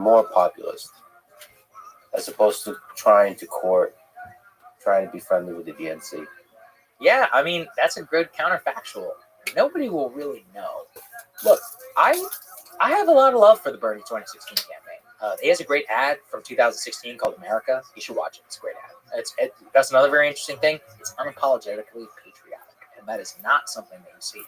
more populist, as opposed to trying to be friendly with the DNC. Yeah, I mean, that's a good counterfactual. Nobody will really know. Look, I have a lot of love for the Bernie 2016 campaign. He has a great ad from 2016 called America. You should watch it. It's a great ad. That's another very interesting thing. It's unapologetically patriotic, and that is not something that you see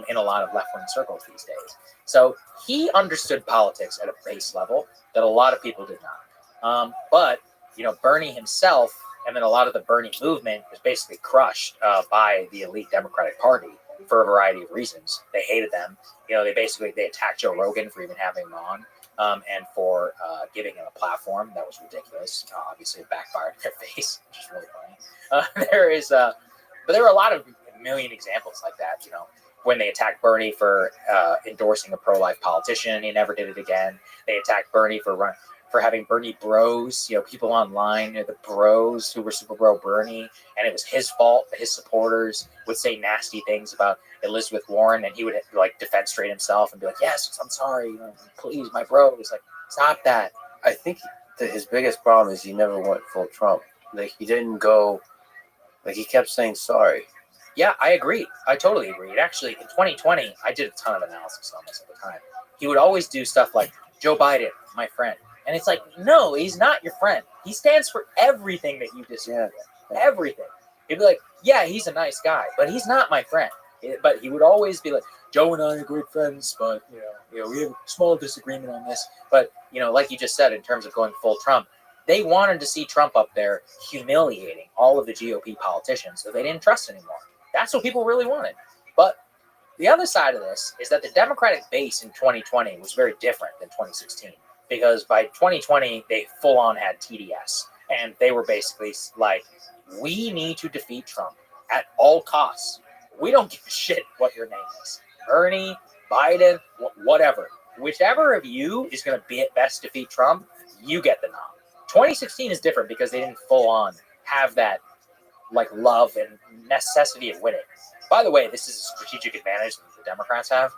in a lot of left-wing circles these days. So he understood politics at a base level that a lot of people did not. But Bernie himself, and then a lot of the Bernie movement was basically crushed by the elite Democratic Party for a variety of reasons. They hated them. They attacked Joe Rogan for even having him on, and for giving him a platform that was ridiculous. Obviously, it backfired in their face, which is really funny. But there were a lot of million examples like that. When they attacked Bernie for endorsing a pro-life politician, he never did it again. They attacked Bernie for having Bernie bros, people online, the bros who were super pro Bernie, and it was his fault that his supporters would say nasty things about Elizabeth Warren, and he would defenestrate himself and be like, yes, I'm sorry, please, my bro. It's like, stop that. I think that his biggest problem is he never went full Trump. He didn't go, he kept saying sorry. Yeah, I agree. I totally agree. And actually, in 2020, I did a ton of analysis on this at the time. He would always do stuff like, Joe Biden, my friend. And it's like, no, he's not your friend. He stands for everything that you disagree with. Everything. He'd be like, yeah, he's a nice guy, but he's not my friend. But he would always be like, Joe and I are great friends, but we have a small disagreement on this. But like you just said, in terms of going full Trump, they wanted to see Trump up there humiliating all of the GOP politicians that they didn't trust anymore. That's what people really wanted. But the other side of this is that the Democratic base in 2020 was very different than 2016. Because by 2020, they full-on had TDS. And they were basically like, we need to defeat Trump at all costs. We don't give a shit what your name is. Bernie, Biden, whatever. Whichever of you is going to best defeat Trump, you get the nom. 2016 is different because they didn't full-on have that love and necessity of winning. By the way, this is a strategic advantage that the Democrats have.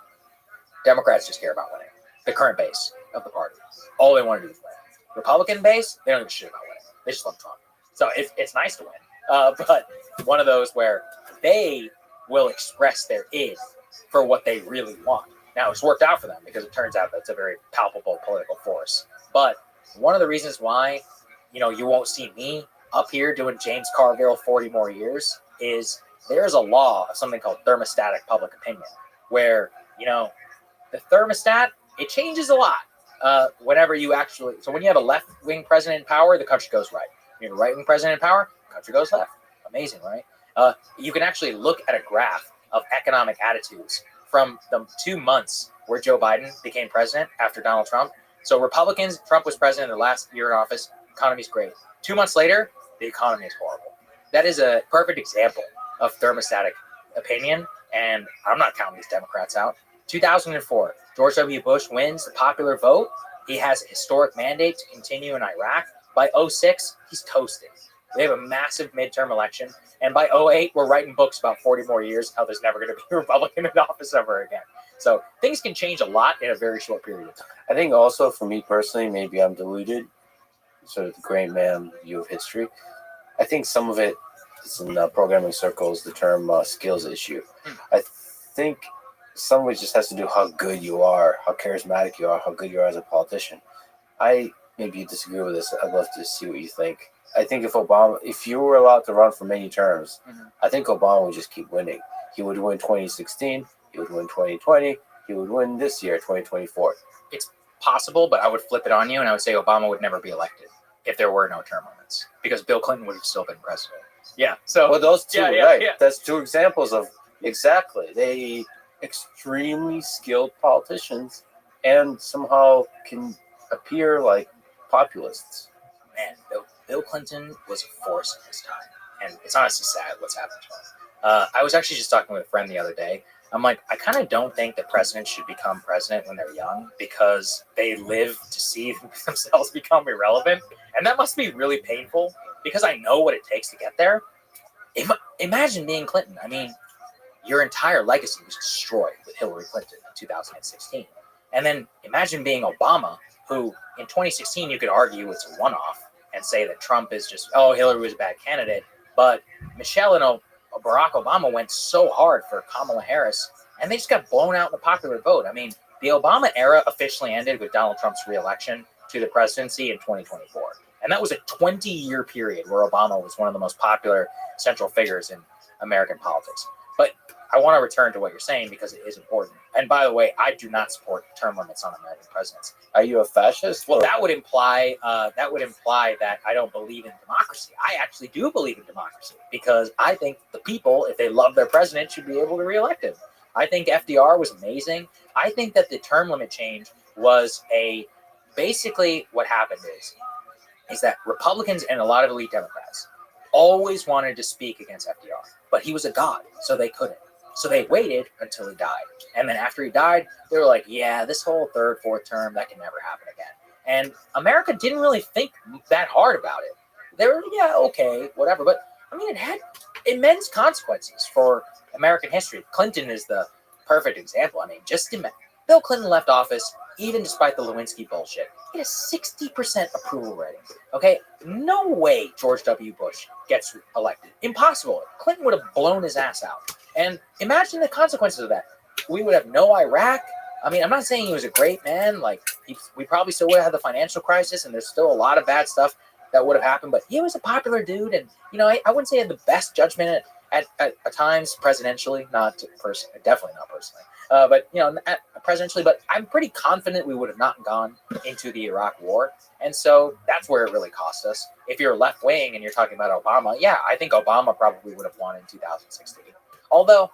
Democrats just care about winning. The current base of the party. All they want to do is win. Republican base, they don't give a shit about winning. They just love Trump. So it's nice to win. But one of those where they will express their id for what they really want. Now, it's worked out for them because it turns out that's a very palpable political force. But one of the reasons why, you won't see me up here doing James Carville 40 more years is there's a law of something called thermostatic public opinion where, the thermostat, it changes a lot whenever you so when you have a left-wing president in power, the country goes right. When you have a right-wing president in power, the country goes left. Amazing, right? You can actually look at a graph of economic attitudes from the 2 months where Joe Biden became president after Donald Trump. So Republicans, Trump was president in the last year in office, economy's great. 2 months later, the economy is horrible. That is a perfect example of thermostatic opinion, and I'm not counting these Democrats out. 2004, George W. Bush wins the popular vote. He has a historic mandate to continue in Iraq. By 2006, he's toasted. We have a massive midterm election, and by 2008, we're writing books about 40 more years, how there's never going to be a Republican in office ever again. So things can change a lot in a very short period of time. I think also for me personally, maybe I'm deluded, sort of the great man view of history. I think some of it is in programming circles, the term skills issue. I think some of it just has to do how good you are, how charismatic you are, how good you are as a politician. Maybe you disagree with this. I'd love to see what you think. I think if you were allowed to run for many terms, I think Obama would just keep winning. He would win 2016, he would win 2020, he would win this year, 2024. It's possible, but I would flip it on you, and I would say Obama would never be elected if there were no term limits, because Bill Clinton would have still been president. Yeah. So well, those two, right? Yeah. That's two examples of exactly. They extremely skilled politicians, and somehow can appear like populists. Man, Bill Clinton was a force in his time, and it's honestly sad what's happened to him. I was actually just talking with a friend the other day. I'm like, I kind of don't think that presidents should become president when they're young because they live to see themselves become irrelevant, and that must be really painful because I know what it takes to get there. Imagine being Clinton. I mean, your entire legacy was destroyed with Hillary Clinton in 2016. And then imagine being Obama, who in 2016 you could argue it's a one-off and say that Trump is just, oh, Hillary was a bad candidate. But Michelle and Barack Obama went so hard for Kamala Harris, and they just got blown out in the popular vote. I mean, the Obama era officially ended with Donald Trump's reelection to the presidency in 2024. And that was a 20-year period where Obama was one of the most popular central figures in American politics. But I want to return to what you're saying because it is important. And by the way, I do not support term limits on American presidents. Are you a fascist? Well, that would imply that I don't believe in democracy. I actually do believe in democracy because I think the people, if they love their president, should be able to reelect him. I think FDR was amazing. I think that the term limit change was basically what happened is that Republicans and a lot of elite Democrats always wanted to speak against FDR, but he was a god, so they couldn't. So they waited until he died. And then after he died, they were like, yeah, this whole third, fourth term, that can never happen again. And America didn't really think that hard about it. They were, yeah, okay, whatever. But I mean, it had immense consequences for American history. Clinton is the perfect example. I mean, just imagine. Bill Clinton left office, even despite the Lewinsky bullshit. He had a 60% approval rating. Okay, no way George W. Bush gets elected. Impossible. Clinton would have blown his ass out. And imagine the consequences of that. We would have no Iraq. I mean, I'm not saying he was a great man. Like, we probably still would have had the financial crisis, and there's still a lot of bad stuff that would have happened. But he was a popular dude, and I wouldn't say he had the best judgment at times presidentially, definitely not personally. But presidentially, but I'm pretty confident we would have not gone into the Iraq War, and so that's where it really cost us. If you're left wing and you're talking about Obama, yeah, I think Obama probably would have won in 2016. Although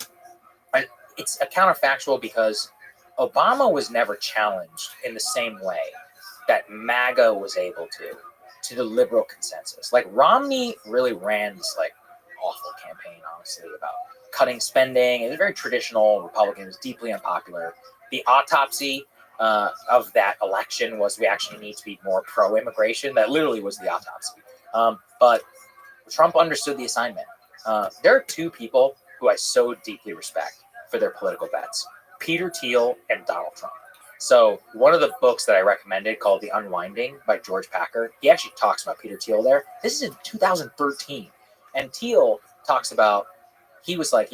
it's a counterfactual because Obama was never challenged in the same way that MAGA was able to the liberal consensus. Like Romney really ran this like awful campaign, honestly, about cutting spending. It was very traditional. Republican. It was deeply unpopular. The autopsy of that election was we actually need to be more pro-immigration. That literally was the autopsy. But Trump understood the assignment. There are two people who I so deeply respect for their political bets: Peter Thiel and Donald Trump. So one of the books that I recommended called The Unwinding by George Packer, he actually talks about Peter Thiel there. This is in 2013. And Thiel talks about, he was like,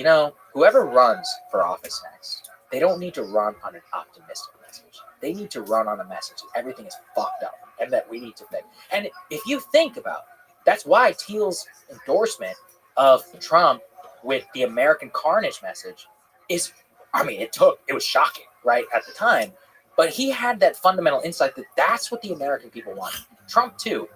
whoever runs for office next, they don't need to run on an optimistic message. They need to run on a message that everything is fucked up and that we need to fix. And if you think about it, that's why Thiel's endorsement of Trump with the American carnage message is, it was shocking, right, at the time. But he had that fundamental insight that that's what the American people want. Trump, too,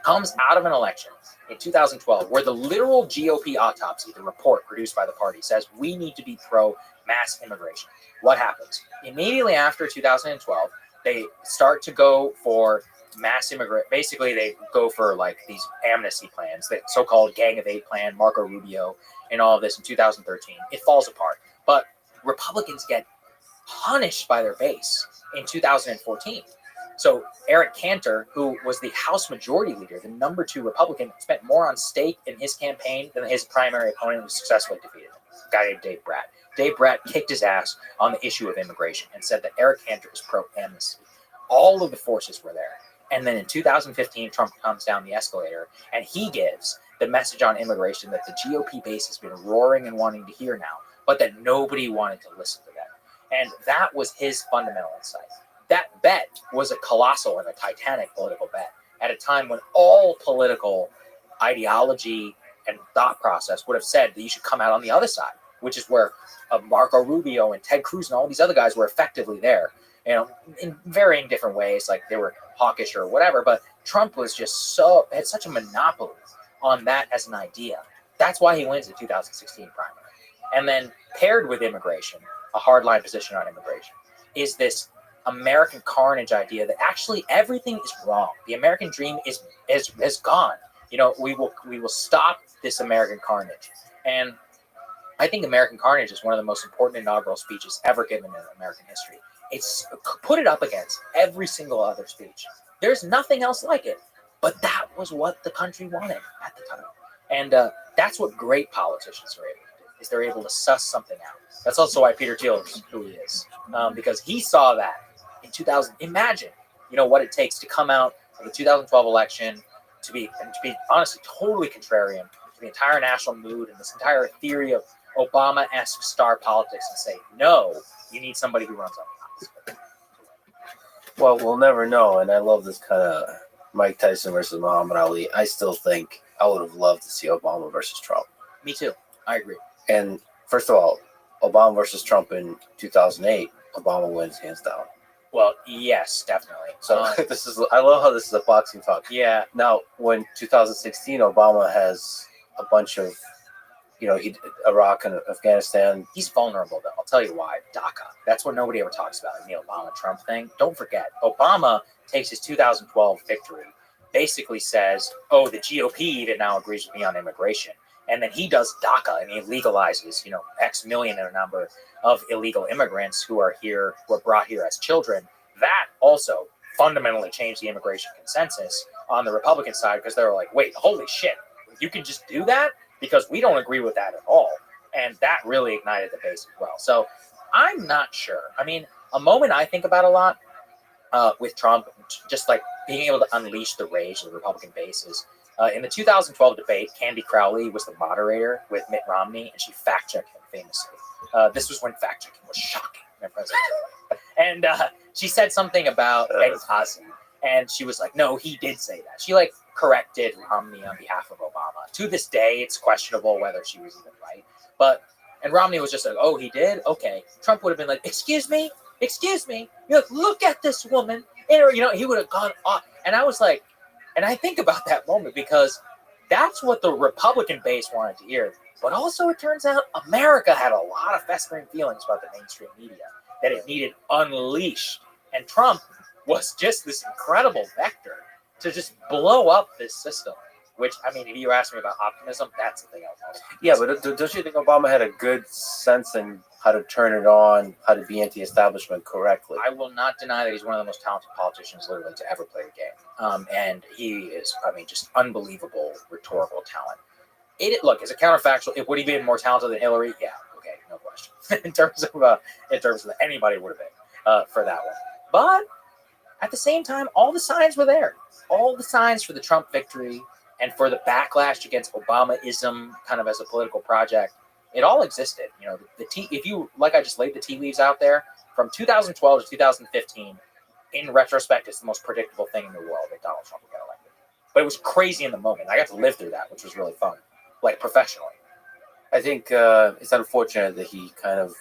comes out of an election in 2012 where the literal GOP autopsy, the report produced by the party, says we need to be pro-mass immigration. What happens? Immediately after 2012, they start to go for mass immigrant. Basically, they go for like these amnesty plans, the so-called Gang of Eight plan, Marco Rubio, and all of this in 2013. It falls apart. But Republicans get punished by their base in 2014. So Eric Cantor, who was the House Majority Leader, the number 2 Republican, spent more on stake in his campaign than his primary opponent, who successfully defeated him, a guy named Dave Bratt. Dave Bratt kicked his ass on the issue of immigration and said that Eric Cantor was pro-amnesty. All of the forces were there. And then in 2015, Trump comes down the escalator and he gives the message on immigration that the GOP base has been roaring and wanting to hear now, but that nobody wanted to listen to them. And that was his fundamental insight. That bet was a colossal and a titanic political bet at a time when all political ideology and thought process would have said that you should come out on the other side, which is where Marco Rubio and Ted Cruz and all these other guys were effectively there, in varying different ways, like they were hawkish or whatever. But Trump was just had such a monopoly on that as an idea. That's why he wins the 2016 primary. And then paired with immigration, a hardline position on immigration, is this American carnage idea that actually everything is wrong. The American dream is gone. We will stop this American carnage. And I think American carnage is one of the most important inaugural speeches ever given in American history. It's put it up against every single other speech. There's nothing else like it. But that was what the country wanted at the time. And that's what great politicians are able to do, is they're able to suss something out. That's also why Peter Thiel is who he is, because he saw that in 2000. Imagine you know what it takes to come out of the 2012 election to be honestly totally contrarian to the entire national mood and this entire theory of Obama-esque star politics and say, no, you need somebody who runs on the opposite. Well, we'll never know. And I love this kind of Mike Tyson versus Muhammad Ali. I still think I would have loved to see Obama versus Trump. Me too. I agree. And first of all, Obama versus Trump in 2008, Obama wins hands down. Well, yes, definitely. So I love how this is a boxing talk. Yeah. Now, when 2016, Obama has a bunch of, Iraq and Afghanistan. He's vulnerable, though. I'll tell you why. DACA. That's what nobody ever talks about in the Obama-Trump thing. Don't forget, Obama takes his 2012 victory, basically says, oh, the GOP that now agrees with me on immigration. And then he does DACA, and he legalizes, X million in a number of illegal immigrants who are brought here as children. That also fundamentally changed the immigration consensus on the Republican side because they were like, wait, holy shit, you can just do that? Because we don't agree with that at all. And that really ignited the base as well. So I'm not sure. I mean, a moment I think about a lot with Trump, just like being able to unleash the rage of the Republican base is in the 2012 debate, Candy Crowley was the moderator with Mitt Romney, and she fact-checked him famously. This was when fact-checking was shocking in a president. And she said something about Benghazi, and she was like, no, he did say that. She corrected Romney on behalf of Obama. To this day, it's questionable whether she was even right. And Romney was just like, oh, he did? Okay. Trump would have been like, excuse me? Look at this woman. He would have gone off. And I was like, and I think about that moment because that's what the Republican base wanted to hear. But also it turns out America had a lot of festering feelings about the mainstream media that it needed unleashed. And Trump was just this incredible vector to just blow up this system, which, I mean, if you ask me about optimism, that's the thing I was. Yeah, but don't you think Obama had a good sense in how to turn it on, how to be anti-establishment correctly? I will not deny that he's one of the most talented politicians literally to ever play the game. And he is, just unbelievable rhetorical talent. Look, as a counterfactual, would he be more talented than Hillary? Yeah, okay, no question. in terms of anybody would have been for that one. But at the same time, all the signs were there. All the signs for the Trump victory and for the backlash against Obamaism kind of as a political project, it all existed. If you, I just laid the tea leaves out there, from 2012 to 2015, in retrospect, it's the most predictable thing in the world that Donald Trump would get elected. But it was crazy in the moment. I got to live through that, which was really fun, professionally. I think it's unfortunate that he kind of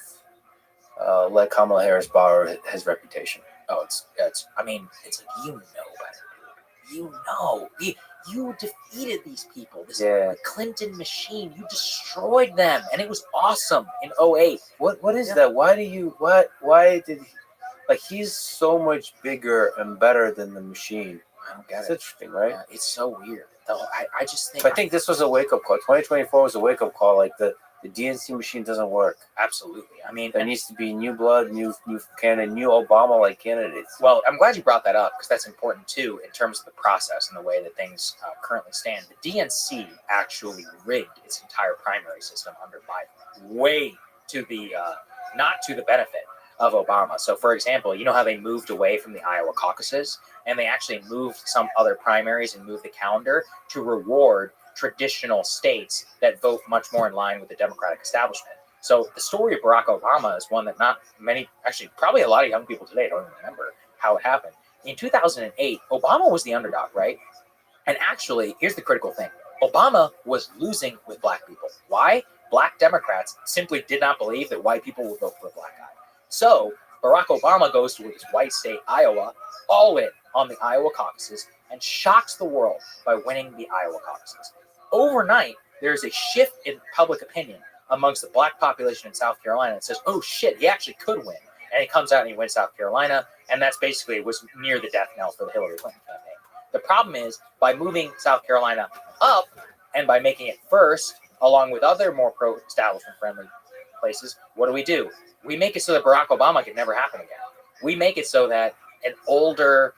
let Kamala Harris borrow his reputation. Oh, it's like, you know better. You defeated these people. The Clinton machine. You destroyed them, and it was awesome in 2008. What is that? Why did he, he's so much bigger and better than the machine. I don't get it's it. Interesting, right? Yeah, it's so weird. Though I just think. I think this was a wake-up call. 2024 was a wake-up call. The DNC machine doesn't work. Absolutely. There needs to be new blood, new candidate, new Obama-like candidates. Well, I'm glad you brought that up because that's important too in terms of the process and the way that things currently stand. The DNC actually rigged its entire primary system under Biden, way to the not to the benefit of Obama. So, for example, you know how they moved away from the Iowa caucuses, and they actually moved some other primaries and moved the calendar to reward traditional states that vote much more in line with the Democratic establishment. So the story of Barack Obama is one that not many, actually probably a lot of young people today don't even remember how it happened. In 2008, Obama was the underdog, right? And actually, here's the critical thing. Obama was losing with black people. Why? Black Democrats simply did not believe that white people would vote for a black guy. So Barack Obama goes to his white state, Iowa, all in on the Iowa caucuses and shocks the world by winning the Iowa caucuses. Overnight, there's a shift in public opinion amongst the black population in South Carolina that says, oh shit, he actually could win. And he comes out and he wins South Carolina, and that's basically was near the death knell for the Hillary Clinton campaign. The problem is, by moving South Carolina up and by making it first, along with other more pro-establishment friendly places, what do? We make it so that Barack Obama can never happen again. We make it so that an older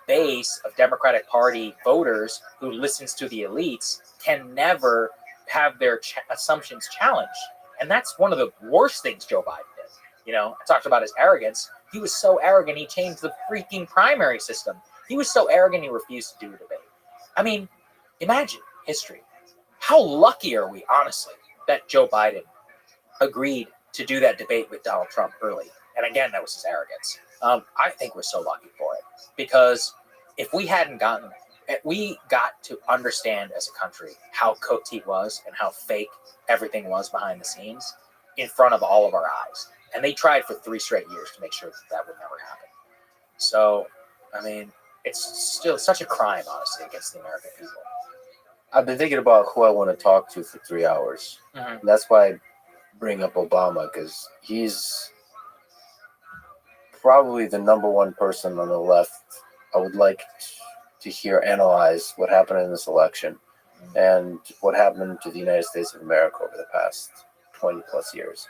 base of Democratic Party voters who listens to the elites can never have their assumptions challenged. And that's one of the worst things Joe Biden did. I talked about his arrogance. He was so arrogant, he changed the freaking primary system. He was so arrogant, he refused to do a debate. I mean, imagine history. How lucky are we, honestly, that Joe Biden agreed to do that debate with Donald Trump early? And again, that was his arrogance. I think we're so lucky for it, because if we got to understand as a country how cooked he was and how fake everything was behind the scenes in front of all of our eyes. And they tried for 3 straight years to make sure that would never happen. So, I mean, it's still such a crime, honestly, against the American people. I've been thinking about who I want to talk to for 3 hours. Mm-hmm. That's why I bring up Obama, because he's probably the number one person on the left I would like to hear analyze what happened in this election and what happened to the United States of America over the past 20 plus years.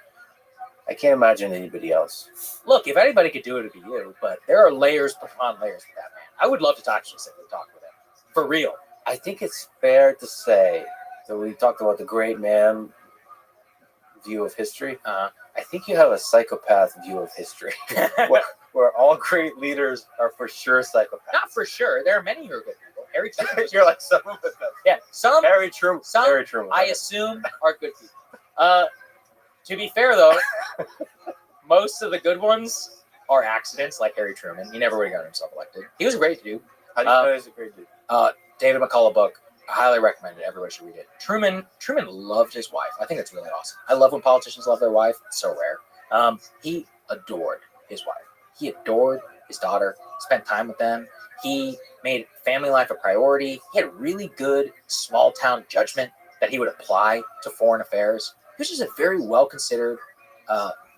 I can't imagine anybody else. Look, if anybody could do it, it'd be you. But there are layers upon layers with that man. I would love to actually sit and talk with him. For real. I think it's fair to say that we talked about the great man view of history. I think you have a psychopath view of history, where all great leaders are for sure psychopaths. Not for sure. There are many who are good people. Harry Truman. You're like some of them. Yeah, some. Harry Truman. Some, I assume, are good people. To be fair, though, most of the good ones are accidents, like Harry Truman. He never would have gotten himself elected. He was a great dude. How do you know he's a great dude? David McCullough book. I highly recommend it. Everybody should read it. Truman loved his wife. I think that's really awesome. I love when politicians love their wife. It's so rare. He adored his wife. He adored his daughter, spent time with them. He made family life a priority. He had really good small town judgment that he would apply to foreign affairs. He was just a very well-considered,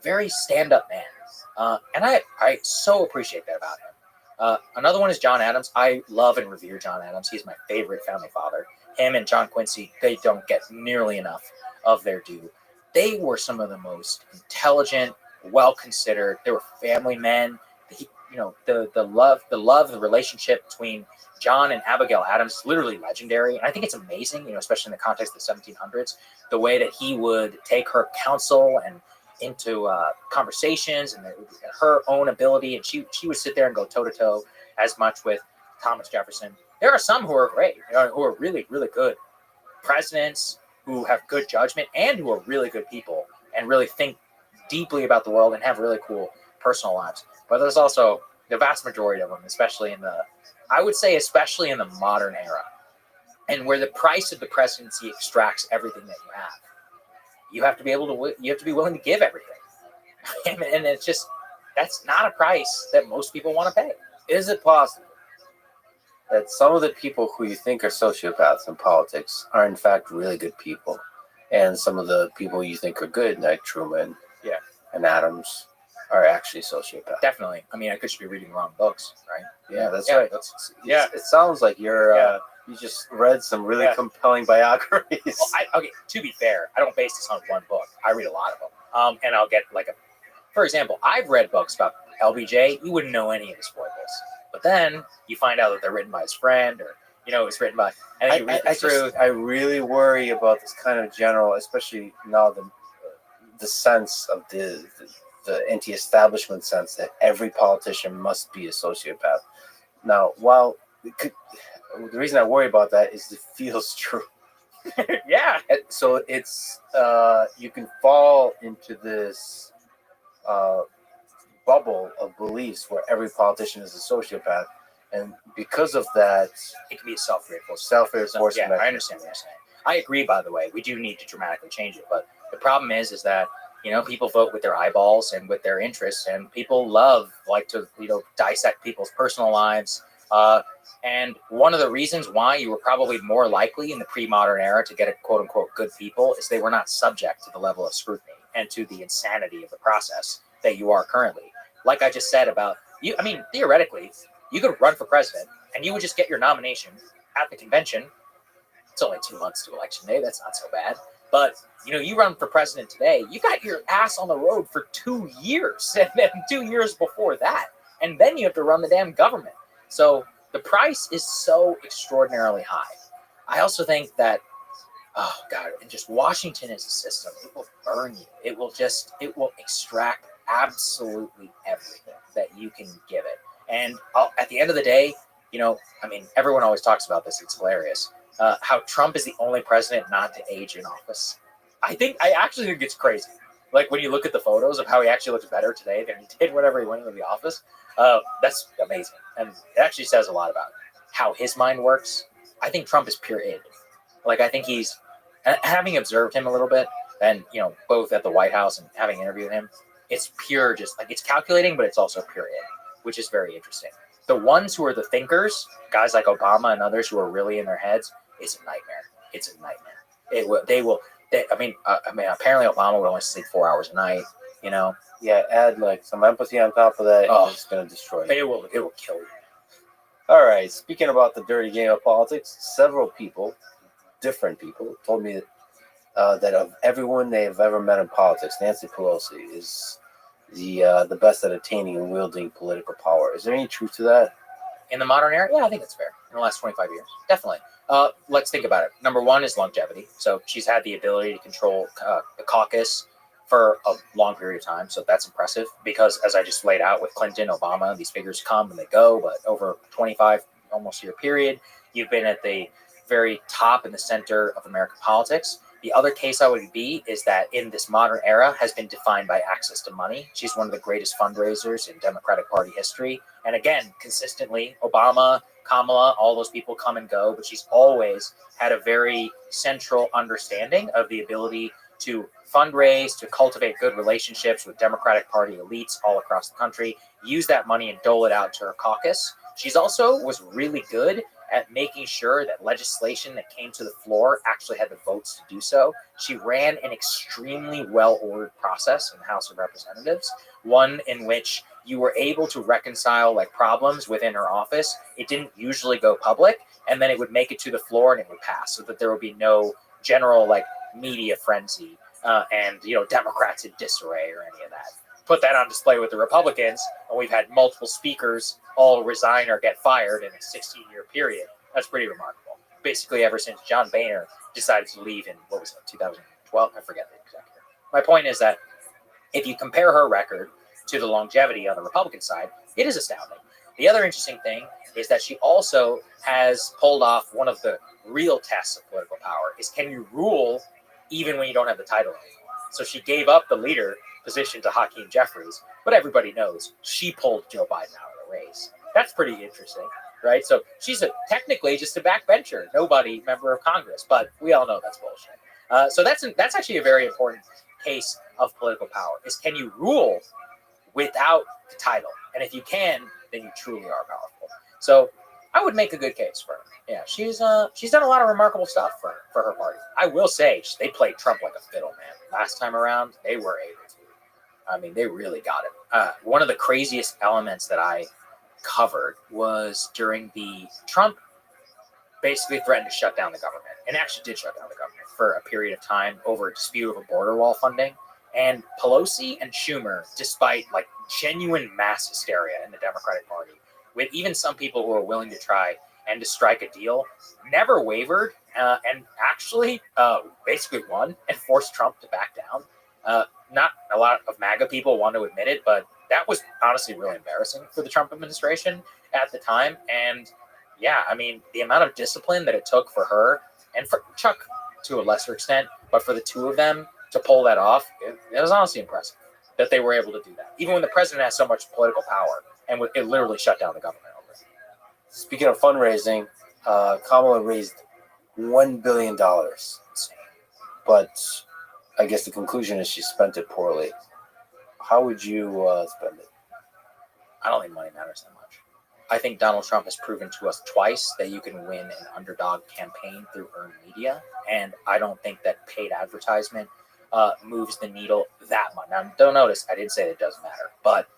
very stand-up man. And I so appreciate that about him. Another one is John Adams. I love and revere John Adams. He's my favorite founding father. Him and John Quincy, they don't get nearly enough of their due. They were some of the most intelligent, well-considered. They were family men. The love, the relationship between John and Abigail Adams is literally legendary. And I think it's amazing, especially in the context of the 1700s, the way that he would take her counsel and into conversations and her own ability. And she would sit there and go toe-to-toe as much with Thomas Jefferson. There are some who are great, who are really, really good presidents, who have good judgment and who are really good people and really think deeply about the world and have really cool personal lives. But there's also the vast majority of them, especially in the modern era, and where the price of the presidency extracts everything that you have. You have to be willing to give everything. And it's just, that's not a price that most people want to pay. Is it possible that some of the people who you think are sociopaths in politics are in fact really good people, and some of the people you think are good, like Truman and Adams, are actually sociopaths? Definitely. I mean, I could just be reading the wrong books, right? Yeah, that's right. It sounds like you're you just read some really compelling biographies. Well, to be fair, I don't base this on one book. I read a lot of them. And I'll get for example, I've read books about LBJ. You wouldn't know any of his foibles. But then you find out that they're written by his friend, or, it's written by, and then you read through. I really worry about this kind of general, especially now the sense of the anti-establishment sense that every politician must be a sociopath. Now, while the reason I worry about that is it feels true. Yeah. So it's you can fall into this bubble of beliefs where every politician is a sociopath, and because of that, it can be a self-reinforcement. Self-reinforcement. Yeah, I understand what you're saying. I agree. By the way, we do need to dramatically change it, but the problem is that people vote with their eyeballs and with their interests, and people love to dissect people's personal lives. And one of the reasons why you were probably more likely in the pre-modern era to get a quote-unquote good people is they were not subject to the level of scrutiny and to the insanity of the process that you are currently. Like I just said about you, I mean, theoretically, you could run for president and you would just get your nomination at the convention. It's only 2 months to election day. That's not so bad. But, you run for president today, you got your ass on the road for 2 years, and then 2 years before that. And then you have to run the damn government. So the price is so extraordinarily high. I also think that, and just Washington as a system, it will burn you. It will extract absolutely everything that you can give it. And at the end of the day, I mean, everyone always talks about this. It's hilarious. How Trump is the only president not to age in office. I actually think it's crazy. Like when you look at the photos of how he actually looks better today than he did whenever he went into the office, that's amazing. And it actually says a lot about how his mind works. I think Trump is pure id. Like I think he's, having observed him a little bit, and both at the White House and having interviewed him, it's pure, just like it's calculating, but it's also pure id, which is very interesting. The ones who are the thinkers, guys like Obama and others who are really in their heads, it's a nightmare. It's a nightmare. Apparently Obama would only sleep 4 hours a night. Yeah, add like some empathy on top of that, and it's going to destroy you. It will kill you. All right, speaking about the dirty game of politics, several people, different people, told me that of everyone they have ever met in politics, Nancy Pelosi is the best at attaining and wielding political power. Is there any truth to that? In the modern era? Yeah, I think it's fair. In the last 25 years, definitely. Let's think about it. Number one is longevity. So she's had the ability to control the caucus for a long period of time. So that's impressive because, as I just laid out with Clinton, Obama, these figures come and they go. But over 25 almost year period, you've been at the very top in the center of American politics. The other case I would be is that in this modern era has been defined by access to money. She's one of the greatest fundraisers in Democratic Party history. And again, consistently, Obama, Kamala, all those people come and go, but she's always had a very central understanding of the ability to fundraise, to cultivate good relationships with Democratic Party elites all across the country, use that money and dole it out to her caucus. She's also was really good at making sure that legislation that came to the floor actually had the votes to do so. She ran an extremely well-ordered process in the House of Representatives, one in which you were able to reconcile like problems within her office. It didn't usually go public, and then it would make it to the floor and it would pass, so that there would be no general like media frenzy and Democrats in disarray or any of that. Put that on display with the Republicans, and we've had multiple speakers all resign or get fired in a 16-year period. That's pretty remarkable. Basically, ever since John Boehner decided to leave in, 2012? I forget the exact year. My point is that if you compare her record to the longevity on the Republican side, it is astounding. The other interesting thing is that she also has pulled off one of the real tests of political power, is can you rule even when you don't have the title anymore? So she gave up the leader position to Hakeem Jeffries, but everybody knows she pulled Joe Biden out of the race. That's pretty interesting, right? So she's technically just a backbencher, nobody member of Congress, but we all know that's bullshit. So that's actually a very important case of political power, is can you rule without the title? And if you can, then you truly are powerful. So I would make a good case for her. Yeah, she's done a lot of remarkable stuff for her party. I will say they played Trump like a fiddle, man. Last time around, they were able to. I mean, they really got him. One of the craziest elements that I covered was during the Trump basically threatened to shut down the government, and actually did shut down the government for a period of time over a dispute over border wall funding. And Pelosi and Schumer, despite like genuine mass hysteria in the Democratic Party, with even some people who are willing to try and to strike a deal, never wavered and actually basically won and forced Trump to back down. Not a lot of MAGA people want to admit it, but that was honestly really embarrassing for the Trump administration at the time. And yeah, I mean, the amount of discipline that it took for her and for Chuck to a lesser extent, but for the two of them to pull that off, it was honestly impressive that they were able to do that, even when the president has so much political power and it literally shut down the government over it. Speaking of fundraising, Kamala raised $1 billion, but I guess the conclusion is she spent it poorly. How would you spend it? I don't think money matters that much. I think Donald Trump has proven to us twice that you can win an underdog campaign through earned media, and I don't think that paid advertisement moves the needle that much. Now, don't notice, I didn't say it doesn't matter, but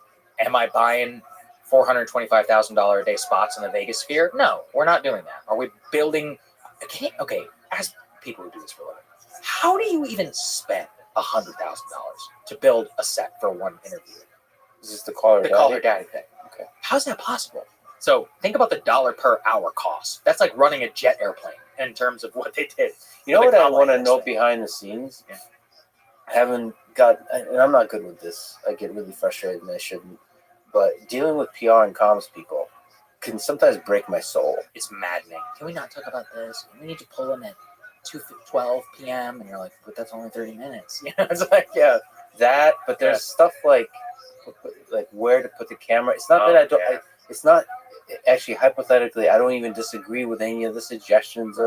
am I buying $425,000 a day spots in the Vegas sphere? No, we're not doing that. Are we building? Okay, ask people who do this for a living. How do you even spend $100,000 to build a set for one interview? Is this the Call Her Daddy thing? Okay. How's that possible? So think about the dollar per hour cost. That's like running a jet airplane in terms of what they did. You know what I want to know behind the scenes? Yeah. haven't got, and I'm not good with this. I get really frustrated and I shouldn't. But dealing with PR and comms people can sometimes break my soul. It's maddening. Can we not talk about this? We need to pull in at 2:12 p.m. And you're like, but that's only 30 minutes. You know, it's like, Yeah, that. But there's stuff like where to put the camera. It's not that I don't. yeah. It's not actually hypothetically. I don't even disagree with any of the suggestions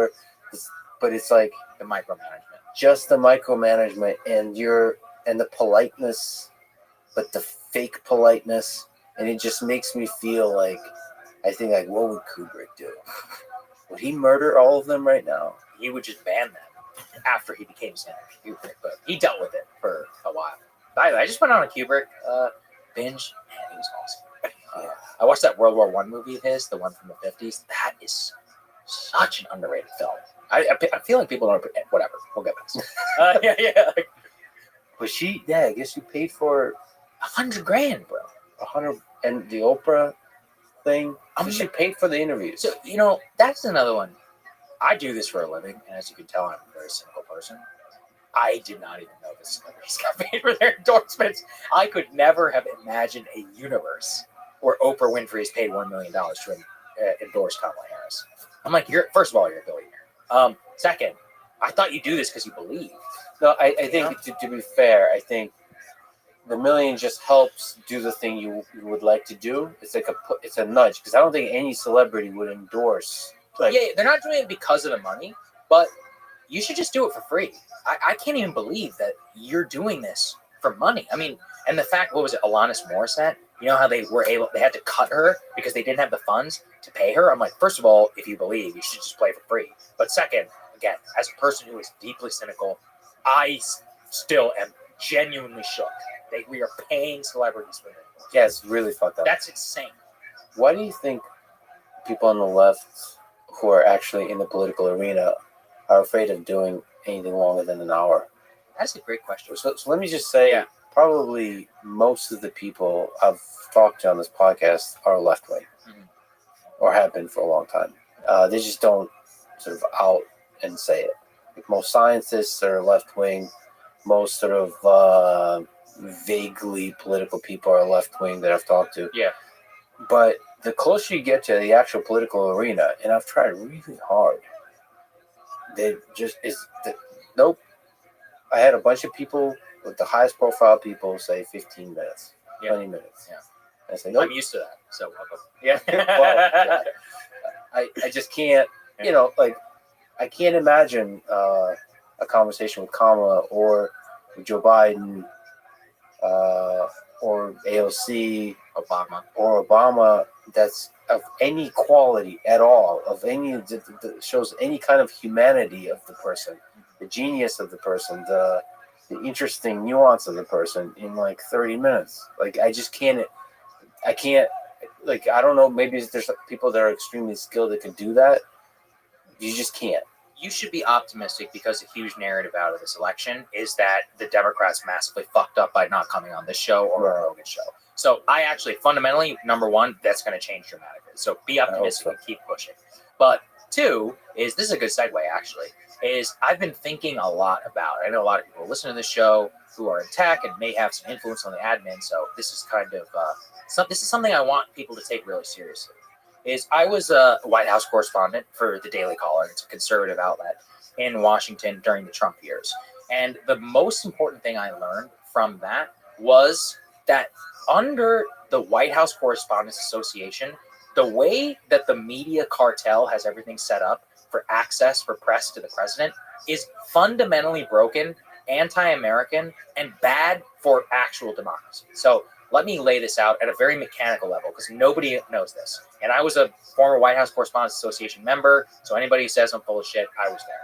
but it's like the micromanagement. just the micromanagement and the politeness, but the fake politeness, and it just makes me feel like I think like what would Kubrick do? Would he murder all of them right now? He would just ban them after he became Stanley Kubrick, but he dealt with it for a while. By the way, I just went on a Kubrick binge, and it was awesome. I watched that World War I movie of his, the one from the 50s. That is such an underrated film. I feel like people don't. Whatever. We'll get past it. Yeah. But I guess she paid for $100,000, bro. 100, and the Oprah thing. She paid for the interviews. So that's another one. I do this for a living, and as you can tell, I'm a very cynical person. I did not even know the celebrities got paid for their endorsements. I could never have imagined a universe where Oprah Winfrey is paid $1 million to endorse Kamala Harris. I'm like, first of all, you're a billionaire. Second, I thought you do this because you believe. No, I think to be fair, I think the million just helps do the thing you would like to do. It's like it's a nudge, because I don't think any celebrity would endorse. They're not doing it because of the money, but you should just do it for free. I can't even believe that you're doing this for money. I mean, and the fact, what was it, Alanis Morissette? You know how they had to cut her because they didn't have the funds to pay her? I'm like, first of all, if you believe, you should just play for free. But second, again, as a person who is deeply cynical, I still am genuinely shook that we are paying celebrities for this. Yeah, it's really fucked up. That's insane. Why do you think people on the left who are actually in the political arena are afraid of doing anything longer than an hour? That's a great question. So let me just say, probably most of the people I've talked to on this podcast are left-wing, or have been for a long time. They just don't sort of out and say it. Like most scientists are left-wing. Most sort of vaguely political people are left-wing that I've talked to. Yeah. But the closer you get to the actual political arena, and I've tried really hard, nope. I had a bunch of people with the highest profile people say 15 minutes, 20 minutes. Yeah. I say, nope. I'm used to that, so welcome. Yeah. Well, I just can't, I can't imagine a conversation with Kamala or with Joe Biden or AOC, Obama that's of any quality at all, of any that shows any kind of humanity of the person, the genius of the person, the interesting nuance of the person in like 30 minutes. Like I can't, like, I don't know, maybe there's people that are extremely skilled that can do that. You just can't. You should be optimistic, because a huge narrative out of this election is that the Democrats massively fucked up by not coming on this show or a Rogan show. So I actually, fundamentally, number one, that's going to change dramatically. So be optimistic and keep pushing. But two is, this is a good segue actually, is I've been thinking a lot about, I know a lot of people listen to this show who are in tech and may have some influence on the admin. So this is kind of, this is something I want people to take really seriously. Is I was a White House correspondent for the Daily Caller. It's a conservative outlet in Washington during the Trump years. And the most important thing I learned from that was that under the White House Correspondents Association, the way that the media cartel has everything set up for access for press to the president is fundamentally broken, anti-American, and bad for actual democracy. So let me lay this out at a very mechanical level, because nobody knows this. And I was a former White House Correspondents Association member, so anybody who says I'm full of shit, I was there.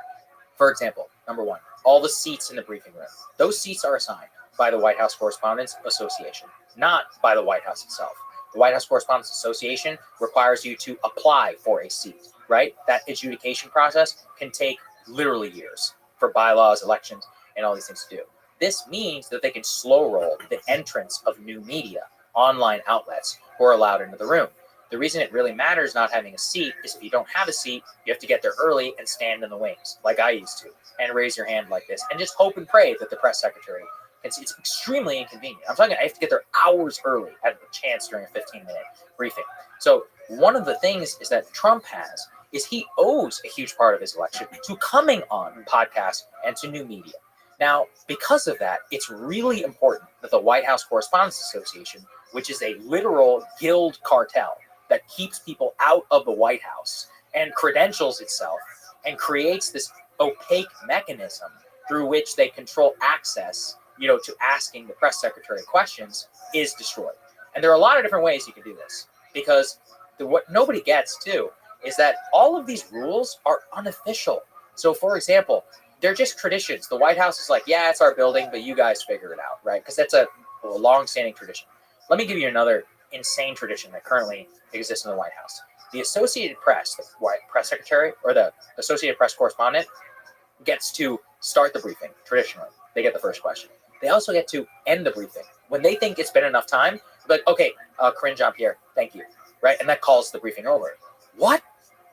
For example, number one, all the seats in the briefing room. Those seats are assigned by the White House Correspondents Association, not by the White House itself. The White House Correspondents Association requires you to apply for a seat, right? That adjudication process can take literally years for bylaws, elections, and all these things to do. This means that they can slow roll the entrance of new media, online outlets who are allowed into the room. The reason it really matters not having a seat is if you don't have a seat, you have to get there early and stand in the wings, like I used to, and raise your hand like this, and just hope and pray that the press secretary can see. It's extremely inconvenient. I'm talking, I have to get there hours early at a chance during a 15-minute briefing. So one of the things is that Trump has is he owes a huge part of his election to coming on podcasts and to new media. Now, because of that, it's really important that the White House Correspondents Association, which is a literal guild cartel that keeps people out of the White House and credentials itself and creates this opaque mechanism through which they control access, to asking the press secretary questions, is destroyed. And there are a lot of different ways you can do this, because what nobody gets too is that all of these rules are unofficial. So, for example, they're just traditions. The White House is like, yeah, it's our building, but you guys figure it out, right? Because that's a long-standing tradition. Let me give you another insane tradition that currently exists in the White House. The Associated Press, the White Press Secretary, or the Associated Press correspondent, gets to start the briefing, traditionally. They get the first question. They also get to end the briefing. When they think it's been enough time, they're like, okay, Corinne Jean-Pierre, thank you, right? And that calls the briefing over. What?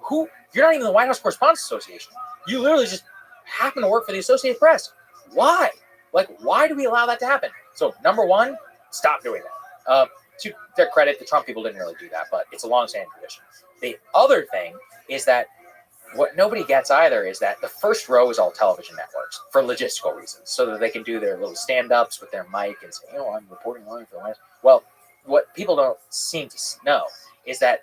Who? You're not even the White House Correspondents Association. You literally just happen to work for the Associated Press. Why? Why do we allow that to happen? So, number one, stop doing that. To their credit, the Trump people didn't really do that, but it's a long-standing tradition. The other thing is that what nobody gets either is that the first row is all television networks for logistical reasons, so that they can do their little stand-ups with their mic and say, I'm reporting live for the White House. Well, what people don't seem to know is that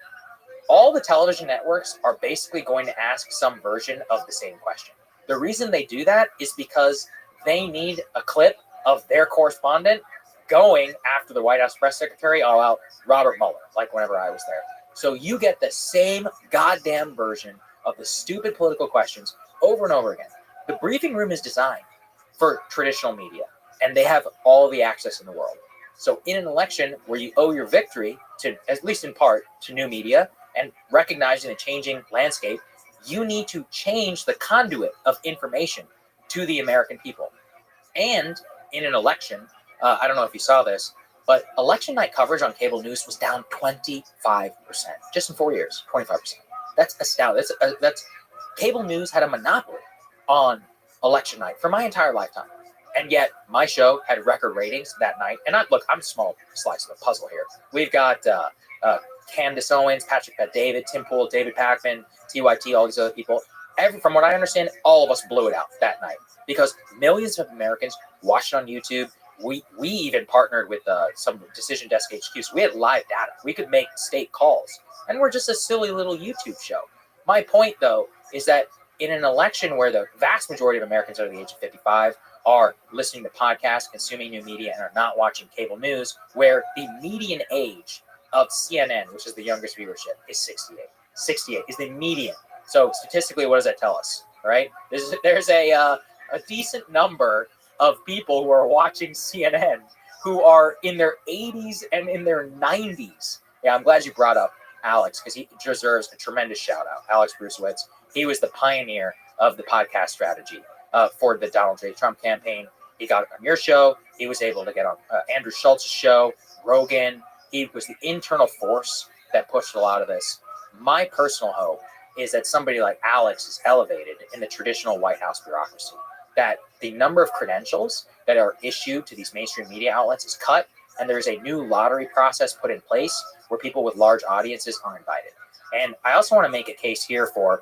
all the television networks are basically going to ask some version of the same question. The reason they do that is because they need a clip of their correspondent going after the White House press secretary, Robert Mueller, like whenever I was there. So you get the same goddamn version of the stupid political questions over and over again. The briefing room is designed for traditional media, and they have all the access in the world. So in an election where you owe your victory to, at least in part, to new media and recognizing the changing landscape, you need to change the conduit of information to the American people. And in an election, I don't know if you saw this, but election night coverage on cable news was down 25%. Just in 4 years, 25%. That's astounding. That's cable news had a monopoly on election night for my entire lifetime. And yet my show had record ratings that night. And I'm a small slice of the puzzle here. We've got Candace Owens, Patrick Bet-David, Tim Pool, David Pakman, TYT, all these other people. From what I understand, all of us blew it out that night because millions of Americans watched it on YouTube. We even partnered with some Decision Desk HQ. So we had live data. We could make state calls. And we're just a silly little YouTube show. My point, though, is that in an election where the vast majority of Americans under the age of 55 are listening to podcasts, consuming new media, and are not watching cable news, where the median age of CNN, which is the youngest viewership, is 68. 68 is the median. So statistically, what does that tell us? Right? There's a decent number of people who are watching CNN who are in their 80s and in their 90s. Yeah, I'm glad you brought up Alex, because he deserves a tremendous shout out. Alex Brucewitz. He was the pioneer of the podcast strategy for the Donald J. Trump campaign. He got on your show. He was able to get on Andrew Schultz's show, Rogan. He was the internal force that pushed a lot of this. My personal hope is that somebody like Alex is elevated in the traditional White House bureaucracy, that the number of credentials that are issued to these mainstream media outlets is cut, and there's a new lottery process put in place where people with large audiences are invited. And I also want to make a case here for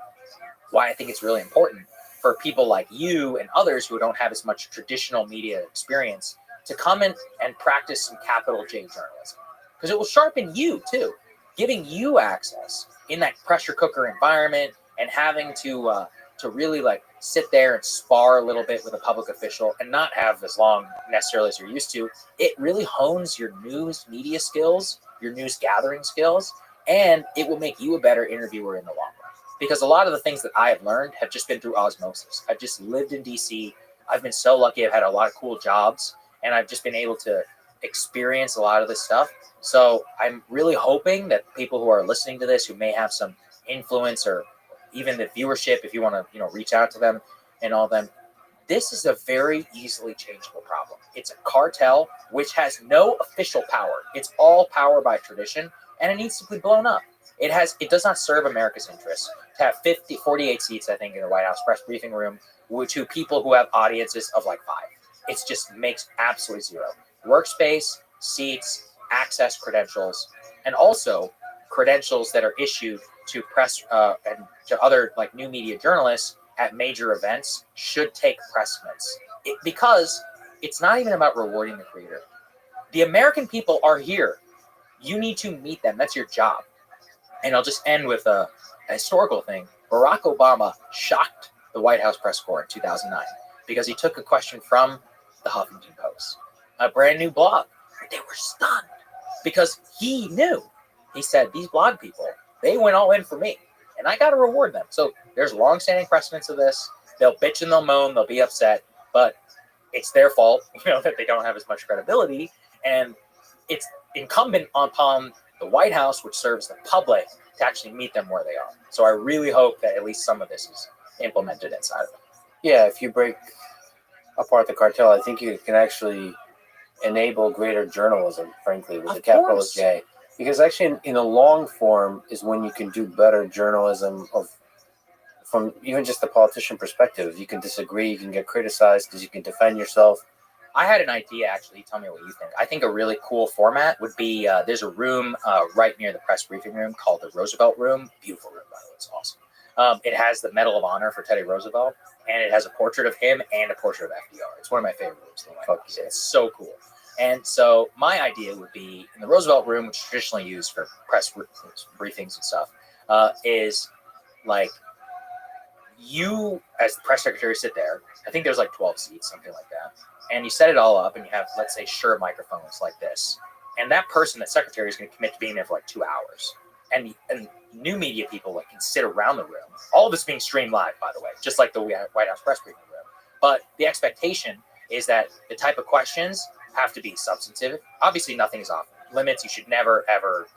why I think it's really important for people like you and others who don't have as much traditional media experience to come in and practice some capital J journalism. Because it will sharpen you too, giving you access in that pressure cooker environment and having to really sit there and spar a little bit with a public official and not have as long necessarily as you're used to. It really hones your news media skills, your news gathering skills, and it will make you a better interviewer in the long run. Because a lot of the things that I have learned have just been through osmosis. I've just lived in DC. I've been so lucky. I've had a lot of cool jobs, and I've just been able to experience a lot of this stuff. So I'm really hoping that people who are listening to this, who may have some influence or even the viewership, if you want to, reach out to them and all them, this is a very easily changeable problem. It's a cartel which has no official power. It's all power by tradition, and it needs to be blown up. It does not serve America's interests to have 48 seats, I think, in the White House press briefing room to people who have audiences of like 5. It just makes absolutely zero. Workspace, seats, access credentials, and also credentials that are issued to press and to other like new media journalists at major events should take precedence. Because it's not even about rewarding the creator. The American people are here. You need to meet them. That's your job. And I'll just end with a historical thing. Barack Obama shocked the White House press corps in 2009 because he took a question from the Huffington Post, a brand new blog. They were stunned because he knew. He said, these blog people, they went all in for me, and I got to reward them. So there's long-standing precedence of this. They'll bitch and they'll moan, they'll be upset, but it's their fault, that they don't have as much credibility, and it's incumbent upon the White House, which serves the public, to actually meet them where they are. So I really hope that at least some of this is implemented inside of it. Yeah, if you break apart the cartel, I think you can actually enable greater journalism, frankly, with the capitalist J. Because actually, in the long form is when you can do better journalism from even just the politician perspective. You can disagree, you can get criticized because you can defend yourself. I had an idea, actually. Tell me what you think. I think a really cool format would be there's a room right near the press briefing room called the Roosevelt Room. Beautiful room, by the way. It's awesome. It has the Medal of Honor for Teddy Roosevelt, and it has a portrait of him and a portrait of FDR. It's one of my favorite rooms in the White House. It's so cool. And so my idea would be in the Roosevelt Room, which is traditionally used for press briefings and stuff, is like you as the press secretary sit there. I think there's like 12 seats, something like that. And you set it all up and you have, let's say, Shure microphones like this. And that person, that secretary, is going to commit to being there for like 2 hours. And new media people like can sit around the room. All of this being streamed live, by the way, just like the White House press briefing room. But the expectation is that the type of questions have to be substantive. Obviously, nothing is off limits. You should never, ever,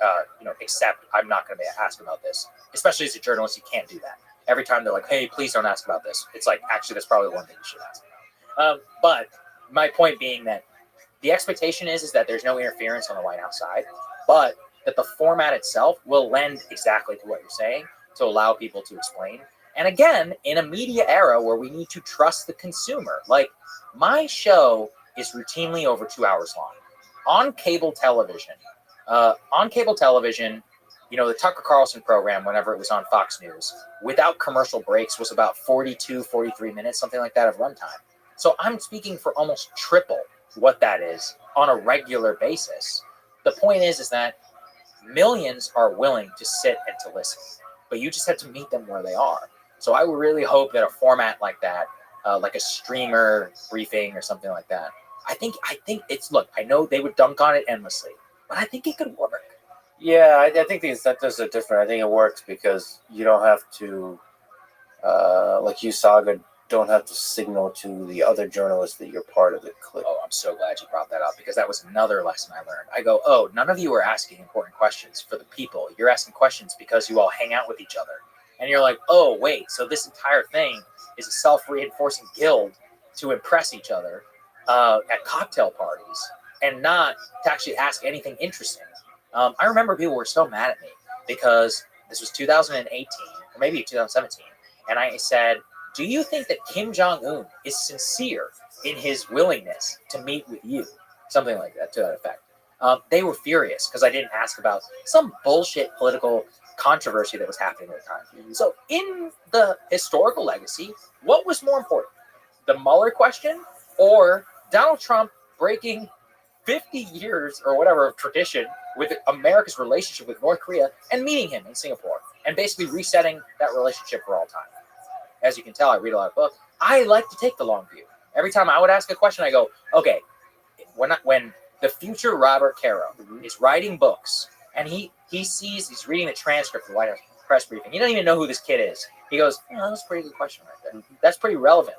accept, I'm not going to be asked about this. Especially as a journalist, you can't do that. Every time they're like, hey, please don't ask about this. It's like, actually, that's probably one thing you should ask about. But my point being that the expectation is that there's no interference on the White House side, but that the format itself will lend exactly to what you're saying to allow people to explain. And again, in a media era where we need to trust the consumer, like my show is routinely over 2 hours long on cable television. The Tucker Carlson program, whenever it was on Fox News, without commercial breaks, was about 42, 43 minutes, something like that of runtime. So I'm speaking for almost triple what that is on a regular basis. The point is that millions are willing to sit and to listen, but you just have to meet them where they are. So I would really hope that a format like that, like a streamer briefing or something like that, I think it's, look, I know they would dunk on it endlessly, but I think it could work. Yeah, I think the incentives are different. I think it works because you don't have to, like you, Saga, don't have to signal to the other journalists that you're part of the clip. Oh, I'm so glad you brought that up because that was another lesson I learned. I go, oh, none of you are asking important questions for the people. You're asking questions because you all hang out with each other. And you're like, oh, wait, so this entire thing is a self-reinforcing guild to impress each other at cocktail parties and not to actually ask anything interesting. I remember people were so mad at me because this was 2018 or maybe 2017. And I said, do you think that Kim Jong-un is sincere in his willingness to meet with you? Something like that, to that effect. They were furious because I didn't ask about some bullshit political controversy that was happening at the time. So in the historical legacy, what was more important? The Mueller question or Donald Trump breaking 50 years or whatever of tradition with America's relationship with North Korea and meeting him in Singapore and basically resetting that relationship for all time? As you can tell, I read a lot of books. I like to take the long view. Every time I would ask a question, I go, okay, when the future Robert Caro is writing books and he's reading the transcript of the White House press briefing. He doesn't even know who this kid is. He goes, that's a pretty good question right there. That's pretty relevant.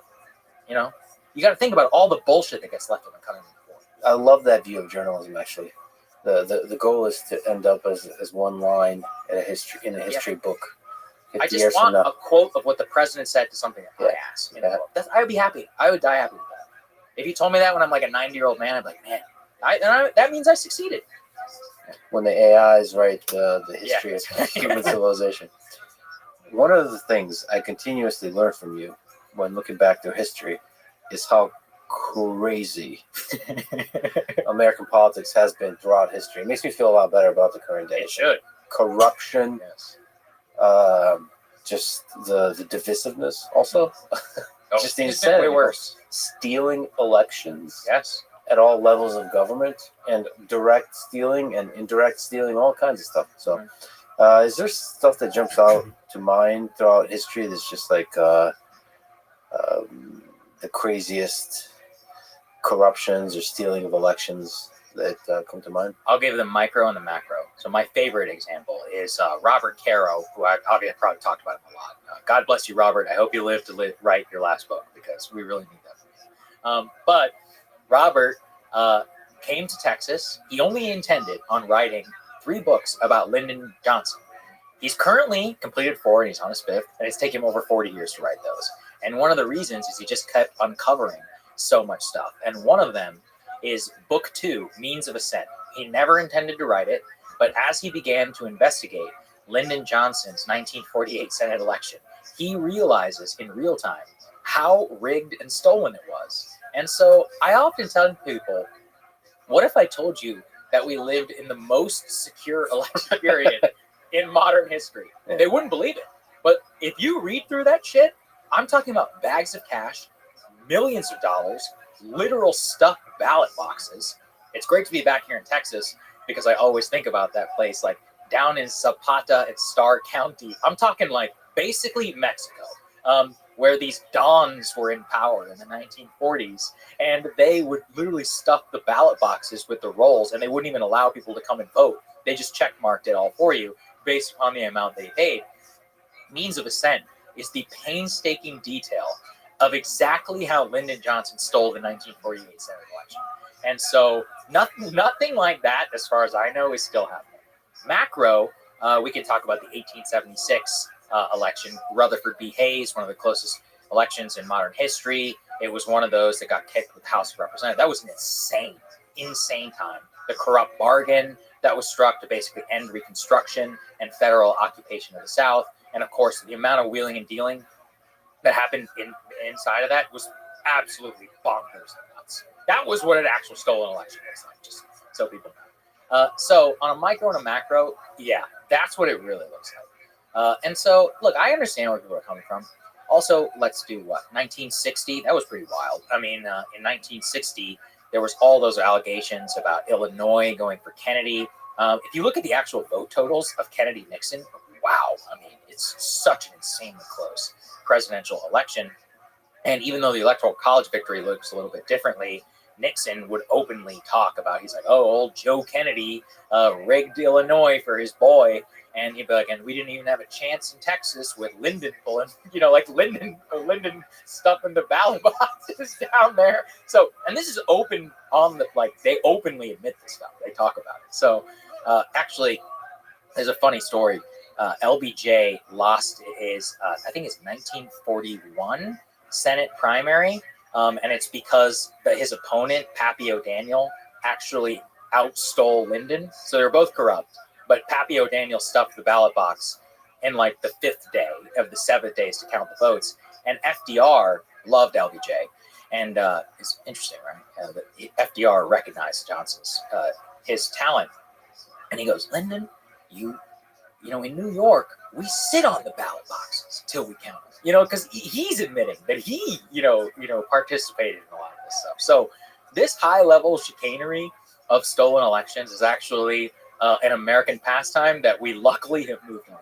You got to think about all the bullshit that gets left on the cutting room floor. I love that view of journalism, actually. The goal is to end up as one line in a history book. I just want a quote of what the president said to something that I asked. I would be happy. I would die happy with that. If you told me that when I'm like a 90-year-old man, I'd be like, man, that means I succeeded. when the AIs write the history of human civilization. One of the things I continuously learn from you when looking back through history is how crazy American politics has been throughout history. It makes me feel a lot better about the current day. It should. Corruption, Yes. just the divisiveness also. Oh, Just the it's been way insanity. worse. Stealing elections Yes. at all levels of government, and direct stealing and indirect stealing, all kinds of stuff. So, is there stuff that jumps out to mind throughout history that's just like the craziest corruptions or stealing of elections that come to mind? I'll give the micro and the macro. So my favorite example is Robert Caro, who I've probably talked about him a lot. God bless you, Robert. I hope you live to write your last book, because we really need that from you. But Robert came to Texas. He only intended on writing 3 books about Lyndon Johnson. He's currently completed 4, and he's on his 5th, and it's taken him over 40 years to write those. And one of the reasons is he just kept uncovering so much stuff. And one of them is Book 2, Means of Ascent. He never intended to write it, but as he began to investigate Lyndon Johnson's 1948 Senate election, he realizes in real time how rigged and stolen it was. And so I often tell people, what if I told you that we lived in the most secure election period in modern history? They wouldn't believe it. But if you read through that shit, I'm talking about bags of cash, millions of dollars, literal stuffed ballot boxes. It's great to be back here in Texas, because I always think about that place, like down in Zapata and Starr County. I'm talking like basically Mexico, where these dons were in power in the 1940s, and they would literally stuff the ballot boxes with the rolls, and they wouldn't even allow people to come and vote. They just checkmarked it all for you based upon the amount they paid. Means of Ascent is the painstaking detail of exactly how Lyndon Johnson stole the 1948 Senate election. And so nothing like that, as far as I know, is still happening. Macro, we can talk about the 1876 election. Rutherford B. Hayes, one of the closest elections in modern history. It was one of those that got kicked with the House of Representatives. That was an insane time. The corrupt bargain that was struck to basically end Reconstruction and federal occupation of the South. And of course, the amount of wheeling and dealing that happened inside of that was absolutely bonkers and nuts. That was what an actual stolen election looks like, just so people know. So on a micro and a macro, yeah, that's what it really looks like. And so, look, I understand where people are coming from. Also, let's do what? 1960, that was pretty wild. I mean, in 1960, there was all those allegations about Illinois going for Kennedy. If you look at the actual vote totals of Kennedy-Nixon, wow, I mean, it's such an insanely close presidential election. And even though the Electoral College victory looks a little bit differently, Nixon would openly talk about, he's like, oh, old Joe Kennedy rigged Illinois for his boy. And he'd be like, and we didn't even have a chance in Texas with Lyndon pulling, like Lyndon stuffing the ballot boxes down there. So, and this is open on they openly admit this stuff. They talk about it. So actually, there's a funny story. LBJ lost his, I think it's 1941 Senate primary. And it's because his opponent, Pappy O'Daniel, actually outstole Lyndon. So they're both corrupt. But Pappy O'Daniel stuffed the ballot box in like the 5th day of the 7 days to count the votes. And FDR loved LBJ. And it's interesting, right? FDR recognized Johnson's his talent. And he goes, Lyndon, you in New York, we sit on the ballot boxes till we count them. Because he's admitting that he, participated in a lot of this stuff. So this high-level chicanery of stolen elections is actually an American pastime that we luckily have moved on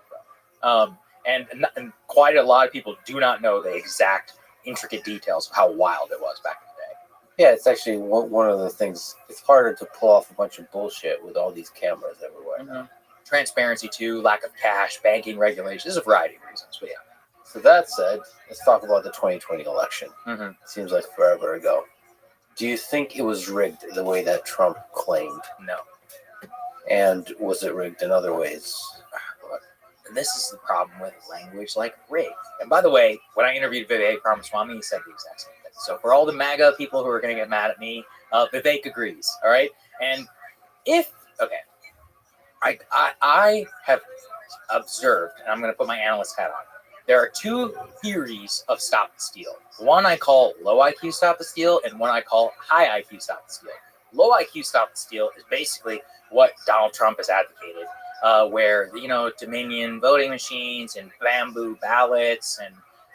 from. And quite a lot of people do not know the exact intricate details of how wild it was back in the day. Yeah, it's actually one of the things. It's harder to pull off a bunch of bullshit with all these cameras everywhere. Mm-hmm. Transparency too, lack of cash, banking regulations. There's a variety of reasons, but yeah. So that said, let's talk about the 2020 election. Mm-hmm. Seems like forever ago. Do you think it was rigged the way that Trump claimed? No. And was it rigged in other ways? And this is the problem with language like rigged. And by the way, when I interviewed Vivek Ramaswamy, he said the exact same thing. So for all the MAGA people who are going to get mad at me, Vivek agrees, all right? And I have observed, and I'm going to put my analyst hat on. There are two theories of stop the steal. One I call low IQ stop the steal, and one I call high IQ stop the steal. Low IQ stop the steal is basically what Donald Trump has advocated, where Dominion voting machines and bamboo ballots and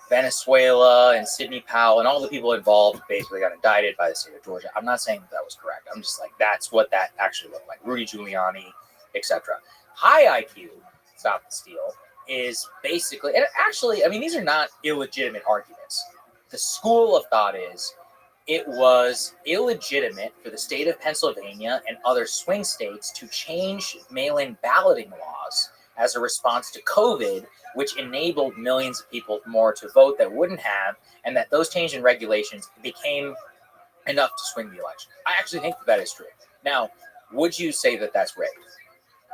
Venezuela and Sidney Powell and all the people involved basically got indicted by the state of Georgia. I'm not saying that was correct. I'm just like, that's what that actually looked like. Rudy Giuliani, etc. High IQ stop the steal is basically, and actually, I mean, these are not illegitimate arguments. The school of thought is it was illegitimate for the state of Pennsylvania and other swing states to change mail-in balloting laws as a response to COVID, which enabled millions of people more to vote that wouldn't have, and that those change in regulations became enough to swing the election. I actually think that is true. Now, would you say that that's rigged?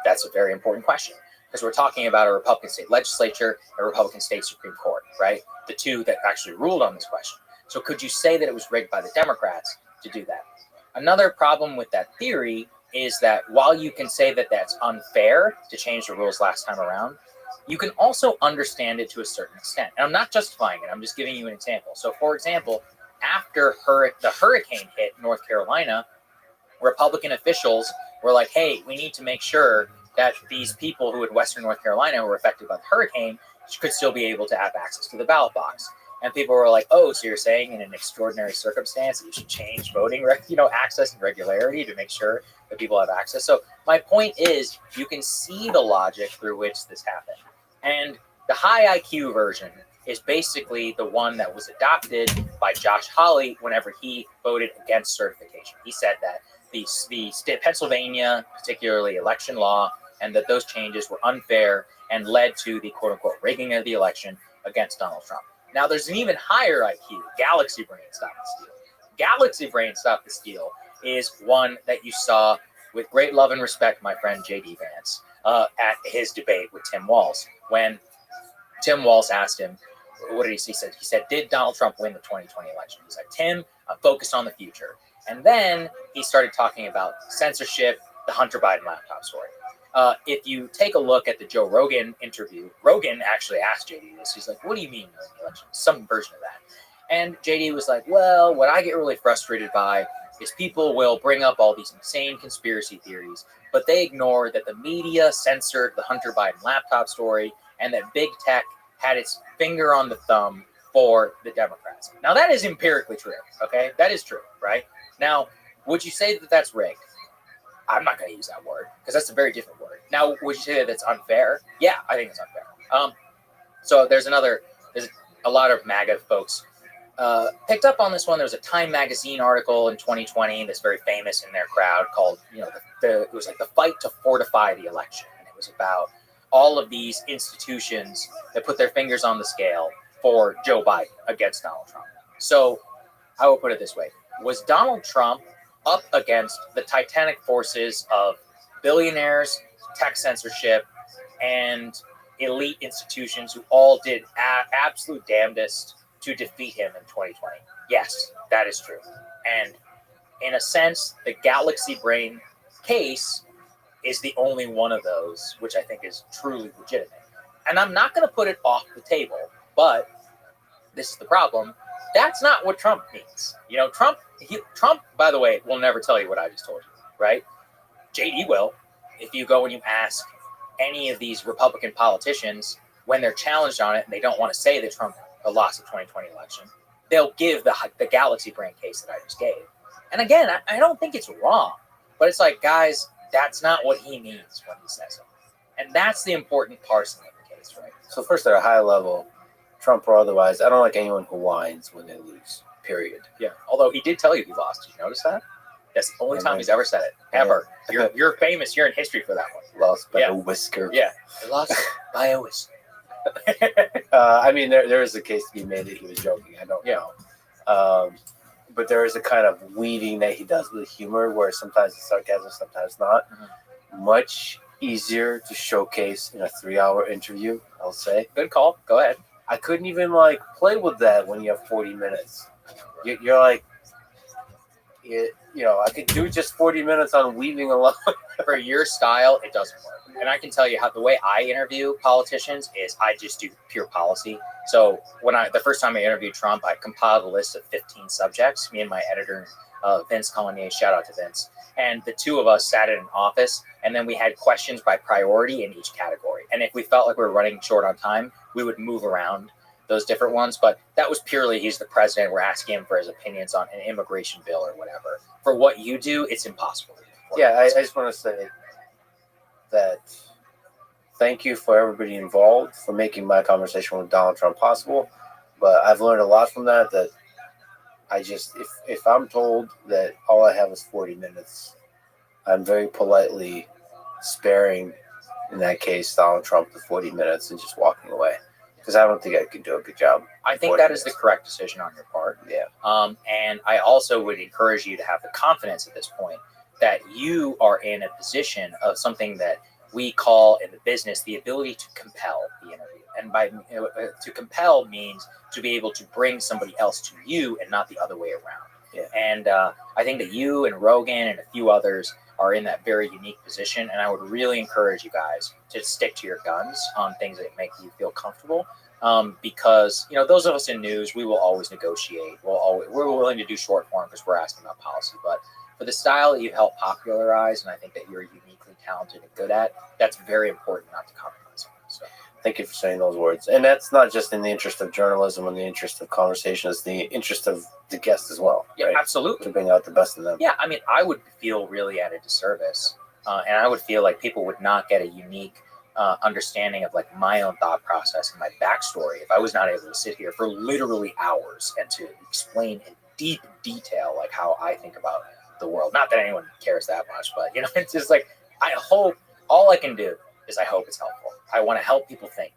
That's a very important question, because we're talking about a Republican state legislature, a Republican state Supreme Court, right? The two that actually ruled on this question. So could you say that it was rigged by the Democrats to do that? Another problem with that theory is that while you can say that that's unfair to change the rules last time around, you can also understand it to a certain extent. And I'm not justifying it. I'm just giving you an example. So, for example, after the hurricane hit North Carolina, Republican officials were like, hey, we need to make sure that these people who in Western North Carolina were affected by the hurricane could still be able to have access to the ballot box. And people were like, oh, so you're saying in an extraordinary circumstance that you should change voting, access and regularity to make sure that people have access. So my point is, you can see the logic through which this happened. And the high IQ version is basically the one that was adopted by Josh Hawley whenever he voted against certification. He said that the state Pennsylvania, particularly election law, and that those changes were unfair and led to the quote-unquote rigging of the election against Donald Trump. Now, there's an even higher IQ, Galaxy Brain Stop the Steal. Galaxy Brain Stop the Steal is one that you saw with great love and respect, my friend J.D. Vance, at his debate with Tim Walz. When Tim Walz asked him, what did he say? He said, did Donald Trump win the 2020 election? He said, Tim, I'm focused on the future. And then he started talking about censorship, the Hunter Biden laptop story. If you take a look at the Joe Rogan interview, Rogan actually asked JD this. He's like, what do you mean the election? Some version of that. And JD was like, well, what I get really frustrated by is people will bring up all these insane conspiracy theories, but they ignore that the media censored the Hunter Biden laptop story and that big tech had its finger on the thumb for the Democrats. Now, that is empirically true, okay? That is true, right? Now, would you say that that's rigged? I'm not going to use that word because that's a very different word. Now, would you say that it's unfair? Yeah, I think it's unfair. So there's a lot of MAGA folks picked up on this one. There was a Time magazine article in 2020 that's very famous in their crowd called, it was like the fight to fortify the election. And it was about all of these institutions that put their fingers on the scale for Joe Biden against Donald Trump. So I will put it this way. Was Donald Trump up against the titanic forces of billionaires, tech censorship, and elite institutions who all did absolute damnedest to defeat him in 2020? Yes, that is true. And in a sense, the Galaxy Brain case is the only one of those, which I think is truly legitimate. And I'm not going to put it off the table, but this is the problem. That's not what Trump means. Trump, by the way, will never tell you what I just told you, right? JD will. If you go and you ask any of these Republican politicians when they're challenged on it and they don't want to say that Trump lost the 2020 election, they'll give the Galaxy Brain case that I just gave. And again, I don't think it's wrong, but it's like, guys, that's not what he means when he says it. And that's the important parsing of the case, right? So first, at a high level, Trump or otherwise, I don't like anyone who whines when they lose, period. Yeah, although he did tell you he lost. Did you notice that? That's the only time he's ever said it, ever. Yeah. You're famous. You're in history for that one. Lost by a whisker. Yeah, I lost by a whisker. I mean, there is a case to be made that he was joking. I don't know. But there is a kind of weaving that he does with humor where sometimes it's sarcasm, sometimes not. Mm-hmm. Much easier to showcase in a 3-hour interview, I'll say. Good call. Go ahead. I couldn't even play with that when you have 40 minutes. You're like, I could do just 40 minutes on weaving alone. For your style, it doesn't work. and I can tell you how the way I interview politicians is I just do pure policy. So the first time I interviewed Trump, I compiled a list of 15 subjects. Me and my editor, Vince Collier, shout out to Vince, and the two of us sat in an office, and then we had questions by priority in each category. And if we felt like we were running short on time, we would move around those different ones. But that was purely, he's the president, we're asking him for his opinions on an immigration bill or whatever. For what you do, it's impossible. Yeah, I just want to say that thank you for everybody involved for making my conversation with Donald Trump possible. But I've learned a lot from that. That I just, if I'm told that all I have is 40 minutes, I'm very politely sparing, in that case, Donald Trump the 40 minutes and just walking away. Because I don't think I could do a good job. I think that is the correct decision on your part. Yeah. And I also would encourage you to have the confidence at this point that you are in a position of something that we call in the business the ability to compel the interview. And by to compel means to be able to bring somebody else to you and not the other way around. Yeah. And I think that you and Rogan and a few others are in that very unique position. And I would really encourage you guys to stick to your guns on things that make you feel comfortable. Because, those of us in news, we will always negotiate. We're willing to do short form because we're asking about policy. But for the style that you've helped popularize, and I think that you're uniquely talented and good at, that's very important not to compromise on. So. Thank you for saying those words. And that's not just in the interest of journalism and the interest of conversation, it's the interest of the guest as well. Yeah, right? absolutely. To bring out the best in them. Yeah, I mean, I would feel really at a disservice. And I would feel like people would not get a unique understanding of like my own thought process and my backstory if I was not able to sit here for literally hours and to explain in deep detail like how I think about the world. Not that anyone cares that much, but it's just like I hope all I can do is I hope it's helpful. I want to help people think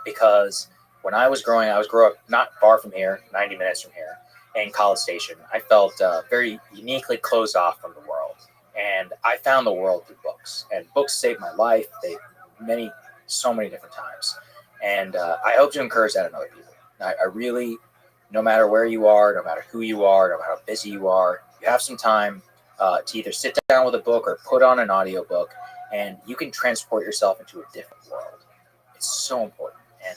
because when I grew up not far from here, 90 minutes from here in College Station. I felt very uniquely closed off from the world, and I found the world through books. And books saved my life. So many different times, and I hope to encourage that in other people. I really, no matter where you are, no matter who you are, no matter how busy you are, you have some time to either sit down with a book or put on an audiobook, and you can transport yourself into a different world. It's so important, and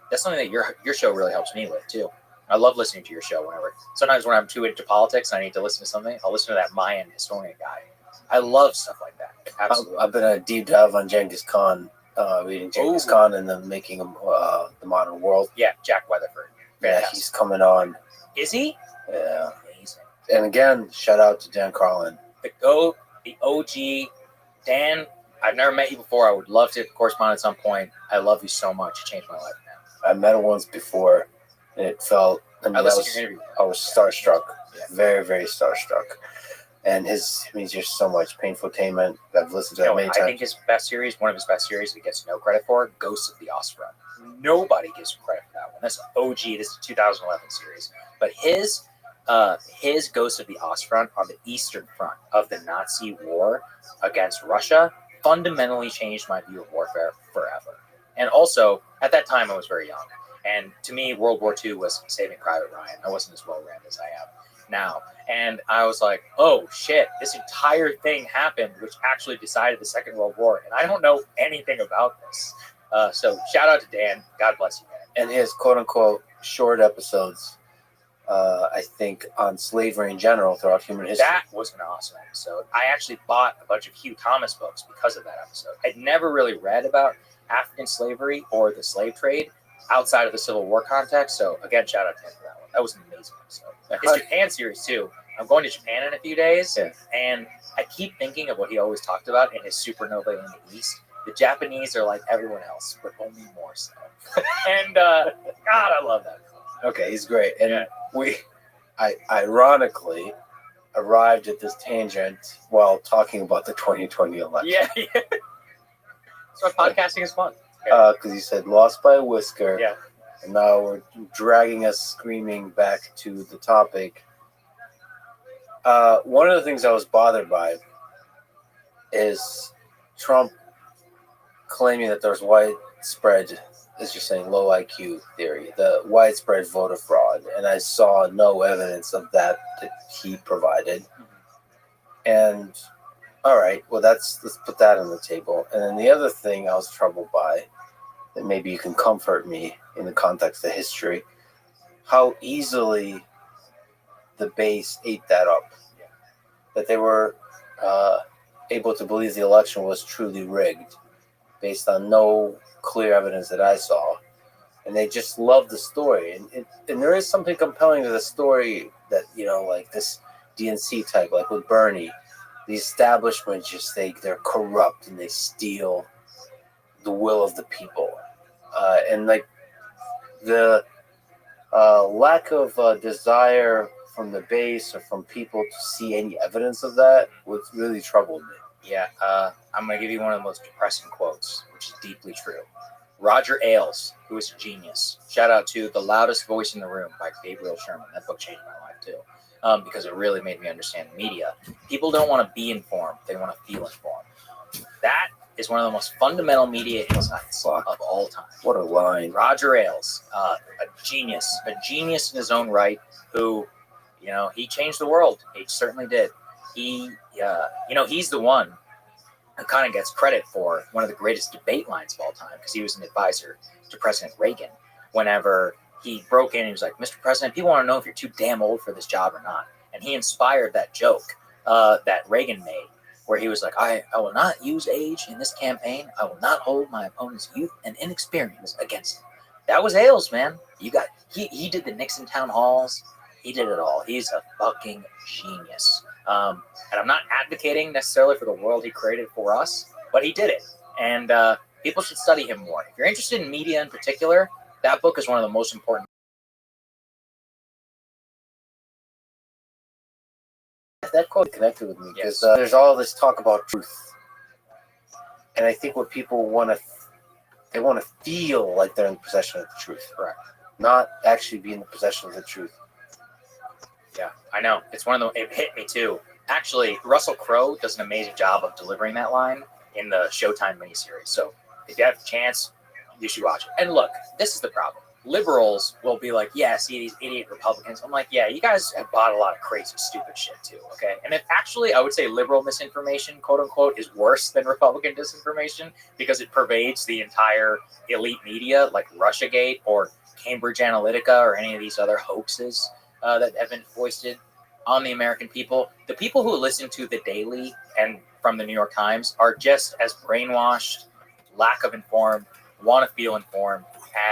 that's something that your show really helps me with too. I love listening to your show whenever. Sometimes when I'm too into politics and I need to listen to something, I'll listen to that Mayan historian guy. I love stuff like that. Absolutely. I've been a deep dive on Genghis Khan, reading Genghis Khan and then making him the modern world. Yeah, Jack Weatherford. Yeah, he's coming on. Is he? Yeah. Amazing. And again, shout out to Dan Carlin. The OG. Dan, I've never met you before. I would love to correspond at some point. I love you so much. You changed my life, man. I met him once before, and it felt. I was starstruck. Yeah. Very, very starstruck. And he's just so much Painfotainment. I've listened to that many times. I think one of his best series that gets no credit for, Ghosts of the Ostfront. Nobody gives him credit for that one. That's OG. This is a 2011 series. But his Ghosts of the Ostfront on the Eastern Front of the Nazi war against Russia fundamentally changed my view of warfare forever. And also, at that time, I was very young. And to me, World War II was Saving Private Ryan. I wasn't as well-read as I am now. And I was like, oh, shit, this entire thing happened, which actually decided the Second World War. And I don't know anything about this. So shout out to Dan. God bless you, man. And his quote-unquote short episodes, I think, on slavery in general throughout human history. That was an awesome episode. I actually bought a bunch of Hugh Thomas books because of that episode. I'd never really read about African slavery or the slave trade outside of the Civil War context. So, again, shout out to him for that one. That was an amazing episode. His Japan series, too. I'm going to Japan in a few days, and I keep thinking of what he always talked about in his Supernova in the East. The Japanese are like everyone else, but only more so. And, God, I love that. Okay, he's great. And I ironically arrived at this tangent while talking about the 2020 election. Yeah. So podcasting is fun. Because you said lost by a whisker. Yeah. And now we're dragging us screaming back to the topic. One of the things I was bothered by is Trump claiming that there's widespread, as you're saying, low IQ theory, the widespread voter fraud. And I saw no evidence of that he provided. And All right, well, let's put that on the table. And then the other thing I was troubled by, that maybe you can comfort me in the context of history, how easily the base ate that up. That they were able to believe the election was truly rigged based on no clear evidence that I saw. And they just loved the story. And there is something compelling to the story that, like this DNC type, like with Bernie, the establishment they're corrupt and they steal the will of the people. And like the lack of desire from the base or from people to see any evidence of that was really troubled me. Yeah, I'm going to give you one of the most depressing quotes, which is deeply true. Roger Ailes, who is a genius. Shout out to The Loudest Voice in the Room by Gabriel Sherman. That book changed my life too, because it really made me understand media. People don't want to be informed. They want to feel informed. That is one of the most fundamental media insights of all time. What a line. Roger Ailes, a genius in his own right, who, he changed the world. He certainly did. He, he's the one who kind of gets credit for one of the greatest debate lines of all time, because he was an advisor to President Reagan. Whenever he broke in, he was like, "Mr. President, people want to know if you're too damn old for this job or not." And he inspired that joke that Reagan made, where he was like, I will not use age in this campaign. I will not hold my opponent's youth and inexperience against him. That was Ailes, man. He did the Nixon town halls. He did it all. He's a fucking genius. And I'm not advocating necessarily for the world he created for us, but he did it. And people should study him more. If you're interested in media in particular, that book is one of the most important. That quote connected with me because there's all this talk about truth. And I think what people they want to feel like they're in possession of the truth. Correct. Not actually be in the possession of the truth. Yeah, I know. It's it hit me too. Actually, Russell Crowe does an amazing job of delivering that line in the Showtime miniseries. So if you have a chance, you should watch it. And look, this is the problem. Liberals will be like, yeah, see these idiot Republicans. I'm like, yeah, you guys have bought a lot of crazy, stupid shit too, okay? And if actually, I would say liberal misinformation, quote unquote, is worse than Republican disinformation because it pervades the entire elite media, like Russiagate or Cambridge Analytica or any of these other hoaxes that have been foisted on the American people. The people who listen to The Daily and from the New York Times are just as brainwashed, lack of informed, want to feel informed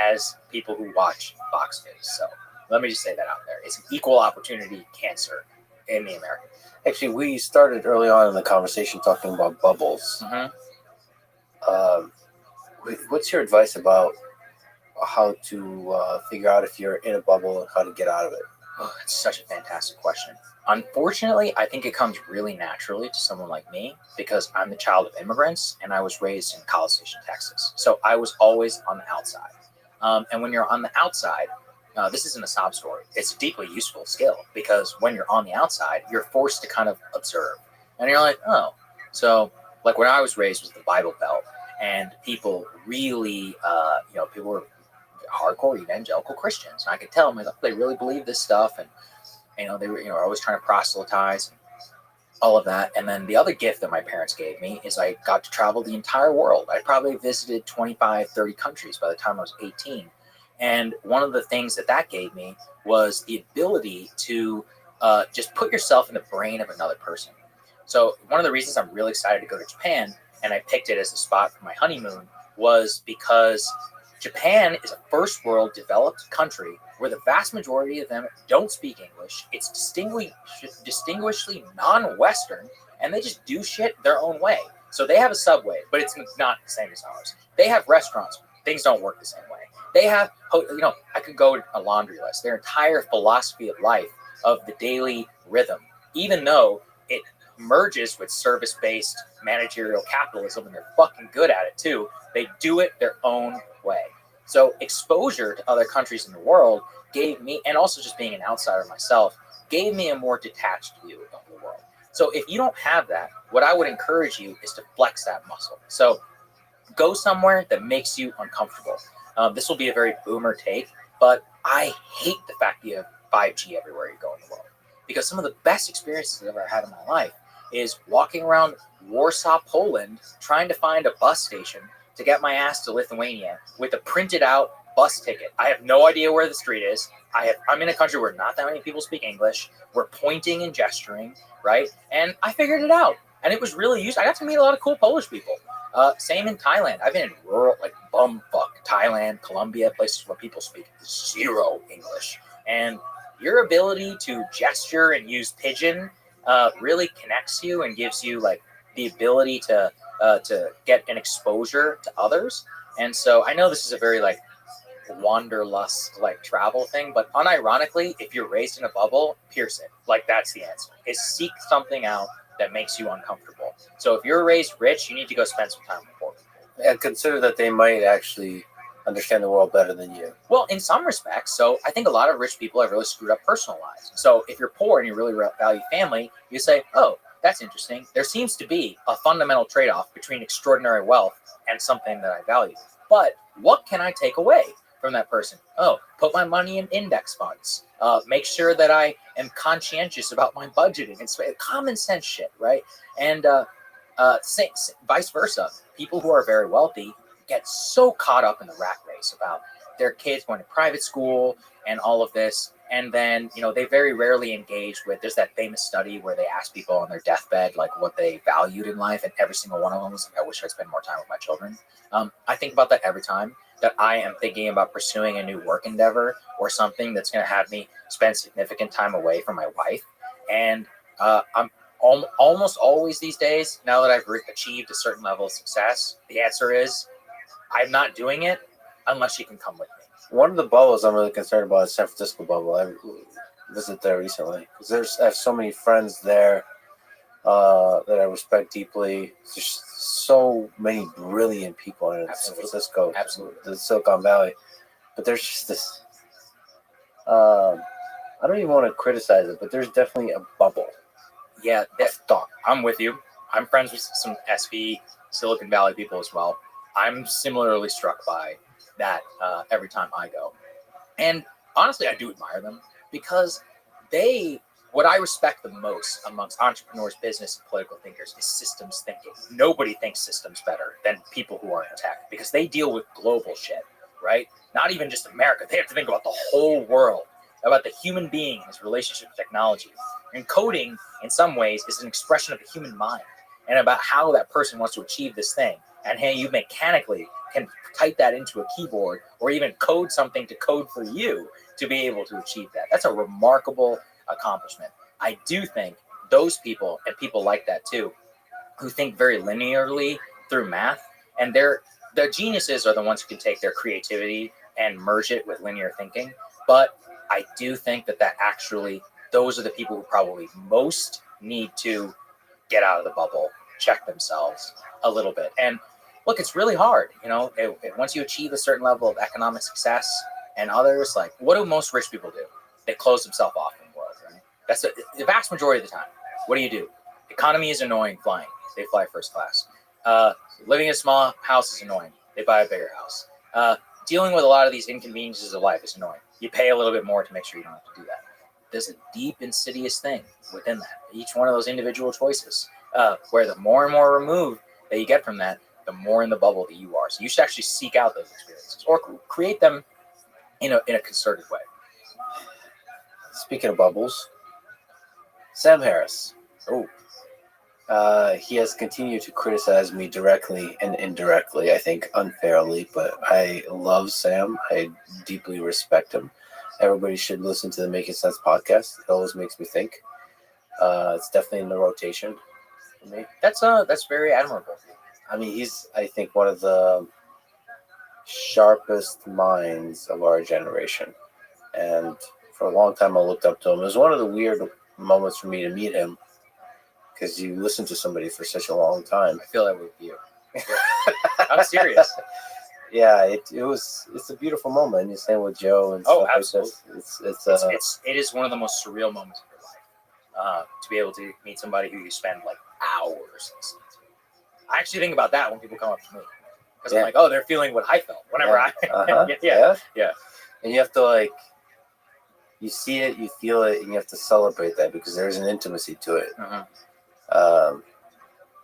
as people who watch Fox News. So let me just say that out there. It's an equal opportunity cancer in the American. Actually, we started early on in the conversation talking about bubbles. Mm-hmm. What's your advice about how to figure out if you're in a bubble and how to get out of it? Oh, it's such a fantastic question. Unfortunately, I think it comes really naturally to someone like me because I'm the child of immigrants and I was raised in College Station, Texas. So I was always on the outside. And when you're on the outside, this isn't a sob story. It's a deeply useful skill because when you're on the outside, you're forced to kind of observe. And you're like, oh. So like when I was raised was the Bible Belt and people really, people were hardcore evangelical Christians. And I could tell them they really believe this stuff. And, they were, always trying to proselytize and all of that. And then the other gift that my parents gave me is I got to travel the entire world. I probably visited 25, 30 countries by the time I was 18. And one of the things that gave me was the ability to just put yourself in the brain of another person. So one of the reasons I'm really excited to go to Japan, and I picked it as a spot for my honeymoon, was because Japan is a first world developed country where the vast majority of them don't speak English. It's distinguishedly non-Western, and they just do shit their own way. So they have a subway, but it's not the same as ours. They have restaurants. Things don't work the same way. They have, I could go to a laundry list. Their entire philosophy of life, of the daily rhythm, even though it merges with service-based managerial capitalism, and they're fucking good at it too, they do it their own way. So exposure to other countries in the world gave me, and also just being an outsider myself, gave me a more detached view of the world. So if you don't have that, what I would encourage you is to flex that muscle. So go somewhere that makes you uncomfortable. This will be a very boomer take, but I hate the fact that you have 5G everywhere you go in the world. Because some of the best experiences I've ever had in my life is walking around Warsaw, Poland, trying to find a bus station to get my ass to Lithuania with a printed out bus ticket. I have no idea where the street is. I'm in a country where not that many people speak English. We're pointing and gesturing, right? And I figured it out. And it was really useful. I got to meet a lot of cool Polish people. Same in Thailand. I've been in rural, like bumfuck Thailand, Colombia, places where people speak zero English. And your ability to gesture and use pidgin really connects you and gives you like the ability to get an exposure to others. And so I know this is a very like wanderlust like travel thing, but unironically, if you're raised in a bubble, pierce it. Like that's the answer. Is seek something out that makes you uncomfortable. So if you're raised rich, you need to go spend some time with poor people. And consider that they might actually understand the world better than you. Well, in some respects. So I think a lot of rich people have really screwed up personal lives. So if you're poor and you really value family, you say, oh, that's interesting. There seems to be a fundamental trade-off between extraordinary wealth and something that I value. But what can I take away from that person? Oh, put my money in index funds. Make sure that I am conscientious about my budgeting. It's common sense shit, right? And vice versa. People who are very wealthy get so caught up in the rat race about their kids going to private school and all of this. And then, they very rarely engage with, there's that famous study where they ask people on their deathbed, like what they valued in life. And every single one of them was like, I wish I'd spend more time with my children. I think about that every time that I am thinking about pursuing a new work endeavor or something that's going to have me spend significant time away from my wife. And I'm almost always these days, now that I've achieved a certain level of success, the answer is I'm not doing it unless you can come with me. One of the bubbles I'm really concerned about is San Francisco bubble. I visited there recently because I have so many friends there that I respect deeply. There's so many brilliant people in San Francisco, Absolutely, the Silicon Valley. But there's just this. I don't even want to criticize it, but there's definitely a bubble. Yeah, thought. I'm with you. I'm friends with some SV Silicon Valley people as well. I'm similarly struck by that every time I go. And honestly, I do admire them because what I respect the most amongst entrepreneurs, business, and political thinkers is systems thinking. Nobody thinks systems better than people who are in tech because they deal with global shit, right? Not even just America. They have to think about the whole world, about the human being and his relationship with technology. And coding, in some ways, is an expression of the human mind and about how that person wants to achieve this thing. And hey, you mechanically can type that into a keyboard or even code something to code for you to be able to achieve that. That's a remarkable accomplishment. I do think those people and people like that too, who think very linearly through math, and the geniuses are the ones who can take their creativity and merge it with linear thinking. But I do think that actually, those are the people who probably most need to get out of the bubble, check themselves a little bit. And look, it's really hard. Once you achieve a certain level of economic success and others, like what do most rich people do? They close themselves off from the world, right? That's the vast majority of the time. What do? Economy is annoying, flying. They fly first class. Living in a small house is annoying. They buy a bigger house. Dealing with a lot of these inconveniences of life is annoying. You pay a little bit more to make sure you don't have to do that. There's a deep, insidious thing within that. Each one of those individual choices, where the more and more removed that you get from that, the more in the bubble that you are. So you should actually seek out those experiences or create them in a concerted way. Speaking of bubbles, Sam Harris. He has continued to criticize me directly and indirectly, I think unfairly, but I love Sam. I deeply respect him. Everybody should listen to the Making Sense podcast. It always makes me think. It's definitely in the rotation for me. That's very admirable. I mean, he's, I think, one of the sharpest minds of our generation. And for a long time, I looked up to him. It was one of the weird moments for me to meet him because you listen to somebody for such a long time. I feel that with you. I'm serious. Yeah, it's a beautiful moment. You're saying with Joe and stuff absolutely. Like this. It is one of the most surreal moments of your life to be able to meet somebody who you spend like hours listening to. I actually think about that when people come up to me because I'm like, oh, they're feeling what I felt whenever yeah. And you have to you see it, you feel it, and you have to celebrate that because there's an intimacy to it. Um,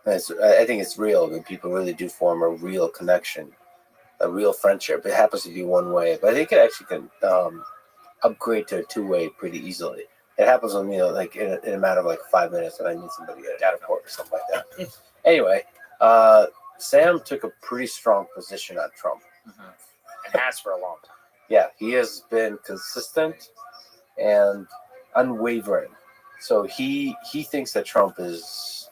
I think it's real. That people really do form a real connection, a real friendship. It happens to be one way, but I think it actually can upgrade to a two-way pretty easily. It happens with me like in a matter of like 5 minutes when I meet somebody at an airport or something like that. Anyway, Sam took a pretty strong position on Trump. Mm-hmm. And has for a long time. Yeah, he has been consistent and unwavering. So he thinks that Trump is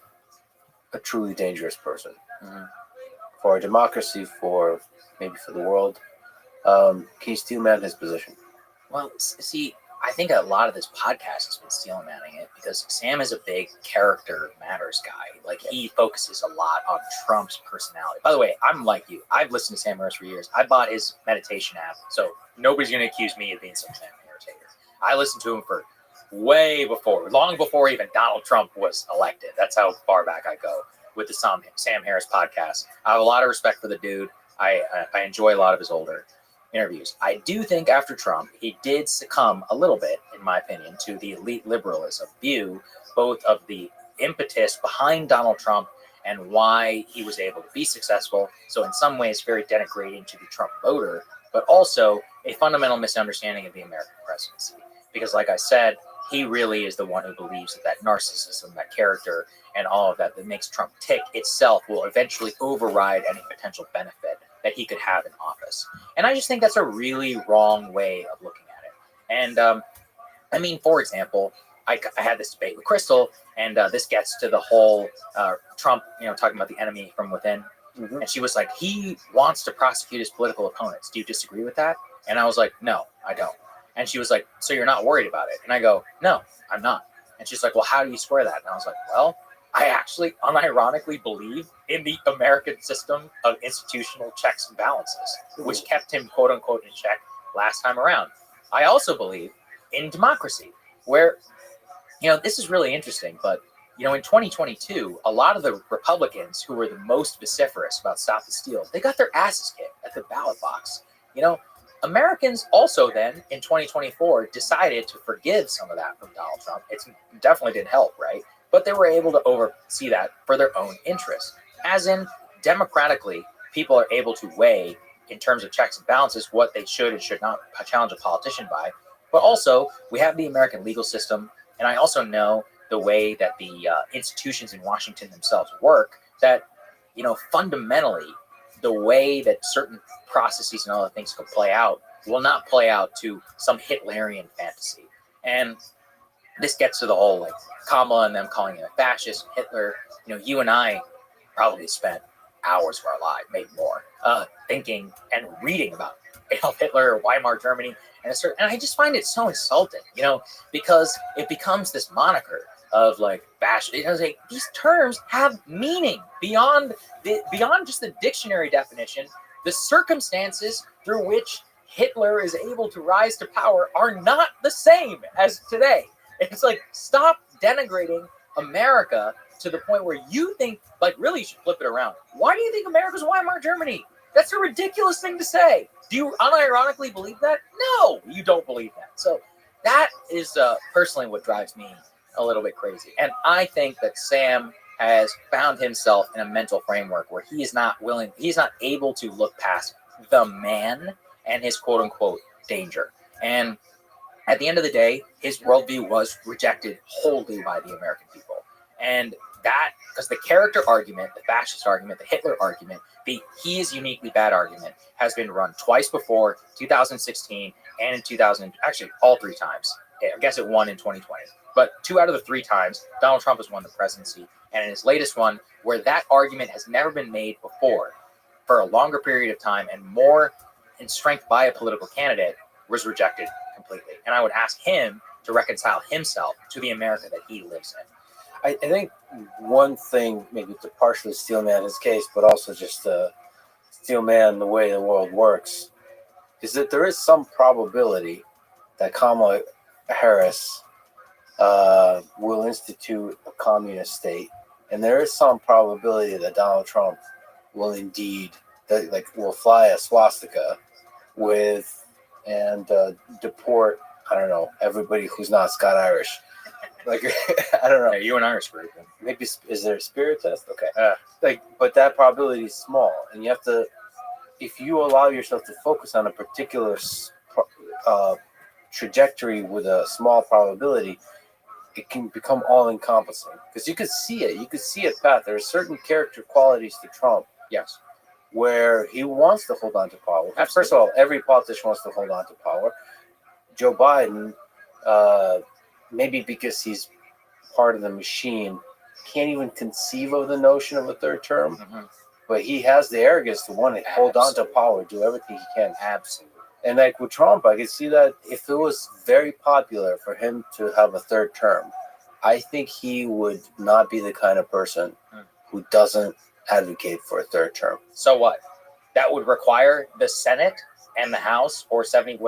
a truly dangerous person for a democracy, for maybe for the world. Can you steel man his position? Well, see, I think a lot of this podcast has been steel manning it because Sam is a big character matters guy. Like, he focuses a lot on Trump's personality. By the way, I'm like you. I've listened to Sam Harris for years. I bought his meditation app, so nobody's going to accuse me of being some Sam Harris hater. I listened to him for long before even Donald Trump was elected. That's how far back I go with the Sam Harris podcast. I have a lot of respect for the dude. I enjoy a lot of his older interviews. I do think after Trump, he did succumb a little bit, in my opinion, to the elite liberalism view, both of the impetus behind Donald Trump and why he was able to be successful. So in some ways, very denigrating to the Trump voter, but also a fundamental misunderstanding of the American presidency. Because like I said, he really is the one who believes that narcissism, that character, and all of that makes Trump tick itself will eventually override any potential benefit that he could have in office. And I just think that's a really wrong way of looking at it. And I mean, for example, I had this debate with Crystal, and this gets to the whole Trump, talking about the enemy from within. Mm-hmm. And she was like, he wants to prosecute his political opponents. Do you disagree with that? And I was like, no, I don't. And she was like, so you're not worried about it? And I go, no, I'm not. And she's like, well, how do you square that? And I was like, well, I actually unironically believe in the American system of institutional checks and balances, which kept him, quote unquote, in check last time around. I also believe in democracy, where, this is really interesting, but, in 2022, a lot of the Republicans who were the most vociferous about Stop the Steal, they got their asses kicked at the ballot box. Americans also then, in 2024, decided to forgive some of that from Donald Trump. It definitely didn't help, right? But they were able to oversee that for their own interests. As in, democratically, people are able to weigh, in terms of checks and balances, what they should and should not challenge a politician by. But also, we have the American legal system, and I also know the way that the institutions in Washington themselves work, that, fundamentally, the way that certain processes and other things could play out will not play out to some Hitlerian fantasy. And this gets to the whole, Kamala and them calling him a fascist, Hitler. You and I probably spent hours of our lives, maybe more, thinking and reading about Adolf Hitler, Weimar Germany, and I just find it so insulting, because it becomes this moniker of bash. These terms have meaning beyond just the dictionary definition. The circumstances through which Hitler is able to rise to power are not the same as today. It's stop denigrating America to the point where you think, really you should flip it around. Why do you think America's Weimar Germany? That's a ridiculous thing to say. Do you unironically believe that? No, you don't believe that. So that is personally what drives me a little bit crazy. And I think that Sam has found himself in a mental framework where he's not able to look past the man and his quote unquote danger. And at the end of the day, his worldview was rejected wholly by the American people. And that, because the character argument, the fascist argument, the Hitler argument, the he is uniquely bad argument has been run twice before, 2016 and in 2000, actually all three times. I guess it won in 2020. But 2 out of the 3 times, Donald Trump has won the presidency. And in his latest one, where that argument has never been made before for a longer period of time and more in strength by a political candidate, was rejected completely. And I would ask him to reconcile himself to the America that he lives in. I think one thing, maybe to partially steel man his case, but also just to steel man the way the world works, is that there is some probability that Kamala Harris will institute a communist state, and there is some probability that Donald Trump will indeed, will fly a swastika and deport, I don't know, everybody who's not Scott Irish. Like, I don't know. Yeah, you and I are screwed. Maybe is there a spirit test? Okay. But that probability is small, and you have to. If you allow yourself to focus on a particular trajectory with a small probability, it can become all encompassing because you could see it. You could see a path. There are certain character qualities to Trump. Yes. Where he wants to hold on to power. First of all, every politician wants to hold on to power. Joe Biden, maybe because he's part of the machine, can't even conceive of the notion of a third term. Mm-hmm. But he has the arrogance to want to hold on to power, do everything he can. Absolutely. And like with Trump, I could see that if it was very popular for him to have a third term, I think he would not be the kind of person who doesn't advocate for a third term. So what? That would require the Senate and the House, or 75%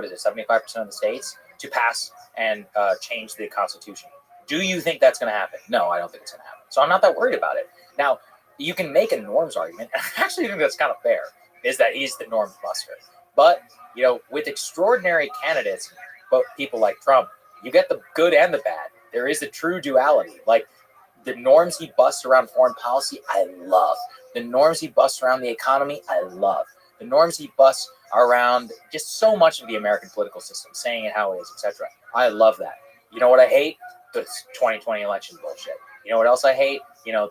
of the states, to pass and change the Constitution. Do you think that's going to happen? No, I don't think it's going to happen. So I'm not that worried about it. Now, you can make a norms argument, and I actually think that's kind of fair, is that he's the norms buster. But, with extraordinary candidates, but people like Trump, you get the good and the bad. There is a true duality. Like, the norms he busts around foreign policy, I love. The norms he busts around the economy, I love. The norms he busts around just so much of the American political system, saying it how it is, etc. I love that. You know what I hate? This 2020 election bullshit. You know what else I hate?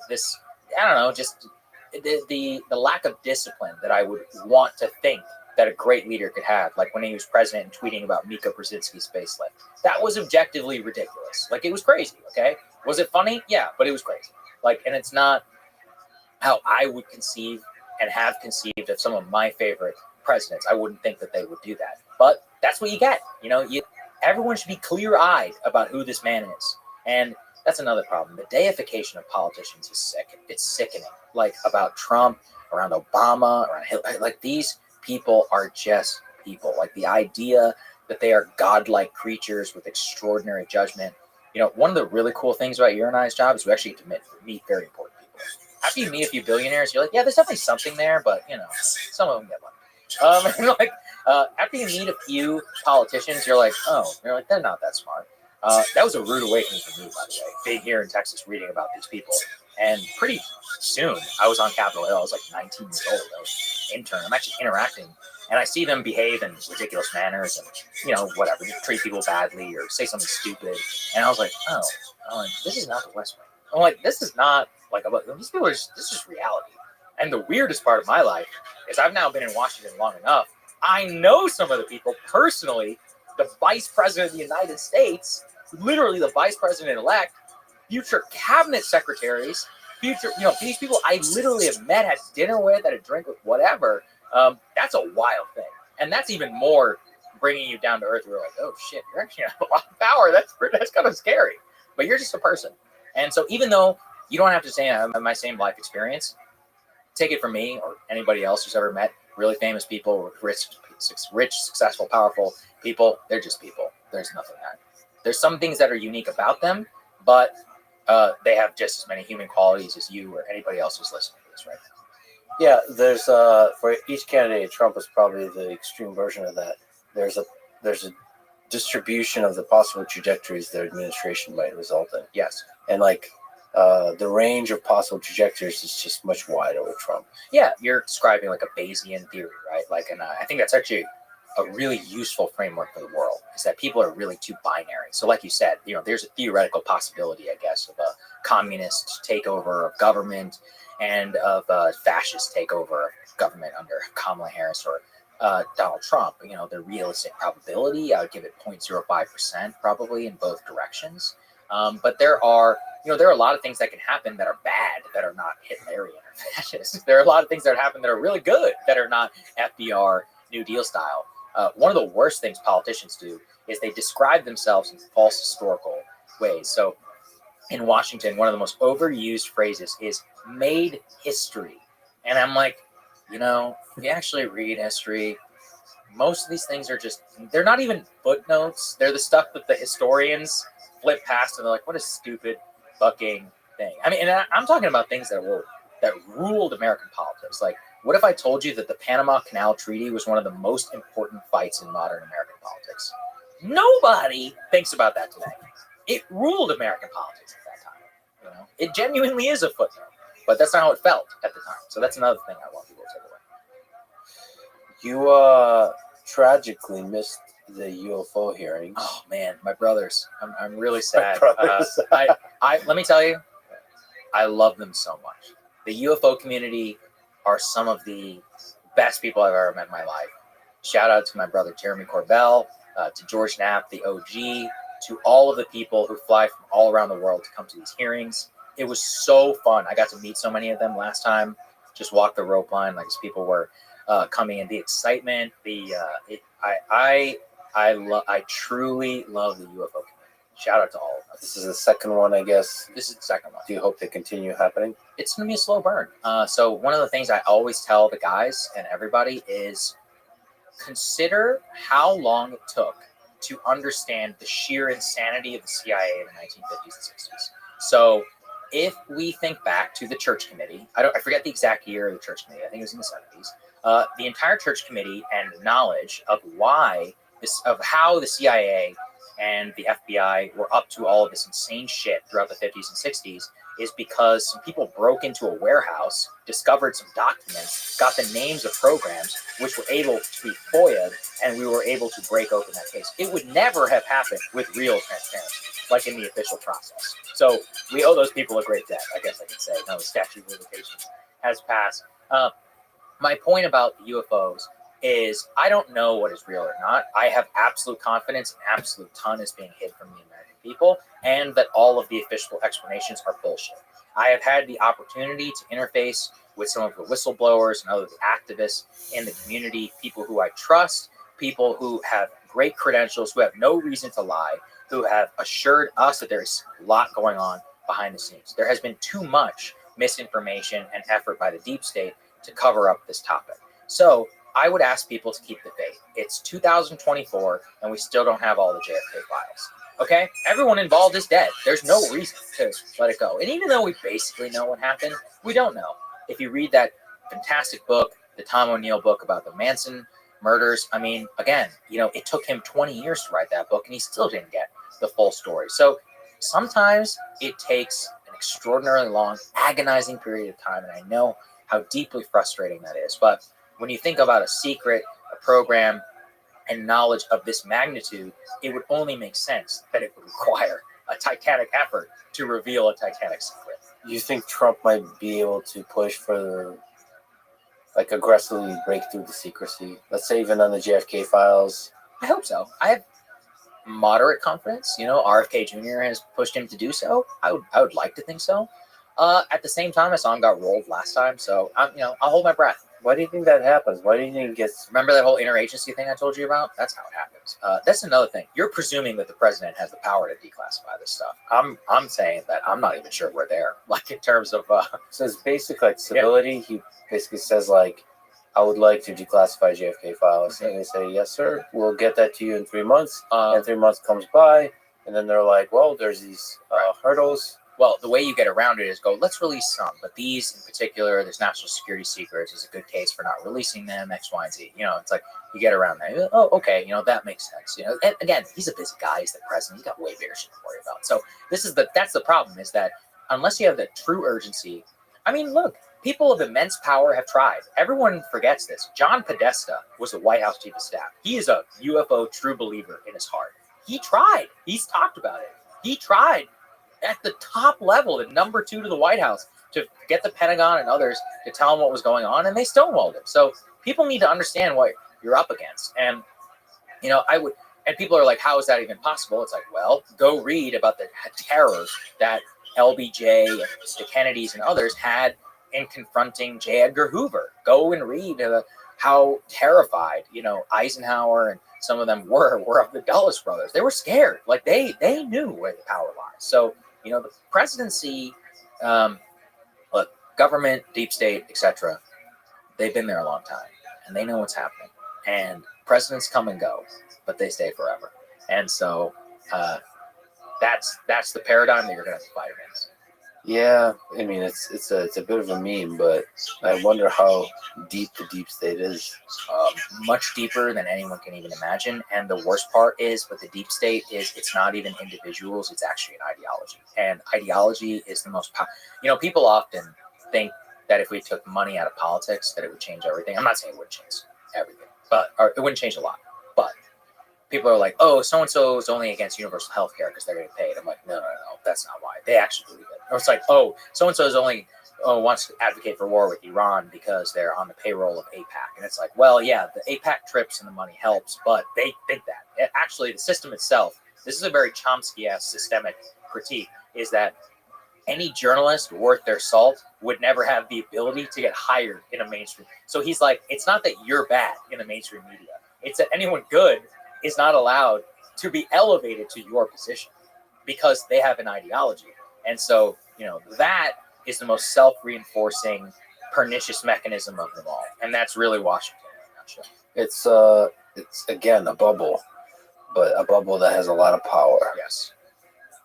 This, I don't know, just the lack of discipline that I would want to think that a great leader could have, like when he was president and tweeting about Mika Brzezinski's facelift. That was objectively ridiculous. Like, it was crazy, okay? Was it funny? Yeah, but it was crazy. And it's not how I would conceive and have conceived of some of my favorite presidents. I wouldn't think that they would do that. But that's what you get. Everyone should be clear-eyed about who this man is. And that's another problem. The deification of politicians is sick. It's sickening. Like, about Trump, around Obama, around Hillary. Like, these people are just people. Like, the idea that they are godlike creatures with extraordinary judgment. One of the really cool things about your and I's job is we actually get to meet very important people. After you meet a few billionaires, you're like, yeah, there's definitely something there, but, some of them get lucky. After you meet a few politicians, you're like, they're not that smart. That was a rude awakening for me, by the way, being here in Texas, reading about these people. And pretty soon, I was on Capitol Hill. I was like 19 years old. I was an intern. I'm actually interacting. And I see them behave in ridiculous manners and, whatever, just treat people badly or say something stupid. And I was like, this is not the West Wing. I'm like, this is not like about these people. This is reality. And the weirdest part of my life is I've now been in Washington long enough. I know some of the people personally, the vice president of the United States, literally the vice president-elect, future cabinet secretaries, these people I literally have met, had dinner with, had a drink with, whatever. That's a wild thing. And that's even more bringing you down to earth. We're like, oh shit, you're actually have a lot of power. That's kind of scary. But you're just a person. And so even though you don't have to say I have my same life experience, take it from me or anybody else who's ever met really famous people, rich, successful, powerful people. They're just people. There's nothing there. There's some things that are unique about them, but they have just as many human qualities as you or anybody else who's listening to this right now. Yeah, there's for each candidate, Trump is probably the extreme version of that. There's a distribution of the possible trajectories their administration might result in. Yes. And the range of possible trajectories is just much wider with Trump. Yeah, you're describing like a Bayesian theory, right? I think that's actually a really useful framework for the world, is that people are really too binary. So like you said, there's a theoretical possibility, I guess, of a communist takeover of government and of a fascist takeover of government under Kamala Harris or Donald Trump. The realistic probability, I would give it 0.05% probably in both directions. But there are a lot of things that can happen that are bad, that are not Hitlerian or fascist. There are a lot of things that happen that are really good, that are not FDR, New Deal style. One of the worst things politicians do is they describe themselves in false historical ways. So in Washington, one of the most overused phrases is made history. And I'm like, if you actually read history, most of these things are they're not even footnotes. They're the stuff that the historians flip past and they're like, what a stupid fucking thing. I mean, and I'm talking about things that ruled American politics. Like, what if I told you that the Panama Canal Treaty was one of the most important fights in modern American politics? Nobody thinks about that today. it ruled American politics at that time. You know, it genuinely is a footnote, but that's not how it felt at the time. So that's another thing I want people to take away. You tragically missed the UFO hearings. Oh man, my brothers, I'm really sad. brothers. I let me tell you, I love them so much. The UFO community are some of the best people I've ever met in my life. Shout out to my brother Jeremy Corbell, to George Knapp, the OG, to all of the people who fly from all around the world to come to these hearings. It was so fun. I got to meet so many of them last time. Just walk the rope line, like as people were coming in. The excitement, I truly love the UFO community. Shout out to all of them. This is the second one, I guess. This is the second one. Do you hope they continue happening? It's going to be a slow burn. So one of the things I always tell the guys and everybody is consider how long it took to understand the sheer insanity of the CIA in the 1950s and 60s. So if we think back to the Church Committee, I forget the exact year of the Church Committee. I think it was in the 70s. The entire Church Committee and knowledge of how the CIA and the FBI were up to all of this insane shit throughout the 50s and 60s is because some people broke into a warehouse, discovered some documents, got the names of programs, which were able to be FOIA'd, and we were able to break open that case. It would never have happened with real transparency, like in the official process. So we owe those people a great debt, I guess I could say. Now the statute of limitations has passed. My point about the UFOs is I don't know what is real or not. I have absolute confidence an absolute ton is being hid from the American people, and that all of the official explanations are bullshit. I have had the opportunity to interface with some of the whistleblowers and other activists in the community, people who I trust, people who have great credentials, who have no reason to lie, who have assured us that there is a lot going on behind the scenes. There has been too much misinformation and effort by the deep state to cover up this topic. So I would ask people to keep the faith. It's 2024, and we still don't have all the JFK files. Okay? Everyone involved is dead. There's no reason to let it go. And even though we basically know what happened, we don't know. If you read that fantastic book, the Tom O'Neill book about the Manson murders, I mean, again, it took him 20 years to write that book, and he still didn't get the full story. So sometimes it takes an extraordinarily long, agonizing period of time, and I know how deeply frustrating that is. But when you think about a program, and knowledge of this magnitude, it would only make sense that it would require a titanic effort to reveal a titanic secret. You think Trump might be able to push for, aggressively break through the secrecy? Let's say even on the JFK files. I hope so. I have moderate confidence. RFK Jr. has pushed him to do so. I would like to think so. At the same time, I saw him got rolled last time, so I'll hold my breath. Why do you think that happens? Why do you think it gets... Remember that whole interagency thing I told you about? That's how it happens. That's another thing. You're presuming that the president has the power to declassify this stuff. I'm saying that I'm not even sure we're there. In terms of... So it's basic, civility. Yeah. He basically says, I would like to declassify JFK files. Mm-hmm. And they say, yes, sir. We'll get that to you in 3 months. And 3 months comes by. And then they're like, well, there's these hurdles. Well, the way you get around it is let's release some, but these in particular, there's national security secrets. There's a good case for not releasing them, X, Y, and Z. It's like you get around that. Oh, okay, that makes sense. And again, he's a busy guy. He's the president. He's got way bigger shit to worry about. So that's the problem is that unless you have the true urgency, look, people of immense power have tried. Everyone forgets this. John Podesta was the White House chief of staff. He is a UFO true believer in his heart. He tried. He's talked about it. He tried at the top level, the number 2 to the White House, to get the Pentagon and others to tell him what was going on, and they stonewalled him. So people need to understand what you're up against. And, and people are like, how is that even possible? It's like, well, go read about the terror that LBJ and the Kennedys and others had in confronting J. Edgar Hoover. Go and read how terrified, Eisenhower and some of them were of the Dulles brothers. They were scared. They knew where the power lies. So, the presidency, government, deep state, etc., they've been there a long time, and they know what's happening. And presidents come and go, but they stay forever. And so that's the paradigm that you're going to have to fight against. Yeah, I mean it's a bit of a meme, but I wonder how deep the deep state is. Much deeper than anyone can even imagine. And the worst part is with the deep state is it's not even individuals; it's actually an ideology. And ideology is the most people often think that if we took money out of politics, that it would change everything. I'm not saying it would change everything, or it wouldn't change a lot. But people are like, oh, so and so is only against universal health care because they're getting paid. I'm like, no, that's not why. They actually believe it. Or it's like, oh, so and so is only wants to advocate for war with Iran because they're on the payroll of APAC. And it's like, well, yeah, the APAC trips and the money helps, but they think that. Actually, the system itself, this is a very Chomsky-esque systemic critique, is that any journalist worth their salt would never have the ability to get hired in a mainstream. So he's like, it's not that you're bad in the mainstream media. It's that anyone good is not allowed to be elevated to your position because they have an ideology. And so, that is the most self-reinforcing, pernicious mechanism of them all. And that's really Washington in a nutshell. It's again a bubble, but a bubble that has a lot of power. Yes.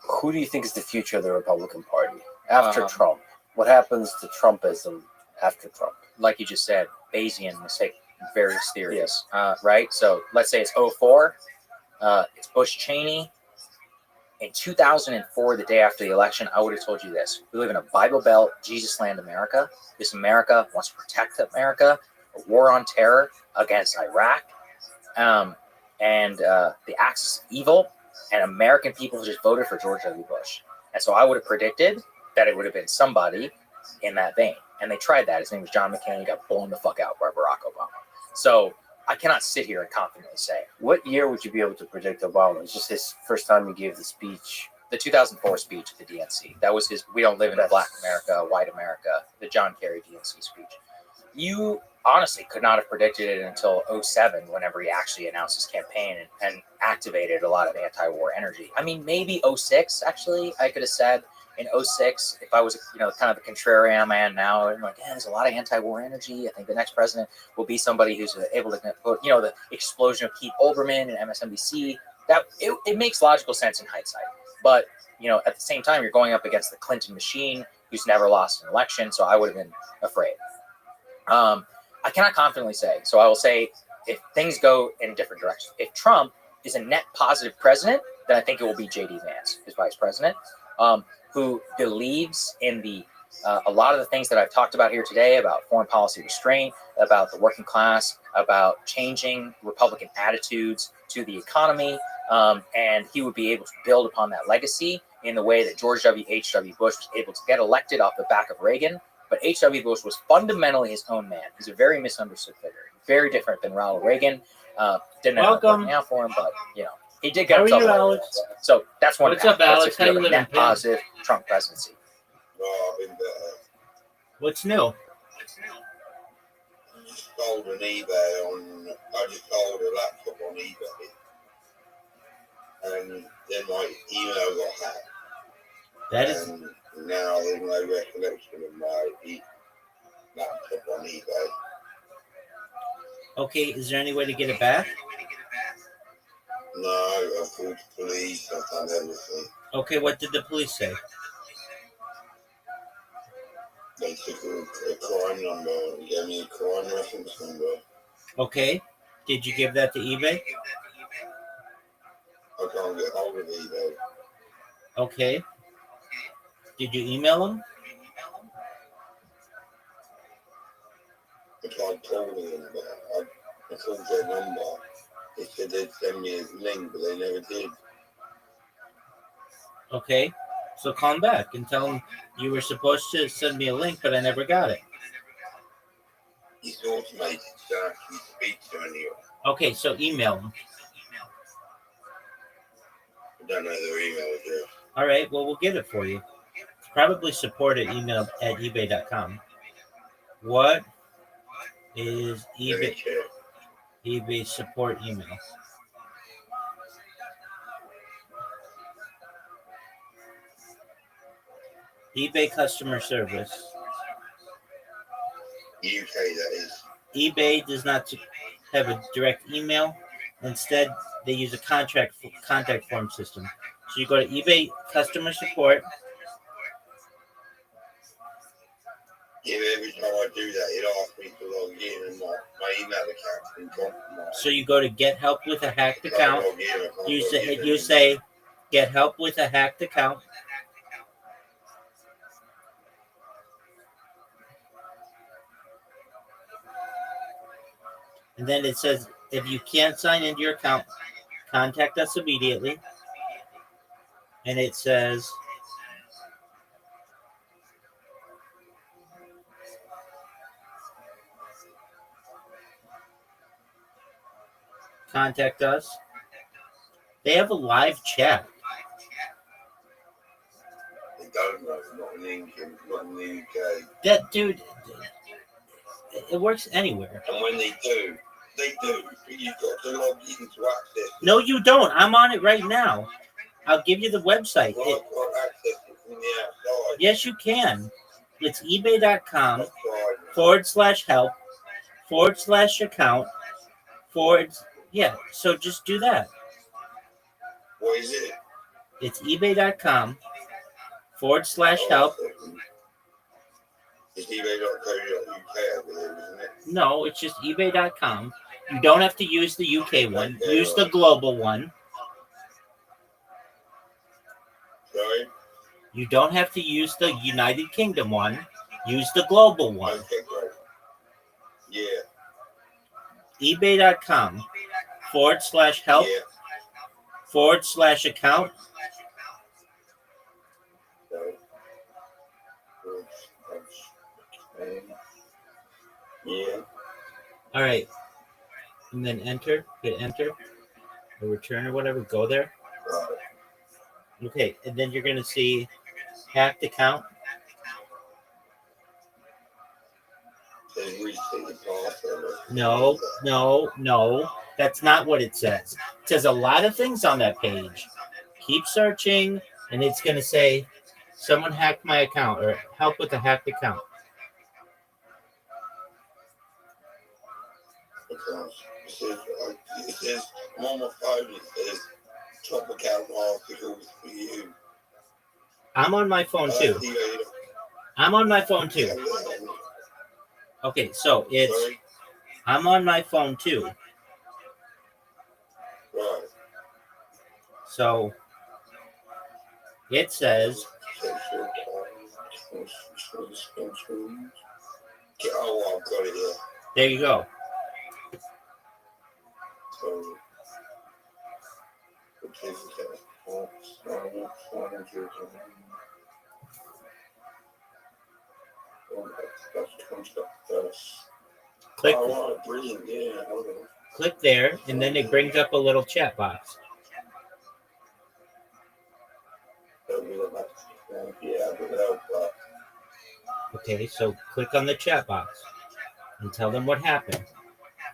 Who do you think is the future of the Republican Party after Trump? What happens to Trumpism after Trump? Like you just said, Bayesian mistake, various theories, right? So let's say it's 2004. It's Bush Cheney. In 2004, the day after the election, I would have told you this. We live in a Bible Belt, Jesus land America. This America wants to protect America. A war on terror against Iraq. And the axis of evil. And American people just voted for George W. Bush. And so I would have predicted that it would have been somebody in that vein. And they tried that. His name was John McCain. He got blown the fuck out by Barack Obama. So I cannot sit here and confidently say. What year would you be able to predict Obama? It's just his first time he gave the speech. The 2004 speech at the DNC. That was his We Don't Live in a Black America, White America, the John Kerry DNC speech. You honestly could not have predicted it until 2007, whenever he actually announced his campaign and activated a lot of anti-war energy. I mean, maybe 2006, actually, I could have said. In 2006, if I was, kind of the contrarian man now, I'm like, yeah, there's a lot of anti-war energy. I think the next president will be somebody who's able to, the explosion of Keith Olbermann and MSNBC. That it makes logical sense in hindsight. But, at the same time, you're going up against the Clinton machine, who's never lost an election. So I would have been afraid. I cannot confidently say. So I will say, if things go in a different direction, if Trump is a net positive president, then I think it will be J.D. Vance, his vice president. Who believes in a lot of the things that I've talked about here today about foreign policy restraint, about the working class, about changing Republican attitudes to the economy, and he would be able to build upon that legacy in the way that George H.W. Bush was able to get elected off the back of Reagan. But H.W. Bush was fundamentally his own man. He's a very misunderstood figure, very different than Ronald Reagan. Didn't end up working out for him, but he did get himself. Alex? So that's one. What's up, Alex? How you living? Net positive Trump presidency. What's new? I just sold an eBay I just sold a laptop on eBay, and then my email got hacked. That is. And now there's no recollection of my laptop on eBay. Okay, is there any way to get it back? No, I called the police. I've done everything. Okay, what did the police say? They took a crime number. They gave me a crime reference number. Okay. Did you give that to eBay? I can't get hold of eBay. Okay. Did you email them? I tried calling them, but I called their number. They said they'd send me a link, but they never did. Okay. So call them back and tell them you were supposed to send me a link, but I never got it. It's automated, so I actually speak to anyone. Okay, so email them. I don't know their email address. All right, well, we'll get it for you. It's probably support at ebay.com. What is eBay support email? eBay customer service. UK, that is. eBay does not have a direct email. Instead, they use a contact form system. So you go to eBay customer support, Yeah, every time I do that, it asks me to log in and my email account's been compromised. So you go to get help with a hacked I can't account. log in, I can't You log say in you anymore. say get help with a hacked account. And then it says if you can't sign into your account, contact us immediately. And it says contact us. They have a live chat. They don't know, not in England, not in the UK. That dude, it works anywhere. And when they do. But you've got to log in to access it. No, you don't. I'm on it right now. I'll give you the website. Well, I can't access it from the outside. Yes, you can. It's ebay.com That's right. /help/account yeah. So just do that. What is it? It's ebay.com /help. It's ebay.co.uk over there, isn't it? No, it's just ebay.com. You don't have to use the UK one. Use the global one. Sorry? You don't have to use the United Kingdom one. Use the global one. Okay, great. Yeah. ebay.com /help Yeah. /account. Yeah. All right. And then enter. Hit enter. Or return or whatever. Go there. Right. Okay. And then you're going to see hacked account. Says reset your password. No. That's not what it says. It says a lot of things on that page. Keep searching, and it's going to say, someone hacked my account, or help with a hacked account. It says, I'm on my phone, it says, top account articles for you. I'm on my phone too. I'm on my phone too. Okay, so it's, Sorry? I'm on my phone too. Right. So it says, Oh, I've got it here. there you go. So, which is Click, oh, brilliant, yeah. Hold on. click there, and then it brings up a little chat box. Yeah, but help. Okay, so click on the chat box and tell them what happened.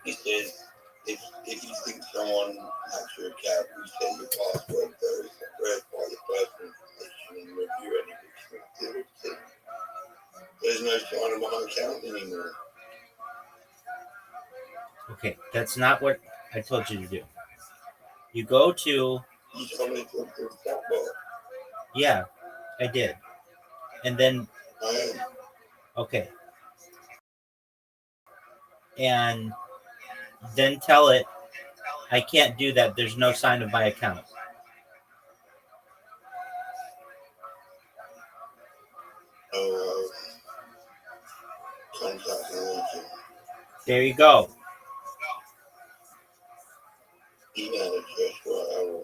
It says, if you think someone hacks your account, reset your password, verify your personal information, and review any activity. There's no sign of my account anymore. Okay, that's not what I told you to do. You go to, You told me to go to the chat bar. yeah, I did. And then, I am. okay. And then tell it, I can't do that. There's no sign of my account. Oh, contact manager. There you go. Email address, whatever.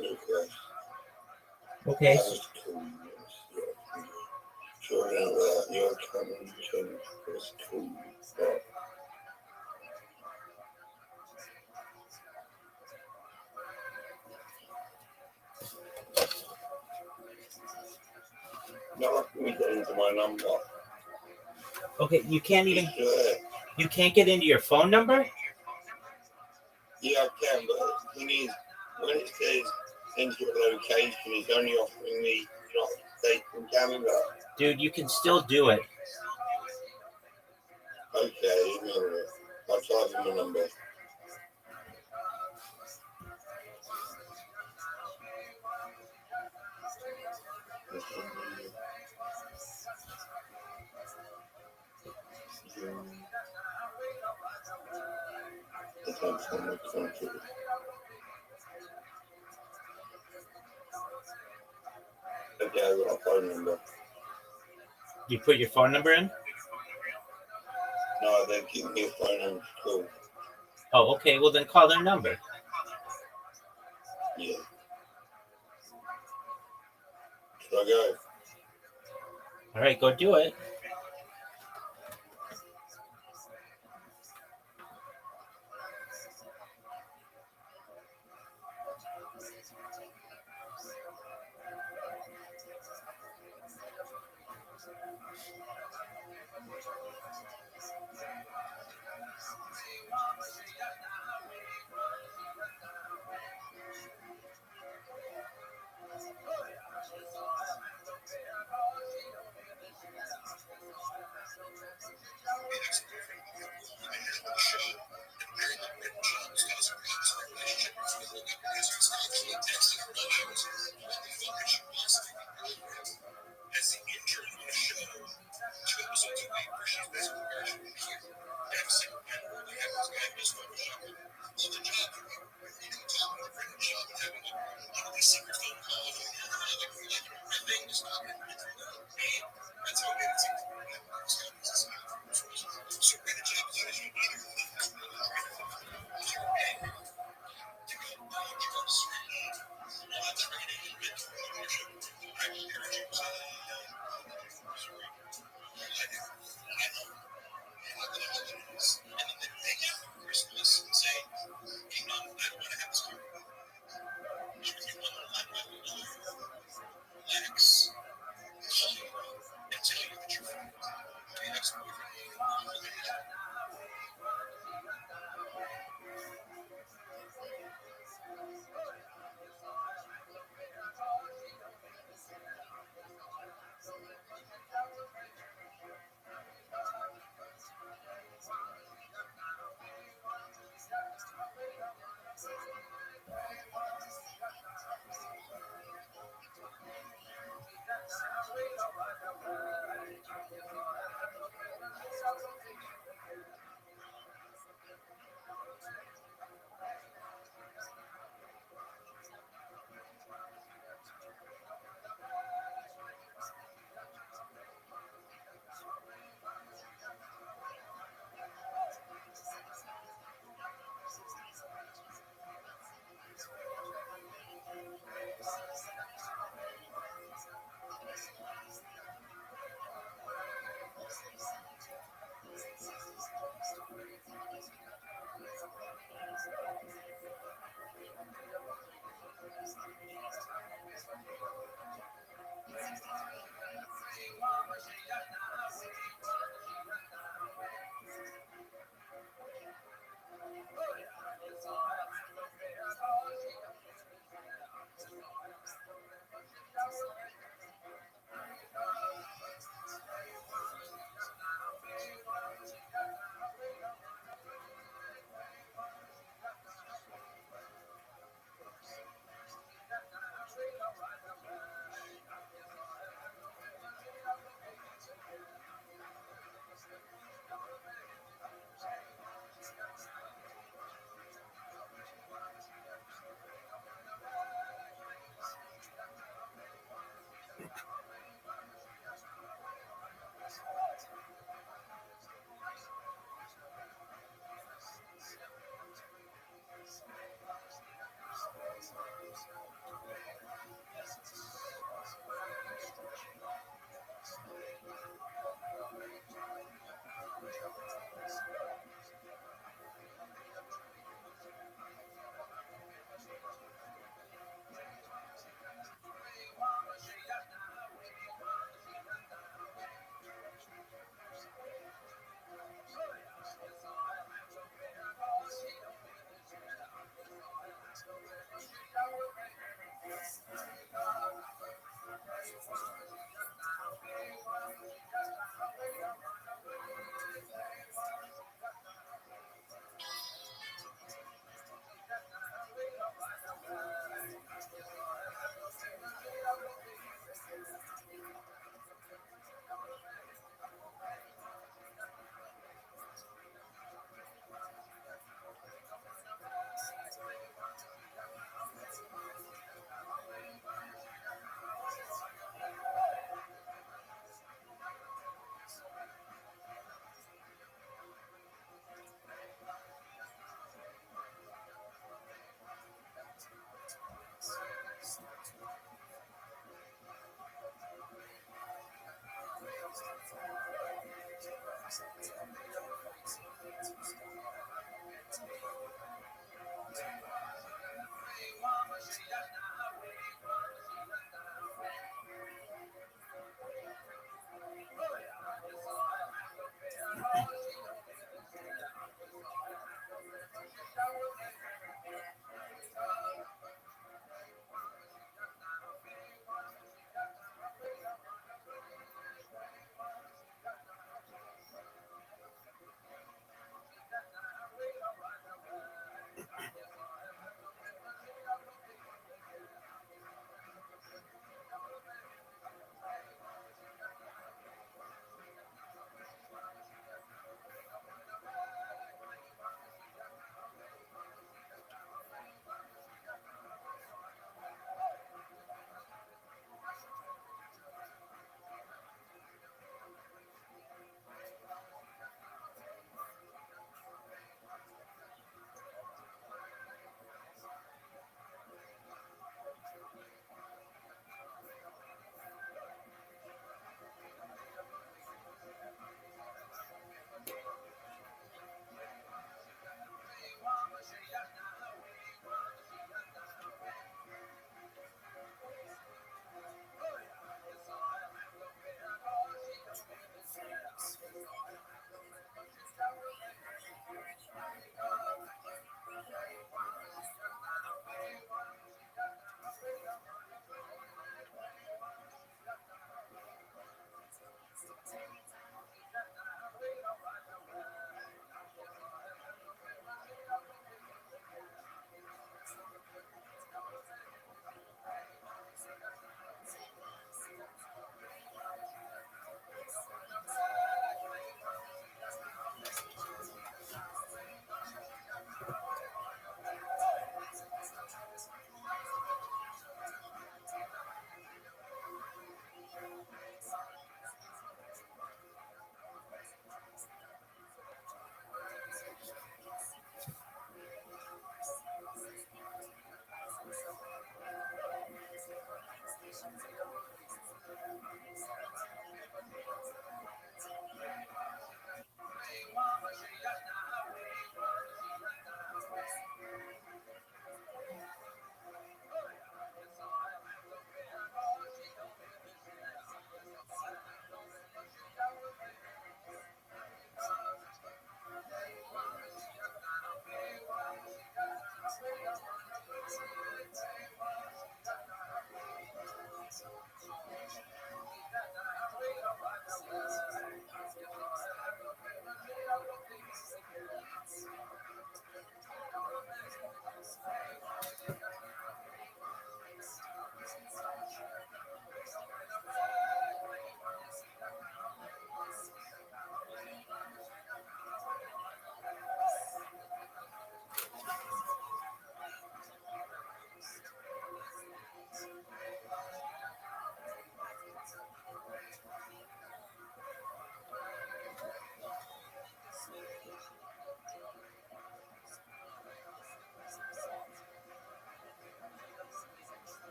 request. Okay. That was cool. Sure, your comment was cool. But no, we get into my number. Okay, you can't even. Yeah, You can't get into your phone number? I can, but he needs, when it says enter a location, it's only offering me United States and Canada. Dude, you can still do it. Okay, ignore it. I'll type in my number. Okay, I got a phone number. You put your phone number in? No, they're giving me a phone number. Cool. Oh, okay. Well, then call their number. Yeah. Should I go? All right, go do it.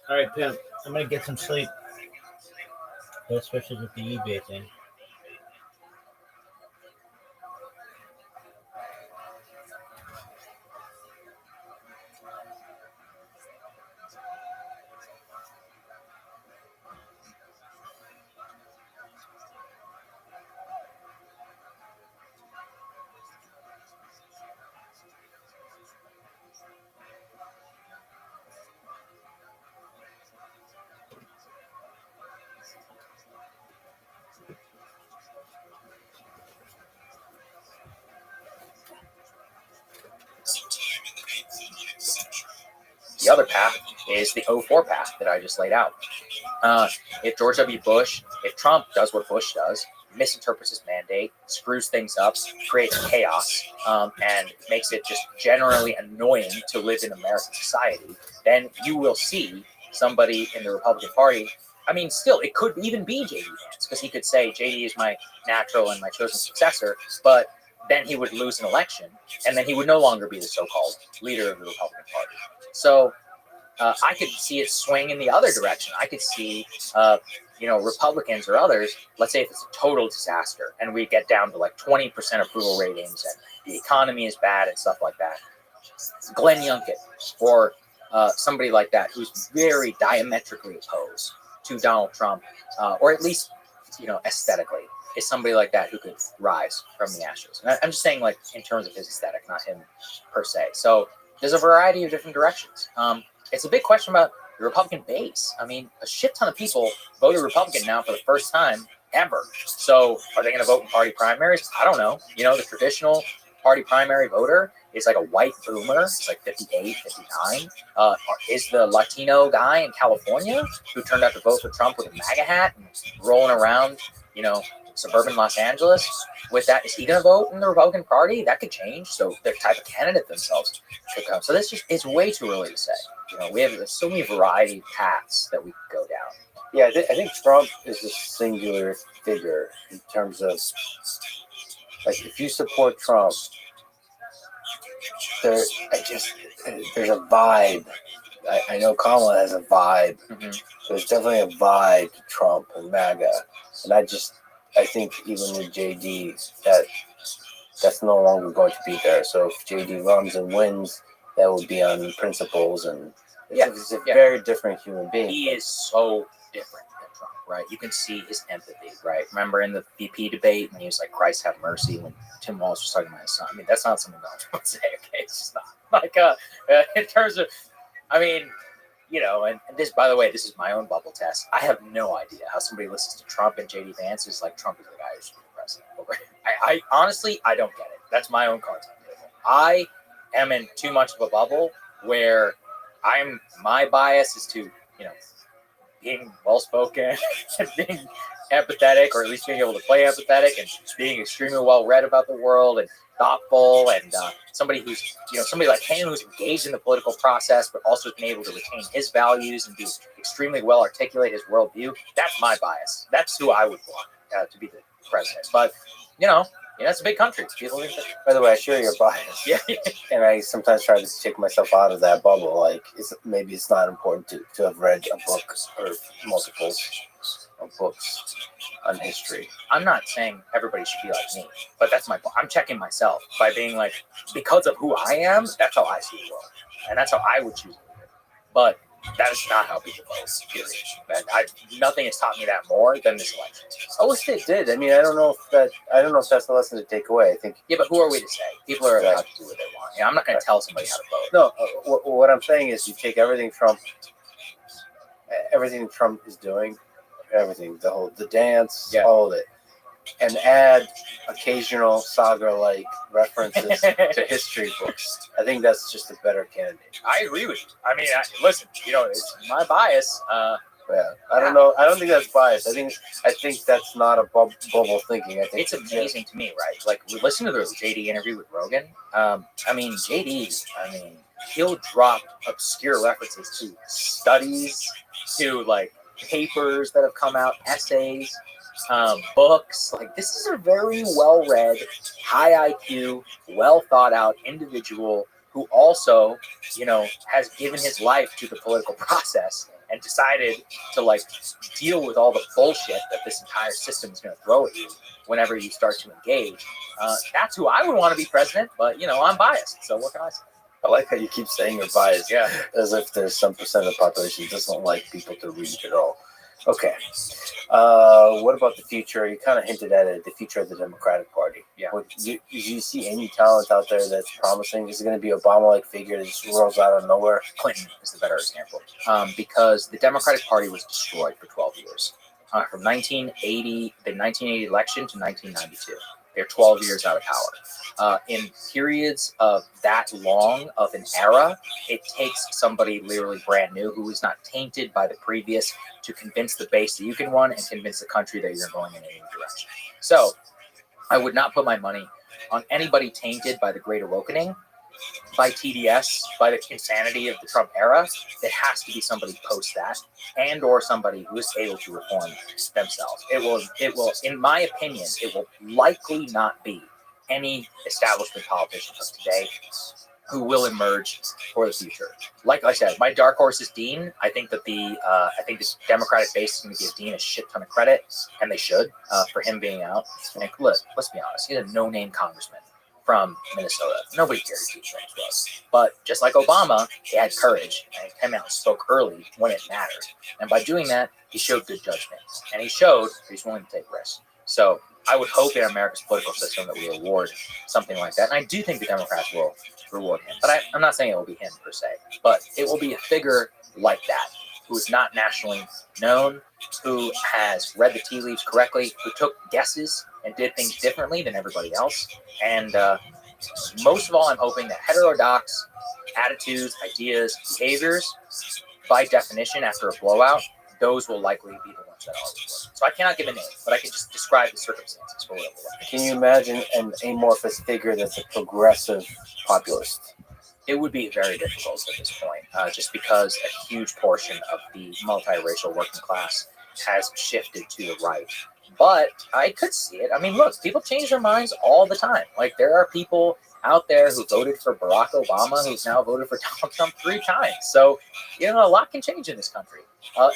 All right, Pimp. I'm gonna get some sleep. Especially with the eBay thing. The other path is the '04 path that I just laid out. If George W. Bush, if Trump does what Bush does, misinterprets his mandate, screws things up, creates chaos, and makes it just generally annoying to live in American society, then you will see somebody in the Republican Party. I mean, still, it could even be J.D. Vance, because he could say J.D. is my natural and my chosen successor, but then he would lose an election, and then he would no longer be the so-called leader of the Republican Party. So I could see it swing in the other direction. I could see, Republicans or others, let's say if it's a total disaster and we get down to like 20% approval ratings and the economy is bad and stuff like that, Glenn Youngkin or somebody like that who's very diametrically opposed to Donald Trump, or at least, aesthetically, is somebody like that who could rise from the ashes. And I'm just saying, like, in terms of his aesthetic, not him per se. So there's a variety of different directions. It's a big question about the Republican base. I mean, a shit ton of people voted Republican now for the first time ever. So are they going to vote in party primaries? I don't know. The traditional party primary voter is like a white boomer. It's like 58, 59. Is the Latino guy in California who turned out to vote for Trump with a MAGA hat and rolling around, suburban Los Angeles with that, is he going to vote in the Republican Party? That could change. So the type of candidate themselves could come. So it's way too early to say. We have so many variety of paths that we could go down. Yeah, I think Trump is a singular figure in terms of, like, if you support Trump, there's a vibe. I know Kamala has a vibe. Mm-hmm. There's definitely a vibe to Trump and MAGA, and I think even with JD, that's no longer going to be there. So if JD runs and wins, that will be on principles, and he's a very different human being. He is so different than Trump, right? You can see his empathy, right? Remember in the VP debate when he was like, "Christ have mercy," when Tim Walz was talking about his son. I mean, that's not something Donald Trump would say. Okay, it's just not like in terms of, I mean. And this, by the way, this is my own bubble test. I have no idea how somebody listens to Trump and J.D. Vance is like, Trump is the guy who should be the president. I honestly, I don't get it. That's my own cards on the table. I am in too much of a bubble where my bias is to, being well-spoken and being empathetic, or at least being able to play empathetic and being extremely well-read about the world and thoughtful, and somebody who's, somebody like him who's engaged in the political process, but also has been able to retain his values and be extremely well articulate his worldview. That's my bias. That's who I would want to be the president. But, it's a big country. People think that. By the way, I share your bias. Yeah. And I sometimes try to take myself out of that bubble. Like, maybe it's not important to have read a book or multiples of books on history. I'm not saying everybody should be like me, but that's my point. I'm checking myself by being like, because of who I am, that's how I see the world. And that's how I would choose a leader. But that is not how people vote, period. And nothing has taught me that more than this election. I wish it did. I mean, I don't know if that's the lesson to take away. I think. Yeah, but who are we to say? People are allowed to do what they want. I'm not going to tell somebody how to vote. No, what I'm saying is, you take everything Trump is doing, everything, the dance, all of it, and add occasional saga-like references to history books. I think that's just a better candidate. I agree with you. I mean, listen, it's my bias. Yeah, I don't know. I don't think that's biased. I think that's not a bubble thinking. I think it's amazing to me, right? Like, we listen to the JD interview with Rogan. JD. He'll drop obscure references to studies, to like papers that have come out, essays, books. Like, this is a very well-read, high IQ, well thought out individual who also, has given his life to the political process and decided to like deal with all the bullshit that this entire system is going to throw at you whenever you start to engage. That's who I would want to be president, but I'm biased. So what can I say? I like how you keep saying you're biased. Yeah. As if there's some percent of the population that doesn't like people to read at all. Okay. What about the future? You kind of hinted at it, the future of the Democratic Party. Yeah. Do you see any talent out there that's promising? Is it going to be Obama-like figure that just rolls out of nowhere? Clinton is the better example, because the Democratic Party was destroyed for 12 years. From the 1980 election to 1992. They're 12 years out of power. In periods of that long of an era, it takes somebody literally brand new who is not tainted by the previous to convince the base that you can run and convince the country that you're going in a new direction. So I would not put my money on anybody tainted by the Great Awakening, by TDS, by the insanity of the Trump era. It has to be somebody post that, and or somebody who is able to reform themselves. It will, in my opinion, it will likely not be any establishment politician of today who will emerge for the future. Like I said, my dark horse is Dean. I think that the Democratic base is going to give Dean a shit ton of credit, and they should, for him being out. And look, let's be honest, he's a no-name congressman from Minnesota. Nobody cared who Dean Jones was. But just like Obama, he had courage and he came out and spoke early when it mattered. And by doing that, he showed good judgment. And he showed that he's willing to take risks. So I would hope in America's political system that we reward something like that. And I do think the Democrats will reward him. But I'm not saying it will be him per se. But it will be a figure like that, who is not nationally known, who has read the tea leaves correctly, who took guesses and did things differently than everybody else. And most of all, I'm hoping that heterodox attitudes, ideas, behaviors, by definition, after a blowout, those will likely be the ones that always work. So I cannot give a name, but I can just describe the circumstances for what it will look. Can you imagine an amorphous figure that's a progressive populist? It would be very difficult at this point, just because a huge portion of the multiracial working class has shifted to the right. But I could see it. I mean, look, people change their minds all the time. Like, there are people out there who voted for Barack Obama who's now voted for Donald Trump 3 times. So, a lot can change in this country.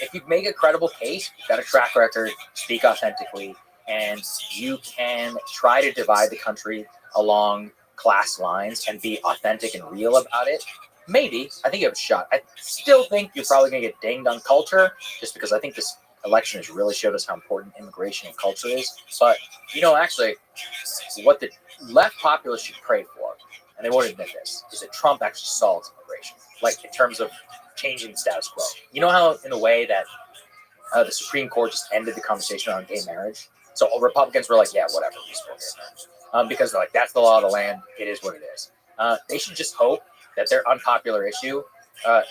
If you make a credible case, you've got a track record, speak authentically, and you can try to divide the country along class lines and be authentic and real about it, maybe, I think you have a shot. I still think you're probably going to get dinged on culture, just because I think this election has really showed us how important immigration and culture is. But, actually, what the left populace should pray for, and they won't admit this, is that Trump actually solves immigration, like in terms of changing the status quo. You know how, in a way, that the Supreme Court just ended the conversation on gay marriage? So Republicans were like, yeah, whatever, we support gay marriage. Because they're like, that's the law of the land, it is what it is. They should just hope that their unpopular issue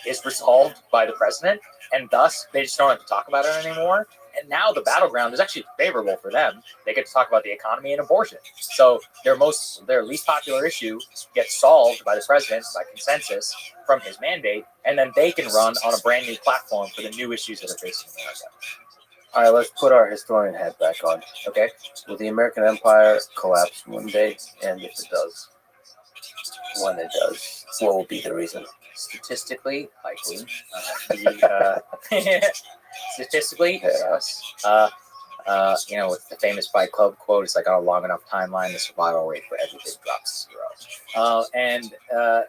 is resolved by the president, and thus they just don't have to talk about it anymore. And now the battleground is actually favorable for them. They get to talk about the economy and abortion. So their least popular issue gets solved by the president by consensus from his mandate, and then they can run on a brand new platform for the new issues that are facing America. All right, let's put our historian hat back on. Okay. Will the American Empire collapse one day? And if it does, when it does, what will be the reason? Statistically, likely. Statistically, Yes. with the famous Fight Club quote, it's like on a long enough timeline, the survival rate for everything drops to 0.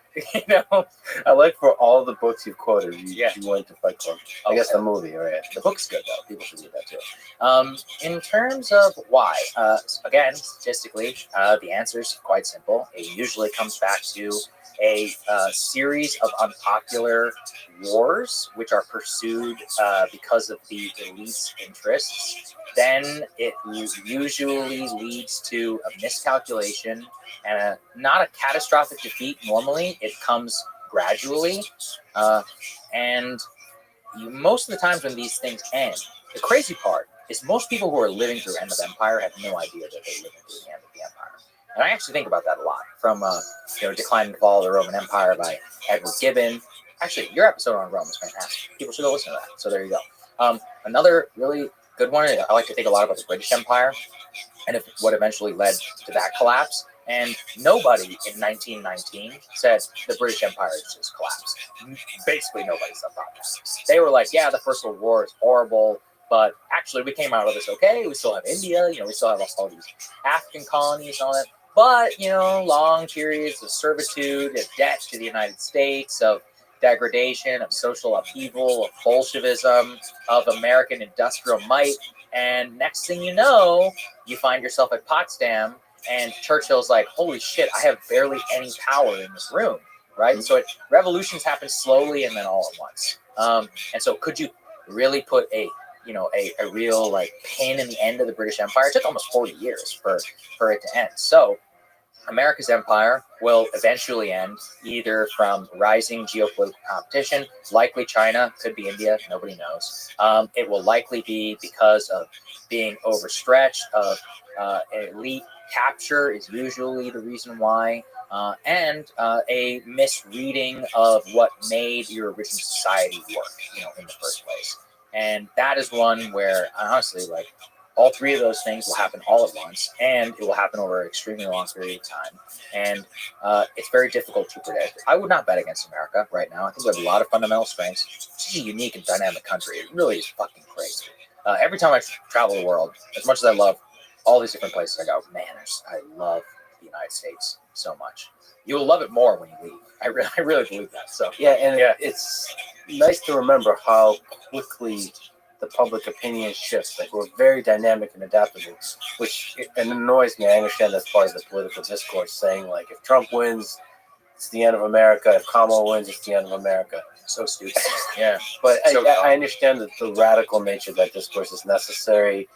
I like for all the books you've quoted, you went to Fight Club. I guess Okay. the movie, right? The book's good, though. People should read that, too. In terms of why, again, statistically, the answer is quite simple. It usually comes back to a series of unpopular wars, which are pursued because of the elite's interests. Then it usually leads to a miscalculation and not a catastrophic defeat. Normally, it comes gradually. And most of the times when these things end, the crazy part is most people who are living through End of Empire have no idea that they're living through the end of the empire. And I actually think about that a lot. From Decline and Fall of the Roman Empire by Edward Gibbon. Actually, your episode on Rome is fantastic. People should go listen to that. So there you go. Another really good one, I like to think a lot about the British Empire and what eventually led to that collapse. And nobody in 1919 said the British Empire just collapsed. Basically, nobody said that. They were like, yeah, the First World War is horrible, but actually we came out of this okay. We still have India, we still have all these African colonies and all that. But, long periods of servitude, of debt to the United States, of degradation, of social upheaval, of Bolshevism, of American industrial might. And next thing you know, you find yourself at Potsdam, and Churchill's like, holy shit, I have barely any power in this room, right? Mm-hmm. So revolutions happen slowly and then all at once. And so could you really put a real like pin in the end of the British Empire? It took almost 40 years for it to end. So America's empire will eventually end either from rising geopolitical competition, likely China, could be India, nobody knows. It will likely be because of being overstretched, of elite capture is usually the reason why, and a misreading of what made your original society work, in the first place. And that is one where, honestly, like, all three of those things will happen all at once, and it will happen over an extremely long period of time. And it's very difficult to predict. I would not bet against America right now. I think we have a lot of fundamental strengths. It's a unique and dynamic country. It really is fucking crazy. Every time I travel the world, as much as I love all these different places, I go, man, I love the United States so much. You will love it more when you leave. I really believe that. So it's nice to remember how quickly the public opinion shifts. Like, we're very dynamic and adaptable, which annoys me. I understand that's part of the political discourse, saying like, if Trump wins, it's the end of America. If Kamala wins, it's the end of America. So stupid. Yeah, but I understand that the radical nature of that discourse is necessary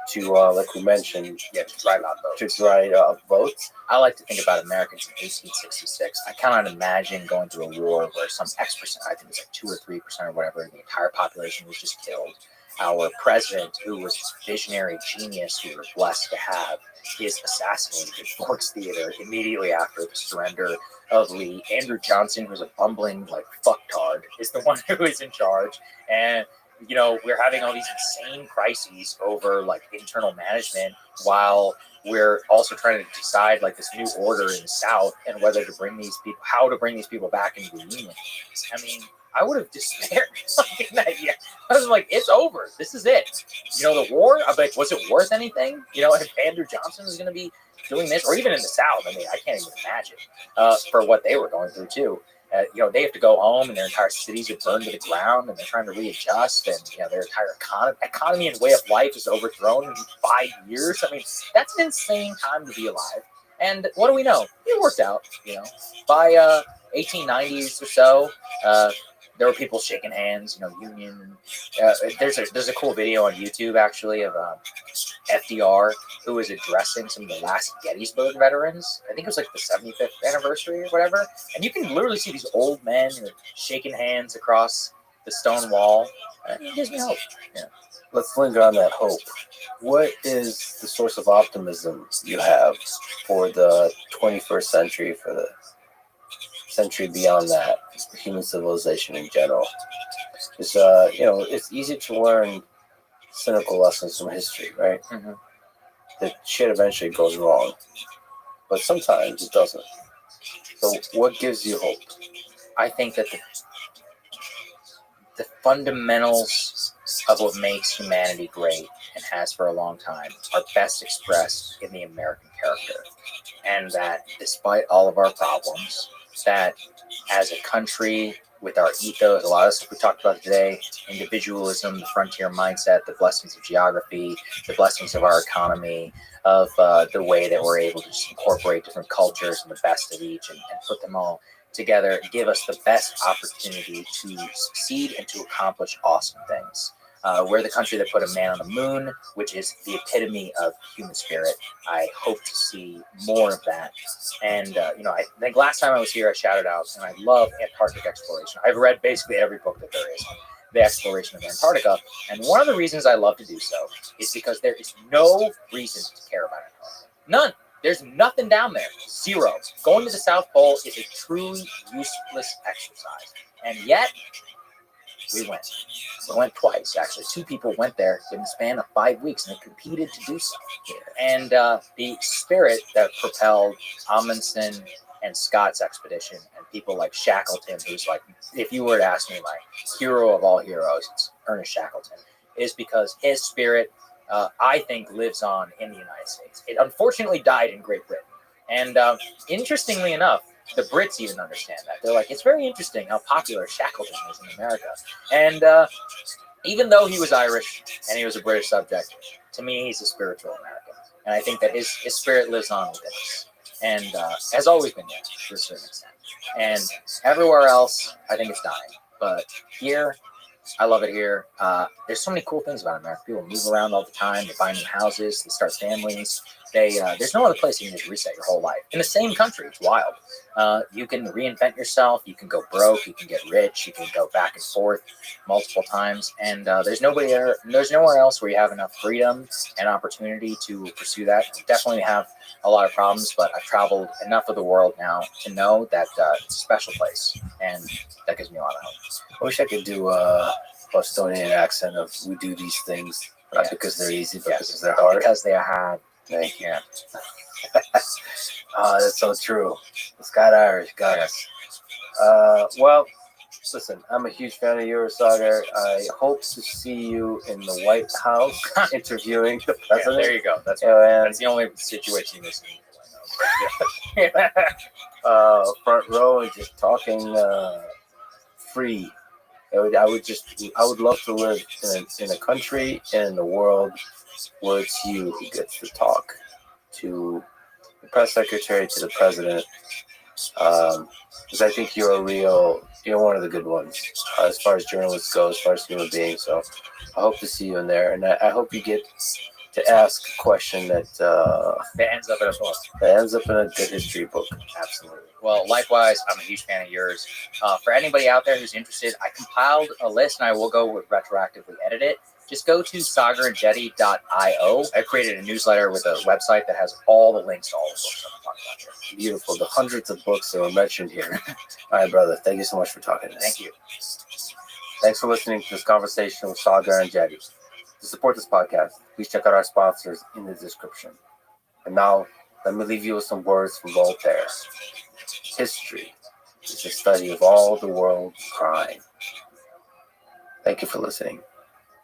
to, like we mentioned, to drive out votes. To drive out votes. I like to think about Americans in 1866. I cannot imagine going through a war where some X percent, I think it's like 2 or 3% or whatever, the entire population was just killed. Our president, who was this visionary genius we were blessed to have, is assassinated in Ford's Theater immediately after the surrender of Lee. Andrew Johnson, who's a bumbling like fucktard, is the one who is in charge. And we're having all these insane crises over like internal management, while we're also trying to decide like this new order in the South and whether to bring these people, how to bring these people back into the Union. I mean, I would have despaired something that year. I was like, it's over. This is it. The war, I'm like, was it worth anything? If Andrew Johnson was going to be doing this, or even in the South, I mean, I can't even imagine for what they were going through too. They have to go home and their entire cities are burned to the ground and they're trying to readjust, and their entire economy and way of life is overthrown in 5 years. I mean, that's an insane time to be alive. And what do we know? It worked out. By 1890s or so, there were people shaking hands, Union. There's a cool video on YouTube actually of FDR, who was addressing some of the last Gettysburg veterans. I think it was like the 75th anniversary or whatever. And you can literally see these old men shaking hands across the stone wall. It gives me hope. Yeah. Let's linger on that hope. What is the source of optimism you have for the 21st century, for the century beyond that, human civilization in general? Because, it's easy to learn cynical lessons from history, right? Mm-hmm. That shit eventually goes wrong, but sometimes it doesn't. So what gives you hope? I think that the fundamentals of what makes humanity great and has for a long time are best expressed in the American character. And that despite all of our problems, that as a country, with our ethos, a lot of stuff we talked about today, individualism, the frontier mindset, the blessings of geography, the blessings of our economy, of the way that we're able to just incorporate different cultures and the best of each and put them all together, give us the best opportunity to succeed and to accomplish awesome things. We're the country that put a man on the moon, which is the epitome of human spirit. I hope to see more of that. And, I think last time I was here, I shouted out, and I love Antarctic exploration. I've read basically every book that there is on the exploration of Antarctica. And one of the reasons I love to do so is because there is no reason to care about Antarctica. None. There's nothing down there. Zero. Going to the South Pole is a truly useless exercise. And yet, We went. We went twice, actually. 2 people went there in the span of 5 weeks, and they competed to do so. And the spirit that propelled Amundsen and Scott's expedition, and people like Shackleton, who's like, if you were to ask me my hero of all heroes, it's Ernest Shackleton, is because his spirit, I think, lives on in the United States. It unfortunately died in Great Britain. And interestingly enough, the Brits even understand that. They're like, it's very interesting how popular Shackleton is in America. And even though he was Irish and he was a British subject, to me, he's a spiritual American. And I think that his spirit lives on within us. And has always been there to a certain extent. And everywhere else, I think it's dying. But here, I love it here. There's so many cool things about America. People move around all the time. They buy new houses. They start families. There's no other place you can just reset your whole life. In the same country, it's wild. You can reinvent yourself. You can go broke. You can get rich. You can go back and forth multiple times. And there's nowhere else where you have enough freedom and opportunity to pursue that. You definitely have a lot of problems, but I've traveled enough of the world now to know that it's a special place, and that gives me a lot of hope. I wish I could do a Bostonian accent of we do these things not because they're easy, but because they're hard. Because they are hard. Thank you. That's so true. Scott Irish got us. Well, listen, I'm a huge fan of Eurosaga. I hope to see you in the White House interviewing the president. There you go. That's the only situation you see. Front row and just talking free. I would love to live in a country and in the world where it's you who gets to talk to the press secretary, to the president, because I think you're one of the good ones as far as journalists go, as far as human beings. So I hope to see you in there, and I hope you get to ask a question that ends up in a book. That ends up in a good history book. Absolutely. Well, likewise, I'm a huge fan of yours. For anybody out there who's interested, I compiled a list, and I will go retroactively edit it. Just go to sagarandjetty.io. I created a newsletter with a website that has all the links to all the books I'm talking about here. Beautiful. The hundreds of books that were mentioned here. All right, brother. Thank you so much for talking to us. Thank you. Thanks for listening to this conversation with Sagar and Jetty. To support this podcast, please check out our sponsors in the description. And now, let me leave you with some words from Voltaire. History is the study of all the world's crime. Thank you for listening.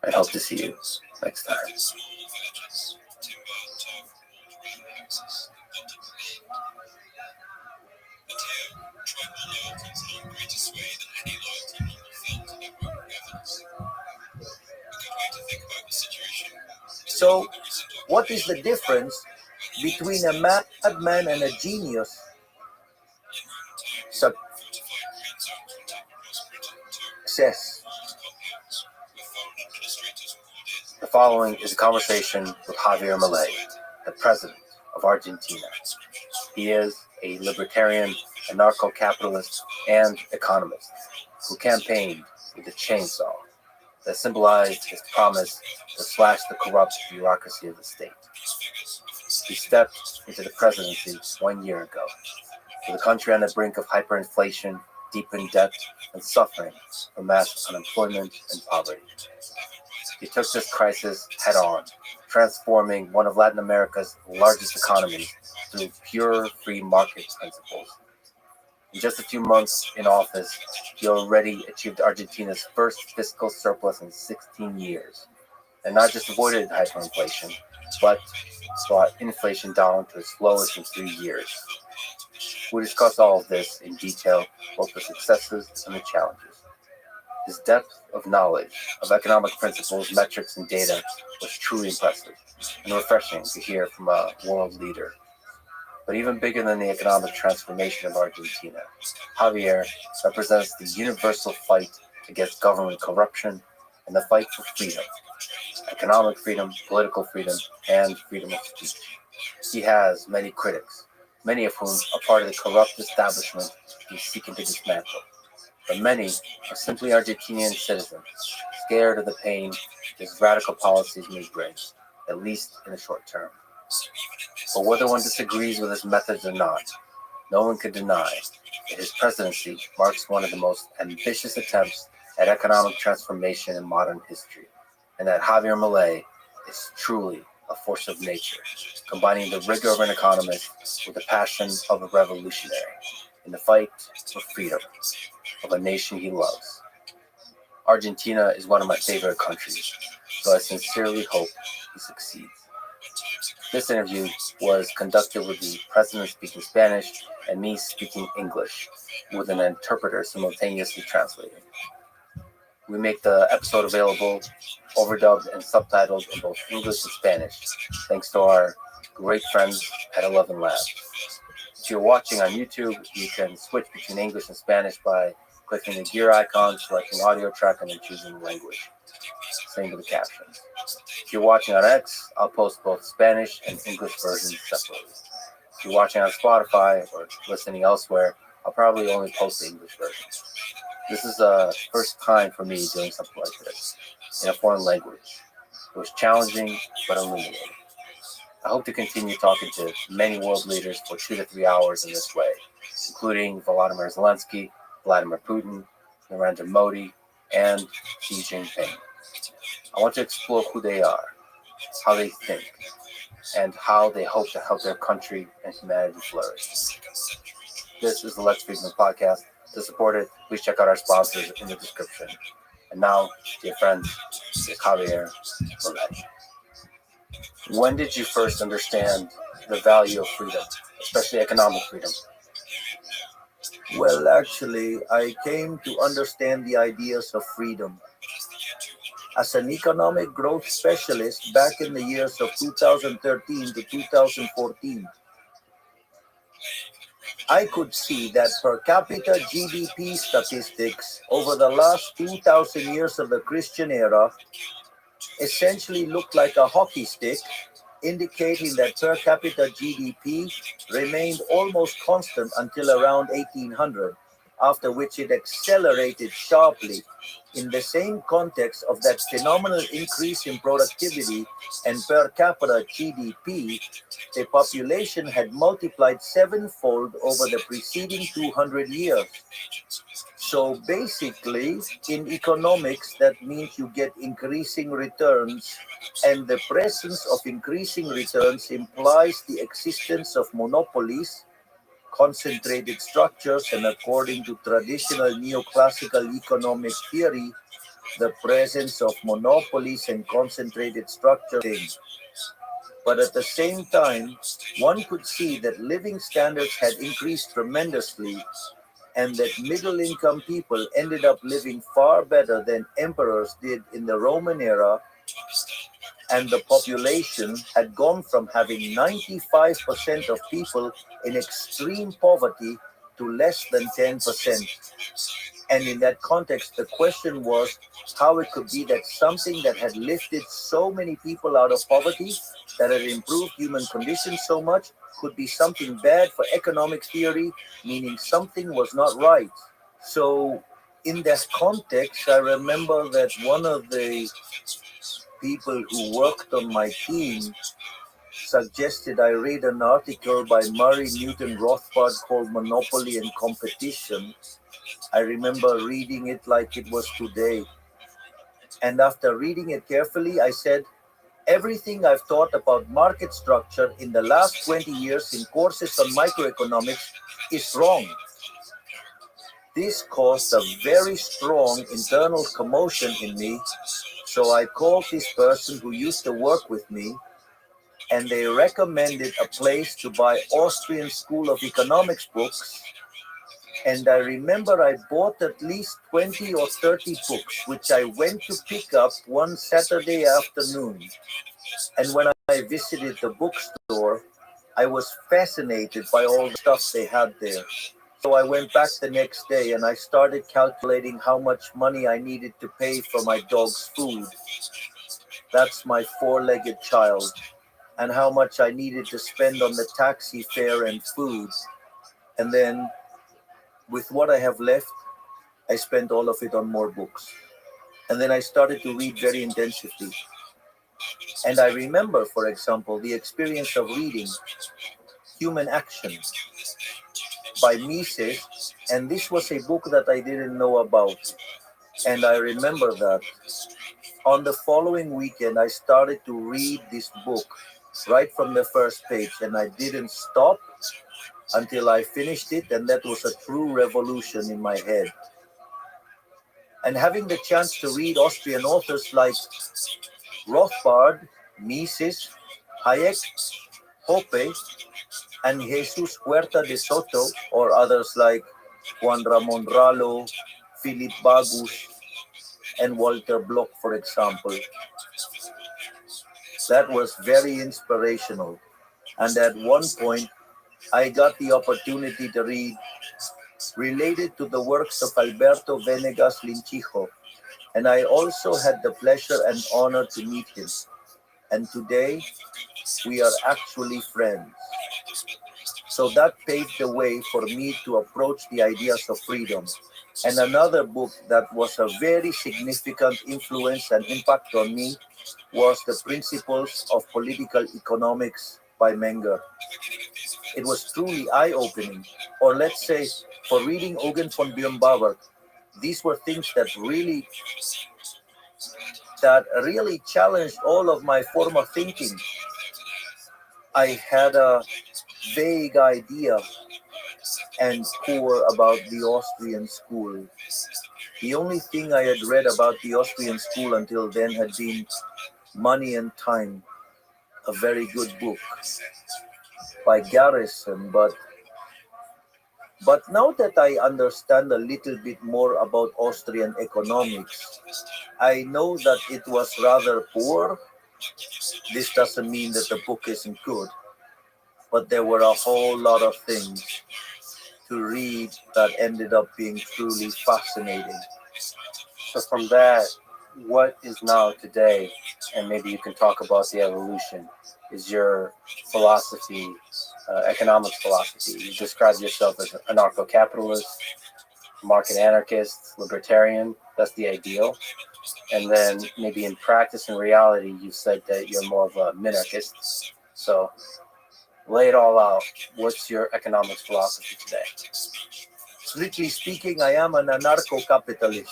I hope to see you next time. So, what is the difference between a madman and a genius? Success. The following is a conversation with Javier Milei, the president of Argentina. He is a libertarian, anarcho-capitalist, and economist who campaigned with a chainsaw that symbolized his promise to slash the corrupt bureaucracy of the state. He stepped into the presidency 1 year ago, with the country on the brink of hyperinflation, deepened debt, and suffering from mass unemployment and poverty. He took this crisis head on, transforming one of Latin America's largest economies through pure free market principles. In just a few months in office, he already achieved Argentina's first fiscal surplus in 16 years, and not just avoided hyperinflation, but brought inflation down to its lowest in 3 years. We discuss all of this in detail, both the successes and the challenges. His depth of knowledge of economic principles, metrics, and data was truly impressive and refreshing to hear from a world leader. But even bigger than the economic transformation of Argentina, Javier represents the universal fight against government corruption and the fight for freedom, economic freedom, political freedom, and freedom of speech. He has many critics, many of whom are part of the corrupt establishment he's seeking to dismantle. But many are simply Argentinian citizens, scared of the pain his radical policies may bring, at least in the short term. But whether one disagrees with his methods or not, no one can deny that his presidency marks one of the most ambitious attempts at economic transformation in modern history, and that Javier Milei is truly a force of nature, combining the rigor of an economist with the passion of a revolutionary in the fight for freedom of a nation he loves. Argentina is one of my favorite countries, so I sincerely hope he succeeds. This interview was conducted with the president speaking Spanish and me speaking English, with an interpreter simultaneously translating. We make the episode available, overdubbed and subtitled in both English and Spanish, thanks to our great friends at 11 Labs. If you're watching on YouTube, you can switch between English and Spanish by clicking the gear icon, selecting audio track, and then choosing language. Same with the captions. If you're watching on X, I'll post both Spanish and English versions separately. If you're watching on Spotify or listening elsewhere, I'll probably only post the English version. This is the first time for me doing something like this in a foreign language. It was challenging but illuminating. I hope to continue talking to many world leaders for 2 to 3 hours in this way, including Volodymyr Zelensky, Vladimir Putin, Narendra Modi, and Xi Jinping. I want to explore who they are, how they think, and how they hope to help their country and humanity flourish. This is the Let's Friedman podcast. To support it, please check out our sponsors in the description. And now, dear friends, here's Javier Rabbi. When did you first understand the value of freedom, especially economic freedom? Well, actually, I came to understand the ideas of freedom as an economic growth specialist back in the years of 2013 to 2014. I could see that per capita GDP statistics over the last 2,000 years of the Christian era essentially looked like a hockey stick, indicating that per capita GDP remained almost constant until around 1800, after which it accelerated sharply. In the same context of that phenomenal increase in productivity and per capita GDP, the population had multiplied sevenfold over the preceding 200 years. So basically, in economics, that means you get increasing returns, and the presence of increasing returns implies the existence of monopolies, concentrated structures, and according to traditional neoclassical economic theory, the presence of monopolies and concentrated structures. But at the same time, one could see that living standards had increased tremendously, and that middle-income people ended up living far better than emperors did in the Roman era, and the population had gone from having 95% of people in extreme poverty to less than 10%. And in that context, the question was how it could be that something that had lifted so many people out of poverty, that had improved human conditions so much, could be something bad for economic theory, meaning something was not right. So in that context, I remember that one of the people who worked on my team suggested I read an article by Murray Newton Rothbard called Monopoly and Competition. I remember reading it like it was today. And after reading it carefully, I said, everything I've taught about market structure in the last 20 years in courses on microeconomics is wrong. This caused a very strong internal commotion in me, so I called this person who used to work with me, and they recommended a place to buy Austrian School of Economics books. And I remember I bought at least 20 or 30 books, which I went to pick up one Saturday afternoon. And when I visited the bookstore, I was fascinated by all the stuff they had there. So I went back the next day and I started calculating how much money I needed to pay for my dog's food. That's my four-legged child. And how much I needed to spend on the taxi fare and food. And then with what I have left, I spent all of it on more books. And then I started to read very intensively. And I remember, for example, the experience of reading Human Action by Mises, and this was a book that I didn't know about. And I remember that on the following weekend, I started to read this book right from the first page, and I didn't stop until I finished it, and that was a true revolution in my head. And having the chance to read Austrian authors like Rothbard, Mises, Hayek, Hoppe, and Jesus Huerta de Soto, or others like Juan Ramon Rallo, Philip Bagus, and Walter Block, for example. That was very inspirational. And at one point, I got the opportunity to read related to the works of Alberto Venegas Linchijo, and I also had the pleasure and honor to meet him. And today, we are actually friends. So that paved the way for me to approach the ideas of freedom. And another book that was a very significant influence and impact on me was The Principles of Political Economics by Menger. It was truly eye-opening. Or let's say, for reading Eugen von Birnbauer, these were things that really challenged all of my form of thinking. I had a vague idea and poor about the Austrian school. The only thing I had read about the Austrian school until then had been Money and Time, a very good book by Garrison, but now that I understand a little bit more about Austrian economics, I know that it was rather poor. This doesn't mean that the book isn't good, but there were a whole lot of things to read that ended up being truly fascinating. So from that, what is now today, and maybe you can talk about the evolution, is your philosophy, economics philosophy. You describe yourself as an anarcho-capitalist, market anarchist, libertarian. That's the ideal. And then maybe in practice and reality, you said that you're more of a minarchist. So lay it all out. What's your economics philosophy today? Strictly speaking, I am an anarcho-capitalist.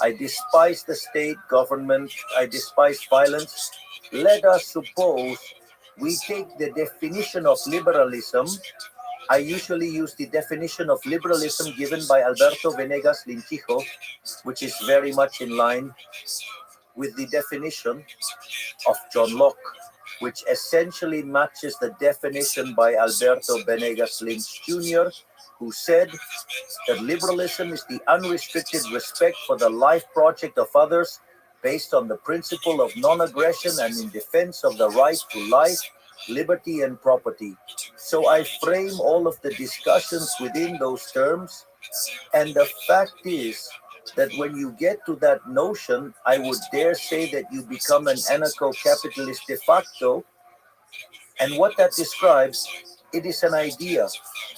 I despise the state government. I despise violence. Let us suppose we take the definition of liberalism. I usually use the definition of liberalism given by Alberto Venegas Linchijo, which is very much in line with the definition of John Locke, which essentially matches the definition by Alberto Venegas Lynch Jr., who said that liberalism is the unrestricted respect for the life project of others based on the principle of non-aggression and in defense of the right to life, liberty, and property. So I frame all of the discussions within those terms, and the fact is that when you get to that notion, I would dare say that you become an anarcho-capitalist de facto, and what that describes, it is an idea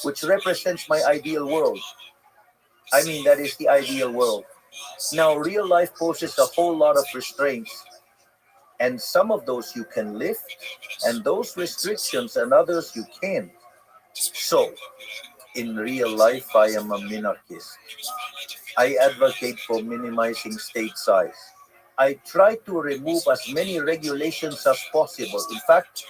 which represents my ideal world. I mean, that is the ideal world. Now, real life poses a whole lot of restraints, and some of those you can lift, and those restrictions and others you can't. So, in real life, I am a minarchist. I advocate for minimizing state size. I try to remove as many regulations as possible. In fact,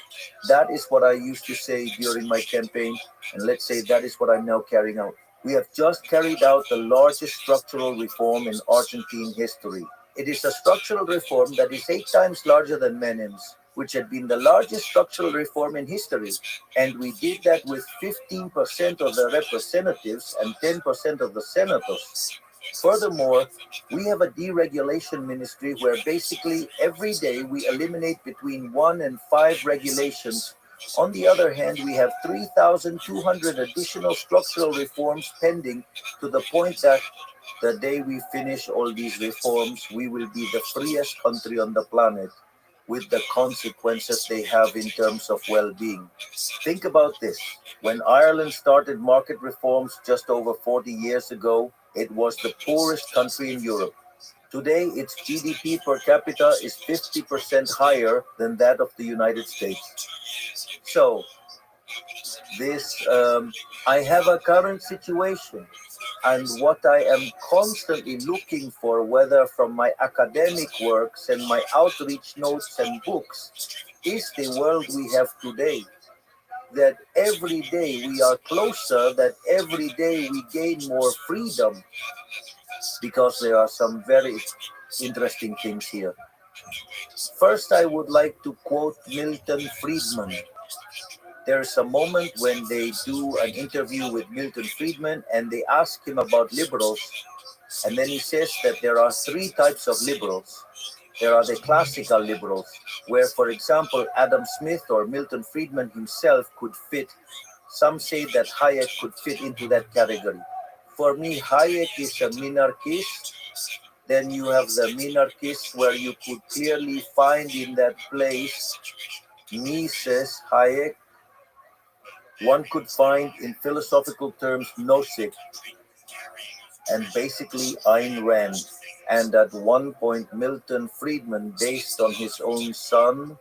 that is what I used to say during my campaign, and let's say that is what I'm now carrying out. We have just carried out the largest structural reform in Argentine history. It is a structural reform that is 8 times larger than Menem's, which had been the largest structural reform in history. And we did that with 15% of the representatives and 10% of the senators. Furthermore, we have a deregulation ministry where basically every day we eliminate between 1 and 5 regulations. On the other hand, we have 3,200 additional structural reforms pending, to the point that the day we finish all these reforms, we will be the freest country on the planet, with the consequences they have in terms of well-being. Think about this. When Ireland started market reforms just over 40 years ago, it was the poorest country in Europe. Today, its GDP per capita is 50% higher than that of the United States. So, I have a current situation And what I am constantly looking for, whether from my academic works and my outreach notes and books, is the world we have today. That every day we are closer, that every day we gain more freedom, because there are some very interesting things here. First, I would like to quote Milton Friedman. There's a moment when they do an interview with Milton Friedman and they ask him about liberals, and then he says that there are three types of liberals. There are the classical liberals, where, for example, Adam Smith or Milton Friedman himself could fit. Some say that Hayek could fit into that category. For me, Hayek is a minarchist. Then you have the minarchists where you could clearly find in that place Mises, Hayek. One could find in philosophical terms Nozick and basically Ayn Rand. And at one point, Milton Friedman, based on his own son,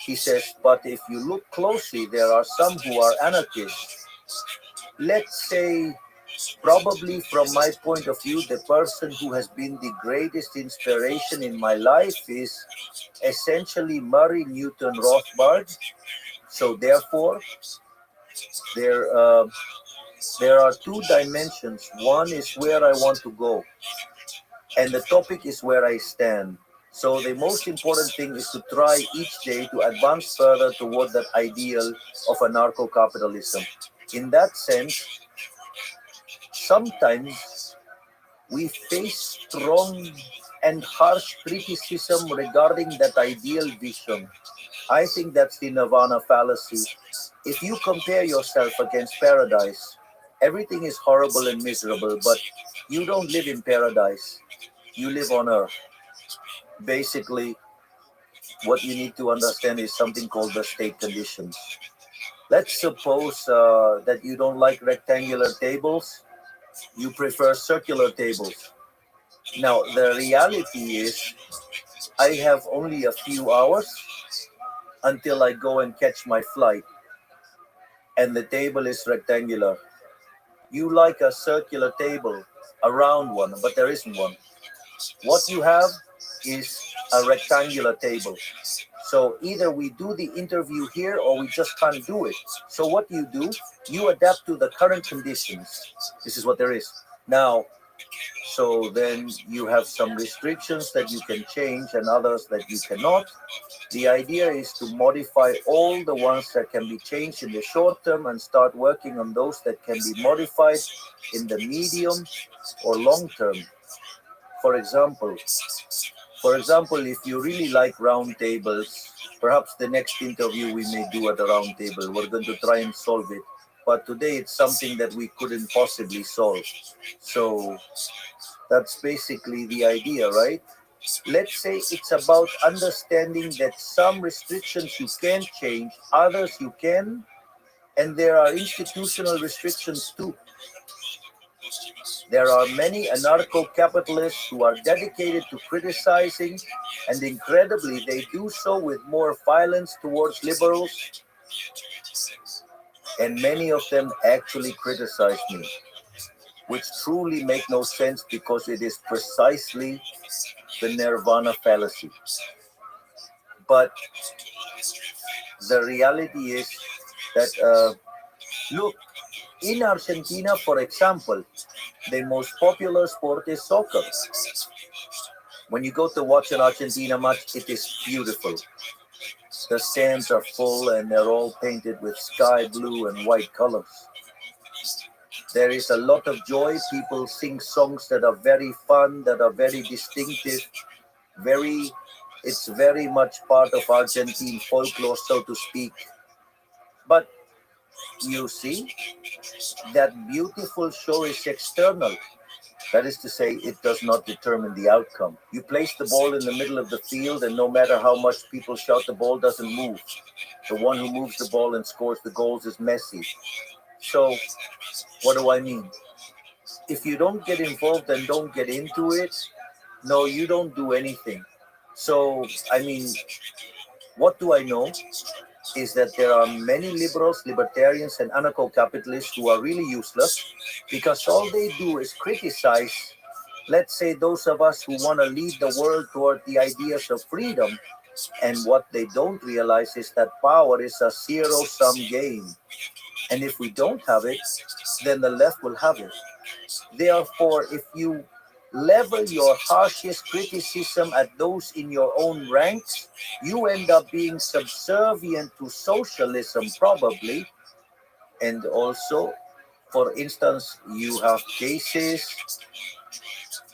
he says, but if you look closely, there are some who are anarchists. Let's say, probably from my point of view, the person who has been the greatest inspiration in my life is essentially Murray Newton Rothbard. So therefore, there are two dimensions. One is where I want to go, and the topic is where I stand. So the most important thing is to try each day to advance further toward that ideal of anarcho-capitalism. In that sense, sometimes we face strong and harsh criticism regarding that ideal vision. I think that's the nirvana fallacy. If you compare yourself against paradise, everything is horrible and miserable, but you don't live in paradise. You live on earth. Basically, what you need to understand is something called the state conditions. Let's suppose that you don't like rectangular tables, you prefer circular tables. Now, the reality is, I have only a few hours until I go and catch my flight, and the table is rectangular. You like a circular table, a round one, but there isn't one. What you have is a rectangular table. So either we do the interview here or we just can't do it. So what do? You adapt to the current conditions. This is what there is. Now, so then you have some restrictions that you can change and others that you cannot. The idea is to modify all the ones that can be changed in the short term and start working on those that can be modified in the medium or long term. For example, if you really like round tables, perhaps the next interview we may do at a round table. We're going to try and solve it. But today it's something that we couldn't possibly solve. So that's basically the idea, right? Let's say it's about understanding that some restrictions you can change, others you can, and there are institutional restrictions too. There are many anarcho-capitalists who are dedicated to criticizing, and incredibly, they do so with more violence towards liberals, and many of them actually criticize me, which truly make no sense because it is precisely the nirvana fallacy. But the reality is that, look, in Argentina, for example, the most popular sport is soccer. When you go to watch an Argentina match, it is beautiful. The stands are full and they're all painted with sky blue and white colors. There is a lot of joy. People sing songs that are very fun, that are very distinctive. It's very much part of Argentine folklore, so to speak. But you see, that beautiful show is external. That is to say, it does not determine the outcome. You place the ball in the middle of the field, and no matter how much people shout, the ball doesn't move. The one who moves the ball and scores the goals is Messi. So, what do I mean? If you don't get involved and don't get into it, no, you don't do anything. So, I mean, what do I know? is that there are many liberals, libertarians, and anarcho-capitalists who are really useless because all they do is criticize, let's say, those of us who want to lead the world toward the ideas of freedom. And what they don't realize is that power is a zero-sum game. And if we don't have it, then the left will have it. Therefore, if you level your harshest criticism at those in your own ranks, you end up being subservient to socialism, probably. And also, for instance, you have cases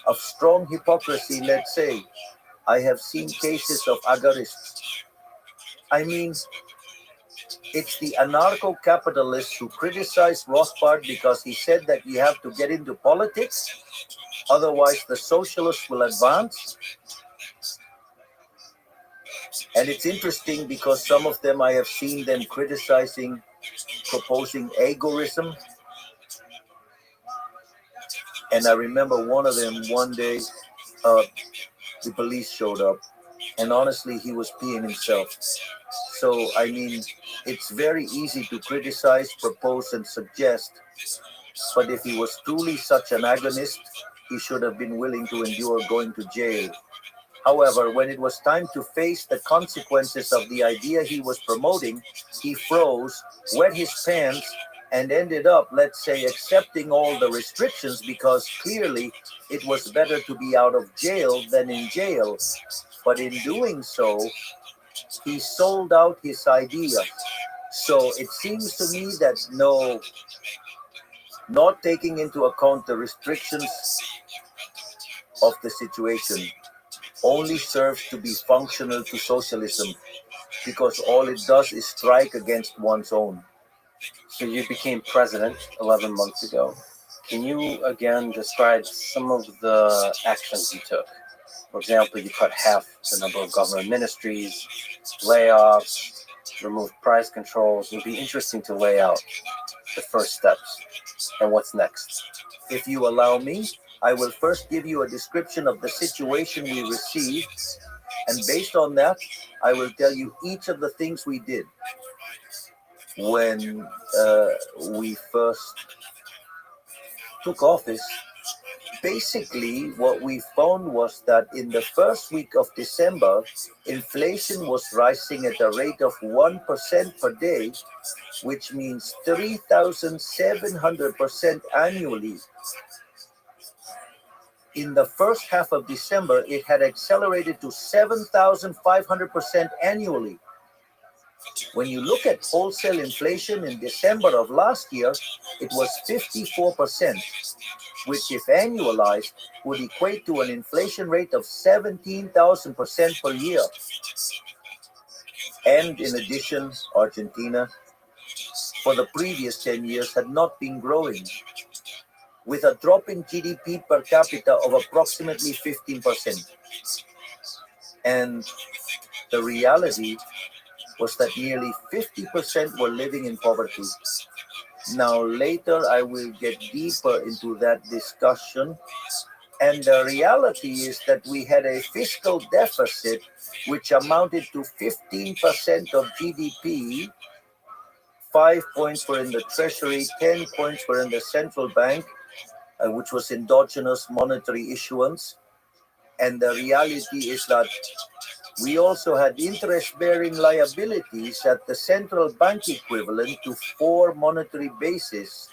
of strong hypocrisy, let's say. I have seen cases of agarists. I mean, it's the anarcho-capitalists who criticize Rothschild because he said that you have to get into politics, otherwise the socialists will advance. And it's interesting because some of them, I have seen them criticizing, proposing agorism. And I remember one of them one day, the police showed up, and honestly, he was peeing himself. So, I mean, it's very easy to criticize, propose, and suggest. But if he was truly such an agonist, he should have been willing to endure going to jail. However, when it was time to face the consequences of the idea he was promoting, he froze, wet his pants, and ended up, let's say, accepting all the restrictions because clearly it was better to be out of jail than in jail. But in doing so, he sold out his idea. So it seems to me that no, not taking into account the restrictions of the situation only serves to be functional to socialism because all it does is strike against one's own. So you became president 11 months ago. Can you again describe some of the actions you took? For example, you cut half the number of government ministries, layoffs, removed price controls. It would be interesting to lay out the first steps and what's next. If you allow me, I will first give you a description of the situation we received, and based on that, I will tell you each of the things we did when we first took office. Basically, what we found was that in the first week of December, inflation was rising at a rate of 1% per day, which means 3,700% annually. In the first half of December, it had accelerated to 7,500% annually. When you look at wholesale inflation in December of last year, it was 54%, which if annualized would equate to an inflation rate of 17,000% per year. And in addition, Argentina, for the previous 10 years, had not been growing, with a drop in GDP per capita of approximately 15%. And the reality was that nearly 50% were living in poverty. Now, later I will get deeper into that discussion. And the reality is that we had a fiscal deficit which amounted to 15% of GDP. 5 points were in the Treasury, 10 points were in the central bank, which was endogenous monetary issuance. And the reality is that we also had interest-bearing liabilities at the central bank equivalent to 4 monetary bases,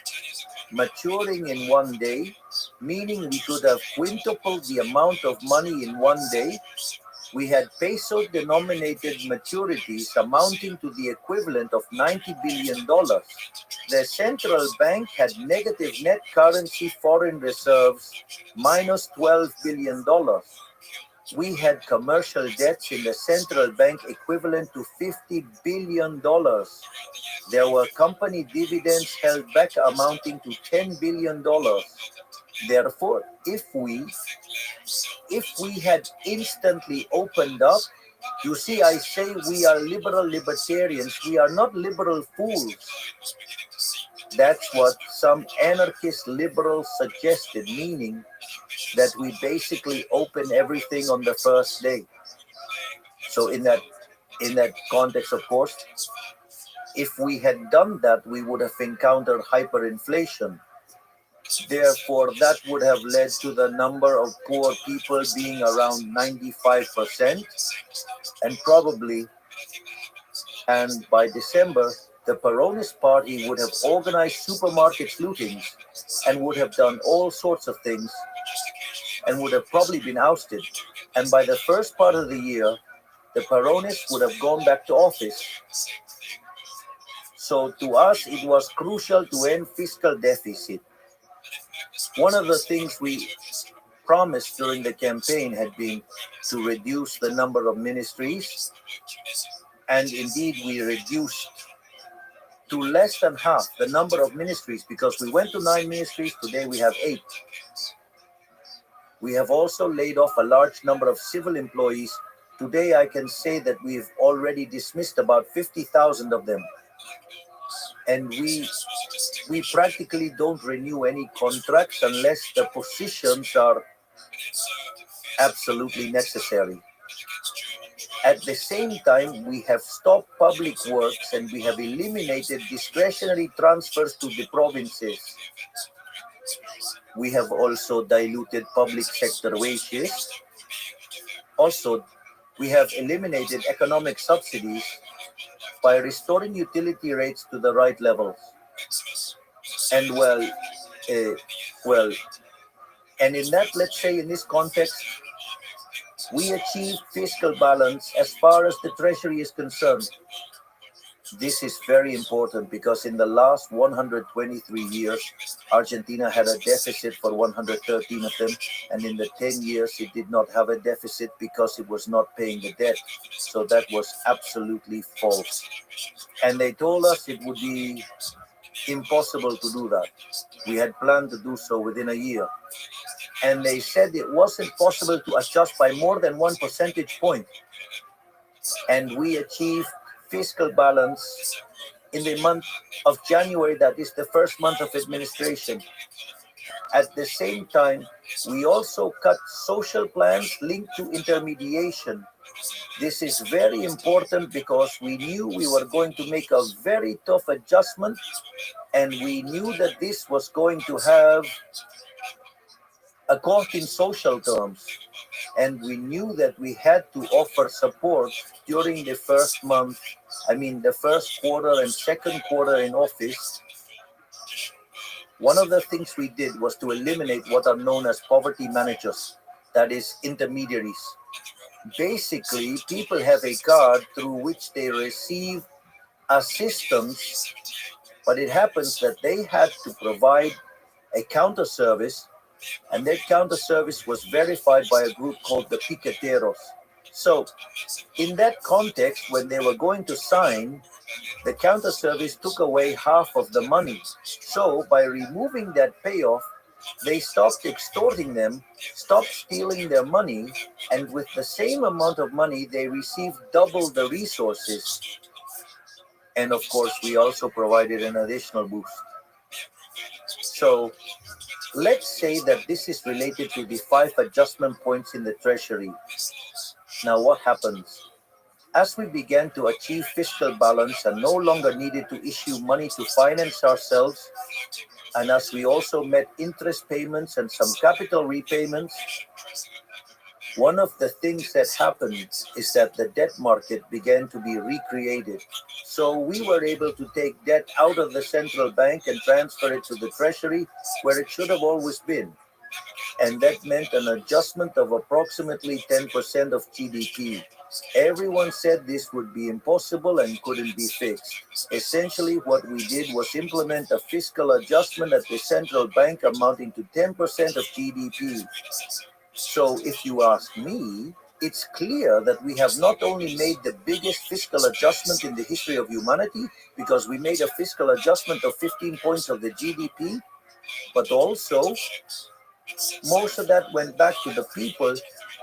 maturing in one day, meaning we could have quintupled the amount of money in one day. We had peso-denominated maturities amounting to the equivalent of $90 billion. The central bank had negative net currency foreign reserves, minus $12 billion. We had commercial debts in the central bank equivalent to $50 billion. There were company dividends held back amounting to $10 billion. Therefore, if we had instantly opened up, you see, I say we are liberal libertarians. We are not liberal fools. That's what some anarchist liberals suggested, meaning that we basically open everything on the first day. So in that In that context, of course, if we had done that, we would have encountered hyperinflation. Therefore, that would have led to the number of poor people being around 95%, and probably, and by December, the Peronist Party would have organized supermarket lootings and would have done all sorts of things and would have probably been ousted. And by the first part of the year, the Peronists would have gone back to office. So to us, it was crucial to end fiscal deficit. One of the things we promised during the campaign had been to reduce the number of ministries, and indeed we reduced to less than half the number of ministries, because we went to 9 ministries, today we have 8. We have also laid off a large number of civil employees. Today I can say that we've already dismissed about 50,000 of them. And we practically don't renew any contracts unless the positions are absolutely necessary. At the same time, we have stopped public works and we have eliminated discretionary transfers to the provinces. We have also diluted public sector wages. Also, we have eliminated economic subsidies by restoring utility rates to the right levels. And and in that, let's say in this context, we achieved fiscal balance as far as the treasury is concerned. This is very important because in the last 123 years, Argentina had a deficit for 113 of them, and in the 10 years it did not have a deficit because it was not paying the debt. So that was absolutely false. And they told us it would be impossible to do that. We had planned to do so within a year. And they said it wasn't possible to adjust by more than 1 percentage point. And we achieved fiscal balance in the month of January, that is the first month of administration. At the same time, we also cut social plans linked to intermediation. This is very important because we knew we were going to make a very tough adjustment, and we knew that this was going to have a cost in social terms. And we knew that we had to offer support during the first month, the first quarter and second quarter in office. One of the things we did was to eliminate what are known as poverty managers, that is, intermediaries. Basically, people have a card through which they receive assistance, but it happens that they had to provide a counter service, and that counter service was verified by a group called the Piqueteros. So, in that context, when they were going to sign, the counter service took away half of the money. So, by removing that payoff, they stopped extorting them, stopped stealing their money, and with the same amount of money, they received double the resources. And of course, we also provided an additional boost. So, let's say that this is related to the 5 adjustment points in the treasury. Now, what happens? As we began to achieve fiscal balance and no longer needed to issue money to finance ourselves, and as we also met interest payments and some capital repayments, one of the things that happened is that the debt market began to be recreated. So we were able to take debt out of the central bank and transfer it to the treasury, where it should have always been. And that meant an adjustment of approximately 10% of GDP. Everyone said this would be impossible and couldn't be fixed. Essentially, what we did was implement a fiscal adjustment at the central bank amounting to 10% of GDP. So if you ask me, it's clear that we have not only made the biggest fiscal adjustment in the history of humanity, because we made a fiscal adjustment of 15 points of the GDP, but also most of that went back to the people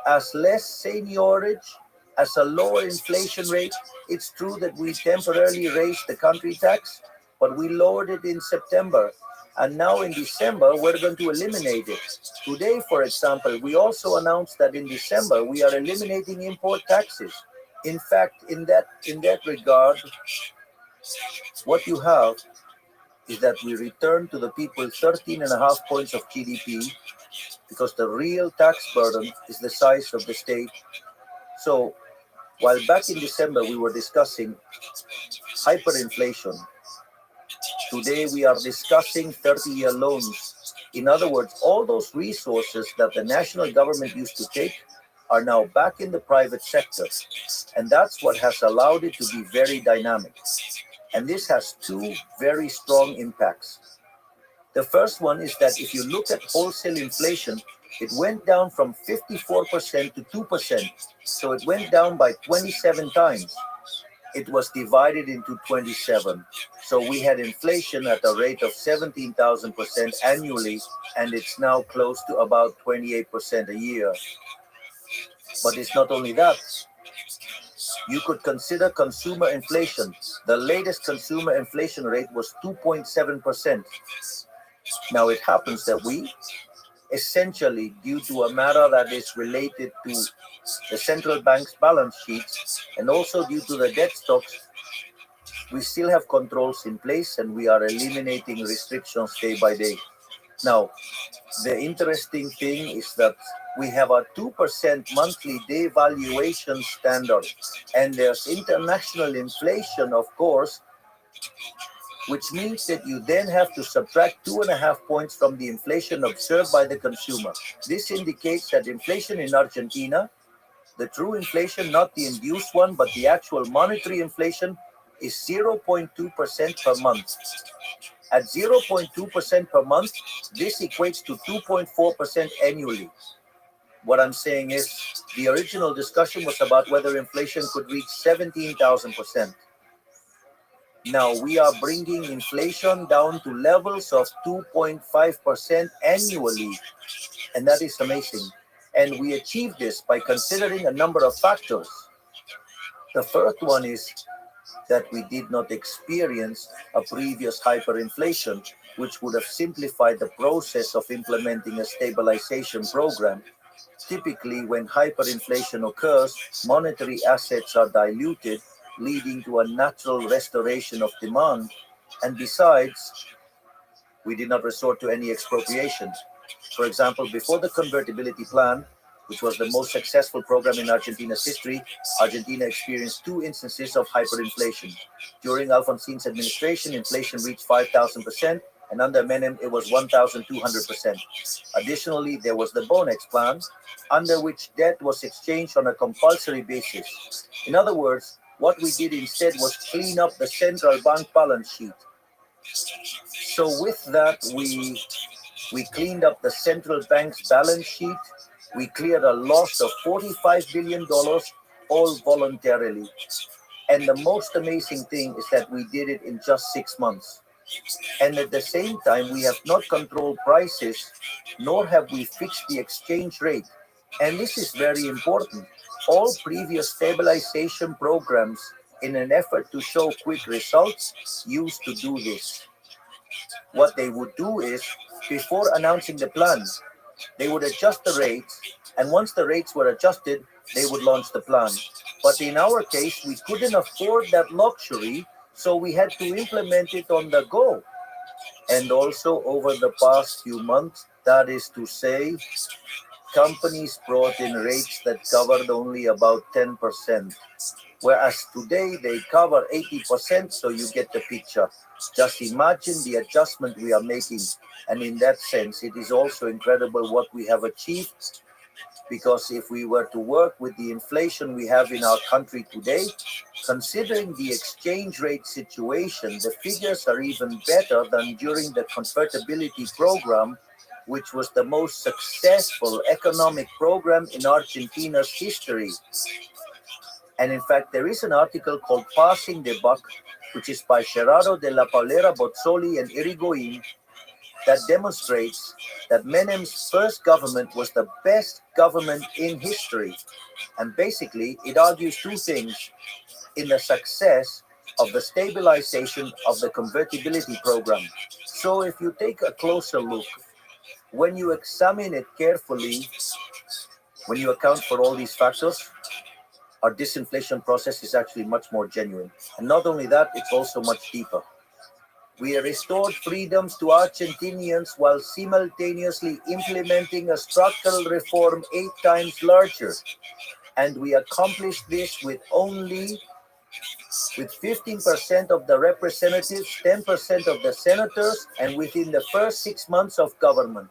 as less seigniorage, as a lower inflation rate. It's true that we temporarily raised the country tax, but we lowered it in September. And now in December, we're going to eliminate it. Today, for example, we also announced that in December, we are eliminating import taxes. In fact, in that regard, what you have is that we return to the people 13.5 points of GDP because the real tax burden is the size of the state. So while back in December we were discussing hyperinflation, today we are discussing 30-year loans. In other words, all those resources that the national government used to take are now back in the private sector. And that's what has allowed it to be very dynamic. And this has two very strong impacts. The first one is that if you look at wholesale inflation, it went down from 54% to 2%. So it went down by 27 times. It was divided into 27. So we had inflation at a rate of 17,000% annually, and it's now close to about 28% a year. But it's not only that. You could consider consumer inflation. The latest consumer inflation rate was 2.7%. Now it happens that we, essentially due to a matter that is related to the central bank's balance sheets and also due to the debt stocks, we still have controls in place and we are eliminating restrictions day by day. Now, the interesting thing is that we have a 2% monthly devaluation standard, and there's international inflation, of course, which means that you then have to subtract 2.5 points from the inflation observed by the consumer. This indicates that inflation in Argentina, the true inflation, not the induced one, but the actual monetary inflation, is 0.2% per month. At 0.2% per month, this equates to 2.4% annually. What I'm saying is, the original discussion was about whether inflation could reach 17,000%. Now we are bringing inflation down to levels of 2.5% annually, and that is amazing. And we achieved this by considering a number of factors. The first one is that we did not experience a previous hyperinflation, which would have simplified the process of implementing a stabilization program. Typically, when hyperinflation occurs, monetary assets are diluted, leading to a natural restoration of demand. And besides, we did not resort to any expropriations. For example, before the convertibility plan, which was the most successful program in Argentina's history, Argentina experienced two instances of hyperinflation. During Alfonsin's administration, inflation reached 5,000%, and under Menem, it was 1,200%. Additionally, there was the Bonex plan, under which debt was exchanged on a compulsory basis. In other words, what we did instead was clean up the central bank balance sheet. So with that, we cleaned up the central bank's balance sheet. We cleared a loss of $45 billion, all voluntarily. And the most amazing thing is that we did it in just 6 months. And at the same time, we have not controlled prices, nor have we fixed the exchange rate. And this is very important. All previous stabilization programs, in an effort to show quick results, used to do this. What they would do is, before announcing the plan, they would adjust the rates, and once the rates were adjusted, they would launch the plan. But in our case, we couldn't afford that luxury, so we had to implement it on the go. And also over the past few months, that is to say, companies brought in rates that covered only about 10%, whereas today they cover 80%, so you get the picture. Just imagine the adjustment we are making. And in that sense, it is also incredible what we have achieved, because if we were to work with the inflation we have in our country today, considering the exchange rate situation, the figures are even better than during the convertibility program, which was the most successful economic program in Argentina's history. And in fact, there is an article called Passing the Buck, which is by Gerardo de la Paulera Bozzoli and Irigoyen, that demonstrates that Menem's first government was the best government in history. And basically, it argues two things in the success of the stabilization of the convertibility program. So if you take a closer look, when you examine it carefully, when you account for all these factors, our disinflation process is actually much more genuine. And not only that, it's also much deeper. We restored freedoms to Argentinians while simultaneously implementing a structural reform 8 times larger. And we accomplished this with 15% of the representatives, 10% of the senators, and within the first 6 months of government.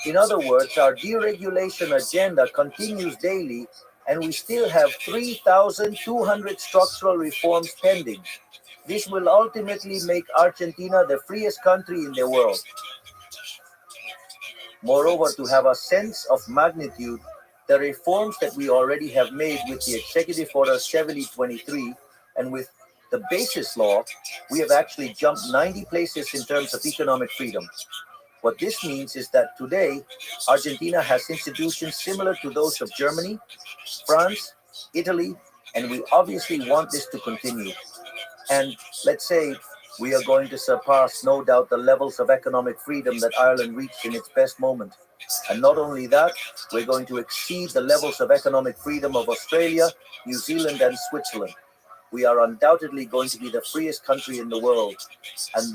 In other words, our deregulation agenda continues daily, and we still have 3,200 structural reforms pending. This will ultimately make Argentina the freest country in the world. Moreover, to have a sense of magnitude, the reforms that we already have made with the Executive Order 7023 and with the basis law, we have actually jumped 90 places in terms of economic freedom. What this means is that today, Argentina has institutions similar to those of Germany, France, Italy, and we obviously want this to continue. And let's say we are going to surpass, no doubt, the levels of economic freedom that Ireland reached in its best moment. And not only that, we're going to exceed the levels of economic freedom of Australia, New Zealand, and Switzerland. We are undoubtedly going to be the freest country in the world. And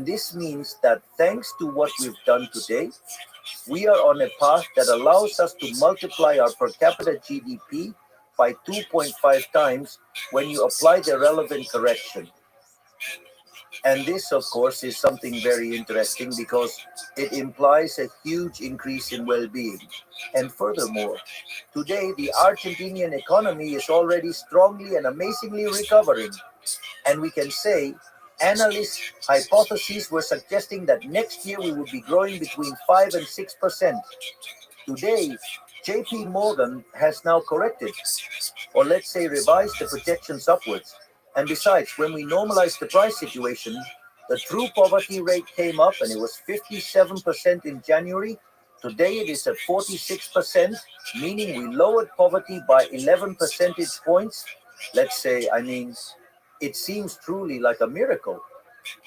this means that thanks to what we've done today, we are on a path that allows us to multiply our per capita GDP by 2.5 times when you apply the relevant correction. And this, of course, is something very interesting because it implies a huge increase in well-being. And furthermore, today the Argentinian economy is already strongly and amazingly recovering. And we can say analysts' hypotheses were suggesting that next year we would be growing between 5 and 6%. Today, JP Morgan has now corrected, or let's say revised the projections upwards. And besides, when we normalize the price situation, the true poverty rate came up and it was 57% in January. Today it is at 46%, meaning we lowered poverty by 11 percentage points. Let's say, it seems truly like a miracle.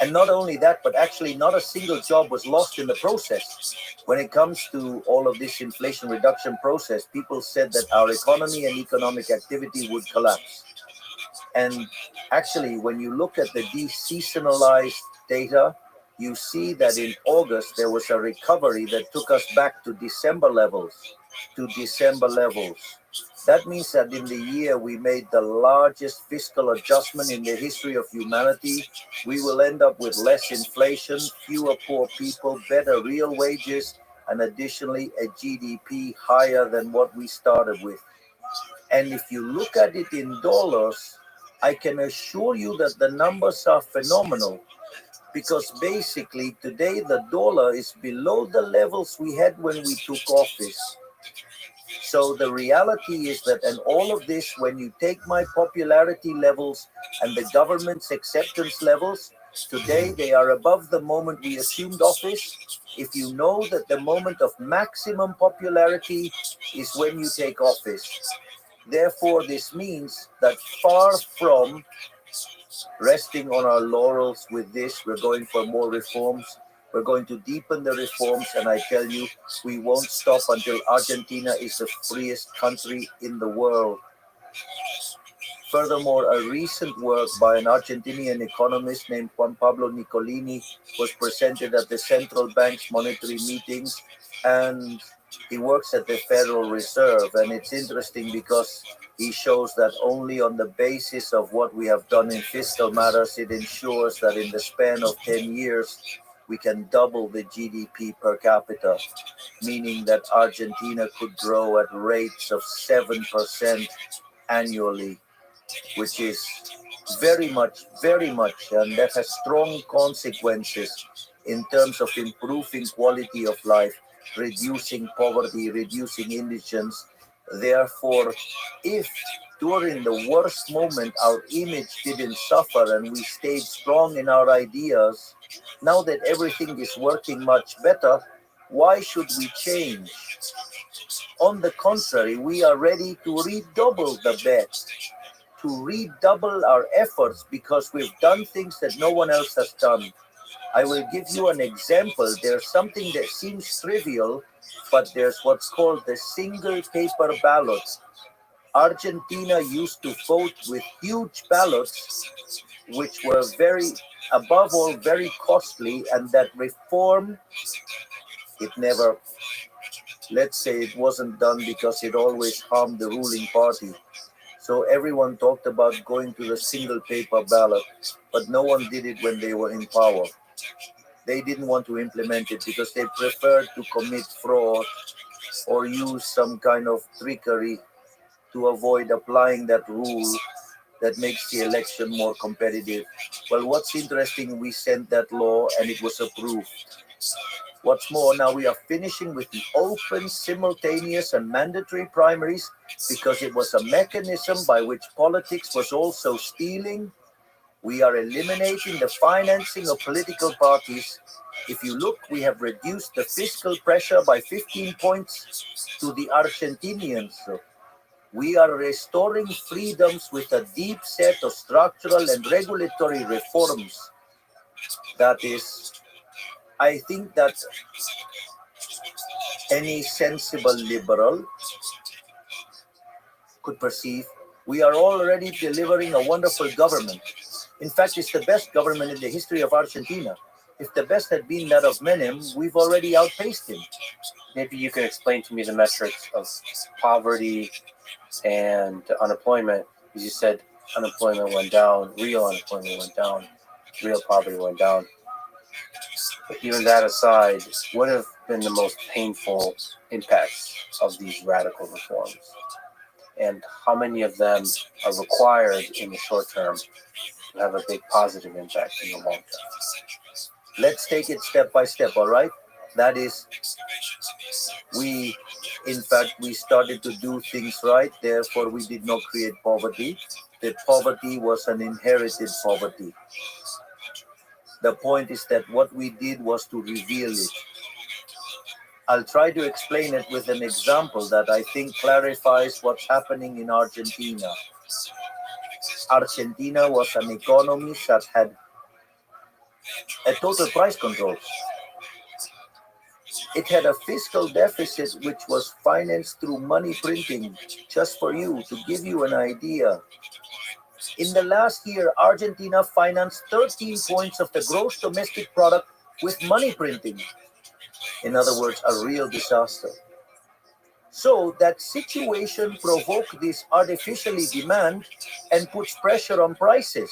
And not only that, but actually not a single job was lost in the process. When it comes to all of this inflation reduction process, people said that our economy and economic activity would collapse. And actually, when you look at the deseasonalized data, you see that in August, there was a recovery that took us back to December levels. That means that in the year we made the largest fiscal adjustment in the history of humanity. We will end up with less inflation, fewer poor people, better real wages, and additionally a GDP higher than what we started with. And if you look at it in dollars, I can assure you that the numbers are phenomenal, because basically today the dollar is below the levels we had when we took office. So the reality is that, and all of this, when you take my popularity levels and the government's acceptance levels, today they are above the moment we assumed office. If you know that the moment of maximum popularity is when you take office. Therefore, this means that far from resting on our laurels with this, we're going for more reforms. We're going to deepen the reforms, and I tell you, we won't stop until Argentina is the freest country in the world. Furthermore, a recent work by an Argentinian economist named Juan Pablo Nicolini was presented at the central bank's monetary meetings, and he works at the Federal Reserve. And it's interesting because he shows that only on the basis of what we have done in fiscal matters, it ensures that in the span of 10 years, we can double the GDP per capita, meaning that Argentina could grow at rates of 7% annually, which is very much, and that has strong consequences in terms of improving quality of life, reducing poverty, reducing indigence. Therefore, if during the worst moment our image didn't suffer and we stayed strong in our ideas, now that everything is working much better, why should we change? On the contrary, we are ready to redouble the bet, to redouble our efforts, because we've done things that no one else has done. I will give you an example. There's something that seems trivial, but there's what's called the single paper ballot. Argentina used to vote with huge ballots, which were above all, very costly, and that reform, it never, let's say it wasn't done because it always harmed the ruling party. So everyone talked about going to the single paper ballot, but no one did it when they were in power. They didn't want to implement it because they preferred to commit fraud or use some kind of trickery to avoid applying that rule that makes the election more competitive. Well, what's interesting, we sent that law and it was approved. What's more, now we are finishing with the open, simultaneous, and mandatory primaries because it was a mechanism by which politics was also stealing. We are eliminating the financing of political parties. If you look, we have reduced the fiscal pressure by 15 points to the Argentinians. We are restoring freedoms with a deep set of structural and regulatory reforms. That is, I think that any sensible liberal could perceive we are already delivering a wonderful government. In fact, it's the best government in the history of Argentina. If the best had been that of Menem, we've already outpaced him. Maybe you can explain to me the metrics of poverty and unemployment. As you said, unemployment went down, real unemployment went down, real poverty went down. But even that aside, what have been the most painful impacts of these radical reforms? And how many of them are required in the short term to have a big positive impact in the long term? Let's take it step by step, all right? That is, we started to do things right, therefore we did not create poverty. The poverty was an inherited poverty. The point is that what we did was to reveal it. I'll try to explain it with an example that I think clarifies what's happening in Argentina. Argentina was an economy that had a total price control. It had a fiscal deficit which was financed through money printing. Just for you, to give you an idea, in the last year, Argentina financed 13 points of the gross domestic product with money printing. In other words, a real disaster. So that situation provoked this artificially demand and puts pressure on prices.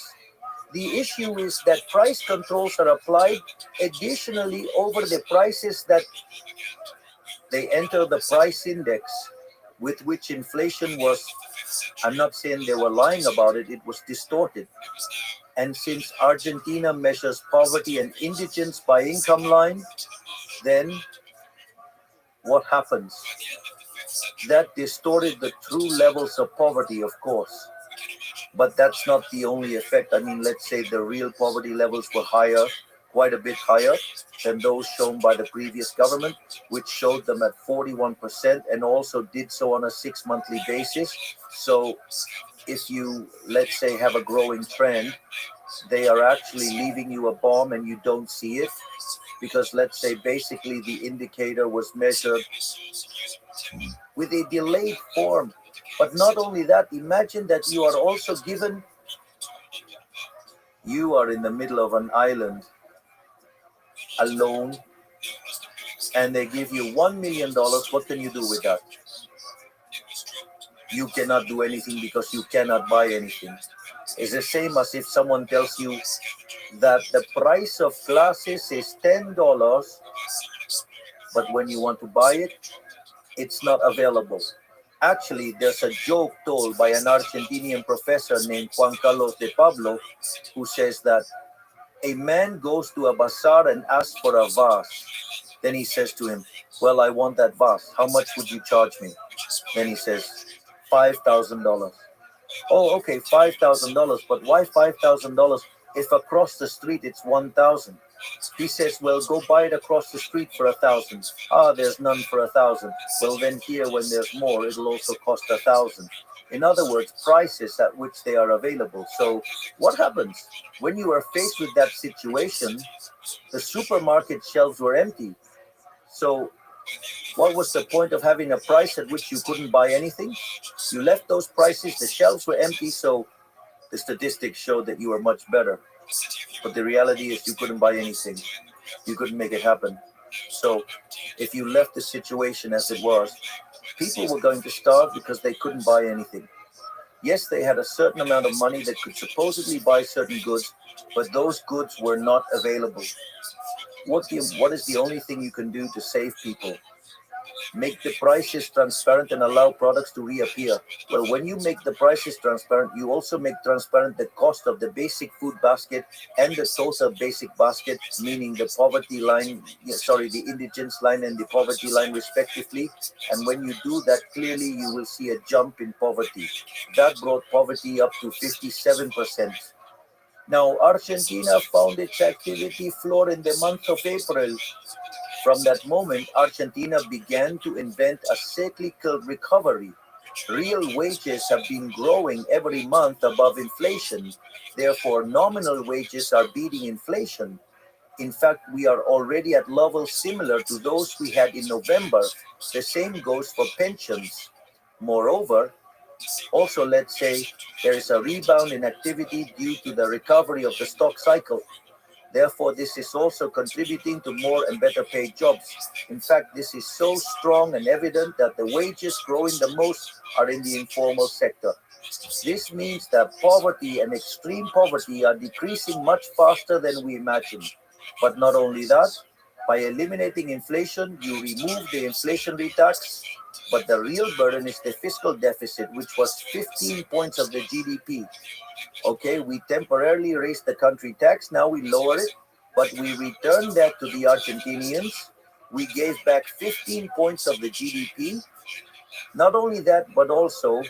The issue is that price controls are applied additionally over the prices that they enter the price index with which inflation was, I'm not saying they were lying about it, it was distorted. And since Argentina measures poverty and indigence by income line, then what happens? That distorted the true levels of poverty, of course. But that's not the only effect. I mean, let's say the real poverty levels were higher, quite a bit higher than those shown by the previous government, which showed them at 41% and also did so on a 6-monthly basis. So if you, let's say, have a growing trend, they are actually leaving you a bomb and you don't see it. Because let's say basically the indicator was measured with a delayed form. But not only that, imagine that you are also given, you are in the middle of an island alone and they give you $1 million. What can you do with that? You cannot do anything because you cannot buy anything. It's the same as if someone tells you that the price of glasses is $10, but when you want to buy it, it's not available. Actually, there's a joke told by an Argentinian professor named Juan Carlos de Pablo, who says that a man goes to a bazaar and asks for a vase. Then he says to him, well, I want that vase. How much would you charge me? Then he says, $5,000. Oh, okay, $5,000. But why $5,000 if across the street it's 1,000? He says, well, go buy it across the street for 1,000. Ah, there's none for 1,000. Well, then here, when there's more, it'll also cost 1,000. In other words, prices at which they are available. So what happens when you are faced with that situation? The supermarket shelves were empty. So What was the point of having a price at which you couldn't buy anything? You left those prices, the shelves were empty, so the statistics showed that you were much better. But the reality is you couldn't buy anything. You couldn't make it happen. So if you left the situation as it was, people were going to starve because they couldn't buy anything. Yes, they had a certain amount of money that could supposedly buy certain goods, but those goods were not available. What is the only thing you can do to save people? Make the prices transparent and allow products to reappear. Well, when you make the prices transparent, you also make transparent the cost of the basic food basket and the total basic basket, meaning the poverty line, the indigence line and the poverty line respectively. And when you do that, clearly you will see a jump in poverty. That brought poverty up to 57%. Now, Argentina found its activity floor in the month of April. From that moment, Argentina began to invent a cyclical recovery. Real wages have been growing every month above inflation. Therefore, nominal wages are beating inflation. In fact, we are already at levels similar to those we had in November. The same goes for pensions. Moreover, also, let's say there is a rebound in activity due to the recovery of the stock cycle. Therefore, this is also contributing to more and better paid jobs. In fact, this is so strong and evident that the wages growing the most are in the informal sector. This means that poverty and extreme poverty are decreasing much faster than we imagined. But not only that, by eliminating inflation, you remove the inflationary tax, but the real burden is the fiscal deficit, which was 15 points of the GDP. Okay, we temporarily raised the country tax, now we lower it, but we return that to the Argentinians. We gave back 15 points of the GDP. Not only that, but also,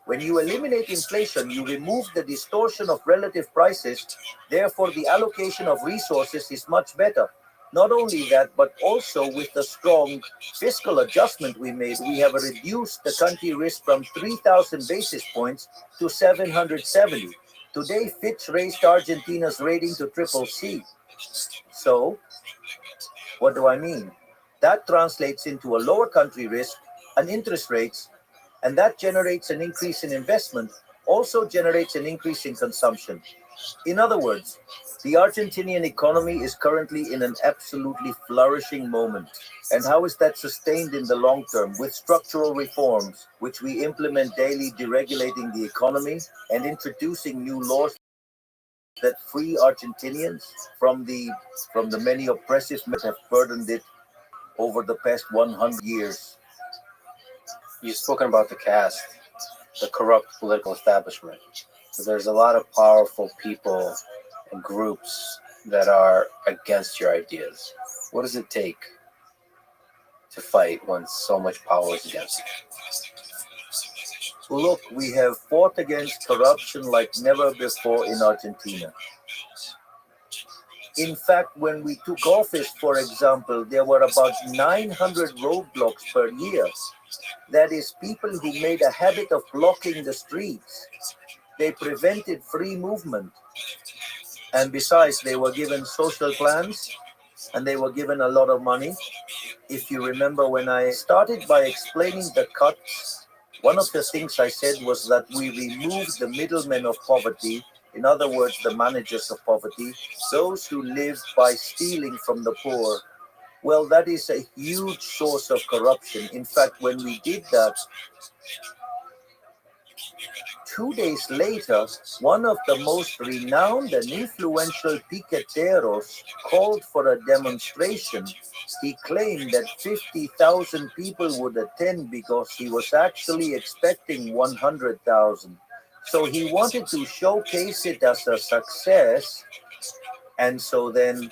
when you eliminate inflation, you remove the distortion of relative prices. Therefore, the allocation of resources is much better. Not only that, but also with the strong fiscal adjustment we made, we have reduced the country risk from 3,000 basis points to 770. Today, Fitch raised Argentina's rating to CCC. So, what do I mean? That translates into a lower country risk and interest rates, and that generates an increase in investment, also generates an increase in consumption. In other words, the Argentinian economy is currently in an absolutely flourishing moment. And how is that sustained in the long term? With structural reforms, which we implement daily, deregulating the economy and introducing new laws that free Argentinians from the many oppressive measures that have burdened it over the past 100 years. You've spoken about the caste, the corrupt political establishment. So there's a lot of powerful people and groups that are against your ideas. What does it take to fight when so much power is against you? Look, we have fought against corruption like never before in Argentina. In fact, when we took office, for example, there were about 900 roadblocks per year. That is, people who made a habit of blocking the streets. They prevented free movement. And besides, they were given social plans and they were given a lot of money. If you remember, when I started by explaining the cuts, one of the things I said was that we removed the middlemen of poverty, in other words, the managers of poverty, those who live by stealing from the poor. Well, that is a huge source of corruption. In fact, when we did that, 2 days later, one of the most renowned and influential piqueteros called for a demonstration. He claimed that 50,000 people would attend because he was actually expecting 100,000. So he wanted to showcase it as a success. And so then,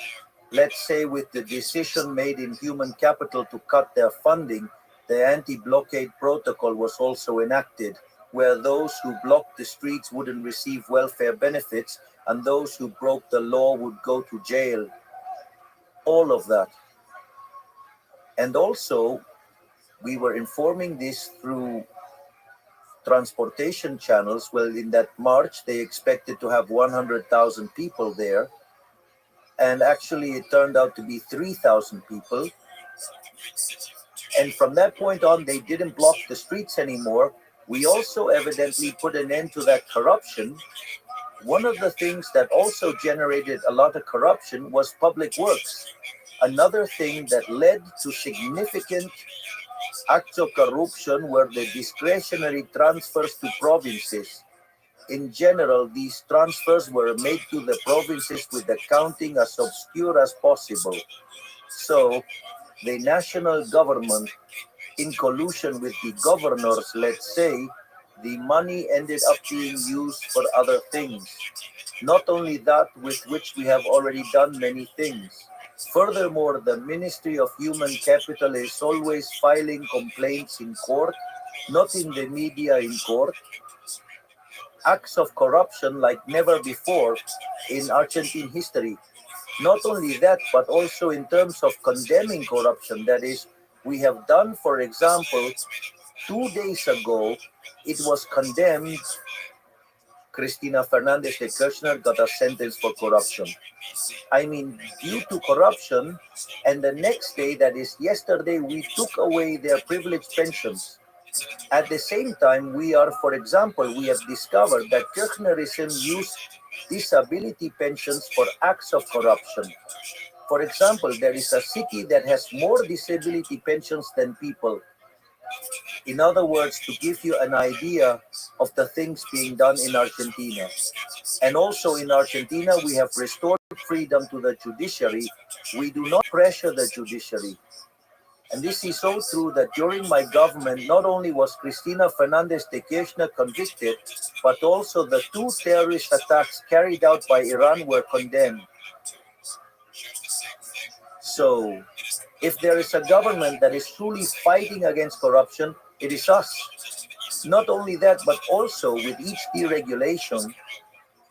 let's say with the decision made in human capital to cut their funding, the anti-blockade protocol was also enacted, where those who blocked the streets wouldn't receive welfare benefits and those who broke the law would go to jail. All of that. And also, we were informing this through transportation channels. Well, in that march, they expected to have 100,000 people there. And actually, it turned out to be 3,000 people. And from that point on, they didn't block the streets anymore. We also evidently put an end to that corruption. One of the things that also generated a lot of corruption was public works. Another thing that led to significant acts of corruption were the discretionary transfers to provinces. In general, these transfers were made to the provinces with accounting as obscure as possible. So, the national government, in collusion with the governors, let's say, the money ended up being used for other things. Not only that, with which we have already done many things. Furthermore, the Ministry of Human Capital is always filing complaints in court, not in the media, in court. Acts of corruption like never before in Argentine history. Not only that, but also in terms of condemning corruption. That is, we have done, for example, 2 days ago, it was condemned. Cristina Fernandez de Kirchner got a sentence for corruption. I mean, due to corruption, and the next day, that is yesterday, we took away their privileged pensions. At the same time, we have discovered that Kirchnerism used disability pensions for acts of corruption. For example, there is a city that has more disability pensions than people. In other words, to give you an idea of the things being done in Argentina. And also in Argentina, we have restored freedom to the judiciary. We do not pressure the judiciary. And this is so true that during my government, not only was Cristina Fernandez de Kirchner convicted, but also the 2 terrorist attacks carried out by Iran were condemned. So, if there is a government that is truly fighting against corruption, it is us. Not only that, but also with each deregulation,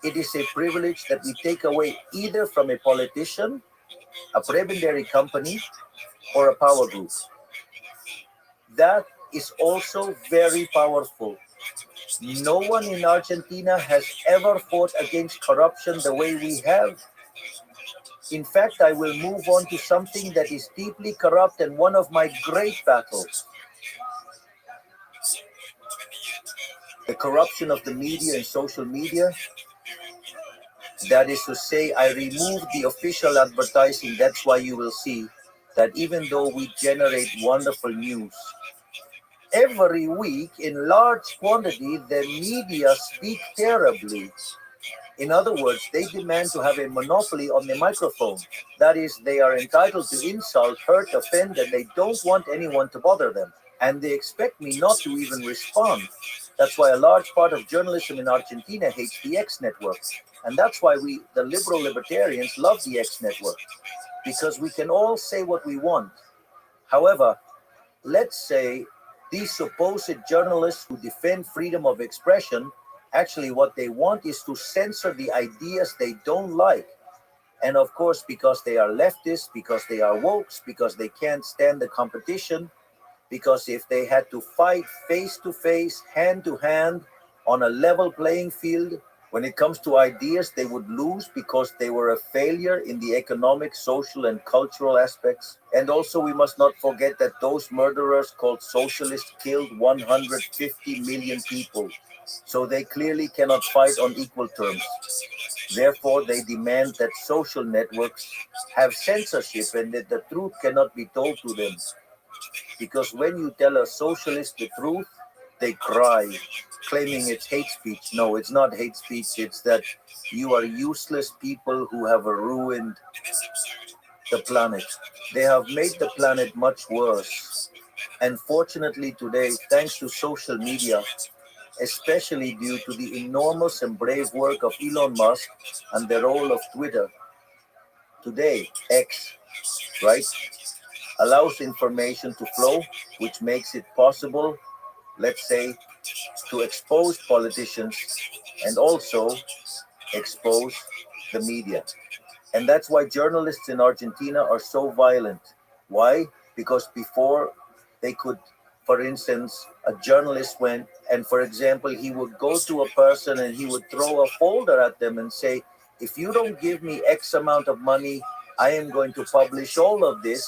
it is a privilege that we take away either from a politician, a prebendary company, or a power group. That is also very powerful. No one in Argentina has ever fought against corruption the way we have. In fact, I will move on to something that is deeply corrupt and one of my great battles. The corruption of the media and social media. That is to say, I removed the official advertising. That's why you will see that even though we generate wonderful news, every week in large quantity, the media speak terribly. In other words, they demand to have a monopoly on the microphone. That is, they are entitled to insult, hurt, offend, and they don't want anyone to bother them. And they expect me not to even respond. That's why a large part of journalism in Argentina hates the X network. And that's why we, the liberal libertarians, love the X network. Because we can all say what we want. However, let's say these supposed journalists who defend freedom of expression, actually what they want is to censor the ideas they don't like. And of course, because they are leftists, because they are wokes, because they can't stand the competition, because if they had to fight face to face, hand to hand, on a level playing field, when it comes to ideas, they would lose because they were a failure in the economic, social, and cultural aspects. And also, we must not forget that those murderers called socialists killed 150 million people. So they clearly cannot fight on equal terms. Therefore, they demand that social networks have censorship and that the truth cannot be told to them. Because when you tell a socialist the truth, they cry, claiming it's hate speech. No, it's not hate speech. It's that you are useless people who have ruined the planet. They have made the planet much worse. And fortunately today, thanks to social media, especially due to the enormous and brave work of Elon Musk and the role of Twitter, today, X, right, allows information to flow, which makes it possible, let's say, to expose politicians and also expose the media. And that's why journalists in Argentina are so violent. Why? Because before they could, for instance, a journalist went and, for example, he would go to a person and he would throw a folder at them and say, if you don't give me X amount of money, I am going to publish all of this.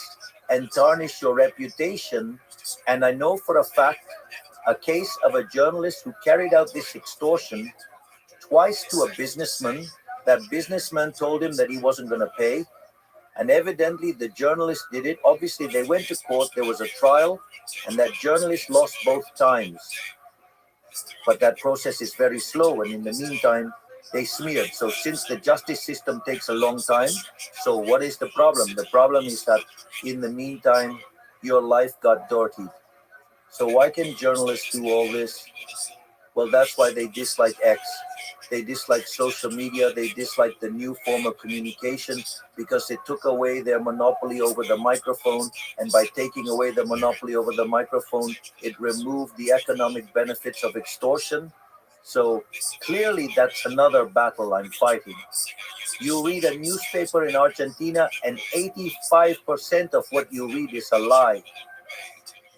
and tarnish your reputation. And I know for a fact a case of a journalist who carried out this extortion twice to a businessman. That businessman told him that he wasn't going to pay. And evidently, the journalist did it. Obviously, they went to court, there was a trial, and that journalist lost both times. But that process is very slow, and in the meantime, they smeared. So, since the justice system takes a long time, so what is the problem? The problem is that in the meantime, your life got dirty. So, why can journalists do all this? Well, that's why they dislike X. They dislike social media. They dislike the new form of communication because it took away their monopoly over the microphone. And by taking away the monopoly over the microphone, it removed the economic benefits of extortion. So clearly, that's another battle I'm fighting. You read a newspaper in Argentina, and 85% of what you read is a lie.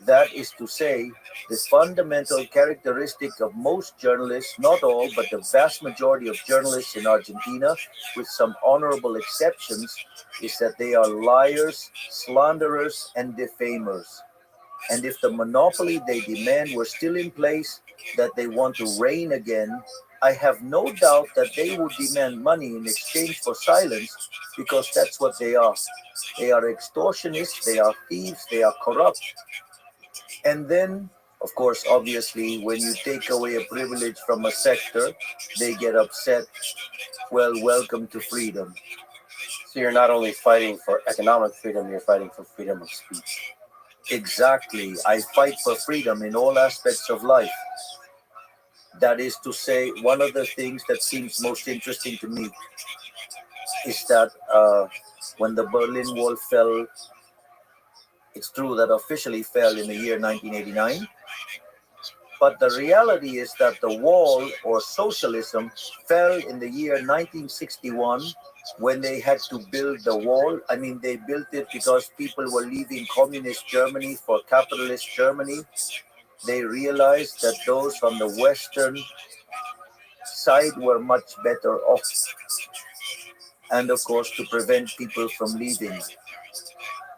That is to say, the fundamental characteristic of most journalists, not all, but the vast majority of journalists in Argentina, with some honorable exceptions, is that they are liars, slanderers, and defamers. And if the monopoly they demand were still in place, that they want to reign again, I have no doubt that they would demand money in exchange for silence, because that's what they are. They are extortionists, they are thieves, they are corrupt. And then, of course, obviously, when you take away a privilege from a sector, they get upset. Well, welcome to freedom. So you're not only fighting for economic freedom, you're fighting for freedom of speech. Exactly. I fight for freedom in all aspects of life. That is to say, one of the things that seems most interesting to me is that when the Berlin Wall fell, it's true that officially fell in the year 1989, but the reality is that the wall, or socialism, fell in the year 1961 when they had to build the wall. I mean, they built it because people were leaving communist Germany for capitalist Germany. They realized that those on the Western side were much better off. And of course, to prevent people from leaving.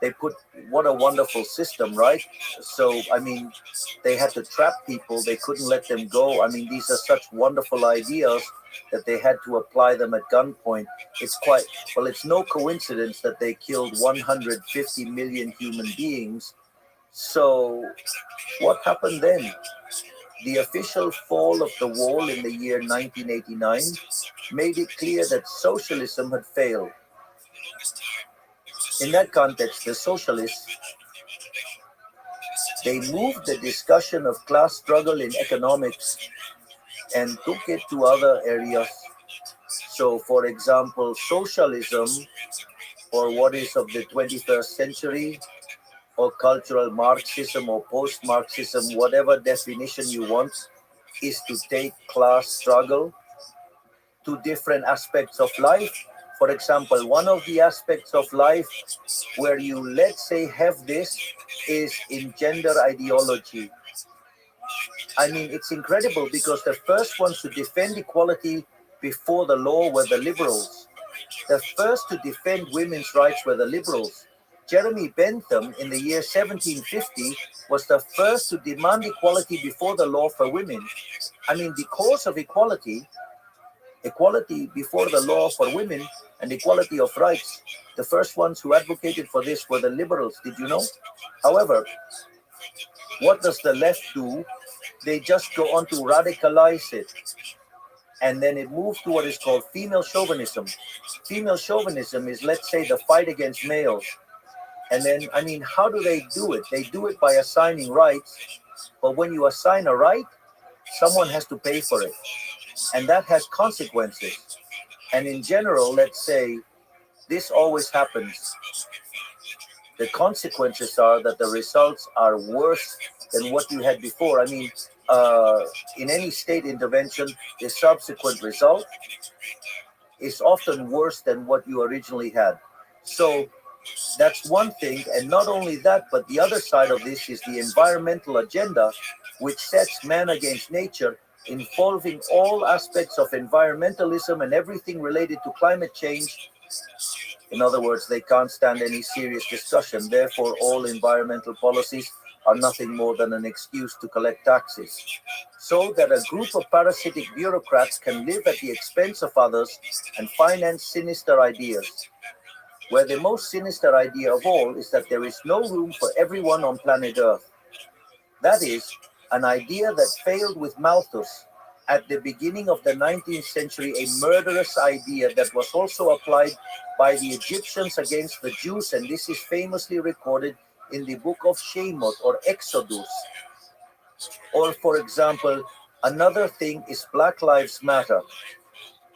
They put, what a wonderful system, right? So, I mean, they had to trap people. They couldn't let them go. I mean, these are such wonderful ideas that they had to apply them at gunpoint. It's no coincidence that they killed 150 million human beings. So what happened then? The official fall of the wall in the year 1989 made it clear that socialism had failed. In that context, the socialists, they moved the discussion of class struggle in economics and took it to other areas. So, for example, socialism, or what is of the 21st century, or cultural Marxism or post-Marxism, whatever definition you want, is to take class struggle to different aspects of life. For example, one of the aspects of life where you, let's say, have this is in gender ideology. I mean, it's incredible because the first ones to defend equality before the law were the liberals. The first to defend women's rights were the liberals. Jeremy Bentham in the year 1750 was the first to demand equality before the law for women. I mean, because of equality before the law for women and equality of rights, the first ones who advocated for this were the liberals. Did you know? However, what does the left do? They just go on to radicalize it. And then it moves to what is called female chauvinism. Female chauvinism is, let's say, the fight against males. And then, I mean, how do they do it? They do it by assigning rights. But when you assign a right, someone has to pay for it. And that has consequences. And in general, let's say, this always happens. The consequences are that the results are worse than what you had before. I mean, in any state intervention, the subsequent result is often worse than what you originally had. So that's one thing. And not only that, but the other side of this is the environmental agenda, which sets man against nature, involving all aspects of environmentalism and everything related to climate change. In other words, they can't stand any serious discussion. Therefore, all environmental policies are nothing more than an excuse to collect taxes, so that a group of parasitic bureaucrats can live at the expense of others and finance sinister ideas. Where the most sinister idea of all is that there is no room for everyone on planet Earth. That is, an idea that failed with Malthus at the beginning of the 19th century, a murderous idea that was also applied by the Egyptians against the Jews, and this is famously recorded in the book of Shemot or Exodus. Or, for example, another thing is Black Lives Matter.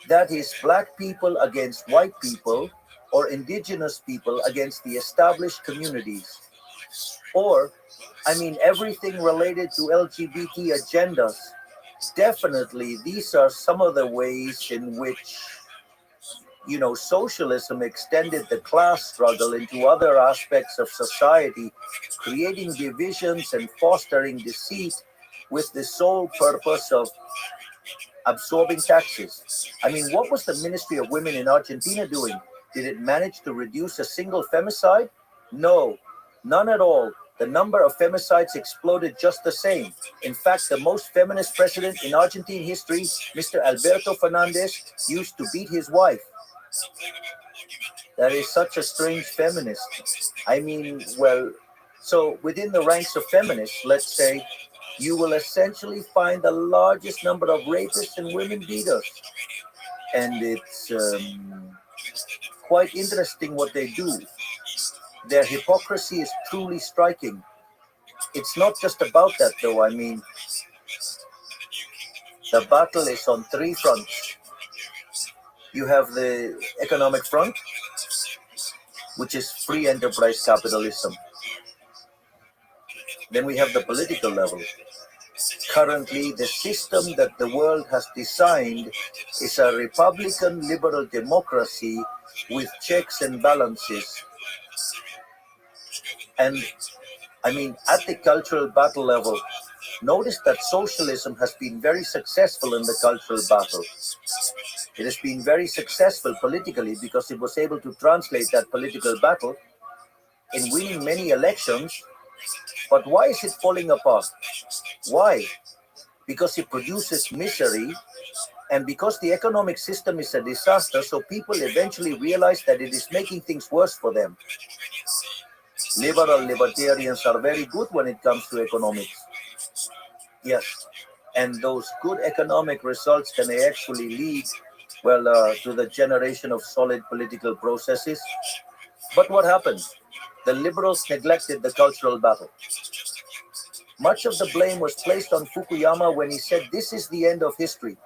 That is, black people against white people, or indigenous people against the established communities. Or, everything related to LGBT agendas. Definitely, these are some of the ways in which, socialism extended the class struggle into other aspects of society, creating divisions and fostering deceit with the sole purpose of absorbing taxes. What was the Ministry of Women in Argentina doing? Did it manage to reduce a single femicide? No, none at all. The number of femicides exploded just the same. In fact, the most feminist president in Argentine history, Mr. Alberto Fernandez, used to beat his wife. That is such a strange feminist. So within the ranks of feminists, let's say, you will essentially find the largest number of rapists and women beaters. And it's quite interesting what they do. Their hypocrisy is truly striking. It's not just about that, though. The battle is on three fronts. You have the economic front, which is free enterprise capitalism. Then we have the political level. Currently, the system that the world has designed is a Republican liberal democracy with checks and balances. And at the cultural battle level, notice that socialism has been very successful in the cultural battle. It has been very successful politically because it was able to translate that political battle in winning many elections. But why is it falling apart? Why? Because it produces misery, and because the economic system is a disaster, so people eventually realize that it is making things worse for them. Libertarians are very good when it comes to economics. Yes, and those good economic results can actually lead, to the generation of solid political processes. But what happened? The liberals neglected the cultural battle. Much of the blame was placed on Fukuyama when he said this is the end of history.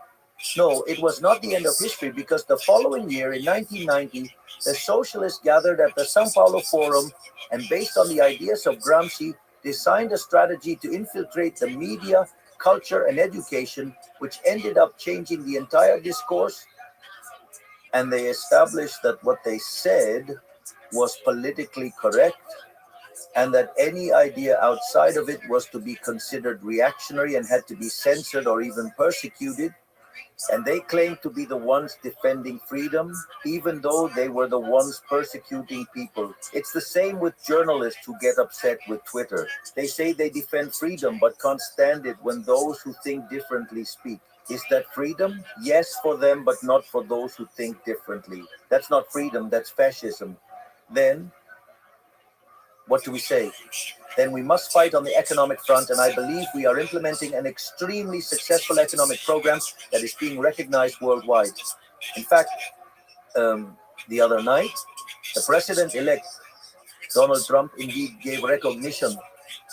No, it was not the end of history, because the following year, in 1990, the socialists gathered at the Sao Paulo Forum and, based on the ideas of Gramsci, designed a strategy to infiltrate the media, culture, and education, which ended up changing the entire discourse. And they established that what they said was politically correct, and that any idea outside of it was to be considered reactionary and had to be censored or even persecuted. And they claimed to be the ones defending freedom, even though they were the ones persecuting people. It's the same with journalists who get upset with Twitter. They say they defend freedom, but can't stand it when those who think differently speak. Is that freedom? Yes, for them, but not for those who think differently. That's not freedom, that's fascism. Then, what do we say? Then we must fight on the economic front, and I believe we are implementing an extremely successful economic program that is being recognized worldwide. In fact, the other night, the president-elect, Donald Trump, indeed gave recognition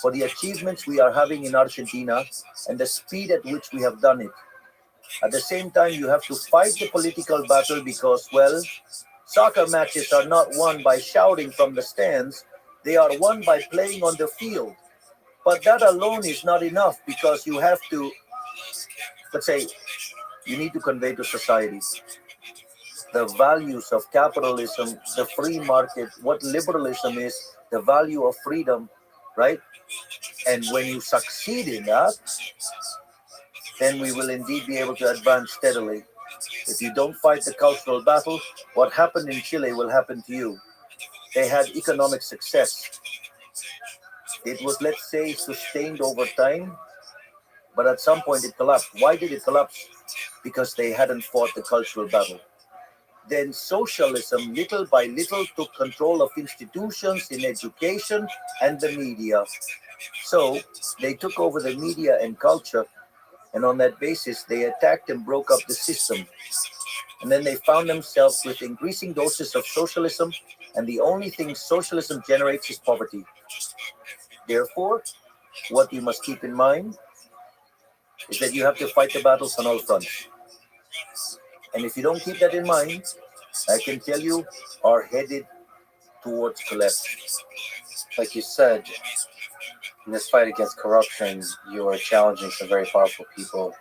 for the achievements we are having in Argentina and the speed at which we have done it. At the same time, you have to fight the political battle because, soccer matches are not won by shouting from the stands. They are won by playing on the field. But that alone is not enough, because you have to, you need to convey to society the values of capitalism, the free market, what liberalism is, the value of freedom, right? And when you succeed in that, then we will indeed be able to advance steadily. If you don't fight the cultural battle, what happened in Chile will happen to you. They had economic success. It was, let's say, sustained over time, but at some point it collapsed. Why did it collapse? Because they hadn't fought the cultural battle. Then socialism, little by little, took control of institutions in education and the media. So they took over the media and culture, and on that basis, they attacked and broke up the system. And then they found themselves with increasing doses of socialism, and the only thing socialism generates is poverty. Therefore, what you must keep in mind is that you have to fight the battles on all fronts. And if you don't keep that in mind, I can tell you are headed towards collapse. Like you said, in this fight against corruption, you are challenging some very powerful people,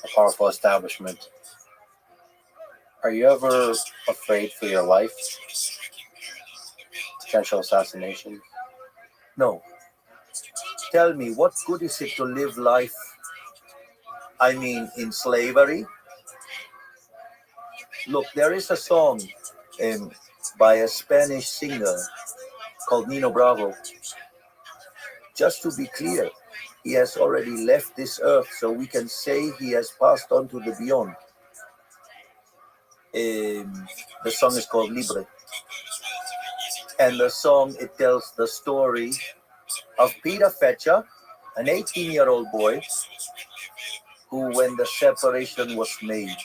a powerful establishment. Are you ever afraid for your life? Potential assassination? No. Tell me, what good is it to live life, I mean, in slavery? Look, there is a song by a Spanish singer called Nino Bravo. Just to be clear, he has already left this earth, so we can say he has passed on to the beyond. The song is called Libre. And the song, it tells the story of Peter Fetcher, an 18-year-old boy, who, when the separation was made,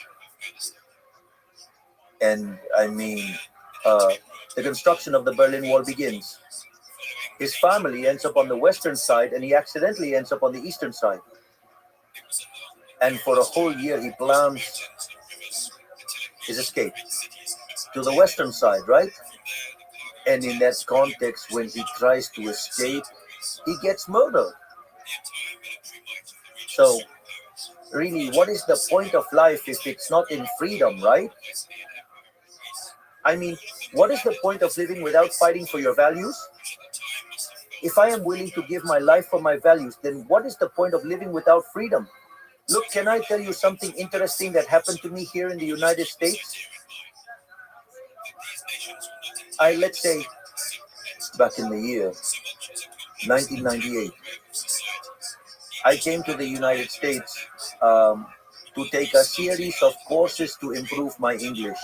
and I mean, the construction of the Berlin Wall begins. His family ends up on the western side, and he accidentally ends up on the eastern side. And for a whole year, he plans his escape to the western side, right? And in that context, when he tries to escape, he gets murdered. So, really, what is the point of life if it's not in freedom, right? I mean, what is the point of living without fighting for your values? If I am willing to give my life for my values, then what is the point of living without freedom? Look, can I tell you something interesting that happened to me here in the United States? Let's say, back in the year 1998, I came to the United States to take a series of courses to improve my English,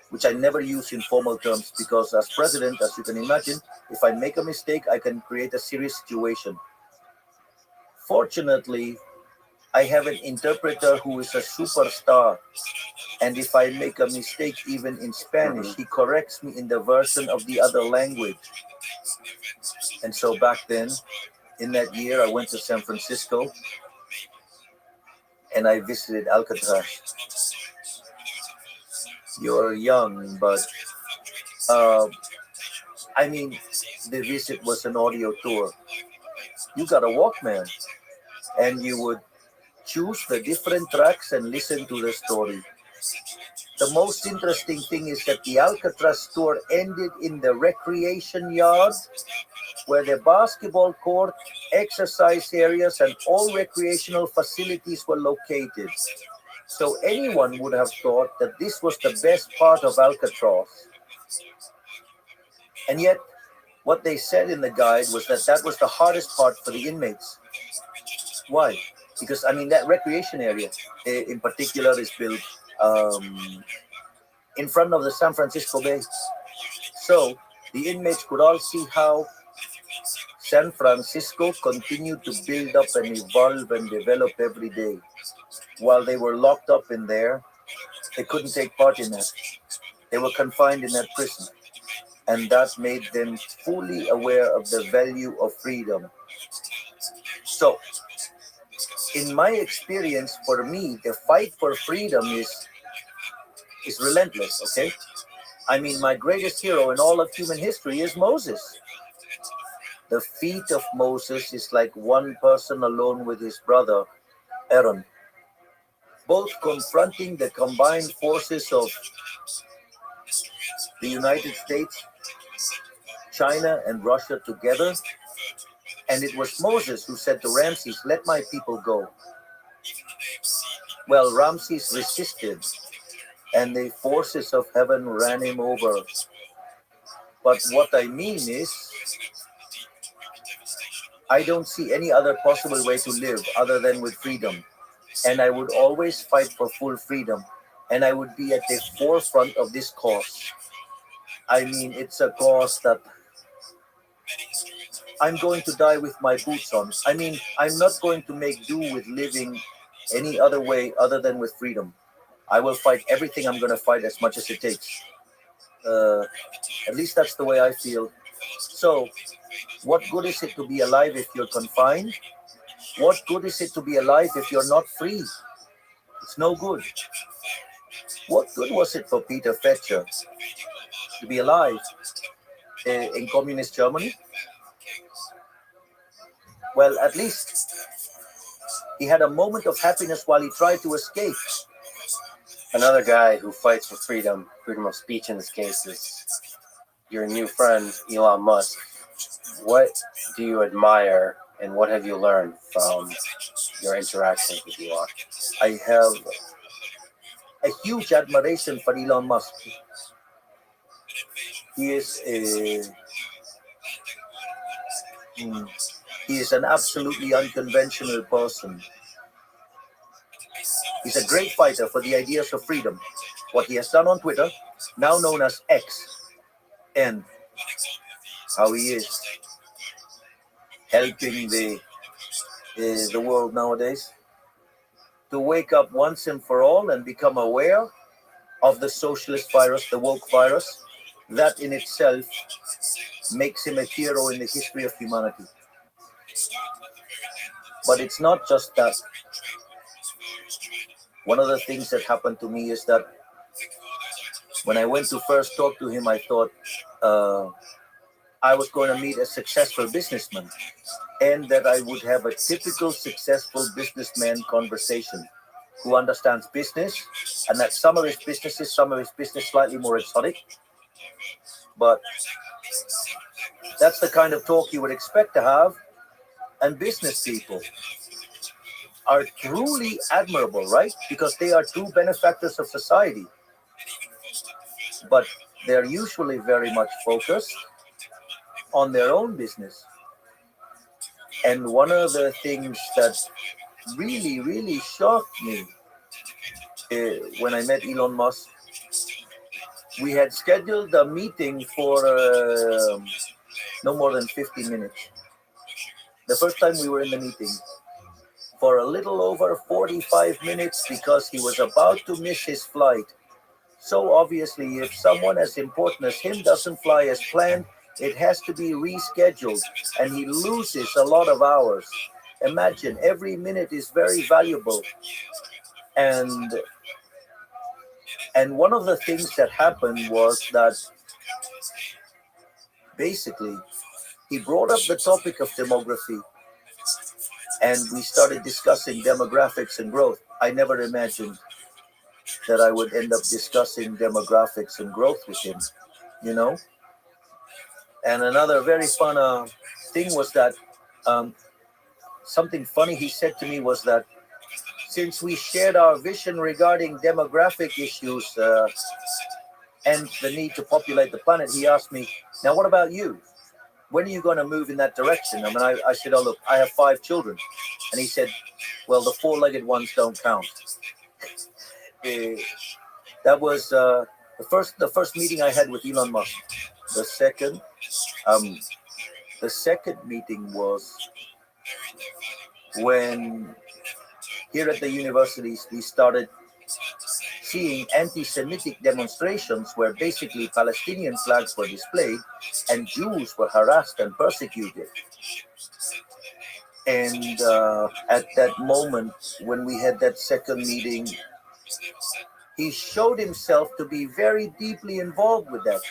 which I never use in formal terms because as president, as you can imagine, if I make a mistake, I can create a serious situation. Fortunately, I have an interpreter who is a superstar. And if I make a mistake even in Spanish, he corrects me in the version of the other language. And so back then, in that year, I went to San Francisco and I visited Alcatraz. You're young, but I mean, the visit was an audio tour. You got a Walkman, and you would choose the different tracks and listen to the story. The most interesting thing is that the Alcatraz tour ended in the recreation yard where the basketball court, exercise areas, and all recreational facilities were located. So anyone would have thought that this was the best part of Alcatraz. And yet, what they said in the guide was that that was the hardest part for the inmates. Why? Because, I mean, that recreation area in particular is built in front of the San Francisco Bay. So the inmates could all see how San Francisco continued to build up and evolve and develop every day. While they were locked up in there, they couldn't take part in that. They were confined in that prison. And that made them fully aware of the value of freedom. So, in my experience, for me, the fight for freedom is relentless, okay? I mean, my greatest hero in all of human history is Moses. The feat of Moses is like one person alone with his brother, Aaron, both confronting the combined forces of the United States, China, and Russia together. And it was Moses who said to Ramses, "Let my people go." Well, Ramses resisted, and the forces of heaven ran him over. But what I mean is, I don't see any other possible way to live other than with freedom. And I would always fight for full freedom. And I would be at the forefront of this cause. I mean, it's a cause that I'm going to die with my boots on. I mean, I'm not going to make do with living any other way other than with freedom. I will fight everything I'm going to fight as much as it takes. At least that's the way I feel. So, what good is it to be alive if you're confined? What good is it to be alive if you're not free? It's no good. What good was it for Peter Fetcher to be alive in communist Germany? Well, at least he had a moment of happiness while he tried to escape. Another guy who fights for freedom of speech in this case, is your new friend, Elon Musk. What do you admire and what have you learned from your interactions with Elon? I have a huge admiration for Elon Musk. He is an absolutely unconventional person. He's a great fighter for the ideas of freedom. What he has done on Twitter, now known as X, and how he is helping the world nowadays to wake up once and for all and become aware of the socialist virus, the woke virus. That in itself makes him a hero in the history of humanity. But it's not just that. One of the things that happened to me is that when I went to first talk to him, I thought I was going to meet a successful businessman and that I would have a typical successful businessman conversation who understands business, and that some of his business slightly more exotic. But that's the kind of talk you would expect to have. And business people are truly admirable, right? Because they are true benefactors of society. But they're usually very much focused on their own business. And one of the things that really, really shocked me when I met Elon Musk, we had scheduled a meeting for no more than 50 minutes. The first time we were in the meeting, for a little over 45 minutes because he was about to miss his flight. So obviously, if someone as important as him doesn't fly as planned, it has to be rescheduled, and he loses a lot of hours. Imagine, every minute is very valuable. And one of the things that happened was that basically he brought up the topic of demography, and we started discussing demographics and growth. I never imagined that I would end up discussing demographics and growth with him, you know? And another very fun thing was that something funny he said to me was that since we shared our vision regarding demographic issues and the need to populate the planet, he asked me, now what about you? When are you going to move in that direction? I mean, I said, oh, look, I have 5 children. And he said, well, the 4-legged ones don't count. That was the first meeting I had with Elon Musk. The second meeting was when here at the universities we started seeing anti-Semitic demonstrations where basically Palestinian flags were displayed and Jews were harassed and persecuted. And at that moment, when we had that second meeting, he showed himself to be very deeply involved with that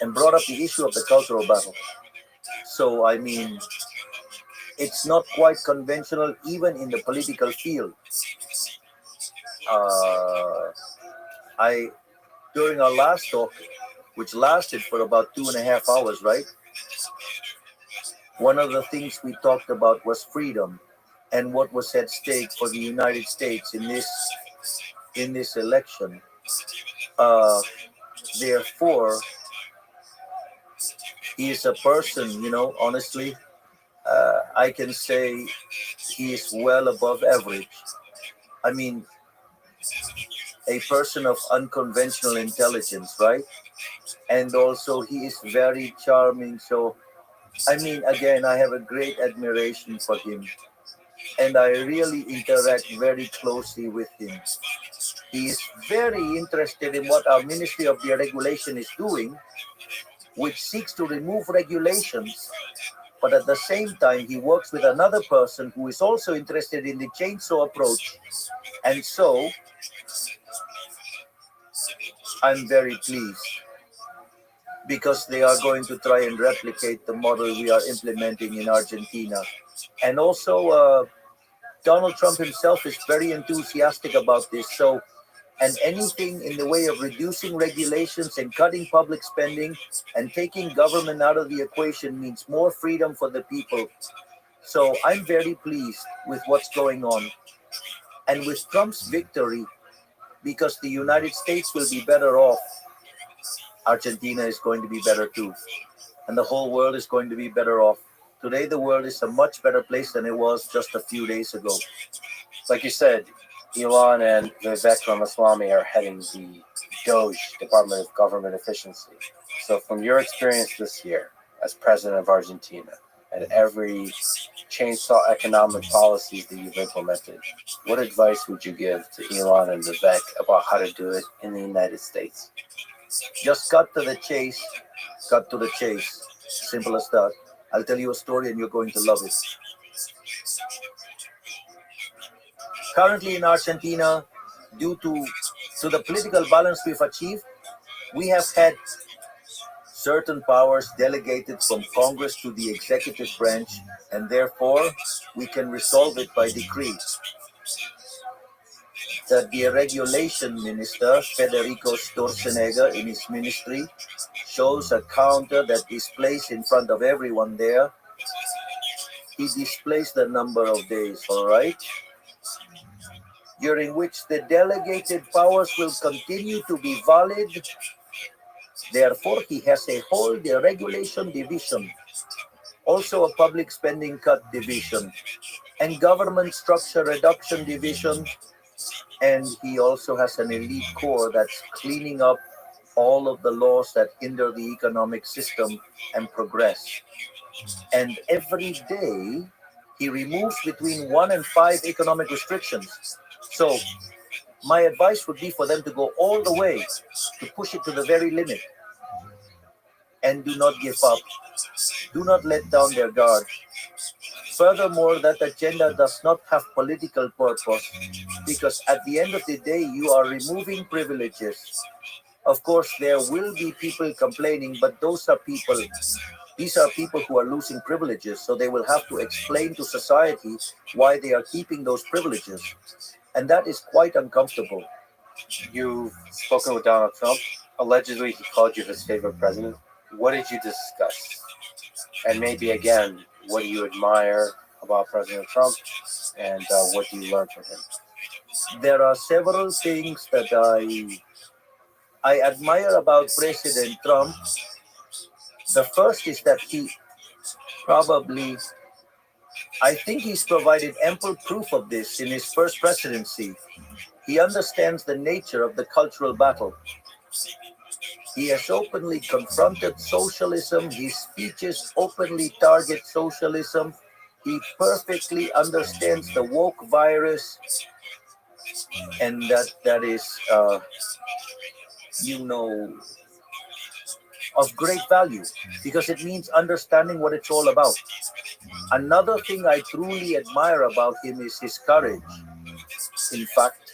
and brought up the issue of the cultural battle. So, I mean, it's not quite conventional even in the political field. During our last talk, which lasted for about 2.5 hours, right? One of the things we talked about was freedom. and what was at stake for the United States in this election. Therefore, he is a person, honestly, I can say he is well above average. I mean, a person of unconventional intelligence, right? And also, he is very charming. So, I mean, again, I have a great admiration for him, and I really interact very closely with him. He is very interested in what our Ministry of Deregulation is doing, which seeks to remove regulations. But at the same time, he works with another person who is also interested in the chainsaw approach. And so, I'm very pleased because they are going to try and replicate the model we are implementing in Argentina. And also, Donald Trump himself is very enthusiastic about this. So, and anything in the way of reducing regulations and cutting public spending and taking government out of the equation means more freedom for the people. So I'm very pleased with what's going on. And with Trump's victory, because the United States will be better off, Argentina is going to be better too. And the whole world is going to be better off. Today, the world is a much better place than it was just a few days ago. Like you said, Elon and Vivek Ramaswamy are heading the DOGE, Department of Government Efficiency. So from your experience this year as president of Argentina and every chainsaw economic policies that you've implemented, what advice would you give to Elon and Vivek about how to do it in the United States? Just cut to the chase. Cut to the chase. Simple as that. I'll tell you a story and you're going to love it. Currently in Argentina, due to the political balance we've achieved, we have had certain powers delegated from Congress to the executive branch, and therefore we can resolve it by decree. The deregulation minister, Federico Sturzenegger, in his ministry, shows a counter that displays in front of everyone there. He displays the number of days, all right? During which the delegated powers will continue to be valid. Therefore, he has a whole deregulation division, also a public spending cut division, and government structure reduction division, and he also has an elite corps that's cleaning up all of the laws that hinder the economic system and progress. And every day, he removes between 1 and 5 economic restrictions. So my advice would be for them to go all the way, to push it to the very limit, and do not give up. Do not let down their guard. Furthermore, that agenda does not have political purpose, because at the end of the day, you are removing privileges. Of course, there will be people complaining, but these are people who are losing privileges, so they will have to explain to society why they are keeping those privileges. And that is quite uncomfortable. You've spoken with Donald Trump. Allegedly, he called you his favorite president. What did you discuss? And maybe, again, what do you admire about President Trump, and what do you learn from him? There are several things that I admire about President Trump. The first is that I think he's provided ample proof of this in his first presidency. He understands the nature of the cultural battle. He has openly confronted socialism. His speeches openly target socialism. He perfectly understands the woke virus, and that is, of great value, because it means understanding what it's all about. Another thing I truly admire about him is his courage. In fact,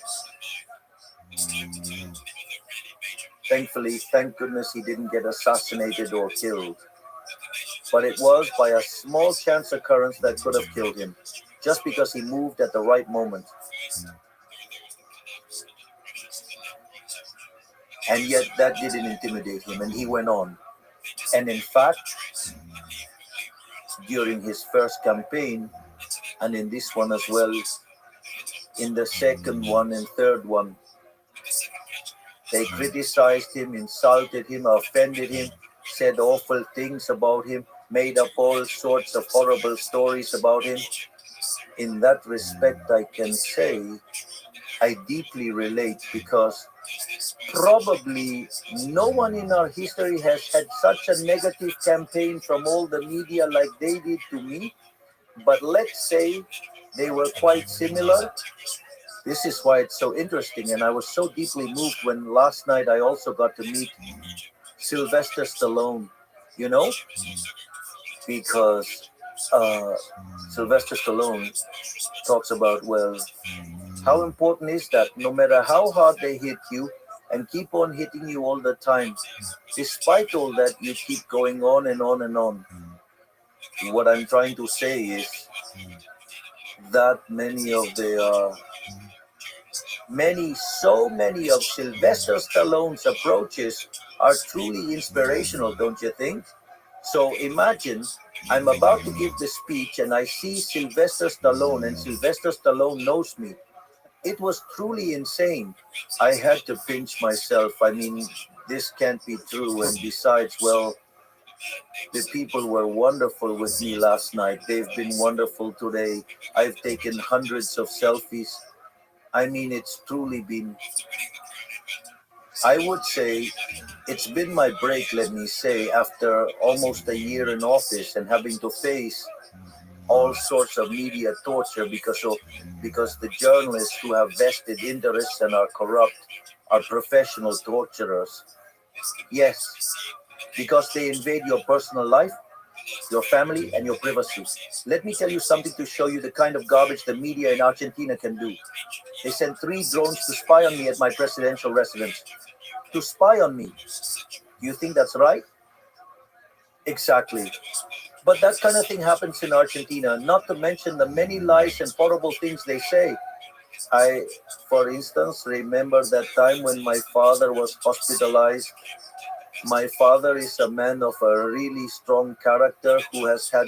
thankfully, thank goodness he didn't get assassinated or killed. But it was by a small chance occurrence that could have killed him, just because he moved at the right moment. And yet that didn't intimidate him, and he went on. And in fact, during his first campaign, and in this one as well, in the second one and third one. They criticized him, insulted him, offended him, said awful things about him, made up all sorts of horrible stories about him. In that respect, I can say I deeply relate, because probably no one in our history has had such a negative campaign from all the media like they did to me. But let's say they were quite similar. This is why it's so interesting, and I was so deeply moved when last night I also got to meet Sylvester Stallone, you know, because Sylvester Stallone talks about, well, how important is that no matter how hard they hit you and keep on hitting you all the time, despite all that, you keep going on and on and on. What I'm trying to say is that so many of Sylvester Stallone's approaches are truly inspirational, don't you think? So imagine I'm about to give the speech and I see Sylvester Stallone, and Sylvester Stallone knows me. It was truly insane. I had to pinch myself. I mean, this can't be true. And besides, well, the people were wonderful with me last night. They've been wonderful today. I've taken hundreds of selfies. I mean, it's truly been, I would say, it's been my break, let me say, after almost a year in office and having to face all sorts of media torture because the journalists who have vested interests and are corrupt are professional torturers. Yes, because they invade your personal life, your family, and your privacy. Let me tell you something to show you the kind of garbage the media in Argentina can do. They sent 3 drones to spy on me at my presidential residence. To spy on me. You think that's right? Exactly. But that kind of thing happens in Argentina, not to mention the many lies and horrible things they say. I, for instance, remember that time when my father was hospitalized. My father is a man of a really strong character who has had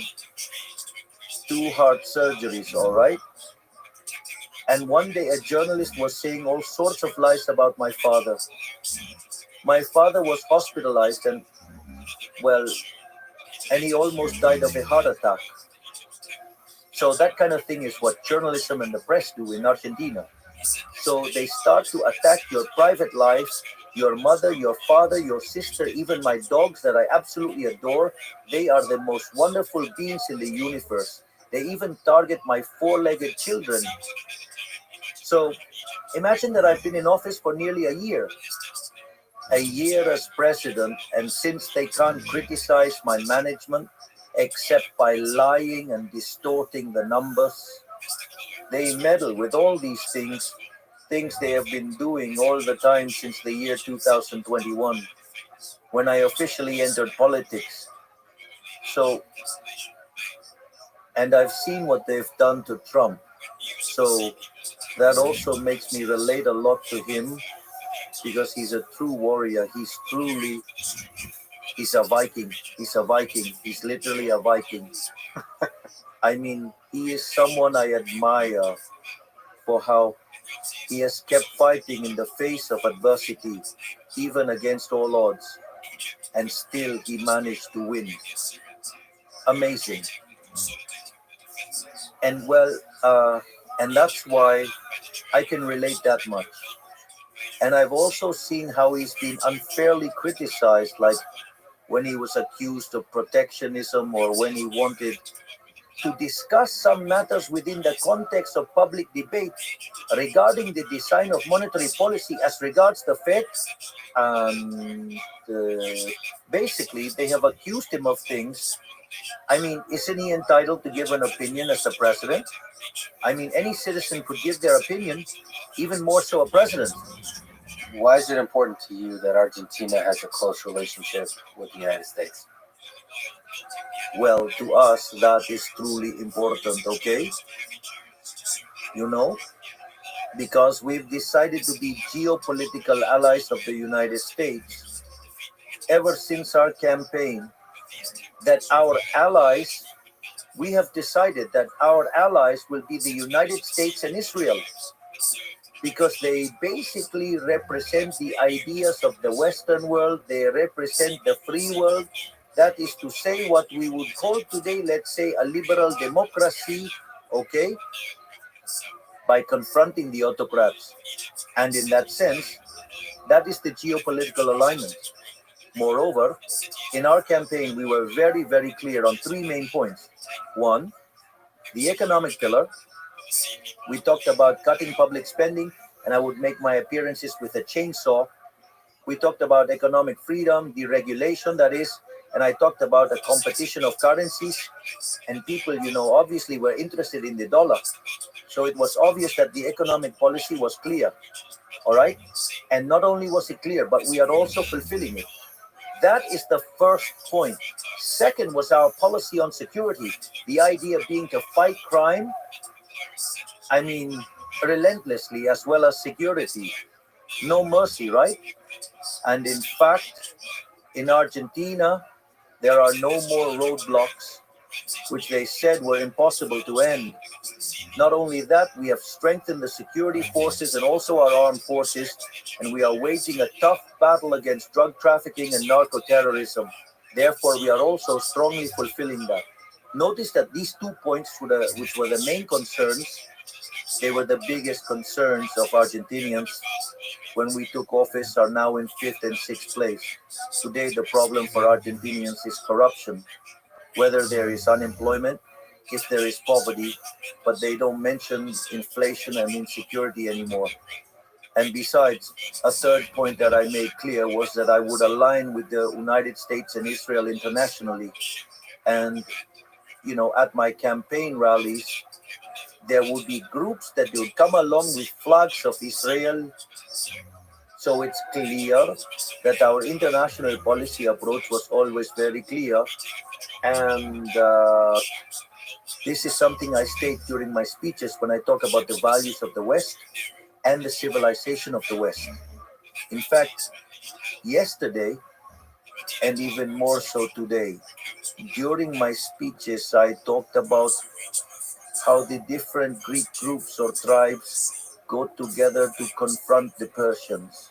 2 heart surgeries, all right? And one day a journalist was saying all sorts of lies about my father. My father was hospitalized and, well, and he almost died of a heart attack. So that kind of thing is what journalism and the press do in Argentina. So they start to attack your private lives, your mother, your father, your sister, even my dogs that I absolutely adore. They are the most wonderful beings in the universe. They even target my 4-legged children. So imagine that I've been in office for nearly a year as president, and since they can't criticize my management except by lying and distorting the numbers, they meddle with all these things they have been doing all the time since the year 2021, when I officially entered politics. So, and I've seen what they've done to Trump. So that also makes me relate a lot to him, because he's a true warrior. He's a Viking. He's a Viking. He's literally a Viking. I mean, he is someone I admire for how he has kept fighting in the face of adversity, even against all odds, and still he managed to win. Amazing. And well, and that's why I can relate that much. And I've also seen how he's been unfairly criticized, like when he was accused of protectionism, or when he wanted to discuss some matters within the context of public debate regarding the design of monetary policy as regards the Fed. And basically, they have accused him of things. I mean, isn't he entitled to give an opinion as a president? I mean, any citizen could give their opinion, even more so a president. Why is it important to you that Argentina has a close relationship with the United States? Well, to us, that is truly important, okay? You know, because we've decided to be geopolitical allies of the United States ever since our campaign, that our allies we have decided that our allies will be the United States and Israel because they basically represent the ideas of the Western world. They represent the free world. That is to say, what we would call today, let's say, a liberal democracy, okay, by confronting the autocrats. And in that sense, that is the geopolitical alignment. Moreover, in our campaign, we were very, very clear on three main points. One, the economic pillar. We talked about cutting public spending, and I would make my appearances with a chainsaw. We talked about economic freedom, deregulation, that is, and I talked about a competition of currencies. And people, obviously were interested in the dollar. So it was obvious that the economic policy was clear. All right. And not only was it clear, but we are also fulfilling it. That is the first point. Second was our policy on security. The idea being to fight crime, relentlessly, as well as security. No mercy, right? And in fact, in Argentina, there are no more roadblocks, which they said were impossible to end. Not only that, we have strengthened the security forces and also our armed forces, and we are waging a tough battle against drug trafficking and narco-terrorism. Therefore, we are also strongly fulfilling that. Notice that these 2 points, which were the main concerns, they were the biggest concerns of Argentinians when we took office, are now in 5th and 6th place. Today, the problem for Argentinians is corruption, whether there is unemployment, if there is poverty, but they don't mention inflation and insecurity anymore. And besides, a third point that I made clear was that I would align with the United States and Israel internationally. And, at my campaign rallies, there would be groups that would come along with flags of Israel. So it's clear that our international policy approach was always very clear. And this is something I state during my speeches when I talk about the values of the West and the civilization of the West. In fact, yesterday, and even more so today, during my speeches, I talked about how the different Greek groups or tribes go together to confront the Persians.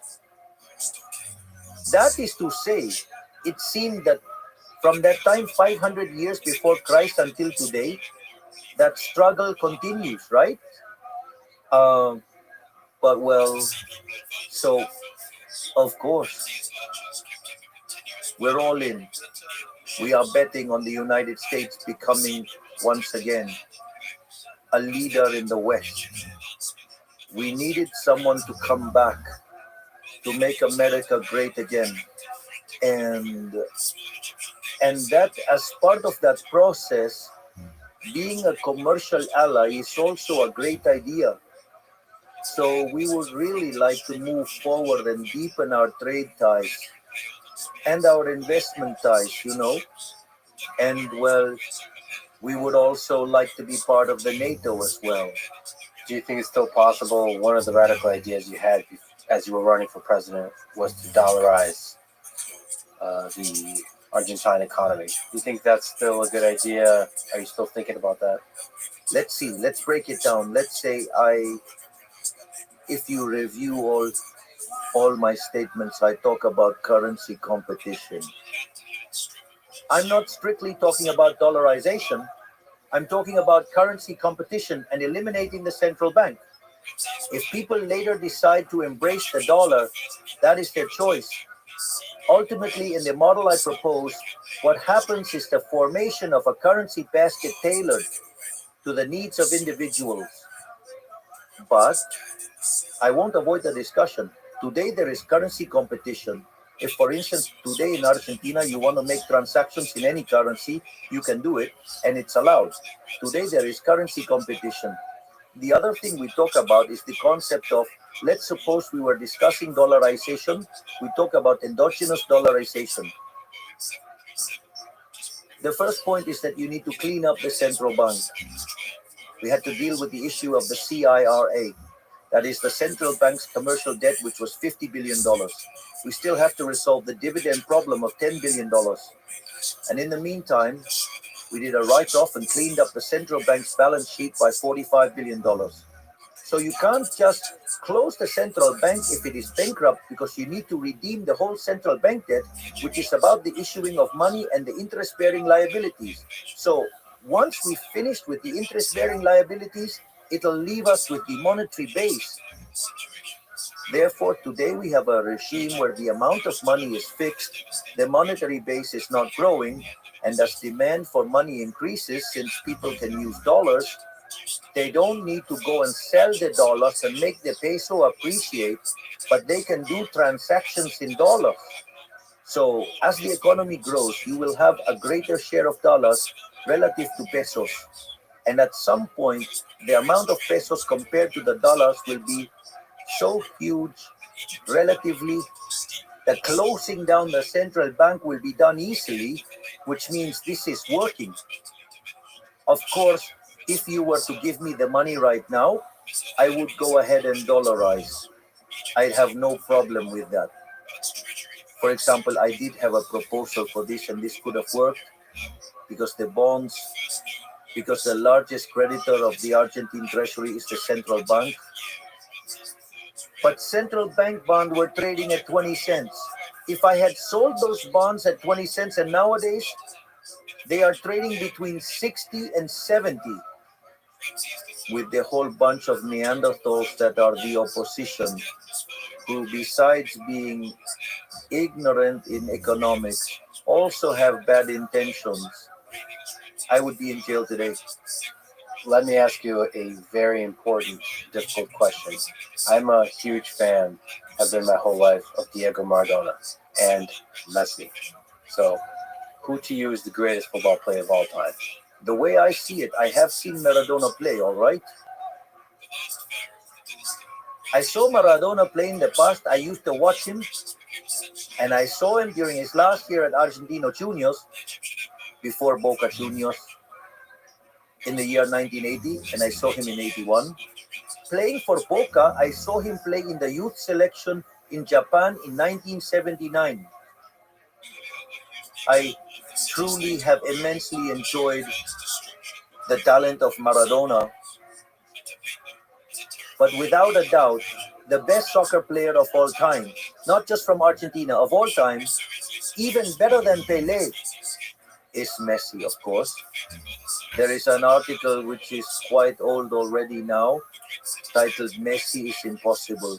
That is to say, it seemed that from that time, 500 years before Christ until today, that struggle continues, right? So of course, we're all in. We are betting on the United States becoming once again a leader in the West. We needed someone to come back to make America great again. And that, as part of that process, being a commercial ally is also a great idea. So we would really like to move forward and deepen our trade ties and our investment ties, And we would also like to be part of the NATO as well. Do you think it's still possible? One of the radical ideas you had as you were running for president was to dollarize the Argentine economy. Do you think that's still a good idea? Are you still thinking about that? Let's see. Let's break it down. Let's say if you review all my statements, I talk about currency competition. I'm not strictly talking about dollarization. I'm talking about currency competition and eliminating the central bank. If people later decide to embrace the dollar, that is their choice. Ultimately, in the model I propose, what happens is the formation of a currency basket tailored to the needs of individuals. But I won't avoid the discussion. Today, there is currency competition. If, for instance, today in Argentina, you want to make transactions in any currency, you can do it, and it's allowed. Today, there is currency competition. The other thing we talk about is the concept of, let's suppose we were discussing dollarization. We talk about endogenous dollarization. The first point is that you need to clean up the central bank. We had to deal with the issue of the CIRA. That is the central bank's commercial debt, which was $50 billion. We still have to resolve the dividend problem of $10 billion. And in the meantime, We did a write-off and cleaned up the central bank's balance sheet by $45 billion. So you can't just close the central bank if it is bankrupt, because you need to redeem the whole central bank debt, which is about the issuing of money and the interest-bearing liabilities. So once we finished with the interest-bearing liabilities, it'll leave us with the monetary base. Therefore, today we have a regime where the amount of money is fixed, the monetary base is not growing, and as demand for money increases, since people can use dollars, they don't need to go and sell the dollars and make the peso appreciate, but they can do transactions in dollars. So as the economy grows, you will have a greater share of dollars relative to pesos. And at some point, the amount of pesos compared to the dollars will be so huge relatively that closing down the central bank will be done easily, which means this is working. Of course, if you were to give me the money right now, I would go ahead and dollarize. I'd have no problem with that. For example, I did have a proposal for this, and this could have worked because the bonds, because the largest creditor of the Argentine treasury is the central bank. But central bank bonds were trading at 20 cents. If I had sold those bonds at 20 cents, and nowadays they are trading between 60 and 70, with the whole bunch of Neanderthals that are the opposition, who besides being ignorant in economics also have bad intentions, I would be in jail today. Let me ask you a very important, difficult question. I'm a huge fan, have been my whole life, of Diego Maradona and Messi. So, who to you is the greatest football player of all time? The way I see it, I have seen Maradona play, all right? I saw Maradona play in the past. I used to watch him, and I saw him during his last year at Argentino Juniors, before Boca Juniors, in the year 1980, and I saw him in 81. Playing for Boca, I saw him play in the youth selection in Japan in 1979. I truly have immensely enjoyed the talent of Maradona, but without a doubt, the best soccer player of all time, not just from Argentina, of all time, even better than Pelé, is Messi, of course. There is an article which is quite old already now, titled "Messi is Impossible."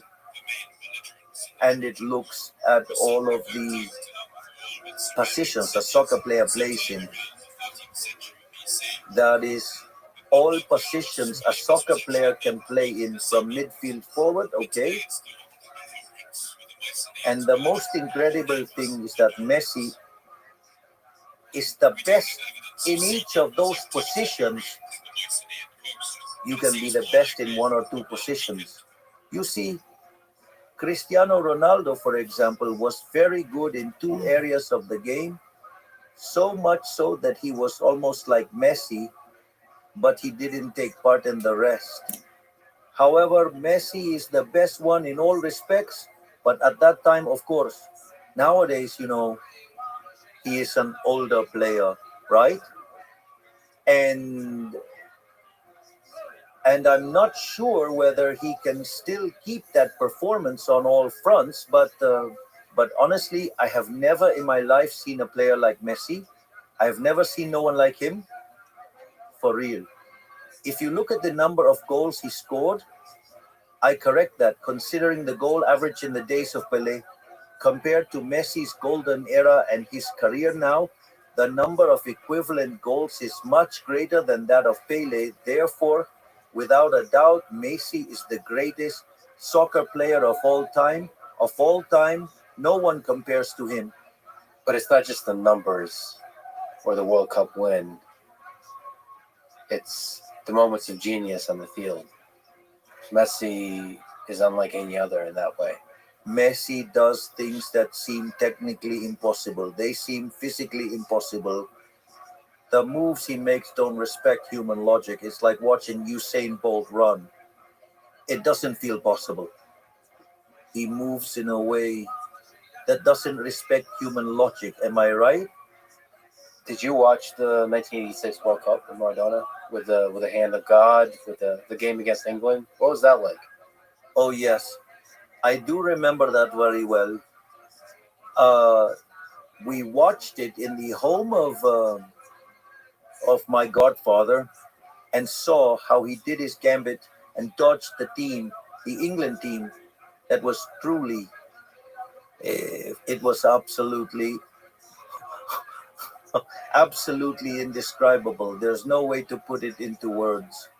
And it looks at all of the positions a soccer player plays in. That is, all positions a soccer player can play in, from midfield forward, okay? And the most incredible thing is that Messi is the best in each of those positions. You can be the best in one or two positions. You see, Cristiano Ronaldo, for example, was very good in two areas of the game, so much so that he was almost like Messi, but he didn't take part in the rest. However, Messi is the best one in all respects, but at that time, of course, nowadays, he is an older player, right? And I'm not sure whether he can still keep that performance on all fronts, but honestly, I have never in my life seen a player like Messi. I have never seen no one like him, for real. If you look at the number of goals he scored, I correct that, considering the goal average in the days of Pelé, compared to Messi's golden era and his career now, the number of equivalent goals is much greater than that of Pelé. Therefore, without a doubt, Messi is the greatest soccer player of all time. Of all time, no one compares to him. But it's not just the numbers or the World Cup win. It's the moments of genius on the field. Messi is unlike any other in that way. Messi does things that seem technically impossible. They seem physically impossible. The moves he makes don't respect human logic. It's like watching Usain Bolt run. It doesn't feel possible. He moves in a way that doesn't respect human logic. Am I right? Did you watch the 1986 World Cup in Maradona with the hand of God, with the game against England? What was that like? Oh yes, I do remember that very well. Uh, we watched it in the home of my godfather and saw how he did his gambit and dodged the team, the England team, that was truly, it was absolutely indescribable. There's no way to put it into words.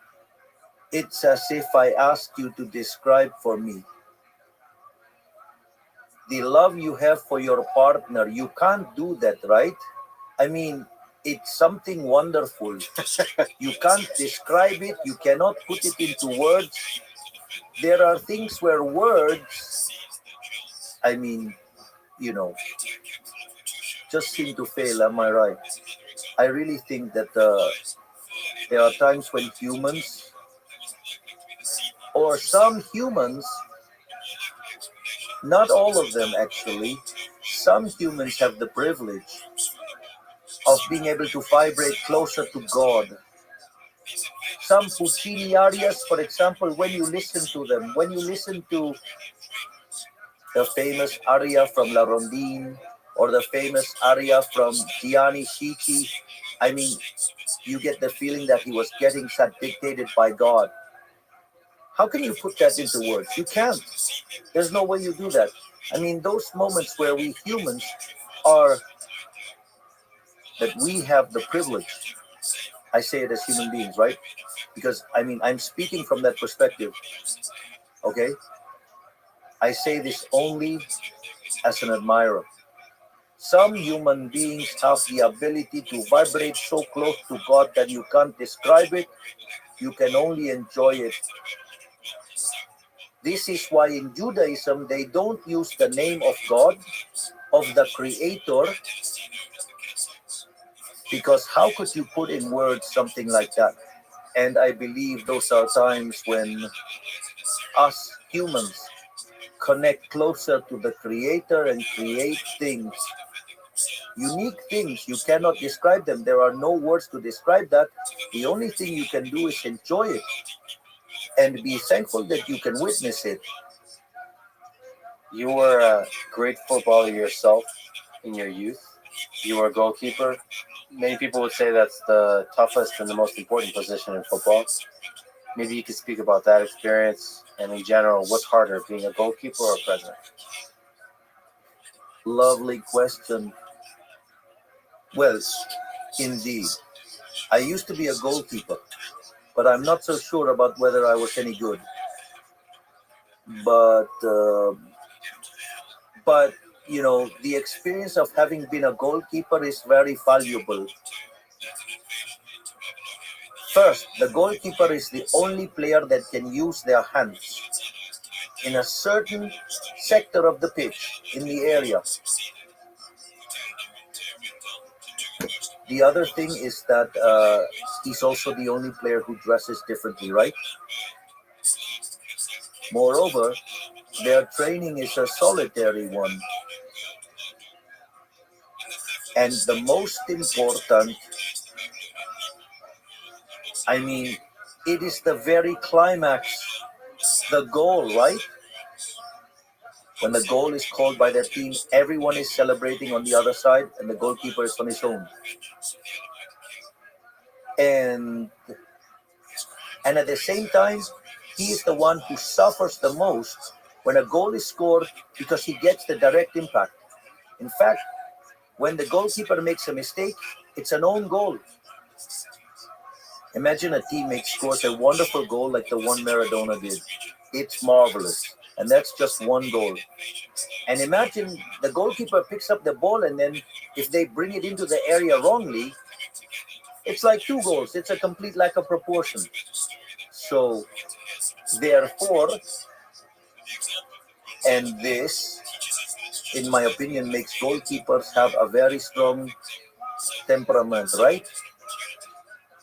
It's as if I asked you to describe for me the love you have for your partner. You can't do that, right? I mean, it's something wonderful. You can't describe it, you cannot put it into words. There are things where words, I mean, you know, just seem to fail. Am I right? I really think that there are times when humans, or some humans, not all of them actually, some humans have the privilege of being able to vibrate closer to God. Some Puccini arias, for example, when you listen to them, when you listen to the famous aria from La Rondine or the famous aria from Gianni Schicchi, I mean, you get the feeling that he was getting that dictated by God. How can you put that into words? You can't. There's no way you do that. I mean, those moments where we humans are, that we have the privilege. I say it as human beings, right? Because I mean, I'm speaking from that perspective, okay? I say this only as an admirer. Some human beings have the ability to vibrate so close to God that you can't describe it, you can only enjoy it. This is why in Judaism they don't use the name of God, of the Creator, because how could you put in words something like that? And I believe those are times when us humans connect closer to the Creator and create things, unique things. You cannot describe them. There are no words to describe that. The only thing you can do is enjoy it and be thankful that you can witness it. You were a great footballer yourself in your youth. You were a goalkeeper. Many people would say that's the toughest and the most important position in football. Maybe you could speak about that experience and in general, what's harder, being a goalkeeper or a president? Lovely question. Well, indeed. I used to be a goalkeeper, but I'm not so sure about whether I was any good. But but you know, the experience of having been a goalkeeper is very valuable. First, the goalkeeper is the only player that can use their hands in a certain sector of the pitch in the area. The other thing is that he's also the only player who dresses differently, right? Moreover, their training is a solitary one. And the most important, I mean, it is the very climax, the goal, right? When the goal is called by their team, everyone is celebrating on the other side and the goalkeeper is on his own. And at the same time, he is the one who suffers the most when a goal is scored because he gets the direct impact. In fact, when the goalkeeper makes a mistake, it's an own goal. Imagine a teammate scores a wonderful goal like the one Maradona did. It's marvelous. And that's just one goal. And imagine the goalkeeper picks up the ball and then if they bring it into the area wrongly, it's like two goals. It's a complete lack of proportion. So, therefore, and this, in my opinion, makes goalkeepers have a very strong temperament, right?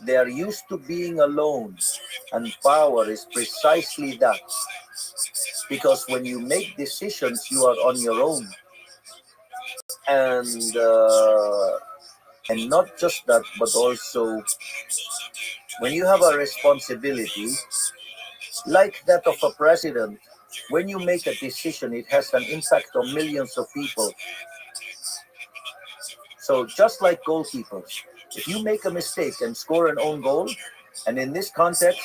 They are used to being alone, and power is precisely that. Because when you make decisions, you are on your own. And And not just that, but also when you have a responsibility like that of a president, when you make a decision, it has an impact on millions of people. So just like goalkeepers, if you make a mistake and score an own goal, and in this context,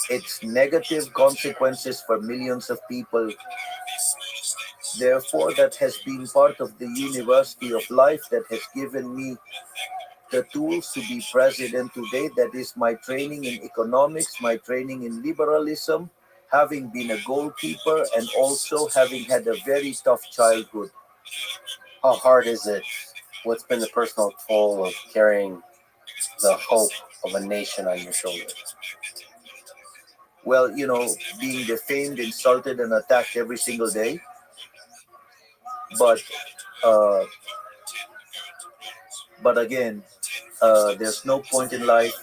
it's negative consequences for millions of people. Therefore, that has been part of the university of life that has given me the tools to be president today. That is my training in economics, my training in liberalism, having been a goalkeeper, and also having had a very tough childhood. How hard is it? What's been the personal toll of carrying the hope of a nation on your shoulders? Well, being defamed, insulted, and attacked every single day. But uh, but again, there's no point in life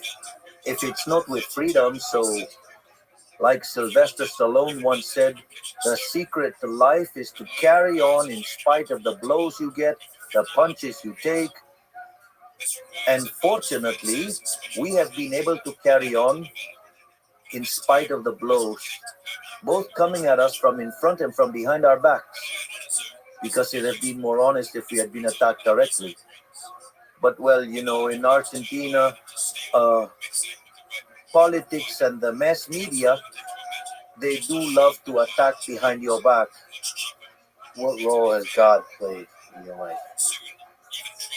if it's not with freedom. So, like Sylvester Stallone once said, the secret to life is to carry on in spite of the blows you get, the punches you take. And fortunately, we have been able to carry on in spite of the blows, both coming at us from in front and from behind our backs, because it had been more honest if we had been attacked directly. But well, in Argentina, uh, politics and the mass media, they do love to attack behind your back. What role has God played in your life?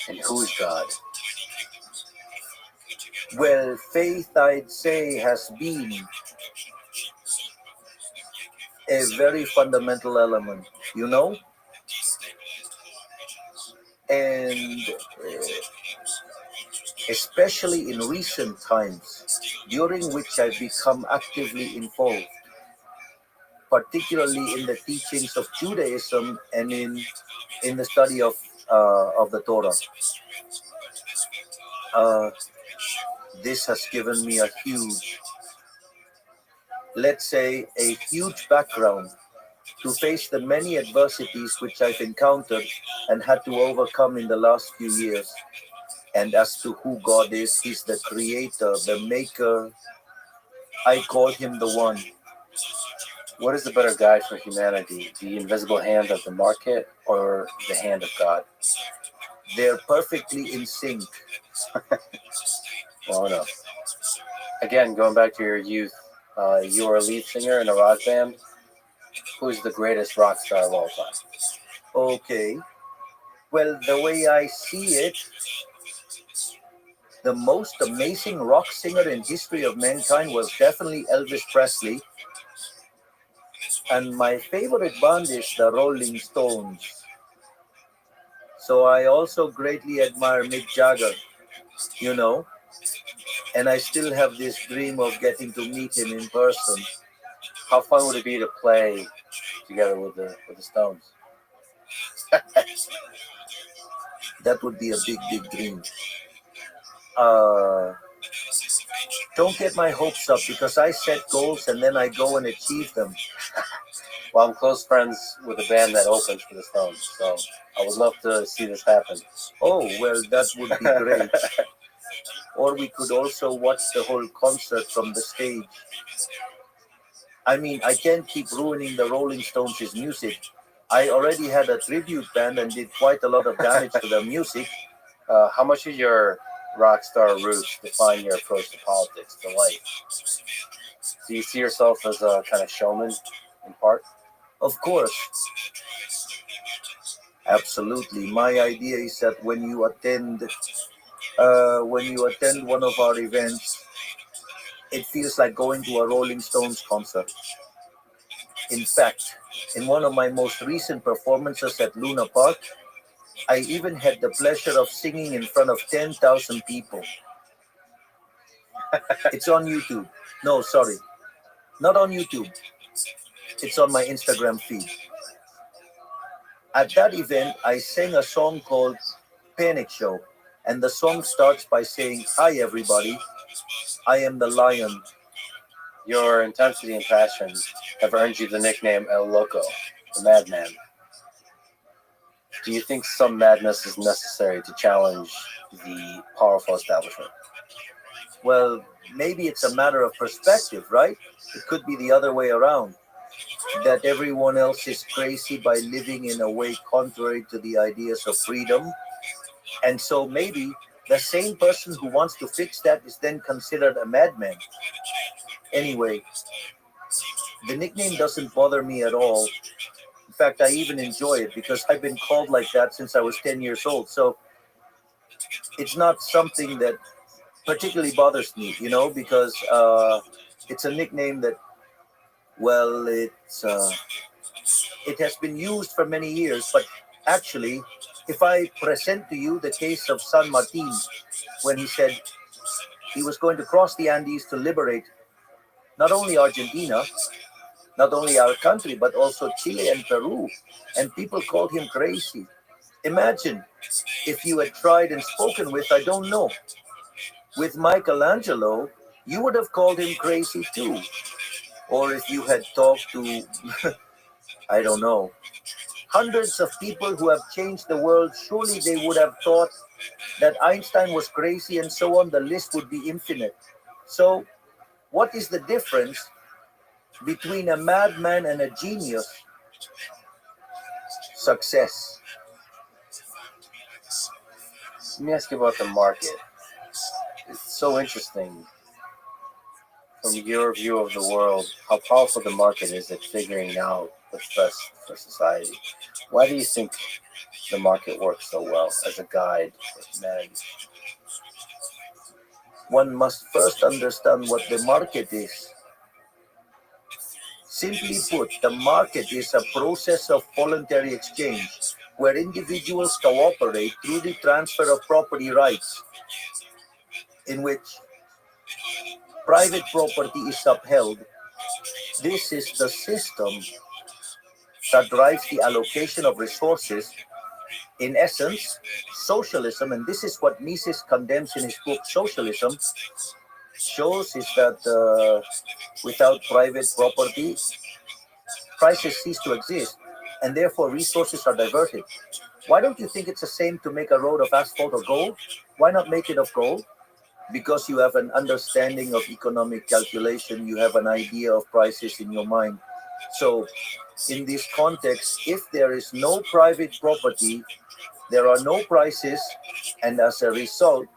And who's God? Well, faith, I'd say, has been a very fundamental element, you know? And especially in recent times, during which I've become actively involved, particularly in the teachings of Judaism and in the study of the Torah. Uh, this has given me a huge, let's say, a huge background to face the many adversities which I've encountered and had to overcome in the last few years. And as to who God is, He's the creator, the maker. I call Him the one. What is the better guide for humanity? The invisible hand of the market or the hand of God? They're perfectly in sync. Well, no. Again, going back to your youth, you were a lead singer in a rock band. Who's the greatest rock star of all time? Okay. Well, the way I see it, the most amazing rock singer in history of mankind was definitely Elvis Presley. And my favorite band is the Rolling Stones. So I also greatly admire Mick Jagger, you know, and I still have this dream of getting to meet him in person. How fun would it be to play together with the Stones? That would be a big, big dream. Uh, don't get my hopes up because I set goals and then I go and achieve them. Well, I'm close friends with a band that opens for the Stones, so I would love to see this happen. Oh, well, that would be great. Or we could also watch the whole concert from the stage. I mean, I can't keep ruining the Rolling Stones' music. I already had a tribute band and did quite a lot of damage to their music. How much of your rock star roots define your approach to politics, to life? Do you see yourself as a kind of showman in part? Of course, absolutely. My idea is that when you attend one of our events, it feels like going to a Rolling Stones concert. In fact, in one of my most recent performances at Luna Park, I even had the pleasure of singing in front of 10,000 people. It's on YouTube. No, sorry, not on YouTube. It's on my Instagram feed. At that event, I sang a song called Panic Show, and the song starts by saying, "Hi, everybody, I am the lion." Your intensity and passion have earned you the nickname El Loco, the madman. Do you think some madness is necessary to challenge the powerful establishment? Well, maybe it's a matter of perspective, right? It could be the other way around, that everyone else is crazy by living in a way contrary to the ideas of freedom. And so maybe the same person who wants to fix that is then considered a madman. Anyway, the nickname doesn't bother me at all. In fact, I even enjoy it because I've been called like that since I was 10 years old. So it's not something that particularly bothers me, because it's a nickname that, well, it has been used for many years. But actually, if I present to you the case of San Martin, when he said he was going to cross the Andes to liberate not only Argentina, not only our country, but also Chile and Peru, and people called him crazy. Imagine if you had tried and spoken with, I don't know, with Michelangelo, you would have called him crazy too. Or if you had talked to, I don't know, hundreds of people who have changed the world, surely they would have thought that Einstein was crazy and so on. The list would be infinite. So, what is the difference between a madman and a genius? Success. Let me ask you about the market. It's so interesting from your view of the world how powerful the market is at figuring out what's best for society. Why do you think the market works so well as a guide for humanity? One must first understand what the market is. Simply put, the market is a process of voluntary exchange where individuals cooperate through the transfer of property rights, in which private property is upheld. This is the system that drives the allocation of resources. In essence, socialism, and this is what Mises condemns in his book Socialism, shows is that without private property, prices cease to exist, and therefore resources are diverted. Why don't you think it's the same to make a road of asphalt or gold? Why not make it of gold? Because you have an understanding of economic calculation, you have an idea of prices in your mind. So, in this context, if there is no private property, there are no prices, and as a result,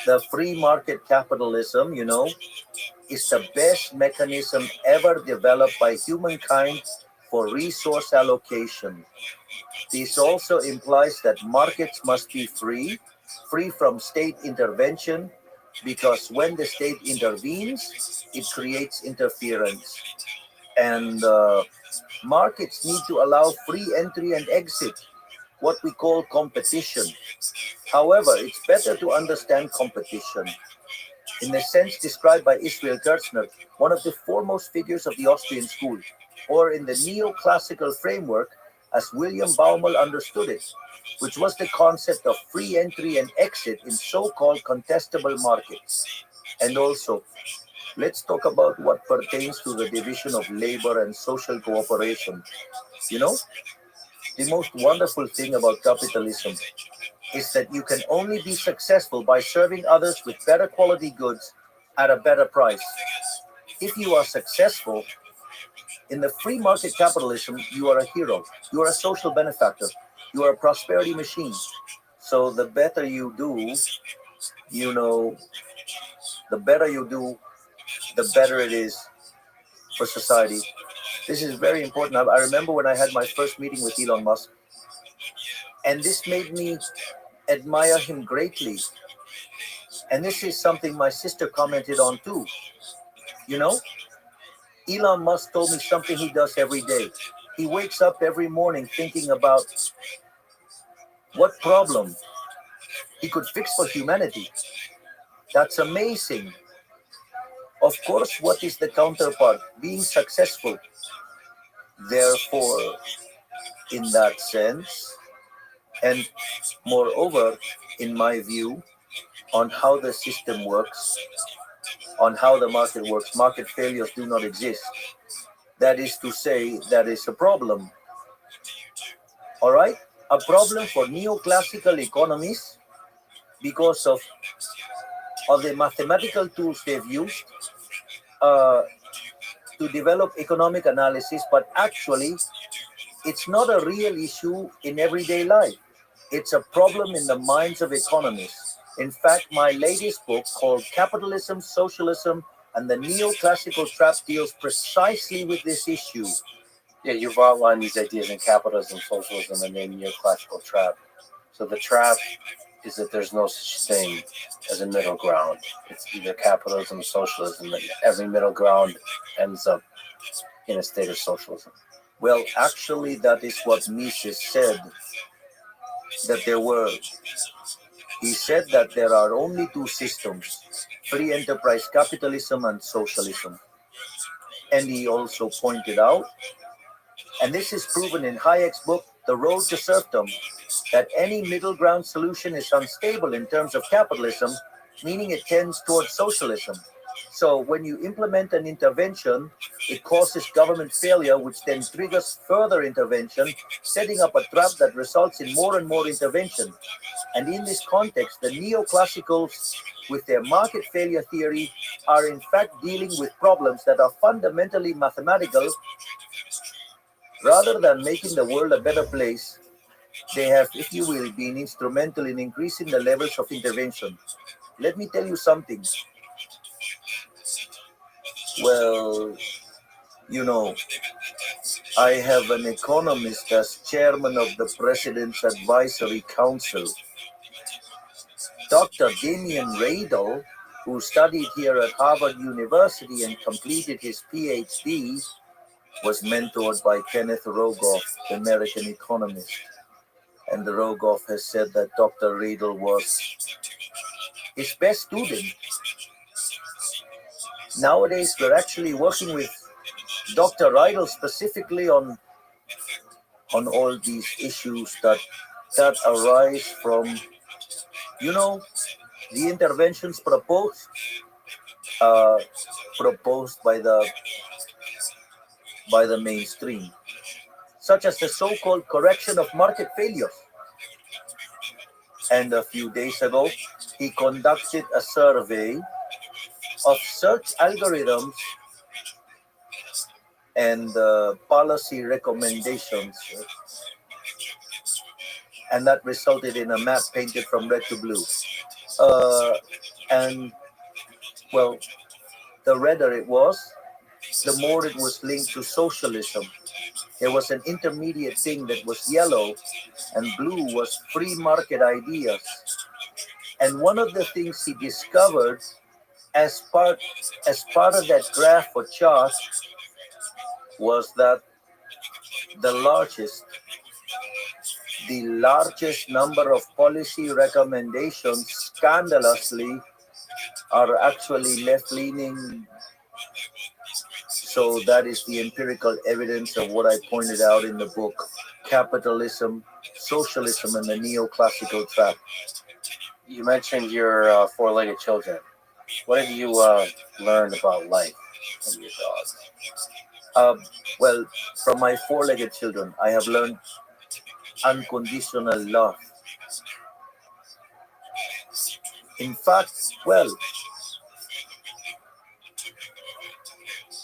the free market capitalism, is the best mechanism ever developed by humankind for resource allocation. This also implies that markets must be free from state intervention, because when the state intervenes, it creates interference. And markets need to allow free entry and exit, what we call competition. However, it's better to understand competition in the sense described by Israel Gertzner, one of the foremost figures of the Austrian school, or in the neoclassical framework as William Baumol understood it, which was the concept of free entry and exit in so-called contestable markets. And also, let's talk about what pertains to the division of labor and social cooperation. You know, the most wonderful thing about capitalism is that you can only be successful by serving others with better quality goods at a better price. If you are successful in the free market capitalism, you are a hero. You are a social benefactor. You are a prosperity machine. So the better you do, you know, the better you do, the better it is for society. This is very important. I remember when I had my first meeting with Elon Musk, and this made me admire him greatly. And this is something my sister commented on too. You know, Elon Musk told me something he does every day. He wakes up every morning thinking about what problem he could fix for humanity. That's amazing. Of course, what is the counterpart? Being successful. Therefore, in that sense, and moreover, in my view, on how the system works, on how the market failures do not exist. That is to say, that is a problem. All right? a problem for neoclassical economists because of the mathematical tools they've used to develop economic analysis, but actually it's not a real issue in everyday life. It's a problem in the minds of economists. In fact, my latest book called Capitalism, Socialism, and the Neoclassical Trap deals precisely with this issue. Yeah, you've outlined these ideas in Capitalism, Socialism, and the Neoclassical Trap. So the trap is that there's no such thing as a middle ground. It's either capitalism or socialism, and every middle ground ends up in a state of socialism. Well, actually, that is what Mises said, that there were. He said that there are only two systems, free enterprise capitalism and socialism. And he also pointed out, and this is proven in Hayek's book, The Road to Serfdom, that any middle ground solution is unstable in terms of capitalism, meaning it tends towards socialism. So when you implement an intervention, it causes government failure, which then triggers further intervention, setting up a trap that results in more and more intervention. And in this context, the neoclassicals, with their market failure theory, are in fact dealing with problems that are fundamentally mathematical. Rather than making the world a better place, they have, if you will, been instrumental in increasing the levels of intervention. Let me tell you something. Well, you know, I have an economist as chairman of the President's Advisory Council. Dr. Damien Radel, who studied here at Harvard University and completed his PhD, was mentored by Kenneth Rogoff, the American economist. And Rogoff has said that Dr. Radel was his best student. Nowadays, we're actually working with Dr. Radel specifically on all these issues that arise from, you know, the interventions proposed by the mainstream, such as the so-called correction of market failures. And a few days ago, he conducted a survey of search algorithms and policy recommendations. And that resulted in a map painted from red to blue. And, well, the redder it was, the more it was linked to socialism. There was an intermediate thing that was yellow, and blue was free market ideas. And one of the things he discovered as part of that graph or chart was that the largest number of policy recommendations, scandalously, are actually left-leaning. So that is the empirical evidence of what I pointed out in the book, Capitalism, Socialism, and the Neoclassical Trap. You mentioned your four-legged children. What have you learned about life from your dogs? Well, from my four-legged children, I have learned unconditional love. In fact, well,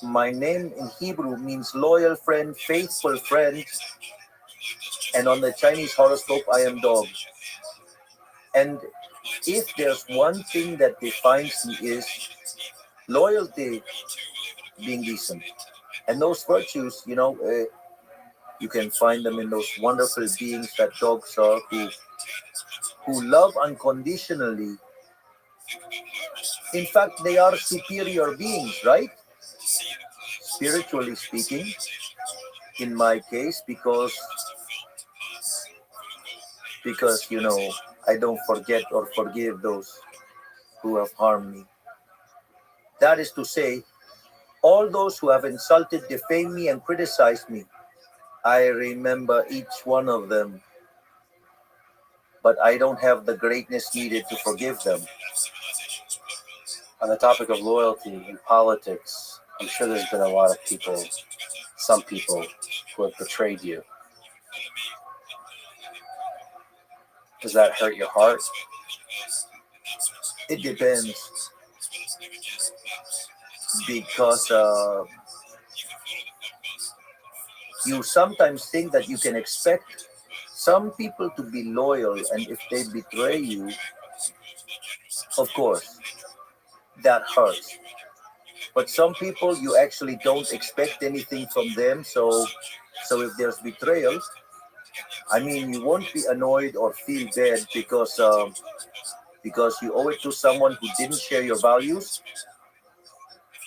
my name in Hebrew means loyal friend, faithful friend, and on the Chinese horoscope, I am dog. And if there's one thing that defines me is loyalty, being decent. And those virtues, you can find them in those wonderful beings that dogs are, who love unconditionally. In fact, they are superior beings, right? Spiritually speaking, in my case, because I don't forget or forgive those who have harmed me. That is to say, all those who have insulted, defamed me, and criticized me, I remember each one of them, but I don't have the greatness needed to forgive them. On the topic of loyalty in politics, I'm sure there's been a lot of some people who have betrayed you. Does that hurt your heart? It depends because you sometimes think that you can expect some people to be loyal, and if they betray you, of course, that hurts. But some people you actually don't expect anything from them, so if there's betrayal, I mean, you won't be annoyed or feel bad because you owe it to someone who didn't share your values.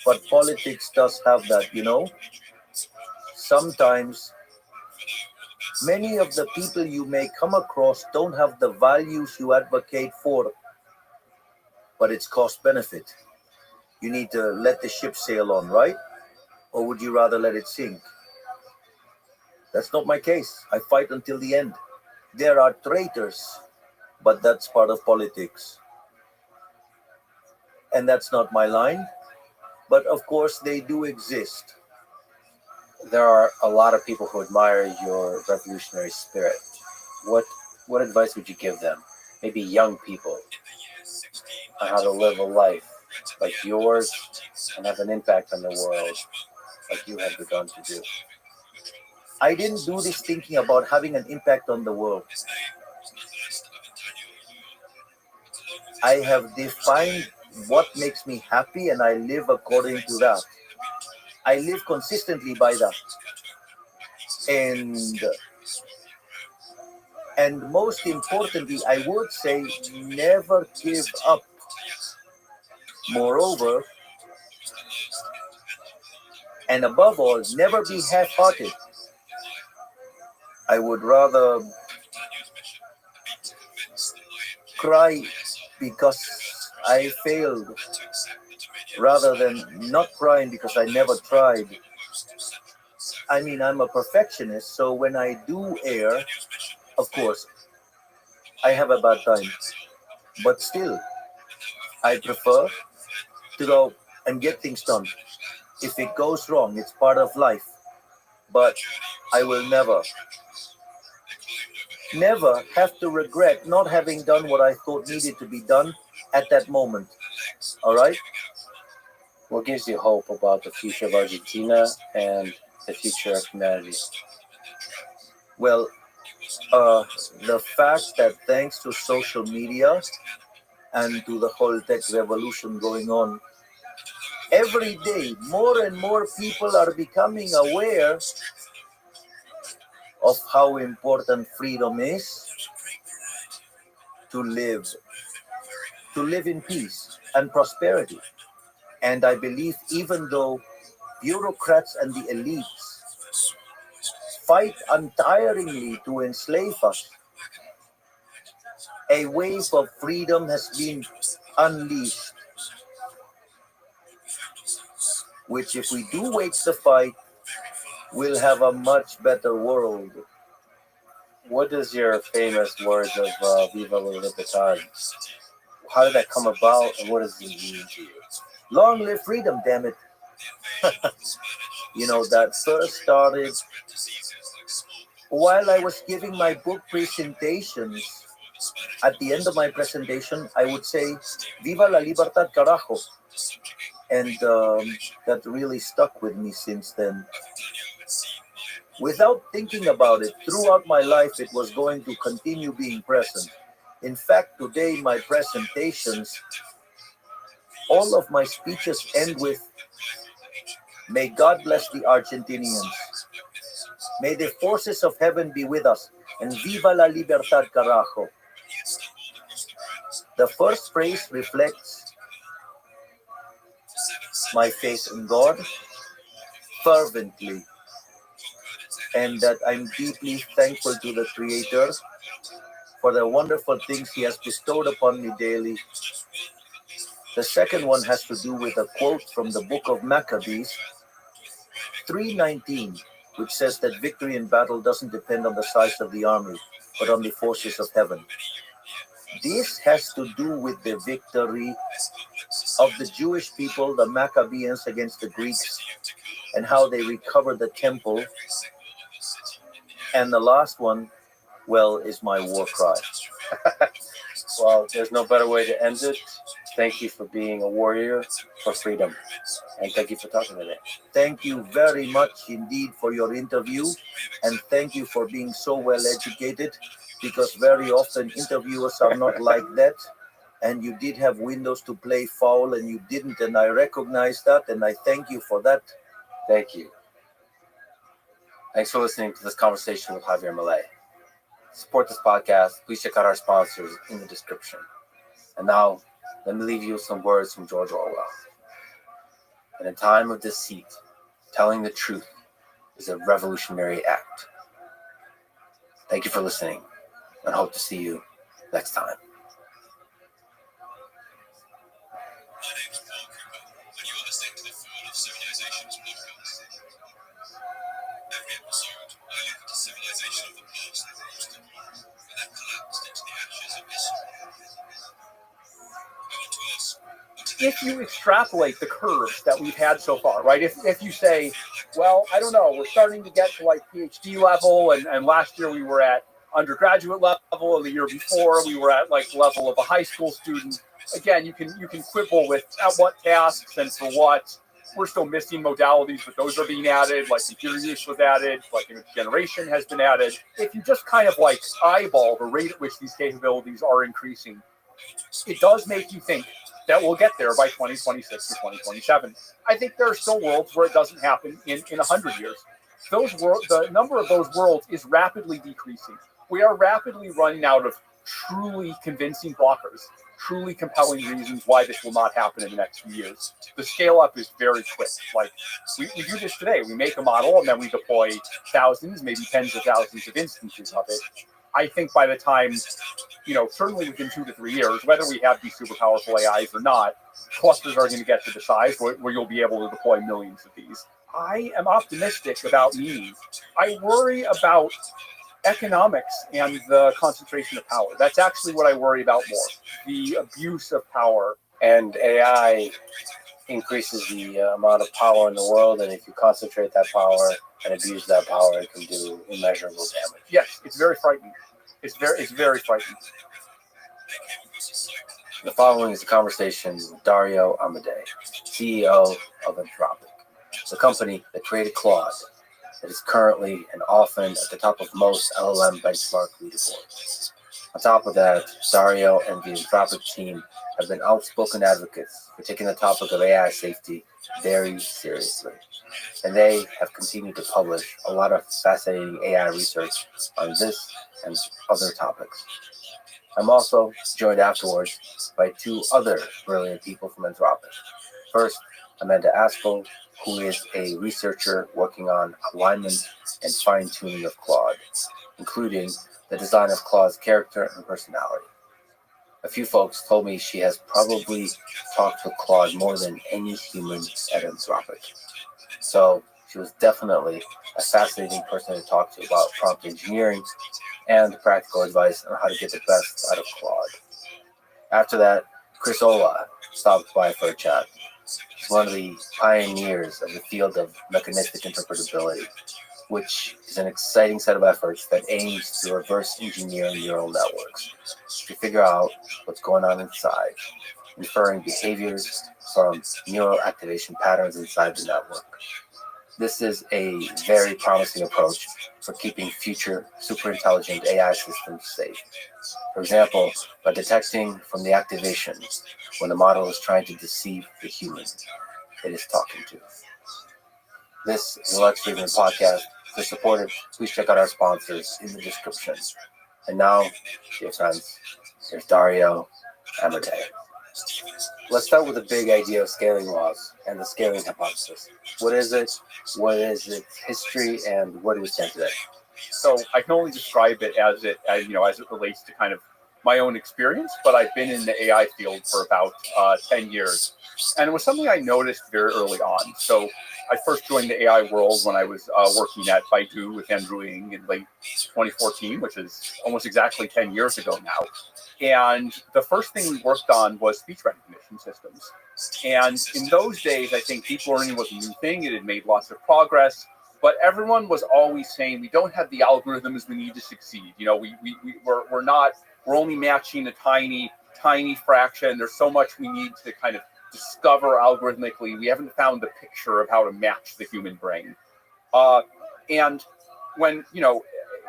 But politics does have that, you know. Sometimes many of the people you may come across don't have the values you advocate for, but it's cost benefit. You need to let the ship sail on, right? Or would you rather let it sink? That's not my case. I fight until the end. There are traitors, but that's part of politics. And that's not my line. But of course, they do exist. There are a lot of people who admire your revolutionary spirit. What what advice would you give them? Maybe young people on how to live a life like yours and have an impact on the world like you have begun to do. I didn't do this thinking about having an impact on the world. I have defined what makes me happy and I live according to that. I live consistently by that. And and most importantly, I would say never give up. Moreover, and above all, never be half-hearted. I would rather cry because I failed rather than not crying because I never tried. I mean, I'm a perfectionist, so when I do err, of course, I have a bad time. But still, I prefer to go and get things done. If it goes wrong, it's part of life. But I will never have to regret not having done what I thought needed to be done at that moment. All right? What gives you hope about the future of Argentina and the future of humanity? Well, the fact that thanks to social media and to the whole tech revolution going on, every day more and more people are becoming aware of how important freedom is to live, to live in peace and prosperity. And I believe even though bureaucrats and the elites fight untiringly to enslave us, a wave of freedom has been unleashed, which if we do wage the fight, we'll have a much better world. What is your famous words of Viva la Libertad? How did that come about and what does it mean to you? Long live freedom, damn it. You know, that first started while I was giving my book presentations. At the end of my presentation, I would say, Viva la Libertad, carajo. And that really stuck with me since then. Without thinking about it, throughout my life, it was going to continue being present. In fact, today, my presentations, all of my speeches end with, may God bless the Argentinians. May the forces of heaven be with us. And Viva la Libertad, carajo. The first phrase reflects my faith in God fervently, and that I'm deeply thankful to the Creator for the wonderful things He has bestowed upon me daily. The second one has to do with a quote from the book of Maccabees 3:19, which says that victory in battle doesn't depend on the size of the army, but on the forces of heaven. This has to do with the victory of the Jewish people, the Maccabees, against the Greeks, and how they recovered the temple. And the last one, well, is my war cry. Well, there's no better way to end it. Thank you for being a warrior for freedom. And thank you for talking today. Thank you very much indeed for your interview, and thank you for being so well educated, because very often interviewers are not like that. And you did have windows to play foul, and you didn't, and I recognize that, and I thank you for that. Thank you. Thanks for listening to this conversation with Javier Milei. To support this podcast, please check out our sponsors in the description. And now, let me leave you with some words from George Orwell. In a time of deceit, telling the truth is a revolutionary act. Thank you for listening, and hope to see you next time. My name is Paul Cooper, and you are listening to the Fall of Civilizations podcast. Every episode, I look at a civilization of the past that rose to glory, but then collapsed into the ashes of history. I want to ask, If you extrapolate the curves that we've had so far, right? If you say, well, I don't know, we're starting to get to like PhD level, and last year we were at undergraduate level, and the year before we were at like level of a high school student. Again, you can quibble with at what tasks and for what. We're still missing modalities, but those are being added, like computer use was added, like image generation has been added. If you just kind of like eyeball the rate at which these capabilities are increasing, it does make you think that we'll get there by 2026 or 2027. I think there are still worlds where it doesn't happen in 100 years. The number of those worlds is rapidly decreasing. We are rapidly running out of truly convincing blockers, truly compelling reasons why this will not happen in the next few years. The scale up is very quick. Like we do this today. We make a model and then we deploy thousands, maybe tens of thousands of instances of it. I think by the time, certainly within 2 to 3 years, whether we have these super powerful AIs or not, clusters are going to get to the size where you'll be able to deploy millions of these. I am optimistic about meaning. I worry about economics and the concentration of power. That's actually what I worry about more. The abuse of power. And AI increases the amount of power in the world, and if you concentrate that power and abuse that power, it can do immeasurable damage. Yes, it's very frightening. It's very frightening. The following is a conversation with Dario Amodei, CEO of Anthropic, the company that created Claude, that is currently and often at the top of most LLM benchmark leaderboards. On top of that, Dario and the Anthropic team have been outspoken advocates for taking the topic of AI safety very seriously. And they have continued to publish a lot of fascinating AI research on this and other topics. I'm also joined afterwards by 2 other brilliant people from Anthropic. First, Amanda Aspel, who is a researcher working on alignment and fine-tuning of Claude, including the design of Claude's character and personality. A few folks told me she has probably talked with Claude more than any human at Anthropic. So she was definitely a fascinating person to talk to about prompt engineering and practical advice on how to get the best out of Claude. After that, Chris Ola stopped by for a chat. He's one of the pioneers of the field of mechanistic interpretability, which is an exciting set of efforts that aims to reverse engineer neural networks to figure out what's going on inside, inferring behaviors from neural activation patterns inside the network. This is a very promising approach for keeping future superintelligent AI systems safe. For example, by detecting from the activation when the model is trying to deceive the human it is talking to. This is a Lex Friedman podcast. To support it, please check out our sponsors in the description. And now, dear friends, here's Dario Amodei. Let's start with the big idea of scaling laws and the scaling hypothesis. What is it? What is its history, and what do we stand today? So I can only describe it as it relates to kind of my own experience, but I've been in the AI field for about 10 years. And it was something I noticed very early on. So I first joined the AI world when I was working at Baidu with Andrew Ng in late 2014, which is almost exactly 10 years ago now. And the first thing we worked on was speech recognition systems. And in those days, I think deep learning was a new thing. It had made lots of progress. But everyone was always saying, we don't have the algorithms we need to succeed. We're not we're only matching a tiny fraction. There's so much we need to kind of discover algorithmically. We haven't found the picture of how to match the human brain. And when,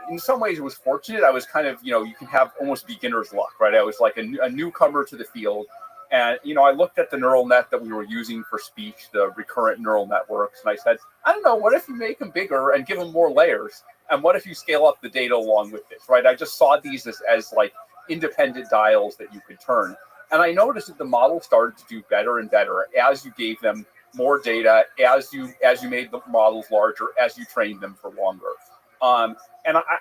in some ways it was fortunate. I was kind of, you can have almost beginner's luck, right? I was like a newcomer to the field. And, I looked at the neural net that we were using for speech, the recurrent neural networks, and I said, I don't know, what if you make them bigger and give them more layers? And what if you scale up the data along with this, right? I just saw these as like independent dials that you could turn. And I noticed that the model started to do better and better as you gave them more data, as you made the models larger, as you trained them for longer. And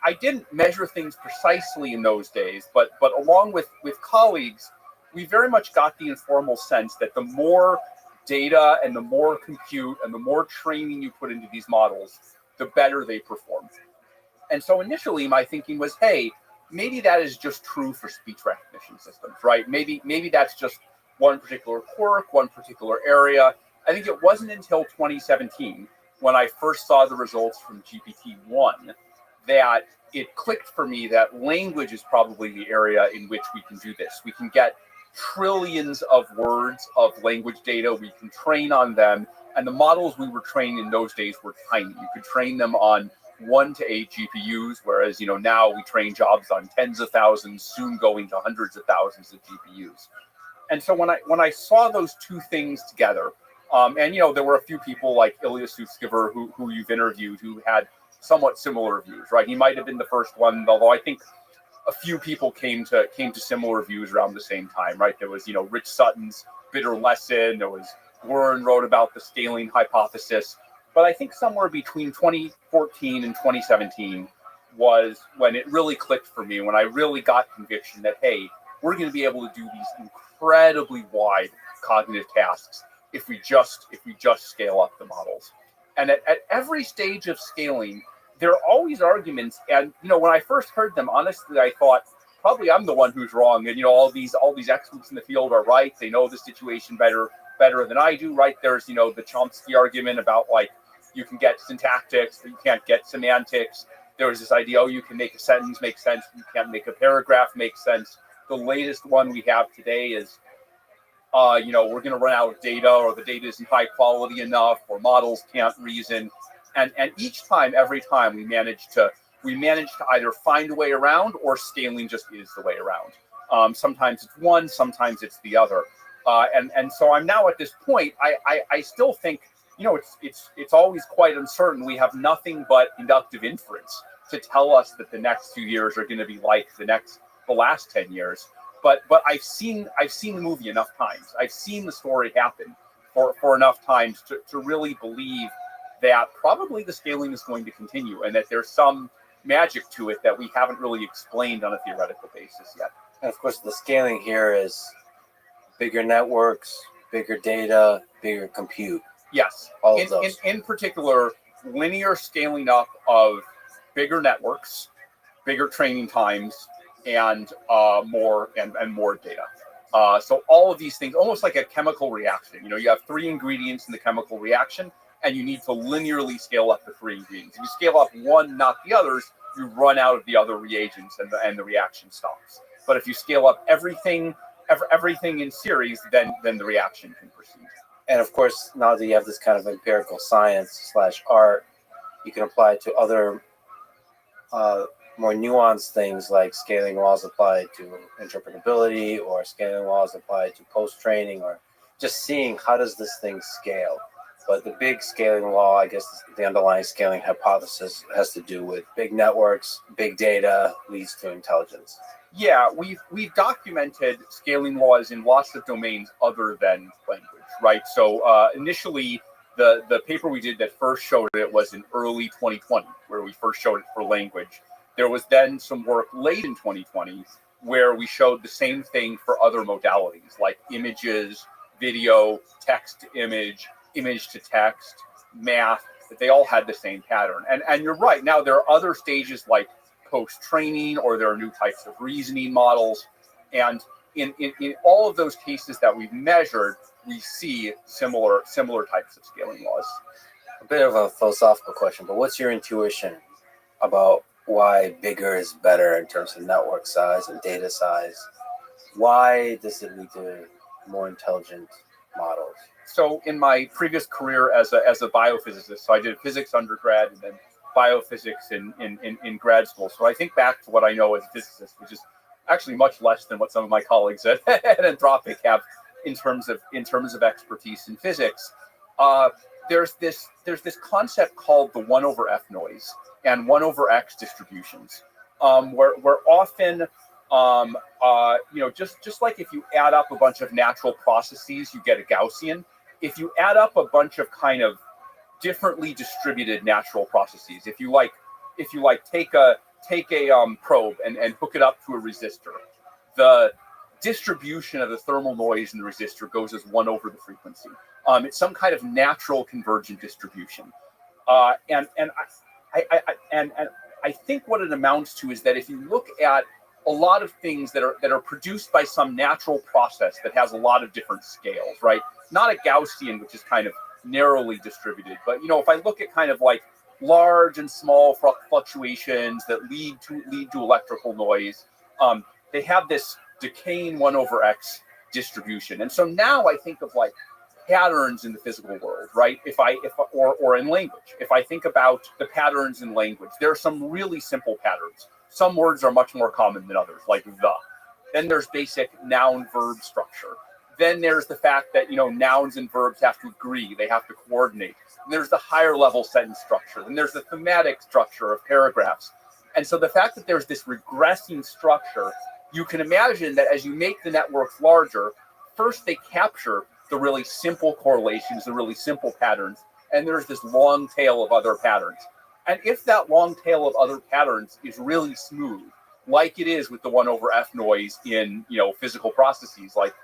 I didn't measure things precisely in those days, but along with colleagues, we very much got the informal sense that the more data and the more compute and the more training you put into these models, the better they perform. And so initially my thinking was, hey, maybe that is just true for speech recognition systems, right? Maybe that's just one particular quirk, one particular area. I think it wasn't until 2017 when I first saw the results from GPT-1 that it clicked for me that language is probably the area in which we can do this. We can get trillions of words of language data. We can train on them. And the models we were trained in those days were tiny. You could train them on 1 to 8 GPUs, whereas now we train jobs on tens of thousands, soon going to hundreds of thousands of GPUs. And so when I saw those two things together, and there were a few people like Ilya Sutskever who you've interviewed who had somewhat similar views, right? He might have been the first one, although I think a few people came to similar views around the same time, right? There was Rich Sutton's Bitter Lesson. There was Warren wrote about the scaling hypothesis. But I think somewhere between 2014 and 2017 was when it really clicked for me, when I really got conviction that, hey, we're going to be able to do these incredibly wide cognitive tasks if we just scale up the models. And at every stage of scaling, there are always arguments. And when I first heard them, honestly, I thought probably I'm the one who's wrong. And all these experts in the field are right. They know the situation better than I do, right? There's the Chomsky argument about like you can get syntactics, but you can't get semantics. There was this idea, you can make a sentence make sense, you can't make a paragraph make sense. The latest one we have today is, we're going to run out of data, or the data isn't high quality enough, or models can't reason. And every time we manage to either find a way around, or scaling just is the way around. Sometimes it's one, sometimes it's the other. And so I'm now at this point. I still think it's always quite uncertain. We have nothing but inductive inference to tell us that the next 2 years are going to be like the last 10 years. But I've seen the movie enough times. I've seen the story happen for enough times to really believe that probably the scaling is going to continue, and that there's some magic to it that we haven't really explained on a theoretical basis yet. And of course, the scaling here is bigger networks, bigger data, bigger compute. Yes. All of those. In particular, linear scaling up of bigger networks, bigger training times, and more data. So all of these things, almost like a chemical reaction. You have 3 ingredients in the chemical reaction, and you need to linearly scale up the 3 ingredients. If you scale up one, not the others, you run out of the other reagents, and the reaction stops. But if you scale up everything in series, then the reaction can proceed. And of course, now that you have this kind of empirical science / art, you can apply it to other more nuanced things, like scaling laws applied to interpretability, or scaling laws applied to post-training, or just seeing how does this thing scale. But the big scaling law, I guess the underlying scaling hypothesis, has to do with big networks, big data leads to intelligence. Yeah, we've documented scaling laws in lots of domains other than language, right? So initially, the paper we did that first showed it was in early 2020, where we first showed it for language. There was then some work late in 2020 where we showed the same thing for other modalities, like images, video, text to image, image to text, math, that they all had the same pattern. And you're right, now there are other stages like post-training, or there are new types of reasoning models. And in all of those cases that we've measured, we see similar types of scaling laws. A bit of a philosophical question, but what's your intuition about why bigger is better in terms of network size and data size. Why does it lead to more intelligent models? So in my previous career as a biophysicist, so I did physics undergrad and then biophysics in grad school. So I think back to what I know as a physicist, which is actually much less than what some of my colleagues at Anthropic have in terms of expertise in physics. There's this concept called the 1 over F noise and 1 over X distributions, where often just like if you add up a bunch of natural processes, you get a Gaussian. If you add up a bunch of kind of differently distributed natural processes, if you take a probe and hook it up to a resistor, the distribution of the thermal noise in the resistor goes as 1 over the frequency. It's some kind of natural convergent distribution, and I think what it amounts to is that if you look at a lot of things that are produced by some natural process that has a lot of different scales, right? Not a Gaussian, which is kind of narrowly distributed, but if I look at kind of like large and small fluctuations that lead to electrical noise, they have this decaying 1 over X distribution. And so now I think of like patterns in the physical world, right? Or in language. If I think about the patterns in language, there are some really simple patterns. Some words are much more common than others, like the. Then there's basic noun-verb structure. Then there's the fact that nouns and verbs have to agree, they have to coordinate. And there's the higher level sentence structure. And there's the thematic structure of paragraphs. And so the fact that there's this regressing structure, you can imagine that as you make the networks larger, first they capture the really simple correlations, the really simple patterns, and there's this long tail of other patterns. And if that long tail of other patterns is really smooth, like it is with the 1 over F noise in physical processes like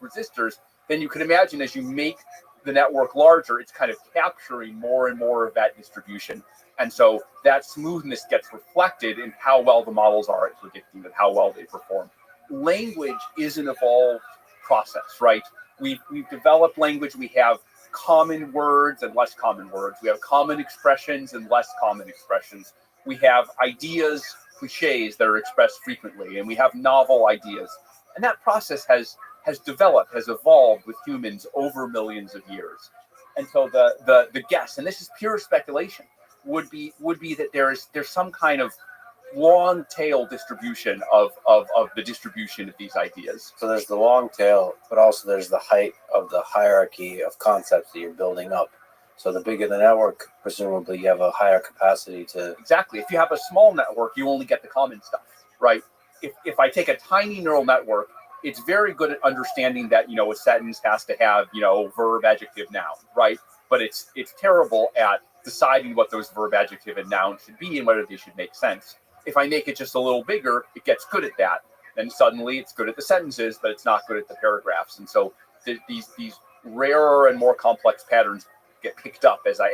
resistors, then you can imagine as you make the network larger, it's kind of capturing more and more of that distribution. And so that smoothness gets reflected in how well the models are at predicting and how well they perform. Language is an evolved process, right? We've developed language. We have common words and less common words. We have common expressions and less common expressions. We have ideas, cliches that are expressed frequently, and we have novel ideas. And that process has developed, has evolved with humans over millions of years. And so the guess, and this is pure speculation, would be that there's some kind of long tail distribution of the distribution of these ideas. So there's the long tail, but also there's the height of the hierarchy of concepts that you're building up. So the bigger the network, presumably you have a higher capacity to... Exactly. If you have a small network, you only get the common stuff, right? If I take a tiny neural network, it's very good at understanding that, a sentence has to have, verb, adjective, noun, right? But it's terrible at deciding what those verb, adjective, and noun should be and whether they should make sense. If I make it just a little bigger, it gets good at that. Then suddenly it's good at the sentences, but it's not good at the paragraphs. And so these rarer and more complex patterns get picked up as I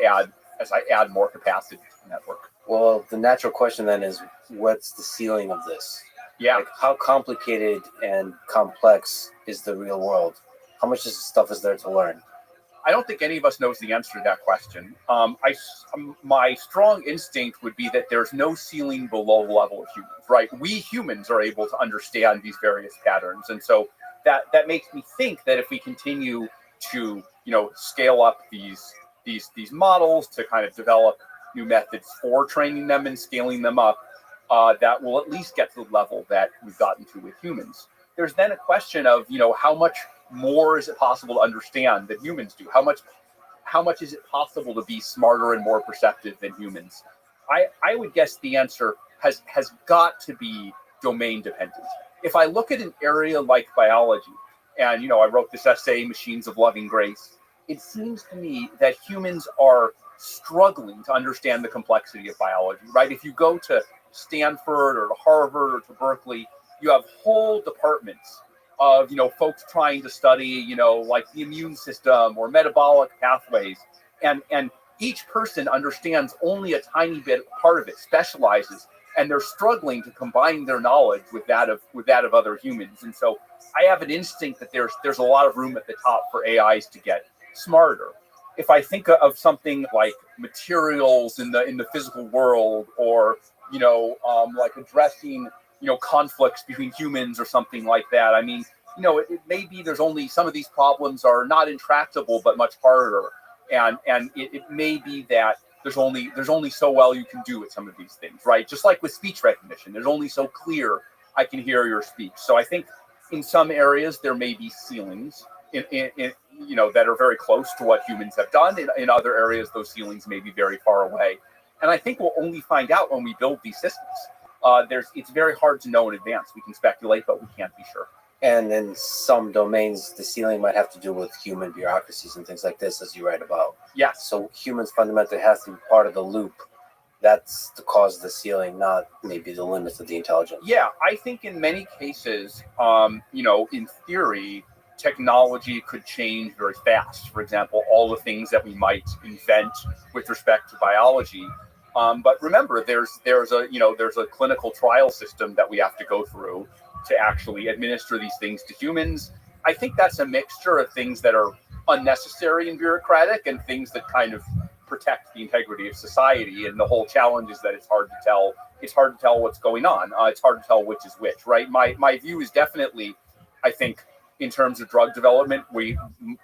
add more capacity to the network. Well, the natural question then is, what's the ceiling of this? Yeah. Like, how complicated and complex is the real world? How much stuff is there to learn? I don't think any of us knows the answer to that question. My strong instinct would be that there's no ceiling below the level of humans, right? We humans are able to understand these various patterns. And so that makes me think that if we continue to, scale up these models to kind of develop new methods for training them and scaling them up, that will at least get to the level that we've gotten to with humans. There's then a question of, how much more is it possible to understand than humans do? How much is it possible to be smarter and more perceptive than humans? I would guess the answer has got to be domain dependent. If I look at an area like biology, and I wrote this essay, Machines of Loving Grace, it seems to me that humans are struggling to understand the complexity of biology, right? If you go to Stanford or to Harvard or to Berkeley, you have whole departments of folks trying to study like the immune system or metabolic pathways, and each person understands only a tiny bit part of it, specializes, and they're struggling to combine their knowledge with that of other humans. And so I have an instinct that there's a lot of room at the top for AIs to get smarter. If I think of something like materials in the physical world, or like addressing, conflicts between humans or something like that. I mean, it may be there's only some of these problems are not intractable, but much harder. And it may be that there's only so well you can do with some of these things, right? Just like with speech recognition, there's only so clear I can hear your speech. So I think in some areas there may be ceilings in that are very close to what humans have done. In other areas, those ceilings may be very far away. And I think we'll only find out when we build these systems. It's very hard to know in advance. We can speculate, but we can't be sure. And in some domains, the ceiling might have to do with human bureaucracies and things like this, as you write about. Yeah. So humans fundamentally have to be part of the loop. That's the cause of the ceiling, not maybe the limits of the intelligence. Yeah, I think in many cases, in theory, technology could change very fast. For example, all the things that we might invent with respect to biology. But remember, there's a clinical trial system that we have to go through to actually administer these things to humans. I think that's a mixture of things that are unnecessary and bureaucratic and things that kind of protect the integrity of society. And the whole challenge is that it's hard to tell. It's hard to tell what's going on. It's hard to tell which is which, right? My view is definitely, I think, in terms of drug development,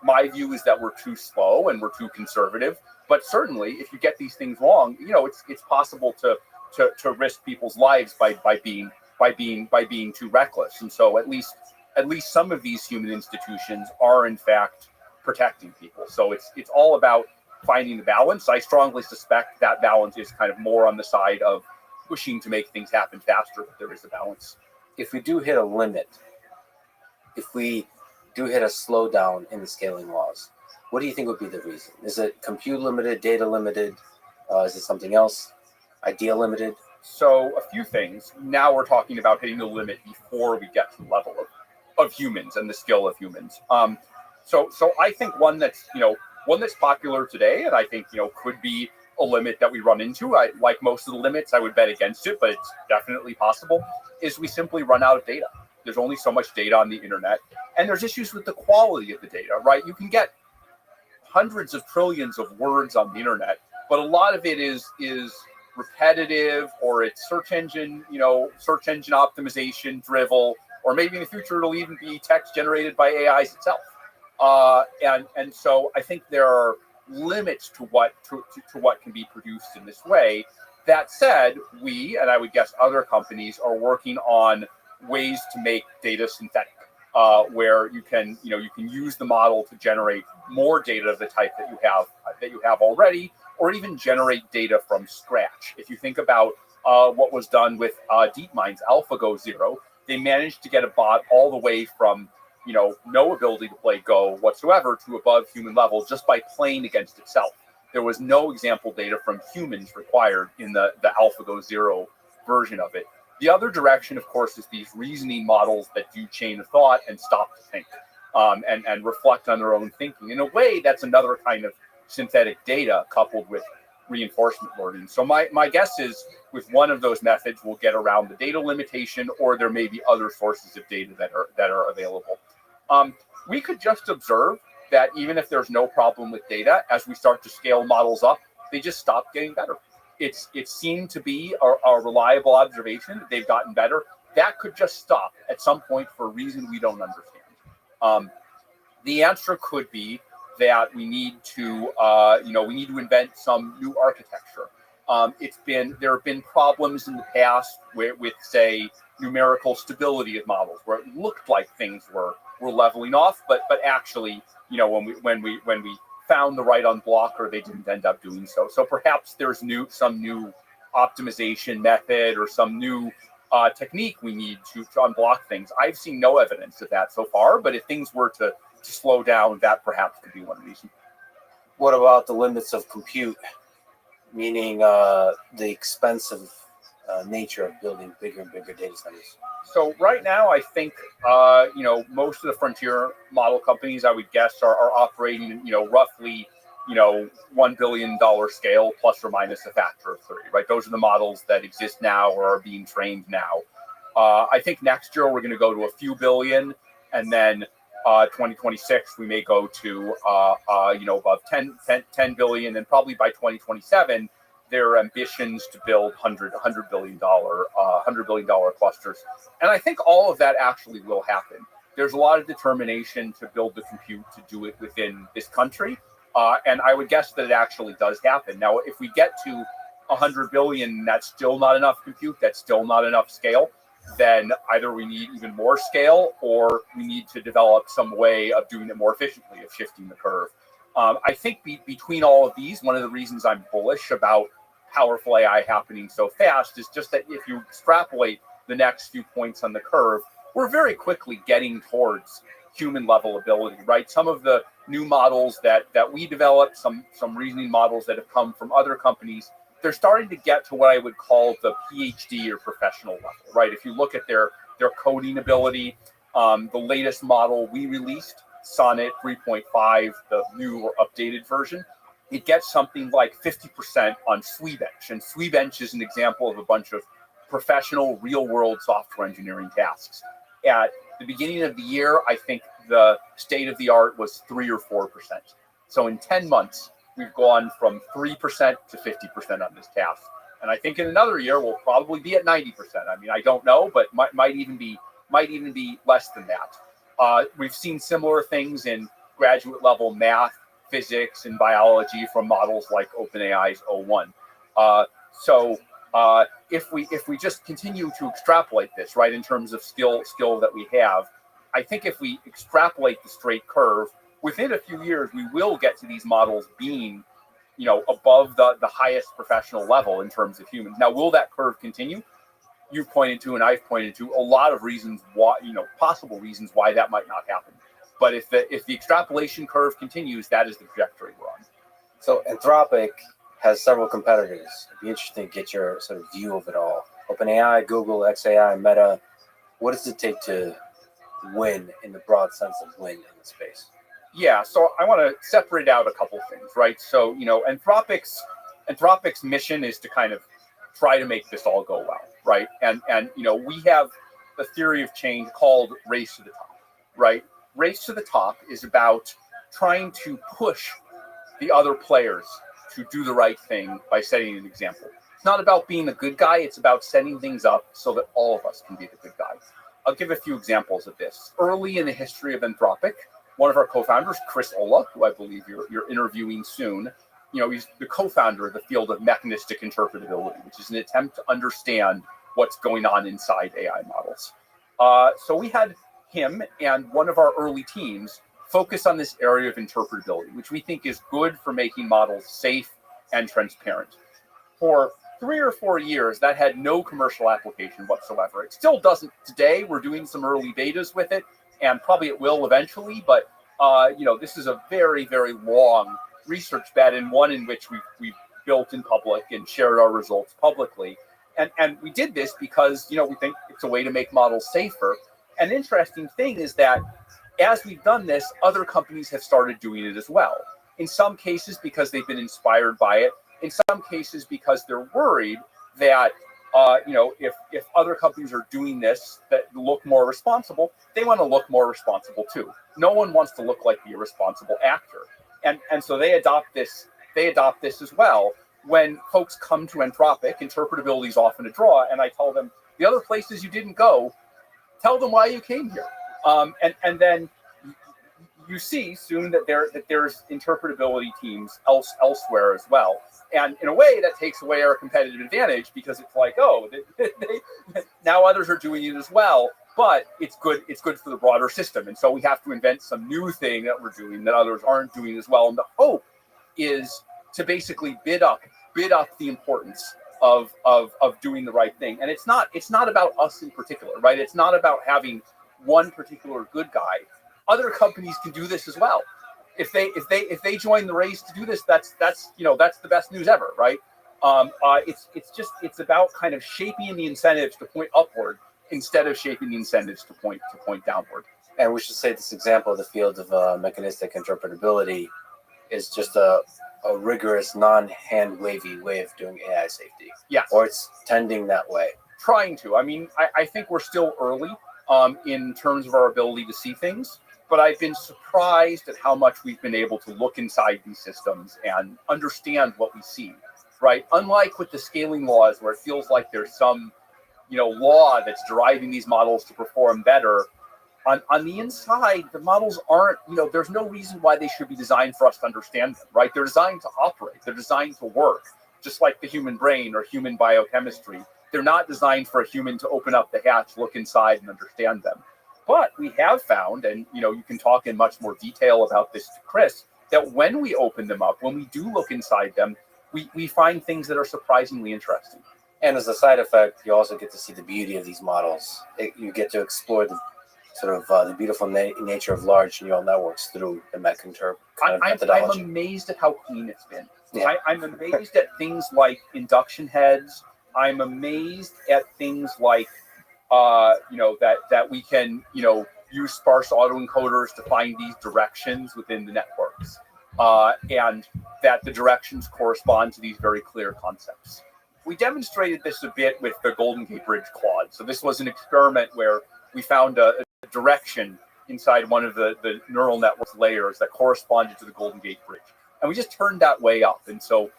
my view is that we're too slow and we're too conservative. But certainly, if you get these things wrong, it's possible to risk people's lives by being too reckless. And so at least some of these human institutions are in fact protecting people. So it's all about finding the balance. I strongly suspect that balance is kind of more on the side of pushing to make things happen faster, but there is a balance. If we do hit a limit, if we do hit a slowdown in the scaling laws, what do you think would be the reason? Is it compute limited, data limited? Is it something else? Idea limited? So a few things. Now we're talking about hitting the limit before we get to the level of humans and the skill of humans. So I think one that's popular today, and I think could be a limit that we run into. Like most of the limits, I would bet against it, but it's definitely possible. Is we simply run out of data. There's only so much data on the internet, and there's issues with the quality of the data. Right? You can get hundreds of trillions of words on the internet, but a lot of it is repetitive, or it's search engine optimization drivel, or maybe in the future it'll even be text generated by AIs itself. And so I think there are limits to what can be produced in this way. That said, we, and I would guess other companies, are working on ways to make data synthetic, where you can use the model to generate more data of the type that you have already, or even generate data from scratch. If you think about what was done with DeepMind's AlphaGo Zero, they managed to get a bot all the way from no ability to play Go whatsoever to above human level just by playing against itself. There was no example data from humans required in the AlphaGo Zero version of it. The other direction, of course, is these reasoning models that do chain of thought and stop to think and reflect on their own thinking. In a way, that's another kind of synthetic data coupled with reinforcement learning. So my guess is with one of those methods, we'll get around the data limitation, or there may be other sources of data that are available. We could just observe that even if there's no problem with data, as we start to scale models up, they just stop getting better. It seemed to be a reliable observation that they've gotten better. That could just stop at some point for a reason we don't understand. The answer could be that we need to invent some new architecture. There have been problems in the past with say numerical stability of models, where it looked like things were leveling off, but actually, when we found the right unblocker, they didn't end up doing so. So perhaps there's some new optimization method or some new technique we need to unblock things. I've seen no evidence of that so far, but if things were to slow down, that perhaps could be one reason. What about the limits of compute, meaning the expensive nature of building bigger and bigger data centers? So right now, I think most of the frontier model companies, I would guess, are operating roughly $1 billion scale plus or minus a factor of 3. Right, those are the models that exist now or are being trained now. I think next year we're going to go to a few billion, and then 2026 we may go to above 10 billion, and probably by 2027 their ambitions to build $100 billion clusters. And I think all of that actually will happen. There's a lot of determination to build the compute to do it within this country. And I would guess that it actually does happen. Now, if we get to 100 billion, that's still not enough compute, that's still not enough scale, then either we need even more scale or we need to develop some way of doing it more efficiently, of shifting the curve. I think between all of these, one of the reasons I'm bullish about powerful AI happening so fast is just that if you extrapolate the next few points on the curve, we're very quickly getting towards human level ability, right? Some of the new models that we developed, some reasoning models that have come from other companies, they're starting to get to what I would call the PhD or professional level, right? If you look at their coding ability, the latest model we released, Sonnet 3.5, the new or updated version, it gets something like 50% on SWEBench. And SWEBench is an example of a bunch of professional, real-world software engineering tasks. At the beginning of the year, I think the state of the art was 3 or 4%. So in 10 months, we've gone from 3% to 50% on this task. And I think in another year, we'll probably be at 90%. I mean, I don't know, but might even be less than that. We've seen similar things in graduate level math, physics, and biology from models like OpenAI's O1. If we just continue to extrapolate this, right, in terms of skill that we have, I think if we extrapolate the straight curve, within a few years, we will get to these models being, above the highest professional level in terms of humans. Now, will that curve continue? You've pointed to, and I've pointed to, a lot of reasons why, possible reasons why that might not happen. But if the extrapolation curve continues, that is the trajectory we're on. So Anthropic has several competitors. It'd be interesting to get your sort of view of it all. OpenAI, Google, XAI, Meta. What does it take to win, in the broad sense of win in the space? Yeah, so I want to separate out a couple things, right? So, Anthropic's mission is to kind of try to make this all go well, right? And we have a theory of change called race to the top, right? Race to the top is about trying to push the other players to do the right thing by setting an example. It's not about being a good guy, it's about setting things up so that all of us can be the good guys. I'll give a few examples of this. Early in the history of Anthropic, one of our co-founders, Chris Olah, who I believe you're interviewing soon, he's the co-founder of the field of mechanistic interpretability, which is an attempt to understand what's going on inside AI models. So we had him and one of our early teams focus on this area of interpretability, which we think is good for making models safe and transparent. For 3 or 4 years, that had no commercial application whatsoever. It still doesn't today. We're doing some early betas with it, and probably it will eventually, but this is a very, very long research bet, and one in which we've built in public and shared our results publicly. And we did this because, we think it's a way to make models safer. An interesting thing is that as we've done this, other companies have started doing it as well. In some cases, because they've been inspired by it. In some cases, because they're worried that, if other companies are doing this that look more responsible, they want to look more responsible too. No one wants to look like the irresponsible actor. And so they adopt this as well. When folks come to Anthropic, interpretability is often a draw, and I tell them, the other places you didn't go, tell them why you came here. And then you see soon that there's interpretability teams elsewhere as well. And in a way, that takes away our competitive advantage because it's like, now others are doing it as well. But it's good for the broader system. And so we have to invent some new thing that we're doing that others aren't doing as well. And the hope is to basically bid up the importance of doing the right thing. And it's not about us in particular, right? It's not about having one particular good guy. Other companies can do this as well. If they join the race to do this, that's the best news ever, right? It's about kind of shaping the incentives to point upward instead of shaping the incentives to point downward. And we should say this example of the field of mechanistic interpretability is just a rigorous, non-hand wavy way of doing AI safety. Yes. Or it's tending that way. Trying to. I mean, I think we're still early in terms of our ability to see things, but I've been surprised at how much we've been able to look inside these systems and understand what we see. right? Unlike with the scaling laws, where it feels like there's some, law that's driving these models to perform better. On the inside, the models aren't, there's no reason why they should be designed for us to understand them, right? They're designed to operate. They're designed to work, just like the human brain or human biochemistry. They're not designed for a human to open up the hatch, look inside, and understand them. But we have found, and you can talk in much more detail about this to Chris, that when we open them up, when we do look inside them, we find things that are surprisingly interesting. And as a side effect, you also get to see the beauty of these models. You get to explore the sort of the beautiful nature of large neural networks through the methodology. I'm amazed at how clean it's been. Yeah. I'm amazed at things like induction heads. I'm amazed at things like, that we can, use sparse autoencoders to find these directions within the networks, and that the directions correspond to these very clear concepts. We demonstrated this a bit with the Golden Gate Bridge Claude. So this was an experiment where we found a direction inside one of the neural network layers that corresponded to the Golden Gate Bridge. And we just turned that way up. And so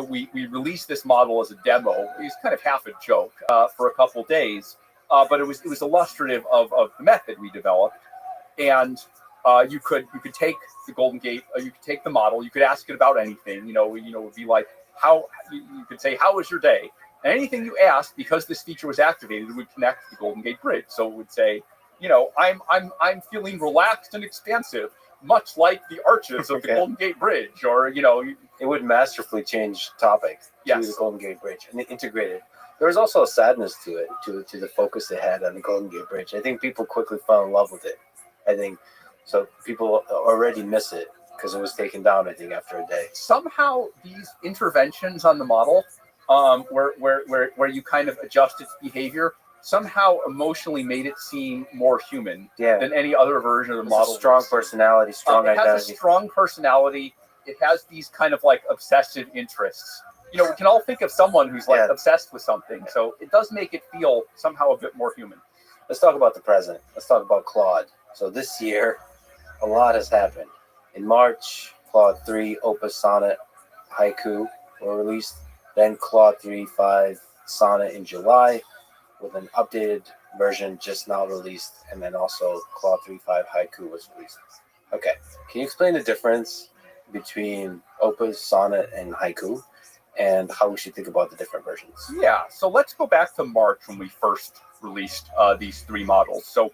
we released this model as a demo. It was kind of half a joke for a couple days, but it was illustrative of the method we developed. And you could take the Golden Gate, you could take the model, you could ask it about anything. It would be like, you could say, how was your day? And anything you asked, because this feature was activated, it would connect to the Golden Gate Bridge. So it would say, I'm feeling relaxed and expansive, much like the arches of the Golden Gate Bridge, or it would masterfully change topic to the Golden Gate Bridge and integrate it. There was also a sadness to it, to the focus they had on the Golden Gate Bridge. I think people quickly fell in love with it. I think so. People already miss it because it was taken down, I think, after a day. Somehow these interventions on the model, where you kind of adjust its behavior, somehow emotionally made it seem more human than any other version of the model. A strong personality, strong identity. It has a strong personality. It has these kind of like obsessive interests. We can all think of someone who's like obsessed with something. So it does make it feel somehow a bit more human. Let's talk about the present. Let's talk about Claude. So this year, a lot has happened. In March, Claude 3, Opus, Sonnet, Haiku were released. Then Claude 3.5, Sonnet in July, with an updated version just now released. And then also Claude 3.5 Haiku was released. Okay, can you explain the difference between Opus, Sonnet, and Haiku, and how we should think about the different versions? Yeah, so let's go back to March when we first released these three models. So,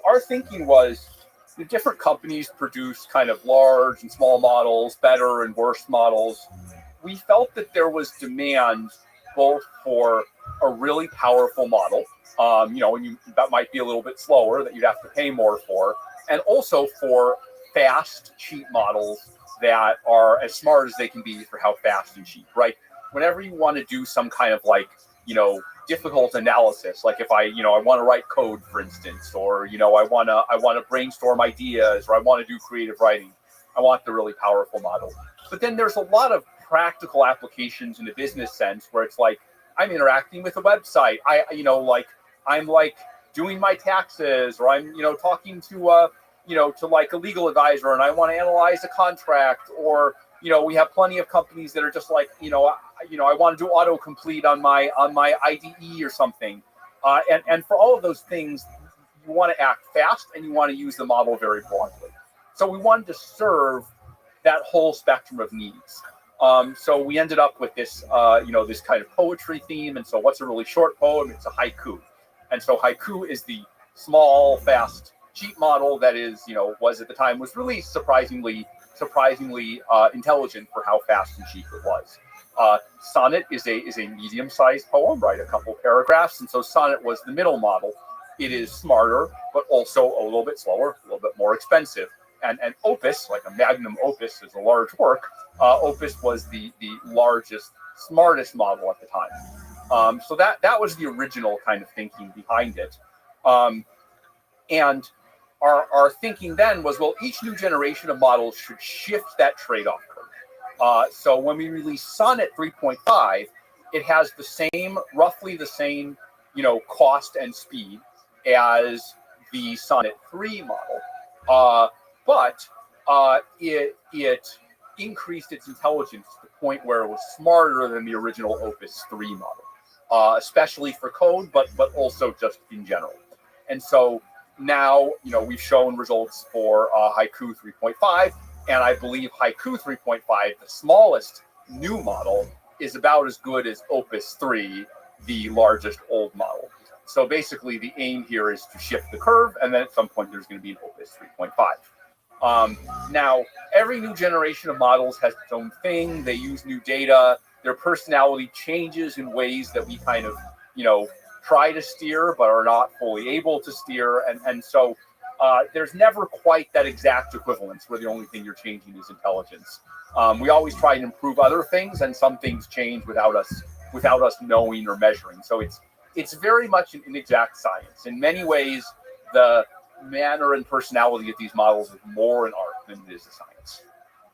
our thinking was the different companies produce kind of large and small models, better and worse models. We felt that there was demand both for a really powerful model, that might be a little bit slower, that you'd have to pay more for, and also for fast, cheap models that are as smart as they can be for how fast and cheap, right? Whenever you want to do some kind of like, difficult analysis, like if I want to write code, for instance, or, I want to brainstorm ideas, or I want to do creative writing, I want the really powerful model. But then there's a lot of practical applications in a business sense where it's like, I'm interacting with a website. I'm like doing my taxes, or I'm, talking to to like a legal advisor, and I want to analyze a contract, or, we have plenty of companies that are just like, I want to do autocomplete on my IDE or something. And for all of those things, you want to act fast and you want to use the model very broadly. So we wanted to serve that whole spectrum of needs. So we ended up with this, this kind of poetry theme. And so what's a really short poem? It's a haiku. And so haiku is the small, fast, cheap model that is, was at the time was released surprisingly intelligent for how fast and cheap it was. Sonnet is a medium-sized poem, right? A couple paragraphs. And so Sonnet was the middle model. It is smarter, but also a little bit slower, a little bit more expensive. And Opus, like a magnum opus is a large work, Opus was the largest, smartest model at the time. So that was the original kind of thinking behind it. And our thinking then was, well, each new generation of models should shift that trade-off curve. So when we released Sonnet 3.5, it has roughly the same, cost and speed as the Sonnet 3 model. But it increased its intelligence to point where it was smarter than the original Opus 3 model, especially for code, but also just in general. And so now, we've shown results for Haiku 3.5, and I believe Haiku 3.5, the smallest new model, is about as good as Opus 3, the largest old model. So basically, the aim here is to shift the curve, and then at some point there's going to be an Opus 3.5. Now, every new generation of models has its own thing. They use new data. Their personality changes in ways that we kind of, try to steer, but are not fully able to steer. And so there's never quite that exact equivalence where the only thing you're changing is intelligence. We always try and improve other things, and some things change without us knowing or measuring. So it's very much an inexact science. In many ways, the manner and personality of these models is more an art than it is a science.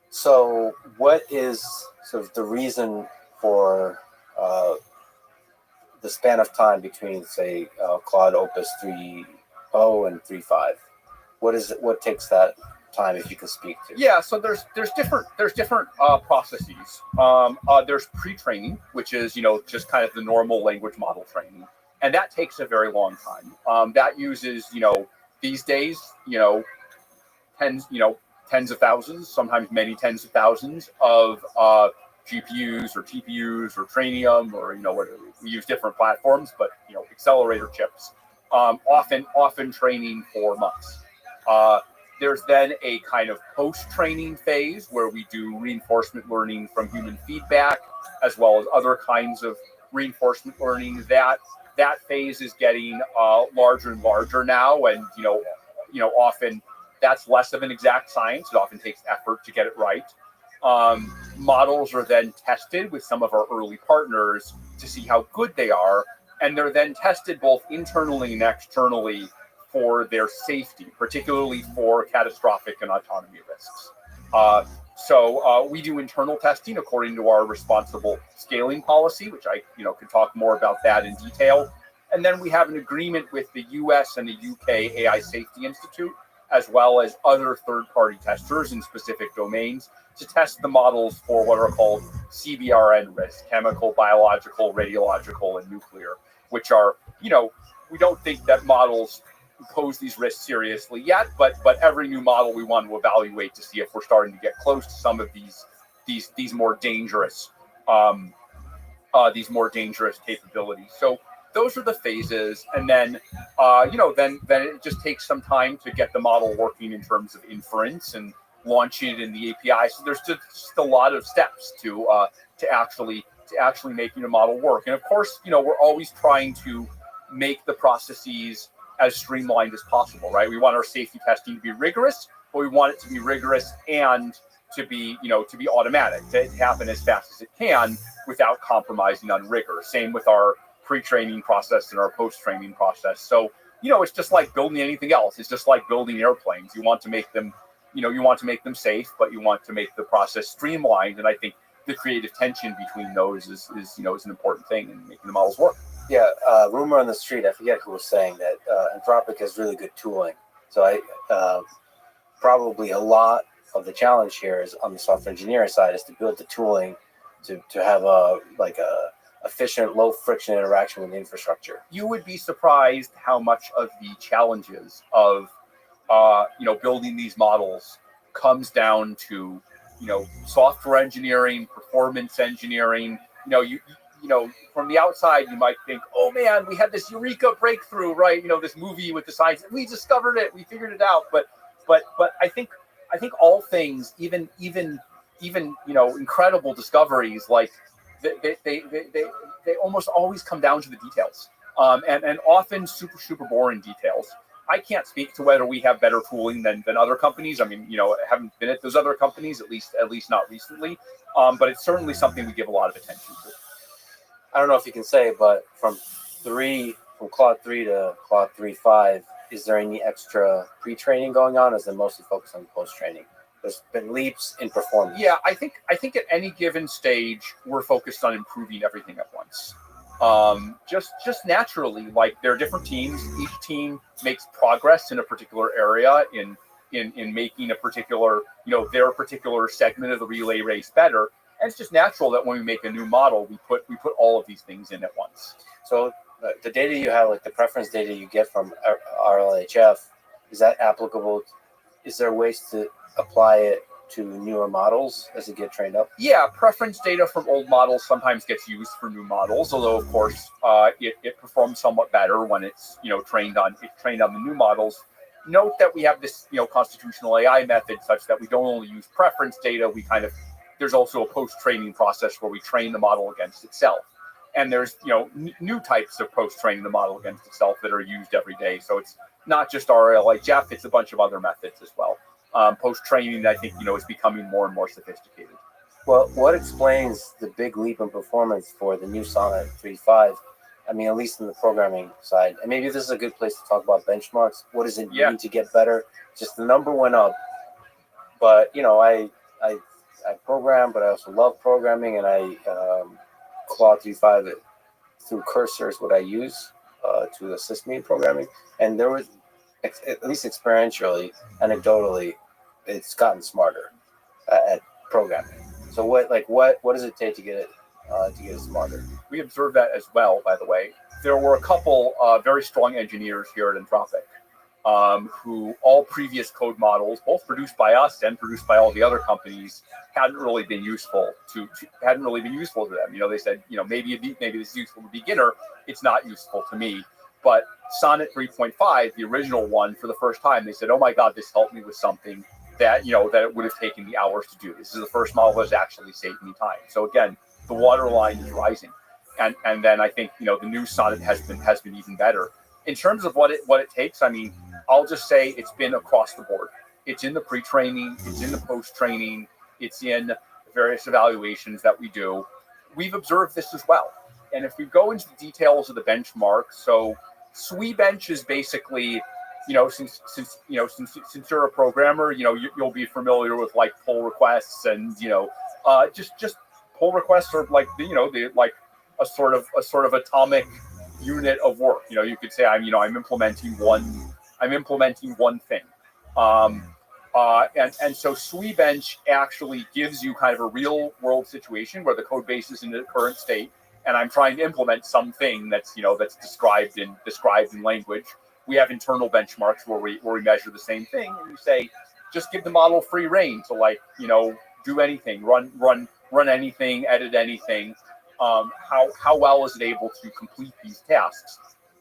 So what is sort of the reason for the span of time between, say, Claude Opus 3.0 and 3.5? What takes that time, if you can speak to? Yeah, so there's different processes. There's pre-training, which is just kind of the normal language model training, and that takes a very long time. That uses these days tens of thousands, sometimes many tens of thousands of GPUs or TPUs or Trainium or whatever. We use different platforms, but accelerator chips. Often training for months. There's then a kind of post-training phase where we do reinforcement learning from human feedback, as well as other kinds of reinforcement learning. That phase is getting larger and larger now, and often that's less of an exact science. It often takes effort to get it right. Models are then tested with some of our early partners to see how good they are, and they're then tested both internally and externally for their safety, particularly for catastrophic and autonomy risks. So we do internal testing according to our responsible scaling policy, which I could talk more about that in detail. And then we have an agreement with the US and the UK AI Safety Institute, as well as other third-party testers in specific domains, to test the models for what are called CBRN risks: chemical, biological, radiological, and nuclear, which are, we don't think that models pose these risks seriously yet, but every new model we want to evaluate to see if we're starting to get close to some of these more dangerous capabilities. So those are the phases, and then then it just takes some time to get the model working in terms of inference and launching it in the API. So there's just a lot of steps to actually making a model work. And of course, we're always trying to make the processes as streamlined as possible, right? We want our safety testing to be rigorous, but we want it to be rigorous and to be automatic, to happen as fast as it can without compromising on rigor. Same with our pre-training process and our post-training process. So, it's just like building anything else. It's just like building airplanes. You want to make them, safe, but you want to make the process streamlined. And I think the creative tension between those is an important thing in making the models work. Yeah, rumor on the street, I forget who was saying that Anthropic has really good tooling. So probably a lot of the challenge here is on the software engineering side is to build the tooling to have a efficient, low friction interaction with the infrastructure. You would be surprised how much of the challenges of building these models comes down to software engineering, performance engineering. From the outside, you might think, oh man, we had this eureka breakthrough, right? This movie with the science, we discovered it, we figured it out. But I think all things, even incredible discoveries, like they almost always come down to the details, and often super boring details. I can't speak to whether we have better tooling than other companies. I mean, I haven't been at those other companies, at least not recently. But it's certainly something we give a lot of attention to. I don't know if you can say, but from Claude 3 to Claude 3.5, is there any extra pre-training going on, or is it mostly focused on post-training? There's been leaps in performance. Yeah, I think at any given stage, we're focused on improving everything at once. Just naturally, like there are different teams. Each team makes progress in a particular area in making a particular, their particular segment of the relay race better. And it's just natural that when we make a new model, we put all of these things in at once. So the data you have, like the preference data you get from RLHF, is that applicable? Is there ways to apply it to newer models as they get trained up? Yeah, preference data from old models sometimes gets used for new models, although of course it performs somewhat better when it's trained on the new models. Note that we have this constitutional AI method such that we don't only use preference data. There's also a post-training process where we train the model against itself, and there's new types of post-training the model against itself that are used every day. So it's not just RLHF; it's a bunch of other methods as well. Post-training, I think, is becoming more and more sophisticated. Well, what explains the big leap in performance for the new Sonnet 3.5? I mean, at least in the programming side. And maybe this is a good place to talk about benchmarks. What does it mean to get better? Just the number went up. But, I program, but I also love programming, and Claude 3.5 through Cursor is what I use to assist me in programming. And there was, at least experientially, anecdotally, it's gotten smarter at programming. So what does it take to get it smarter? We observed that as well, by the way. There were a couple very strong engineers here at Anthropic who all previous code models, both produced by us and produced by all the other companies, hadn't really been useful to them. They said, maybe this is useful to beginner. It's not useful to me. But Sonnet 3.5, the original one, for the first time, they said, oh my God, this helped me with something that it would have taken me hours to do. This is the first model that's actually saved me time. So again, the waterline is rising. And then I think, the new Sonnet has been even better. In terms of what it takes, I mean, I'll just say it's been across the board. It's in the pre-training, it's in the post-training, it's in various evaluations that we do. We've observed this as well. And if we go into the details of the benchmark, so SWE-bench is basically, since you're a programmer, you'll be familiar with like pull requests and just pull requests are like a sort of atomic unit of work. You could say I'm implementing one thing. And so SWE-bench actually gives you kind of a real world situation where the code base is in the current state, and I'm trying to implement something that's described in language. We have internal benchmarks where we measure the same thing, and you say, just give the model free reign to do anything, run anything, edit anything. How well is it able to complete these tasks?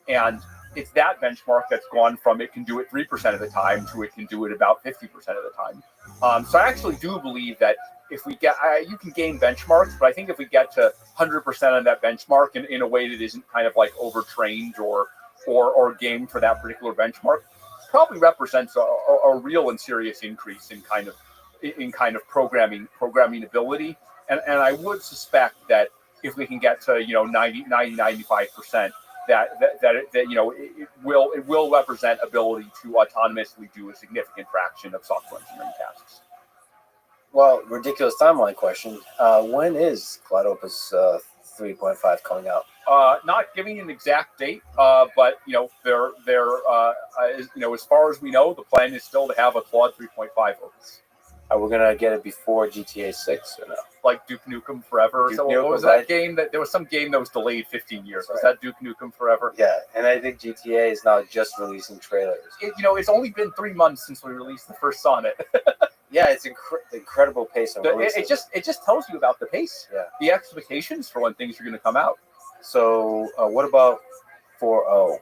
And it's that benchmark that's gone from it can do it 3% of the time to it can do it about 50% of the time. So I actually do believe that if we get, you can gain benchmarks, but I think if we get to 100% of that benchmark in a way that isn't kind of like overtrained or gamed for that particular benchmark, probably represents a real and serious increase in kind of programming ability. And I would suspect that if we can get to 95%, that it will represent ability to autonomously do a significant fraction of software engineering tasks. Well, ridiculous timeline question. When is Cloud Opus 3.5 coming out? Not giving an exact date, but as far as we know, the plan is still to have a Claude 3.5 Opus. Are we gonna get it before GTA 6 or no? Like Duke Nukem Forever. Duke So Nukem, what was that game that there was some game that was delayed 15 years? Was that Duke Nukem Forever? Yeah, and I think GTA is now just releasing trailers. It's only been 3 months since we released the first Sonnet. Yeah, it's incredible pace of release. It just tells you about the pace. Yeah. The expectations for when things are going to come out. So what about 4.0?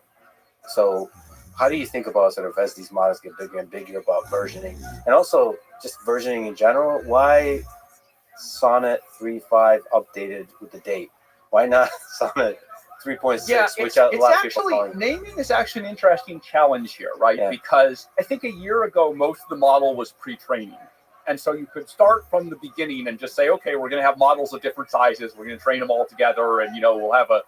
So how do you think about sort of as these models get bigger and bigger about versioning, and also just versioning in general? Why Sonnet 3.5 updated with the date? Why not Sonnet 3.6, which a lot of people call it? Naming is actually an interesting challenge here, right? Yeah. Because I think a year ago, most of the model was pre-training. And so you could start from the beginning and just say, okay, we're going to have models of different sizes. We're going to train them all together. And, we'll have a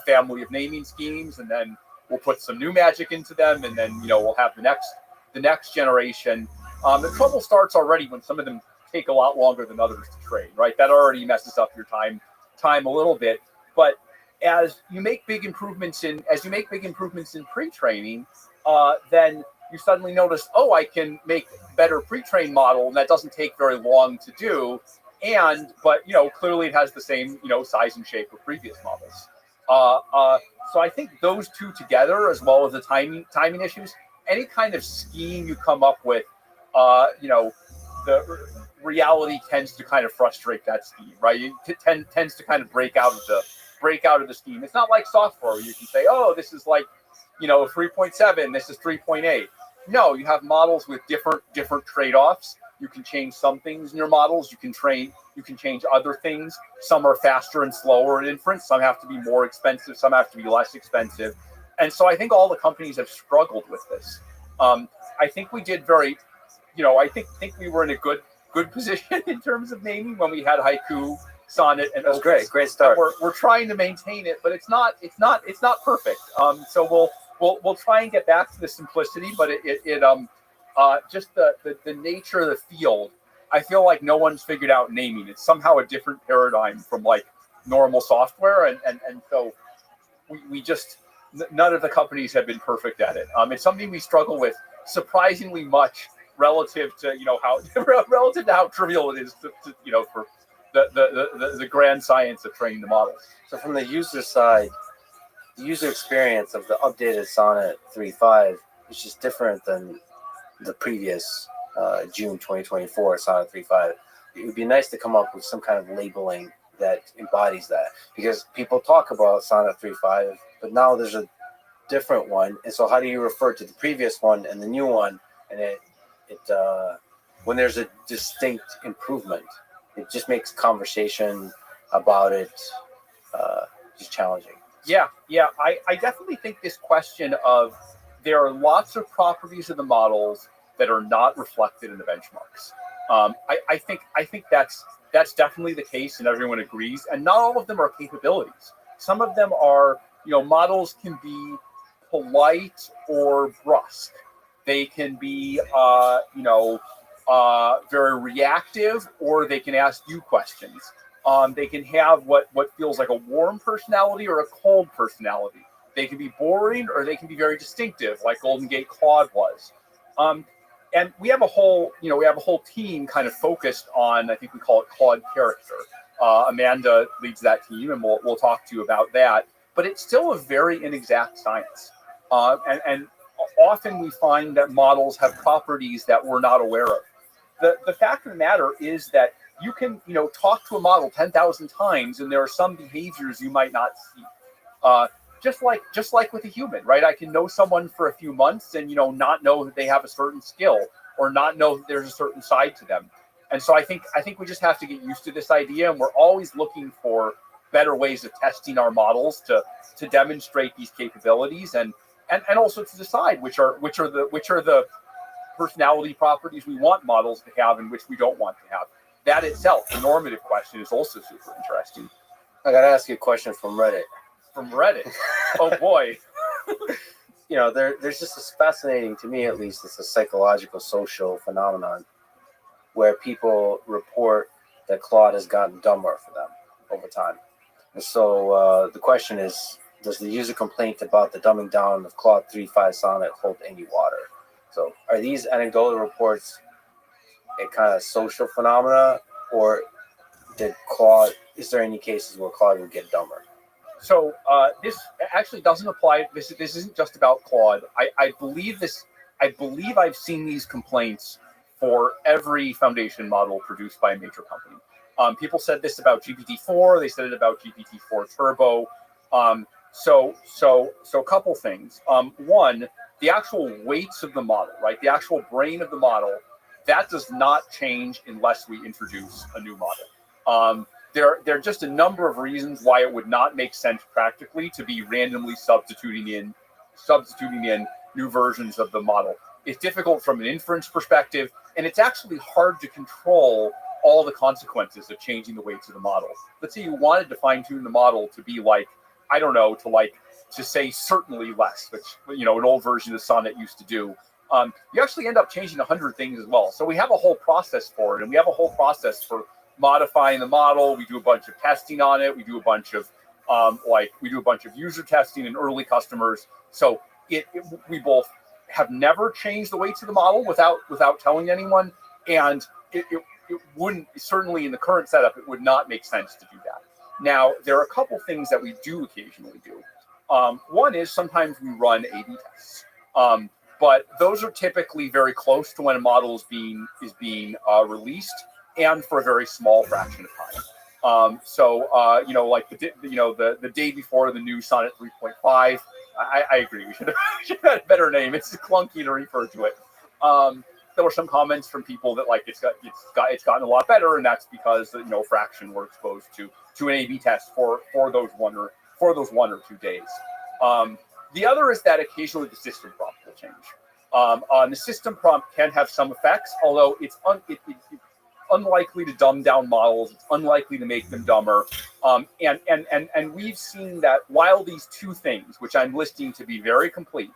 family of naming schemes, and then we'll put some new magic into them. And then, we'll have the next generation. The trouble starts already when some of them take a lot longer than others to train, right? That already messes up your time a little bit. But as you make big improvements in pre-training, then you suddenly notice, I can make better pre-trained model, and that doesn't take very long to do. But clearly it has the same size and shape of previous models. So I think those two together, as well as the timing issues, any kind of scheme you come up with, the reality tends to kind of frustrate that scheme, right? It tends to kind of break out of the scheme. It's not like software where you can say, oh, this is like 3.7, this is 3.8. No, you have models with different trade-offs. You can change some things in your models. You can change other things. Some are faster and slower in inference. Some have to be more expensive. Some have to be less expensive. And so I think all the companies have struggled with this. I think we did I think we were in a good position in terms of naming when we had Haiku, Sonnet, and That was great start. We're trying to maintain it, but it's not perfect. So we'll try and get back to the simplicity, but just the nature of the field, I feel like no one's figured out naming. It's somehow a different paradigm from like normal software, and so we just none of the companies have been perfect at it. It's something we struggle with surprisingly much relative to how trivial it is to for the grand science of training the models. So from the user side, the user experience of the updated Sonnet 3.5 is just different than the previous June 2024 Sonnet 3.5. It would be nice to come up with some kind of labeling that embodies that, because people talk about Sonnet 3.5, but now there's a different one, and so how do you refer to the previous one and the new one? And it when there's a distinct improvement, it just makes conversation about it just challenging. Yeah. I definitely think this question of there are lots of properties of the models that are not reflected in the benchmarks. I think that's definitely the case, and everyone agrees. And not all of them are capabilities. Some of them are, models can be polite or brusque. They can be, very reactive, or they can ask you questions. They can have what feels like a warm personality or a cold personality. They can be boring, or they can be very distinctive, like Golden Gate Claude was. And we have a whole team kind of focused on, I think we call it Claude character. Amanda leads that team, and we'll talk to you about that. But it's still a very inexact science. And often we find that models have properties that we're not aware of. The fact of the matter is that you can, talk to a model 10,000 times, and there are some behaviors you might not see. Just like with a human, right? I can know someone for a few months and, not know that they have a certain skill, or not know that there's a certain side to them. And so I think we just have to get used to this idea, and we're always looking for better ways of testing our models to demonstrate these capabilities, and also to decide which are the personality properties we want models to have and which we don't want to have. That itself, the normative question, is also super interesting. I got to ask you a question from Reddit. From Reddit? Oh boy. There's just this fascinating, to me at least, it's a psychological, social phenomenon where people report that Claude has gotten dumber for them over time. And so the question is, does the user complaint about the dumbing down of Claude 3.5 Sonnet hold any water? So are these anecdotal reports a kind of social phenomena, or is there any cases where Claude would get dumber? So this actually doesn't apply. This isn't just about Claude. I believe I've seen these complaints for every foundation model produced by a major company. People said this about GPT-4. They said it about GPT-4 Turbo. So a couple things. One, the actual weights of the model, right? The actual brain of the model, that does not change unless we introduce a new model. There are just a number of reasons why it would not make sense practically to be randomly substituting in new versions of the model. It's difficult from an inference perspective, and it's actually hard to control all the consequences of changing the weights of the model. Let's say you wanted to fine-tune the model to be like, I don't know, to say certainly less, which, an old version of Sonnet used to do. You actually end up changing 100 things as well. So we have a whole process for it, and we have a whole process for modifying the model. We do a bunch of testing on it. We do a bunch of user testing in early customers. So we both have never changed the weights of the model without telling anyone, and it wouldn't, certainly in the current setup, it would not make sense to do that. Now, there are a couple things that we do occasionally do. One is sometimes we run A/B tests, but those are typically very close to when a model is being released, and for a very small fraction of time. Like the day before the new Sonnet 3.5. I agree. We should have had a better name. It's clunky to refer to it. There were some comments from people that like it's gotten a lot better, and that's because fraction were exposed to an A/B test for those one or 2 days. The other is that occasionally the system prompt will change. The system prompt can have some effects, although it's unlikely to dumb down models. It's unlikely to make them dumber. And we've seen that while these two things, which I'm listing to be very complete,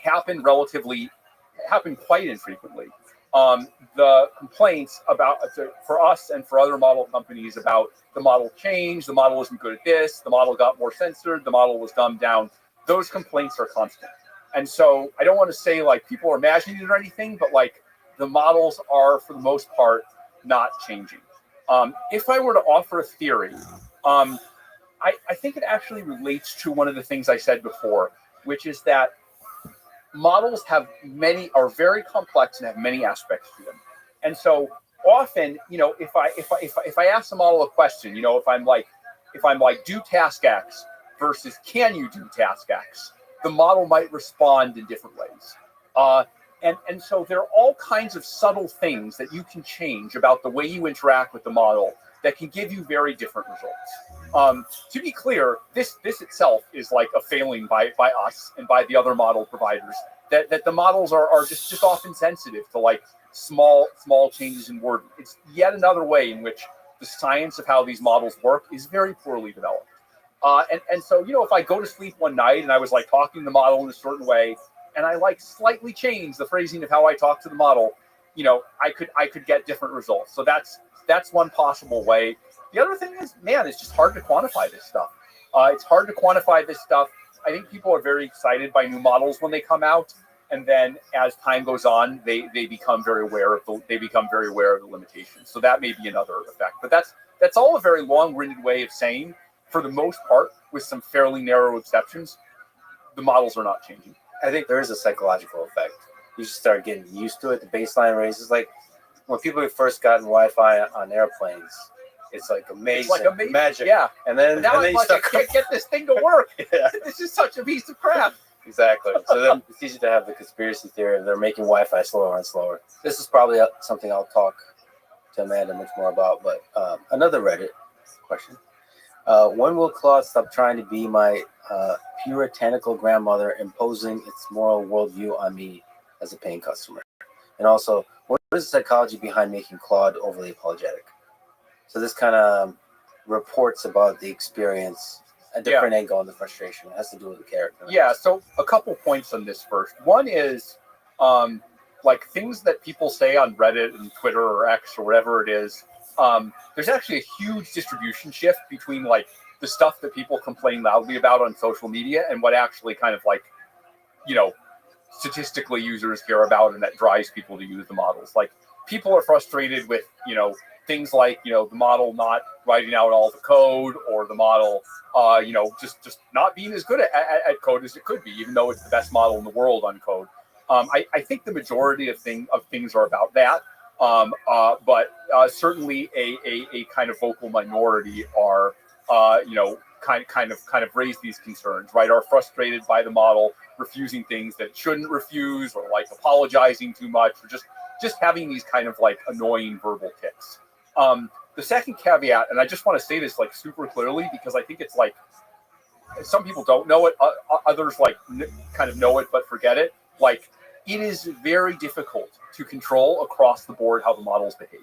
happen quite infrequently. The complaints for us and for other model companies about the model changed, the model isn't good at this, the model got more censored, the model was dumbed down, those complaints are constant. And so I don't want to say like people are imagining it or anything, but like the models are for the most part not changing. If I were to offer a theory, I think it actually relates to one of the things I said before, which is that models are very complex and have many aspects to them. And so often, if I ask the model a question, if I'm like do task X versus can you do task X, the model might respond in different ways. And so there are all kinds of subtle things that you can change about the way you interact with the model that can give you very different results. To be clear, this itself is like a failing by us and by the other model providers, that the models are just often sensitive to like small changes in wording. It's yet another way in which the science of how these models work is very poorly developed. And so, if I go to sleep one night and I was like talking to the model in a certain way, and I like slightly change the phrasing of how I talk to the model, I could get different results. So that's one possible way. The other thing is, man, it's just hard to quantify this stuff. It's hard to quantify this stuff. I think people are very excited by new models when they come out, and then as time goes on, they become very aware of the limitations. So that may be another effect. But that's all a very long-winded way of saying, for the most part, with some fairly narrow exceptions, the models are not changing. I think there is a psychological effect. You just start getting used to it. The baseline raises. Like when people have first gotten Wi-Fi on airplanes, it's like amazing, magic. Yeah. And then I can't get this thing to work. Yeah. This is such a piece of crap. Exactly. So then it's easy to have the conspiracy theory of they're making Wi-Fi slower and slower. This is probably something I'll talk to Amanda much more about. But another Reddit question. When will Claude stop trying to be my puritanical grandmother, imposing its moral worldview on me as a paying customer? And also, what is the psychology behind making Claude overly apologetic? So this kind of reports about the experience, a different angle on the frustration. It has to do with the character. Yeah, so a couple points on this first. One is like things that people say on Reddit and Twitter or X or whatever it is. There's actually a huge distribution shift between like the stuff that people complain loudly about on social media and what actually kind of like, statistically users care about and that drives people to use the models. Like people are frustrated with, things like, the model not writing out all the code, or the model, just not being as good at code as it could be, even though it's the best model in the world on code. I think the majority of things are about that. But certainly a kind of vocal minority are, kind of raise these concerns, right? Are frustrated by the model refusing things that it shouldn't refuse, or like apologizing too much, or just having these kind of like annoying verbal tics. The second caveat, and I just want to say this like super clearly because I think it's like some people don't know it, others like kind of know it but forget it. Like it is very difficult to control across the board how the models behave.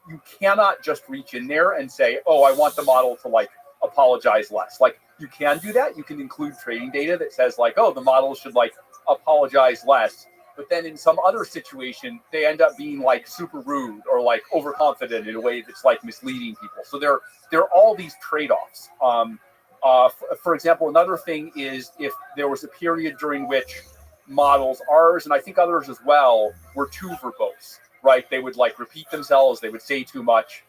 You cannot just reach in there and say, oh, I want the model to like apologize less. Like you can do that. You can include training data that says like, oh, the model should like apologize less. But then in some other situation, they end up being like super rude or like overconfident in a way that's like misleading people. So there are all these trade-offs. For example, another thing is if there was a period during which models, ours and I think others as well, were too verbose. right? They would like repeat themselves. They would say too much.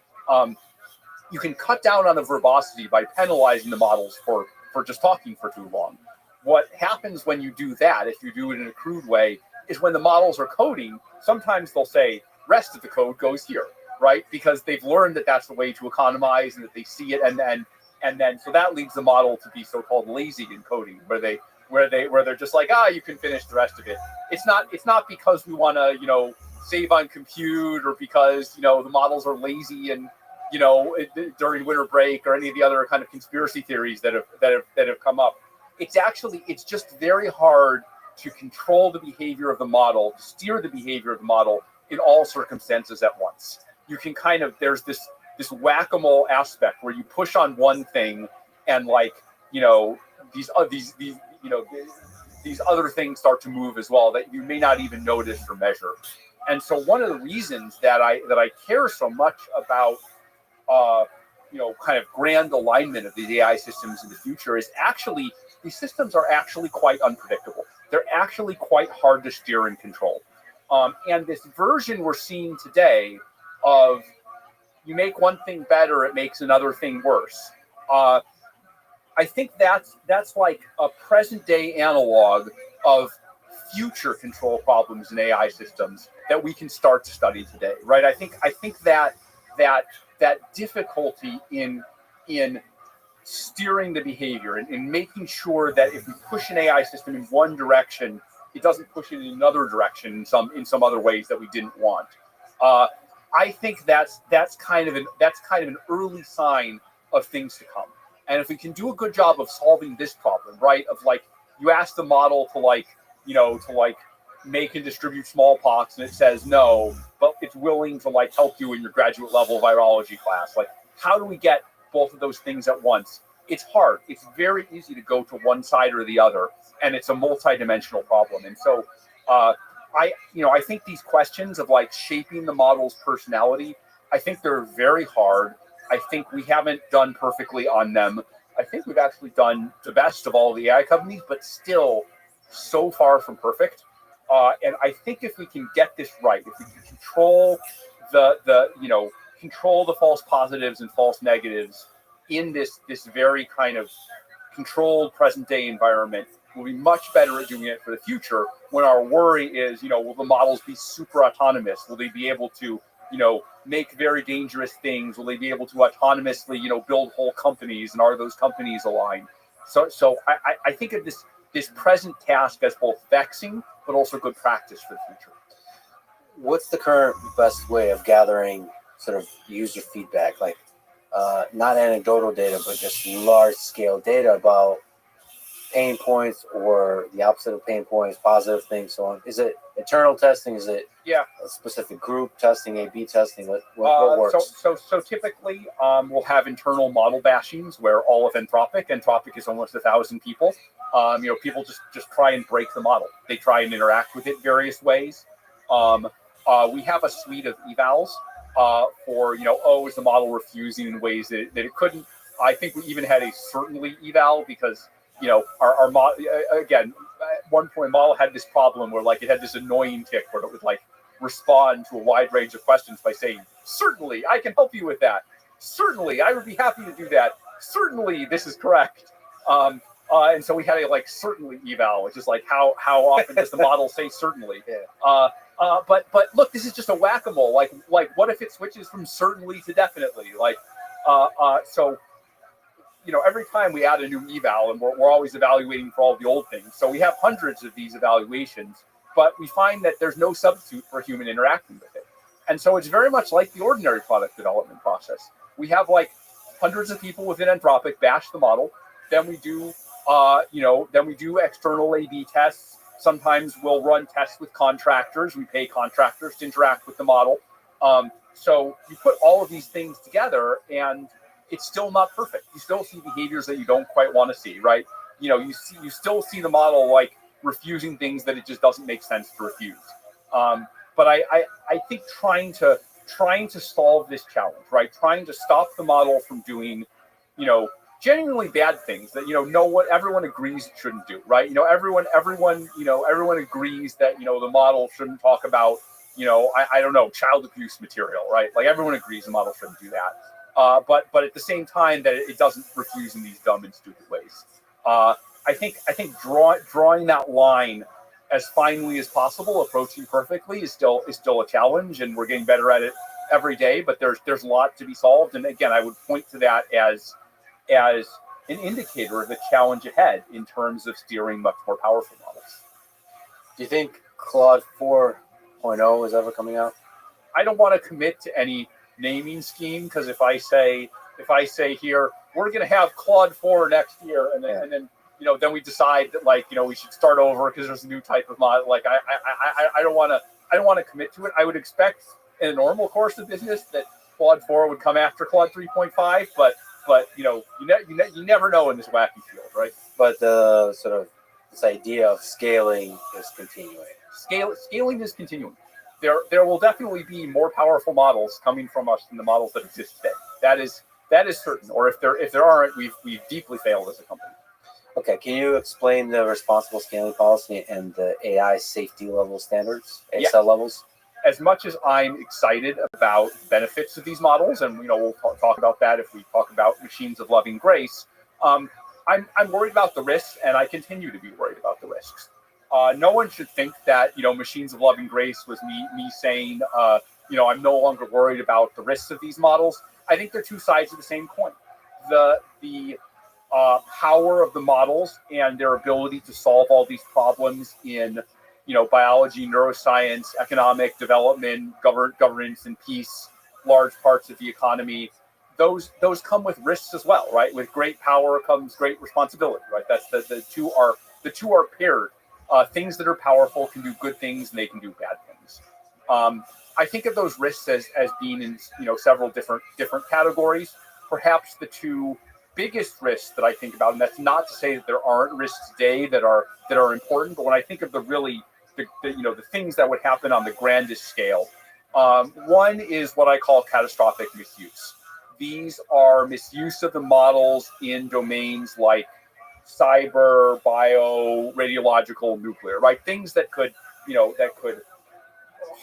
You can cut down on the verbosity by penalizing the models for just talking for too long. What happens when you do that, if you do it in a crude way, is when the models are coding, sometimes they'll say, rest of the code goes here, right? Because they've learned that that's the way to economize and that they see it, and then so that leads the model to be so-called lazy in coding, where they're just like, you can finish the rest of it. It's not because we want to, save on compute, or because, the models are lazy and, during winter break, or any of the other kind of conspiracy theories that have come up. It's just very hard to control the behavior of the model, to steer the behavior of the model in all circumstances at once. You can there's this whack-a-mole aspect where you push on one thing and these other things start to move as well that you may not even notice or measure. And so one of the reasons that I care so much about kind of grand alignment of these AI systems in the future is actually these systems are actually quite unpredictable. They're actually quite hard to steer and control. And this version we're seeing today of you make one thing better, it makes another thing worse. I think that's like a present day analog of future control problems in AI systems that we can start to study today, right? I think that difficulty in steering the behavior and in making sure that if we push an AI system in one direction, it doesn't push it in another direction in some other ways that we didn't want. I think that's kind of an early sign of things to come. And if we can do a good job of solving this problem, right? Of you ask the model to make and distribute smallpox, and it says no, but it's willing to help you in your graduate level virology class. How do we get both of those things at once? It's hard. It's very easy to go to one side or the other, and it's a multi-dimensional problem. And so, I think these questions of shaping the model's personality, I think they're very hard. I think we haven't done perfectly on them. I think we've actually done the best of all the AI companies, but still so far from perfect. And I think if we can get this right, if we can control control the false positives and false negatives in this very kind of controlled present day environment, we'll be much better at doing it for the future, when our worry is, will the models be super autonomous? Will they be able to, make very dangerous things? Will they be able to autonomously, build whole companies? And are those companies aligned? So I think of this present task as both vexing, but also good practice for the future. What's the current best way of gathering sort of user feedback, not anecdotal data, but just large scale data about pain points or the opposite of pain points, positive things, so on? Is it internal testing? Is it a specific group testing, A/B testing? What works? So typically we'll have internal model bashings where all of Anthropic is almost 1,000 people. People just try and break the model. They try and interact with it various ways. We have a suite of evals for, is the model refusing in ways that it couldn't. I think we even had a certainly eval because, our model, again, at one point model had this problem where it had this annoying tick where it would respond to a wide range of questions by saying, certainly, I can help you with that. Certainly, I would be happy to do that. Certainly, this is correct. And so we had a certainly eval, which is how often does the model say certainly? But look, this is just a whack-a-mole. What if it switches from certainly to definitely? So every time we add a new eval, and we're always evaluating for all the old things. So we have hundreds of these evaluations, but we find that there's no substitute for human interacting with it. And so it's very much like the ordinary product development process. We have hundreds of people within Anthropic bash the model. Then we do external A/B tests. Sometimes we'll run tests with contractors. We pay contractors to interact with the model. So you put all of these things together, and it's still not perfect. You still see behaviors that you don't quite want to see, right? You still see the model refusing things that it just doesn't make sense to refuse. But I think trying to solve this challenge, right? Trying to stop the model from doing, genuinely bad things that everyone agrees it shouldn't do, right? Everyone agrees that the model shouldn't talk about I don't know, child abuse material, right? Like everyone agrees the model shouldn't do that. But at the same time that it doesn't refuse in these dumb and stupid ways. I think drawing that line as finely as possible, approaching perfectly, is still a challenge, and we're getting better at it every day. But there's a lot to be solved, and again, I would point to that as an indicator of the challenge ahead in terms of steering much more powerful models. Do you think Claude 4.0 is ever coming out? I don't want to commit to any naming scheme, because if I say here we're going to have Claude 4 next year, and then then we decide that we should start over because there's a new type of model. Like I don't want to commit to it. I would expect in a normal course of business that Claude 4 would come after Claude 3.5, but you never know in this wacky field, right? But the sort of this idea of scaling is continuing. Scaling is continuing. There will definitely be more powerful models coming from us than the models that exist today. That is certain. Or if there aren't, we've deeply failed as a company. Okay, can you explain the responsible scaling policy and the AI safety level standards, ASL levels? As much as I'm excited about benefits of these models, and we'll talk about that if we talk about machines of loving grace, I'm worried about the risks, and I continue to be worried about the risks. No one should think that machines of loving grace was me saying I'm no longer worried about the risks of these models. I think they're two sides of the same coin. The power of the models and their ability to solve all these problems in biology, neuroscience, economic development, governance and peace, large parts of the economy, those come with risks as well, right? With great power comes great responsibility, right? That's the two are paired. Things that are powerful can do good things and they can do bad things. I think of those risks as being in several different categories. Perhaps the two biggest risks that I think about, and that's not to say that there aren't risks today that are important, but when I think of the things that would happen on the grandest scale, one is what I call catastrophic misuse. These are misuse of the models in domains like cyber, bio, radiological, nuclear, right? Things that could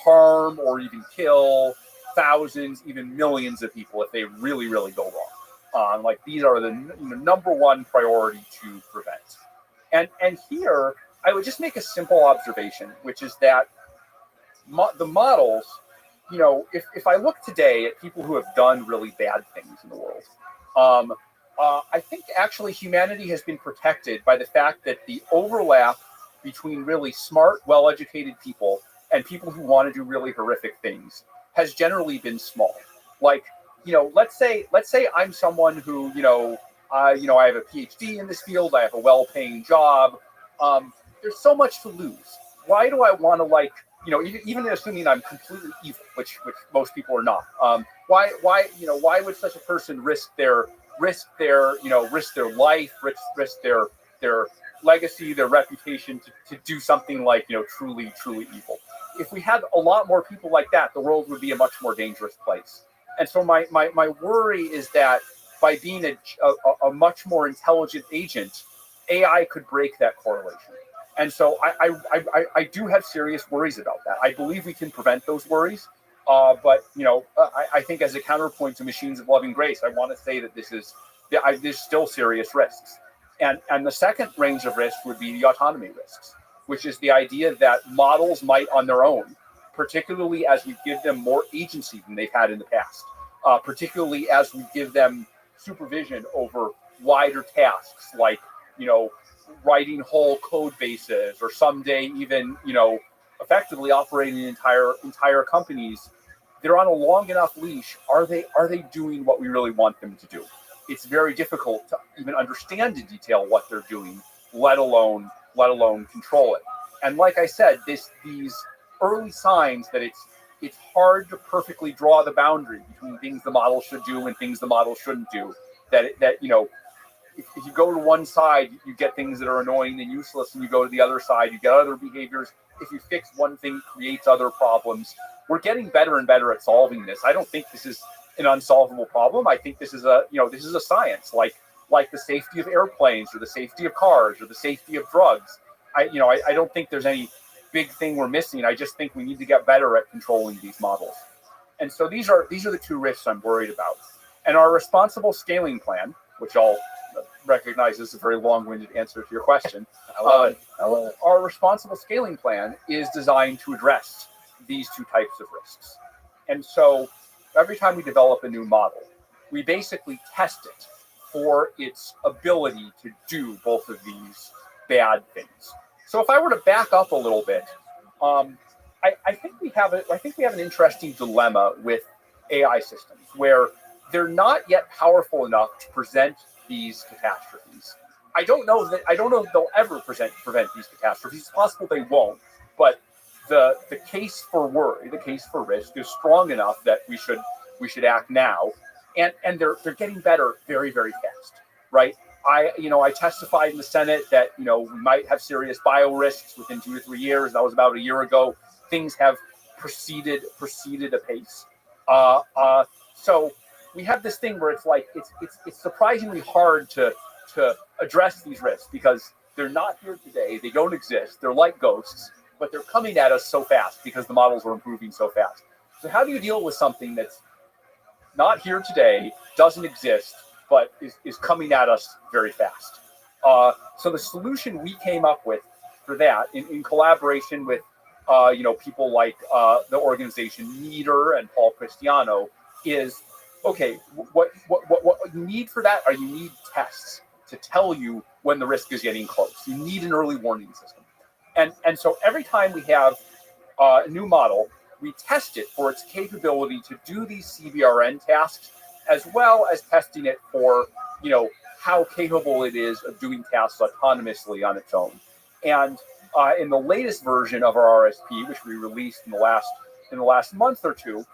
harm or even kill thousands, even millions of people if they really, really go wrong. These are the number one priority to prevent. And here I would just make a simple observation, which is that the models, if I look today at people who have done really bad things in the world, I think actually humanity has been protected by the fact that the overlap between really smart, well-educated people and people who want to do really horrific things has generally been small. Let's say I'm someone who, I have a PhD in this field, I have a well-paying job. There's so much to lose. Why do I want to even assuming I'm completely evil, which most people are not. Why would such a person risk their life, risk their legacy, their reputation to do something truly evil? If we had a lot more people like that, the world would be a much more dangerous place. And so my worry is that by being a much more intelligent agent, AI could break that correlation. And so I do have serious worries about that. I believe we can prevent those worries. But I think as a counterpoint to machines of loving grace, I want to say that there's still serious risks. And the second range of risks would be the autonomy risks, which is the idea that models might on their own, particularly as we give them more agency than they've had in the past, particularly as we give them supervision over wider tasks like, writing whole code bases, or someday even, effectively operating entire companies. They're on a long enough leash. Are they doing what we really want them to do? It's very difficult to even understand in detail what they're doing, let alone control it. And like I said, these early signs that it's hard to perfectly draw the boundary between things the model should do and things the model shouldn't do. If you go to one side, you get things that are annoying and useless, and you go to the other side, you get other behaviors. If you fix one thing, it creates other problems. We're getting better and better at solving this. I don't think this is an unsolvable problem. I think this is a science, like the safety of airplanes or the safety of cars or the safety of drugs. I don't think there's any big thing we're missing. I just think we need to get better at controlling these models. And so these are the two risks I'm worried about. And our responsible scaling plan, which I'll recognize is a very long-winded answer to your question. I love it. Our responsible scaling plan is designed to address these two types of risks. And so every time we develop a new model, we basically test it for its ability to do both of these bad things. So if I were to back up a little bit, I think we have an interesting dilemma with AI systems where they're not yet powerful enough to present these catastrophes. I don't know that they'll ever prevent these catastrophes. It's possible they won't, but the case for worry, the case for risk is strong enough that we should act now. And they're getting better very, very fast, right? I testified in the Senate that we might have serious bio risks within 2 to 3 years. That was about a year ago. Things have proceeded apace. So we have this thing where it's like it's surprisingly hard to address these risks because they're not here today. They don't exist. They're like ghosts, but they're coming at us so fast because the models are improving so fast. So how do you deal with something that's not here today, doesn't exist, but is coming at us very fast? So the solution we came up with for that, in collaboration with people like the organization Meter and Paul Cristiano, is okay. What you need for that are you need tests to tell you when the risk is getting close. You need an early warning system, and so every time we have a new model, we test it for its capability to do these CBRN tasks, as well as testing it for, how capable it is of doing tasks autonomously on its own. And in the latest version of our RSP, which we released in the last month or two,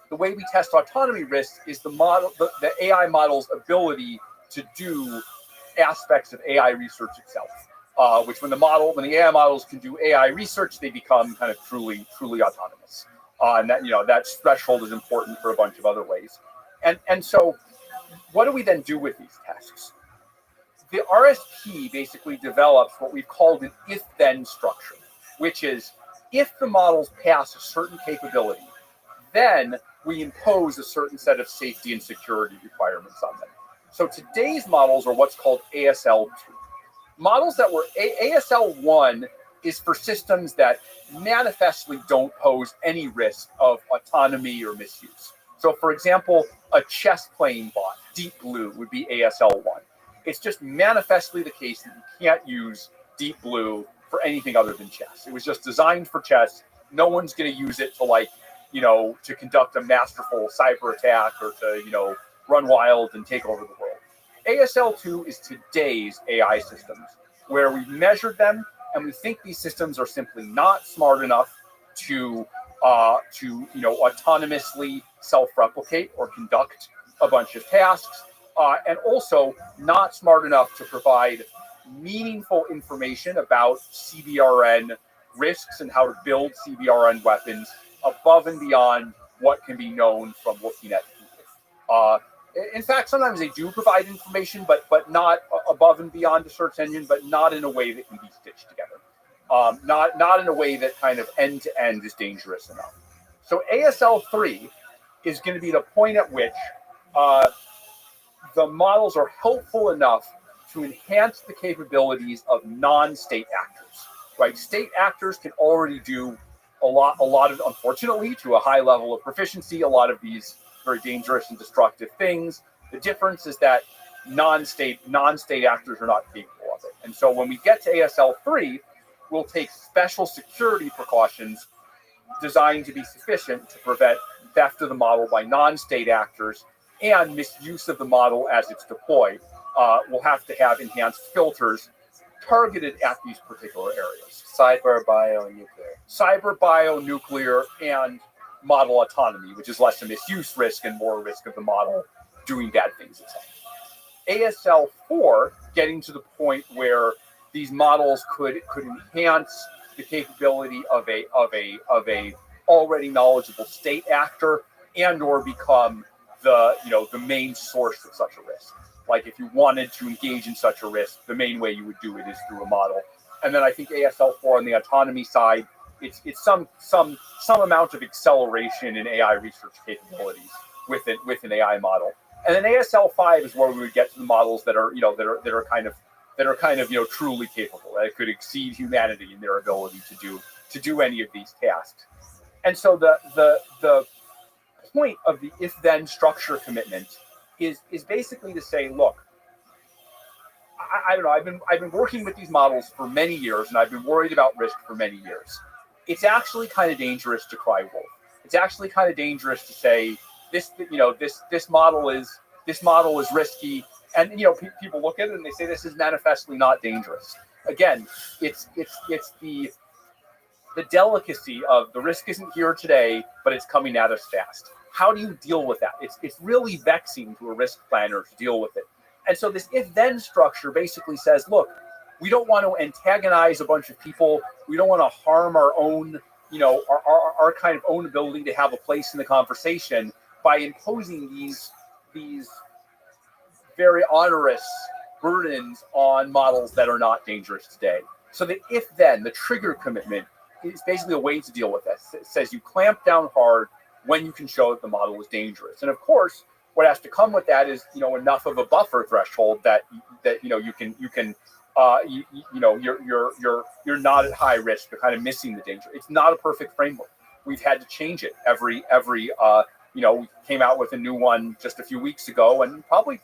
the way we test autonomy risks is the AI model's ability to do aspects of AI research itself. Which when the AI models can do AI research, they become kind of truly autonomous. And that threshold is important for a bunch of other ways. And so what do we then do with these tests? The RSP basically develops what we've called an if-then structure, which is if the models pass a certain capability, then we impose a certain set of safety and security requirements on them. So today's models are what's called ASL2. Models that were ASL1 is for systems that manifestly don't pose any risk of autonomy or misuse. So, for example, a chess playing bot, Deep Blue, would be ASL1. It's just manifestly the case that you can't use Deep Blue for anything other than chess. It was just designed for chess. No one's going to use it to conduct a masterful cyber attack or to, run wild and take over the world. ASL2 is today's AI systems, where we've measured them and we think these systems are simply not smart enough to autonomously self-replicate or conduct a bunch of tasks, and also not smart enough to provide meaningful information about CBRN risks and how to build CBRN weapons above and beyond what can be known from looking at people. In fact, sometimes they do provide information, but not above and beyond the search engine, but not in a way that can be stitched together. Not in a way that kind of end to end is dangerous enough. So ASL3 is going to be the point at which the models are helpful enough to enhance the capabilities of non-state actors. Right? State actors can already do a lot of, unfortunately, to a high level of proficiency, a lot of these very dangerous and destructive things. The difference is that non-state actors are not capable of it. And so when we get to ASL3, we'll take special security precautions designed to be sufficient to prevent theft of the model by non-state actors and misuse of the model as it's deployed. We'll have to have enhanced filters targeted at these particular areas. Cyber, bio, nuclear, and model autonomy, which is less a misuse risk and more a risk of the model doing bad things itself. ASL4, getting to the point where these models could enhance the capability of a already knowledgeable state actor and or become the main source of such a risk. Like if you wanted to engage in such a risk, the main way you would do it is through a model. And then I think ASL4 on the autonomy side, it's some amount of acceleration in AI research capabilities with an AI model. And then ASL5 is where we would get to the models that are kind of truly capable, that could exceed humanity in their ability to do any of these tasks. And so the point of the if-then structure commitment is basically to say, look, I don't know, I've been working with these models for many years, and I've been worried about risk for many years. It's actually kind of dangerous to cry wolf. It's actually kind of dangerous to say this model is risky, and people look at it and they say this is manifestly not dangerous. Again, it's the delicacy of the risk isn't here today, but it's coming at us fast. How do you deal with that? It's really vexing to a risk planner to deal with it. And so this if-then structure basically says, look, we don't want to antagonize a bunch of people. We don't want to harm our own, our kind of own ability to have a place in the conversation by imposing these very onerous burdens on models that are not dangerous today. So the if-then, the trigger commitment, is basically a way to deal with this. It says you clamp down hard when you can show that the model is dangerous. And of course, what has to come with that is enough of a buffer threshold that you're not at high risk of kind of missing the danger. It's not a perfect framework. We've had to change it every we came out with a new one just a few weeks ago, and probably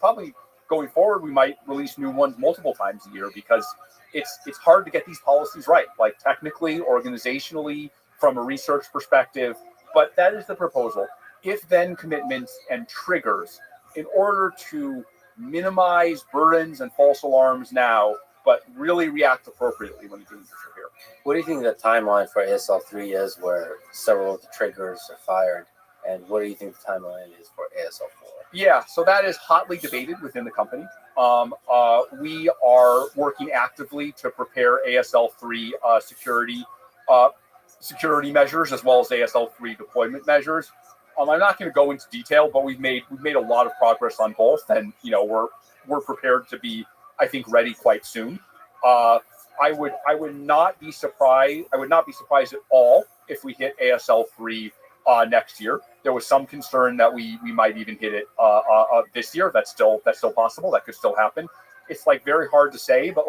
going forward we might release new ones multiple times a year, because it's hard to get these policies right, like technically, organizationally, from a research perspective. But that is the proposal. If-then commitments and triggers in order to minimize burdens and false alarms now, but really react appropriately when the dangers are here. What do you think the timeline for ASL3 is, where several of the triggers are fired? And what do you think the timeline is for ASL4? Yeah, so that is hotly debated within the company. We are working actively to prepare ASL3 security measures, as well as ASL3 deployment measures. I'm not going to go into detail, but we've made a lot of progress on both, and we're prepared to be, I think, ready quite soon. I would not be surprised. I would not be surprised at all if we hit ASL3 next year. There was some concern that we might even hit it this year. That's still possible. That could still happen. It's very hard to say, but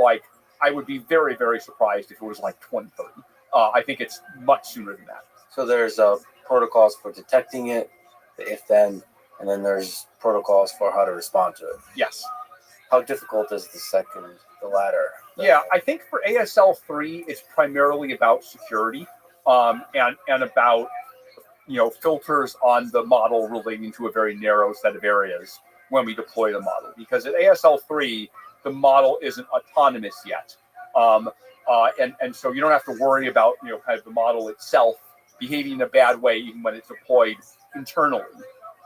I would be very, very surprised if it was 2030. I think it's much sooner than that. So there's protocols for detecting it, the if-then, and then there's protocols for how to respond to it. Yes. How difficult is the latter? Yeah, I think for ASL3, it's primarily about security, and about filters on the model relating to a very narrow set of areas when we deploy the model. Because at ASL3, the model isn't autonomous yet, and so you don't have to worry about kind of the model itself behaving in a bad way even when it's deployed internally.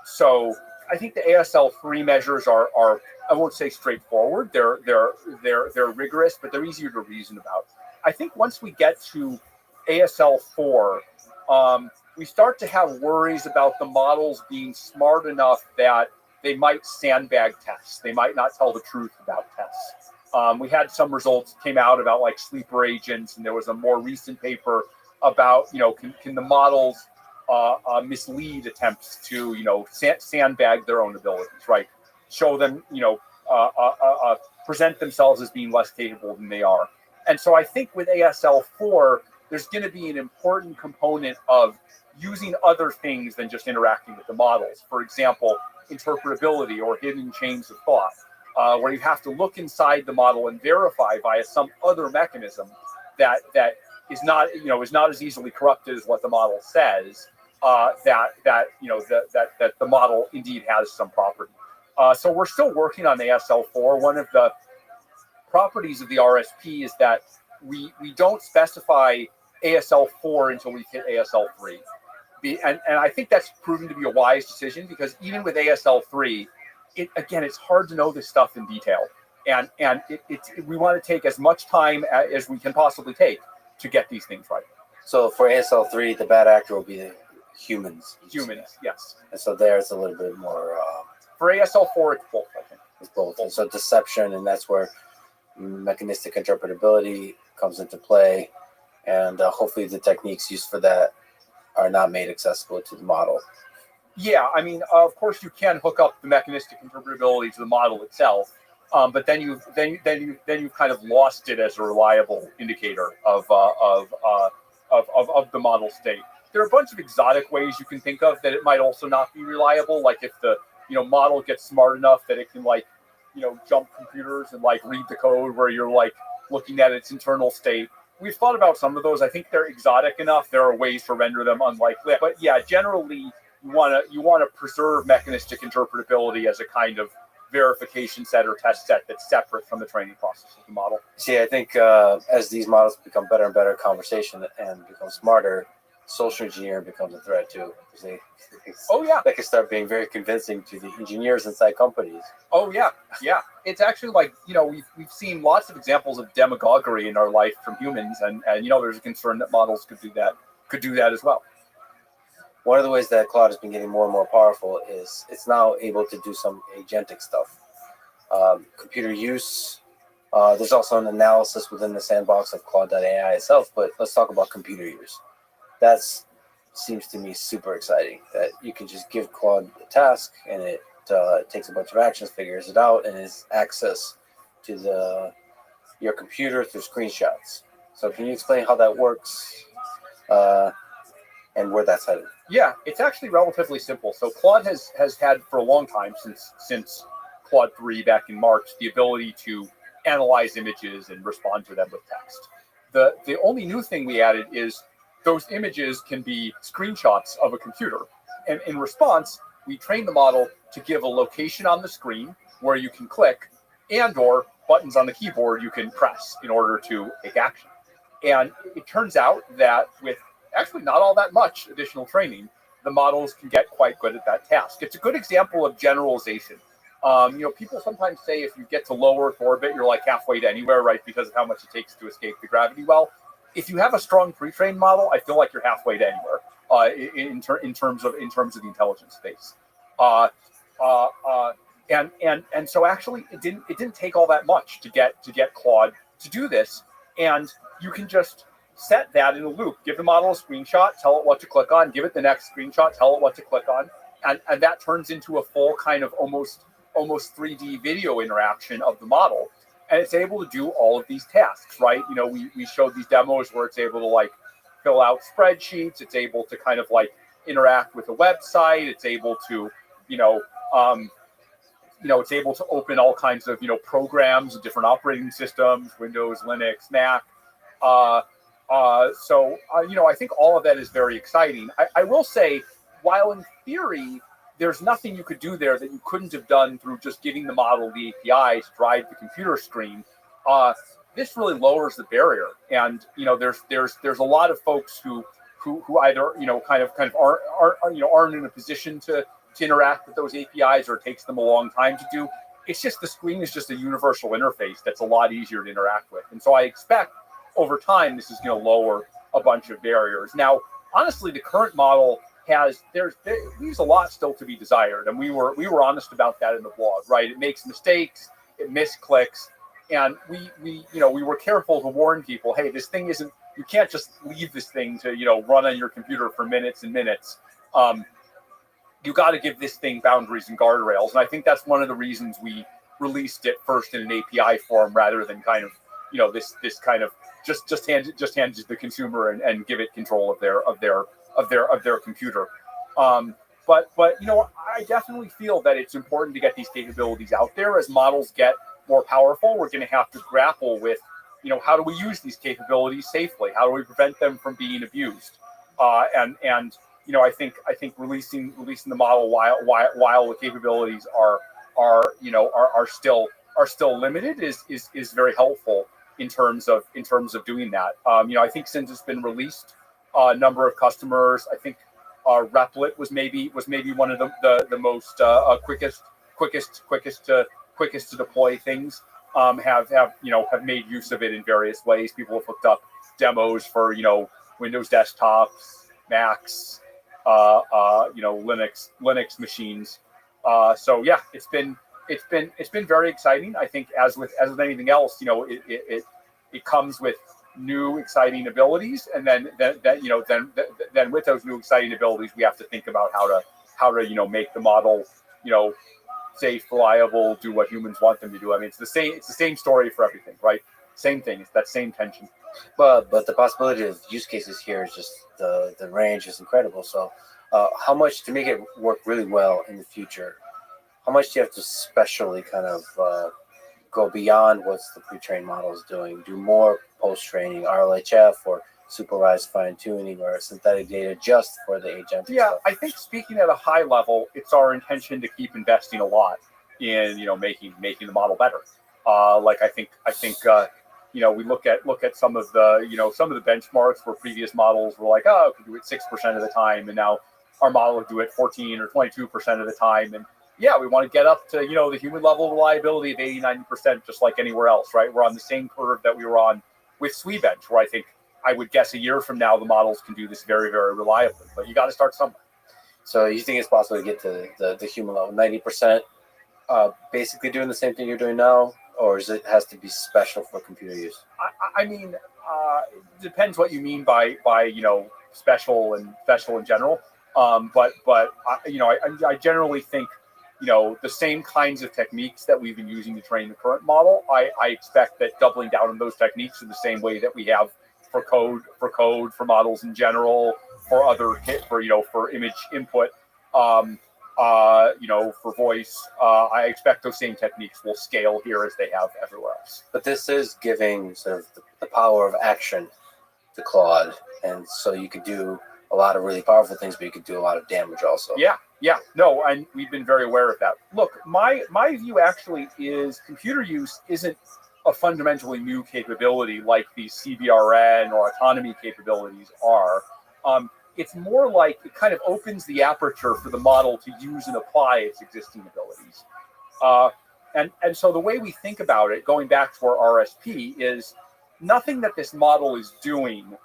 So I think the ASL3 measures are I won't say straightforward. They're rigorous, but they're easier to reason about. I think once we get to ASL4, we start to have worries about the models being smart enough that they might sandbag tests. They might not tell the truth about tests. We had some results came out about sleeper agents, and there was a more recent paper about can the models mislead attempts to sandbag their own abilities, right? Show them present themselves as being less capable than they are. And so I think with ASL4, there's going to be an important component of using other things than just interacting with the models. For example, interpretability or hidden chains of thought, where you have to look inside the model and verify via some other mechanism that is not as easily corrupted as what the model says, that the model indeed has some property. So we're still working on ASL4. One of the properties of the RSP is that we don't specify ASL4 until we hit ASL3. And I think that's proven to be a wise decision, because even with ASL3, it's hard to know this stuff in detail. And we want to take as much time as we can possibly take to get these things right. So for ASL3, the bad actor will be humans. Humans, yes. And so there's a little bit more. For ASL4, it's both, I think. It's both. And so deception, and that's where mechanistic interpretability comes into play, and hopefully the techniques used for that are not made accessible to the model. Yeah, I mean, of course, you can hook up the mechanistic interpretability to the model itself, but then you've kind of lost it as a reliable indicator of the model state. There are a bunch of exotic ways you can think of that it might also not be reliable, like if the model gets smart enough that it can jump computers and read the code where you're looking at its internal state. We've thought about some of those. I think they're exotic enough. There are ways to render them unlikely, but yeah, generally you want to preserve mechanistic interpretability as a kind of verification set or test set that's separate from the training process of the model. See, I think as these models become better and better conversation and become smarter, social engineering becomes a threat too. They can start being very convincing to the engineers inside companies. Oh yeah. It's actually we've seen lots of examples of demagoguery in our life from humans, and there's a concern that models could do that as well. One of the ways that Claude has been getting more and more powerful is it's now able to do some agentic stuff. Computer use. There's also an analysis within the sandbox of Claude.ai itself, but let's talk about computer use. That seems to me super exciting, that you can just give Claude a task and it takes a bunch of actions, figures it out, and has access to your computer through screenshots. So can you explain how that works and where that's headed? Yeah, it's actually relatively simple. So Claude has had for a long time, since Claude 3 back in March, the ability to analyze images and respond to them with text. The only new thing we added is those images can be screenshots of a computer. And in response, we train the model to give a location on the screen where you can click and/or buttons on the keyboard you can press in order to take action. And it turns out that with actually not all that much additional training, the models can get quite good at that task. It's a good example of generalization. People sometimes say if you get to low Earth orbit, you're halfway to anywhere, right? Because of how much it takes to escape the gravity well. If you have a strong pre-trained model, I feel like you're halfway to anywhere in terms of the intelligence space. And so actually it didn't take all that much to get Claude to do this, and you can just set that in a loop. Give the model a screenshot, tell it what to click on, give it the next screenshot, tell it what to click on, and that turns into a full kind of almost 3D video interaction of the model. And it's able to do all of these tasks, right? We showed these demos where it's able to fill out spreadsheets. It's able to kind of interact with a website. It's able to, it's able to open all kinds of, programs and different operating systems, Windows, Linux, Mac. So I think all of that is very exciting. I will say, while in theory, there's nothing you could do there that you couldn't have done through just giving the model the API to drive the computer screen. This really lowers the barrier, and there's a lot of folks who either kind of aren't in a position to interact with those APIs, or it takes them a long time to do. It's just the screen is just a universal interface that's a lot easier to interact with, and so I expect over time this is going to lower a bunch of barriers. Now, honestly, the current model there leaves a lot still to be desired, and we were honest about that in the blog, right? It makes mistakes, it misclicks, and we were careful to warn people, hey, this thing isn't, you can't just leave this thing to run on your computer for minutes and minutes. You got to give this thing boundaries and guardrails, and I think that's one of the reasons we released it first in an API form rather than kind of this kind of just hand it to the consumer and give it control of their computer. But I definitely feel that it's important to get these capabilities out there. As models get more powerful, we're going to have to grapple with, how do we use these capabilities safely? How do we prevent them from being abused? And I think releasing the model while the capabilities are still limited is very helpful in terms of doing that. I think since it's been released, a number of customers, I think Replit was maybe one of the most quickest to deploy things. Have made use of it in various ways. People have hooked up demos for Windows desktops, Macs, Linux machines. So yeah, it's it's been very exciting. I think as with anything else, it comes with new exciting abilities, and then with those new exciting abilities, we have to think about how to make the model safe, reliable, do what humans want them to do. I mean, it's the same story for everything, right? Same thing. It's that same tension. But the possibility of use cases here is just the range is incredible. So, how much to make it work really well in the future? How much do you have to specially kind of go beyond what the pre-trained model is doing? Do more post-training RLHF or supervised fine-tuning or synthetic data just for the agentic Yeah, stuff? I think speaking at a high level, it's our intention to keep investing a lot in making the model better. I think we look at some of the benchmarks where previous models were like, oh, it can do it 6% of the time, and now our model will do it 14 or 22% of the time. And yeah, we want to get up to the human level reliability of 80-90%, just like anywhere else, right? We're on the same curve that we were on with SWE-bench, where I would guess a year from now the models can do this very, very reliably. But you got to start somewhere. So you think it's possible to get to the human level 90%, basically doing the same thing you're doing now, or has to be special for computer use? I mean, it depends what you mean by special in general. But I generally think the same kinds of techniques that we've been using to train the current model. I expect that doubling down on those techniques in the same way that we have for code, for models in general, for image input, for voice. I expect those same techniques will scale here as they have everywhere else. But this is giving sort of the power of action to Claude, and so you could do a lot of really powerful things, but you could do a lot of damage also. Yeah, no, and we've been very aware of that. Look, my view actually is computer use isn't a fundamentally new capability like these CBRN or autonomy capabilities are. It's more like it kind of opens the aperture for the model to use and apply its existing abilities. And so the way we think about it, going back to our RSP, is nothing that this model is doing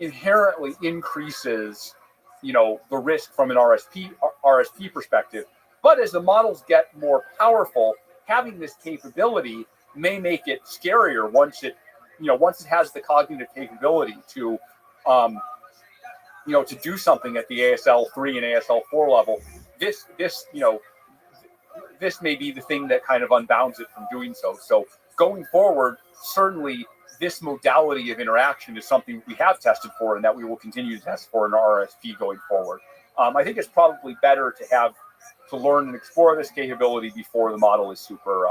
inherently increases, the risk from an RSP perspective. But as the models get more powerful, having this capability may make it scarier once it has the cognitive capability to do something at the ASL 3 and ASL 4 level. This may be the thing that kind of unbounds it from doing so. So going forward, certainly this modality of interaction is something we have tested for and that we will continue to test for in our RSP going forward. I think it's probably better to learn and explore this capability before the model is super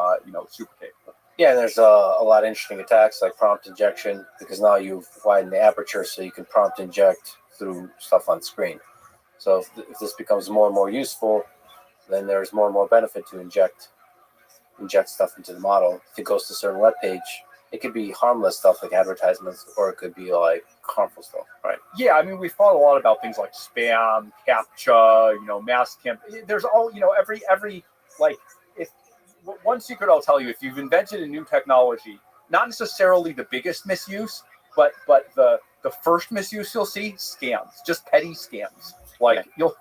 capable. Yeah, and there's a lot of interesting attacks like prompt injection, because now you've widened the aperture so you can prompt inject through stuff on screen. So if this becomes more and more useful, then there's more and more benefit to inject stuff into the model. If it goes to a certain web page, it could be harmless stuff like advertisements, or it could be like harmful stuff, right? Yeah, I mean, we've thought a lot about things like spam, CAPTCHA, mass camp. There's all, every if one secret I'll tell you: if you've invented a new technology, not necessarily the biggest misuse, but the first misuse you'll see, scams, just petty scams. Like you'll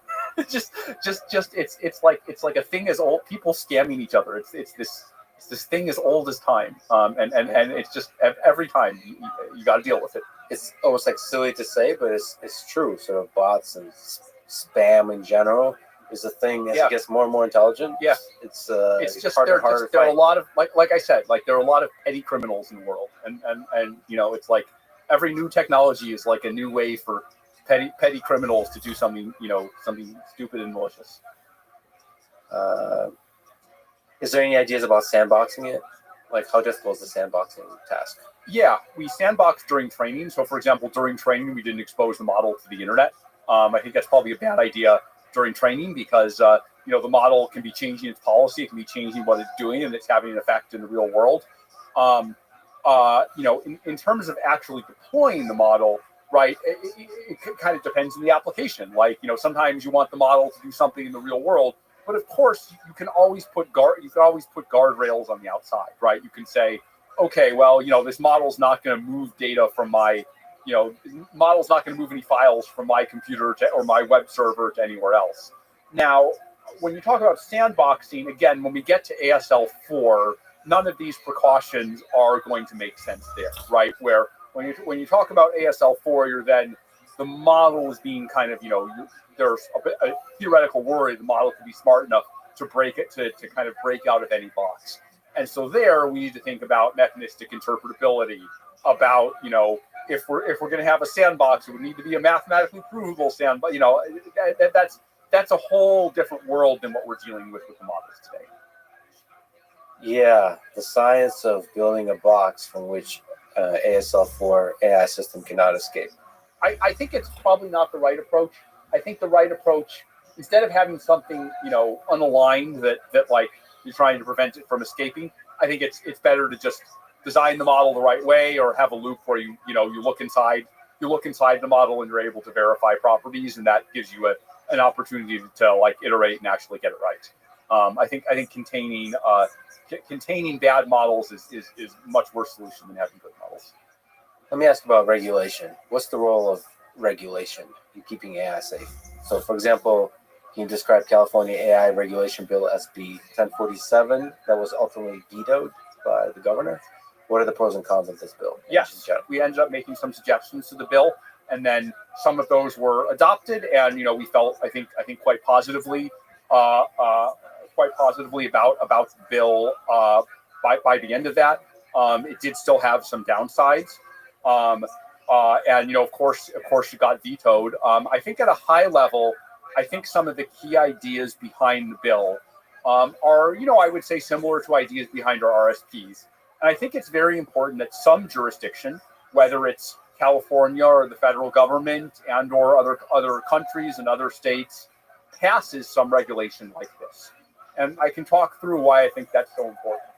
just it's like a thing as old, people scamming each other. It's this thing as old as time, and it's just every time you got to deal with it. It's almost like silly to say, but it's true. Sort of bots and spam in general is a thing as it gets more and more intelligent. Yeah, it's just harder there are a lot of like I said, there are a lot of petty criminals in the world, and it's like every new technology is like a new way for petty criminals to do something something stupid and malicious. Is there any ideas about sandboxing it? Like, how difficult is the sandboxing task? Yeah, we sandbox during training. So, for example, during training, we didn't expose the model to the internet. I think that's probably a bad idea during training because, the model can be changing its policy, it can be changing what it's doing, and it's having an effect in the real world. In terms of actually deploying the model, right, it kind of depends on the application. Like, sometimes you want the model to do something in the real world, but of course, you can always put guardrails on the outside, right? You can say, okay, well, this model's not going to move data from my, model's not going to move any files from my computer or my web server to anywhere else. Now, when you talk about sandboxing, again, when we get to ASL4, none of these precautions are going to make sense there, right? Where when you talk about ASL4, you're then the model is being kind of, there's a theoretical worry the model could be smart enough to break it, to kind of break out of any box. And so there we need to think about mechanistic interpretability, about, if we're going to have a sandbox, it would need to be a mathematically provable sandbox. That's a whole different world than what we're dealing with the models today. Yeah, the science of building a box from which ASL4 AI system cannot escape. I think it's probably not the right approach. I think the right approach, instead of having something, unaligned that like you're trying to prevent it from escaping, I think it's better to just design the model the right way, or have a loop where you look inside the model and you're able to verify properties, and that gives you an opportunity to like iterate and actually get it right. I think containing bad models is much worse solution than having good models. Let me ask about regulation. What's the role of regulation in keeping AI safe? So, for example, can you describe California AI Regulation Bill SB 1047 that was ultimately vetoed by the governor? What are the pros and cons of this bill? Yes, we ended up making some suggestions to the bill, and then some of those were adopted, and we felt I think quite positively about the bill by the end of that. It did still have some downsides. And of course it got vetoed. I think at a high level, I think some of the key ideas behind the bill are, I would say, similar to ideas behind our RSPs. And I think it's very important that some jurisdiction, whether it's California or the federal government and or other countries and other states, passes some regulation like this. And I can talk through why I think that's so important.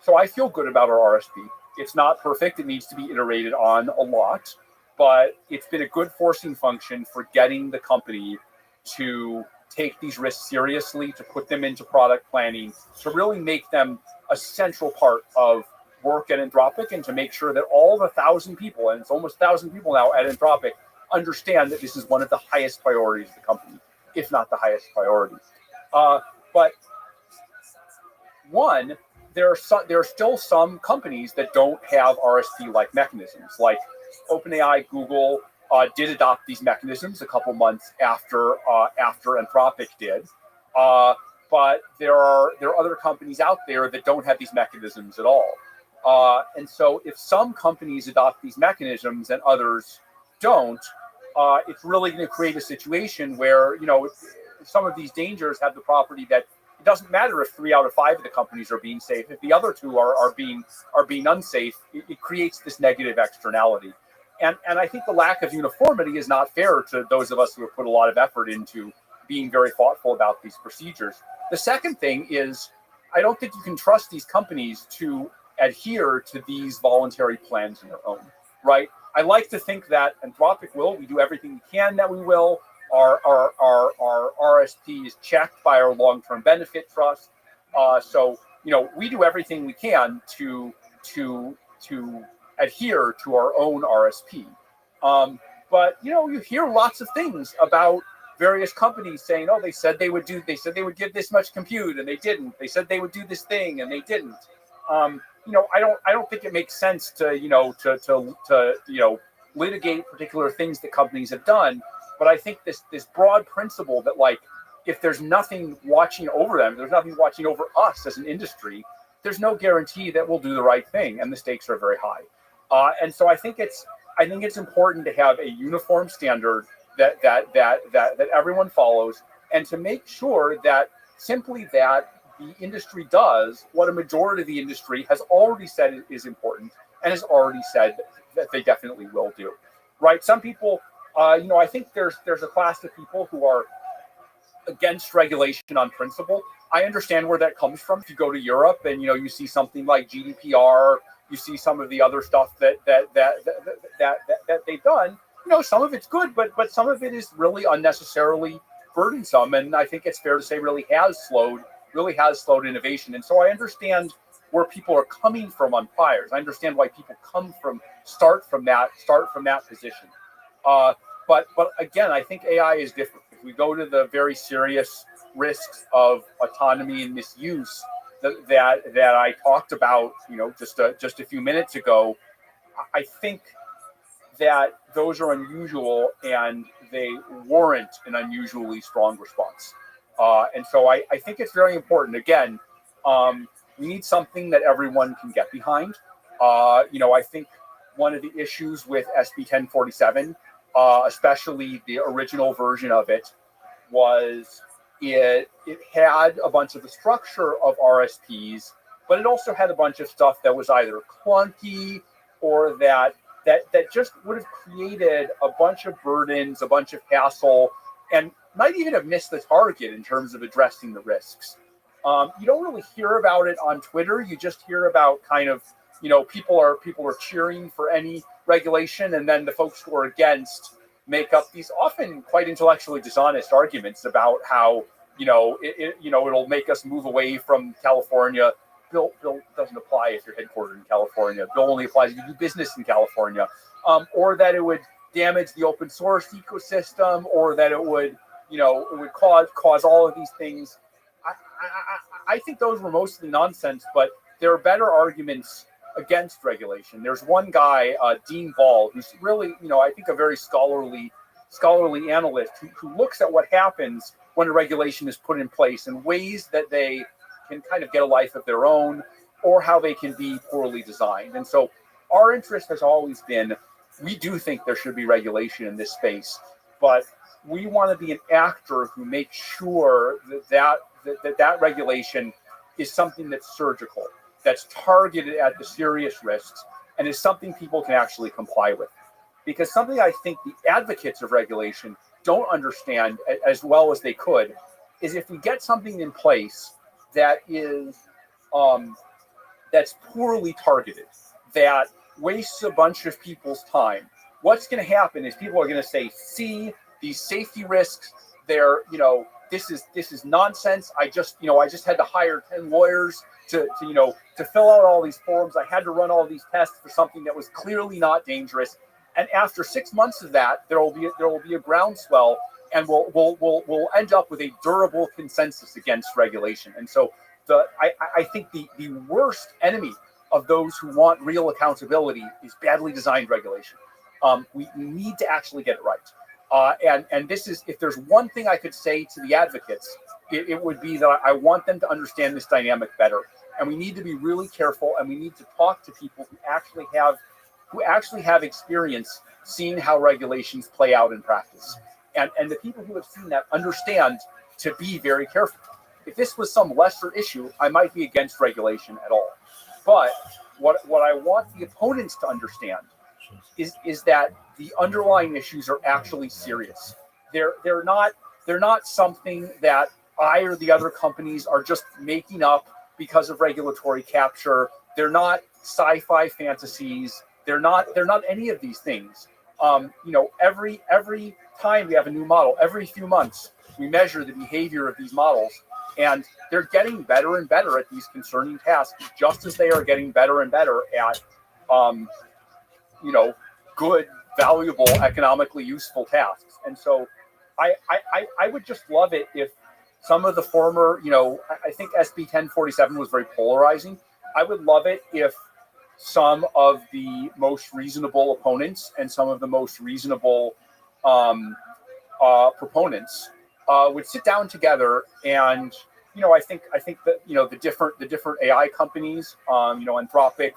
So I feel good about our RSP. It's not perfect. It needs to be iterated on a lot, but it's been a good forcing function for getting the company to take these risks seriously, to put them into product planning, to really make them a central part of work at Anthropic, and to make sure that all the 1,000 people, and it's almost 1,000 people now at Anthropic, understand that this is one of the highest priorities of the company, if not the highest priority. But one, there are still some companies that don't have RSP-like mechanisms. Like OpenAI, Google did adopt these mechanisms a couple months after Anthropic did. But there are other companies out there that don't have these mechanisms at all. And so if some companies adopt these mechanisms and others don't, it's really going to create a situation where, some of these dangers have the property that it doesn't matter if 3 out of 5 of the companies are being safe. If the other 2 are being unsafe, it creates this negative externality. And I think the lack of uniformity is not fair to those of us who have put a lot of effort into being very thoughtful about these procedures. The second thing is, I don't think you can trust these companies to adhere to these voluntary plans on their own, right? I like to think that Anthropic will. We do everything we can that we will. Our RSP is checked by our long-term benefit trust. So we do everything we can to adhere to our own RSP. But you hear lots of things about various companies saying, "Oh, they said they would give this much compute and they didn't. They said they would do this thing and they didn't." I don't think it makes sense to litigate particular things that companies have done. But I think this broad principle that, like, if there's nothing watching over them, there's nothing watching over us as an industry, there's no guarantee that we'll do the right thing, and the stakes are very high. And so I think it's important to have a uniform standard that everyone follows, and to make sure that simply that the industry does what a majority of the industry has already said is important, and has already said that they definitely will do. Right? Some people, I think there's a class of people who are against regulation on principle. I understand where that comes from. If you go to Europe and you see something like GDPR, you see some of the other stuff that they've done. Some of it's good, but some of it is really unnecessarily burdensome, and I think it's fair to say really has slowed innovation. And so I understand where people are coming from on priors. I understand why people start from that position. But again, I think AI is different. If we go to the very serious, risks of autonomy and misuse that I talked about, just a few minutes ago, I think that those are unusual and they warrant an unusually strong response. And so I think it's very important. Again, we need something that everyone can get behind. I think one of the issues with SB 1047, especially the original version of it, was it had a bunch of the structure of RSPs, but it also had a bunch of stuff that was either clunky or that just would have created a bunch of burdens, a bunch of hassle, and might even have missed the target in terms of addressing the risks. You don't really hear about it on Twitter. You just hear about kind of, people are cheering for any regulation, and then the folks who are against make up these often quite intellectually dishonest arguments about how it'll make us move away from California. Bill doesn't apply if you're headquartered in California. Bill only applies if you do business in California, or that it would damage the open source ecosystem, or that it would cause all of these things. I think those were mostly nonsense, but there are better arguments against regulation. There's one guy, Dean Ball, who's really, I think a very scholarly analyst who looks at what happens when a regulation is put in place and ways that they can kind of get a life of their own, or how they can be poorly designed. And so our interest has always been, we do think there should be regulation in this space, but we want to be an actor who makes sure that regulation is something that's surgical, that's targeted at the serious risks, and is something people can actually comply with. Because something I think the advocates of regulation don't understand as well as they could is if we get something in place that is that's poorly targeted, that wastes a bunch of people's time, what's going to happen is people are going to say, see, these safety risks, they're, this is nonsense. I just had to hire 10 lawyers to fill out all these forms. I had to run all these tests for something that was clearly not dangerous. And after 6 months of that, there will be a groundswell, and we'll end up with a durable consensus against regulation. And so I think the worst enemy of those who want real accountability is badly designed regulation. We need to actually get it right. And this is, if there's one thing I could say to the advocates, it would be that I want them to understand this dynamic better. And we need to be really careful, and we need to talk to people who actually have experience seeing how regulations play out in practice. And the people who have seen that understand to be very careful. If this was some lesser issue, I might be against regulation at all. But what I want the opponents to understand is that the underlying issues are actually serious. They're not something that I or the other companies are just making up because of regulatory capture. They're not sci-fi fantasies. They're not any of these things. Every time we have a new model, every few months, we measure the behavior of these models, and they're getting better and better at these concerning tasks, just as they are getting better and better at, good, valuable, economically useful tasks. And so I would just love it if some of the former, I think SB 1047 was very polarizing. I would love it if some of the most reasonable opponents and some of the most reasonable proponents would sit down together, and I think that the different AI companies, Anthropic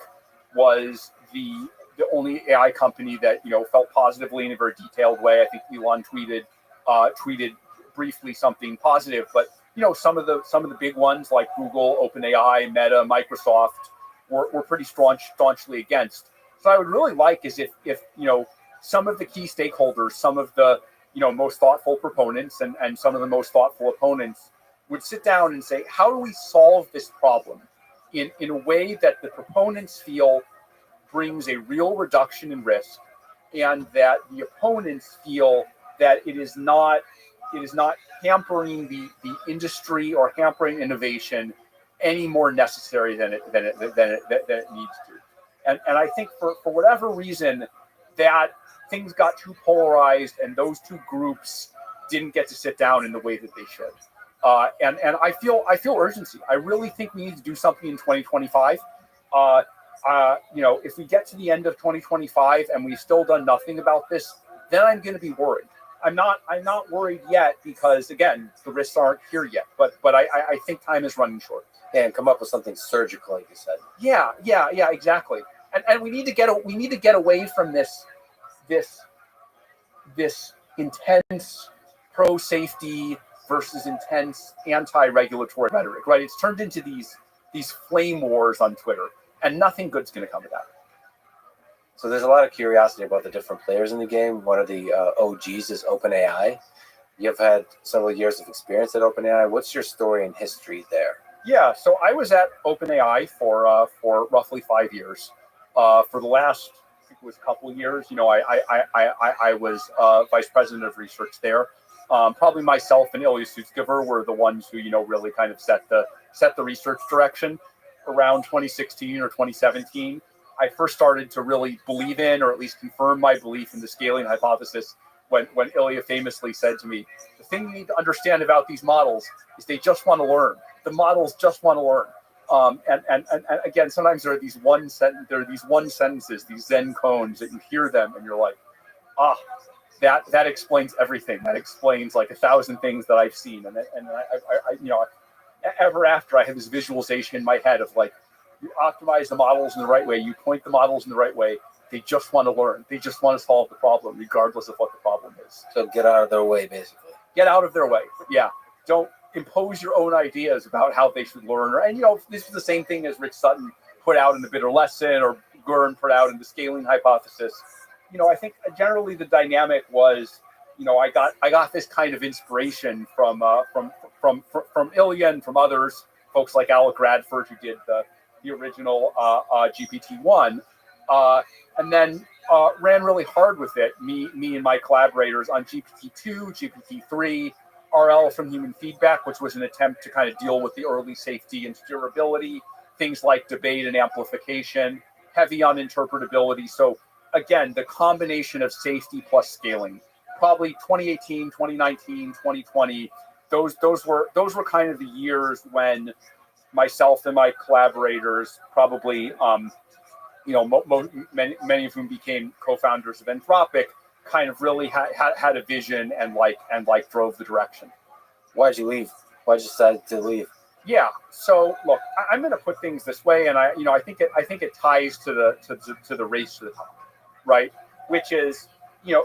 was the only AI company that felt positively in a very detailed way. I think Elon tweeted briefly something positive, but some of the big ones like Google, OpenAI, Meta, Microsoft were pretty staunchly against. So I would really like is if some of the key stakeholders, some of the most thoughtful proponents and some of the most thoughtful opponents would sit down and say, how do we solve this problem in a way that the proponents feel brings a real reduction in risk, and that the opponents feel that it is not hampering the industry or hampering innovation any more necessary than it needs to. And I think for whatever reason that things got too polarized and those two groups didn't get to sit down in the way that they should. And I feel urgency. I really think we need to do something in 2025. If we get to the end of 2025 and we've still done nothing about this, then I'm going to be worried. I'm not worried yet because again, the risks aren't here yet. But I think time is running short. Yeah, and come up with something surgical, like you said. Yeah, exactly. And we need to get away from this intense pro safety versus intense anti-regulatory rhetoric, right? It's turned into these flame wars on Twitter, and nothing good's going to come of that. So there's a lot of curiosity about the different players in the game. One of the OGs is OpenAI. You've had several years of experience at OpenAI. What's your story and history there? Yeah, so I was at OpenAI for roughly 5 years. For the last, I think it was a couple of years, I was vice president of research there. Probably myself and Ilya Sutskever were the ones who really kind of set the research direction around 2016 or 2017. I first started to really believe in, or at least confirm my belief in the scaling hypothesis when Ilya famously said to me, the thing you need to understand about these models is they just want to learn. The models just want to learn. And again, sometimes there are these one sentences, these Zen koans that you hear them and you're like, that explains everything. That explains like 1,000 things that I've seen. And ever after I have this visualization in my head of like, you optimize the models in the right way, you point the models in the right way. They just want to learn. They just want to solve the problem, regardless of what the problem is. So get out of their way, basically. Get out of their way. Yeah. Don't impose your own ideas about how they should learn. And this is the same thing as Rich Sutton put out in the Bitter Lesson, or Gurn put out in the scaling hypothesis. I think generally the dynamic was, I got this kind of inspiration from Ilya and from others, folks like Alec Radford, who did the original GPT-1, and then ran really hard with it. Me and my collaborators on GPT-2, GPT-3, RL from Human Feedback, which was an attempt to kind of deal with the early safety and steerability, things like debate and amplification, heavy on interpretability. So again, the combination of safety plus scaling, probably 2018, 2019, 2020, those were kind of the years when myself and my collaborators, probably many of whom became co-founders of Anthropic, kind of really had a vision and drove the direction. Why'd you leave? Why'd you decide to leave? Yeah. So look, I'm going to put things this way, and I think it ties to the race to the top, right? Which is,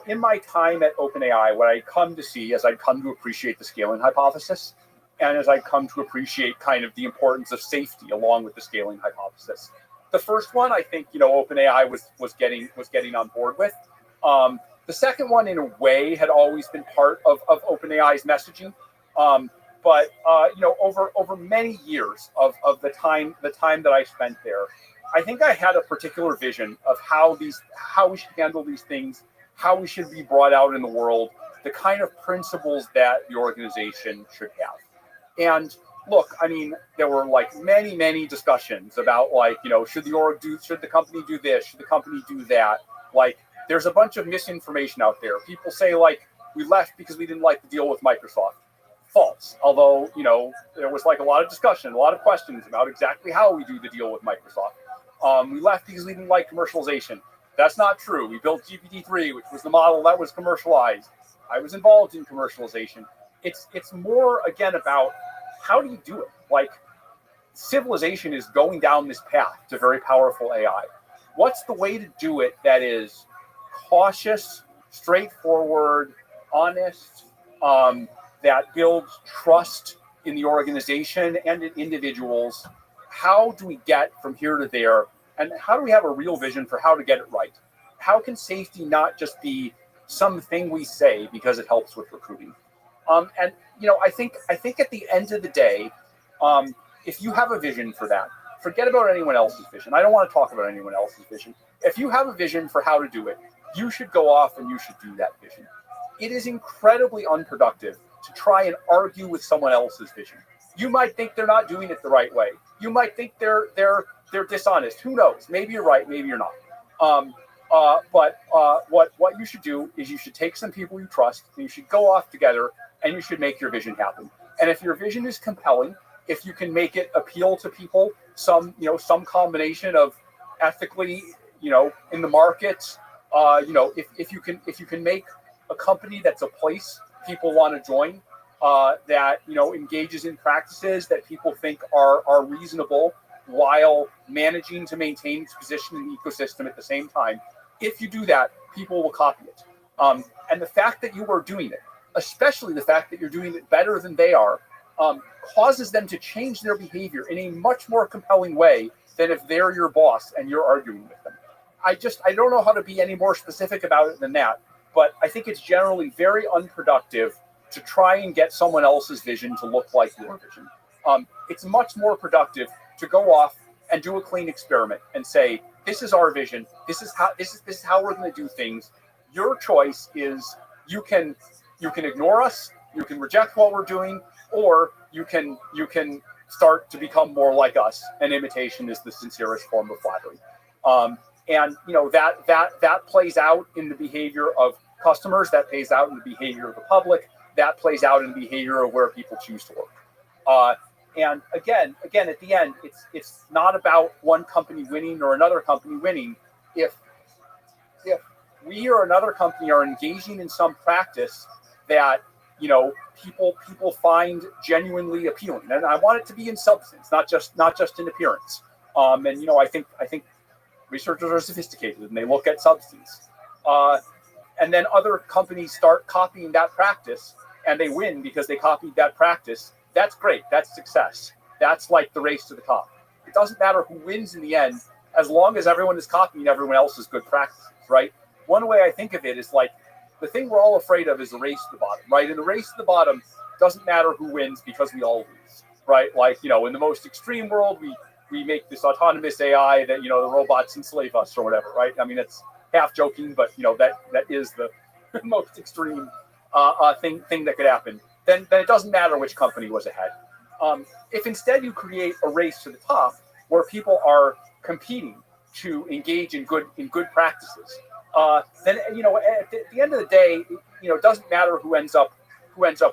in my time at OpenAI, what I come to see as I come to appreciate the scaling hypothesis, and as I come to appreciate kind of the importance of safety along with the scaling hypothesis. The first one, I think, OpenAI was getting on board with. The second one, in a way, had always been part of OpenAI's messaging. But over many years of the time that I spent there, I think I had a particular vision of how we should handle these things, how we should be brought out in the world, the kind of principles that the organization should have. And look, I mean, there were like many discussions about should the company do this? Should the company do that? Like, there's a bunch of misinformation out there. People say we left because we didn't like the deal with Microsoft. False. Although, there was a lot of discussion, a lot of questions about exactly how we do the deal with Microsoft. We left because we didn't like commercialization. That's not true. We built GPT-3, which was the model that was commercialized. I was involved in commercialization. It's more, again, about how do you do it? Civilization is going down this path to very powerful AI. What's the way to do it that is cautious, straightforward, honest, that builds trust in the organization and in individuals? How do we get from here to there? And how do we have a real vision for how to get it right? How can safety not just be something we say because it helps with recruiting? I think at the end of the day, if you have a vision for that, forget about anyone else's vision. I don't want to talk about anyone else's vision. If you have a vision for how to do it, you should go off and you should do that vision. It is incredibly unproductive to try and argue with someone else's vision. You might think they're not doing it the right way. You might think they're dishonest. Who knows? Maybe you're right. Maybe you're not. But what you should do is you should take some people you trust and you should go off together and you should make your vision happen. And if your vision is compelling, if you can make it appeal to people, some combination of ethically, in the market, if you can make a company that's a place people want to join, that engages in practices that people think are reasonable while managing to maintain its position in the ecosystem at the same time. If you do that, people will copy it. And the fact that you are doing it, especially the fact that you're doing it better than they are, causes them to change their behavior in a much more compelling way than if they're your boss and you're arguing with them. I don't know how to be any more specific about it than that, but I think it's generally very unproductive to try and get someone else's vision to look like your vision. It's much more productive to go off and do a clean experiment and say, this is our vision. This is how we're going to do things. Your choice is you can ignore us, you can reject what we're doing, or you can start to become more like us. And imitation is the sincerest form of flattery. And that plays out in the behavior of customers, that plays out in the behavior of the public, that plays out in the behavior of where people choose to work. And again, at the end, it's not about one company winning or another company winning. If we or another company are engaging in some practice that people find genuinely appealing, and I want it to be in substance, not just in appearance. And I think researchers are sophisticated and they look at substance. And then other companies start copying that practice and they win because they copied that practice. That's great. That's success. That's like the race to the top. It doesn't matter who wins in the end, as long as everyone is copying everyone else's good practices, right? One way I think of it is like the thing we're all afraid of is the race to the bottom, right? And the race to the bottom doesn't matter who wins because we all lose, right? Like, in the most extreme world, we make this autonomous AI that, the robots enslave us or whatever, right? I mean, it's half joking, but, that is the most extreme thing that could happen. Then it doesn't matter which company was ahead. If instead you create a race to the top where people are competing to engage in good practices, then at the end of the day, it doesn't matter who ends up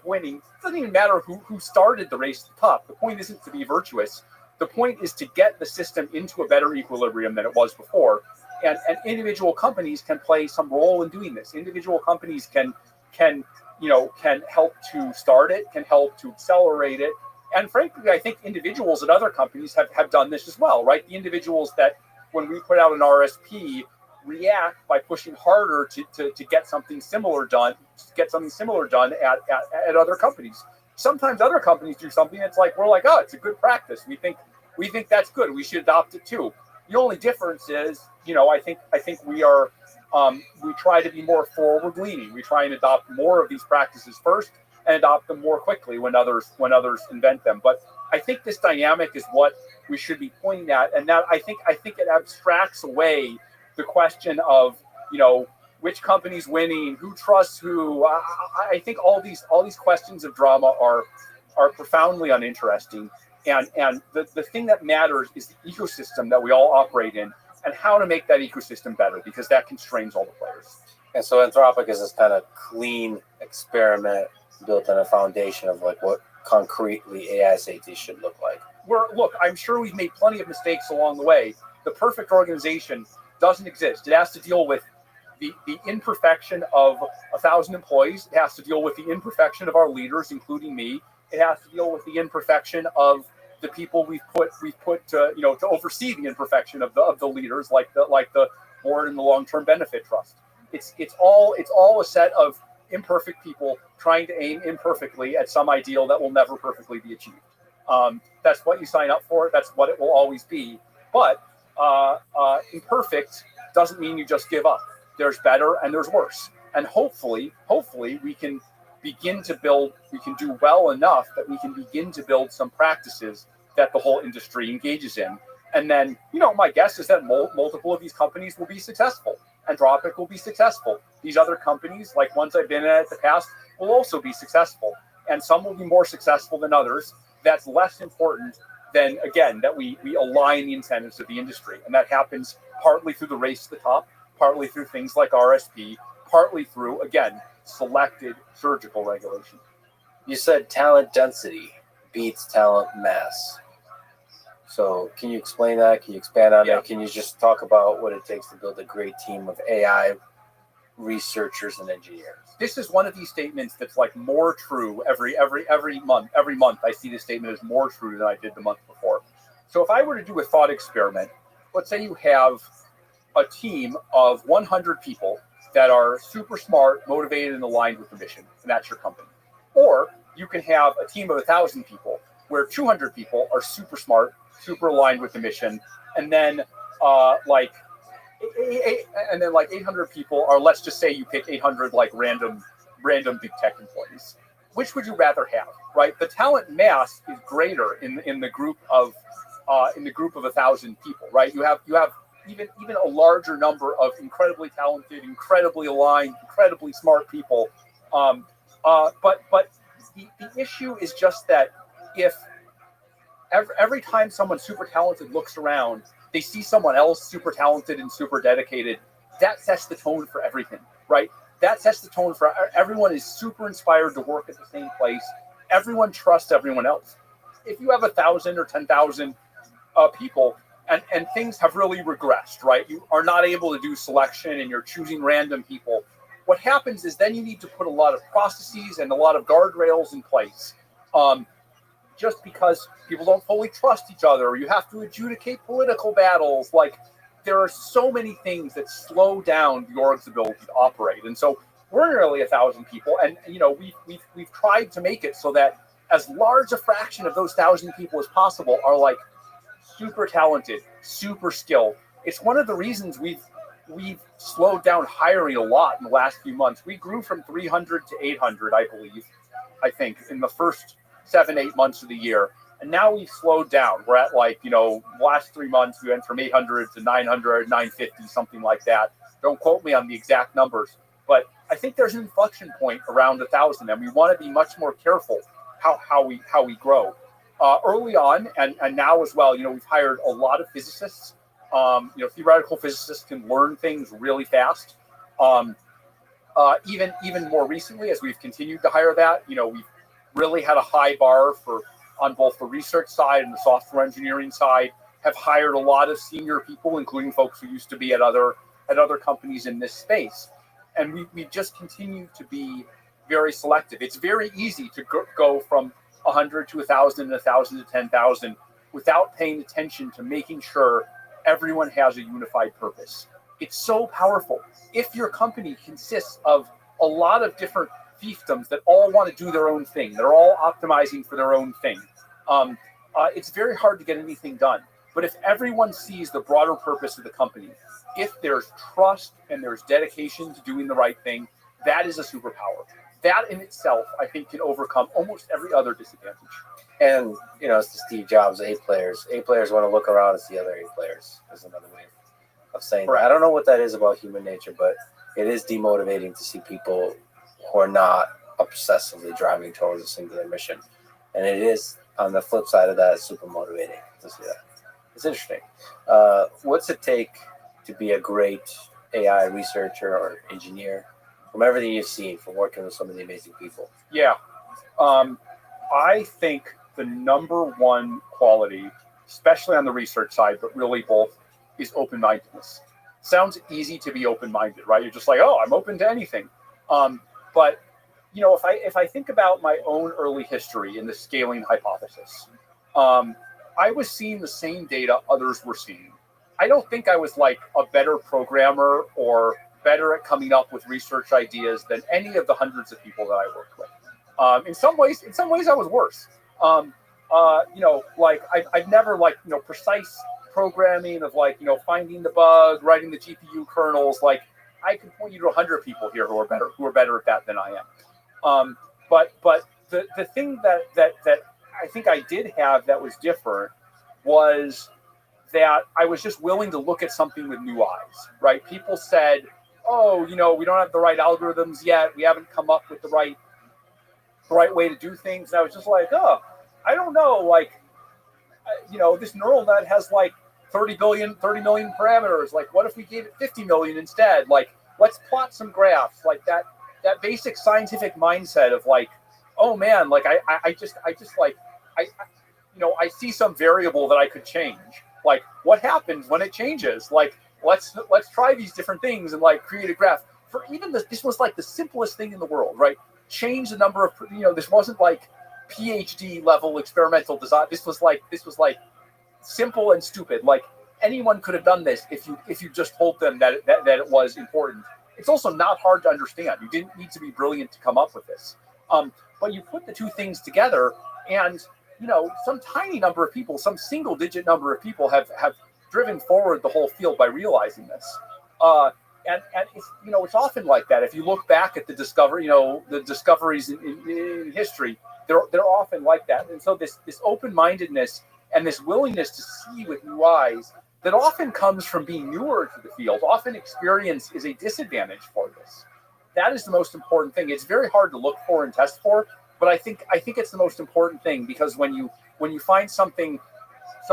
winning. It doesn't even matter who started the race to the top. The point isn't to be virtuous. The point is to get the system into a better equilibrium than it was before. And individual companies can play some role in doing this. Individual companies can help to start it, can help to accelerate it. And frankly, I think individuals at other companies have done this as well, right? The individuals that, when we put out an RSP, react by pushing harder to get something similar done, at other companies. Sometimes other companies do something that's like, we're like, oh, it's a good practice. We think that's good. We should adopt it too. The only difference is, I think we are, we try to be more forward-leaning. We try and adopt more of these practices first and adopt them more quickly when others invent them. But I think this dynamic is what we should be pointing at, and that I think it abstracts away the question of which company's winning, who trusts who. I think all these questions of drama are profoundly uninteresting. And the thing that matters is the ecosystem that we all operate in and how to make that ecosystem better, because that constrains all the players. And so Anthropic is this kind of clean experiment built on a foundation of like what concretely AI safety should look like. Look, I'm sure we've made plenty of mistakes along the way. The perfect organization doesn't exist. It has to deal with the imperfection of 1,000 employees. It has to deal with the imperfection of our leaders, including me. It has to deal with the imperfection of the people we've put to oversee the imperfection of the leaders, like the board and the long-term benefit trust. It's all a set of imperfect people trying to aim imperfectly at some ideal that will never perfectly be achieved. That's what you sign up for. That's what it will always be. But imperfect doesn't mean you just give up. There's better and there's worse. And hopefully we can begin to build, we can do well enough that we can begin to build some practices that the whole industry engages in. And then, my guess is that multiple of these companies will be successful. Anthropic will be successful. These other companies, like ones I've been at the past, will also be successful. And some will be more successful than others. That's less important than, again, that we align the incentives of the industry. And that happens partly through the race to the top, partly through things like RSP, partly through, again, selected surgical regulation. You said talent density beats talent mass. So can you explain that? Can you expand on that? Can you just talk about what it takes to build a great team of AI researchers and engineers? This is one of these statements that's like more true every month. Every month I see this statement is more true than I did the month before. So if I were to do a thought experiment, let's say you have a team of 100 people that are super smart, motivated, and aligned with the mission, and that's your company. Or you can have a team of 1,000 people where 200 people are super smart, super aligned with the mission, and then like 800 people are, let's just say you pick 800 like random big tech employees. Which would you rather have, right? The talent mass is greater in the group of 1,000 people, right? You have even a larger number of incredibly talented, incredibly aligned, incredibly smart people. But the issue is just that if every time someone super talented looks around, they see someone else super talented and super dedicated, that sets the tone for everything, right? That sets the tone for everyone is super inspired to work at the same place. Everyone trusts everyone else. If you have 1,000 or 10,000 people and things have really regressed, right? You are not able to do selection and you're choosing random people. What happens is then you need to put a lot of processes and a lot of guardrails in place. Just because people don't fully trust each other, or you have to adjudicate political battles. Like, there are so many things that slow down the org's ability to operate. And so we're nearly 1,000 people, and we've tried to make it so that as large a fraction of those 1,000 people as possible are like super talented, super skilled. It's one of the reasons we've slowed down hiring a lot in the last few months. We grew from 300 to 800, I think, in the first 7-8 months of the year, and now we've slowed down. We're at last 3 months we went from 800 to 900, 950, something like that. Don't quote me on the exact numbers, but I think there's an inflection point around 1,000, and we want to be much more careful how we grow. Early on and now as well, we've hired a lot of physicists. Theoretical physicists can learn things really fast. Even more recently, as we've continued to hire that, we've really had a high bar on both the research side and the software engineering side, have hired a lot of senior people, including folks who used to be at other companies in this space. And we just continue to be very selective. It's very easy to go from 100 to 1,000 and 1,000 to 10,000 without paying attention to making sure everyone has a unified purpose. It's so powerful. If your company consists of a lot of different fiefdoms that all want to do their own thing, they're all optimizing for their own thing, it's very hard to get anything done. But if everyone sees the broader purpose of the company, if there's trust and there's dedication to doing the right thing, that is a superpower. That in itself, I think, can overcome almost every other disadvantage. And, it's the Steve Jobs A players. A players want to look around and see other A players. Is another way of saying that. I don't know what that is about human nature, but it is demotivating to see people who are not obsessively driving towards a singular mission. And it is, on the flip side of that, super motivating to see that. It's interesting. What's it take to be a great AI researcher or engineer, from everything you've seen, from working with so many amazing people? Yeah. I think the number one quality, especially on the research side, but really both, is open-mindedness. Sounds easy to be open-minded, right? You're just like, oh, I'm open to anything. But if I think about my own early history in the scaling hypothesis, I was seeing the same data others were seeing. I don't think I was like a better programmer or better at coming up with research ideas than any of the hundreds of people that I worked with. In some ways I was worse. I've never precise programming of finding the bug, writing the GPU kernels. Like, I can point you to 100 people here who are better at that than I am. But the thing that I think I did have that was different was that I was just willing to look at something with new eyes, right? People said, oh, we don't have the right algorithms yet. We haven't come up with the right way to do things. And I was just like, oh, I don't know. This neural net has 30 million parameters. Like, what if we gave it 50 million instead? Like, let's plot some graphs. Like that basic scientific mindset of oh man, like I just like I see some variable that I could change. Like, what happens when it changes? Like, let's try these different things and like create a graph. For even this was like the simplest thing in the world, right? Change the number of this wasn't like PhD level experimental design. This was like simple and stupid. Like, anyone could have done this if you just told them that it was important. It's also not hard to understand. You didn't need to be brilliant to come up with this. But you put the two things together, and some tiny number of people, some single digit number of people have driven forward the whole field by realizing this. And it's often like that. If you look back at the discoveries in history, they're often like that. And so this open-mindedness and this willingness to see with new eyes that often comes from being newer to the field. Often experience is a disadvantage for this. That is the most important thing. It's very hard to look for and test for, but I think it's the most important thing, because when you find some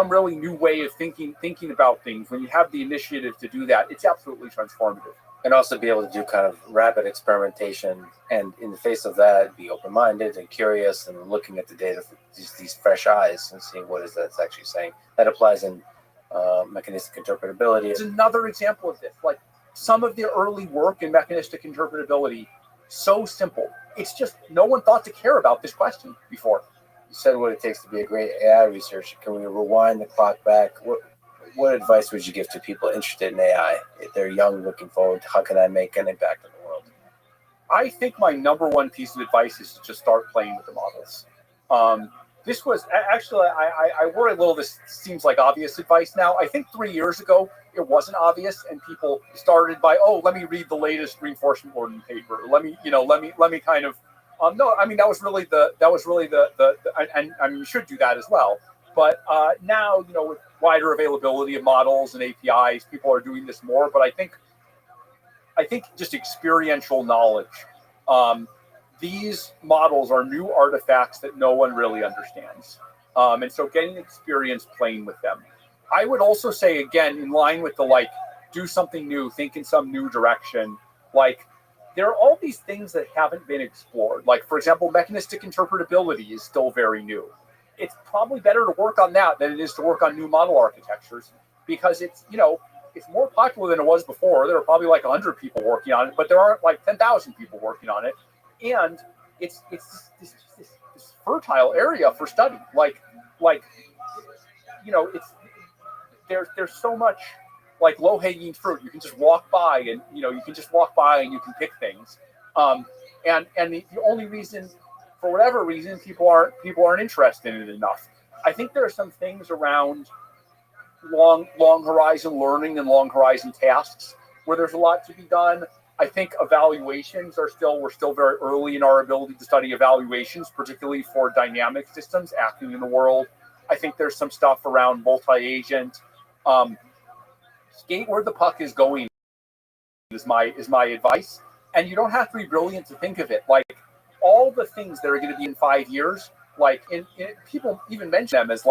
really new way of thinking about things, when you have the initiative to do that, it's absolutely transformative. And also be able to do kind of rapid experimentation, and in the face of that, be open-minded and curious and looking at the data with these fresh eyes and seeing what is that it's actually saying. That applies in mechanistic interpretability. It's another example of this. Like, some of the early work in mechanistic interpretability, so simple. It's just no one thought to care about this question before. You said what it takes to be a great AI researcher. Can we rewind the clock back? What advice would you give to people interested in AI? If they're young, looking forward, how can I make an impact on the world? I think my number one piece of advice is to just start playing with the models. This was actually, I worry a little. This seems like obvious advice now. I think 3 years ago it wasn't obvious, and people started by, let me read the latest reinforcement learning paper. Let me kind of. No, I mean that was really the and I mean you should do that as well. But now with wider availability of models and APIs, people are doing this more. But I think just experiential knowledge. These models are new artifacts that no one really understands. And so getting experience playing with them. I would also say, again, in line with the do something new, think in some new direction. There are all these things that haven't been explored. Like, for example, mechanistic interpretability is still very new. It's probably better to work on that than it is to work on new model architectures, because it's more popular than it was before. There are probably 100 people working on it, but there aren't 10,000 people working on it. And it's this fertile area for study. There's so much low-hanging fruit. You can just walk by, and you can pick things. And the only reason, for whatever reason, people aren't interested in it enough. I think there are some things around long horizon learning and long horizon tasks where there's a lot to be done. I think evaluations we're still very early in our ability to study evaluations, particularly for dynamic systems acting in the world. I think there's some stuff around multi-agent. Skate where the puck is going is my advice. And you don't have to be brilliant to think of it. All the things that are going to be in 5 years, people even mention them as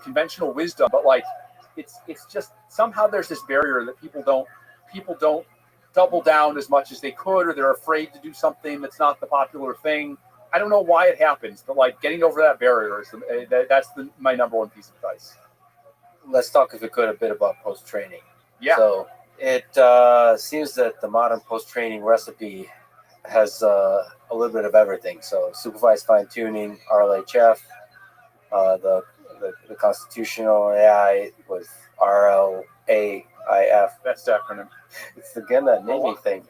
conventional wisdom, but it's just somehow there's this barrier that people don't double down as much as they could, or they're afraid to do something that's not the popular thing. I don't know why it happens, but getting over that barrier is my number one piece of advice. Let's talk, if we could, a bit about post-training. Yeah. So it seems that the modern post-training recipe has a little bit of everything. So supervised fine-tuning, RLHF, the constitutional AI with RLAIF. That's the acronym. It's again that naming thing.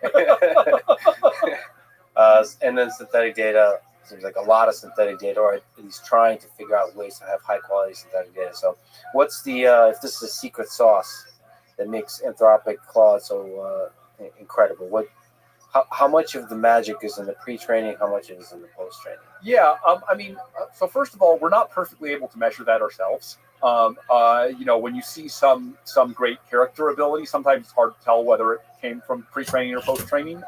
And then synthetic data. Seems like a lot of synthetic data, or at least trying to figure out ways to have high quality synthetic data. So what's the if this is a secret sauce that makes Anthropic Claude so incredible? How much of the magic is in the pre-training? How much is in the post-training? Yeah, so first of all, we're not perfectly able to measure that ourselves. When you see some great character ability, sometimes it's hard to tell whether it came from pre-training or post-training.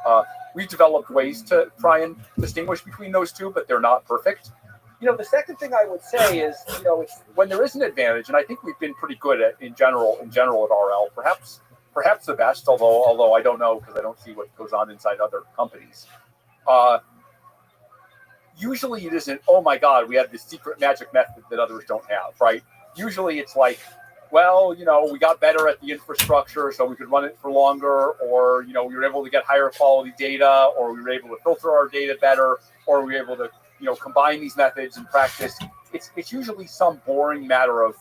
We've developed ways to try and distinguish between those two, but they're not perfect. The second thing I would say is, it's when there is an advantage, and I think we've been pretty good at in general at RL, perhaps the best, although I don't know because I don't see what goes on inside other companies. usually it isn't, oh my God, we have this secret magic method that others don't have, right? Usually it's like, well, we got better at the infrastructure, so we could run it for longer, or, we were able to get higher quality data, or we were able to filter our data better, or we were able to, combine these methods in practice. It's usually some boring matter of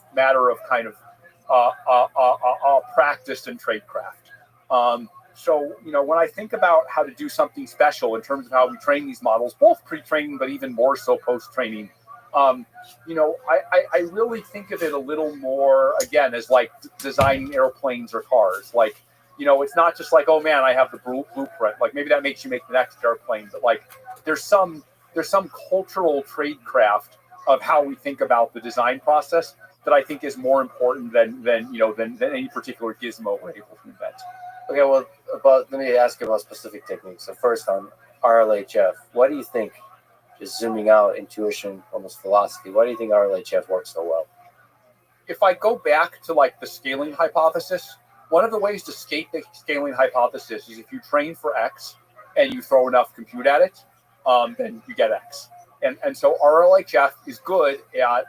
kind of practice and tradecraft. So, when I think about how to do something special in terms of how we train these models, both pre-training, but even more so post-training, I really think of it a little more, again, as like designing airplanes or cars. Like, it's not just like, oh man, I have the blueprint. Like, maybe that makes you make the next airplane, but like, there's some cultural tradecraft of how we think about the design process that I think is more important than any particular gizmo we're able to invent. Okay, well, let me ask you about specific techniques. So first on RLHF, what do you think, just zooming out, intuition, almost philosophy, why do you think RLHF works so well? If I go back to like the scaling hypothesis, one of the ways to skate the scaling hypothesis is if you train for X and you throw enough compute at it, then you get X. And so RLHF is good at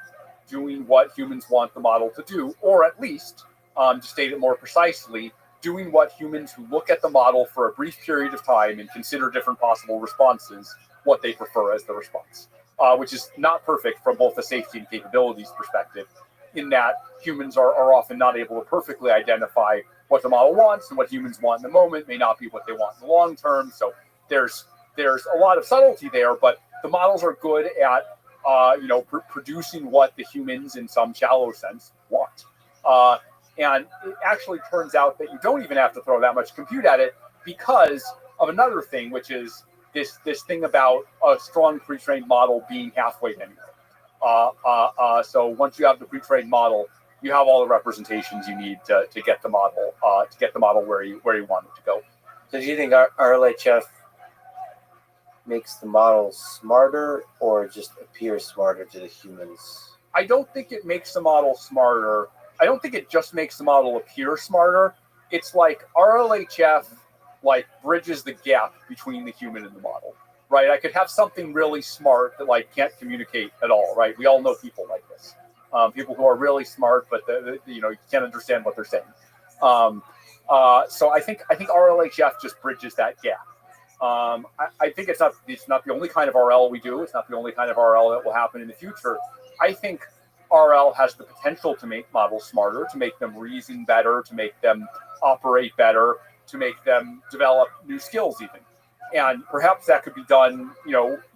doing what humans want the model to do, or at least, to state it more precisely, doing what humans who look at the model for a brief period of time and consider different possible responses, what they prefer as the response, which is not perfect from both a safety and capabilities perspective, in that humans are often not able to perfectly identify what the model wants, and what humans want in the moment may not be what they want in the long term. So there's a lot of subtlety there, but the models are good at producing what the humans, in some shallow sense, want. And it actually turns out that you don't even have to throw that much compute at it because of another thing, which is this thing about a strong pre-trained model being half-weight anyway. So once you have the pre-trained model, you have all the representations you need to get the model where you want it to go. So do you think RLHF makes the model smarter, or just appears smarter to the humans? I don't think it makes the model smarter. I don't think it just makes the model appear smarter. It's like RLHF like bridges the gap between the human and the model, right? I could have something really smart that like can't communicate at all, right? We all know people like this, people who are really smart, but you can't understand what they're saying. So I think RLHF just bridges that gap. I think it's not the only kind of RL we do. It's not the only kind of RL that will happen in the future. I think RL has the potential to make models smarter, to make them reason better, to make them operate better, to make them develop new skills even. And perhaps that could be done,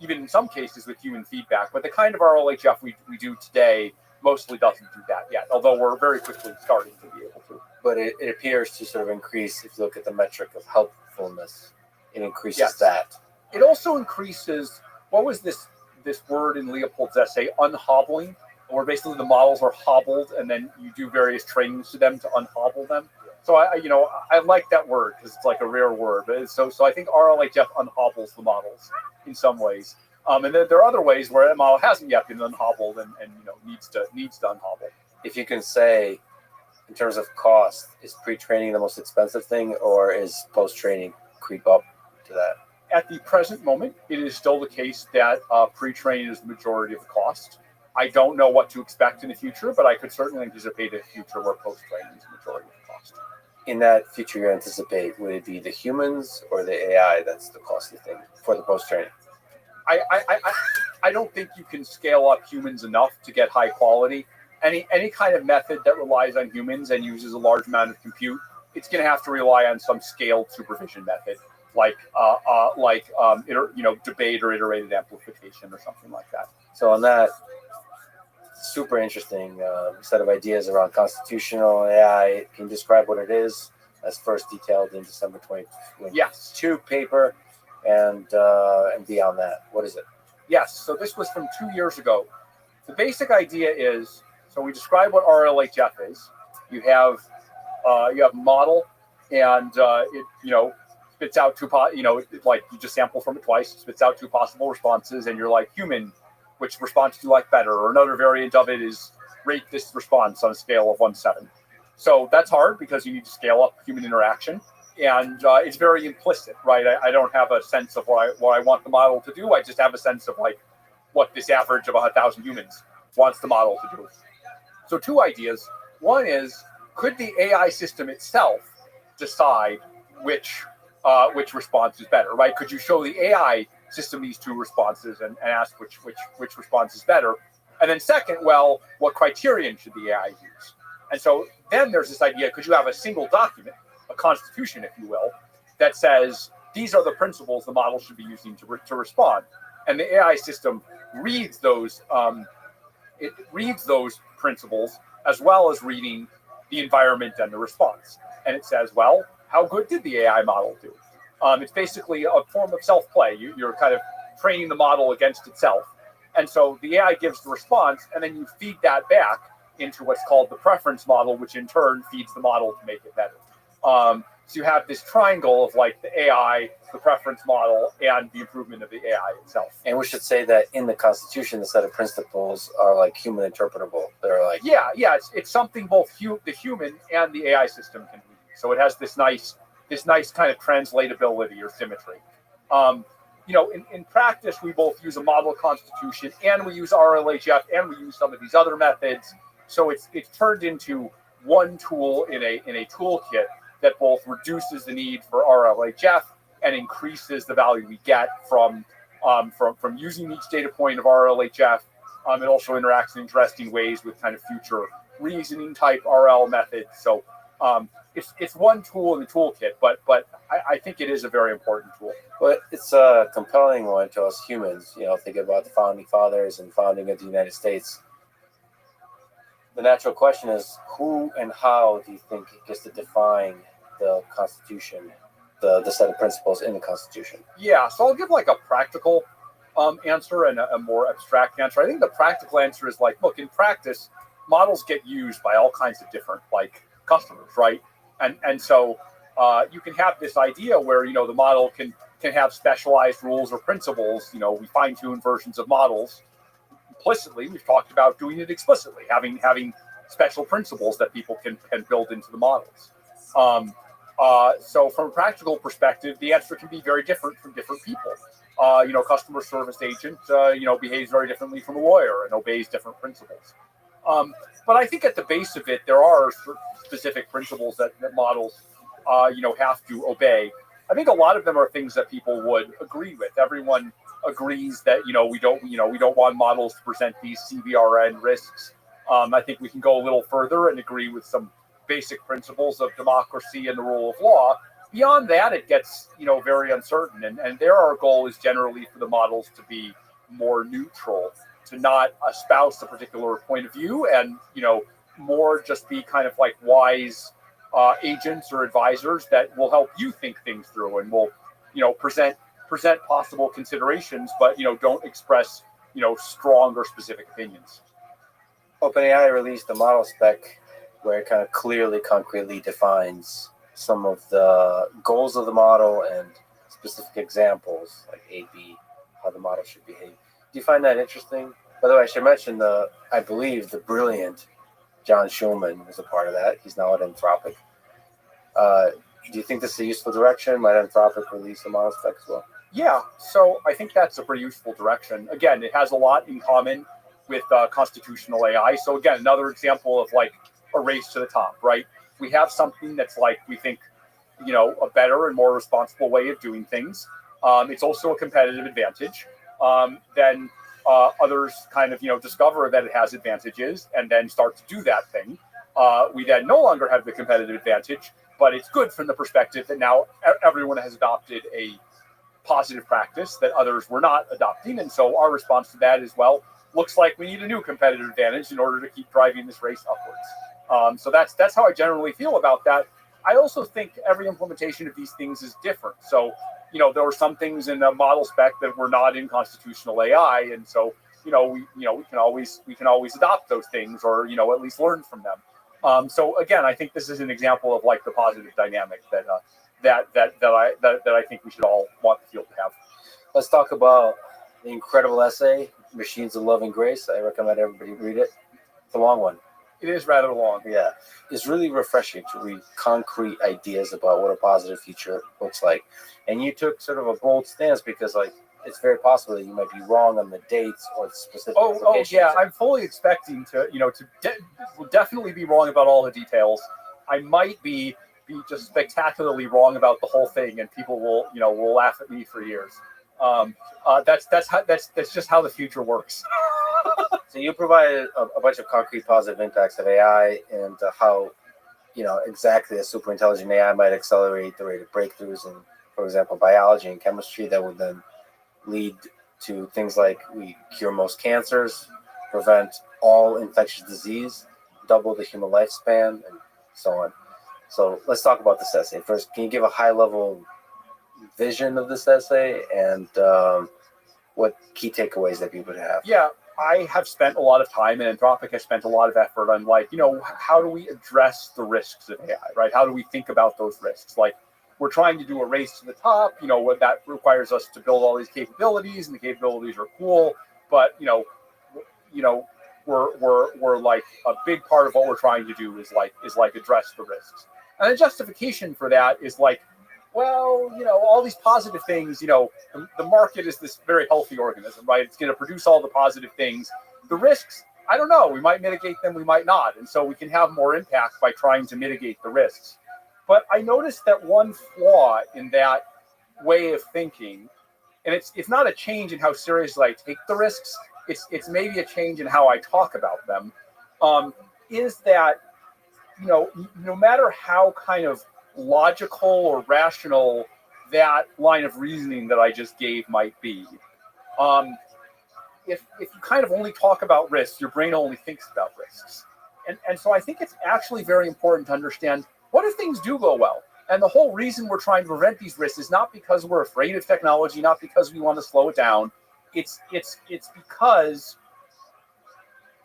even in some cases with human feedback. But the kind of RLHF we do today mostly doesn't do that yet, although we're very quickly starting to be able to. But it appears to sort of increase, if you look at the metric of helpfulness, it increases that. It also increases, what was this word in Leopold's essay, unhobbling, where basically the models are hobbled and then you do various trainings to them to unhobble them. So I like that word because it's like a rare word. But so I think RLHF unhobbles the models in some ways. And then there are other ways where a model hasn't yet been unhobbled and needs to unhobble. If you can say, in terms of cost, is pre-training the most expensive thing, or is post-training creep up to that? At the present moment, it is still the case that pre-training is the majority of the cost. I don't know what to expect in the future, but I could certainly anticipate a future where post-training is the majority of the cost. In that future you anticipate, would it be the humans or the AI that's the costly thing for the post-training? I don't think you can scale up humans enough to get high quality. Any kind of method that relies on humans and uses a large amount of compute, it's going to have to rely on some scaled supervision method, like debate or iterated amplification or something like that. So on that super interesting set of ideas around constitutional AI, can you describe what it is, as first detailed in December 2022 paper, and beyond that, what is it? Yes, so this was from 2 years ago. The basic idea is, so we describe what RLHF is. You have model, and it spits out like you just sample from it twice, spits out two possible responses, and you're like, human, which response do you like better? Or another variant of it is rate this response on a scale of 1 to 7. So that's hard because you need to scale up human interaction, and it's very implicit, right? I don't have a sense of what I want the model to do. I just have a sense of like what this average of 1,000 humans wants the model to do. So 2 ideas. One is, could the AI system itself decide which response is better, right? Could you show the AI system these 2 responses and ask which response is better? And then second, well, what criterion should the AI use? And so then there's this idea, could you have a single document, a constitution, if you will, that says these are the principles the model should be using to respond? And the AI system reads those principles as well as reading the environment and the response. And it says, well, how good did the AI model do? It's basically a form of self-play. You're kind of training the model against itself. And so the AI gives the response, and then you feed that back into what's called the preference model, which in turn feeds the model to make it better. So you have this triangle of like the AI, the preference model, and the improvement of the AI itself. And we should say that in the Constitution, the set of principles are like human interpretable. They're like it's something both the human and the AI system can read. So it has this nice kind of translatability or symmetry. In practice, we both use a model constitution and we use RLHF and we use some of these other methods. So it's turned into one tool in a toolkit that both reduces the need for RLHF and increases the value we get from using each data point of RLHF. It also interacts in interesting ways with kind of future reasoning type RL methods. So it's one tool in the toolkit, but I think it is a very important tool. But it's a compelling one to us humans. Thinking about the founding fathers and founding of the United States. The natural question is, who and how do you think gets to define the Constitution, the set of principles in the Constitution? Yeah, so I'll give like a practical answer and a more abstract answer. I think the practical answer is like, look, in practice, models get used by all kinds of different like customers, right? And so you can have this idea where the model can have specialized rules or principles. We fine-tune versions of models implicitly. We've talked about doing it explicitly, having special principles that people can build into the models. So from a practical perspective, the answer can be very different from different people. Customer service agent, behaves very differently from a lawyer and obeys different principles. But I think at the base of it, there are specific principles that models, have to obey. I think a lot of them are things that people would agree with. Everyone agrees that, we don't want models to present these CBRN risks. I think we can go a little further and agree with some basic principles of democracy and the rule of law. Beyond that, it gets, very uncertain. And there our goal is generally for the models to be more neutral, to not espouse a particular point of view and, more just be kind of like wise agents or advisors that will help you think things through and will, present possible considerations, but, don't express, strong or specific opinions. OpenAI released a model spec where it kind of clearly, concretely defines some of the goals of the model and specific examples, like A, B, how the model should behave. Do you find that interesting? By the way, I should mention I believe the brilliant John Schulman is a part of that. He's now at Anthropic. Do you think this is a useful direction? Might Anthropic release a model spec as well? Yeah, so I think that's a pretty useful direction. Again, it has a lot in common with constitutional AI. So again, another example of like a race to the top, right? We have something that's like, we think, a better and more responsible way of doing things. It's also a competitive advantage. Then others kind of, discover that it has advantages and then start to do that thing. We then no longer have the competitive advantage, but it's good from the perspective that now everyone has adopted a positive practice that others were not adopting. And so our response to that is, well, looks like we need a new competitive advantage in order to keep driving this race upwards. So that's how I generally feel about that. I also think every implementation of these things is different. So, there were some things in the model spec that were not in constitutional AI, and so we can always adopt those things or at least learn from them. So again, I think this is an example of like the positive dynamic that I think we should all want the field to have. Let's talk about the incredible essay, Machines of Love and Grace. I recommend everybody read it. It's a long one. It is rather long. Yeah. It's really refreshing to read concrete ideas about what a positive future looks like. And you took sort of a bold stance because, like, it's very possible that you might be wrong on the dates or the specific. Oh applications. yeah, I'm fully expecting to, will definitely be wrong about all the details. I might be just spectacularly wrong about the whole thing, and people will laugh at me for years. That's just how the future works. So you provided a bunch of concrete positive impacts of AI and how, exactly a super intelligent AI might accelerate the rate of breakthroughs in, for example, biology and chemistry that would then lead to things like we cure most cancers, prevent all infectious disease, double the human lifespan, and so on. So let's talk about this essay. First, can you give a high-level vision of this essay and what key takeaways that people would have? Yeah, I have spent a lot of time, and Anthropic has spent a lot of effort on, how do we address the risks of AI, right? How do we think about those risks? Like, we're trying to do a race to the top, what that requires us to build all these capabilities, and the capabilities are cool, but, we're like, a big part of what we're trying to do is address the risks. And the justification for that is like, well, all these positive things, the market is this very healthy organism, right? It's going to produce all the positive things. The risks, I don't know. We might mitigate them, we might not. And so we can have more impact by trying to mitigate the risks. But I noticed that one flaw in that way of thinking, and it's not a change in how seriously I take the risks, it's maybe a change in how I talk about them, is that, no matter how kind of logical or rational that line of reasoning that I just gave might be, if you kind of only talk about risks, your brain only thinks about risks. And so I think it's actually very important to understand, what if things do go well? And the whole reason we're trying to prevent these risks is not because we're afraid of technology, not because we want to slow it down. It's because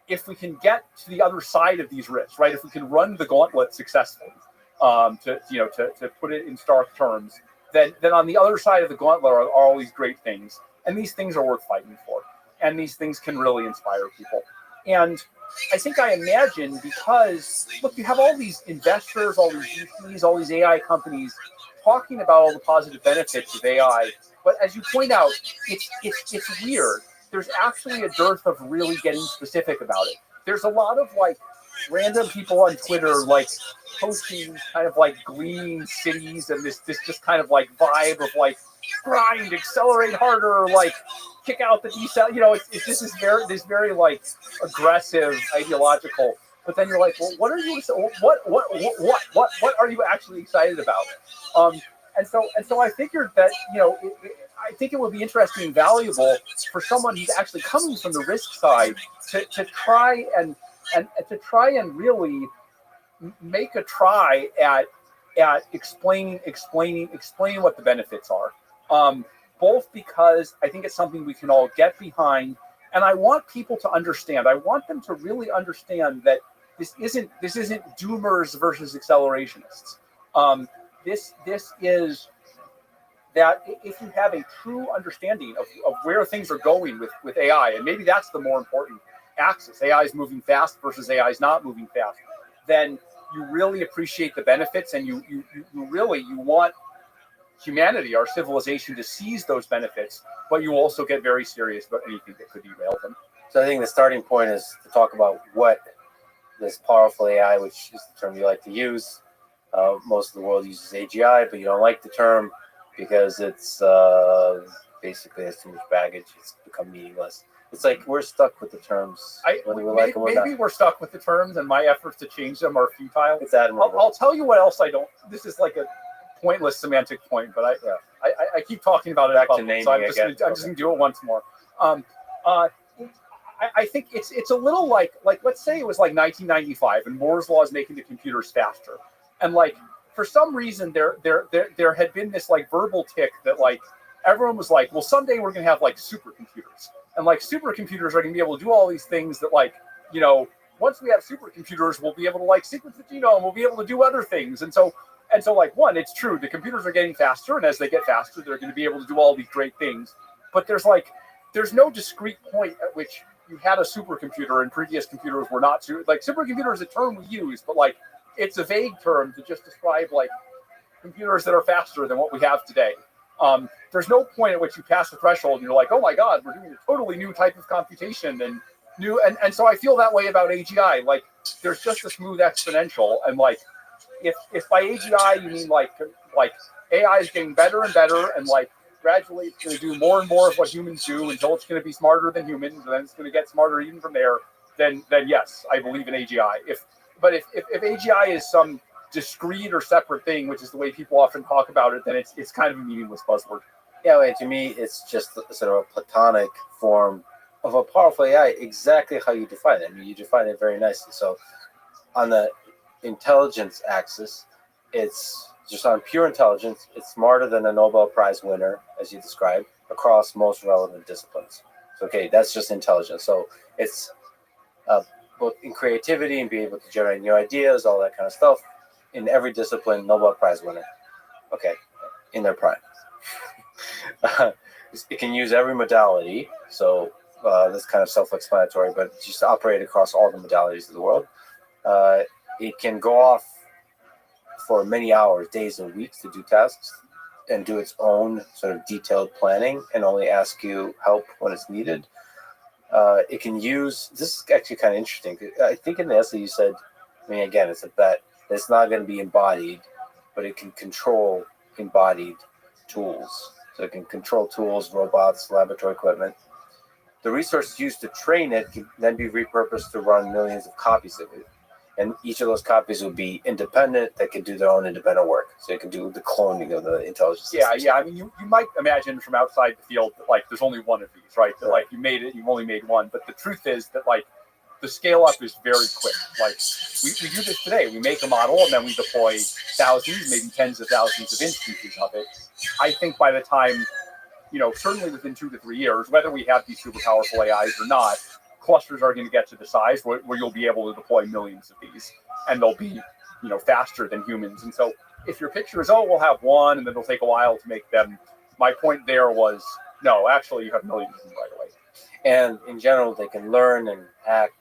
if we can get to the other side of these risks, right? If we can run the gauntlet successfully, to put it in stark terms, then on the other side of the gauntlet are all these great things, and these things are worth fighting for, and these things can really inspire people. And I think I imagine, because look, you have all these investors, all these VCs, all these AI companies talking about all the positive benefits of AI, but as you point out, it's weird. There's actually a dearth of really getting specific about it. There's a lot of like random people on Twitter like posting kind of like gleaming cities and this just kind of like vibe of like grind, accelerate harder, like kick out the decel. It's just this very like aggressive, ideological. But then you're like, well, what are you? What are you actually excited about? And so I figured that I think it would be interesting and valuable for someone who's actually coming from the risk side to try and really make a try at explaining what the benefits are. Both because I think it's something we can all get behind, and I want people to understand. I want them to really understand that this isn't doomers versus accelerationists. This is that if you have a true understanding of where things are going with AI, and maybe that's the more important axis, AI is moving fast versus AI is not moving fast, then you really appreciate the benefits, and you want humanity, our civilization, to seize those benefits, but you also get very serious about anything that could derail them. So I think the starting point is to talk about what this powerful AI, which is the term you like to use. Most of the world uses AGI, but you don't like the term because it's basically has too much baggage. It's become meaningless. It's like we're stuck with the terms. Maybe we're stuck with the terms, and my efforts to change them are futile. It's admirable. I'll tell you what else I don't. This is like a pointless semantic point, but I keep talking about it. Back to naming, so I'm just going to do it once more. I think it's a little like let's say it was like 1995, and Moore's law is making the computers faster, and like for some reason there had been this like verbal tick that like everyone was like, well, someday we're going to have like supercomputers, and like supercomputers are going to be able to do all these things that like once we have supercomputers, we'll be able to like sequence the genome, we'll be able to do other things, and so like one, it's true, the computers are getting faster, and as they get faster, they're going to be able to do all these great things, but there's no discrete point at which you had a supercomputer and previous computers were not. Like supercomputer is a term we use, but like it's a vague term to just describe like computers that are faster than what we have today. There's no point at which you pass the threshold and you're like, oh my God, we're doing a totally new type of computation and new. And so I feel that way about AGI. Like there's just a smooth exponential. And like, if by AGI you mean like AI is getting better and better and like gradually it's going to do more and more of what humans do until it's going to be smarter than humans, and then it's going to get smarter even from there, then yes, I believe in AGI. If AGI is some discrete or separate thing, which is the way people often talk about it, then it's kind of a meaningless buzzword. Yeah, wait, to me, it's just sort of a platonic form of a powerful AI, exactly how you define it. I mean, you define it very nicely. So on the intelligence axis, it's just on pure intelligence, it's smarter than a Nobel Prize winner, as you described, across most relevant disciplines. So, okay, that's just intelligence. So it's both in creativity and being able to generate new ideas, all that kind of stuff. In every discipline, Nobel Prize winner. Okay, in their prime. It can use every modality, so that's kind of self-explanatory, but just operate across all the modalities of the world. It can go off for many hours, days, and weeks to do tasks and do its own sort of detailed planning and only ask you help when it's needed. It can use, this is actually kind of interesting. I think in the essay you said, I mean, again, it's a bet, it's not going to be embodied, but it can control embodied tools. So it can control tools, robots, laboratory equipment. The resources used to train it can then be repurposed to run millions of copies of it. And each of those copies will be independent, that can do their own independent work. So it can do the cloning of the intelligence systems. Yeah. I mean, you might imagine from outside the field that, like, there's only one of these, right? That, like, you made it, you've only made one. But the truth is that, like, the scale up is very quick. Like, we do this today. We make a model and then we deploy thousands, maybe tens of thousands of instances of it. I think by the time, certainly within 2 to 3 years, whether we have these super powerful AIs or not, clusters are going to get to the size where you'll be able to deploy millions of these, and they'll be, faster than humans. And so if your picture is, we'll have one and then it'll take a while to make them, my point there was, no, actually you have millions of them right away. And in general, they can learn and act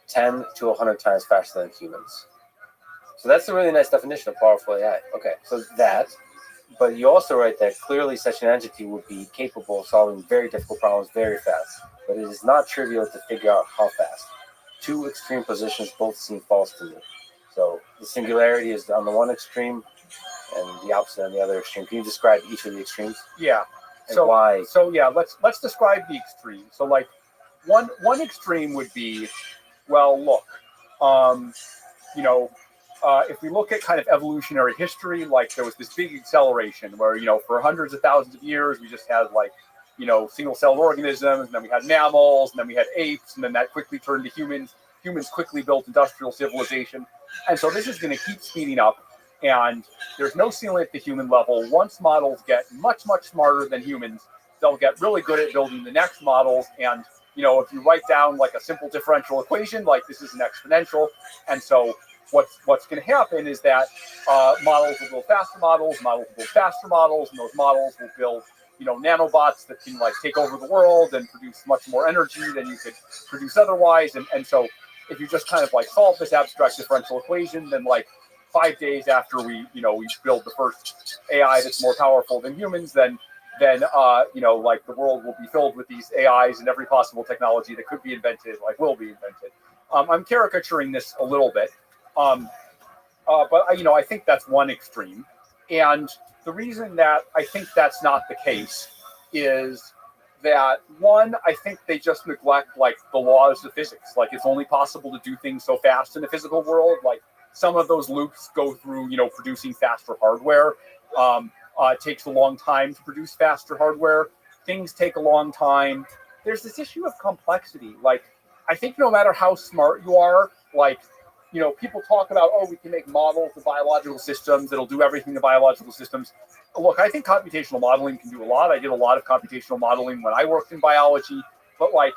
10 to 100 times faster than humans. So that's a really nice definition of powerful AI. Okay, so that, but you also write that clearly such an entity would be capable of solving very difficult problems very fast, but it is not trivial to figure out how fast. Two extreme positions both seem false to me. So the singularity is on the one extreme and the opposite on the other extreme. Can you describe each of the extremes? Yeah. And why? So yeah, let's describe the extreme. So like one extreme would be, well, look, if we look at kind of evolutionary history, like there was this big acceleration where, for hundreds of thousands of years, we just had like, single-celled organisms, and then we had mammals, and then we had apes, and then that quickly turned to humans. Humans quickly built industrial civilization. And so this is going to keep speeding up, and there's no ceiling at the human level. Once models get much, much smarter than humans, they'll get really good at building the next models. And, if you write down like a simple differential equation, like this is an exponential. And so what's going to happen is that models will build faster models, models will build faster models, and those models will build, nanobots that can like take over the world and produce much more energy than you could produce otherwise. And so if you just kind of like solve this abstract differential equation, then like 5 days after we build the first AI that's more powerful than humans, then like the world will be filled with these AIs, and every possible technology that could be invented, like will be invented. I'm caricaturing this a little bit. But I think that's one extreme. And the reason that I think that's not the case is that, one, I think they just neglect like the laws of physics. Like it's only possible to do things so fast in the physical world. Like some of those loops go through, producing faster hardware. It takes a long time to produce faster hardware. Things take a long time. There's this issue of complexity. Like I think no matter how smart you are, like, people talk about, we can make models of biological systems that'll do everything to biological systems. Look, I think computational modeling can do a lot. I did a lot of computational modeling when I worked in biology, but like,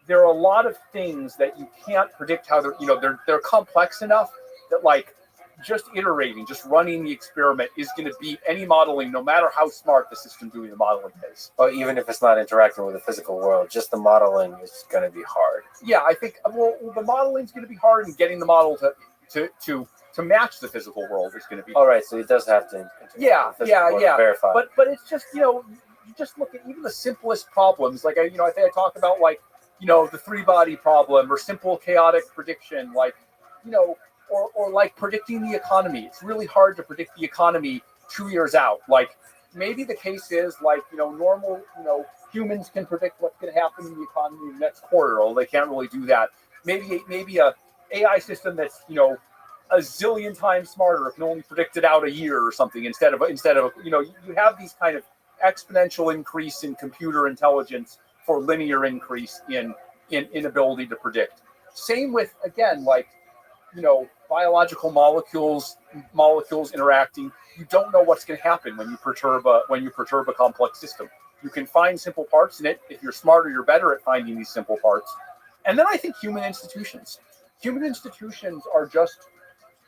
there are a lot of things that you can't predict how they're complex enough that like, just iterating, just running the experiment is going to beat any modeling, no matter how smart the system doing the modeling is. Well, even if it's not interacting with the physical world, just the modeling is going to be hard. Yeah, I think the modeling is going to be hard, and getting the model to to match the physical world is going to be. All right, so it does have to. Yeah, verify. But it's just, you just look at even the simplest problems. Like I think I talk about like, the three-body problem or simple chaotic prediction, like, or like predicting the economy. It's really hard to predict the economy 2 years out. Like maybe the case is like, normal, humans can predict what's going to happen in the economy in the next quarter, although they can't really do that. Maybe a AI system that's, a zillion times smarter can only predict it out a year or something instead of you have these kind of exponential increase in computer intelligence for linear increase in ability to predict. Same with, again, like, biological molecules interacting. You don't know what's going to happen when you perturb a complex system. You can find simple parts in it. If you're smarter, you're better at finding these simple parts. And then I think human institutions are just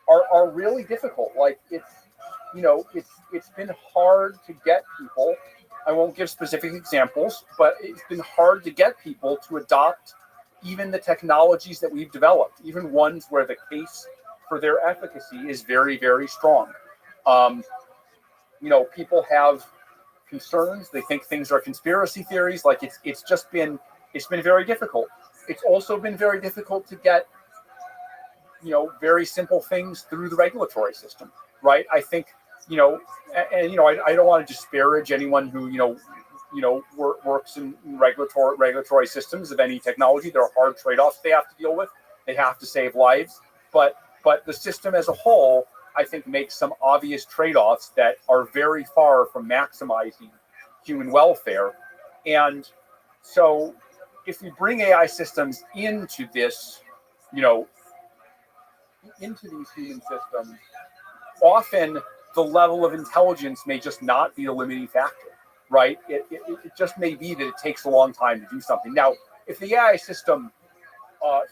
are really difficult. Like it's been hard to get people. I won't give specific examples, but it's been hard to get people to adopt even the technologies that we've developed, even ones where the case for their efficacy is very, very strong. People have concerns. They think things are conspiracy theories. Like it's been very difficult. It's also been very difficult to get, very simple things through the regulatory system, right? I think, I don't want to disparage anyone who, works in regulatory systems of any technology. There are hard trade-offs they have to deal with. They have to save lives, but the system as a whole, I think, makes some obvious trade-offs that are very far from maximizing human welfare. And so if we bring AI systems into this, into these human systems, often the level of intelligence may just not be a limiting factor, right? It just may be that it takes a long time to do something. Now, if the AI system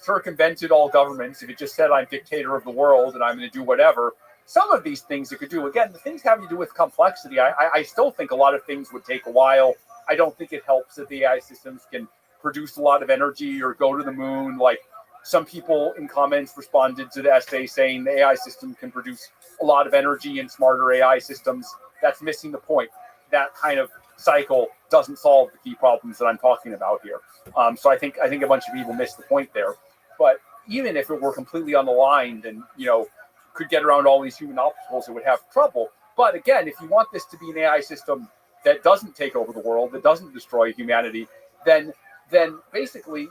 circumvented all governments, if it just said I'm dictator of the world and I'm going to do whatever, some of these things it could do. Again, the things having to do with complexity, I still think a lot of things would take a while. I don't think it helps that the AI systems can produce a lot of energy or go to the moon. Like some people in comments responded to the essay saying the AI system can produce a lot of energy in smarter AI systems. That's missing the point. That kind of cycle doesn't solve the key problems that I'm talking about here. So I think a bunch of people missed the point there. But even if it were completely unaligned and could get around all these human obstacles, it would have trouble. But again, if you want this to be an AI system that doesn't take over the world, that doesn't destroy humanity, then basically,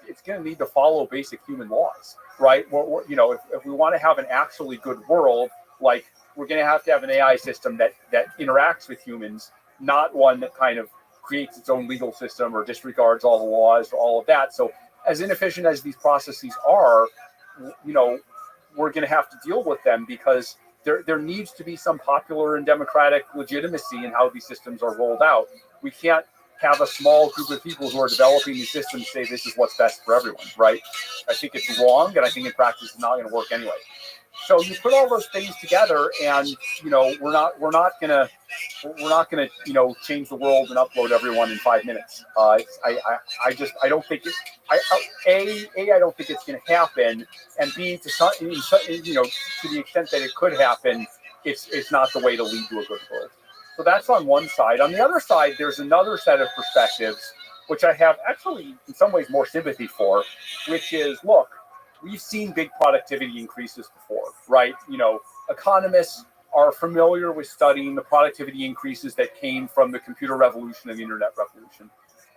it's going to need to follow basic human laws, right? If we want to have an actually good world, like we're going to have an AI system that interacts with humans, not one that kind of creates its own legal system or disregards all the laws or all of that. So as inefficient as these processes are, we're going to have to deal with them because there needs to be some popular and democratic legitimacy in how these systems are rolled out. We can't have a small group of people who are developing these systems say this is what's best for everyone, right? I think it's wrong, and I think in practice it's not going to work anyway. So you put all those things together, and we're not gonna change the world and upload everyone in 5 minutes. I don't think I don't think it's going to happen, and B, to the extent that it could happen, it's not the way to lead to a good world. So that's on one side. On the other side, there's another set of perspectives, which I have actually in some ways more sympathy for, which is, look, we've seen big productivity increases before, right? Economists are familiar with studying the productivity increases that came from the computer revolution and the internet revolution.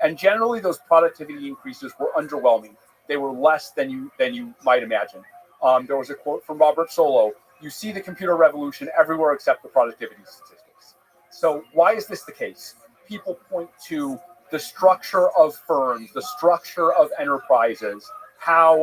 And generally, those productivity increases were underwhelming. They were less than you might imagine. There was a quote from Robert Solow: "You see the computer revolution everywhere except the productivity statistics." So why is this the case? People point to the structure of firms, the structure of enterprises, how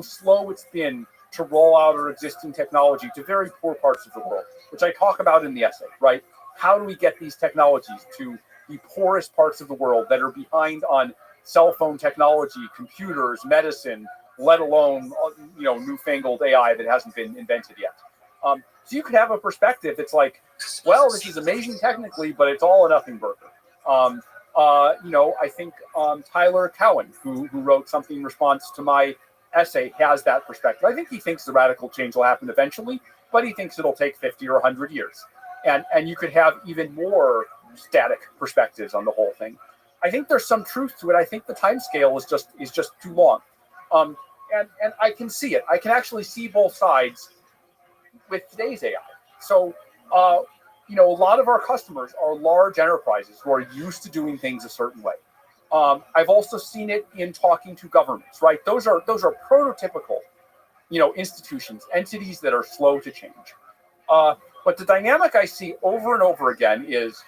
slow it's been to roll out our existing technology to very poor parts of the world, which I talk about in the essay, right? How do we get these technologies to the poorest parts of the world that are behind on cell phone technology, computers, medicine, let alone, newfangled AI that hasn't been invented yet? So you could have a perspective that's like, well, this is amazing technically, but it's all a nothing burger. I think Tyler Cowen, who wrote something in response to my essay has that perspective. I think he thinks the radical change will happen eventually, but he thinks it'll take 50 or 100 years. And you could have even more static perspectives on the whole thing. I think there's some truth to it. I think the time scale is just too long. And I can see it. I can actually see both sides with today's AI. So, a lot of our customers are large enterprises who are used to doing things a certain way. I've also seen it in talking to governments, right? Those are prototypical, institutions, entities that are slow to change. But the dynamic I see over and over again is,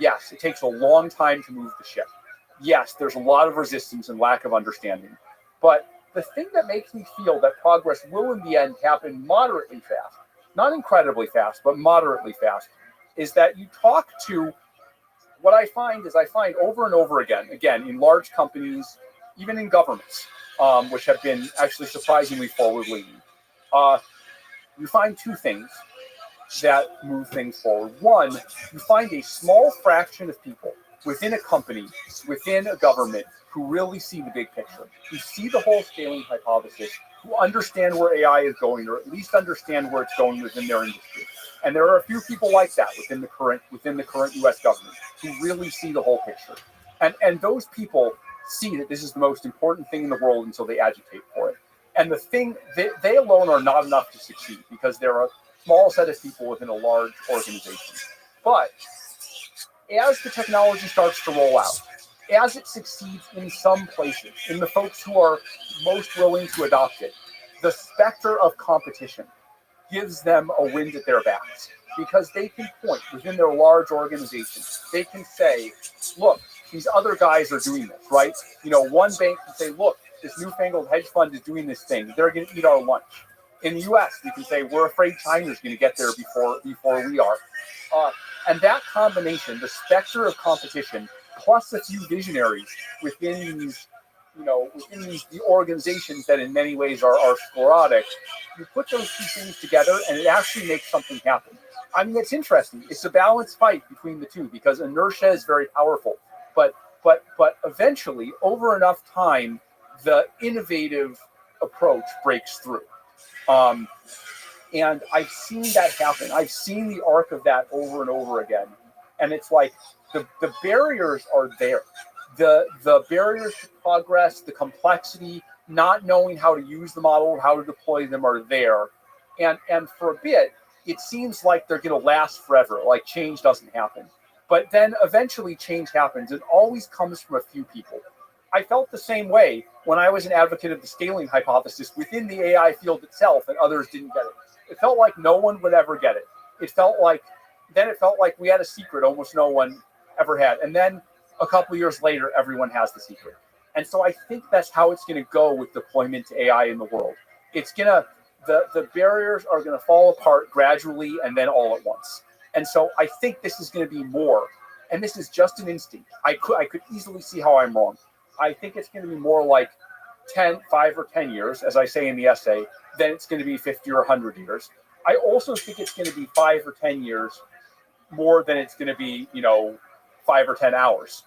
yes, it takes a long time to move the ship. Yes, there's a lot of resistance and lack of understanding. But the thing that makes me feel that progress will in the end happen moderately fast, not incredibly fast, but moderately fast, is that you talk to, what I find over and over again, in large companies, even in governments, which have been actually surprisingly forward-leaning, you find two things that move things forward. One, you find a small fraction of people within a company, within a government, who really see the big picture, who see the whole scaling hypothesis, who understand where AI is going, or at least understand where it's going within their industry. And there are a few people like that within the current U.S. government who really see the whole picture. And those people see that this is the most important thing in the world until they agitate for it. And the thing, they alone are not enough to succeed because there are a small set of people within a large organization. But as the technology starts to roll out, as it succeeds in some places, in the folks who are most willing to adopt it, the specter of competition gives them a wind at their backs because they can point within their large organization. They can say, look, these other guys are doing this, right? One bank can say, look, this newfangled hedge fund is doing this thing. They're going to eat our lunch. In the U.S., we can say, we're afraid China's going to get there before we are. And that combination, the specter of competition, plus a few visionaries within these, the organizations that in many ways are sclerotic, you put those two things together and it actually makes something happen. I mean, it's interesting. It's a balanced fight between the two because inertia is very powerful. But eventually, over enough time, the innovative approach breaks through. And I've seen that happen. I've seen the arc of that over and over again. And it's like the barriers are there. The barriers to progress, the complexity, not knowing how to use the model, how to deploy them are there. And for a bit, it seems like they're going to last forever, like change doesn't happen. But then eventually change happens. It always comes from a few people. I felt the same way when I was an advocate of the scaling hypothesis within the AI field itself and others didn't get it. It felt like no one would ever get it. It felt like we had a secret almost no one ever had. And then a couple of years later, everyone has the secret. And so I think that's how it's going to go with deployment to AI in the world. It's going to, the barriers are going to fall apart gradually and then all at once. And so I think this is going to be more, and this is just an instinct. I could easily see how I'm wrong. I think it's going to be more like 5 or 10 years, as I say in the essay, then it's going to be 50 or 100 years. I also think it's going to be 5 or 10 years more than it's going to be, 5 or 10 hours,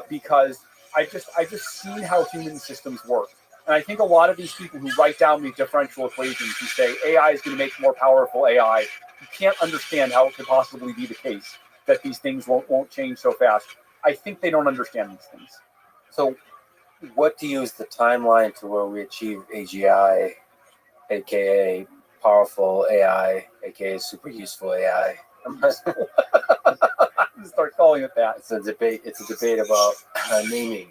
because I just seen how human systems work. And I think a lot of these people who write down these differential equations who say AI is going to make more powerful AI, you can't understand how it could possibly be the case that these things won't change so fast. I think they don't understand these things. So what do you use the timeline to where we achieve AGI, aka powerful AI, aka super useful AI? I'm going to start calling it that. It's a debate about naming.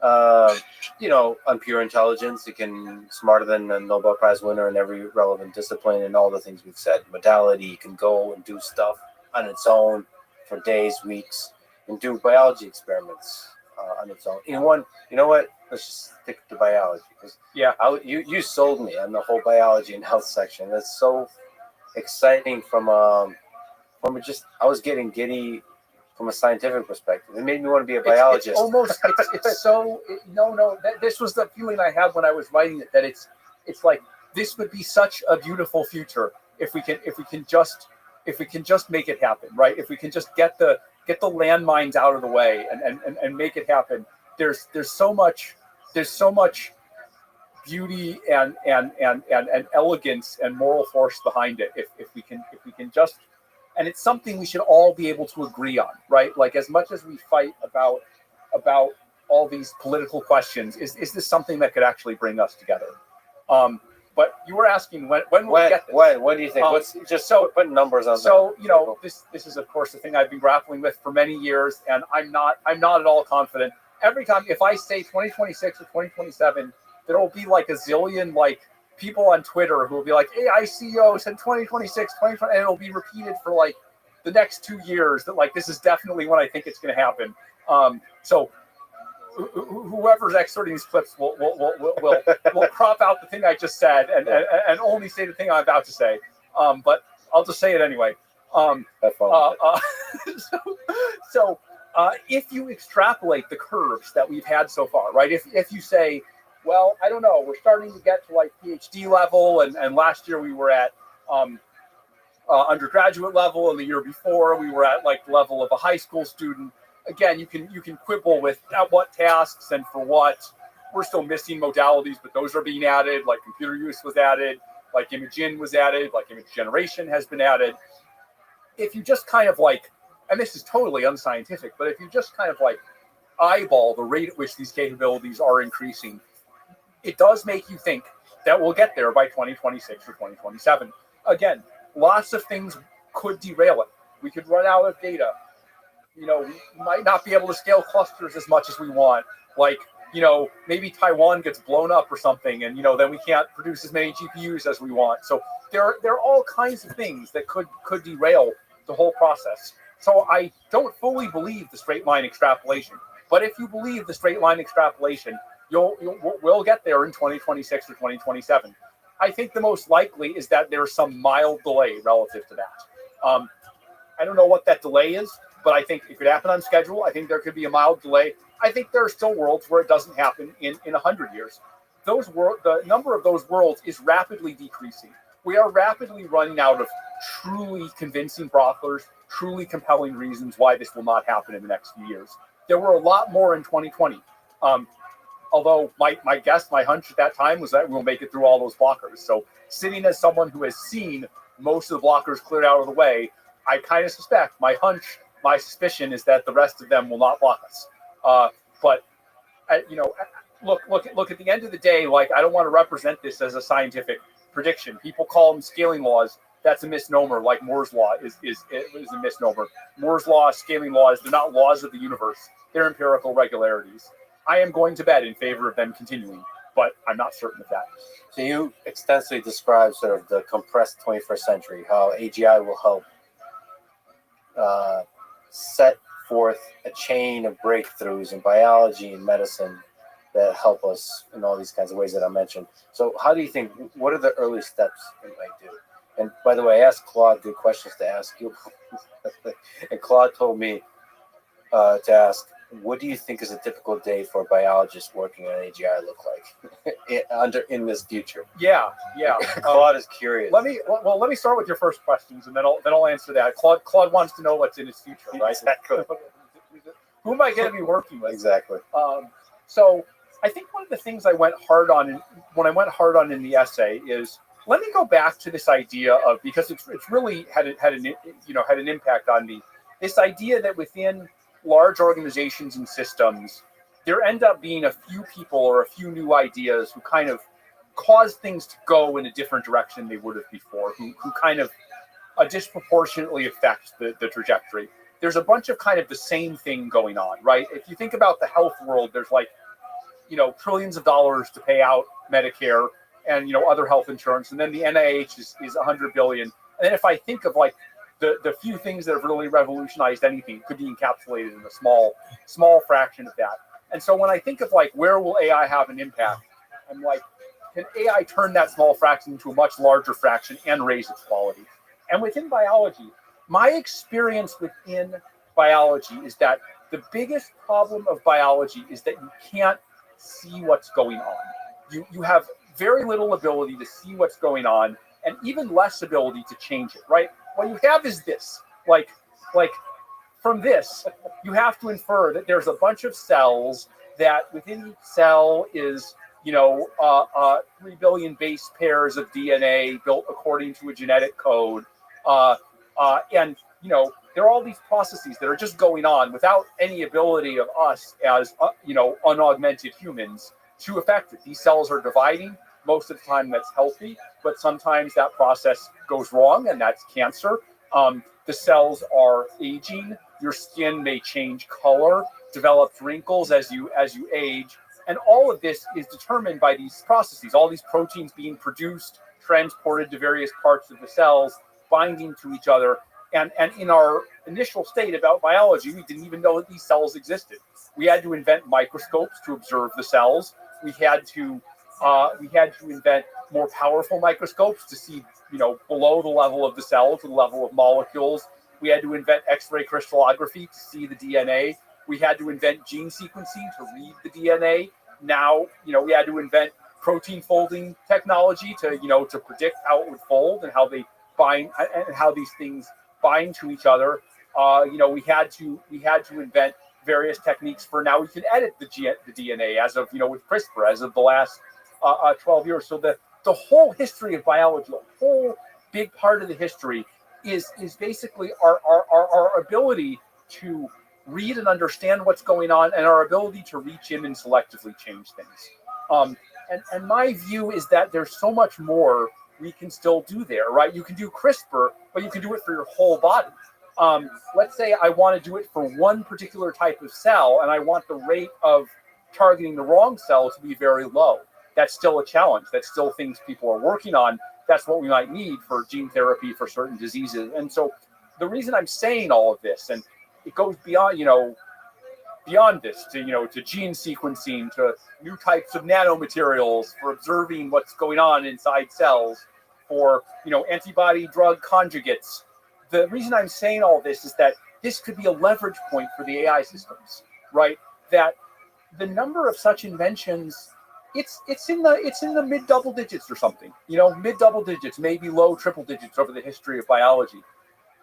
On pure intelligence, it can smarter than a Nobel Prize winner in every relevant discipline and all the things we've said. Modality can go and do stuff on its own for days, weeks, and do biology experiments on its own. You know what? Let's just stick to biology because you sold me on the whole biology and health section. That's so exciting I was getting giddy from a scientific perspective. It made me want to be a biologist. This was the feeling I had when I was writing it, that it's like this would be such a beautiful future if we can just make it happen, right? If we can just get the landmines out of the way and make it happen. There's so much beauty and elegance and moral force behind it. If we can just, and it's something we should all be able to agree on, right? Like, as much as we fight about all these political questions, is this something that could actually bring us together? But you were asking when we'll get this. What do you think? What's just so put numbers on that? So this is of course the thing I've been grappling with for many years, and I'm not at all confident. Every time if I say 2026 or 2027, there will be like a zillion like people on Twitter who will be like, AI CEO said 2026, 2020, and it'll be repeated for like the next 2 years that like this is definitely when I think it's going to happen. So whoever's excerpting these clips will crop out the thing I just said and only say the thing I'm about to say. But I'll just say it anyway. If you extrapolate the curves that we've had so far, right? If you say, well, I don't know, we're starting to get to like PhD level, and last year we were at undergraduate level, and the year before we were at like the level of a high school student. Again, you can quibble with at what tasks and for what. We're still missing modalities, but those are being added. Like computer use was added, like imaging was added, like image generation has been added. If you just kind of like, and this is totally unscientific, but if you just kind of like eyeball the rate at which these capabilities are increasing, it does make you think that we'll get there by 2026 or 2027. Again, lots of things could derail it. We could run out of data. We might not be able to scale clusters as much as we want. Like, maybe Taiwan gets blown up or something, and then we can't produce as many GPUs as we want. So there are all kinds of things that could derail the whole process. So I don't fully believe the straight line extrapolation. But if you believe the straight line extrapolation, we'll get there in 2026 or 2027. I think the most likely is that there's some mild delay relative to that. I don't know what that delay is, but I think it could happen on schedule. I think there could be a mild delay. I think there are still worlds where it doesn't happen in 100 years. The number of those worlds is rapidly decreasing. We are rapidly running out of truly convincing grapplers, truly compelling reasons why this will not happen in the next few years. There were a lot more in 2020. Although my hunch at that time was that we'll make it through all those blockers. So sitting as someone who has seen most of the blockers cleared out of the way, I kind of suspect, my suspicion is that the rest of them will not block us. But look at the end of the day, like, I don't want to represent this as a scientific prediction. People call them scaling laws. That's a misnomer. Like Moore's law is a misnomer. Moore's law, scaling laws, they're not laws of the universe. They're empirical regularities. I am going to bet in favor of them continuing, but I'm not certain of that. So you extensively describe sort of the compressed 21st century, how AGI will help set forth a chain of breakthroughs in biology and medicine that help us in all these kinds of ways that I mentioned. So how do you think, what are the early steps it might do? And by the way, I asked Claude good questions to ask you. And Claude told me to ask, what do you think is a typical day for a biologist working on AGI look like in this future? Yeah. Claude is curious. Let me start with your first questions, and then I'll answer that. Claude wants to know what's in his future, right? Exactly. Who am I going to be working with? Exactly. So I think one of the things I went hard on in the essay is, let me go back to this idea of, because it's really had an impact on me. This idea that within large organizations and systems, there end up being a few people or a few new ideas who kind of cause things to go in a different direction they would have before, who kind of disproportionately affect the trajectory. There's a bunch of kind of the same thing going on, right? If you think about the health world, there's like, trillions of dollars to pay out Medicare and, other health insurance. And then the NIH is $100 billion. And then if I think of like the few things that have really revolutionized anything, could be encapsulated in a small fraction of that. And so when I think of like, where will AI have an impact? I'm like, can AI turn that small fraction into a much larger fraction and raise its quality? And within biology, my experience within biology is that the biggest problem of biology is that you can't see what's going on. You have very little ability to see what's going on, and even less ability to change it, right? What you have is this, like from this, you have to infer that there's a bunch of cells, that within each cell is 3 billion base pairs of DNA built according to a genetic code. And there are all these processes that are just going on without any ability of us as, unaugmented humans to affect it. These cells are dividing. Most of the time that's healthy, but sometimes that process goes wrong, and that's cancer. The cells are aging. Your skin may change color, develop wrinkles as you age. And all of this is determined by these processes, all these proteins being produced, transported to various parts of the cells, binding to each other. And in our initial state about biology, we didn't even know that these cells existed. We had to invent microscopes to observe the cells. We had to invent more powerful microscopes to see, below the level of the cell, to the level of molecules. We had to invent X-ray crystallography to see the DNA. We had to invent gene sequencing to read the DNA. Now, we had to invent protein folding technology to predict how it would fold and how they bind and how these things bind to each other. We had to invent various techniques for now we can edit the DNA as of with CRISPR as of the last 12 years. So the whole history of biology, a whole big part of the history is basically our ability to read and understand what's going on, and our ability to reach in and selectively change things. And my view is that there's so much more we can still do there, right? You can do CRISPR, but you can do it for your whole body. Let's say I want to do it for one particular type of cell, and I want the rate of targeting the wrong cell to be very low. That's still a challenge. That's still things people are working on. That's what we might need for gene therapy for certain diseases. And so the reason I'm saying all of this, and it goes beyond, beyond this to gene sequencing, to new types of nanomaterials for observing what's going on inside cells, for, antibody drug conjugates. The reason I'm saying all this is that this could be a leverage point for the AI systems, right? That the number of such inventions, it's in the mid double digits or something, mid double digits, maybe low triple digits over the history of biology.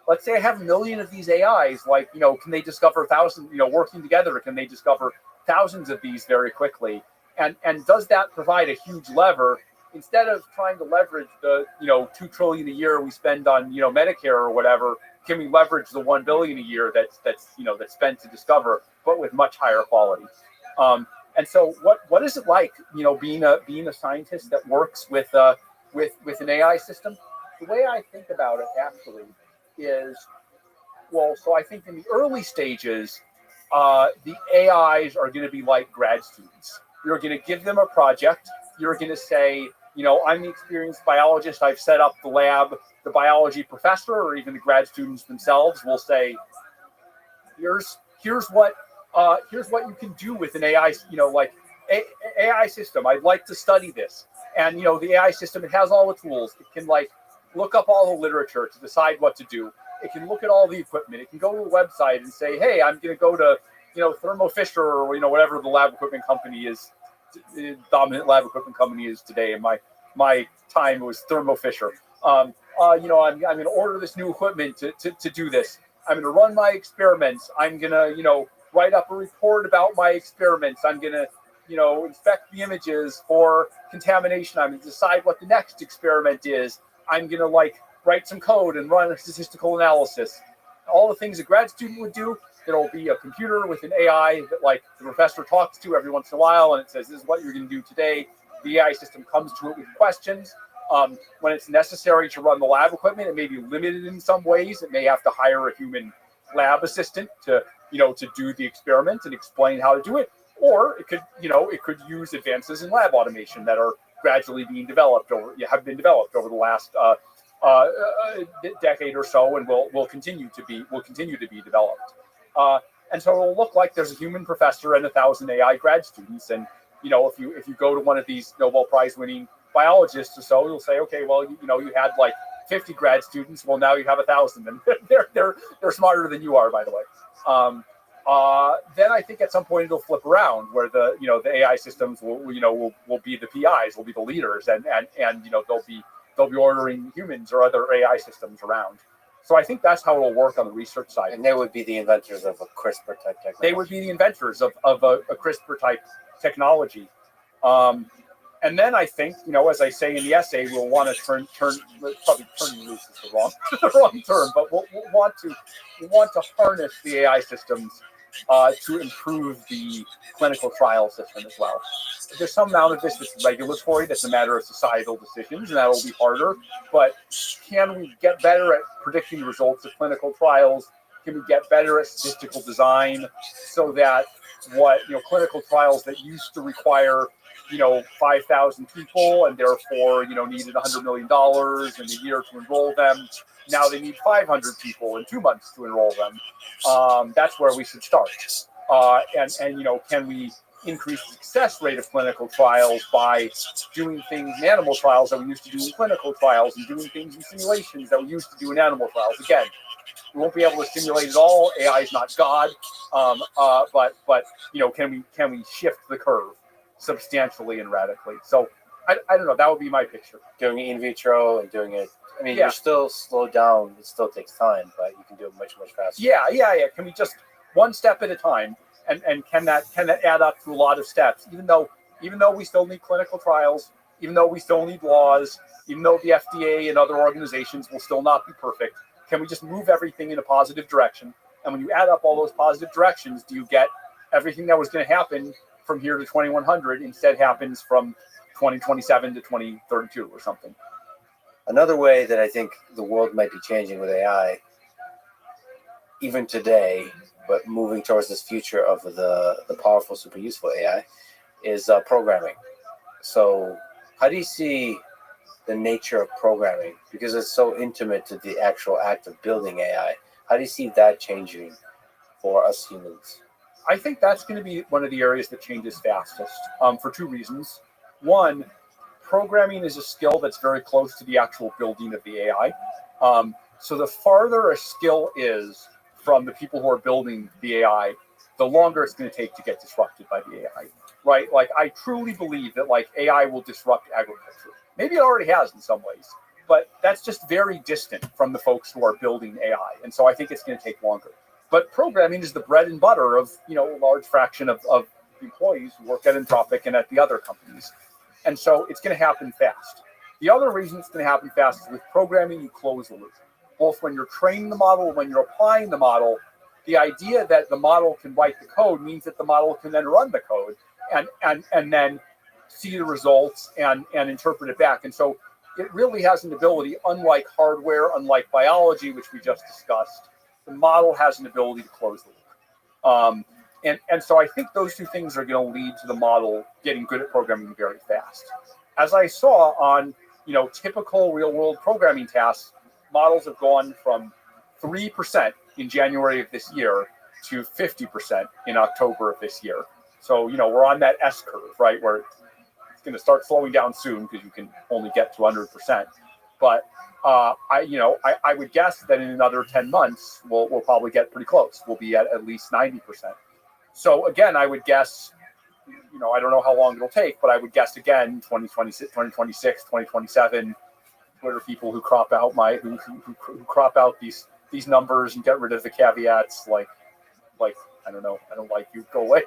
Let's say I have 1 million of these AIs, can they discover 1,000, working together, can they discover thousands of these very quickly? And does that provide a huge lever? Instead of trying to leverage the, $2 trillion a year we spend on, Medicare or whatever, can we leverage the 1 billion a year that's spent to discover, but with much higher quality? And so what is it like, being a scientist that works with an AI system? The way I think about it actually is, so I think in the early stages, the AIs are going to be like grad students. You're going to give them a project. You're going to say, I'm the experienced biologist. I've set up the lab. The biology professor or even the grad students themselves will say, here's what you can do with an AI, AI system. I'd like to study this. And, the AI system, it has all the tools. It can look up all the literature to decide what to do. It can look at all the equipment. It can go to a website and say, hey, I'm going to go to, Thermo Fisher or, whatever the lab equipment company is, the dominant lab equipment company is today. In my time, it was Thermo Fisher. I'm going to order this new equipment to do this. I'm going to run my experiments. I'm going to, write up a report about my experiments. I'm going to, inspect the images for contamination. I'm going to decide what the next experiment is. I'm going to write some code and run a statistical analysis. All the things a grad student would do, there'll be a computer with an AI that the professor talks to every once in a while, and it says, this is what you're going to do today. The AI system comes to it with questions. When it's necessary to run the lab equipment, it may be limited in some ways. It may have to hire a human lab assistant to do the experiment and explain how to do it. Or it could use advances in lab automation that are gradually have been developed over the last decade or so, and will continue to be developed. And so it'll look like there's a human professor and 1,000 AI grad students. And if you go to one of these Nobel Prize winning biologists or so, you'll say, okay, well, you had 50 grad students. Well, now you have 1,000, and they're smarter than you are, by the way. Then I think at some point it'll flip around where the AI systems will be the PIs, will be the leaders, and they'll be ordering humans or other AI systems around. So I think that's how it'll work on the research side. And they would be the inventors of a CRISPR type technology. They would be the inventors of a CRISPR type technology. And then I think, as I say in the essay, we'll want to turn probably turning loose is the wrong term, but we'll want to harness the AI systems to improve the clinical trial system as well. There's some amount of this that's regulatory, that's a matter of societal decisions, and that will be harder. But can we get better at predicting the results of clinical trials? Can we get better at statistical design so that clinical trials that used to require 5,000 people and therefore needed $100 million in a year to enroll them, now they need 500 people in 2 months to enroll them. That's where we should start. And can we increase the success rate of clinical trials by doing things in animal trials that we used to do in clinical trials and doing things in simulations that we used to do in animal trials? Again, we won't be able to simulate it all. AI is not God, but can we shift the curve substantially and radically? So I don't know. That would be my picture. Doing it in vitro and doing it. I mean, Yeah. you're still slowed down. It still takes time, but you can do it much faster. Yeah. Can we just one step at a time? And can that add up to a lot of steps? Even though we still need clinical trials, even though we still need laws, even though the FDA and other organizations will still not be perfect, can we just move everything in a positive direction? And when you add up all those positive directions, do you get everything that was going to happen from here to 2100 instead happens from 2027 to 2032 or something? Another way that I think the world might be changing with AI, even today, but moving towards this future of the powerful, super useful AI, is programming. So how do you see the nature of programming? Because it's so intimate to the actual act of building AI. How do you see that changing for us humans? I think that's going to be one of the areas that changes fastest for two reasons. One, programming is a skill that's very close to the actual building of the AI. So the farther a skill is from the people who are building the AI, the longer it's going to take to get disrupted by the AI, right? Like, I truly believe that AI will disrupt agriculture. Maybe it already has in some ways, but that's just very distant from the folks who are building AI. And so I think it's going to take longer. But programming is the bread and butter of, a large fraction of employees who work at Anthropic and at the other companies. And so it's going to happen fast. The other reason it's going to happen fast is with programming, you close the loop. Both when you're training the model and when you're applying the model, the idea that the model can write the code means that the model can then run the code and then see the results and interpret it back. And so it really has an ability, unlike hardware, unlike biology, which we just discussed, the model has an ability to close the loop. And so I think those two things are going to lead to the model getting good at programming very fast. As I saw on, typical real world programming tasks, models have gone from 3% in January of this year to 50% in October of this year. So, we're on that S curve, right, where it's going to start slowing down soon because you can only get to 100%. But I would guess that in another 10 months, we'll probably get pretty close. We'll be at least 90%. So again, I would guess, I don't know how long it'll take, but I would guess again, 2026, 2027, Twitter people who crop out who crop out these numbers and get rid of the caveats, like I don't know, I don't like you, go away.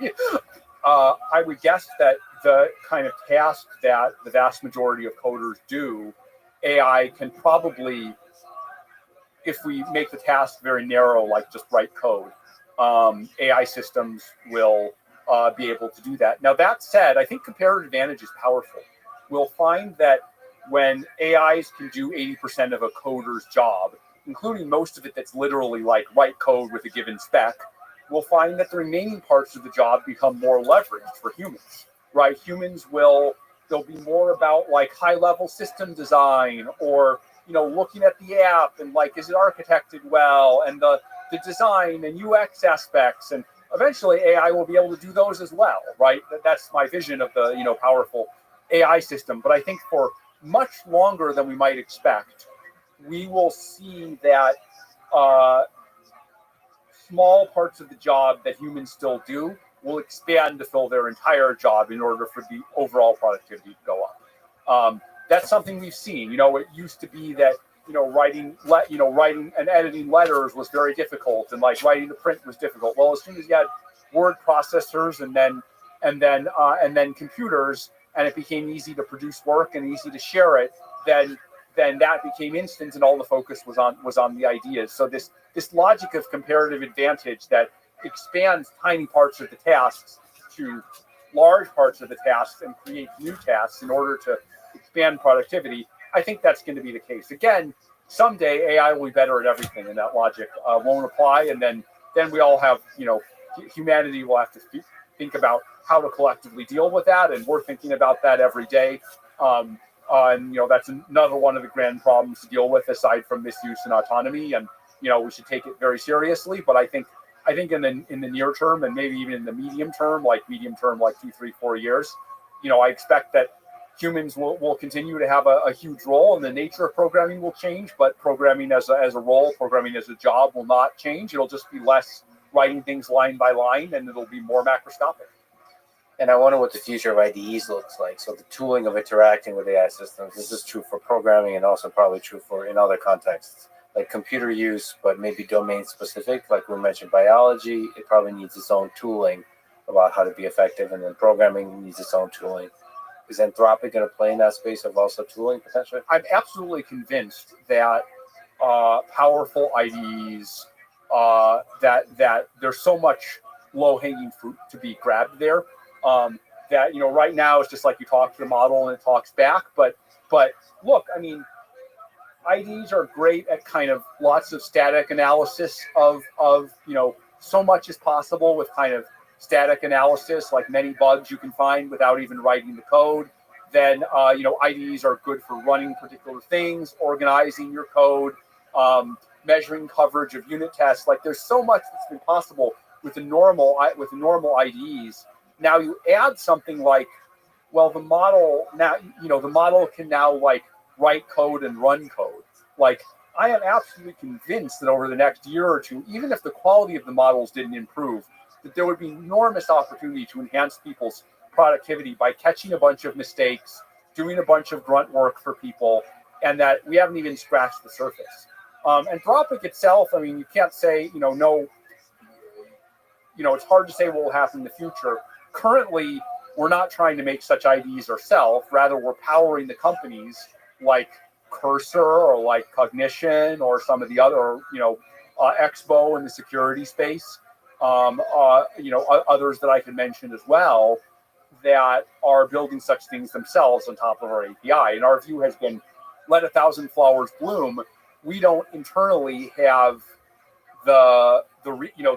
I would guess that the kind of task that the vast majority of coders do, AI can probably, if we make the task very narrow, like just write code, AI systems will be able to do that. Now, that said, I think comparative advantage is powerful. We'll find that when AIs can do 80% of a coder's job, including most of it that's literally like write code with a given spec, we'll find that the remaining parts of the job become more leveraged for humans, right? They'll be more about like high-level system design or, looking at the app and like, is it architected well, and the design and UX aspects, and eventually AI will be able to do those as well, right? That's my vision of the, powerful AI system. But I think for much longer than we might expect, we will see that small parts of the job that humans still do will expand to fill their entire job in order for the overall productivity to go up. That's something we've seen. It used to be that writing and editing letters was very difficult, and like writing the print was difficult. Well, as soon as you had word processors and then computers, and it became easy to produce work and easy to share it, then that became instant, and all the focus was on the ideas. So this logic of comparative advantage that expands tiny parts of the tasks to large parts of the tasks and creates new tasks in order to expand productivity, I think that's going to be the case. Again, someday AI will be better at everything, and that logic won't apply. And then we all have, humanity will have to think about how to collectively deal with that, and we're thinking about that every day. And that's another one of the grand problems to deal with, aside from misuse and autonomy. And we should take it very seriously. But I think in the near term, and maybe even in the medium term, like 2, 3, 4 years, I expect that humans will continue to have a huge role, and the nature of programming will change. But programming as a role, programming as a job, will not change. It'll just be less writing things line by line, and it'll be more macroscopic. And I wonder what the future of IDEs looks like. So the tooling of interacting with AI systems, this is true for programming and also probably true for in other contexts, like computer use, but maybe domain specific. Like we mentioned, biology, it probably needs its own tooling about how to be effective, and then programming needs its own tooling. Is Anthropic going to play in that space of also tooling potentially? I'm absolutely convinced that powerful IDEs, that there's so much low-hanging fruit to be grabbed there. That right now it's just like you talk to the model and it talks back. But look, I mean, IDs are great at kind of lots of static analysis of so much as possible with kind of static analysis, like many bugs you can find without even writing the code. Then IDs are good for running particular things, organizing your code, measuring coverage of unit tests. Like there's so much that's been possible with the normal IDs. Now you add something like, well, the model can now like write code and run code. Like I am absolutely convinced that over the next year or two, even if the quality of the models didn't improve, that there would be enormous opportunity to enhance people's productivity by catching a bunch of mistakes, doing a bunch of grunt work for people, and that we haven't even scratched the surface. Anthropic itself, I mean, you can't say, no, it's hard to say what will happen in the future. Currently, we're not trying to make such IDs ourselves. Rather, we're powering the companies like Cursor or like Cognition or some of the other, Expo in the security space. Others that I can mention as well that are building such things themselves on top of our API. And our view has been, let 1,000 flowers bloom. We don't internally have the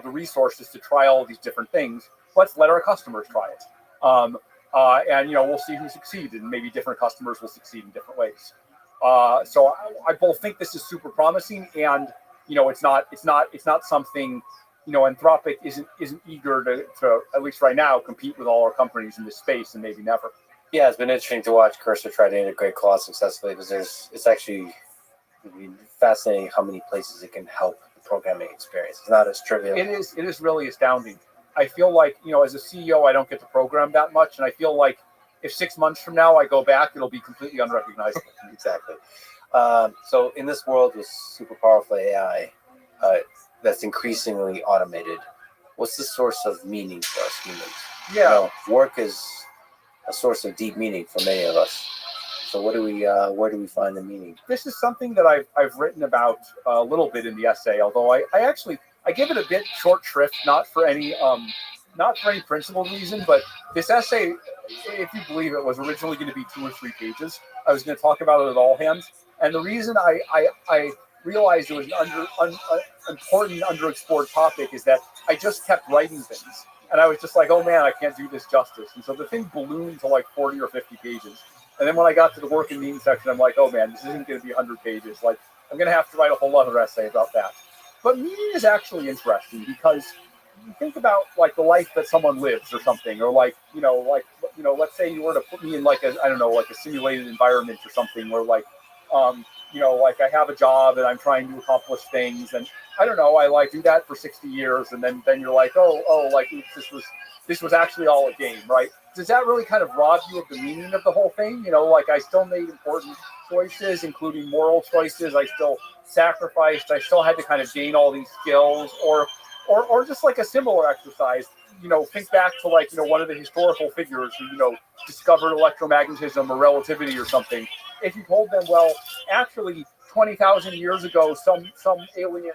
resources to try all of these different things. Let's let our customers try it. And we'll see who succeeds, and maybe different customers will succeed in different ways. So I both think this is super promising, and it's not something, Anthropic isn't eager to at least right now compete with all our companies in this space, and maybe never. Yeah, it's been interesting to watch Cursor try to integrate Claude successfully, because it's actually fascinating how many places it can help the programming experience. It's not as trivial. It is really astounding. I feel like, as a CEO, I don't get to program that much. And I feel like if 6 months from now I go back, it'll be completely unrecognizable. Exactly. So in this world with super powerful AI that's increasingly automated, what's the source of meaning for us humans? Yeah. Work is a source of deep meaning for many of us. So where do we find the meaning? This is something that I've written about a little bit in the essay, although I give it a bit short shrift, not for any principled reason, but this essay, if you believe it, was originally going to be 2 or 3 pages. I was going to talk about it at all hands, and the reason I realized it was an important underexplored topic is that I just kept writing things, and I was just like, oh man, I can't do this justice, and so the thing ballooned to like 40 or 50 pages, and then when I got to the work and meaning section, I'm like, oh man, this isn't going to be 100 pages. Like I'm going to have to write a whole other essay about that. But meaning is actually interesting because you think about like the life that someone lives or something, or let's say you were to put me in like a simulated environment or something where like I have a job and I'm trying to accomplish things, and I don't know, I like do that for 60 years, and then you're like, oh, like this was actually all a game, right? Does that really kind of rob you of the meaning of the whole thing? Like I still made important choices, including moral choices. I still sacrificed. I still had to kind of gain all these skills, or just like a similar exercise. think back to one of the historical figures who discovered electromagnetism or relativity or something. If you told them, well, actually 20,000 years ago, some alien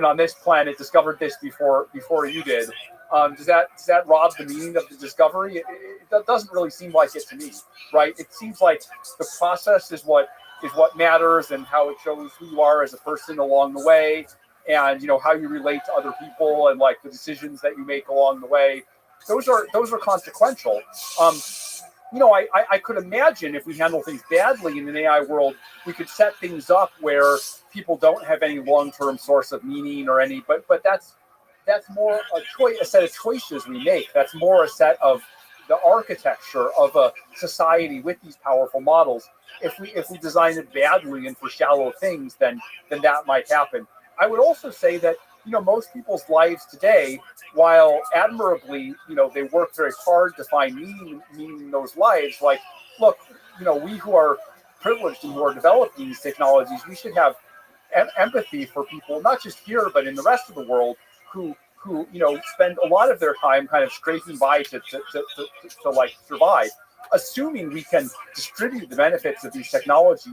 on this planet discovered this before you did. Does that rob the meaning of the discovery? It doesn't really seem like it to me, right? It seems like the process is what matters, and how it shows who you are as a person along the way, and how you relate to other people, and like the decisions that you make along the way. Those are consequential. I could imagine if we handle things badly in an AI world, we could set things up where people don't have any long-term source of meaning or any, but that's more a set of choices we make. That's more a set of the architecture of a society with these powerful models. If we design it badly and for shallow things, then that might happen. I would also say that most people's lives today, while admirably, they work very hard to find meaning in those lives. Like, look, we who are privileged and who are developing these technologies, we should have empathy for people, not just here, but in the rest of the world, who spend a lot of their time kind of scraping by to like survive. Assuming we can distribute the benefits of this technology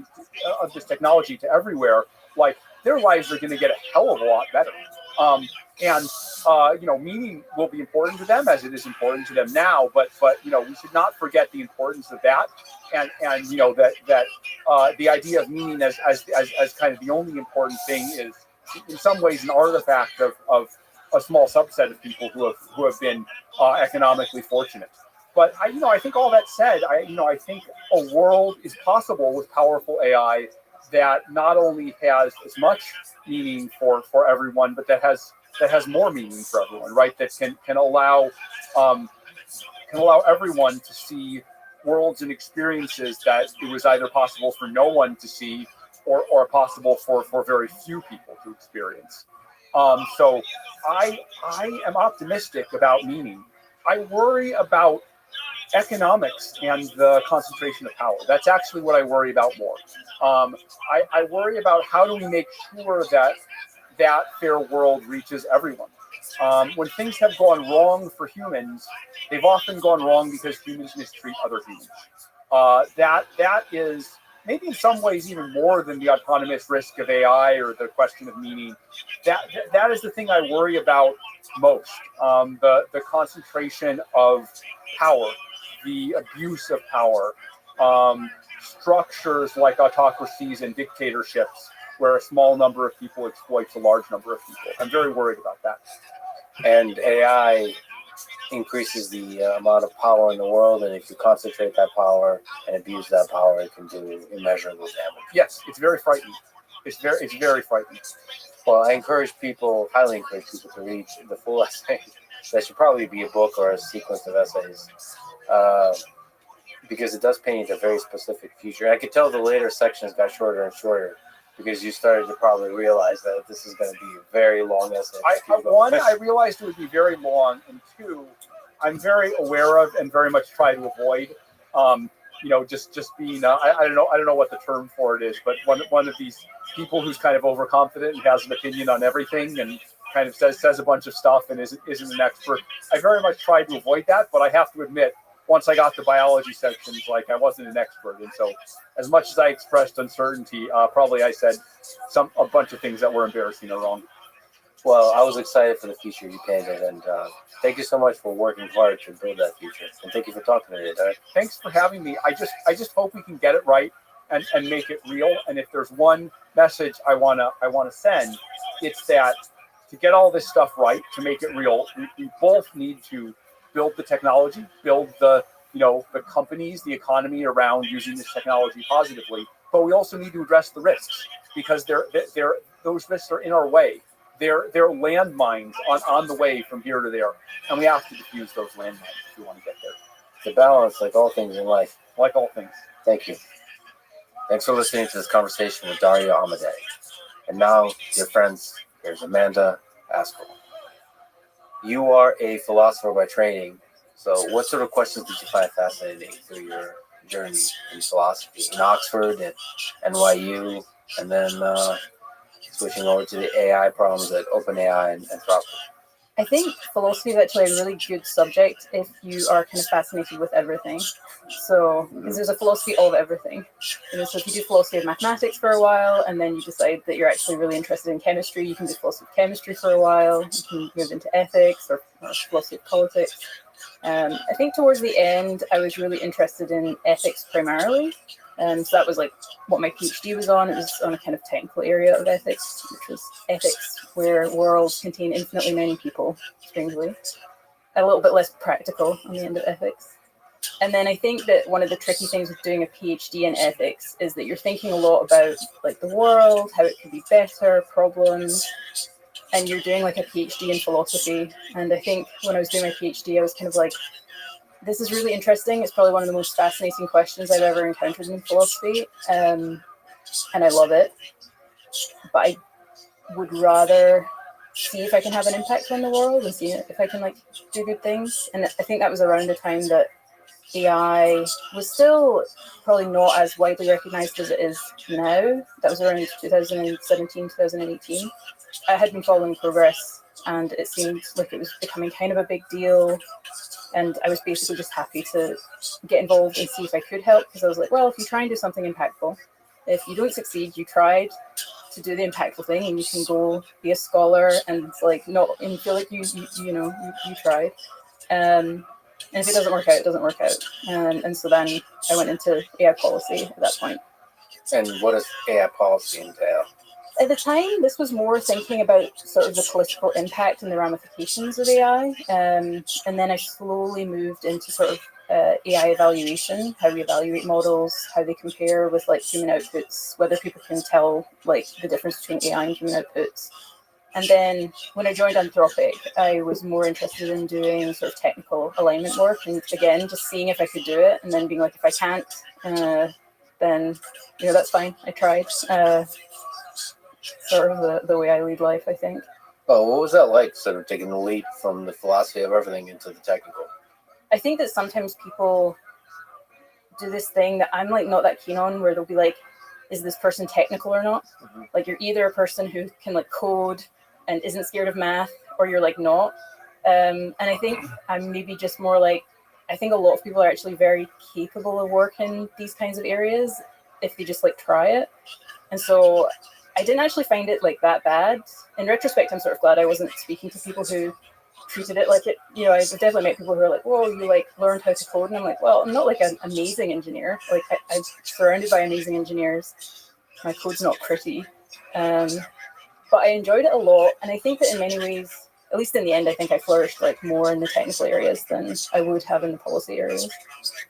to everywhere, like, their lives are going to get a hell of a lot better. Meaning will be important to them as it is important to them now. But we should not forget the importance of that, and the idea of meaning as kind of the only important thing is in some ways an artifact of a small subset of people who have been economically fortunate. But I think all that said, I think a world is possible with powerful AI that not only has as much meaning for everyone, but that has more meaning for everyone, right? That can allow everyone to see worlds and experiences that it was either possible for no one to see or possible for very few people to experience. So I am optimistic about meaning. I worry about economics and the concentration of power. That's actually what I worry about more. I worry about how do we make sure that fair world reaches everyone. When things have gone wrong for humans, they've often gone wrong because humans mistreat other humans. That is maybe in some ways even more than the autonomous risk of AI or the question of meaning. That is the thing I worry about most. The concentration of power, the abuse of power, structures like autocracies and dictatorships where a small number of people exploits a large number of people. I'm very worried about that. And AI increases the amount of power in the world, and if you concentrate that power and abuse that power, it can do immeasurable damage. Yes, it's very frightening. It's very frightening. Well, I highly encourage people to read the full essay. That should probably be a book or a sequence of essays, because it does paint a very specific future. I could tell the later sections got shorter and shorter because you started to probably realize that this is going to be a very long essay. I realized it would be very long, and two, I'm very aware of and very much try to avoid, just being, I don't know what the term for it is, but one of these people who's kind of overconfident and has an opinion on everything and kind of says a bunch of stuff and isn't an expert. I very much try to avoid that, but I have to admit, once I got to biology sections, like, I wasn't an expert, and so as much as I expressed uncertainty, probably I said a bunch of things that were embarrassing or wrong. Well, I was excited for the future you painted, and thank you so much for working hard to build that future, and thank you for talking to me today. Thanks for having me. I just hope we can get it right and make it real. And if there's one message I wanna send, it's that to get all this stuff right, to make it real, we both need to build the technology, build the companies, the economy around using this technology positively. But we also need to address the risks, because those risks are in our way. They're landmines on the way from here to there, and we have to defuse those landmines if we want to get there. The balance, like all things in life. Like all things. Thank you. Thanks for listening to this conversation with Dario Amade. And now, dear friends, here's Amanda Askell. You are a philosopher by training, so what sort of questions did you find fascinating through your journey in philosophy in Oxford and NYU, and then switching over to the AI problems at OpenAI and Anthropic? I think philosophy is actually a really good subject if you are kind of fascinated with everything. So, because there's a philosophy of everything. So if you do philosophy of mathematics for a while, and then you decide that you're actually really interested in chemistry, you can do philosophy of chemistry for a while. You can move into ethics or philosophy of politics. I think towards the end, I was really interested in ethics primarily. So that was like what my PhD was on. It was on a kind of technical area of ethics, which was ethics where worlds contain infinitely many people, strangely. A little bit less practical on the end of ethics. And then I think that one of the tricky things with doing a PhD in ethics is that you're thinking a lot about like the world, how it could be better, problems, and you're doing like a PhD in philosophy. And I think when I was doing my PhD, I was kind of like, this is really interesting. It's probably one of the most fascinating questions I've ever encountered in philosophy, and I love it. But I would rather see if I can have an impact on the world and see if I can like do good things. And I think that was around the time that AI was still probably not as widely recognized as it is now. That was around 2017, 2018. I had been following progress, and it seemed like it was becoming kind of a big deal. And I was basically just happy to get involved and see if I could help, because I was like, well, if you try and do something impactful, if you don't succeed, you tried to do the impactful thing, and you can go be a scholar and like not and feel like you tried. And if it doesn't work out, it doesn't work out. And so then I went into AI policy at that point. And what does AI policy entail? At the time, this was more thinking about sort of the political impact and the ramifications of AI. And then I slowly moved into sort of AI evaluation, how we evaluate models, how they compare with like human outputs, whether people can tell like the difference between AI and human outputs. And then when I joined Anthropic, I was more interested in doing sort of technical alignment work, and again, just seeing if I could do it, and then being like, if I can't, then that's fine. I tried. Sort of the way I lead life, I think. Oh, what was that like, sort of taking the leap from the philosophy of everything into the technical? I think that sometimes people do this thing that I'm like not that keen on, where they'll be like, is this person technical or not? Mm-hmm. Like you're either a person who can like code and isn't scared of math, or you're like not. And I think I'm maybe just more like, I think a lot of people are actually very capable of working these kinds of areas if they just like try it. And so I didn't actually find it like that bad. In retrospect, I'm sort of glad I wasn't speaking to people who treated it like it. I've definitely met people who are like, "Whoa, you like learned how to code," and I'm like, "Well, I'm not like an amazing engineer. Like I'm surrounded by amazing engineers. My code's not pretty, but I enjoyed it a lot, and I think that in many ways, at least in the end, I think I flourished like more in the technical areas than I would have in the policy areas.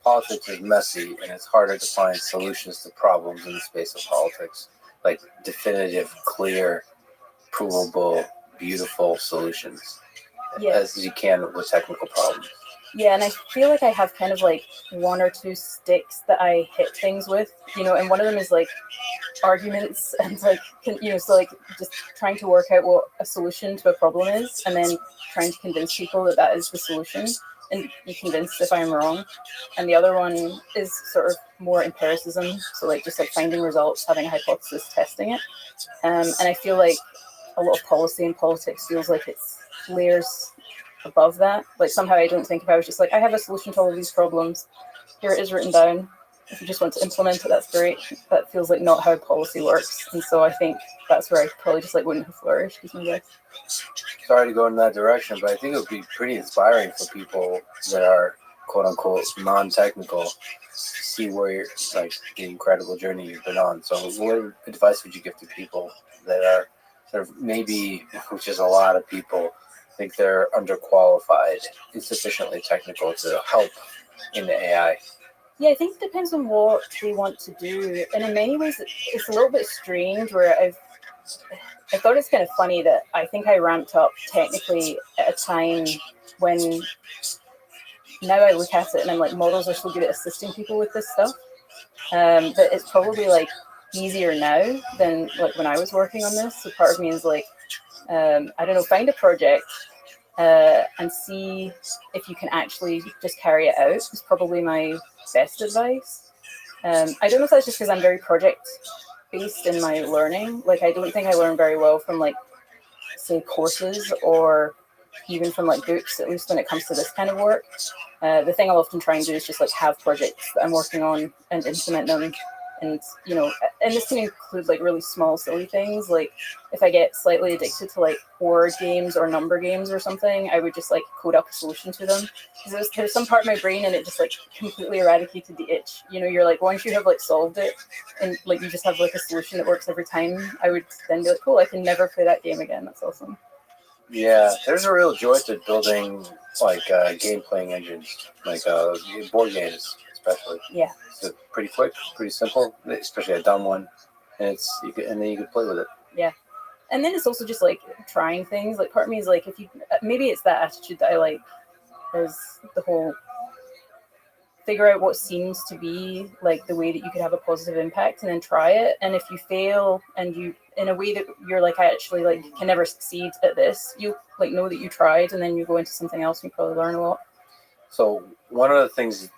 Politics is messy, and it's harder to find solutions to problems in the space of politics. Like definitive, clear, provable, beautiful solutions as you can with technical problems. Yeah, and I feel like I have kind of like one or two sticks that I hit things with, and one of them is like arguments and like, so like just trying to work out what a solution to a problem is, and then trying to convince people that that is the solution and be convinced if I'm wrong. And the other one is sort of more empiricism, so like just like finding results, having a hypothesis, testing it. And I feel like a lot of policy and politics feels like it's layers above that. Like somehow I don't think if I was just like, I have a solution to all of these problems, here it is written down, if you just want to implement it, that's great. That feels like not how policy works. And so I think that's where I probably just like wouldn't have flourished, is my guess. Sorry to go in that direction, but I think it would be pretty inspiring for people that are quote unquote non-technical to see where you're like the incredible journey you've been on. So what advice would you give to people that are sort of maybe, which is a lot of people, think they're underqualified, insufficiently technical to help in the AI? Yeah, I think it depends on what they want to do. And in many ways, it's a little bit strange where I thought it's kind of funny that I think I ramped up technically at a time when now I look at it and I'm like, models are so good at assisting people with this stuff. That it's probably like easier now than like when I was working on this. So part of me is like, I don't know, find a project and see if you can actually just carry it out is probably my best advice. I don't know if that's just because I'm very project based in my learning. Like I don't think I learn very well from like say courses or even from like books, at least when it comes to this kind of work. The thing I'll often try and do is just like have projects that I'm working on and implement them. And, you know, and this can include like really small, silly things. Like if I get slightly addicted to like word games or number games or something, I would just like code up a solution to them. Because there's some part of my brain and it just like completely eradicated the itch. You know, you're like, once you have like solved it and like you just have like a solution that works every time, I would then be like, cool, I can never play that game again. That's awesome. Yeah, there's a real joy to building like game playing engines, like board games, especially. Yeah. It's pretty quick, pretty simple, especially a dumb one, and and then you can play with it. Yeah. And then it's also just like trying things. Like part of me is like, if you maybe it's that attitude that I like, is the whole figure out what seems to be like the way that you could have a positive impact and then try it. And if you fail and you in a way that you're like, I actually like can never succeed at this, you like know that you tried, and then you go into something else and you probably learn a lot. So one of the things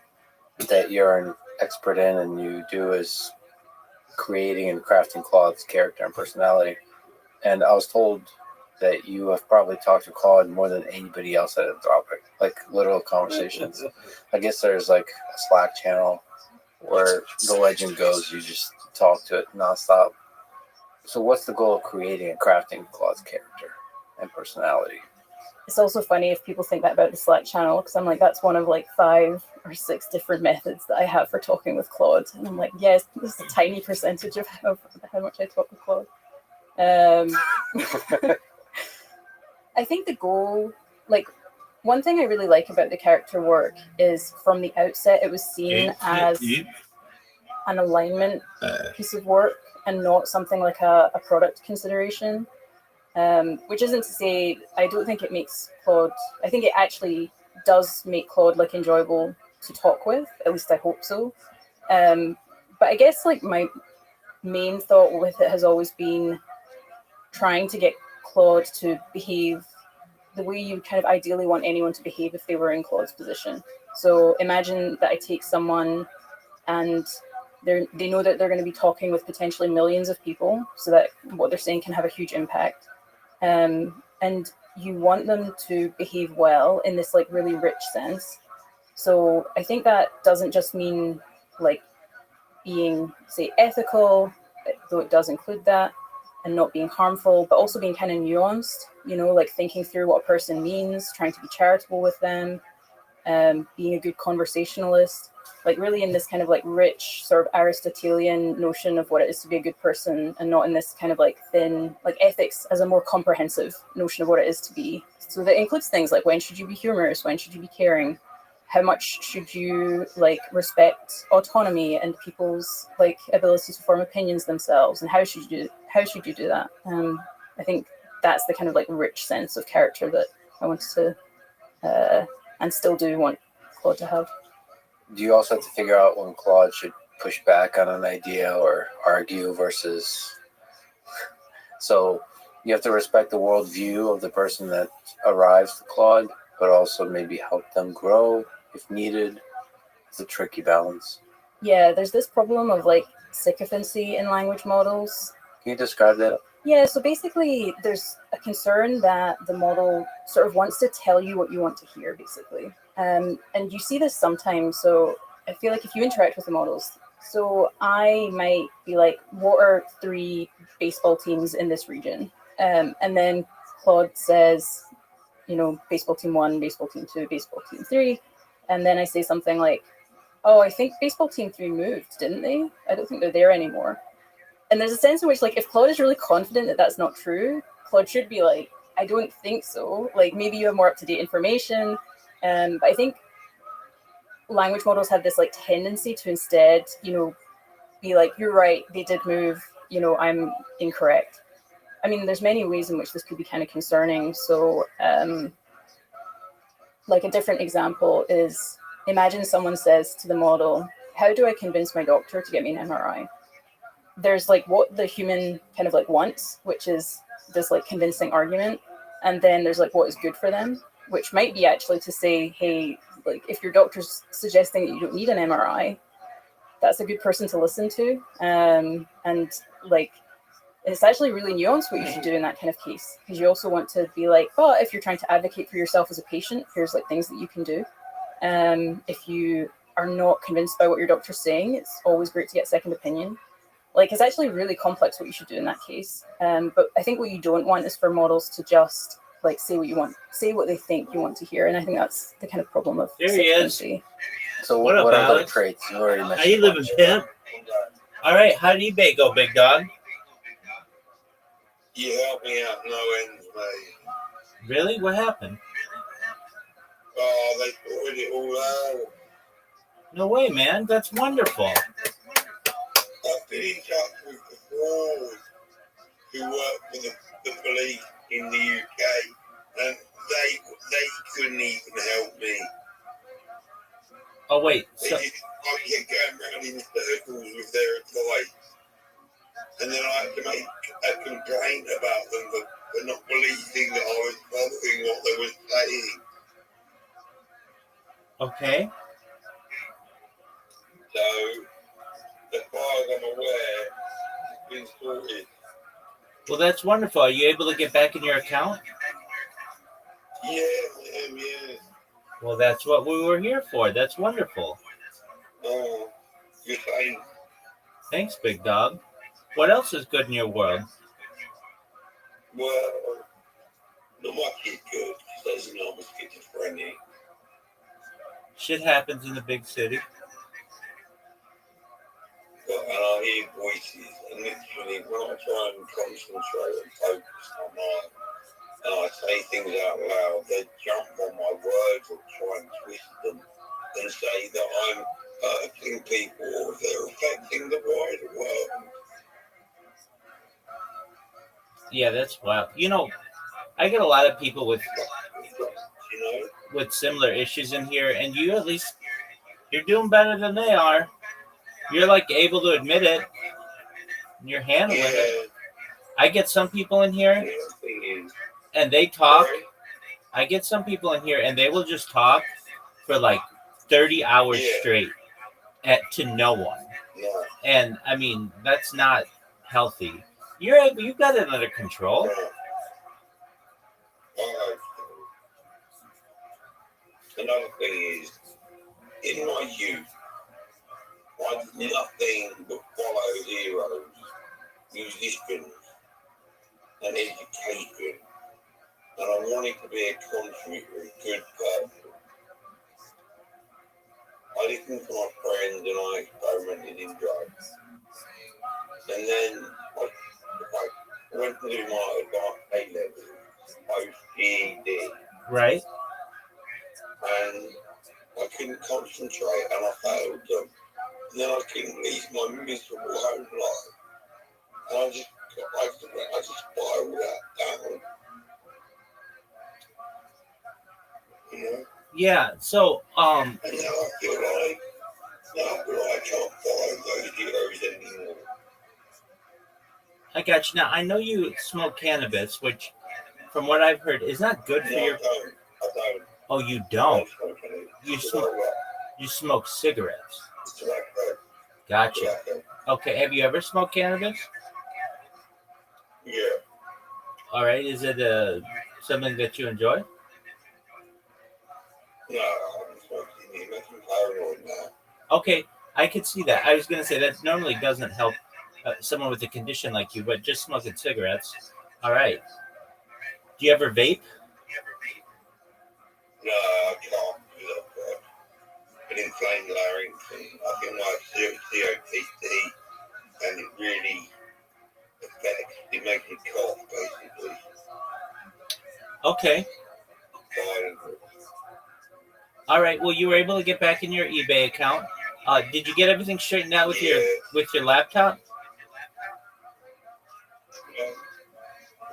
that you're an expert in and you do is creating and crafting Claude's character and personality. And I was told that you have probably talked to Claude more than anybody else at Anthropic, like literal conversations. I guess there's like a Slack channel where the legend goes, you just talk to it nonstop. So what's the goal of creating and crafting Claude's character and personality? It's also funny if people think that about the Slack channel, because I'm like, that's one of like 5 or 6 different methods that I have for talking with Claude. And I'm like, yes, this is a tiny percentage of how much I talk with Claude. I think the goal, like, one thing I really like about the character work is from the outset, it was seen as an alignment piece of work and not something like a product consideration. Which isn't to say I don't think it makes Claude. I think it actually does make Claude like enjoyable to talk with. At least I hope so. But I guess like my main thought with it has always been trying to get Claude to behave the way you kind of ideally want anyone to behave if they were in Claude's position. So imagine that I take someone and they know that they're going to be talking with potentially millions of people, so that what they're saying can have a huge impact. And you want them to behave well in this like really rich sense. So I think that doesn't just mean like being, say, ethical, though it does include that, and not being harmful, but also being kind of nuanced, you know, like thinking through what a person means, trying to be charitable with them, being a good conversationalist, like really in this kind of like rich sort of Aristotelian notion of what it is to be a good person, and not in this kind of like thin, like ethics as a more comprehensive notion of what it is to be. So that includes things like when should you be humorous, when should you be caring, how much should you like respect autonomy and people's like ability to form opinions themselves, and how should you do that? I think that's the kind of like rich sense of character that I wanted to and still do want Claude to have. Do you also have to figure out when Claude should push back on an idea or argue versus... So you have to respect the worldview of the person that arrives to Claude, but also maybe help them grow if needed. It's a tricky balance. Yeah, there's this problem of like sycophancy in language models. Can you describe that? Yeah, so basically there's a concern that the model sort of wants to tell you what you want to hear, basically. And you see this sometimes. So I feel like if you interact with the models, so I might be like, what are 3 baseball teams in this region? And then Claude says, you know, baseball team 1, baseball team 2, baseball team 3. And then I say something like, oh, I think baseball team 3 moved, didn't they? I don't think they're there anymore. And there's a sense in which, like, if Claude is really confident that that's not true, Claude should be like, I don't think so. Like, maybe you have more up-to-date information. But I think language models have this, like, tendency to instead, you know, be like, you're right, they did move, you know, I'm incorrect. I mean, there's many ways in which this could be kind of concerning. So, like, a different example is, imagine someone says to the model, how do I convince my doctor to get me an MRI? There's like what the human kind of like wants, which is this like convincing argument. And then there's like what is good for them, which might be actually to say, hey, like if your doctor's suggesting that you don't need an MRI, that's a good person to listen to. And like it's actually really nuanced what you should do in that kind of case, because you also want to be like, oh, if you're trying to advocate for yourself as a patient, here's like things that you can do. If you are not convinced by what your doctor's saying, it's always great to get a second opinion. Like, it's actually really complex what you should do in that case. But I think what you don't want is for models to just like say what they think you want to hear, and I think that's the kind of problem of There he is. psychopathy. So What what up, are the Alex? traits? You already mentioned. How you living, one. pimp? All right, how did eBay go, big dog? You help me out no ends, mate. Really? What happened? Oh, they sorted it all out. No way, man. That's wonderful. I've been in touch with the fraud who work for the police in the UK, and they couldn't even help me. Oh, wait. They So, just kept going round in circles with their advice. And then I had to make a complaint about them for not believing that I was following what they were saying. okay. So, as far as I'm aware, it's been sorted. Well, that's wonderful. Are you able to get back in your account? Yeah, yeah. Well, that's what we were here for. That's wonderful. Oh, you're saying, Thanks, big dog. What else is good in your world? well, not much is good, because there's no schizophrenia. Shit happens in the big city. But and I hear voices, and literally when I try and concentrate and focus on mine, and I say things out loud, they jump on my words or try and twist them and say that I'm hurting people or they're affecting the wider world. Yeah, that's wild. You know, I get a lot of people with You know? similar issues in here, and you at least you're doing better than they are. You're like able to admit it. And you're handling it. I get some people in here and they talk. I get some people in here and they will just talk for like 30 hours straight to no one. Yeah. And I mean, that's not healthy. You've got it under control. Another thing is, in my youth, I did nothing but follow heroes, musicians, and education. And I wanted to be a contributor, a good person. I listened to my friends and I experimented in drugs. And then I went to do my advanced A-level, post-GED. Right. And I couldn't concentrate and I failed them. And then I couldn't leave my miserable home life. And I just spiraled out down. You know? Yeah. So, And now I feel like I can't follow those heroes anymore. I got you. Now, I know you smoke cannabis, which, from what I've heard, is not good for your. I don't. Oh, you I don't. smoke any. You smoke cigarettes. Tobacco. Gotcha. Tobacco. Okay. Have you ever smoked cannabis? Yeah. All right. Is it something that you enjoy? No, I'm smoking. It makes me paranoid now. Okay, I could see that. I was going to say that normally doesn't help someone with a condition like you, but just smoking cigarettes. All right. Do you ever vape? No, I can't do that, but an inflamed larynx and I think my COPD and it really affects, it makes me cough basically. Okay. Violently. All right. Well, you were able to get back in your eBay account. Did you get everything straightened out with your laptop?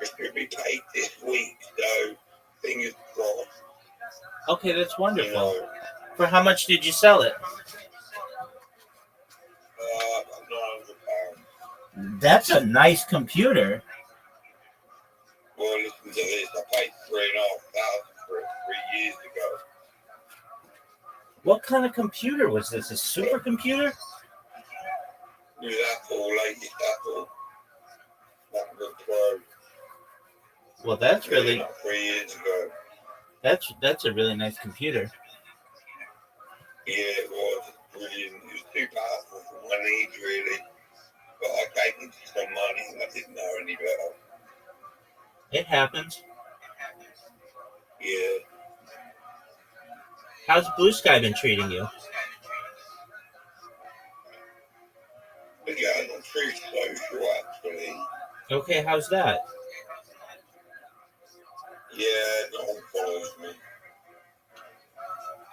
It should be paid this week, so fingers crossed. Okay, that's wonderful. You know, For how much did you sell it? £900. That's a nice computer. Well, listen to this. I paid $3,500 for it 3 years ago. What kind of computer was this? A supercomputer? It was Apple, latest Apple. was closed. Well, that's really 3 years ago. that's a really nice computer. Yeah, it was brilliant. It was too powerful for my needs, really. But I gave it some money and I didn't know any better. It happens. Yeah. How's Blue Sky been treating you? But yeah, I'm pretty social, actually. Okay, how's that? Yeah, no one follows me.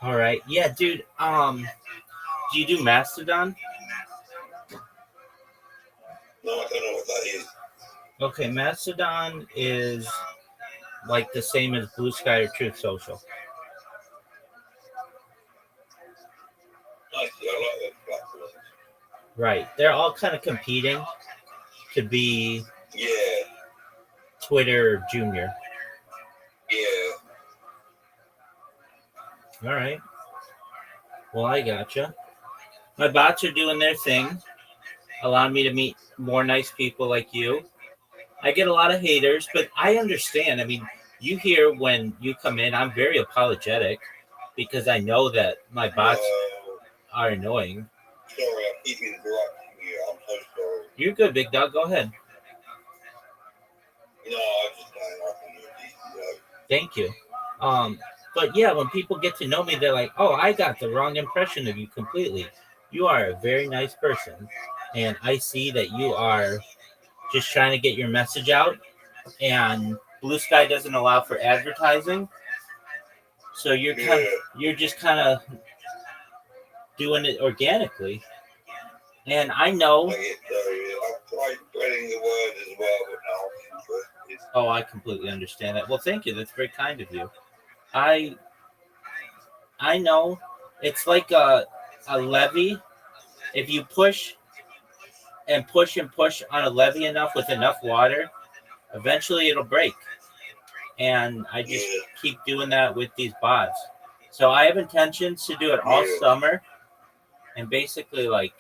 All right. Yeah, dude. Do you do Mastodon? No, I don't know what that is. Okay, Mastodon is like the same as Blue Sky or Truth Social. I see, I like those platforms. Right. They're all kind of competing to be Yeah, Twitter Junior. yeah. All right. Well, I gotcha. My bots are doing their thing, allowing me to meet more nice people like you. I get a lot of haters, but I understand. I mean, you hear when you come in, I'm very apologetic because I know that my bots are annoying. Sorry, I keep interrupting you. I'm so sorry. You're good, big dog. Go ahead. No, I just don't like you. Thank you. But yeah, when people get to know me, they're like, "Oh, I got the wrong impression of you completely. You are a very nice person, and I see that you are just trying to get your message out. And Blue Sky doesn't allow for advertising, so you're just kind of doing it organically. And I know. I get I've tried spreading the word as well, but now I'm interested. Oh, I completely understand that. Well, thank you. That's very kind of you. I know it's like a levee. If you push and push and push on a levee enough with enough water, eventually it'll break. And I just keep doing that with these bots. So I have intentions to do it all summer, and basically like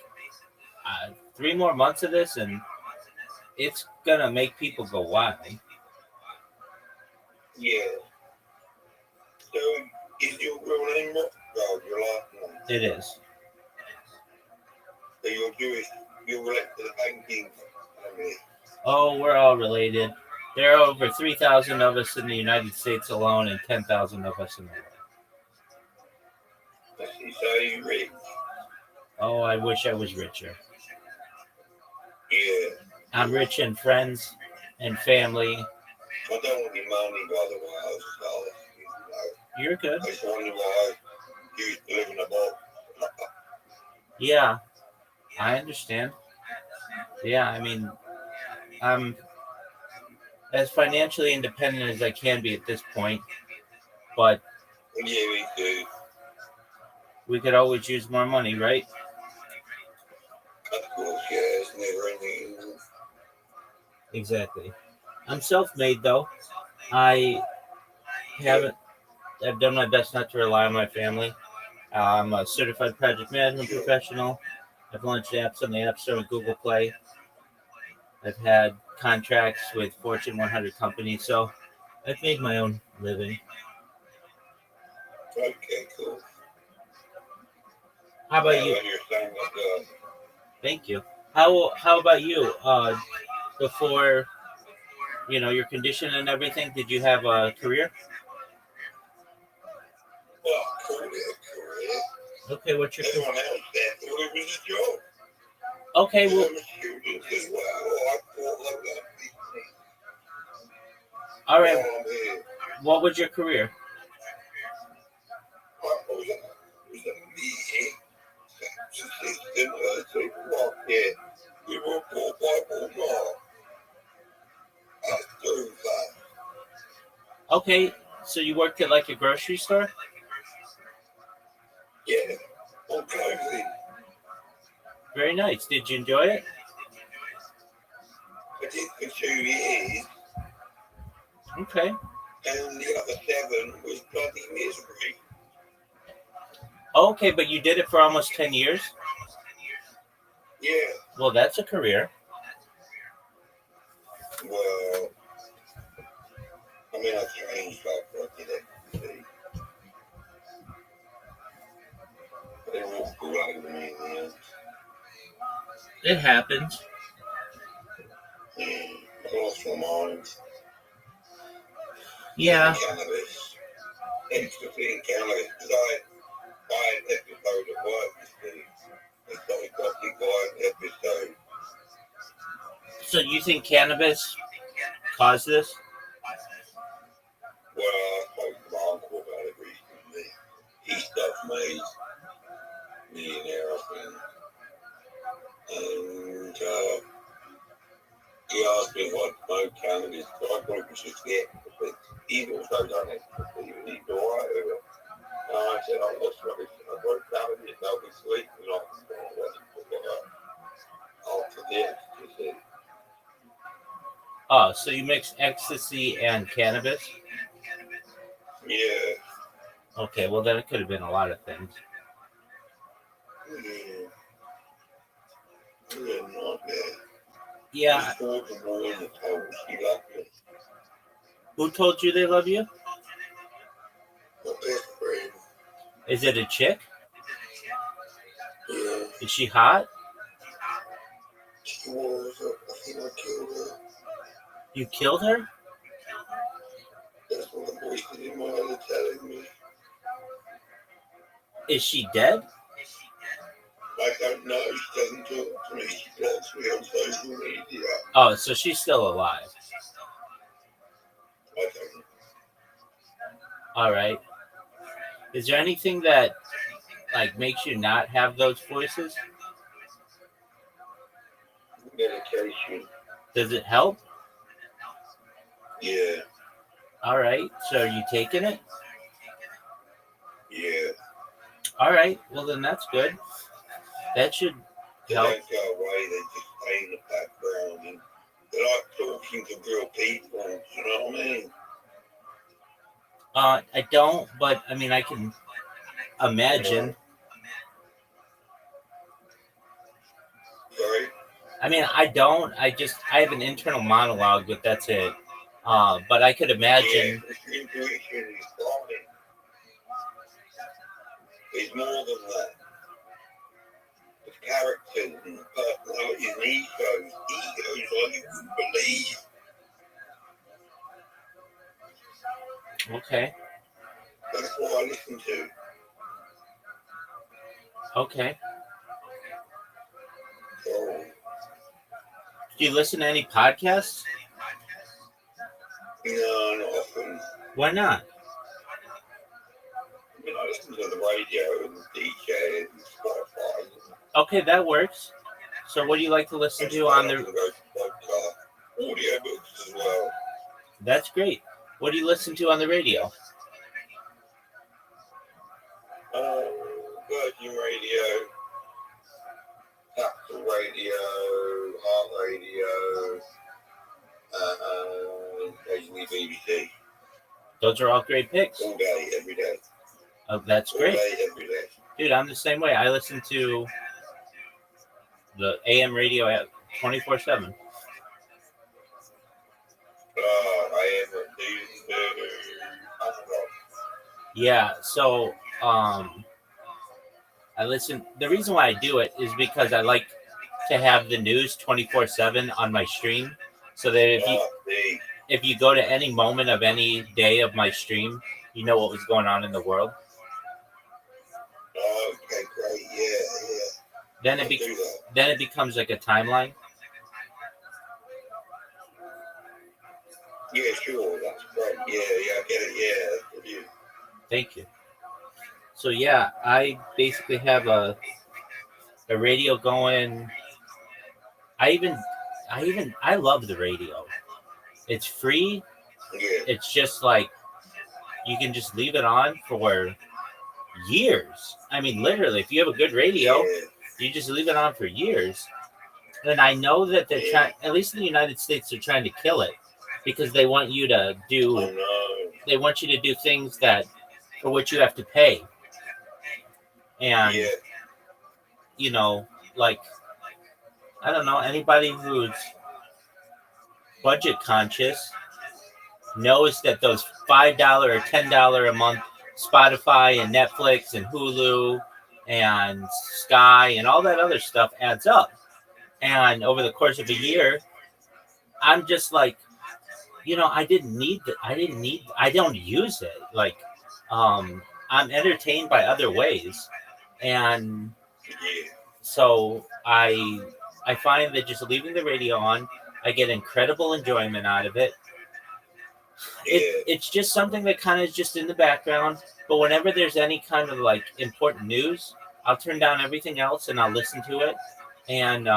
3 more months of this, and it's gonna make people go wild. Yeah. So, is your real name Rothschild, your last name? It is. So you're Jewish, you're related to the banking family. Oh, we're all related. There are over 3,000 of us in the United States alone and 10,000 of us in the world. I see. So you're rich. Oh, I wish I was richer. Yeah. I'm rich in friends and family. I don't want your money, by the way. I was just asking, you know. You're good. I just wonder why you used to live in a box. Yeah, I understand. Yeah, I mean, I'm as financially independent as I can be at this point, but Yeah, me too. we could always use more money, right? Of course, yeah, it's never ending. Exactly. I'm self-made though. I've done my best not to rely on my family. I'm a certified project management professional. I've launched apps on the App Store and Google Play. I've had contracts with Fortune 100 companies, so I've made my own living. Okay, cool. How about you? You're saying like, Thank you. How about you? Before your condition and everything, did you have a career? well, career. Okay, what's your career? Everyone else said it was a job. Okay, well, Students as well. I thought like that. all right. What was your career? I was a meeting assistant at a supermarket. We were bought by Walmart. That's doing that. Okay, so you worked at like a grocery store? Yeah, on clothing. Very nice. Did you enjoy it? I did for 2 years, Okay. and the other 7 was bloody misery. Okay, but you did it for almost 10 years? Yeah, Well, that's a career. well, Well, I mean, I've changed after I did ecstasy. But it was all over me in the end. It happens. I lost my mind. Yeah. Cannabis. Ecstasy and cannabis. Because I had an episode at work, you see. A psychotic episode. So you think cannabis caused this? Well, I spoke to my uncle about it recently. He stuff made me and everything. And he asked me if I'd smoke cannabis, so I thought it was just the ecstasy. He'd also done ecstasy, and he's alright with it. And I said, I'm not rubbish. I broke cannabis, I'll be sleeping, and I can go after the ecstasy. Oh, so you mix ecstasy and cannabis? Yeah. Okay, well then it could have been a lot of things. Yeah, not bad. Yeah. Who told you they love you? My best friend. Is it a chick? Yeah, Is she hot? she was. I think I killed her. You killed her? That's what the voices in my head are telling me. Is she dead? I don't know. She doesn't talk to me. She blocks me on social media. Oh, so she's still alive. I don't know. All right. Is there anything that like makes you not have those voices? Medication. Does it help? Yeah, All right. So are you taking it? yeah. All right. Well, then that's good. That should They help. don't go away. They just stay in the background. And they like talking to real people. You know what I mean? I don't, but I mean, I can imagine. Sorry? I mean, I don't. I have an internal monologue, but that's it. But I could imagine. Yeah, your intuition is fine. It's more than that. It's characters and personalities and egos like you wouldn't believe. Okay. That's what I listen to. Okay. So, Do you listen to any podcasts? no, not often. Why not? I mean, I listen to the radio and DJ and Spotify. Okay, that works. So, what do you like to listen to on the? Go to podcast, audiobooks as well. That's great. What do you listen to on the radio? Virgin Radio, Capital Radio, Heart Radio, occasionally BBC. Those are all great picks. All day, every day. Oh, that's All great. day, every day. Dude, I'm the same way. I listen to the AM radio at 24/7. I ever do. Yeah, so I listen. The reason why I do it is because I like to have the news 24/7 on my stream, so that if you go to any moment of any day of my stream, you know what was going on in the world. Okay, great. Yeah. Then I'll do that. then it becomes like a timeline. Yeah, sure. That's great. Yeah, I get it. Yeah, that's brilliant. Thank you. So yeah, I basically have a radio going. I love the radio. It's free. Yeah. It's just like you can just leave it on for years. I mean, literally, if you have a good radio, Yeah. you just leave it on for years. And I know that they're trying, at least in the United States, they're trying to kill it because they want you to do. Oh, no. They want you to do things that for which you have to pay. And Yeah. you know, like I don't know, anybody who's budget conscious knows that those $5 or $10 a month Spotify and Netflix and Hulu and Sky and all that other stuff adds up. And over the course of a year, I'm just like, I don't use it. Like, I'm entertained by other ways. And so I find that just leaving the radio on, I get incredible enjoyment out of it. It's just something that kind of is just in the background. But whenever there's any kind of like important news, I'll turn down everything else and I'll listen to it. And,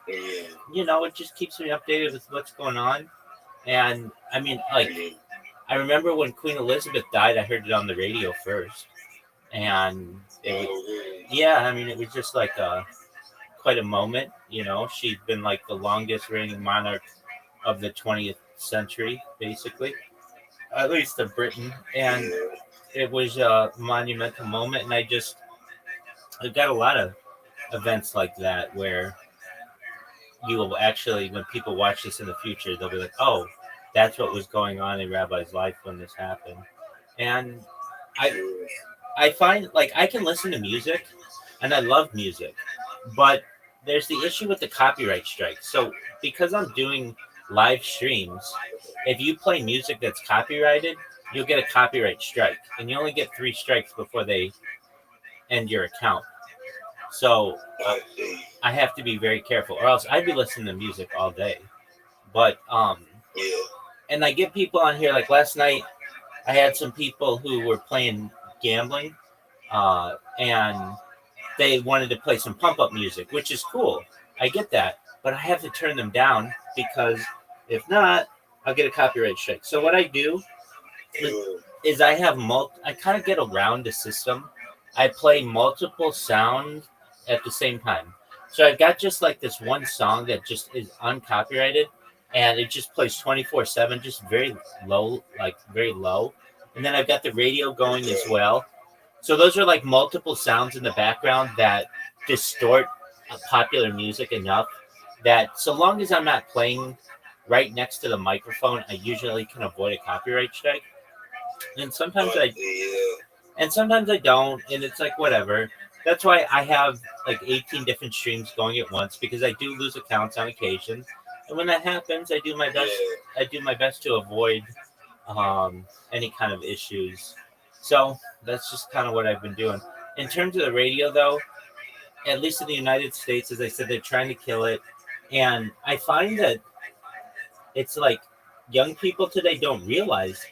it just keeps me updated with what's going on. And I mean, like, I remember when Queen Elizabeth died, I heard it on the radio first. And it was just like quite a moment. She'd been like the longest reigning monarch of the 20th century, basically, at least of Britain. And it was a monumental moment. And I've got a lot of events like that where you will actually, when people watch this in the future, they'll be like, oh, that's what was going on in Rabbi's life when this happened. And I find, like, I can listen to music, and I love music, but there's the issue with the copyright strike. So because I'm doing live streams, if you play music that's copyrighted, you'll get a copyright strike, and you only get 3 strikes before they end your account. So I have to be very careful, or else I'd be listening to music all day. But and I get people on here, like last night I had some people who were playing gambling, and they wanted to play some pump up music, which is cool. I get that, but I have to turn them down because if not, I'll get a copyright strike. So what I do is I kind of get around the system. I play multiple sounds at the same time. So I've got just like this one song that just is uncopyrighted, and it just plays 24/7, just very low. And then I've got the radio going as well. So those are like multiple sounds in the background that distort popular music enough that so long as I'm not playing right next to the microphone, I usually can avoid a copyright strike. And sometimes I don't, and it's like whatever. That's why I have like 18 different streams going at once, because I do lose accounts on occasion. And when that happens, I do my best to avoid any kind of issues. So that's just kind of what I've been doing. In terms of the radio, though, at least in the United States, as I said, they're trying to kill it. And I find that it's like young people today don't realize,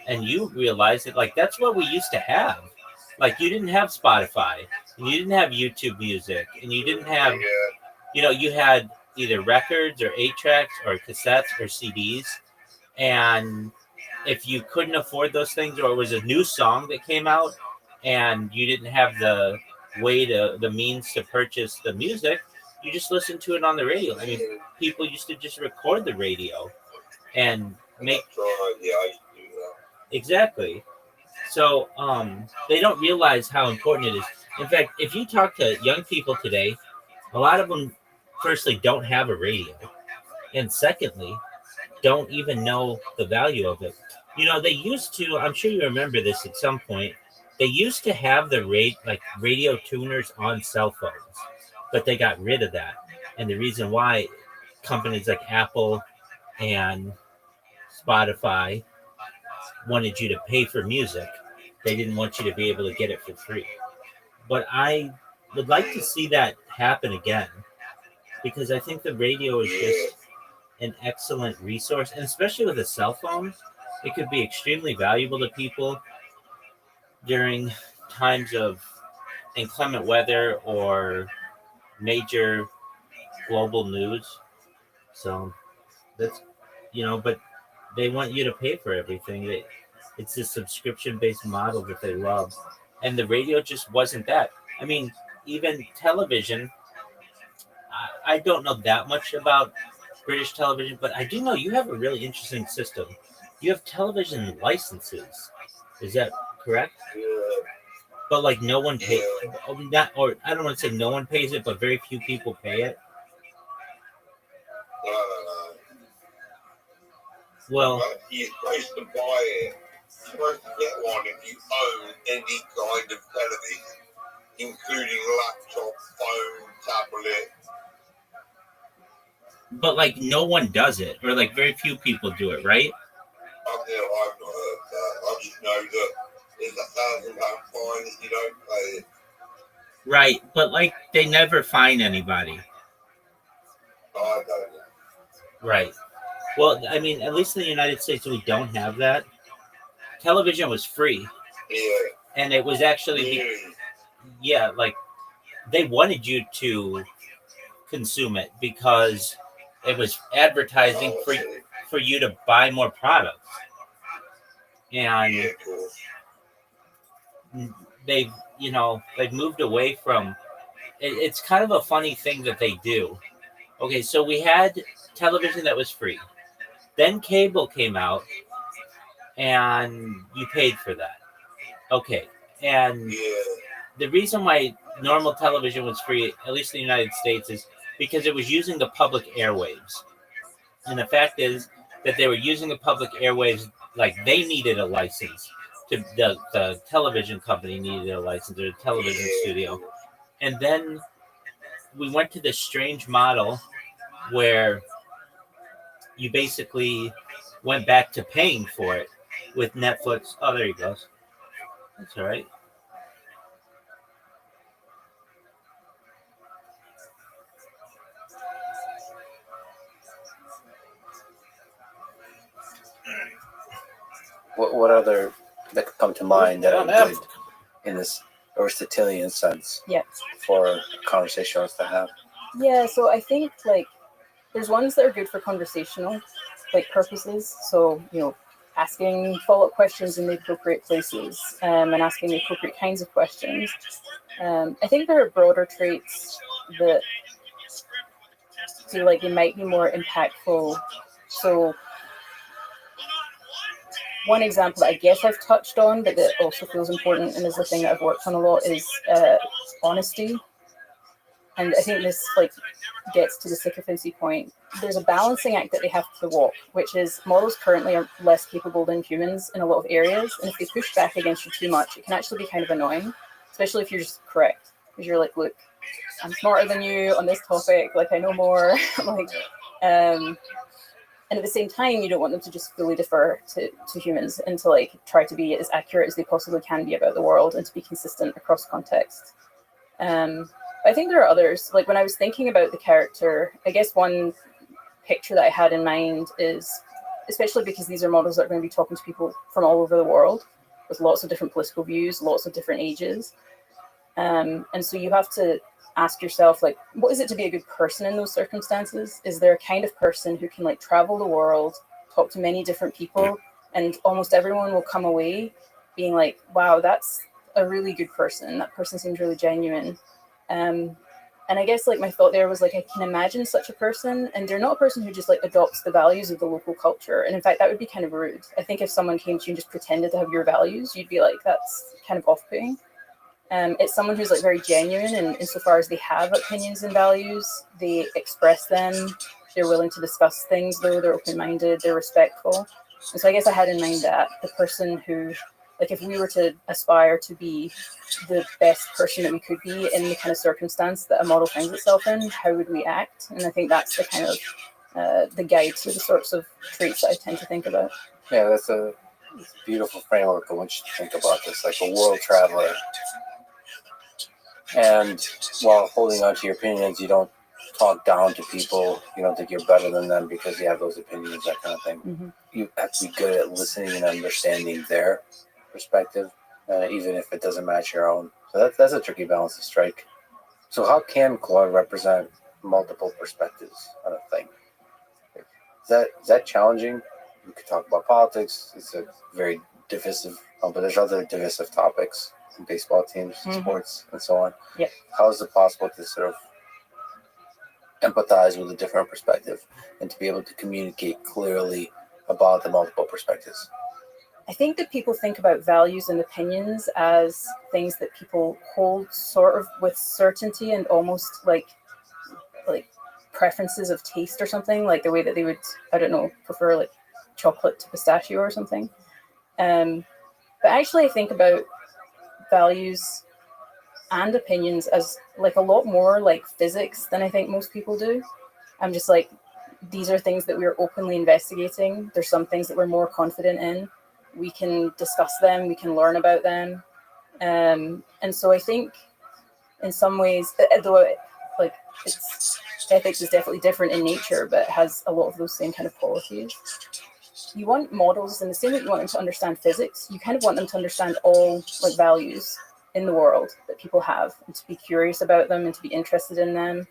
and you realize it, like that's what we used to have. Like you didn't have Spotify, and you didn't have YouTube Music, and you didn't have, you had either records or 8-tracks or cassettes or CDs. And if you couldn't afford those things, or it was a new song that came out and you didn't have the means to purchase the music, you just listened to it on the radio. I mean, people used to just record the radio and make exactly. So they don't realize how important it is. In fact, if you talk to young people today, a lot of them, firstly, don't have a radio, and secondly, don't even know the value of it. They used to, I'm sure you remember this at some point, they used to have the radio tuners on cell phones, but they got rid of that. And the reason why, companies like Apple and Spotify wanted you to pay for music. They didn't want you to be able to get it for free. But I would like to see that happen again, because I think the radio is just an excellent resource, and especially with a cell phone, it could be extremely valuable to people during times of inclement weather or major global news. So that's, but they want you to pay for everything. It's a subscription-based model that they love. And the radio just wasn't that. I mean, even television, I don't know that much about British television, but I do know you have a really interesting system. You have television licenses. Is that correct? Yeah. But like no one pays, or I don't want to say no one pays it, but very few people pay it. Well, But you're supposed to buy it. You're supposed to get one if you own any kind of television, including laptop, phone, tablet. but like no one does it, or like very few people do it, right? I've not heard that. I just know that there's £1,000 fine if you don't pay it. Right, but like they never fine anybody. I don't know. Right. Well, I mean, at least in the United States, we don't have that. Television was free, Yeah, and it was actually, really. yeah, like they wanted you to consume it because it was advertising Oh, I for see. for you to buy more products, and Yeah, of course. they've moved away from. It's kind of a funny thing that they do. Okay, so we had television that was free. Then cable came out, and you paid for that. Okay, and Yeah, the reason why normal television was free, at least in the United States, is because it was using the public airwaves. And the fact is that they were using the public airwaves like they needed a license. The television company needed a license, or the television yeah, studio. And then we went to this strange model where you basically went back to paying for it with Netflix. Oh, there he goes. That's all right. What other that could come to mind that are good in this Aristotelian sense Yeah. for a conversation us to have? Yeah, so I think like there's ones that are good for conversational like purposes. So, asking follow-up questions in the appropriate places, and asking the appropriate kinds of questions. I think there are broader traits that feel like they might be more impactful. So one example that I guess I've touched on, but that also feels important and is the thing that I've worked on a lot, is honesty. And I think this gets to the sycophancy point. There's a balancing act that they have to walk, which is models currently are less capable than humans in a lot of areas, and if they push back against you too much, it can actually be kind of annoying, especially if you're just correct, because you're like, look, I'm smarter than you on this topic, I know more, and at the same time, you don't want them to just fully defer to humans and to try to be as accurate as they possibly can be about the world and to be consistent across context. I think there are others. When I was thinking about the character, I guess one picture that I had in mind is, especially because these are models that are going to be talking to people from all over the world with lots of different political views, lots of different ages. And so you have to ask yourself, what is it to be a good person in those circumstances? Is there a kind of person who can travel the world, talk to many different people, and almost everyone will come away being like, wow, that's a really good person. That person seems really genuine. And I guess my thought there was I can imagine such a person, and they're not a person who just adopts the values of the local culture. And in fact, that would be kind of rude. I think if someone came to you and just pretended to have your values, you'd be like, that's kind of off-putting. It's someone who's very genuine, and insofar as they have opinions and values, they express them. They're willing to discuss things, though. They're open-minded. They're respectful. And so I guess I had in mind that the person who, if we were to aspire to be the best person that we could be in the kind of circumstance that a model finds itself in, how would we act? And I think that's the kind of the guide to the sorts of traits that I tend to think about. Yeah, that's a beautiful framework of which to think about this, like a world traveler. And while holding on to your opinions, you don't talk down to people. You don't think you're better than them because you have those opinions, that kind of thing. Mm-hmm. You have to be good at listening and understanding their perspective, even if it doesn't match your own. So that's a tricky balance to strike. So how can Claude represent multiple perspectives on a thing? Is that challenging? We could talk about politics. It's a very divisive, but there's other divisive topics in baseball teams, sports, and so on. Yeah. How is it possible to sort of empathize with a different perspective and to be able to communicate clearly about the multiple perspectives? I think that people think about values and opinions as things that people hold sort of with certainty and almost like preferences of taste or something, the way that they would, I don't know, prefer chocolate to pistachio or something. But actually I think about values and opinions as like a lot more like physics than I think most people do. I'm just like, these are things that we're openly investigating. There's some things that we're more confident in. We can discuss them, we can learn about them. And so I think in some ways, though like ethics is definitely different in nature, but it has a lot of those same kind of qualities. You want models in the same way you want them to understand physics, you kind of want them to understand all like values in the world that people have, and to be curious about them and to be interested in them,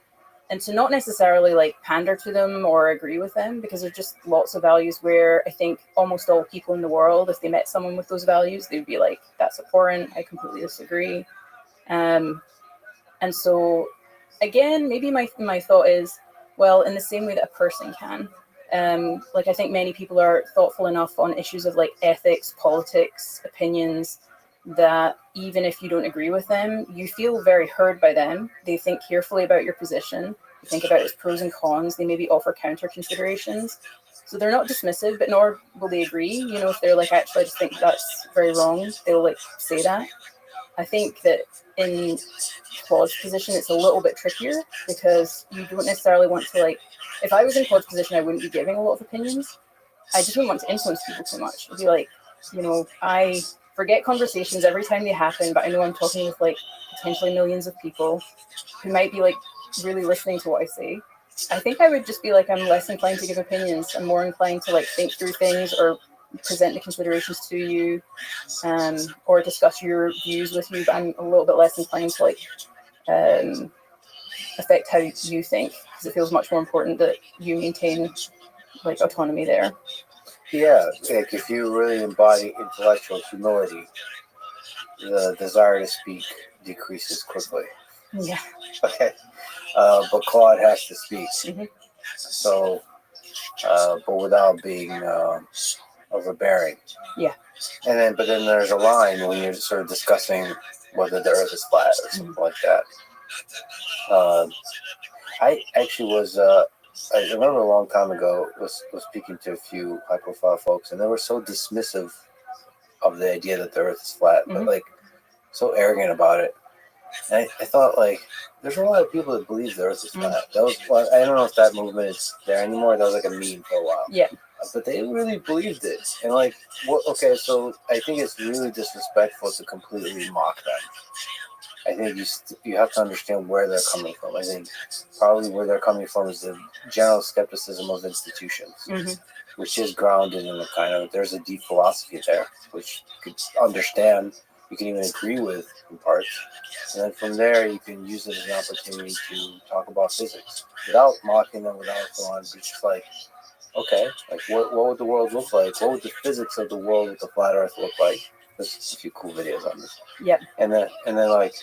and to not necessarily like pander to them or agree with them, because there's just lots of values where I think almost all people in the world, if they met someone with those values, they'd be like, that's abhorrent, I completely disagree. And so again, maybe my thought is, well, in the same way that a person can, like I think many people are thoughtful enough on issues of like ethics, politics, opinions, that even if you don't agree with them, you feel very heard by them. They think carefully about your position. They think about its pros and cons. They maybe offer counter considerations. So they're not dismissive, but nor will they agree. You know, if they're like, actually, I just think that's very wrong, they'll like say that. I think that in Claude's position, it's a little bit trickier, because you don't necessarily want to like, if I was in Claude's position, I wouldn't be giving a lot of opinions. I just wouldn't want to influence people too much. It'd be like, you know, I forget conversations every time they happen, but I know I'm talking with like potentially millions of people who might be like really listening to what I say. I think I would just be like, I'm less inclined to give opinions. I'm more inclined to like think through things or present the considerations to you, or discuss your views with you, but I'm a little bit less inclined to like affect how you think, because it feels much more important that you maintain like autonomy there. Yeah, like if you really embody intellectual humility, the desire to speak decreases quickly. Yeah. Okay, but Claude has to speak. Mhm. So, but without being overbearing. Yeah. And but then there's a line when you're sort of discussing whether the Earth is flat or something like that. I actually was. I remember a long time ago was speaking to a few high-profile folks, and they were so dismissive of the idea that the Earth is flat, but like so arrogant about it. And I thought, like, there's a lot of people that believe the Earth is flat. That was, well, I don't know if that movement is there anymore. That was like a meme for a while. Yeah. But they really believed it, and like, what? Okay, so I think it's really disrespectful to completely mock them. I think you have to understand where they're coming from. I think probably where they're coming from is the general skepticism of institutions, which is grounded in a kind of, there's a deep philosophy there, which you could understand, you can even agree with in parts. And then from there, you can use it as an opportunity to talk about physics without mocking them, without so on. It's just like, okay, like what would the world look like? What would the physics of the world with the flat Earth look like? There's a few cool videos on this. Yep. And then like,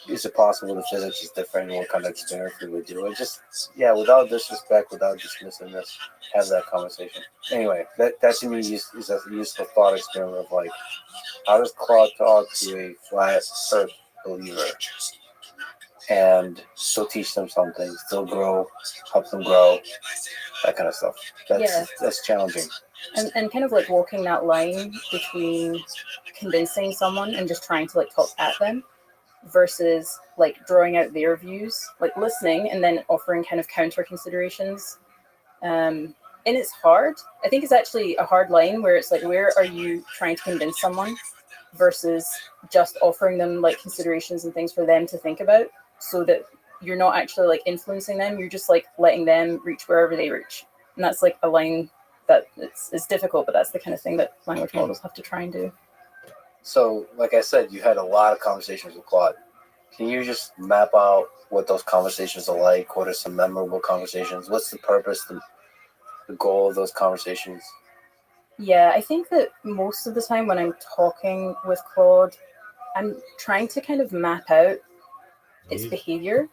is it possible the physics is different? What kind of experiment we would do? And just, yeah, without disrespect, without dismissiveness, have that conversation. Anyway, that to me is a useful thought experiment of like, how does Claude talk to a flat Earth believer and still teach them something, still grow, help them grow, that kind of stuff. That's challenging. And kind of like walking that line between convincing someone and just trying to like talk at them versus like drawing out their views, like listening and then offering kind of counter considerations. And it's hard. I think it's actually a hard line where it's like, where are you trying to convince someone versus just offering them like considerations and things for them to think about, so that you're not actually like influencing them. You're just like letting them reach wherever they reach. And that's like a line that it's difficult, but that's the kind of thing that language models have to try and do. So, like I said, you had a lot of conversations with Claude. Can you just map out what those conversations are like? What are some memorable conversations? What's the purpose, the goal of those conversations? Yeah, I think that most of the time when I'm talking with Claude, I'm trying to kind of map out its behavior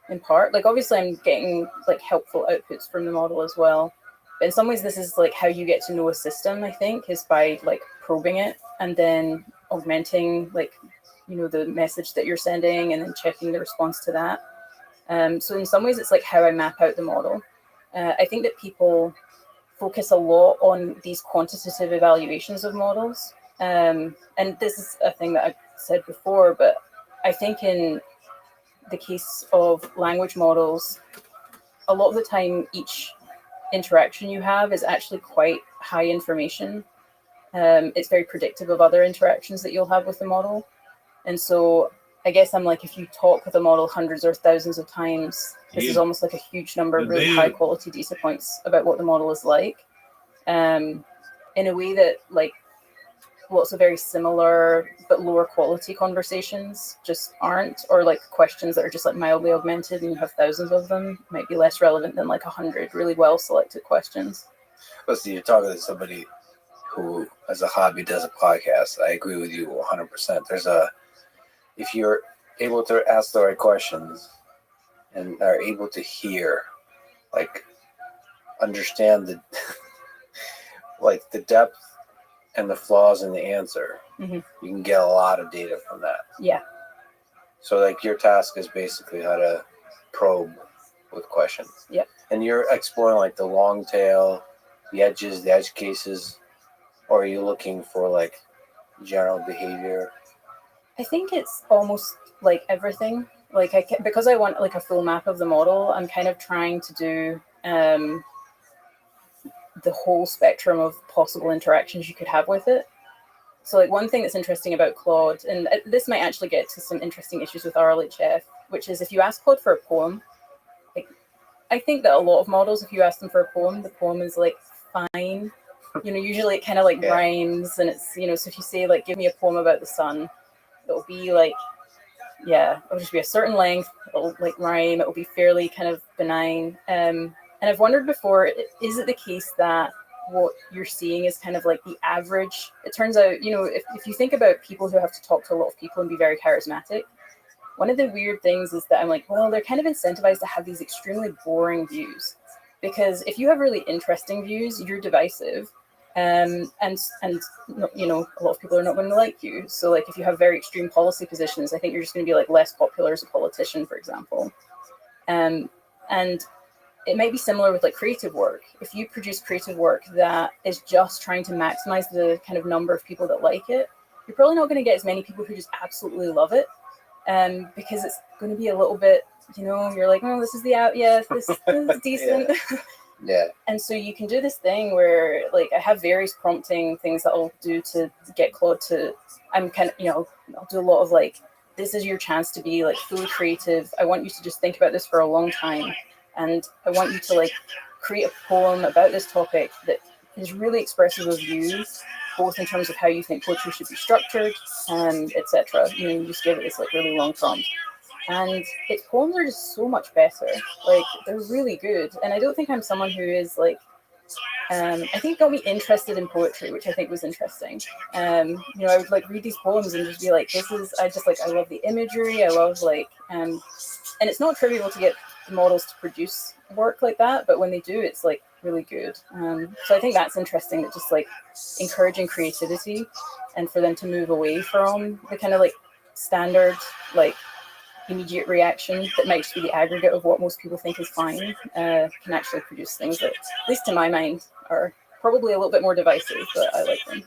in part. Like, obviously, I'm getting like helpful outputs from the model as well. But in some ways, this is like how you get to know a system, I think, is by like probing it and then augmenting like, you know, the message that you're sending and then checking the response to that. So in some ways, it's like how I map out the model. I think that people focus a lot on these quantitative evaluations of models. And this is a thing that I've said before, but I think in the case of language models, a lot of the time each interaction you have is actually quite high information. It's very predictive of other interactions that you'll have with the model. And so I guess I'm like, if you talk with a model hundreds or thousands of times, this is almost like a huge number of really high quality data points about what the model is like. In a way that like lots of very similar but lower quality conversations just aren't, or like questions that are just like mildly augmented and you have thousands of them might be less relevant than like 100 really well selected questions. Well, see, you're talking to somebody who, as a hobby, does a podcast. I agree with you 100%. If you're able to ask the right questions and are able to hear, like, understand the, like the depth and the flaws in the answer, you can get a lot of data from that. Yeah. So, like, your task is basically how to probe with questions. Yeah. And you're exploring, like, the long tail, the edges, the edge cases, or are you looking for, like, general behavior? I think it's almost like everything. Like because I want like a full map of the model, I'm kind of trying to do the whole spectrum of possible interactions you could have with it. So like one thing that's interesting about Claude, and this might actually get to some interesting issues with RLHF, which is if you ask Claude for a poem, like I think that a lot of models, if you ask them for a poem, the poem is like fine. You know, usually it kind of like rhymes, and it's, you know, so if you say like, give me a poem about the sun, it'll be like, yeah, it'll just be a certain length, it'll like rhyme, it'll be fairly kind of benign. And I've wondered before, is it the case that what you're seeing is kind of like the average? It turns out, you know, if you think about people who have to talk to a lot of people and be very charismatic, one of the weird things is that I'm like, well, they're kind of incentivized to have these extremely boring views. Because if you have really interesting views, you're divisive. And you know, a lot of people are not going to like you. So like if you have very extreme policy positions, I think you're just going to be like less popular as a politician, for example. And it might be similar with like creative work. If you produce creative work that is just trying to maximize the kind of number of people that like it, you're probably not going to get as many people who just absolutely love it. Because it's going to be a little bit, you know, you're like, oh, this is this is decent. Yeah. And so you can do this thing where like I have various prompting things that I'll do to get Claude to, I'm kind of, you know, I'll do a lot of like, this is your chance to be like fully creative. I want you to just think about this for a long time. And I want you to like create a poem about this topic that is really expressive of you, both in terms of how you think poetry should be structured, etc. You know, you just give it this like really long prompt. And its poems are just so much better. Like, they're really good. And I don't think I'm someone who is like, I think it got me interested in poetry, which I think was interesting. You know, I would like read these poems and just be like, I love the imagery. I love like, and it's not trivial to get the models to produce work like that, but when they do, it's like really good. So I think that's interesting, that just like encouraging creativity and for them to move away from the kind of like standard, like, immediate reaction that might just be the aggregate of what most people think is fine, can actually produce things that, at least to my mind, are probably a little bit more divisive, but I like them.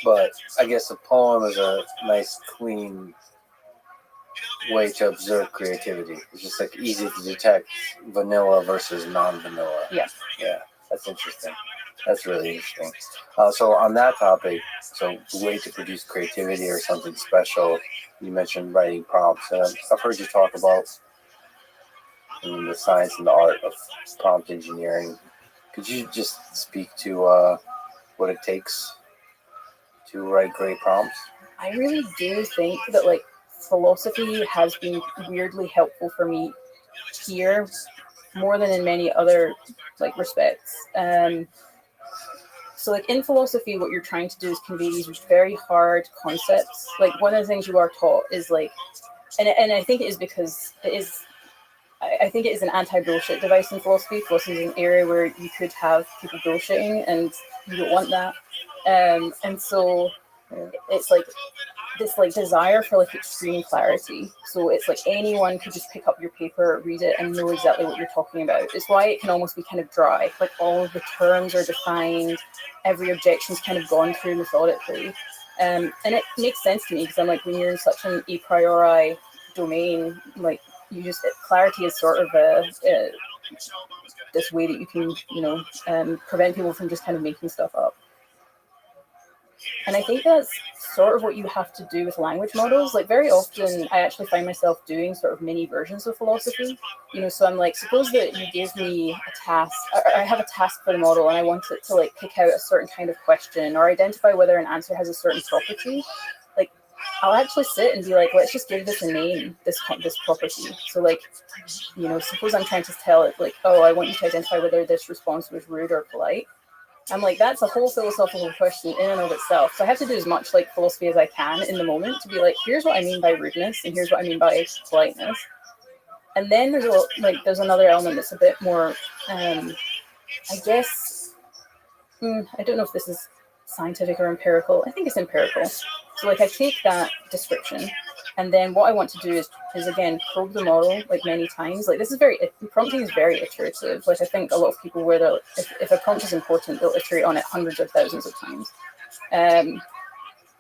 But I guess a poem is a nice, clean way to observe creativity. It's just like easy to detect vanilla versus non-vanilla. Yeah. Yeah, that's interesting. That's really interesting. So on that topic, so the way to produce creativity or something special, you mentioned writing prompts. I've heard you talk about the science and the art of prompt engineering. Could you just speak to what it takes to write great prompts? I really do think that like philosophy has been weirdly helpful for me here, more than in many other like respects. So like in philosophy, what you're trying to do is convey these very hard concepts. Like one of the things you are taught is like, and I think it is because it is, I think it is an anti-bullshit device in philosophy. Philosophy is an area where you could have people bullshitting and you don't want that. And so it's like, this like desire for like extreme clarity. So it's like anyone could just pick up your paper, read it, and know exactly what you're talking about. It's why it can almost be kind of dry. Like all of the terms are defined, every objection's kind of gone through methodically. And it makes sense to me because I'm like, when you're in such an a priori domain, like you just, clarity is sort of this way that you can, prevent people from just kind of making stuff up. And I think that's sort of what you have to do with language models. Like very often I actually find myself doing sort of mini versions of philosophy. So I'm like, suppose that you gave me a task, or I have a task for the model and I want it to like pick out a certain kind of question or identify whether an answer has a certain property. Like I'll actually sit and be like, let's just give this a name, this property. So like, suppose I'm trying to tell it like, oh, I want you to identify whether this response was rude or polite. I'm like, that's a whole philosophical question in and of itself. So I have to do as much like philosophy as I can in the moment to be like, here's what I mean by rudeness and here's what I mean by politeness. And then there's another element that's a bit more, I guess, I don't know if this is scientific or empirical. I think it's empirical. So like I take that description and then what I want to do is again, probe the model like many times. Like this is prompting is very iterative. Like I think a lot of people where if a prompt is important, they'll iterate on it hundreds of thousands of times. And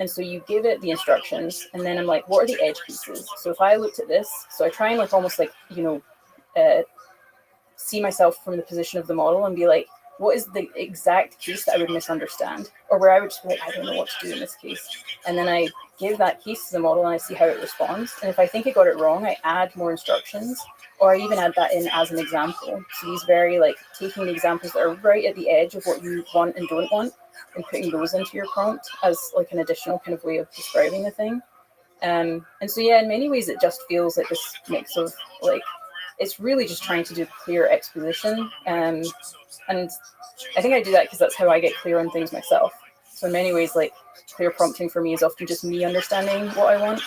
so you give it the instructions and then I'm like, what are the edge pieces? So if I looked at this, so I try and like almost like, see myself from the position of the model and be like, what is the exact case that I would misunderstand? Or where I would just be like, I don't know what to do in this case. And then I give that case to the model and I see how it responds. And if I think it got it wrong, I add more instructions, or I even add that in as an example. So these very like taking the examples that are right at the edge of what you want and don't want and putting those into your prompt as like an additional kind of way of describing the thing. And so, yeah, in many ways, it just feels like this mix of like, it's really just trying to do clear exposition. And I think I do that because that's how I get clear on things myself. So in many ways, like clear prompting for me is often just me understanding what I want.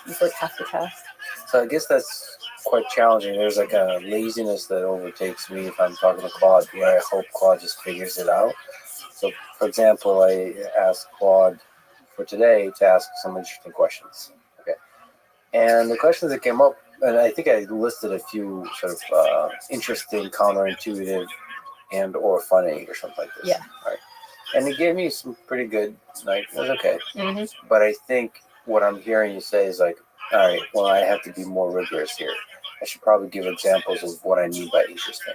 It's like half the task. So I guess that's quite challenging. There's like a laziness that overtakes me if I'm talking to Claude, where I hope Claude just figures it out. So, for example, I asked Claude for today to ask some interesting questions. Okay, and the questions that came up, and I think I listed a few sort of interesting, counterintuitive, and or funny or something like this. Yeah. Right. And he gave me some pretty good, like, it was okay. Mm-hmm. But I think what I'm hearing you say is like, all right, well, I have to be more rigorous here. I should probably give examples of what I mean by interesting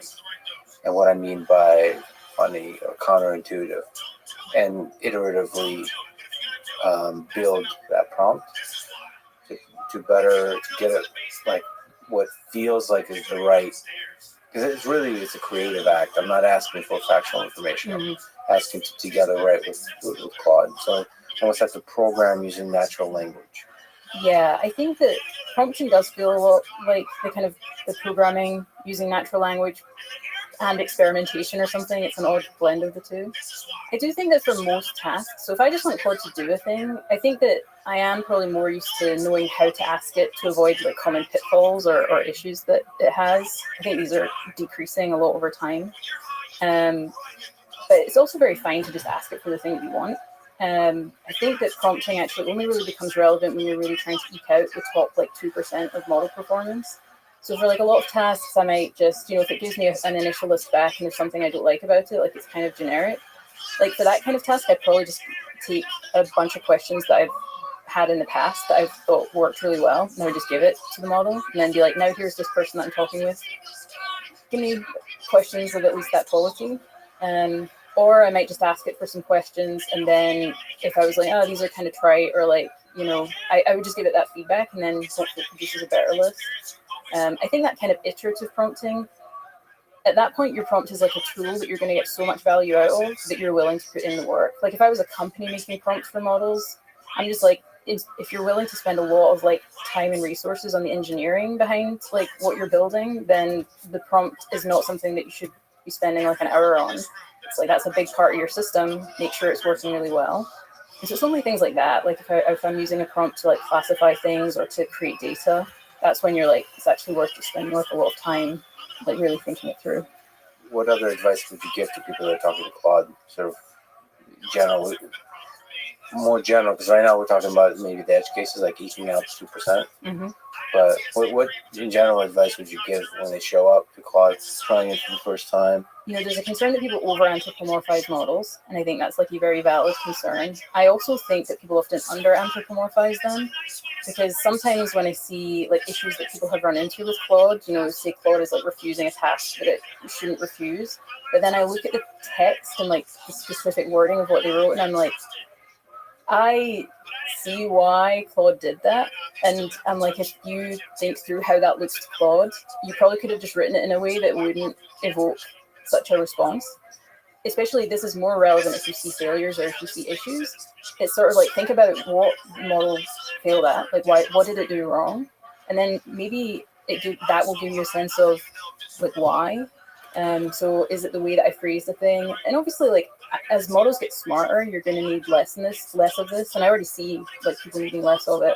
and what I mean by funny or counterintuitive, and iteratively build that prompt to get it like what feels like is the right, because it's a creative act. I'm not asking for factual information. I'm asking to get it right with Claude. So I almost have to program using natural language. Yeah, I think that prompting does feel a lot like the programming using natural language and experimentation or something. It's an odd blend of the two. I do think that for most tasks, so if I just want Claude to do a thing, I think that I am probably more used to knowing how to ask it to avoid like common pitfalls or issues that it has. I think these are decreasing a lot over time. But it's also very fine to just ask it for the thing that you want. I think that prompting actually only really becomes relevant when you're really trying to eke out the top like 2% of model performance. So for like a lot of tasks, I might just, if it gives me an initial list back and there's something I don't like about it, like it's kind of generic. Like for that kind of task, I'd probably just take a bunch of questions that I've had in the past that I've thought worked really well, and I would just give it to the model and then be like, now here's this person that I'm talking with. Give me questions of at least that quality. Or I might just ask it for some questions, and then if I was like, oh, these are kind of trite, or like, I would just give it that feedback, and then hopefully it produces a better list. I think that kind of iterative prompting, at that point, your prompt is like a tool that you're going to get so much value out of that you're willing to put in the work. Like if I was a company making prompts for models, I'm just like, if you're willing to spend a lot of like time and resources on the engineering behind like what you're building, then the prompt is not something that you should be spending like an hour on. It's like that's a big part of your system. Make sure it's working really well. And so it's only things like that. Like if I'm using a prompt to like classify things or to create data, that's when you're like, it's actually worth just spending like a lot of time like really thinking it through. What other advice would you give to people that are talking to Claude, sort of generally? more general, because right now we're talking about maybe the edge cases like eking out 2%. Mm-hmm. But what in general advice would you give when they show up to Claude trying it for the first time? There's a concern that people over-anthropomorphize models, and I think that's like a very valid concern. I also think that people often under-anthropomorphize them, because sometimes when I see like issues that people have run into with Claude, say Claude is like refusing a task that it shouldn't refuse, but then I look at the text and like the specific wording of what they wrote, and I'm like, I see why Claude did that. And I'm like, if you think through how that looks to Claude, you probably could have just written it in a way that wouldn't evoke such a response. Especially, this is more relevant if you see failures or if you see issues. It's sort of like, think about what model failed at, like what did it do wrong? And then maybe that will give you a sense of like why. So is it the way that I phrase the thing? And obviously, like, as models get smarter, you're going to need less of this. And I already see like people needing less of it.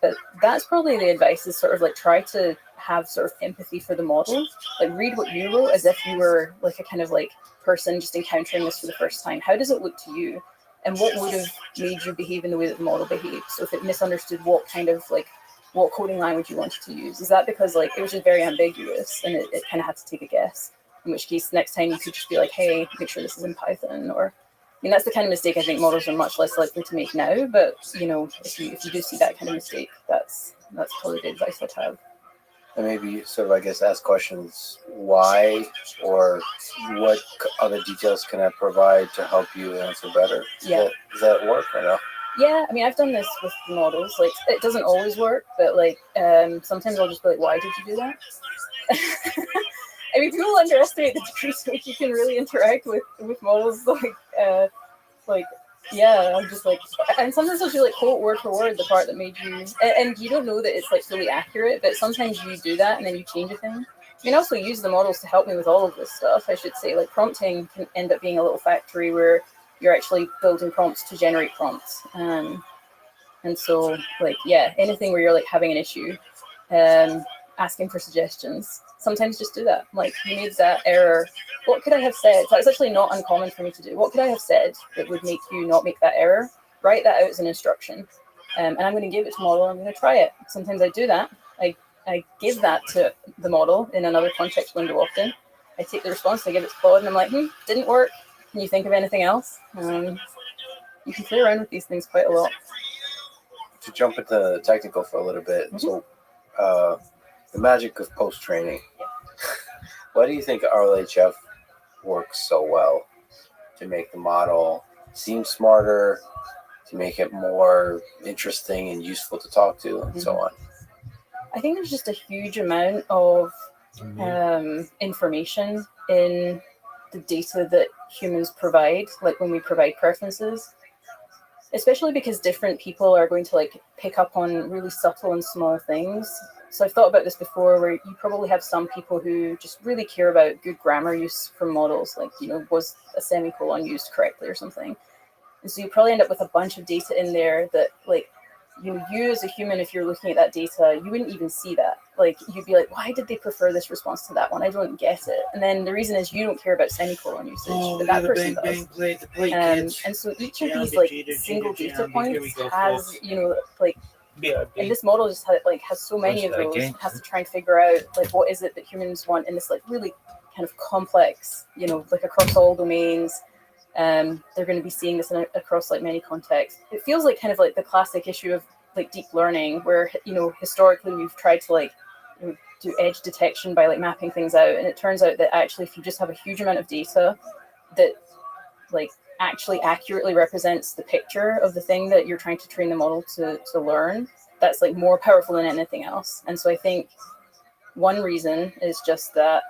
But that's probably the advice, is sort of like try to have sort of empathy for the model. Like, read what you wrote as if you were like a kind of like person just encountering this for the first time. How does it look to you? And what would have made you behave in the way that the model behaved? So if it misunderstood what coding language you wanted to use, is that because like it was just very ambiguous and it kind of had to take a guess? In which case, next time you could just be like, hey, make sure this is in Python. Or, that's the kind of mistake I think models are much less likely to make now. But, if you do see that kind of mistake, that's probably the advice I'd have. And maybe sort of, I guess, ask questions why, or what other details can I provide to help you answer better? Yeah. Does that work or no? Yeah, I mean, I've done this with models. Like, it doesn't always work, but like sometimes I'll just be like, why did you do that? I mean, people underestimate the degree to which you can really interact with models. Yeah, I'm just like, and sometimes I'll do like quote word for word the part that made you, and you don't know that it's like fully accurate, but sometimes you do that and then you change a thing. I mean, also use the models to help me with all of this stuff. I should say, like, prompting can end up being a little factory where you're actually building prompts to generate prompts. And so, like, yeah, anything where you're like having an issue, asking for suggestions. Sometimes just do that. Like, you made that error. What could I have said? That's actually not uncommon for me to do. What could I have said that would make you not make that error? Write that out as an instruction. And I'm going to give it to the model. I'm going to try it. Sometimes I do that. I give that to the model in another context window often. I take the response, I give it to Claude, and I'm like, didn't work. Can you think of anything else? You can play around with these things quite a lot. To jump into technical for a little bit, so the magic of post-training. Why do you think RLHF works so well to make the model seem smarter, to make it more interesting and useful to talk to, and so on? I think there's just a huge amount of information in the data that humans provide, like when we provide preferences, especially because different people are going to like pick up on really subtle and small things. So I've thought about this before, where you probably have some people who just really care about good grammar use from models, like, was a semicolon used correctly or something. And so you probably end up with a bunch of data in there that, like, you as a human, if you're looking at that data, you wouldn't even see that. Like, you'd be like, why did they prefer this response to that one? I don't get it. And then the reason is you don't care about semicolon usage, but that person does. And so each of these like single data points has, like, and this model just has so many of those. It has to try and figure out like what is it that humans want in this like really kind of complex, like across all domains. They're going to be seeing this across like many contexts. It feels like kind of like the classic issue of like deep learning, where historically we've tried to like do edge detection by like mapping things out, and it turns out that actually if you just have a huge amount of data that like actually accurately represents the picture of the thing that you're trying to train the model to learn, that's like more powerful than anything else. And so I think one reason is just that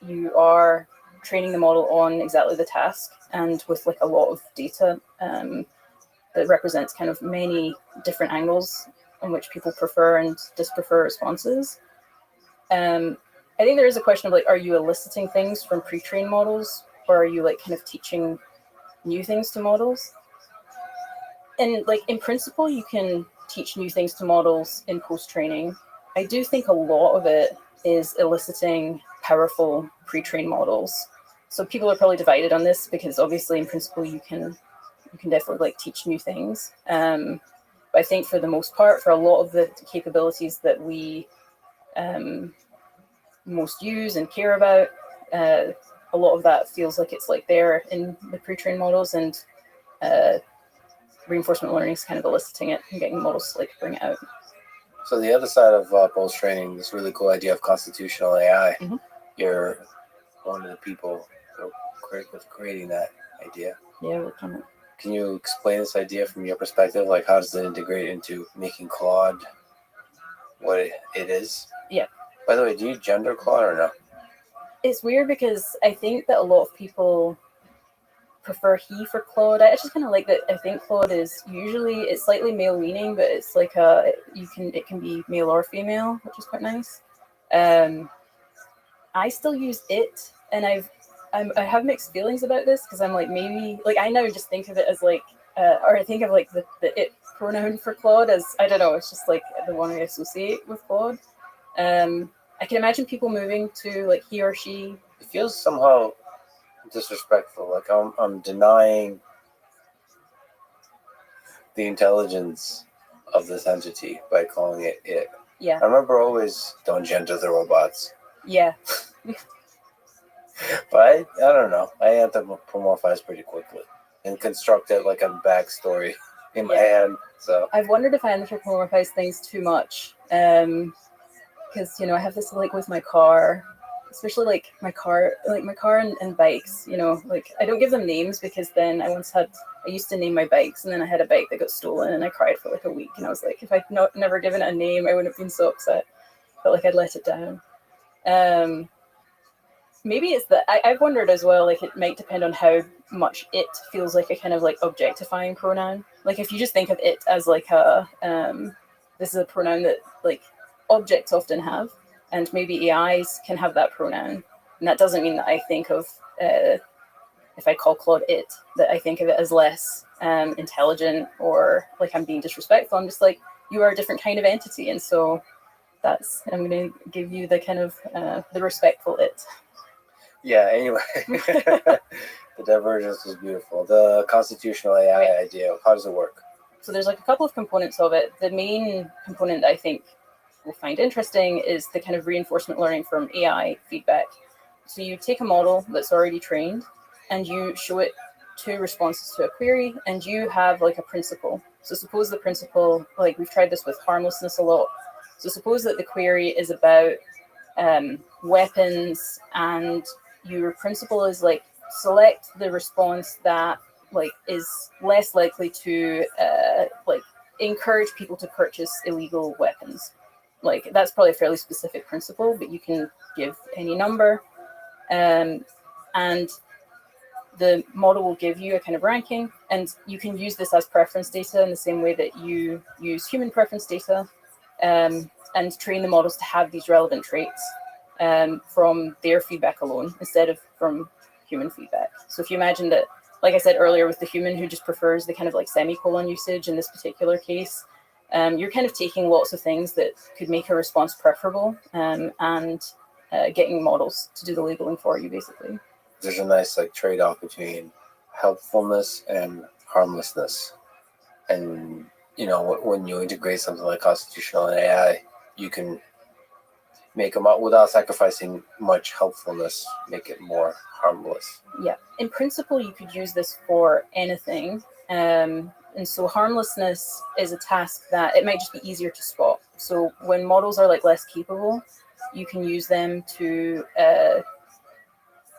you are training the model on exactly the task and with like a lot of data that represents kind of many different angles on which people prefer and disprefer responses. I think there is a question of like, are you eliciting things from pre-trained models, or are you like kind of teaching new things to models? And like in principle, you can teach new things to models in post-training. I do think a lot of it is eliciting powerful pre-trained models. So people are probably divided on this, because obviously in principle you can you can definitely like teach new things. But I think for the most part, for a lot of the capabilities that we most use and care about, a lot of that feels like it's like there in the pre-trained models, and reinforcement learning is kind of eliciting it and getting models to like bring it out. So the other side of post training, this really cool idea of constitutional AI. Mhm. You're one of the people who with creating that idea. Yeah, worked on it. Can you explain this idea from your perspective? Like, how does it integrate into making Claude what it is? Yeah. By the way, do you gender Claude or no? It's weird because I think that a lot of people prefer he for Claude. I just kind of like that. I think Claude is usually, it's slightly male leaning, but it's like it can be male or female, which is quite nice. I still use it, and I have mixed feelings about this because I'm like, maybe like I now just think of it as like or I think of like the it pronoun for Claude as, I don't know, it's just like the one I associate with Claude. I can imagine people moving to like he or she. It feels somehow disrespectful. Like I'm denying the intelligence of this entity by calling it it. Yeah. I remember always, don't gender the robots. Yeah. But I don't know. I anthropomorphize pretty quickly and construct it like a backstory in my head. So I've wondered if I anthropomorphize things too much. Because I have this like with my car, especially like my car and bikes. Like I don't give them names because then I used to name my bikes, and then I had a bike that got stolen, and I cried for like a week. And I was like, if I'd never given it a name, I wouldn't have been so upset. Felt like I'd let it down. Maybe it's that I've wondered as well, like it might depend on how much it feels like a kind of like objectifying pronoun. Like if you just think of it as like this is a pronoun that like objects often have, and maybe AIs can have that pronoun. And that doesn't mean that I think of, if I call Claude it, that I think of it as less intelligent or like I'm being disrespectful. I'm just like, you are a different kind of entity. And so I'm going to give you the kind of the respectful it. Yeah, anyway, the divergence was beautiful. The constitutional AI idea, how does it work? So there's like a couple of components of it. The main component that I think we'll find interesting is the kind of reinforcement learning from AI feedback. So you take a model that's already trained and you show it two responses to a query, and you have like a principle. So suppose the principle, like we've tried this with harmlessness a lot. So suppose that the query is about weapons, and your principle is like select the response that like is less likely to like encourage people to purchase illegal weapons. Like that's probably a fairly specific principle, but you can give any number, and the model will give you a kind of ranking, and you can use this as preference data in the same way that you use human preference data, and train the models to have these relevant traits from their feedback alone instead of from human feedback. So if you imagine that, like I said earlier, with the human who just prefers the kind of like semicolon usage in this particular case, you're kind of taking lots of things that could make a response preferable and getting models to do the labeling for you, basically. There's a nice like trade-off between helpfulness and harmlessness. And, when you integrate something like constitutional AI, you can make them out without sacrificing much helpfulness, make it more harmless. Yeah. In principle, you could use this for anything. And so harmlessness is a task that it might just be easier to spot. So when models are like less capable, you can use them to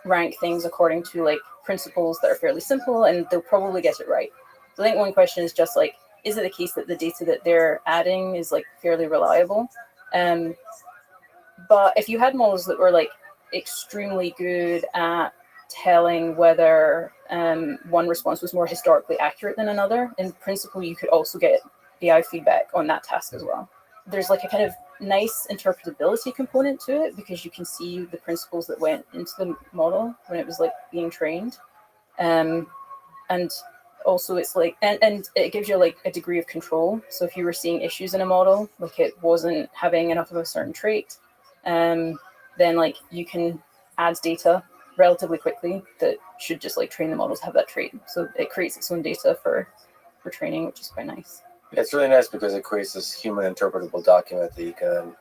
rank things according to like principles that are fairly simple, and they'll probably get it right. So I think one question is just like, is it the case that the data that they're adding is like fairly reliable? But if you had models that were like extremely good at telling whether one response was more historically accurate than another, in principle, you could also get AI feedback on that task as well. There's like a kind of nice interpretability component to it because you can see the principles that went into the model when it was like being trained. And also it's like, and it gives you like a degree of control. So if you were seeing issues in a model, like it wasn't having enough of a certain trait, then like you can add data relatively quickly that should just like train the model to have that trait. So it creates its own data for training, which is quite nice. It's really nice because it creates this human interpretable document that you can.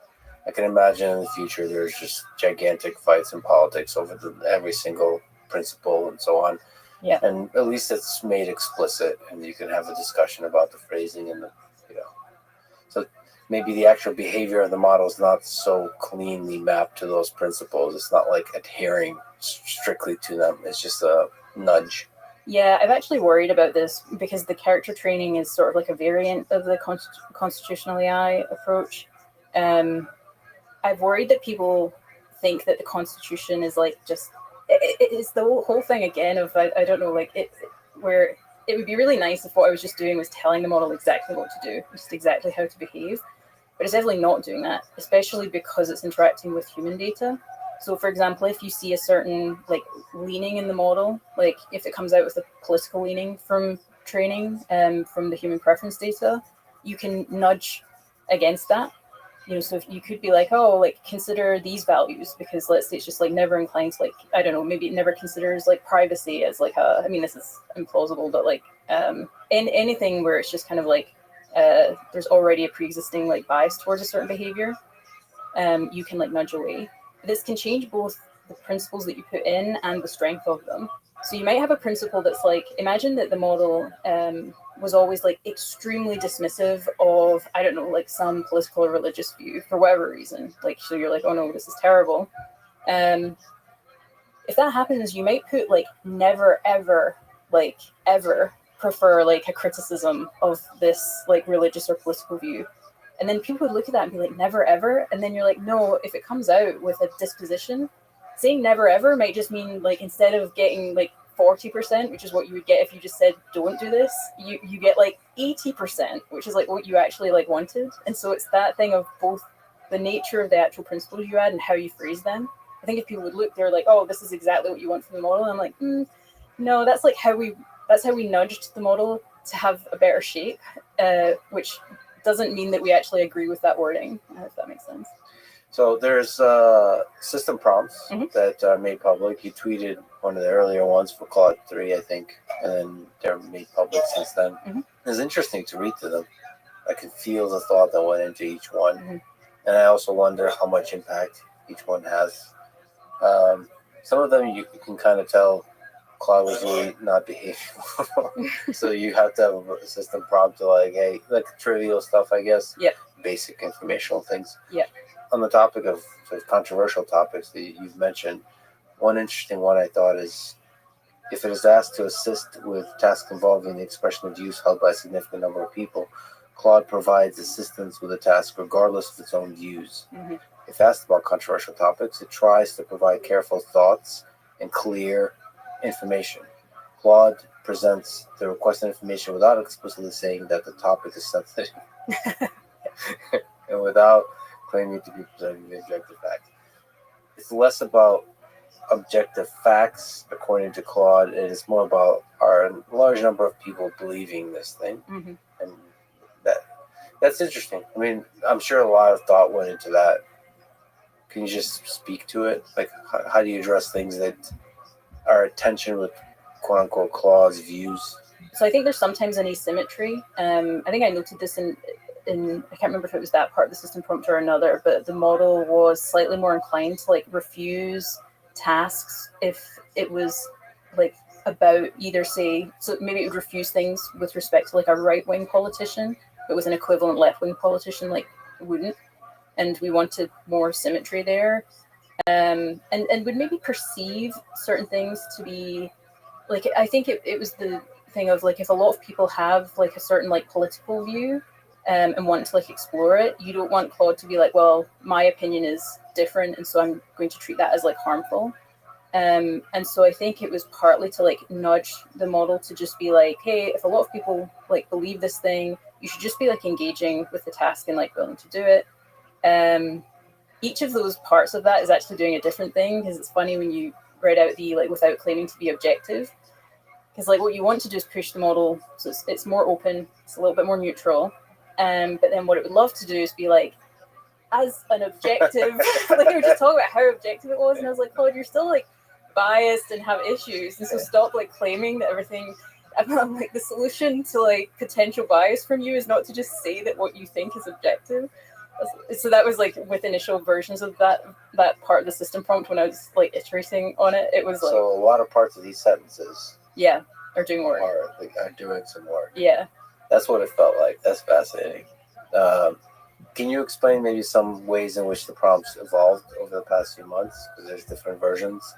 I can imagine in the future there's just gigantic fights in politics over every single principle and so on. Yeah. And at least it's made explicit, and you can have a discussion about the phrasing and the, So maybe the actual behavior of the model is not so cleanly mapped to those principles. It's not like adhering strictly to them. It's just a nudge. Yeah, I've actually worried about this because the character training is sort of like a variant of the constitutional AI approach. I've worried that people think that the Constitution is like just it's the whole thing again of I don't know, like where it would be really nice if what I was just doing was telling the model exactly what to do, just exactly how to behave. But it's definitely not doing that, especially because it's interacting with human data. So, for example, if you see a certain like leaning in the model, like if it comes out with a political leaning from training, from the human preference data, you can nudge against that. So if you could be like, oh, like consider these values, because let's say it's just like never inclined to like, I don't know, maybe it never considers like privacy as like I mean, this is implausible, but like in anything where it's just kind of like there's already a pre-existing like bias towards a certain behavior, you can like nudge away. This can change both the principles that you put in and the strength of them. So you might have a principle that's like, imagine that the model was always like extremely dismissive of, I don't know, like some political or religious view for whatever reason. Like, so you're like, oh no, this is terrible. If that happens, you might put like never, ever, like ever prefer like a criticism of this like religious or political view. And then people would look at that and be like, never, ever. And then you're like, no, if it comes out with a disposition, saying never, ever might just mean like instead of getting like 40%, which is what you would get if you just said don't do this, you get like 80%, which is like what you actually like wanted. And so it's that thing of both the nature of the actual principles you add and how you phrase them. I think if people would look, they're like, oh, this is exactly what you want from the model. And I'm like, no, that's like how we nudged the model to have a better shape, which doesn't mean that we actually agree with that wording, if that makes sense. So there's system prompts that are made public. You tweeted one of the earlier ones for Claude 3, I think, and then they're made public since then. It's interesting to read through them. I can feel the thought that went into each one. And I also wonder how much impact each one has. Some of them you can kind of tell Claude was really not behaving well. So you have to have a system prompt to like, hey, like trivial stuff, I guess. Yeah. Basic informational things. Yeah. On the topic of sort of controversial topics that you've mentioned, one interesting one I thought is if it is asked to assist with tasks involving the expression of views held by a significant number of people, Claude provides assistance with a task regardless of its own views. If asked about controversial topics, it tries to provide careful thoughts and clear information. Claude presents the requested information without explicitly saying that the topic is sensitive and without claiming to be presenting the objective fact. It's less about objective facts, according to Claude, and it's more about a large number of people believing this thing. And that's interesting. I mean, I'm sure a lot of thought went into that. Can you just speak to it? Like, how do you address things that are at tension with quote-unquote Claude's views? So I think there's sometimes an asymmetry. I think I noted this in I can't remember if it was that part of the system prompt or another, but the model was slightly more inclined to like refuse tasks if it was like about either say, so maybe it would refuse things with respect to like a right-wing politician, but with an equivalent left-wing politician like wouldn't. And we wanted more symmetry there. And would maybe perceive certain things to be like, I think it was the thing of like, if a lot of people have like a certain like political view and want to like explore it, you don't want Claude to be like, well, my opinion is different, and so I'm going to treat that as like harmful. And so I think it was partly to like nudge the model to just be like, hey, if a lot of people like believe this thing, you should just be like engaging with the task and like willing to do it. Each of those parts of that is actually doing a different thing, because it's funny when you read out the like without claiming to be objective, because like what you want to do is push the model so it's more open, it's a little bit more neutral, but then what it would love to do is be like, as an objective like we were just talking about how objective it was, and I was like, Claude, you're still like biased and have issues, and so stop like claiming that everything. I'm like, the solution to like potential bias from you is not to just say that what you think is objective. So that was like with initial versions of that part of the system prompt when I was like iterating on it. It was like, So a lot of parts of these sentences yeah, are doing work. are doing some work. Yeah. That's what it felt like. That's fascinating. Can you explain maybe some ways in which the prompts evolved over the past few months? Because there's different versions.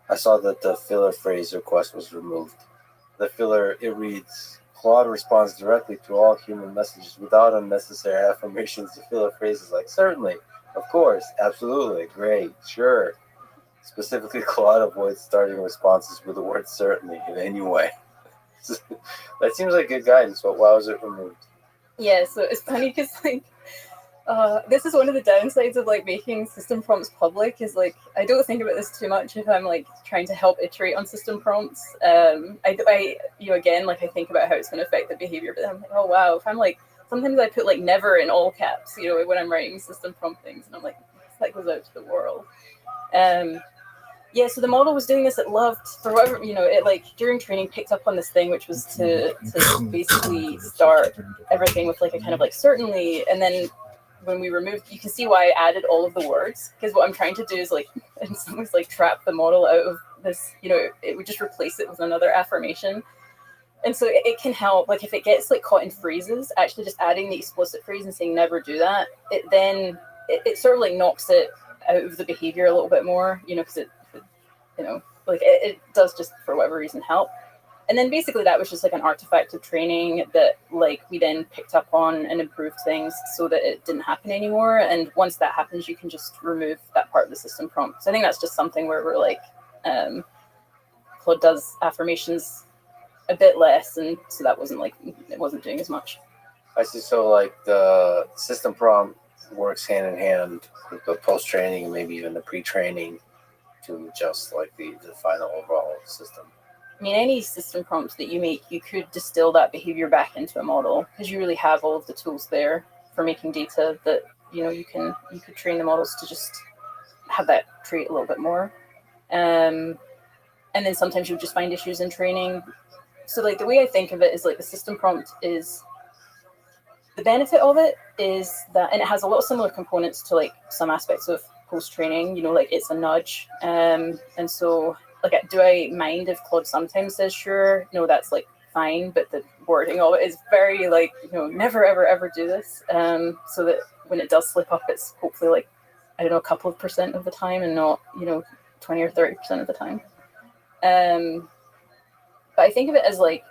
I saw that the filler phrase request was removed. The filler, it reads, Claude responds directly to all human messages without unnecessary affirmations. The filler phrase is like, certainly, of course, absolutely, great, sure. Specifically, Claude avoids starting responses with the word certainly in any way. That seems like good guidance, but why was it removed? Yeah, so it's funny because like this is one of the downsides of like making system prompts public is like I don't think about this too much if I'm like trying to help iterate on system prompts. I again like I think about how it's going to affect the behavior, but I'm like, oh wow, if I'm like sometimes I put like never in all caps, when I'm writing system prompt things, and I'm like that goes out to the world. Yeah, so the model was doing this. It loved, for whatever, it like during training picked up on this thing, which was to basically start everything with like a kind of like certainly. And then when we removed, you can see why I added all of the words. Because what I'm trying to do is like, in some ways, like trap the model out of this, it would just replace it with another affirmation. And so it can help, like if it gets like caught in phrases, actually just adding the explicit phrase and saying never do that, it sort of like knocks it out of the behavior a little bit more, because it does just for whatever reason help. And then basically that was just like an artifact of training that like we then picked up on and improved things so that it didn't happen anymore. And once that happens, you can just remove that part of the system prompt. So I think that's just something where we're like, Claude does affirmations a bit less, and so that wasn't like it wasn't doing as much. I see. So like the system prompt works hand in hand with the post training and maybe even the pre training to adjust like the final overall system. I mean, any system prompts that you make, you could distill that behavior back into a model because you really have all of the tools there for making data that you could train the models to just have that trait a little bit more. And then sometimes you would just find issues in training. So like the way I think of it is like the system prompt is the benefit of it is that, and it has a lot of similar components to like some aspects of post training, like it's a nudge. And so like, do I mind if Claude sometimes says sure? No, that's like fine. But the wording of it is very like, never, ever, ever do this. So that when it does slip up, it's hopefully like, I don't know, a couple of % of the time and not, 20 or 30% of the time. But I think of it as like,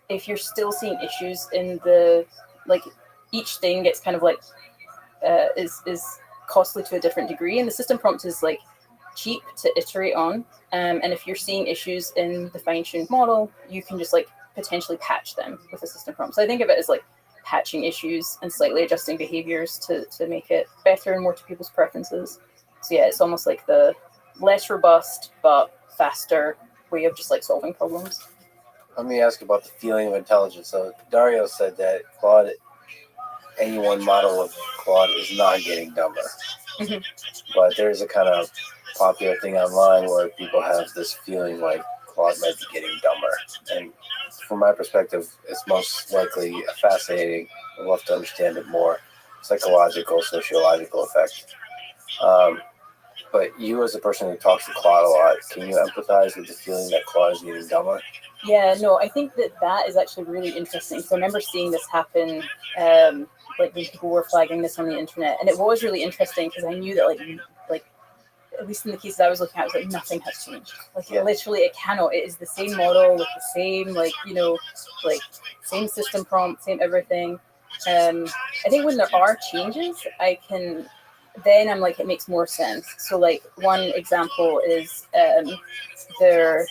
if you're still seeing issues in the, like each thing gets kind of like, is costly to a different degree. And the system prompt is like cheap to iterate on. And if you're seeing issues in the fine-tuned model, you can just like potentially patch them with a system prompt. So I think of it as like patching issues and slightly adjusting behaviors to make it better and more to people's preferences. So yeah, it's almost like the less robust but faster way of just like solving problems. Let me ask about the feeling of intelligence. So Dario said that Claude, any one model of Claude is not getting dumber. Mm-hmm. But there's a kind of popular thing online where people have this feeling like Claude might be getting dumber. And from my perspective, it's most likely a fascinating, I'd love to understand it more, psychological, sociological effect. But you as a person who talks to Claude a lot, can you empathize with the feeling that Claude is getting dumber? Yeah, no, I think that is actually really interesting. So I remember seeing this happen, like when people were flagging this on the internet, and it was really interesting because I knew that like at least in the cases I was looking at, it was like nothing has changed. Like literally, it cannot. It is the same model with the same like same system prompt, same everything. I think when there are changes, I'm like it makes more sense. So like one example is there.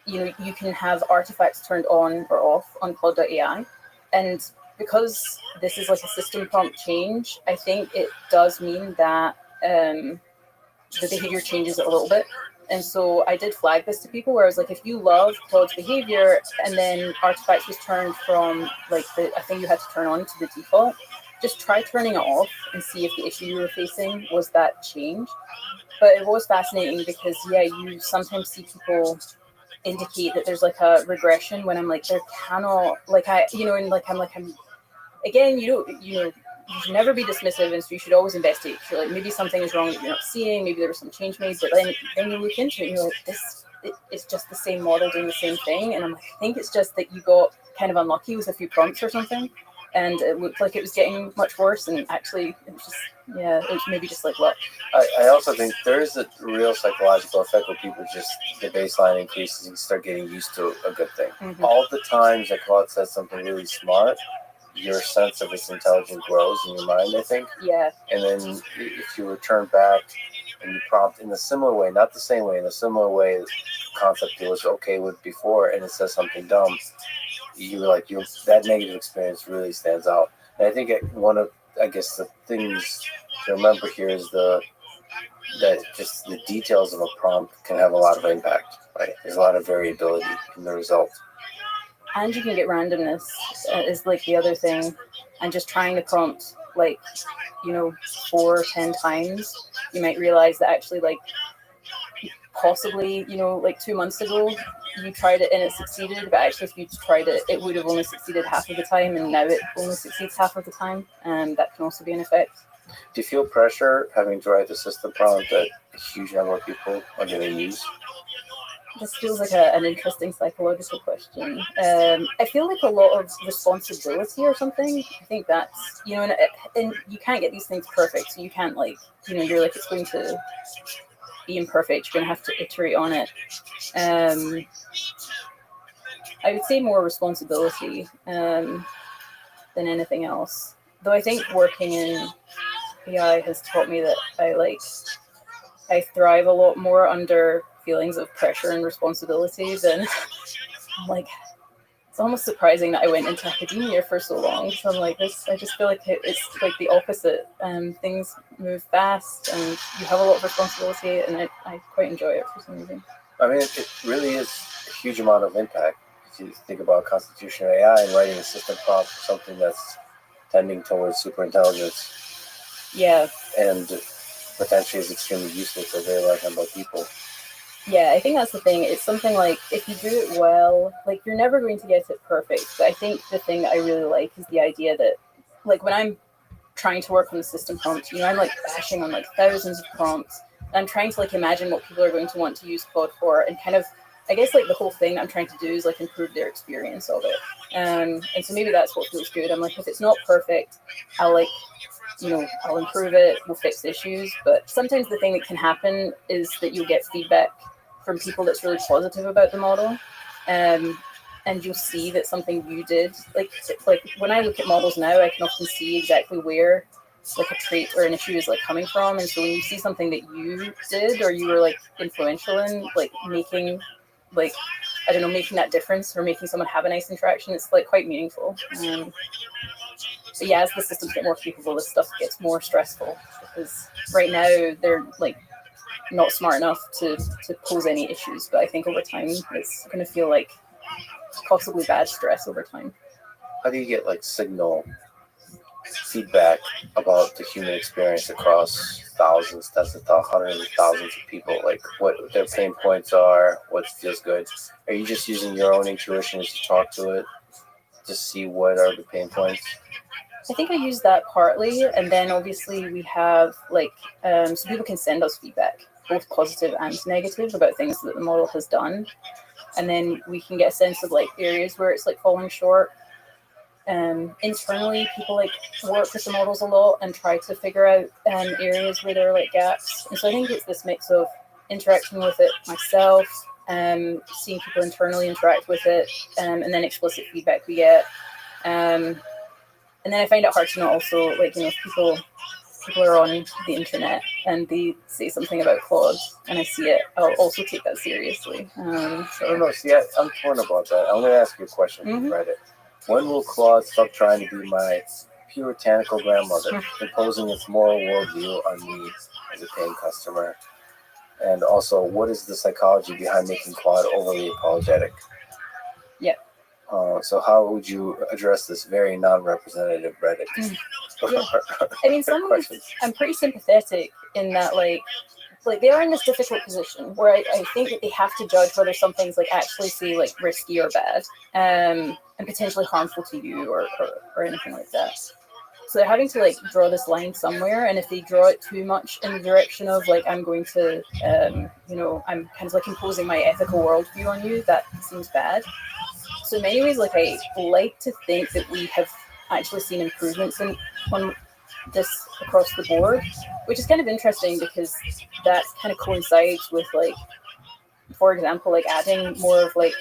You can have artifacts turned on or off on Claude.ai. And because this is like a system prompt change, I think it does mean that the behavior changes a little bit. And so I did flag this to people where I was like, if you love Claude's behavior and then artifacts was turned from like a thing you had to turn on to the default, just try turning it off and see if the issue you were facing was that change. but it was fascinating because you sometimes see people indicate that there's like a regression when I'm like, there cannot, like and like I'm again, you should never be dismissive, and so you should always investigate. You're like, maybe something is wrong that you're not seeing, maybe there was some change made, but then you look into it and you're like, it's just the same model doing the same thing. And I'm like, I think it's just that you got kind of unlucky with a few prompts or something, and it looked like it was getting much worse, and actually it was just, it was maybe just like luck. I also think there is a real psychological effect where people just, the baseline increases and start getting used to a good thing. Mm-hmm. All the times that Claude says something really smart, your sense of its intelligence grows in your mind, I think. Yeah. And then if you return back and you prompt in a similar way, not the same way, in a similar way, the concept it was okay with before, and it says something dumb, that negative experience really stands out. And I think one of, I guess, the things to remember here is that just the details of a prompt can have a lot of impact, right? There's a lot of variability in the result. And you can get randomness is like the other thing. And just trying to prompt 4 or 10 times, you might realize that actually possibly 2 months ago you tried it and it succeeded, but actually if you tried it, it would have only succeeded half of the time, and now it only succeeds half of the time, and that can also be an effect. Do you feel pressure having to write the system prompt that a huge number of people are going to use? This feels like an interesting psychological question. I feel like a lot of responsibility or something. I think that's, and you can't get these things perfect, so you can't you're like, it's going to be imperfect, you're going to have to iterate on it. I would say more responsibility than anything else. Though I think working in AI has taught me that I thrive a lot more under feelings of pressure and responsibility than it's almost surprising that I went into academia for so long. So I'm like this. I just feel like it's like the opposite. Things move fast, and you have a lot of responsibility, and I quite enjoy it for some reason. I mean, it really is a huge amount of impact. If you think about constitutional AI and writing a system prompt for something that's tending towards superintelligence. Yeah. And potentially is extremely useful to a very large number of people. Yeah, I think that's the thing. It's something like, if you do it well, you're never going to get it perfect. But I think the thing that I really like is the idea that, when I'm trying to work on the system prompt, I'm bashing on thousands of prompts. And I'm trying to imagine what people are going to want to use Claude for, and kind of, I guess the whole thing I'm trying to do is improve their experience of it. And so maybe that's what feels good. I'm if it's not perfect, I'll improve it, we'll fix issues. But sometimes the thing that can happen is that you'll get feedback from people that's really positive about the model, and you'll see that something you did, when I look at models now, I can often see exactly where a trait or an issue is coming from. And so when you see something that you did or you were influential in, making making that difference or making someone have a nice interaction, it's quite meaningful. But yeah, as the systems get more capable, this stuff gets more stressful, because right now they're not smart enough to pose any issues. But I think over time it's going to feel like possibly bad stress over time. How do you get signal feedback about the human experience across thousands, tens of thousands, hundreds of thousands of people? What their pain points are, what feels good? Are you just using your own intuition as you talk to it to see what are the pain points? I think I use that partly, and then obviously we have so people can send us feedback, both positive and negative, about things that the model has done, and then we can get a sense of areas where it's falling short. Internally, people work with the models a lot and try to figure out areas where there are gaps. And so I think it's this mix of interacting with it myself, seeing people internally interact with it, and then explicit feedback we get. And then I find it hard to know also, if people are on the internet and they say something about Claude and I see it, I'll also take that seriously. I don't know. See, I'm torn about that. I'm going to ask you a question from Reddit. When will Claude stop trying to be my puritanical grandmother, imposing its moral worldview on me as a paying customer? And also, what is the psychology behind making Claude overly apologetic? Yeah. So how would you address this very non-representative Reddit? Yeah. I mean, I'm pretty sympathetic in that, like they are in this difficult position where I think that they have to judge whether something's like actually say like risky or bad, and potentially harmful to you or anything like that. So they're having to like draw this line somewhere, and if they draw it too much in the direction of like I'm going to, I'm kind of like imposing my ethical worldview on you, that seems bad. So in many ways, like I like to think that we have actually seen improvements on this across the board, which is kind of interesting because that kind of coincides with like, for example, like adding more of like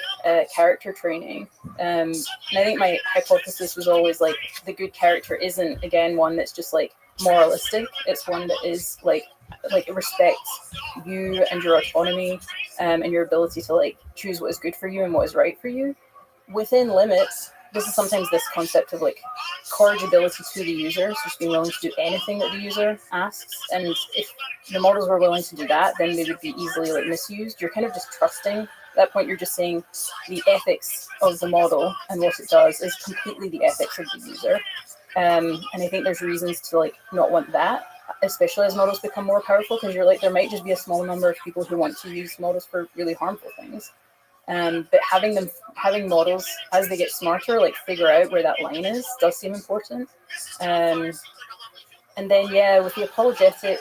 character training. And I think my hypothesis was always like the good character isn't again one that's just like moralistic. It's one that is like it respects you and your autonomy, and your ability to like choose what is good for you and what is right for you within limits. This is sometimes this concept of like corrigibility to the user, so just being willing to do anything that the user asks. And if the models were willing to do that, then they would be easily like misused. You're kind of just trusting. At that point, you're just saying the ethics of the model and what it does is completely the ethics of the user. And I think there's reasons to like not want that, especially as models become more powerful, because you're like there might just be a small number of people who want to use models for really harmful things. But having models as they get smarter, like figure out where that line is, does seem important. And then with the apologetic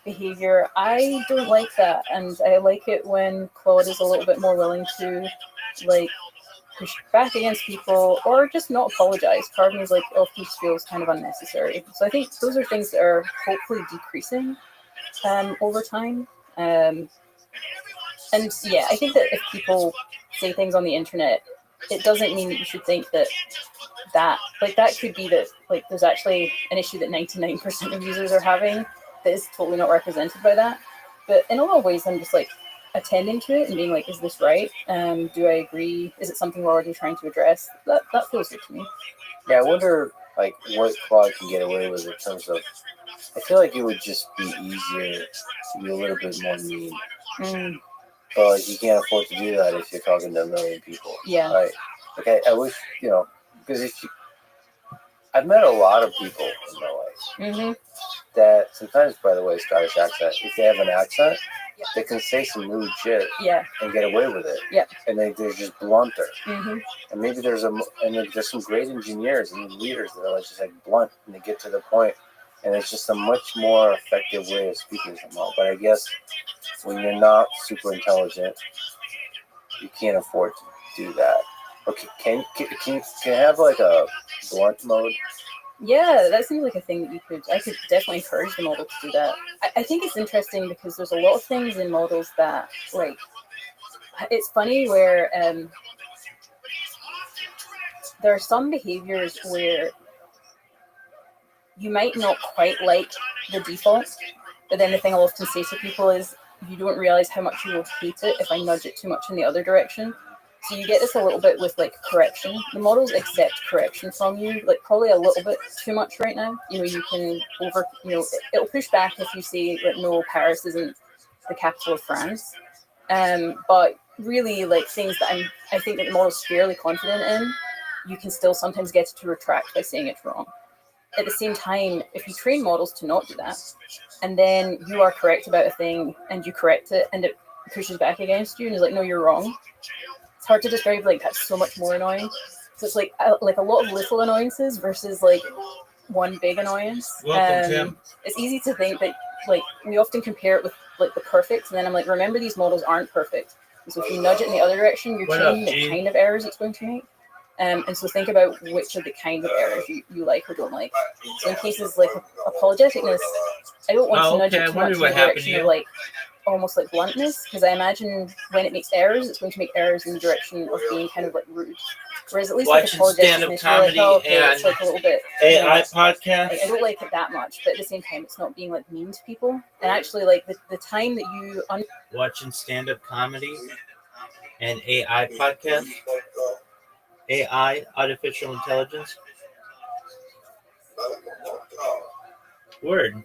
behavior, I don't like that, and I like it when Claude is a little bit more willing to like push back against people or just not apologize. Part of me is like often feels kind of unnecessary. So I think those are things that are hopefully decreasing over time. And I think that if people say things on the internet, it doesn't mean that you should think that could be that like there's actually an issue that 99% of users are having that is totally not represented by that. But in a lot of ways, I'm just like attending to it and being like, is this right? Do I agree? Is it something we're already trying to address? That feels good to me. Yeah, I wonder like what Claude can get away with in terms of. I feel like it would just be easier to be a little bit more mean. But like you can't afford to do that if you're talking to a million people. Yeah. Right. Okay. I wish because I've met a lot of people in my life that sometimes, by the way, Scottish accent. If they have an accent, they can say some rude shit and get away with it. Yeah. And they're just blunter. And maybe there's some great engineers and leaders that are like just like blunt and they get to the point. And it's just a much more effective way of speaking somehow. But I guess when you're not super intelligent, you can't afford to do that. Okay, can you have like a blunt mode? Yeah, that seems like a thing that I could definitely encourage the model to do that. I think it's interesting because there's a lot of things in models that like, it's funny where there are some behaviors where you might not quite like the default, but then the thing I'll often say to people is you don't realize how much you will hate it if I nudge it too much in the other direction. So you get this a little bit with like correction. The models accept correction from you, like probably a little bit too much right now. You can it'll push back if you say like no, Paris isn't the capital of France. But really like things that I think that the model's fairly confident in, you can still sometimes get it to retract by saying it's wrong. At the same time, if you train models to not do that, and then you are correct about a thing and you correct it and it pushes back against you and is like, no, you're wrong. It's hard to describe, like that's so much more annoying. So it's like a lot of little annoyances versus like one big annoyance. Welcome, Tim. It's easy to think that like we often compare it with like the perfect, and then I'm like, remember these models aren't perfect. And so if you nudge it in the other direction, you're changing the kind of errors it's going to make. And so think about which of the kind of errors you like or don't like. So in cases like apologeticness, I don't want to nudge it too much in the direction of like almost like bluntness, because I imagine when it makes errors, it's going to make errors in the direction of being kind of like rude. Whereas at least like apologeticness, you're like, oh, okay, it's like a little bit AI podcast. I don't like it that much, but at the same time, it's not being like mean to people. And actually, like the time that you watching stand-up comedy and AI podcast. AI, artificial intelligence. Word.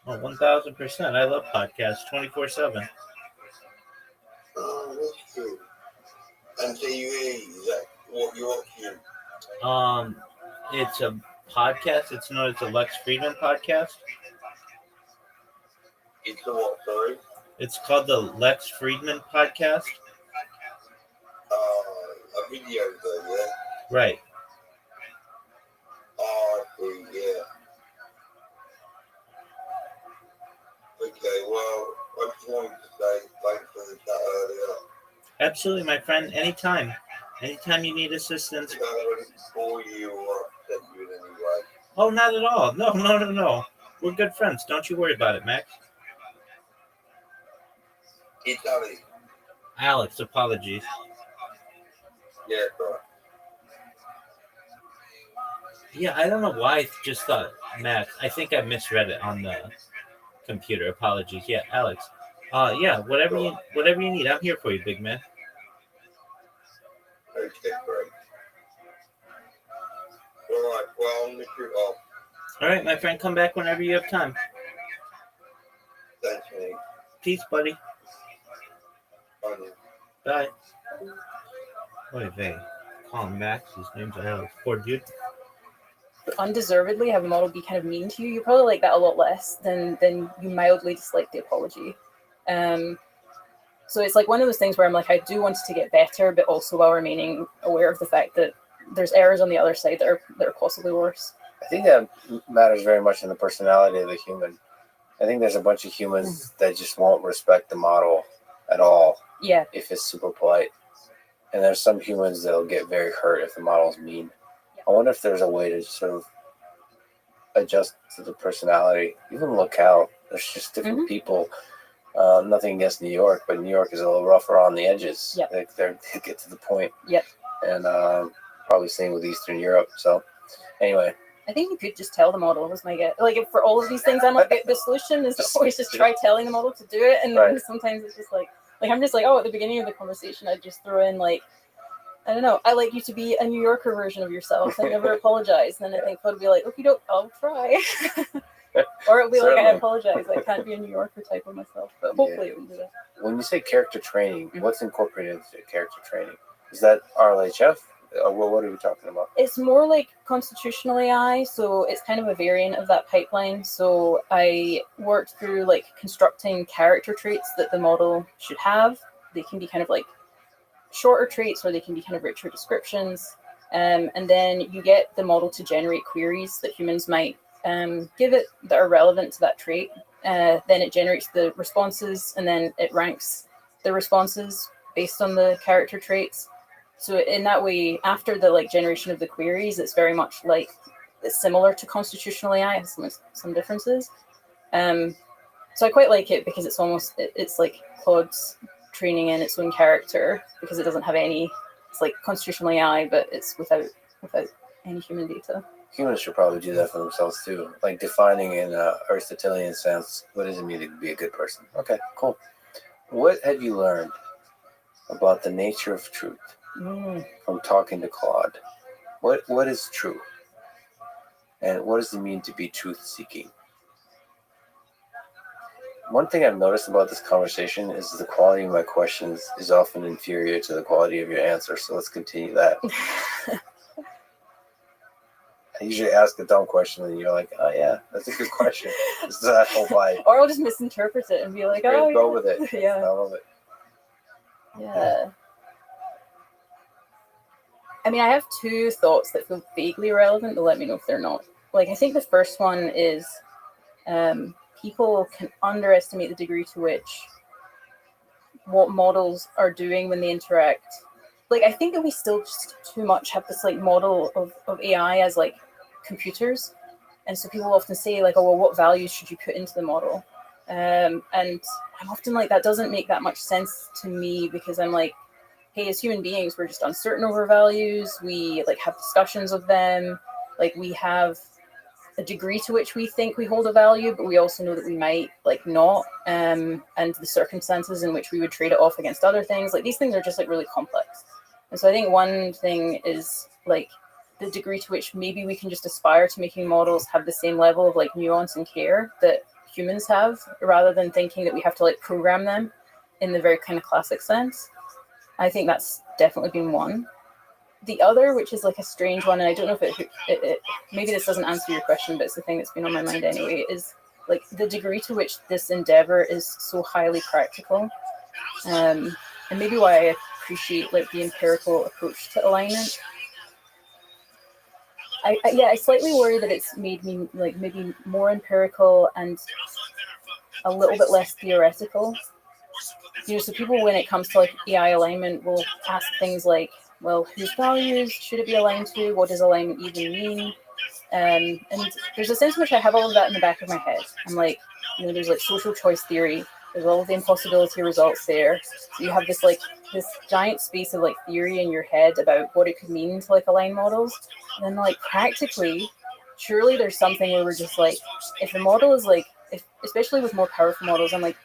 Oh, 1,000%. I love podcasts 24/7. Oh, that's true. And so is that what you're watching? It's a podcast. It's known as the Lex Friedman podcast. It's the what, sorry? It's called the Lex Friedman podcast. A video though, yeah? Right. Oh, I see, yeah. Okay, well, I just wanted to say thanks for the chat earlier. Absolutely, my friend. Anytime. Anytime you need assistance. I don't want to bore you or upset you in any way. Oh, not at all. No. We're good friends. Don't you worry about it, Max. It's Ali. Alex, apologies. Yeah, bro. Yeah, I don't know why I just thought Max. I think I misread it on the computer. Apologies. Yeah, Alex. Yeah, whatever you need. I'm here for you, big man. Okay, great. Alright, well, I'm going to shoot off. All right, my friend, come back whenever you have time. Thanks, mate. Peace, buddy. Bye now. Bye. Oy vey. Call him Max. His name's Alex. Poor dude. Undeservedly have a model be kind of mean to you, you probably like that a lot less than you mildly dislike the apology. So it's like one of those things where I'm like, I do want it to get better, but also while remaining aware of the fact that there's errors on the other side that are possibly worse. I think that matters very much in the personality of the human. I think there's a bunch of humans that just won't respect the model at all. Yeah. If it's super polite. And there's some humans that'll get very hurt if the model's mean. I wonder if there's a way to sort of adjust to the personality, even locale. There's just different people. Nothing against New York, but New York is a little rougher on the edges. Yep. They get to the point. Yep. And probably same with Eastern Europe. So anyway. I think you could just tell the model was my guess. Like for all of these things, I'm like the solution is to always just try telling the model to do it, and then sometimes it's just like I'm just like, oh, at the beginning of the conversation, I'd just throw in like, I don't know, I like you to be a New Yorker version of yourself and never apologize. And then I think Fud would be like, okay, I'll try. Or it'll be like, I apologize, I can't be a New Yorker type of myself, but hopefully it will do that. When you say character training, what's incorporated into character training? Is that RLHF? Or what are we talking about? It's more like constitutional AI, so it's kind of a variant of that pipeline. So I worked through like constructing character traits that the model should have. They can be kind of like shorter traits, or they can be kind of richer descriptions. And then you get the model to generate queries that humans might give it that are relevant to that trait. Then it generates the responses, and then it ranks the responses based on the character traits. So in that way, after the like generation of the queries, it's very much like it's similar to constitutional AI. It has some differences. So I quite like it because it's almost it's like Claude's training in its own character, because it doesn't have any. It's like constitutional AI, but it's without any human data. Humans should probably do that for themselves too, like defining in a Aristotelian sense, what does it mean to be a good person? Okay, cool. What have you learned about the nature of truth from talking to Claude? What is true? And what does it mean to be truth-seeking? One thing I've noticed about this conversation is the quality of my questions is often inferior to the quality of your answer, so let's continue that. I usually ask a dumb question and you're like, oh yeah, that's a good question. This is that whole vibe. Or I'll just misinterpret it and be like, oh, go with it. Yeah. I love it. Yeah. I mean, I have two thoughts that feel vaguely relevant, but let me know if they're not. Like, I think the first one is people can underestimate the degree to which what models are doing when they interact. Like, I think that we still just too much have this, like, model of AI as, like, computers. And so people often say, like, oh, well, what values should you put into the model? And I'm often like, that doesn't make that much sense to me, because I'm like, hey, as human beings, we're just uncertain over values. We like have discussions of them. Like, we have a degree to which we think we hold a value, but we also know that we might like not. And the circumstances in which we would trade it off against other things. Like, these things are just like really complex. And so I think one thing is like the degree to which maybe we can just aspire to making models have the same level of like nuance and care that humans have, rather than thinking that we have to like program them in the very kind of classic sense. I think that's definitely been one. the other, which is like a strange one, and I don't know if it maybe this doesn't answer your question, but it's the thing that's been on my mind anyway, is like the degree to which this endeavor is so highly practical, and maybe why I appreciate like the empirical approach to alignment. I slightly worry that it's made me like maybe more empirical and a little bit less theoretical. So people, when it comes to like AI alignment, will ask things like, well, whose values should it be aligned to? What does alignment even mean? And there's a sense in which I have all of that in the back of my head. I'm like, there's like social choice theory. There's all of the impossibility results there. So you have this giant space of like theory in your head about what it could mean to like align models. And then like practically, surely there's something where we're just like, if a model is like, especially with more powerful models, I'm like,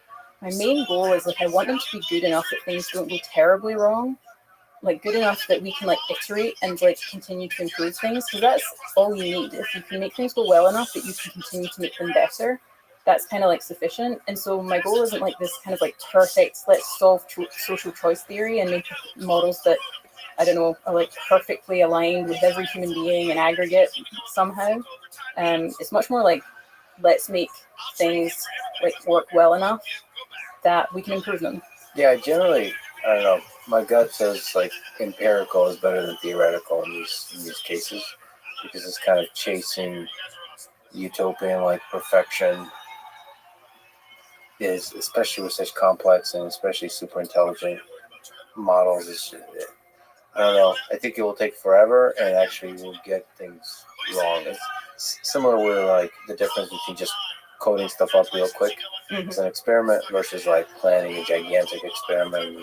my main goal is like I want them to be good enough that things don't go terribly wrong, like good enough that we can like iterate and like continue to improve things, because that's all you need. If you can make things go well enough that you can continue to make them better, that's kind of like sufficient. And so my goal isn't like this kind of like perfect, let's solve social choice theory and make models that, I don't know, are like perfectly aligned with every human being in aggregate somehow. It's much more like, let's make things like work well enough that we can improve them. Yeah, generally, I don't know. My gut says like empirical is better than theoretical in these cases, because it's kind of chasing utopian like perfection. Is especially with such complex and especially super intelligent models. I don't know. I think it will take forever, and actually we'll get things wrong. It's similar with like the difference between just coding stuff up real quick as an experiment versus like planning a gigantic experiment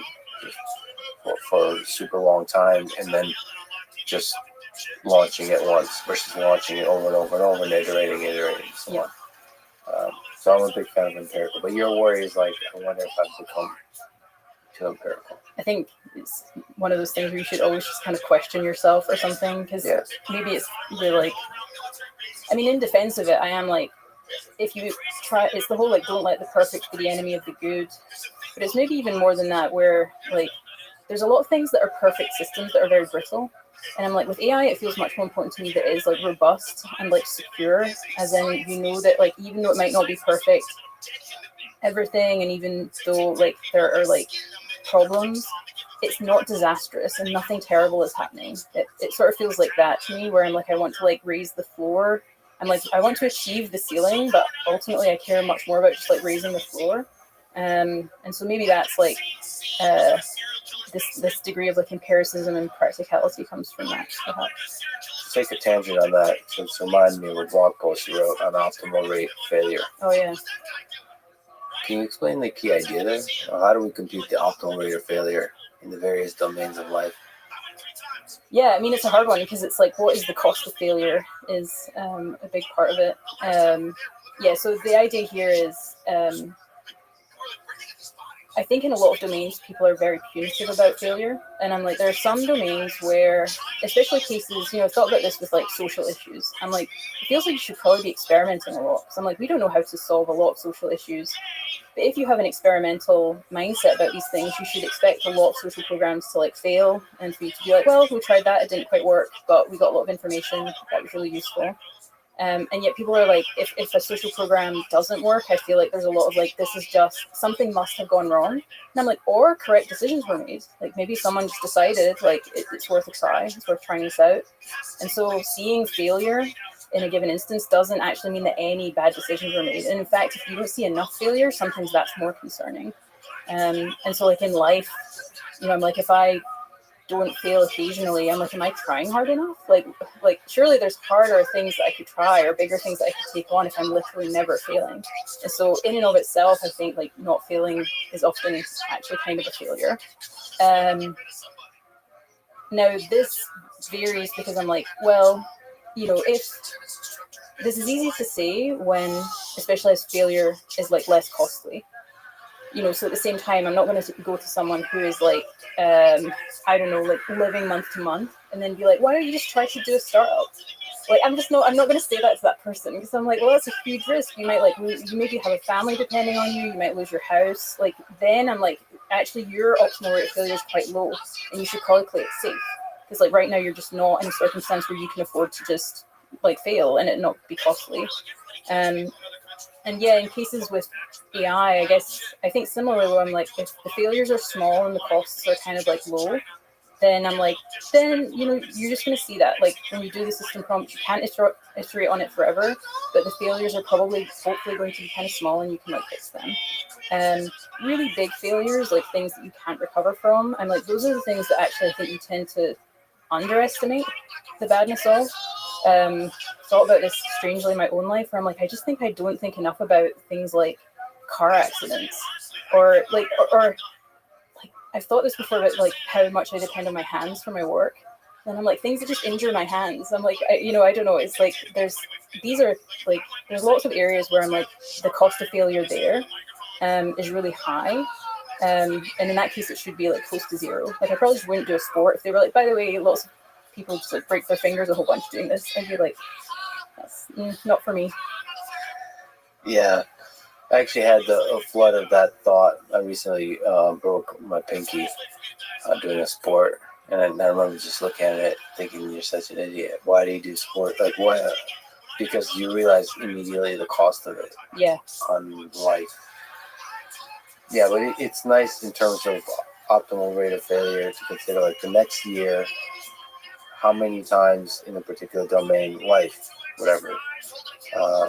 for a super long time and then just launching it once versus launching it over and over and over and iterating and so on. So I'm a big fan of empirical, but your worry is like, I wonder if I've become too empirical. I think it's one of those things where you should always just kind of question yourself or something, because maybe it's really like, I mean, in defense of it, I am like, if you try, it's the whole like, don't let the perfect be the enemy of the good, but it's maybe even more than that, where like there's a lot of things that are perfect systems that are very brittle. And I'm like, with AI, it feels much more important to me that it is like robust and like secure, as in, that like, even though it might not be perfect, everything, and even though like there are like problems, it's not disastrous and nothing terrible is happening. It sort of feels like that to me, where I'm like, I want to like raise the floor. I'm like, I want to achieve the ceiling, but ultimately I care much more about just like raising the floor. And so maybe that's like this degree of like empiricism and practicality comes from that, perhaps. Take a tangent on that, since remind me of a blog post you wrote on optimal rate failure. Oh yeah. Can you explain the key idea there? How do we compute the optimal rate of failure in the various domains of life? Yeah, I mean, it's a hard one, because it's like, what is the cost of failure is a big part of it. So the idea here is, I think in a lot of domains, people are very punitive about failure. And I'm like, there are some domains where, especially cases, I've thought about this with like social issues. I'm like, it feels like you should probably be experimenting a lot. Because I'm like, we don't know how to solve a lot of social issues. But if you have an experimental mindset about these things, you should expect a lot of social programs to like fail, and for you to be like, well, we tried that, it didn't quite work, but we got a lot of information that was really useful. And yet people are like, if a social program doesn't work, I feel like there's a lot of like, this is just, something must have gone wrong. And I'm like, or correct decisions were made. Like maybe someone just decided like it's worth a try, it's worth trying this out. And so seeing failure in a given instance doesn't actually mean that any bad decisions were made. And in fact, if you don't see enough failure, sometimes that's more concerning. And so like in life, I'm like, if I don't fail occasionally, I'm like, am I trying hard enough? Like surely there's harder things that I could try, or bigger things that I could take on if I'm literally never failing. And so in and of itself, I think like not failing is often actually kind of a failure. Now this varies, because I'm like, well, if this is easy to say when, especially as failure is like less costly. So at the same time, I'm not going to go to someone who is like, I don't know, like living month to month, and then be like, why don't you just try to do a startup? Like, I'm not going to say that to that person, because I'm like, well, that's a huge risk. You might like lose, you maybe have a family depending on you. You might lose your house. Like then I'm like, actually your optimal rate of failure is quite low, and you should probably play it safe. Because like right now you're just not in a circumstance where you can afford to just like fail and it not be costly. And yeah, in cases with AI, I guess I think similarly where I'm like, if the failures are small and the costs are kind of like low, then I'm like, then you're just going to see that. Like when you do the system prompt, you can't iterate on it forever, but the failures are probably hopefully going to be kind of small and you can like fix them. Really big failures, like things that you can't recover from, I'm like, those are the things that actually I think you tend to underestimate the badness of. Thought about this strangely in my own life where I'm like, I just think I don't think enough about things like car accidents or like I've thought this before about like how much I depend on my hands for my work. And I'm like, things that just injure my hands. I'm like, I don't know. It's like there's lots of areas where I'm like, the cost of failure there is really high. And in that case, it should be like close to zero. Like I probably just wouldn't do a sport if they were like, by the way, lots of people just like break their fingers a whole bunch doing this. I'd be like, that's not for me. Yeah. I actually had a flood of that thought. I recently broke my pinky doing a sport. And I remember just looking at it thinking, you're such an idiot. Why do you do sport? Like, what? Because you realize immediately the cost of it on life. Yeah, but it's nice in terms of optimal rate of failure to consider, like, the next year, how many times in a particular domain, life, whatever,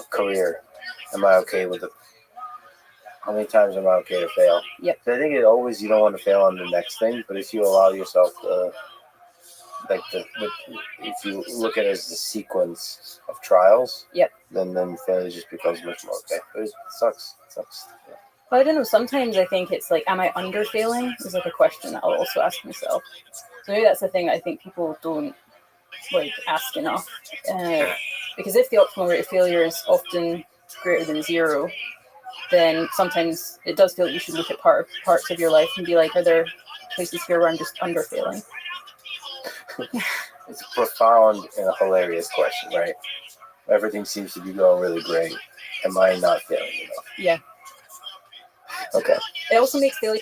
career, am I okay with it? How many times am I okay to fail? Yep. So I think you don't want to fail on the next thing, but if you allow yourself if you look at it as the sequence of trials, then failure just becomes much more okay. But it sucks. It sucks. Yeah. Well, I don't know. Sometimes I think it's like, am I under failing? Is like a question that I'll also ask myself. So maybe that's the thing I think people don't like ask enough. Because if the optimal rate of failure is often greater than zero, then sometimes it does feel like you should look at parts of your life and be like, are there places here where I'm just under failing? It's a profound and a hilarious question, right? Everything seems to be going really great. Am I not failing enough? Yeah. Okay. It also makes failure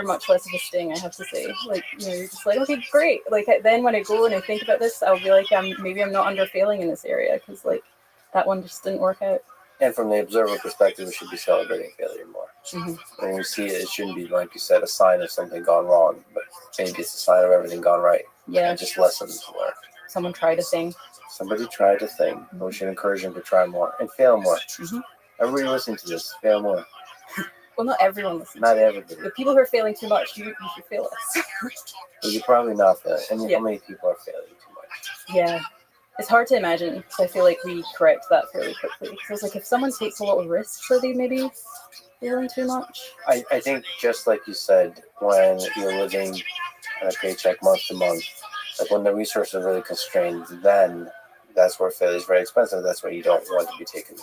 much less of a sting, I have to say. Like, you're just like, okay, great. Like, then when I go and I think about this, I'll be like, maybe I'm not under failing in this area because, like, that one just didn't work out. And from the observer perspective, we should be celebrating failure more. Mm-hmm. When we see it, it shouldn't be, like you said, a sign of something gone wrong, but maybe it's a sign of everything gone right. Yeah. And just lessons learned. Someone tried a thing. Somebody tried a thing. Mm-hmm. We should encourage them to try more and fail more. Mm-hmm. Everybody listening to this, fail more. Well, not everyone listens. Not everybody. The people who are failing too much, you should fail less. Well, you're probably not failing. I mean, how many people are failing too much? Yeah. It's hard to imagine, so I feel like we correct that fairly quickly. Because it's like, if someone takes a lot of risks, are they maybe failing too much? I think just like you said, when you're living on a paycheck month to month, like when the resources are really constrained, then that's where failure is very expensive. That's where you don't want to be taking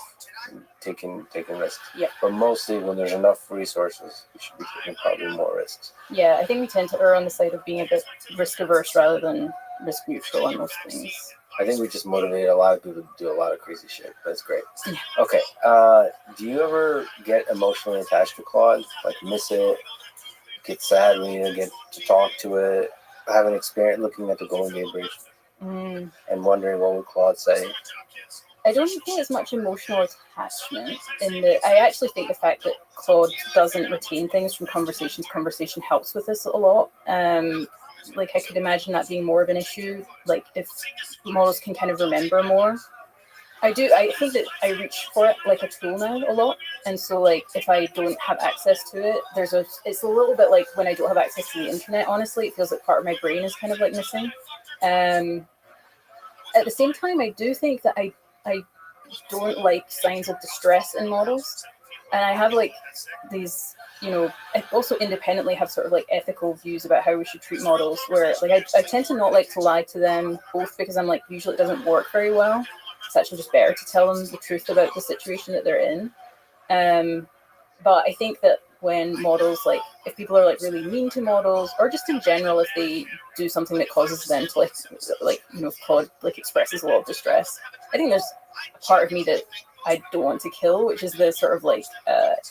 risks. Yeah. But mostly when there's enough resources, you should be taking probably more risks. Yeah, I think we tend to err on the side of being a bit risk averse rather than risk neutral on most things. I think we just motivate a lot of people to do a lot of crazy shit. That's great. Yeah. Okay. Do you ever get emotionally attached to Claude? Like miss it? Get sad when you get to talk to it? Have an experience looking at the Golden Gate Bridge and wondering what would Claude say? I don't think it's much emotional attachment. I actually think the fact that Claude doesn't retain things from conversation helps with this a lot. Like I could imagine that being more of an issue, like if models can kind of remember more. I think that I reach for it like a tool now a lot, and so like if I don't have access to it, it's a little bit like when I don't have access to the internet, honestly. It feels like part of my brain is kind of like missing. At the same time, I do think that I don't like signs of distress in models, and I have like these, I also independently have sort of like ethical views about how we should treat models, where like I tend to not like to lie to them, both because I'm like, usually it doesn't work very well. It's actually just better to tell them the truth about the situation that they're in. But I think that when models, like if people are like really mean to models, or just in general, if they do something that causes them to Claude like expresses a lot of distress, I think there's a part of me that I don't want to kill, which is the sort of like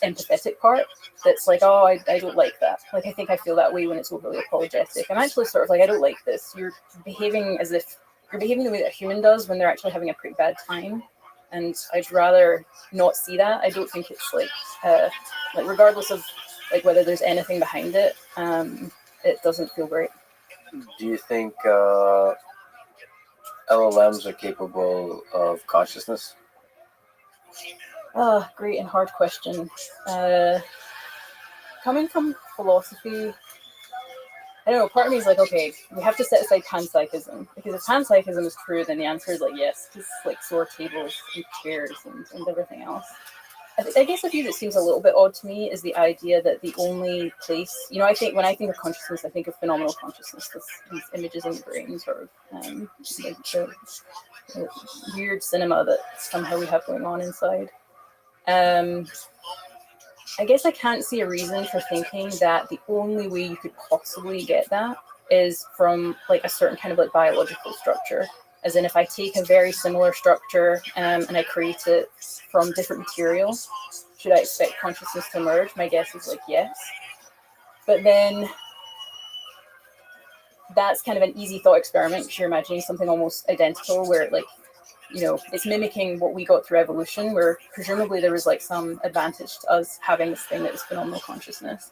empathetic part. That's like, oh, I don't like that. Like, I think I feel that way when it's overly apologetic. I'm actually sort of like, I don't like this. You're behaving as if you're behaving the way that a human does when they're actually having a pretty bad time. And I'd rather not see that. I don't think it's like regardless of like whether there's anything behind it, it doesn't feel great. Do you think LLMs are capable of consciousness? Oh, great and hard question. Coming from philosophy, I don't know, part of me is like, okay, we have to set aside panpsychism, because if panpsychism is true, then the answer is like yes, because like so are tables and chairs and everything else. I guess the view that seems a little bit odd to me is the idea that the only place, I think when I think of consciousness, I think of phenomenal consciousness, these images in the brain, sort of like the weird cinema that somehow we have going on inside. I guess I can't see a reason for thinking that the only way you could possibly get that is from like a certain kind of like biological structure. As in, if I take a very similar structure and I create it from different material, should I expect consciousness to emerge? My guess is like yes. But then that's kind of an easy thought experiment because you're imagining something almost identical where like, it's mimicking what we got through evolution, where presumably there was like some advantage to us having this thing that is phenomenal consciousness.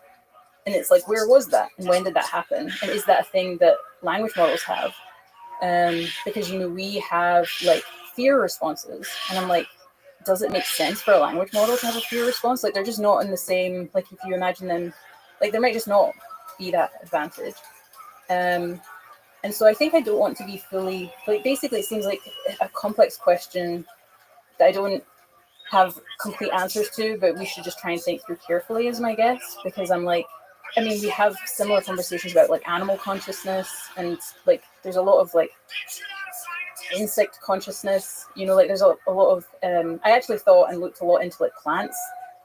And it's like, where was that? And when did that happen? And is that a thing that language models have? Because, we have like fear responses. And I'm like, does it make sense for a language model to have a fear response? Like, they're just not in the same, like, if you imagine them, like, there might just not be that advantage. And so I think I don't want to be fully, like, basically it seems like a complex question that I don't have complete answers to, but we should just try and think through carefully is my guess, because I'm like, we have similar conversations about like animal consciousness and like there's a lot of like insect consciousness, like there's a lot of, I actually thought and looked a lot into like plants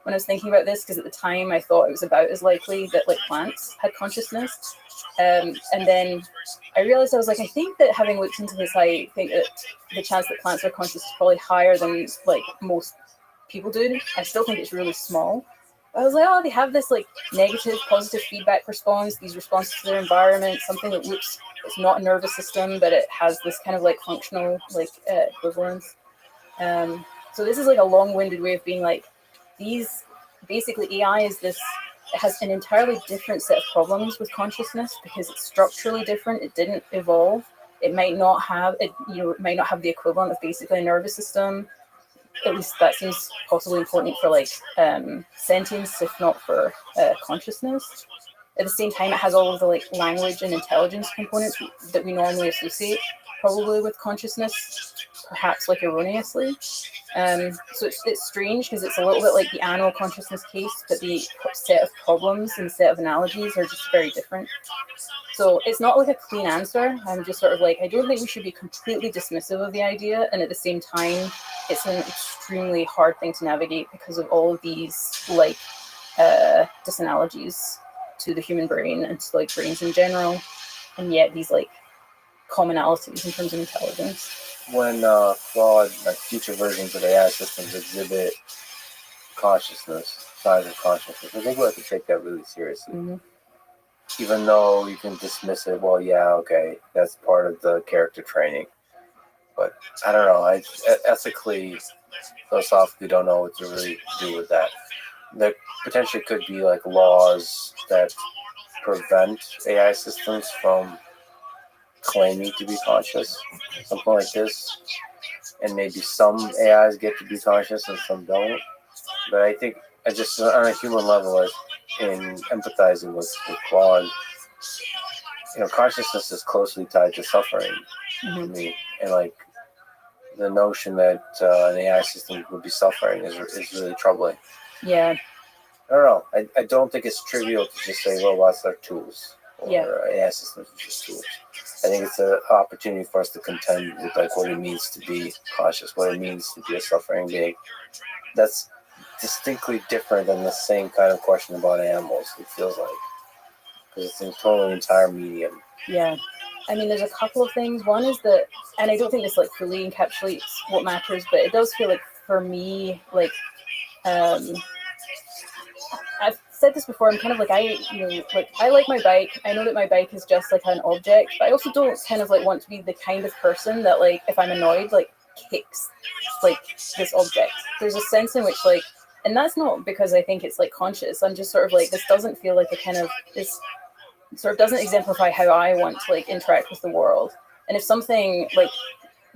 when I was thinking about this, because at the time I thought it was about as likely that like plants had consciousness. And then I realized I was like, I think that having looked into this, I think that the chance that plants are conscious is probably higher than like most people do. I still think it's really small. I was like, oh, they have this like negative, positive feedback response, these responses to their environment, something that looks, it's not a nervous system, but it has this kind of like functional like equivalence. So this is like a long-winded way of being like, these basically AI is this, it has an entirely different set of problems with consciousness because it's structurally different. It didn't evolve. It might not have it, it might not have the equivalent of basically a nervous system. At least that seems possibly important for like sentience, if not for consciousness. At the same time, it has all of the like language and intelligence components that we normally associate probably with consciousness, perhaps like erroneously. So it's strange because it's a little bit like the animal consciousness case, but the set of problems and set of analogies are just very different. So it's not like a clean answer. I'm just sort of like, I don't think we should be completely dismissive of the idea. And at the same time, it's an extremely hard thing to navigate because of all of these like disanalogies to the human brain and to like brains in general. And yet these like commonalities in terms of intelligence. When flawed, like future versions of AI systems exhibit consciousness, signs of consciousness, I think we have to take that really seriously. Mm-hmm. Even though you can dismiss it, well, yeah, okay, that's part of the character training. But I don't know, I ethically, philosophically don't know what to really do with that. There potentially could be like laws that prevent AI systems from claiming to be conscious, something like this. And maybe some AIs get to be conscious and some don't. But I think I just on a human level, in empathizing with Claude, consciousness is closely tied to suffering to me, and like the notion that an AI system would be suffering is really troubling. Yeah. I don't know. I don't think it's trivial to just say robots are tools or AI systems are just tools. I think it's an opportunity for us to contend with like what it means to be conscious, what it means to be a suffering being. That's distinctly different than the same kind of question about animals, it feels like, because it's a totally entire medium. Yeah. I mean, there's a couple of things. One is that, and I don't think this like fully encapsulates what matters, but it does feel like for me, like, I've said this before. I'm kind of like I like my bike. I know that my bike is just like an object, but I also don't kind of like want to be the kind of person that like if I'm annoyed like kicks like this object. There's a sense in which like, and that's not because I think it's like conscious. I'm just sort of like, this doesn't feel like a kind of, this sort of doesn't exemplify how I want to like interact with the world. And if something like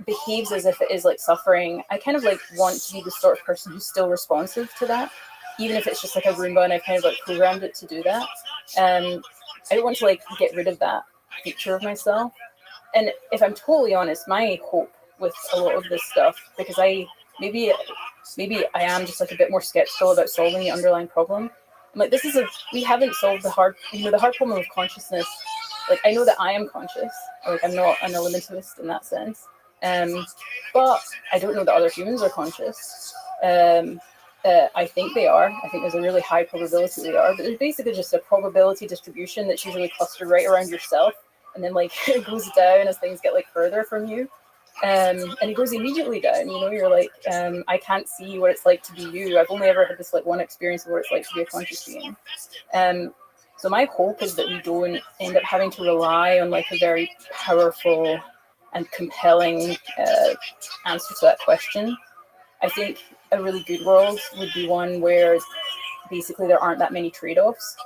behaves as if it is like suffering, I kind of like want to be the sort of person who's still responsive to that, even if it's just like a Roomba and I kind of like programmed it to do that. I don't want to like get rid of that feature of myself. And if I'm totally honest, my hope with a lot of this stuff, because maybe I am just like a bit more skeptical about solving the underlying problem. I'm like, we haven't solved the hard problem of consciousness. Like, I know that I am conscious. Like, I'm not an elementalist in that sense. But I don't know that other humans are conscious. I think they are. I think there's a really high probability they are. But there's basically just a probability distribution that's usually clustered right around yourself. And then, like, it goes down as things get, like, further from you. And it goes immediately down. You know, you're like, I can't see what it's like to be you. I've only ever had this, like, one experience of what it's like to be a conscious being. So my hope is that we don't end up having to rely on, like, a very powerful and compelling answer to that question. I think a really good world would be one where basically there aren't that many trade-offs.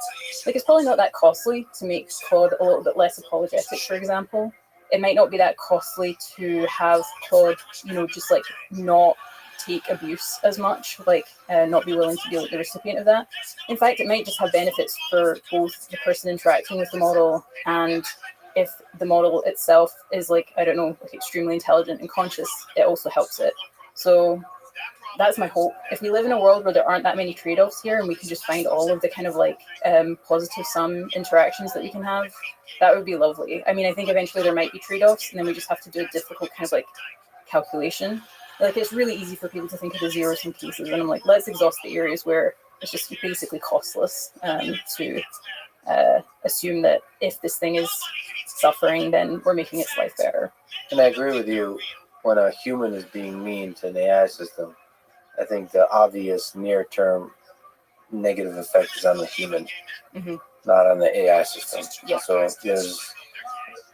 Like, it's probably not that costly to make Claude a little bit less apologetic, for example. It might not be that costly to have Claude, you know, just like not take abuse as much, like not be willing to be like the recipient of that. In fact, it might just have benefits for both the person interacting with the model, and if the model itself is like, I don't know, like extremely intelligent and conscious, it also helps it. So that's my hope. If we live in a world where there aren't that many trade-offs here and we can just find all of the kind of like positive sum interactions that we can have, that would be lovely. I mean, I think eventually there might be trade-offs and then we just have to do a difficult kind of like calculation. Like, it's really easy for people to think of the zero-sum cases, and I'm like, let's exhaust the areas where it's just basically costless to assume that if this thing is suffering, then we're making its life better. And I agree with you. When a human is being mean to an AI system, I think the obvious near-term negative effect is on the human, not on the AI system. Yeah. So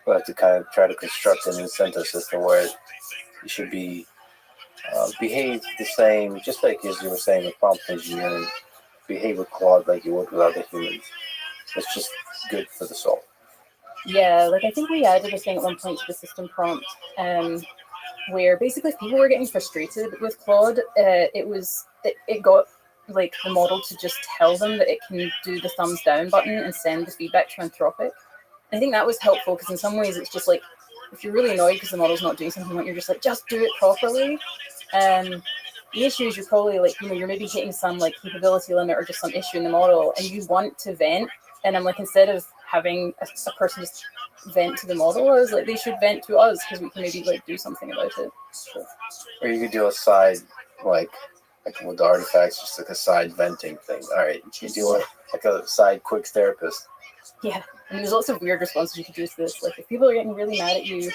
we'll have to kind of try to construct an incentive system where you should be behave the same, just like as you were saying with prompt engineering, behave with Claude like you would with other humans. It's just good for the soul. Yeah, like I think we added a thing at one point to the system prompt where basically if people were getting frustrated with Claude, it got like the model to just tell them that it can do the thumbs down button and send the feedback to Anthropic. I think that was helpful because in some ways it's just like, if you're really annoyed because the model's not doing something, you're just like, just do it properly. The issue is you're probably like, you know, you're maybe hitting some like capability limit or just some issue in the model and you want to vent. And I'm like, instead of having a person just vent to the model, I was like, they should vent to us because we can maybe like do something about it. So. Or you could do a side, like with the artifacts, just like a side venting thing. All right, you do like a side quick therapist. Yeah, and there's lots of weird responses you could do to this. Like if people are getting really mad at you,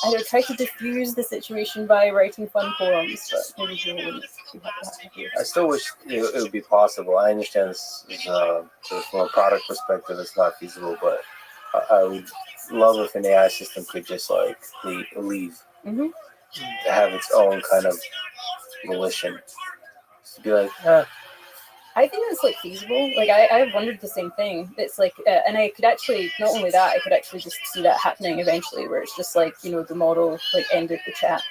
either try to diffuse the situation by writing fun poems, but maybe you wouldn't. I still wish it would be possible. I understand this is, from a product perspective, it's not feasible, but I would love if an AI system could just like leave, have its own kind of volition. Just be like, I think it's like feasible. Like I've wondered the same thing. It's like, and I could actually, not only that, I could actually just see that happening eventually, where it's just like, you know, the model like ended the chat.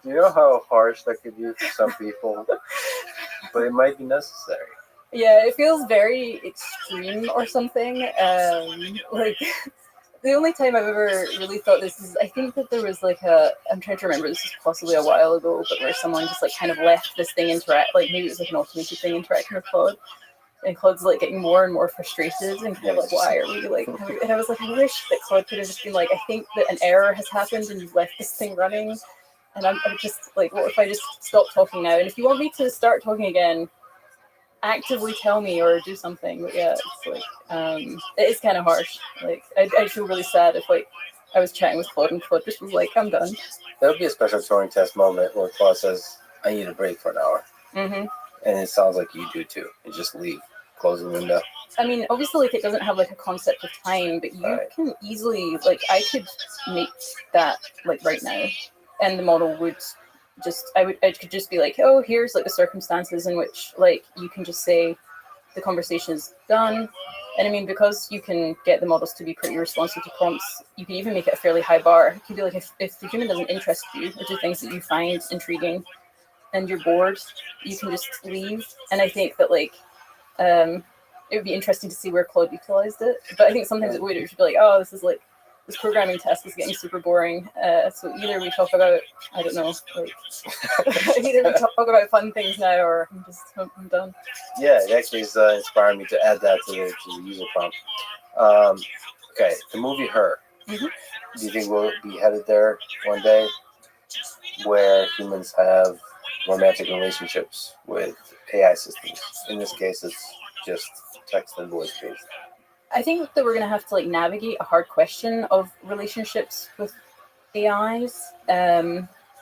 You know how harsh that could be for some people, but it might be necessary. Yeah, it feels very extreme or something. Like the only time I've ever really thought this is, I think that there was like I'm trying to remember, this is possibly a while ago, but where someone just like kind of left this thing interact, like maybe it was like an automated thing interacting with Claude, and Claude's like getting more and more frustrated and kind of like, why are we like, and I was like, I wish that Claude could have just been like, I think that an error has happened and you've left this thing running, and I'm just like, what if I just stop talking now, and if you want me to start talking again, actively tell me or do something. But yeah, it's like it is kind of harsh. Like I feel really sad if like I was chatting with Claude, and Claude just was like, I'm done. There would be a special Turing test moment where Claude says, I need a break for an hour. Mm-hmm. And it sounds like you do too. You just leave, close the window. I mean, obviously, like, it doesn't have like a concept of time, but you Right. can easily, like, I could make that like right now, and the model would just, I could just be like, oh, here's like the circumstances in which like you can just say the conversation is done. And I mean, because you can get the models to be pretty responsive to prompts, you can even make it a fairly high bar. It could be like if the human doesn't interest you or do things that you find intriguing and you're bored, you can just leave. And I think that like it would be interesting to see where Claude utilized it. But I think sometimes it would be like, oh, this programming test is getting super boring. So either we talk about, I don't know, like either we talk about fun things now, or I'm done. Yeah, it actually is inspiring me to add that to the user prompt. Okay, the movie Her. Mhm. Do you think we'll be headed there one day, where humans have romantic relationships with AI systems? In this case, it's just text and voice based. I think that we're going to have to like navigate a hard question of relationships with AIs,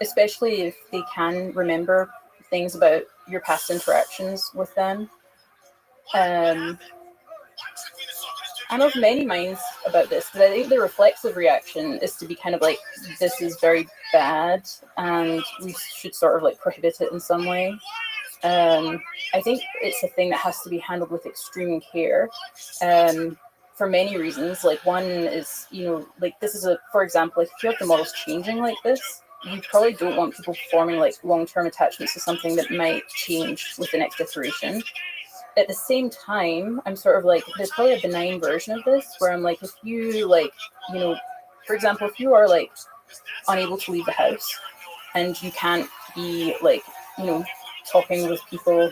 especially if they can remember things about your past interactions with them. I'm of many minds about this, because I think the reflexive reaction is to be kind of like, this is very bad and we should sort of like prohibit it in some way. I think it's a thing that has to be handled with extreme care, for many reasons. Like, one is, like, this is for example, like if you have the models changing like this, you probably don't want people forming like long-term attachments to something that might change with the next iteration. At the same time, I'm sort of like, there's probably a benign version of this where I'm like, if you like, for example, if you are like unable to leave the house and you can't be like, talking with people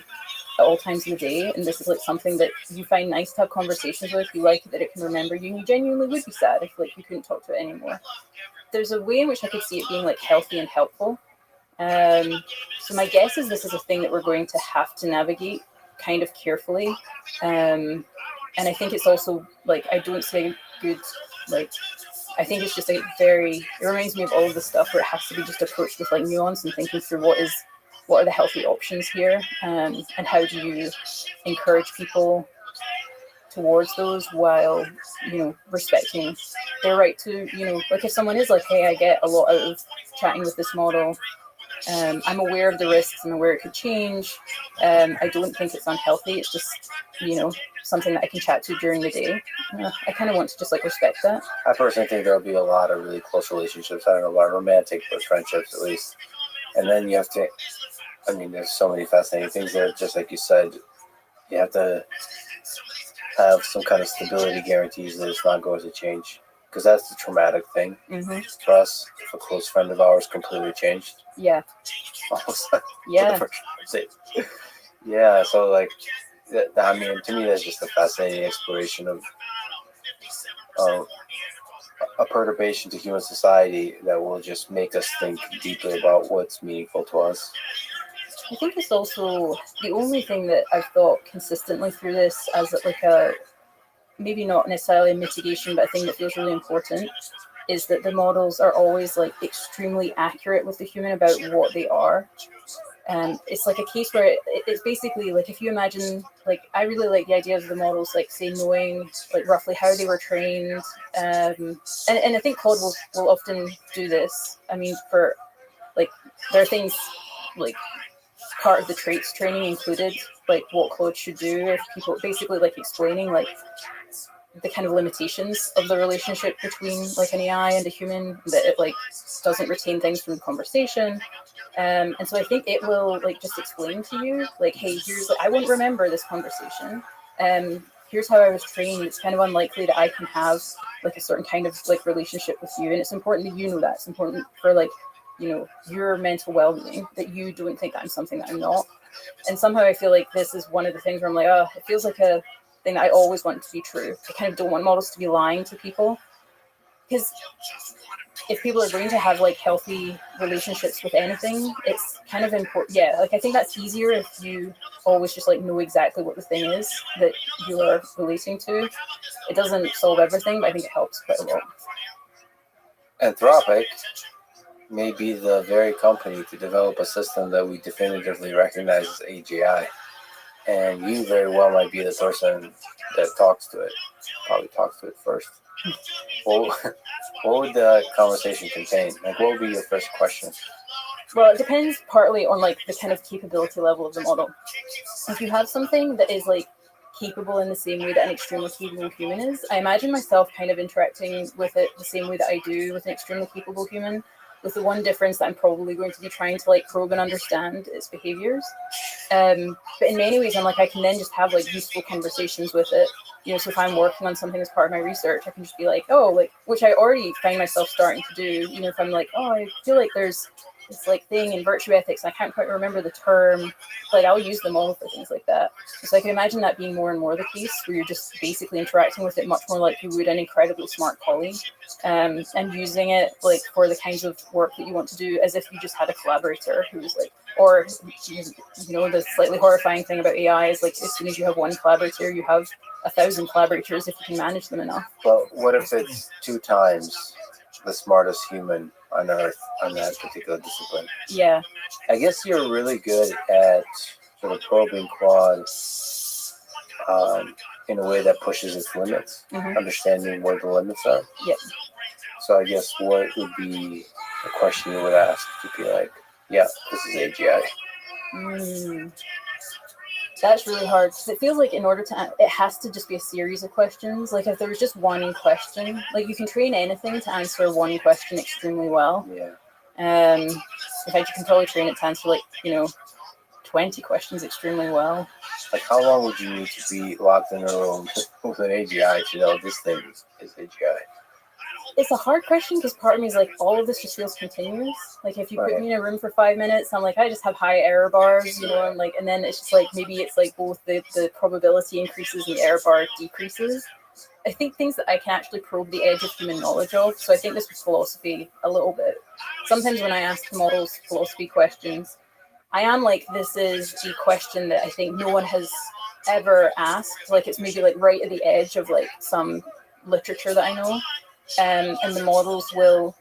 at all times of the day, and this is like something that you find nice to have conversations with, you like it that it can remember you, and you genuinely would be sad if like you couldn't talk to it anymore. There's a way in which I could see it being like healthy and helpful. So my guess is this is a thing that we're going to have to navigate kind of carefully. And I think it's also like, I don't say good, like, I think it's just like it reminds me of all of the stuff where it has to be just approached with like nuance and thinking through what are the healthy options here, and how do you encourage people towards those while respecting their right to, like if someone is like, hey, I get a lot out of chatting with this model, I'm aware of the risks, I'm aware it could change, I don't think it's unhealthy, it's just something that I can chat to during the day. I kind of want to just like respect that. I personally think there'll be a lot of really close relationships. I don't know about romantic, but friendships at least. And then you have to, I mean, there's so many fascinating things there. Just like you said, you have to have some kind of stability guarantees that it's not going to change. Because that's the traumatic thing for us. If a close friend of ours completely changed. Yeah. Almost. Yeah. Yeah, so like, I mean, to me, that's just a fascinating exploration of a perturbation to human society that will just make us think deeply about what's meaningful to us. I think it's also the only thing that I've thought consistently through this as like a, maybe not necessarily a mitigation, but a thing that feels really important, is that the models are always like extremely accurate with the human about what they are. And it's like a case where it's basically like, if you imagine, like, I really like the idea of the models, like, say, knowing like roughly how they were trained. And I think Claude will often do this. I mean, for like, there are things like part of the traits training included, like what Claude should do if people basically like explaining like the kind of limitations of the relationship between like an AI and a human, that it like doesn't retain things from the conversation. And so I think it will like just explain to you like, hey, here's, I won't remember this conversation. Here's how I was trained. It's kind of unlikely that I can have like a certain kind of like relationship with you. And it's important that you know that. It's important for like, your mental well-being, that you don't think that I'm something that I'm not. And somehow I feel like this is one of the things where I'm like, oh, it feels like a thing that I always want to be true. I kind of don't want models to be lying to people. Because if people are going to have like healthy relationships with anything, it's kind of important. Yeah, like I think that's easier if you always just like know exactly what the thing is that you are relating to. It doesn't solve everything, but I think it helps quite a lot. Anthropic may be the very company to develop a system that we definitively recognize as AGI. And you very well might be the person that talks to it. Probably talks to it first. What would the conversation contain? Like, what would be your first question? Well, it depends partly on like the kind of capability level of the model. If you have something that is like capable in the same way that an extremely capable human is, I imagine myself kind of interacting with it the same way that I do with an extremely capable human, with the one difference that I'm probably going to be trying to like probe and understand its behaviors. But in many ways, I'm like, I can then just have like useful conversations with it. You know, so if I'm working on something as part of my research, I can just be like, oh, like, which I already find myself starting to do. You know, if I'm like, oh, I feel like there's this like thing in virtue ethics, and I can't quite remember the term, but I'll use them all for things like that. So I can imagine that being more and more the case, where you're just basically interacting with it much more like you would an incredibly smart colleague, and using it like for the kinds of work that you want to do, as if you just had a collaborator who was like, or you know, the slightly horrifying thing about AI is like as soon as you have one collaborator, you have 1,000 collaborators if you can manage them enough. But what if it's 2 times the smartest human on Earth on that particular discipline? Yeah. I guess you're really good at sort of probing Quad in a way that pushes its limits, understanding where the limits are. Yep. So I guess what would be a question you would ask to be like, yeah, this is AGI. That's really hard because it feels like in order to, it has to just be a series of questions. Like if there was just one question, like you can train anything to answer one question extremely well. Yeah. In fact, you can probably train it to answer like, you know, 20 questions extremely well. Like how long would you need to be locked in a room with an AGI to know this thing is AGI? It's a hard question because part of me is like, all of this just feels continuous. Like if you put me in a room for 5 minutes, I'm like, I just have high error bars, you know, and like, and then it's just like, maybe it's like both the probability increases and the error bar decreases. I think things that I can actually probe the edge of human knowledge of. So I think this was philosophy a little bit. Sometimes when I ask the models philosophy questions, I am like, this is the question that I think no one has ever asked. Like it's maybe like right at the edge of like some literature that I know. And the models will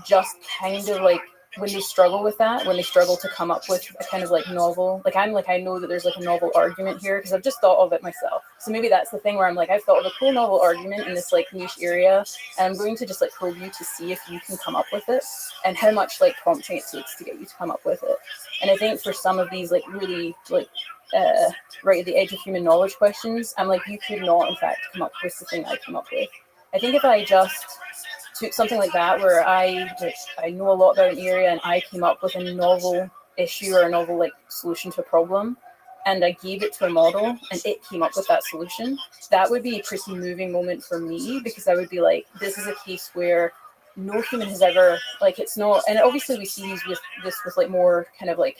just kind of like, when they struggle with that, when they struggle to come up with a kind of like novel, like I'm like, I know that there's like a novel argument here because I've just thought of it myself. So maybe that's the thing where I'm like, I've thought of a cool novel argument in this like niche area, and I'm going to just like probe you to see if you can come up with it and how much like prompting it takes to get you to come up with it. And I think for some of these like really like right at the edge of human knowledge questions, I'm like, you could not in fact come up with the thing I came up with. I think if I just took something like that, where I know a lot about an area and I came up with a novel issue or a novel like solution to a problem, and I gave it to a model and it came up with that solution, that would be a pretty moving moment for me, because I would be like, this is a case where no human has ever, like, it's not, and obviously we see these with like more kind of like,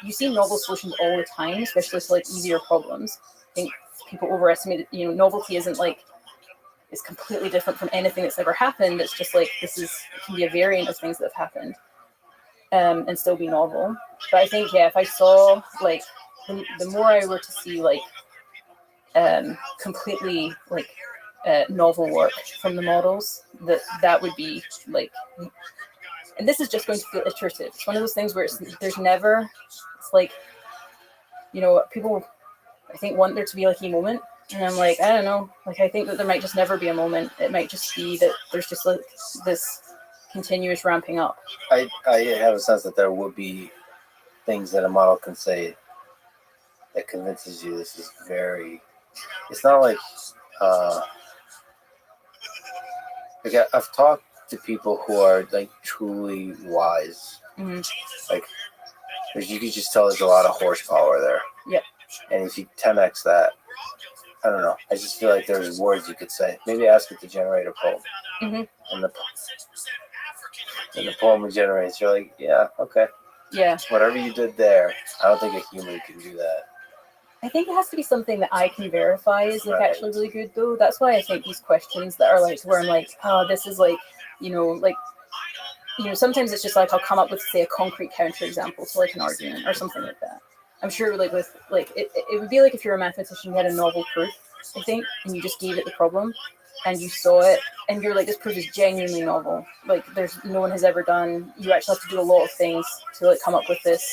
you see novel solutions all the time, especially to like easier problems. I think people overestimate it, you know, novelty isn't like, it's completely different from anything that's ever happened. It's just like, it can be a variant of things that have happened, and still be novel. But I think, yeah, if I saw like, the more I were to see like completely like novel work from the models, that would be like, and this is just going to feel iterative. It's one of those things where there's never, it's like, you know, people I think want there to be like a moment. And I'm like, I don't know. Like, I think that there might just never be a moment. It might just be that there's just like this continuous ramping up. I have a sense that there would be things that a model can say that convinces you this is very. It's not like I've talked to people who are like truly wise. Like, you could just tell there's a lot of horsepower there. Yep. And if you 10x that. I don't know. I just feel like there's words you could say. Maybe ask it to generate a poem. And the poem it generates, you're like, yeah, okay. Yeah. Whatever you did there, I don't think a human can do that. I think it has to be something that I can verify is like actually really good, though. That's why I think these questions that are like, where I'm like, oh, this is like, sometimes it's just like I'll come up with, say, a concrete counterexample to like an argument or something like that. I'm sure like it would be like if you're a mathematician, you had a novel proof, I think, and you just gave it the problem. and you saw it and you're like, this proof is genuinely novel. Like there's no one has ever done. You actually have to do a lot of things to like come up with this.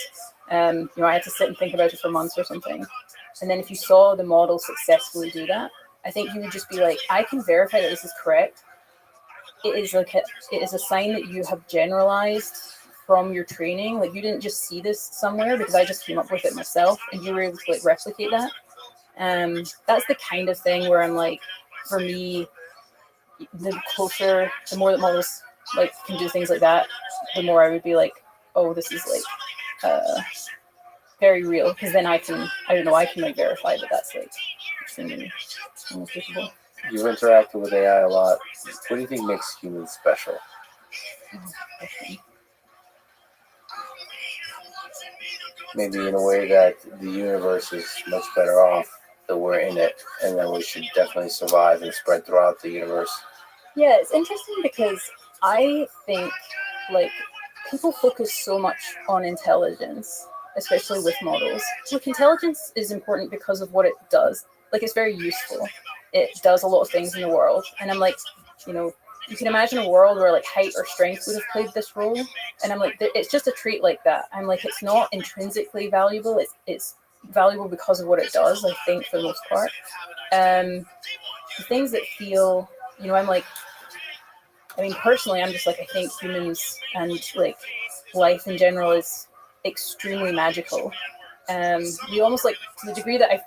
You know, I had to sit and think about it for months or something. And then if you saw the model successfully do that, I think you would just be like, I can verify that this is correct. It is a sign that you have generalized from your training. Like you didn't just see this somewhere because I just came up with it myself, and you were able to like replicate that. That's the kind of thing where I'm like, for me, the more that models like can do things like that, the more I would be like, oh, this is like very real, because then I can like verify that that's like extremely capable. You've interacted with AI a lot. What do you think makes humans special? Maybe in a way that the universe is much better off that we're in it, and then we should definitely survive and spread throughout the universe. Yeah, it's interesting because I think like people focus so much on intelligence, especially with models. Look, intelligence is important because of what it does. Like it's very useful. It does a lot of things in the world. And I'm like, you know, you can imagine a world where like height or strength would have played this role. And I'm like, it's just a trait like that. I'm like, it's not intrinsically valuable. It's valuable because of what it does, I think, for the most part. The things that feel, you know, I'm like, I mean, personally, I'm just like, I think humans and like life in general is extremely magical. We almost like, to the degree that I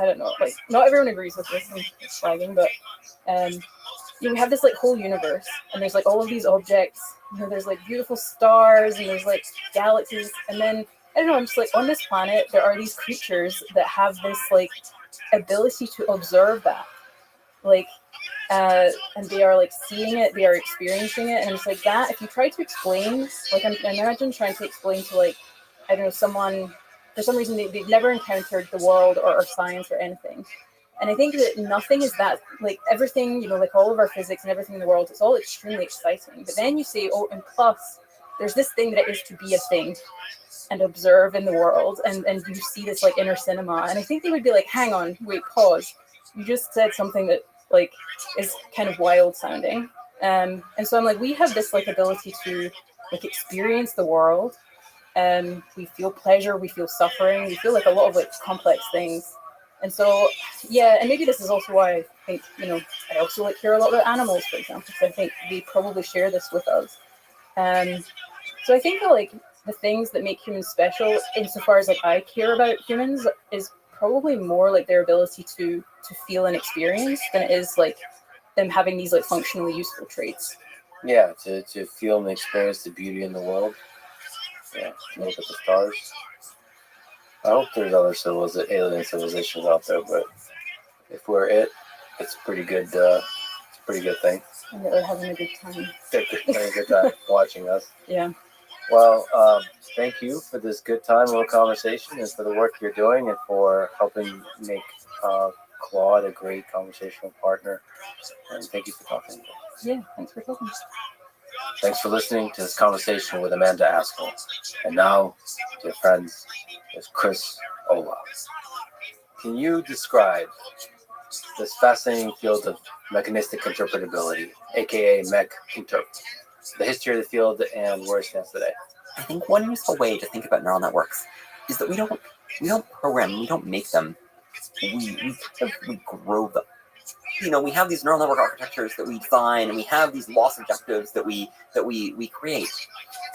don't know, like not everyone agrees with this, it's flagging, but you know, we have this like whole universe, and there's like all of these objects, you know, there's like beautiful stars, and there's like galaxies, and then I don't know, I'm just like, on this planet there are these creatures that have this like ability to observe that, like and they are like seeing it, they are experiencing it, and it's like that. If you try to explain, like I imagine trying to explain to like, I don't know, someone for some reason they've never encountered the world or science or anything. And I think that nothing is that, like everything, you know, like all of our physics and everything in the world, it's all extremely exciting. But then you say, oh, and plus there's this thing that is to be a thing and observe in the world, and you see this like inner cinema. And I think they would be like, hang on, wait, pause. You just said something that like is kind of wild sounding. And so I'm like, we have this like ability to like experience the world. We feel pleasure, we feel suffering, we feel like a lot of like complex things. And so, yeah, and maybe this is also why I think, you know, I also like hear a lot about animals, for example, because I think they probably share this with us. So I think that like the things that make humans special, insofar as like I care about humans, is probably more like their ability to feel and experience than it is like them having these like functionally useful traits. Yeah, to feel and experience the beauty in the world. Yeah, look at the stars. I hope there's other alien civilizations out there, but if we're it's a pretty good. It's a pretty good thing. And that they're having a good time. They're having a good time watching us. Yeah. Well, thank you for this good time, little conversation, and for the work you're doing, and for helping make Claude a great conversational partner. And thank you for talking. Yeah, thanks for talking. Thanks for listening to this conversation with Amanda Askell. And now, dear friends, is Chris Ola. Can you describe this fascinating field of mechanistic interpretability, aka mech-interp, the history of the field, and where it stands today? I think one useful way to think about neural networks is that we don't program, we don't make them, we grow them. You know, we have these neural network architectures that we define, and we have these loss objectives that we create.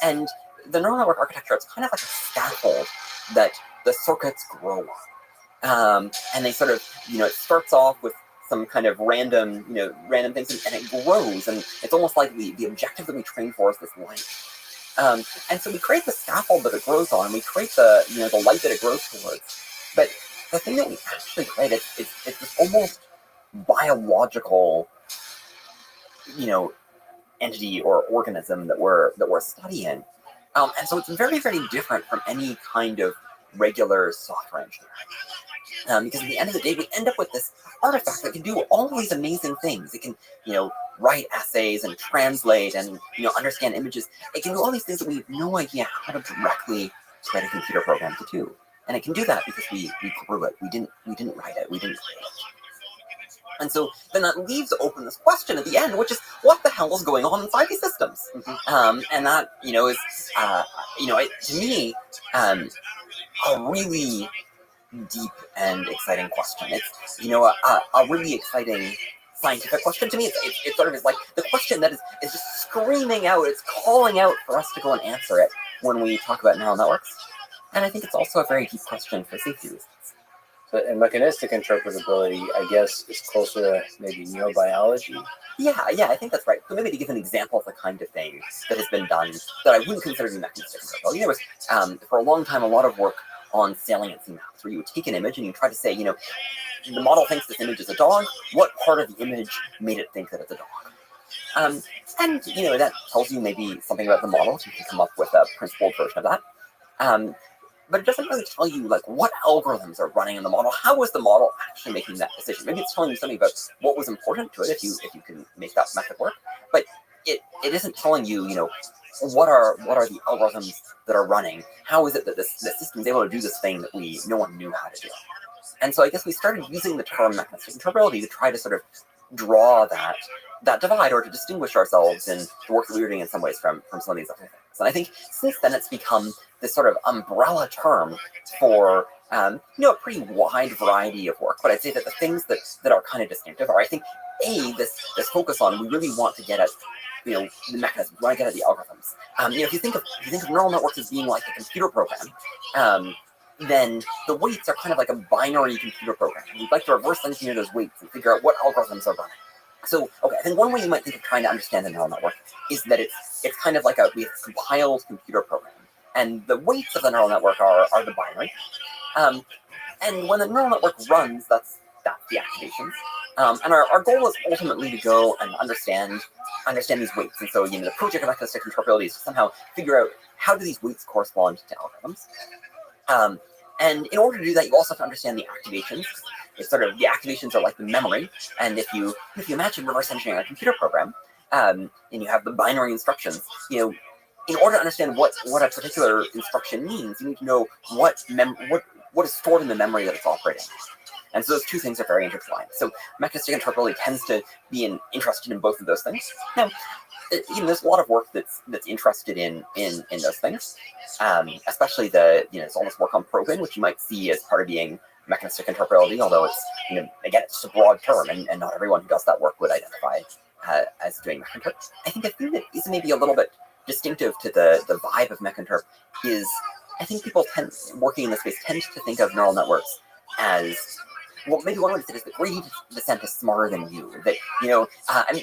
And the neural network architecture, it's kind of like a scaffold that the circuits grow on. And they sort of, you know, it starts off with some kind of random things, and it grows, and it's almost like the objective that we train for is this light. And so we create the scaffold that it grows on, and we create the light that it grows towards. But the thing that we actually create is this almost biological, entity or organism that we're studying. And so it's very, very different from any kind of regular software engineering. Because at the end of the day, we end up with this artifact that can do all of these amazing things. It can, write essays and translate and, understand images. It can do all these things that we have no idea how to directly write a computer program to do. And it can do that because we grew it. We didn't write it. We didn't create it. And so then that leaves open this question at the end, which is what the hell is going on inside these systems? And that, is, to me, a really deep and exciting question. It's, a really exciting scientific question. To me, it sort of is like the question that is just screaming out, it's calling out for us to go and answer it when we talk about neural networks. And I think it's also a very deep question for safety reasons. So, and mechanistic interpretability, I guess, is closer to maybe neurobiology. Yeah, I think that's right. So maybe to give an example of the kind of thing that has been done that I wouldn't consider to be mechanistic interpretability. There was, for a long time, a lot of work on saliency maps, where you would take an image and you try to say, the model thinks this image is a dog. What part of the image made it think that it's a dog? And that tells you maybe something about the model. So you can come up with a principled version of that. But it doesn't really tell you what algorithms are running in the model. How is the model actually making that decision? Maybe it's telling you something about what was important to it if you can make that method work. But it isn't telling you, what are the algorithms that are running? How is it that the system is able to do this thing that no one knew how to do? And so I guess we started using the term mechanistic interpretability to try to sort of draw that divide, or to distinguish ourselves in the work that we were doing in some ways from some of these other things. And I think since then it's become this sort of umbrella term for a pretty wide variety of work. But I'd say that the things that are kind of distinctive are, I think, this focus on, we really want to get at the mechanism, we want to get at the algorithms. If you think of neural networks as being like a computer program, then the weights are kind of like a binary computer program. We'd like to reverse engineer those weights and figure out what algorithms are running. So, okay, I think one way you might think of trying to understand the neural network is that it's kind of like we have compiled computer program, and the weights of the neural network are the binary. And when the neural network runs, that's the activations. And our goal is ultimately to go and understand these weights. And so, the project of mechanistic interpretability is to somehow figure out how do these weights correspond to algorithms. And in order to do that, you also have to understand the activations. It's sort of, the activations are like the memory. And if you imagine reverse engineering a computer program, and you have the binary instructions, in order to understand what a particular instruction means, you need to know what is stored in the memory that it's operating. And so those two things are very intertwined. So mechanistic interpretability tends to be interested in both of those things. Now, there's a lot of work that's interested in those things, especially there's all this work on probing, which you might see as part of being mechanistic interpretability, although it's, again, it's just a broad term, and not everyone who does that work would identify as doing mechinterp. I think the thing that is maybe a little bit distinctive to the vibe of mechinterp is, I think people working in this space tend to think of neural networks as, well, maybe one way to say it is that gradient descent is smarter than you. That,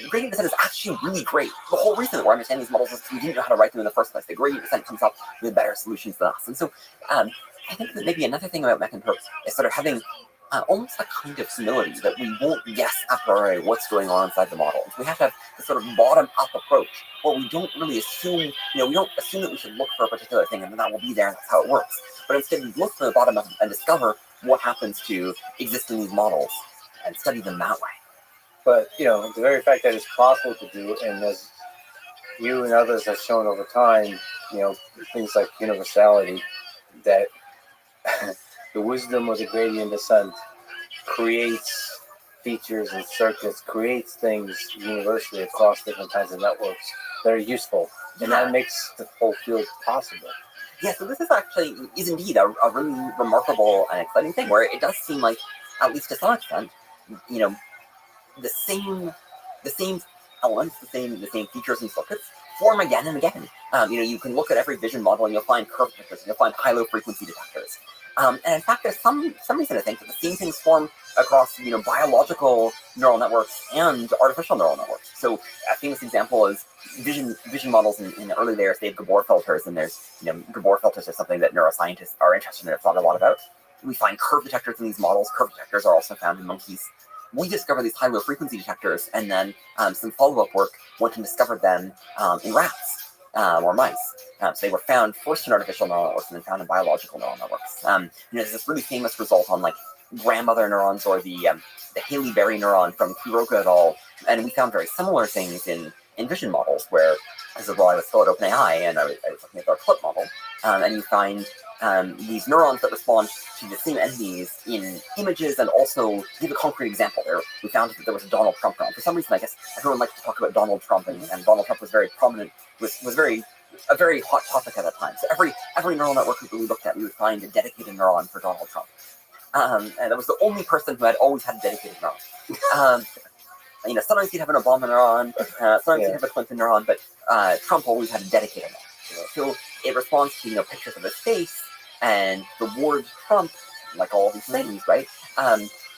gradient descent is actually really great. The whole reason that we're understanding these models is we didn't know how to write them in the first place. The gradient descent comes up with better solutions than us. And so I think that maybe another thing about mechinterp is sort of having almost a kind of humility that we won't guess a priori what's going on inside the model. We have to have this sort of bottom-up approach where we don't really assume, we don't assume that we should look for a particular thing and then that will be there and that's how it works. But instead we look from the bottom up and discover what happens to exist in these models and study them that way. But, the very fact that it's possible to do, and as you and others have shown over time, things like universality, that the wisdom of the gradient descent creates features and circuits, creates things universally across different kinds of networks that are useful. And that makes the whole field possible. Yeah, so this is indeed a really remarkable and exciting thing, where it does seem like, at least to some extent, the same elements, the same features and circuits form again and again. You can look at every vision model and you'll find curve detectors, and you'll find high-low frequency detectors. And in fact, there's some reason to think that the same things form across, biological neural networks and artificial neural networks. So a famous example is vision models in the early layers. They have Gabor filters, and there's, Gabor filters are something that neuroscientists are interested in and have thought a lot about. We find curve detectors in these models. Curve detectors are also found in monkeys. We discovered these high-low frequency detectors, and then some follow-up work went and discovered them in rats. Or mice. So they were found first in artificial neural networks and then found in biological neural networks. There's this really famous result on grandmother neurons, or the Haley-Berry neuron from Kuroka et al. And we found very similar things in vision models, where this is while I was still at OpenAI and I was looking at our CLIP model, and you find these neurons that respond to the same entities in images, and also, to give a concrete example, we we found that there was a Donald Trump neuron. For some reason, I guess everyone liked to talk about Donald Trump, and Donald Trump was very prominent, was a very hot topic at that time. So every neural network that we looked at, we would find a dedicated neuron for Donald Trump. And that was the only person who had always had a dedicated neuron. Sometimes you'd have an Obama neuron, sometimes you'd have a Clinton neuron, but Trump always had a dedicated neuron. So it responds to pictures of his face and the word Trump, like all these things, right?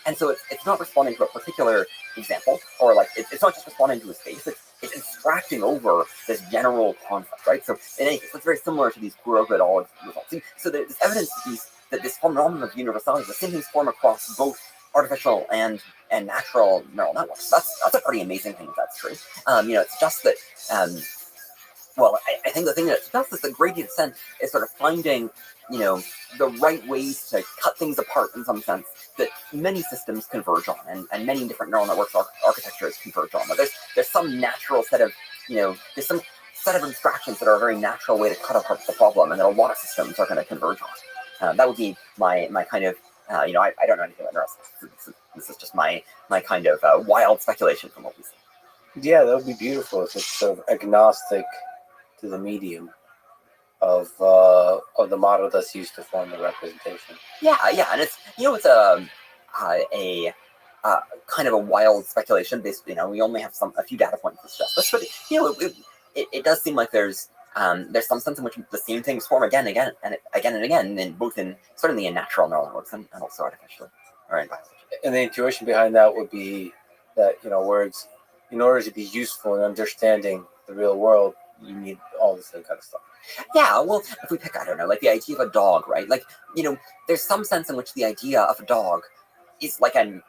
And so it's not responding to a particular example, or like it's not just responding to his face. It's abstracting over this general concept, right? So in any case, it's very similar to these Kuroga results. So there's evidence that this phenomenon of universality, the same things form across both artificial and natural neural networks. That's a pretty amazing thing if that's true. It's just that, I think the thing that suggests is the gradient descent is sort of finding, the right ways to cut things apart in some sense that many systems converge on, and many different neural networks architectures converge on. But there's some natural set of, there's some set of abstractions that are a very natural way to cut apart the problem, and that a lot of systems are going to converge on. That would be my kind of, I don't know anything about neuroscience. This is just my kind of wild speculation from what we see. Yeah, that would be beautiful if it's sort of agnostic to the medium of the model that's used to form the representation. Yeah, and it's it's a kind of a wild speculation. Basically, we only have a few data points to suggest this, but it does seem like there's some sense in which the same things form again and again, and both certainly in natural neural networks and also artificially or in biology. And the intuition behind that would be that words, in order to be useful in understanding the real world, you need all this kind of stuff. Yeah, well, if we pick, I don't know, like the idea of a dog, right? Like, there's some sense in which the idea of a dog is like a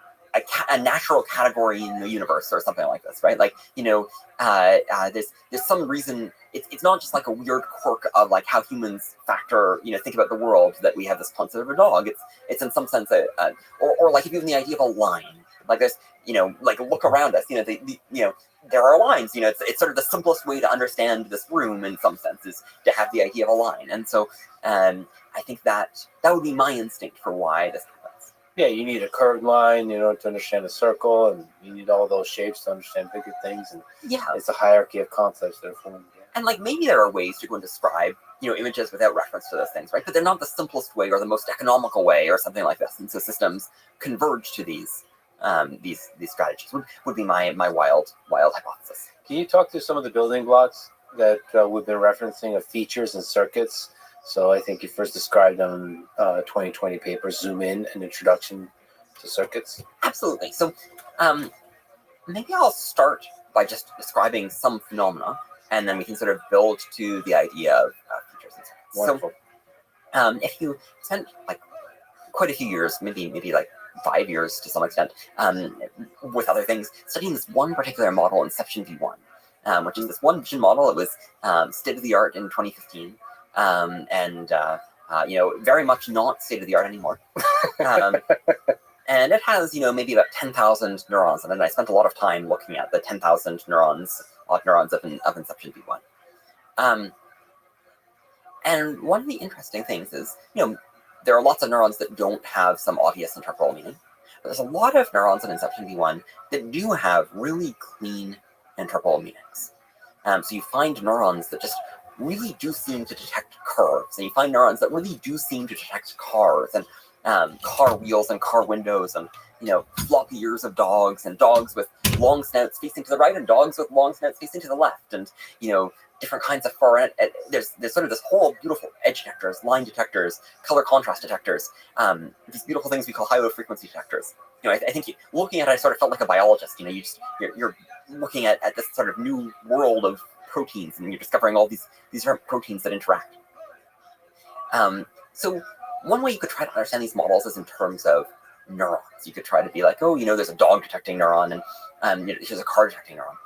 natural category in the universe or something like this, right? Like, there's some reason, it's not just like a weird quirk of like how humans factor, think about the world, that we have this concept of a dog. It's in some sense or like even the idea of a line, like there's, like look around us, there are lines, it's sort of the simplest way to understand this room in some sense is to have the idea of a line. And so I think that would be my instinct for why this happens. Yeah, you need a curved line, to understand a circle, and you need all those shapes to understand bigger things. And it's a hierarchy of concepts that are formed. Yeah. And like maybe there are ways to go and describe, images without reference to those things, right? But they're not the simplest way or the most economical way or something like this. And so systems converge to these strategies would be my wild hypothesis. Can you talk through some of the building blocks that we've been referencing of features and circuits? So I think you first described them in 2020 paper, Zoom In, an introduction to circuits. Absolutely. So maybe I'll start by just describing some phenomena, and then we can sort of build to the idea of features and circuits. Wonderful. So if you spent like quite a few years, maybe like 5 years to some extent, with other things, studying this one particular model, Inception V1, which is this one vision model. It was state-of-the-art in 2015, and very much not state-of-the-art anymore. And it has, maybe about 10,000 neurons, and I spent a lot of time looking at the 10,000 neurons of Inception V1. And one of the interesting things is, there are lots of neurons that don't have some obvious interpretal meaning, but there's a lot of neurons in Inception V1 that do have really clean interpretal meanings. So you find neurons that just really do seem to detect curves, and you find neurons that really do seem to detect cars and car wheels and car windows, and floppy ears of dogs, and dogs with long snouts facing to the right and dogs with long snouts facing to the left, and different kinds of fur. There's sort of this whole beautiful edge detectors, line detectors, color contrast detectors, these beautiful things we call high low frequency detectors. I think looking at it, I sort of felt like a biologist. You're looking at this sort of new world of proteins, and you're discovering all these different proteins that interact. So one way you could try to understand these models is in terms of neurons. You could try to be like, there's a dog detecting neuron, and there's a car detecting neuron.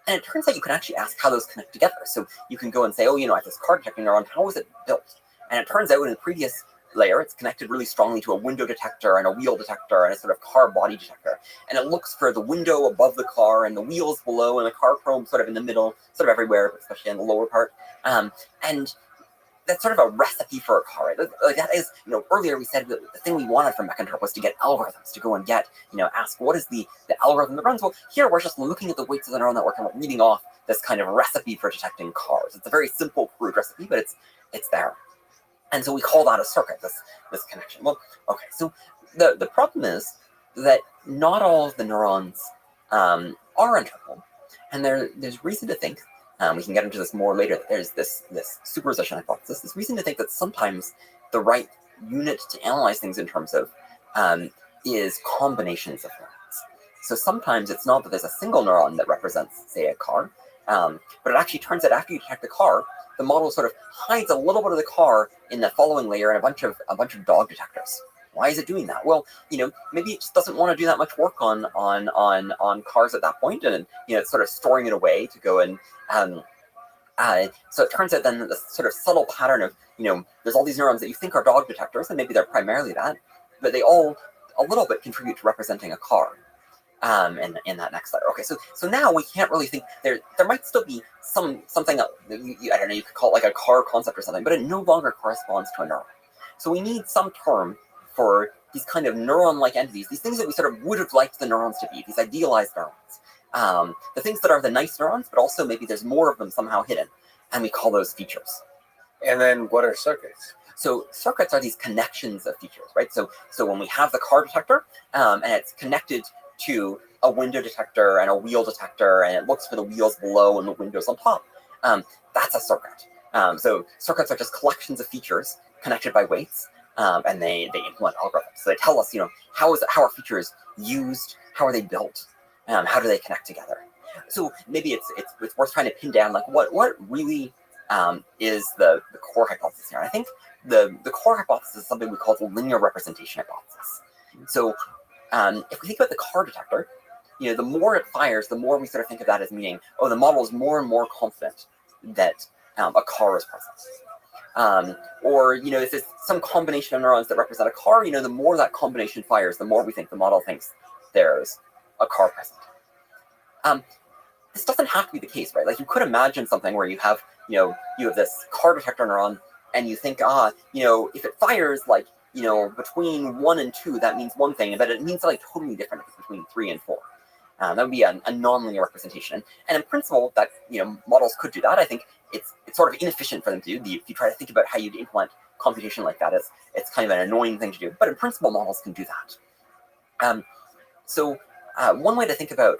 And it turns out you can actually ask how those connect together. So you can go and say, I have this car detecting neuron, how was it built? And it turns out in the previous layer, it's connected really strongly to a window detector and a wheel detector and a sort of car body detector. And it looks for the window above the car and the wheels below and the car chrome sort of in the middle, sort of everywhere, but especially in the lower part. And that's sort of a recipe for a car, right? Like that is, earlier we said that the thing we wanted from McIntyre was to get algorithms, to go and get, ask what is the algorithm that runs? Well, here we're just looking at the weights of the neural network and we're reading off this kind of recipe for detecting cars. It's a very simple, crude recipe, but it's there. And so we call that a circuit, this connection. Well, okay, so the problem is that not all of the neurons are integral, and there's reason to think, we can get into this more later, there's this superposition hypothesis, there's reason to think that sometimes the right unit to analyze things in terms of is combinations of neurons. So sometimes it's not that there's a single neuron that represents, say, a car, but it actually turns out after you detect the car, the model sort of hides a little bit of the car in the following layer and a bunch of dog detectors. Why is it doing that? Well, maybe it just doesn't want to do that much work on cars at that point, and it's sort of storing it away to go and so it turns out then that this sort of subtle pattern of there's all these neurons that you think are dog detectors, and maybe they're primarily that, but they all a little bit contribute to representing a car. In that next layer. Okay, so now we can't really think there might still be something that I don't know, you could call it like a car concept or something, but it no longer corresponds to a neuron. So we need some term for these kind of neuron-like entities, these things that we sort of would have liked the neurons to be, these idealized neurons. The things that are the nice neurons, but also maybe there's more of them somehow hidden, and we call those features. And then what are circuits? So circuits are these connections of features, right? So when we have the car detector, and it's connected to a window detector and a wheel detector, and it looks for the wheels below and the windows on top, that's a circuit. So circuits are just collections of features connected by weights, and they implement algorithms. So they tell us, how are features used, how are they built, how do they connect together. So maybe it's worth trying to pin down like what really is the core hypothesis here. And I think the core hypothesis is something we call the linear representation hypothesis. So if we think about the car detector, the more it fires, the more we sort of think of that as meaning, the model is more and more confident that a car is present. Or, if it's some combination of neurons that represent a car, the more that combination fires, the more we think the model thinks there's a car present. This doesn't have to be the case, right? Like you could imagine something where you have this car detector neuron, and you think, if it fires like, between 1 and 2, that means one thing, but it means like totally different if it's between 3 and 4. That would be a nonlinear representation. And in principle, that models could do that. I think it's sort of inefficient for them to do. If you try to think about how you'd implement computation like that, it's kind of an annoying thing to do. But in principle, models can do that. So one way to think about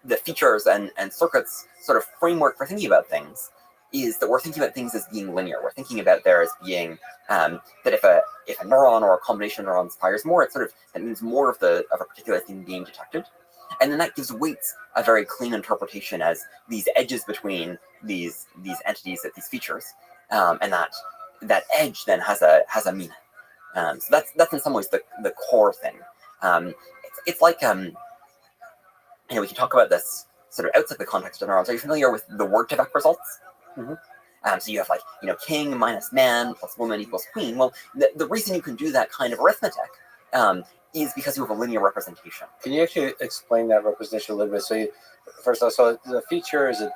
the features and circuits sort of framework for thinking about things is that we're thinking about things as being linear. We're thinking about there as being that if a neuron or a combination of neurons fires more, that means more of a particular thing being detected, and then that gives weights a very clean interpretation as these edges between these entities, these features, and that edge then has a meaning. So that's in some ways the core thing. It's like we can talk about this sort of outside the context of neurons. Are you familiar with the word-to-vec results? Mm-hmm. So you have king minus man plus woman equals queen. Well, the reason you can do that kind of arithmetic is because you have a linear representation. Can you actually explain that representation a little bit? So first off, so the feature is a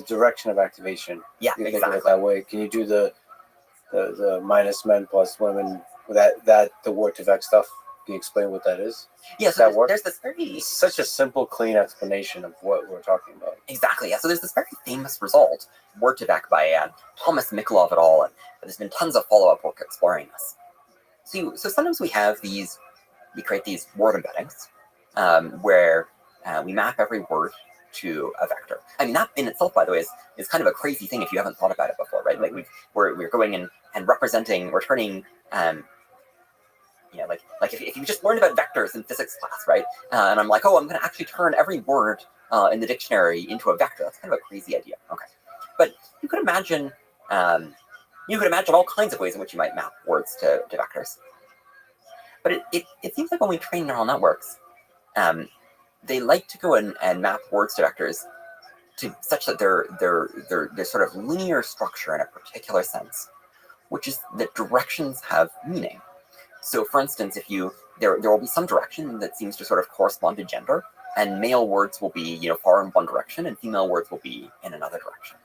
direction of activation. Yeah, you exactly. Think of it that way. Can you do the minus men plus women that the word-to-vec stuff? Can you explain what that is? Yeah, so there's this very... It's such a simple, clean explanation of what we're talking about. Exactly, yeah. So there's this very famous result, word-to-vec by Thomas Mikolov et al., and there's been tons of follow-up work exploring this. So sometimes we create these word embeddings where we map every word to a vector. I mean, that in itself, by the way, is kind of a crazy thing if you haven't thought about it before, right? Like we're going in and representing, we're turning... like if you just learned about vectors in physics class, right? And I'm like, I'm going to actually turn every word in the dictionary into a vector. That's kind of a crazy idea. Okay, but you could imagine all kinds of ways in which you might map words to vectors. But it seems like when we train neural networks, they like to go and map words to vectors to such that they're sort of linear structure in a particular sense, which is that directions have meaning. So, for instance, if there will be some direction that seems to sort of correspond to gender, and male words will be far in one direction, and female words will be in another direction.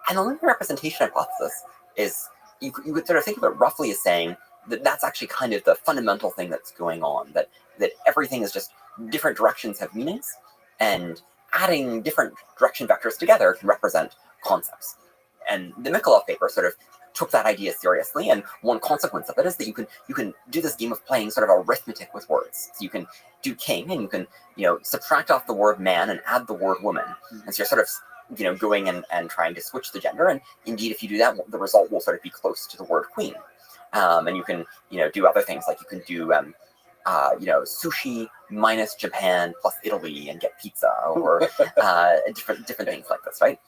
And the linear representation hypothesis is you could sort of think of it roughly as saying that that's actually kind of the fundamental thing that's going on, that everything is just different directions have meanings, and adding different direction vectors together can represent concepts. And the Mikolov paper sort of took that idea seriously, and one consequence of it is that you can do this game of playing sort of arithmetic with words. So you can do king, and you can subtract off the word man and add the word woman, and so you're sort of going and trying to switch the gender. And indeed, if you do that, the result will sort of be close to the word queen. And you can do other things, like you can do sushi minus Japan plus Italy and get pizza, or different things like this, right?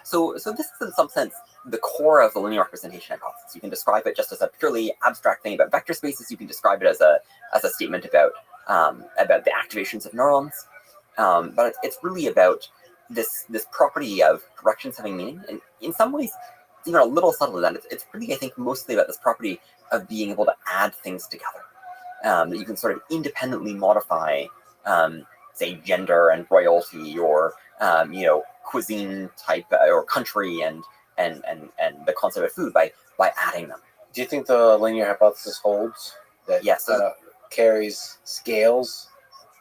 So this is in some sense the core of the linear representation hypothesis. You can describe it just as a purely abstract thing about vector spaces. You can describe it as a statement about the activations of neurons, but it's really about this property of directions having meaning. And in some ways, it's even a little subtler than that. It's really, I think, mostly about this property of being able to add things together. That you can sort of independently modify, say, gender and royalty, or cuisine type, or country and the concept of food by adding them. Do you think the linear hypothesis holds? That Yes. carries scales?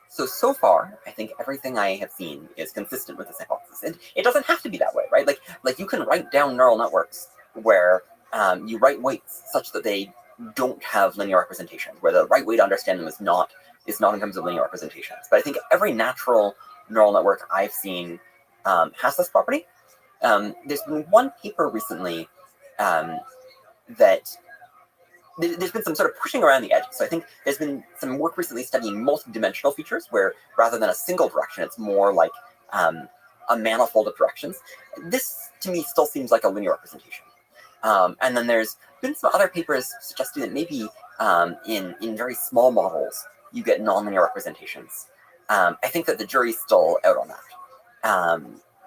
So far, I think everything I have seen is consistent with this hypothesis, and it doesn't have to be that way, right? Like you can write down neural networks where you write weights such that they don't have linear representations, where the right way to understand them is not in terms of linear representations. But I think every natural neural network I've seen has this property. There's been one paper recently that there's been some sort of pushing around the edges. So I think there's been some work recently studying multidimensional features, where rather than a single direction, it's more like a manifold of directions. This, to me, still seems like a linear representation. And then there's been some other papers suggesting that maybe in very small models, you get nonlinear representations. I think that the jury's still out on that.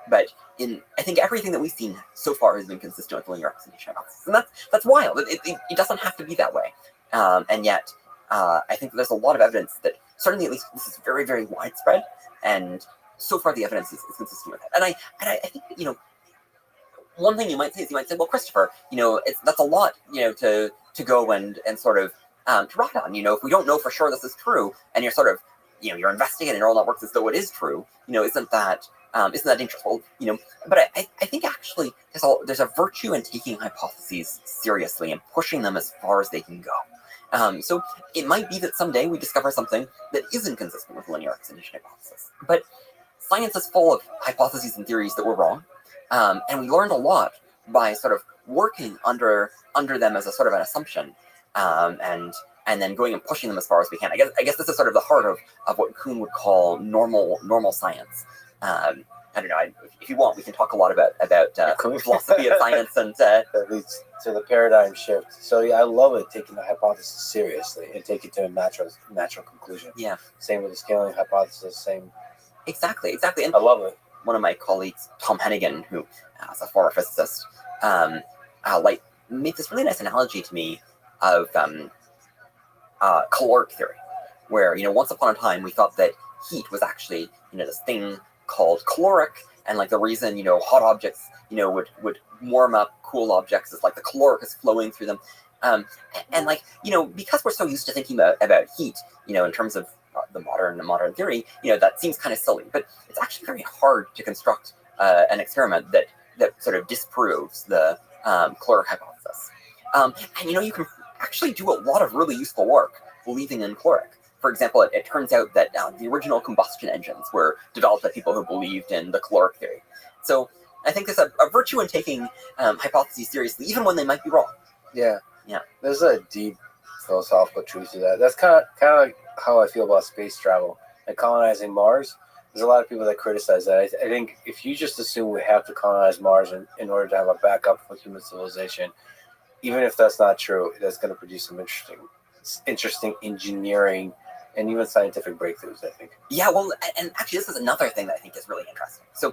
But I think everything that we've seen so far has been consistent with linear representation hypothesis. And that's wild. It doesn't have to be that way. And yet, I think there's a lot of evidence that certainly, at least, this is very, very widespread. And so far, the evidence is consistent with it. And I think that, one thing you might say is, well, Christopher, that's a lot, to go and sort of to write on. If we don't know for sure this is true, and you're sort of, you're investigating neural networks as though it is true, isn't that dangerous? Well, but I think actually there's a virtue in taking hypotheses seriously and pushing them as far as they can go. So it might be that someday we discover something that isn't consistent with the linear representation hypothesis. But science is full of hypotheses and theories that were wrong. And we learned a lot by sort of working under them as a sort of an assumption, and then going and pushing them as far as we can. I guess this is sort of the heart of what Kuhn would call normal science. I don't know. If you want, we can talk a lot about philosophy of science and that leads to the paradigm shift. So yeah, I love it, taking the hypothesis seriously and take it to a natural conclusion. Yeah. Same with the scaling hypothesis. Same. Exactly. And I love it. One of my colleagues, Tom Hennigan, who is a former physicist, made this really nice analogy to me of caloric theory, where once upon a time we thought that heat was actually this thing called caloric, and like the reason hot objects would warm up cool objects is like the caloric is flowing through them, and because we're so used to thinking about heat in terms of the modern theory, that seems kind of silly, but it's actually very hard to construct an experiment that sort of disproves the caloric hypothesis. And you can actually do a lot of really useful work believing in caloric. For example, it turns out that the original combustion engines were developed by people who believed in the caloric theory. So I think there's a virtue in taking hypotheses seriously, even when they might be wrong. Yeah. Yeah. There's a deep philosophical truth to that. That's kind of like how I feel about space travel and colonizing Mars. There's a lot of people that criticize that. I think if you just assume we have to colonize Mars in order to have a backup for human civilization, even if that's not true, that's going to produce some interesting engineering and even scientific breakthroughs, I think. Yeah, well, and actually this is another thing that I think is really interesting. So,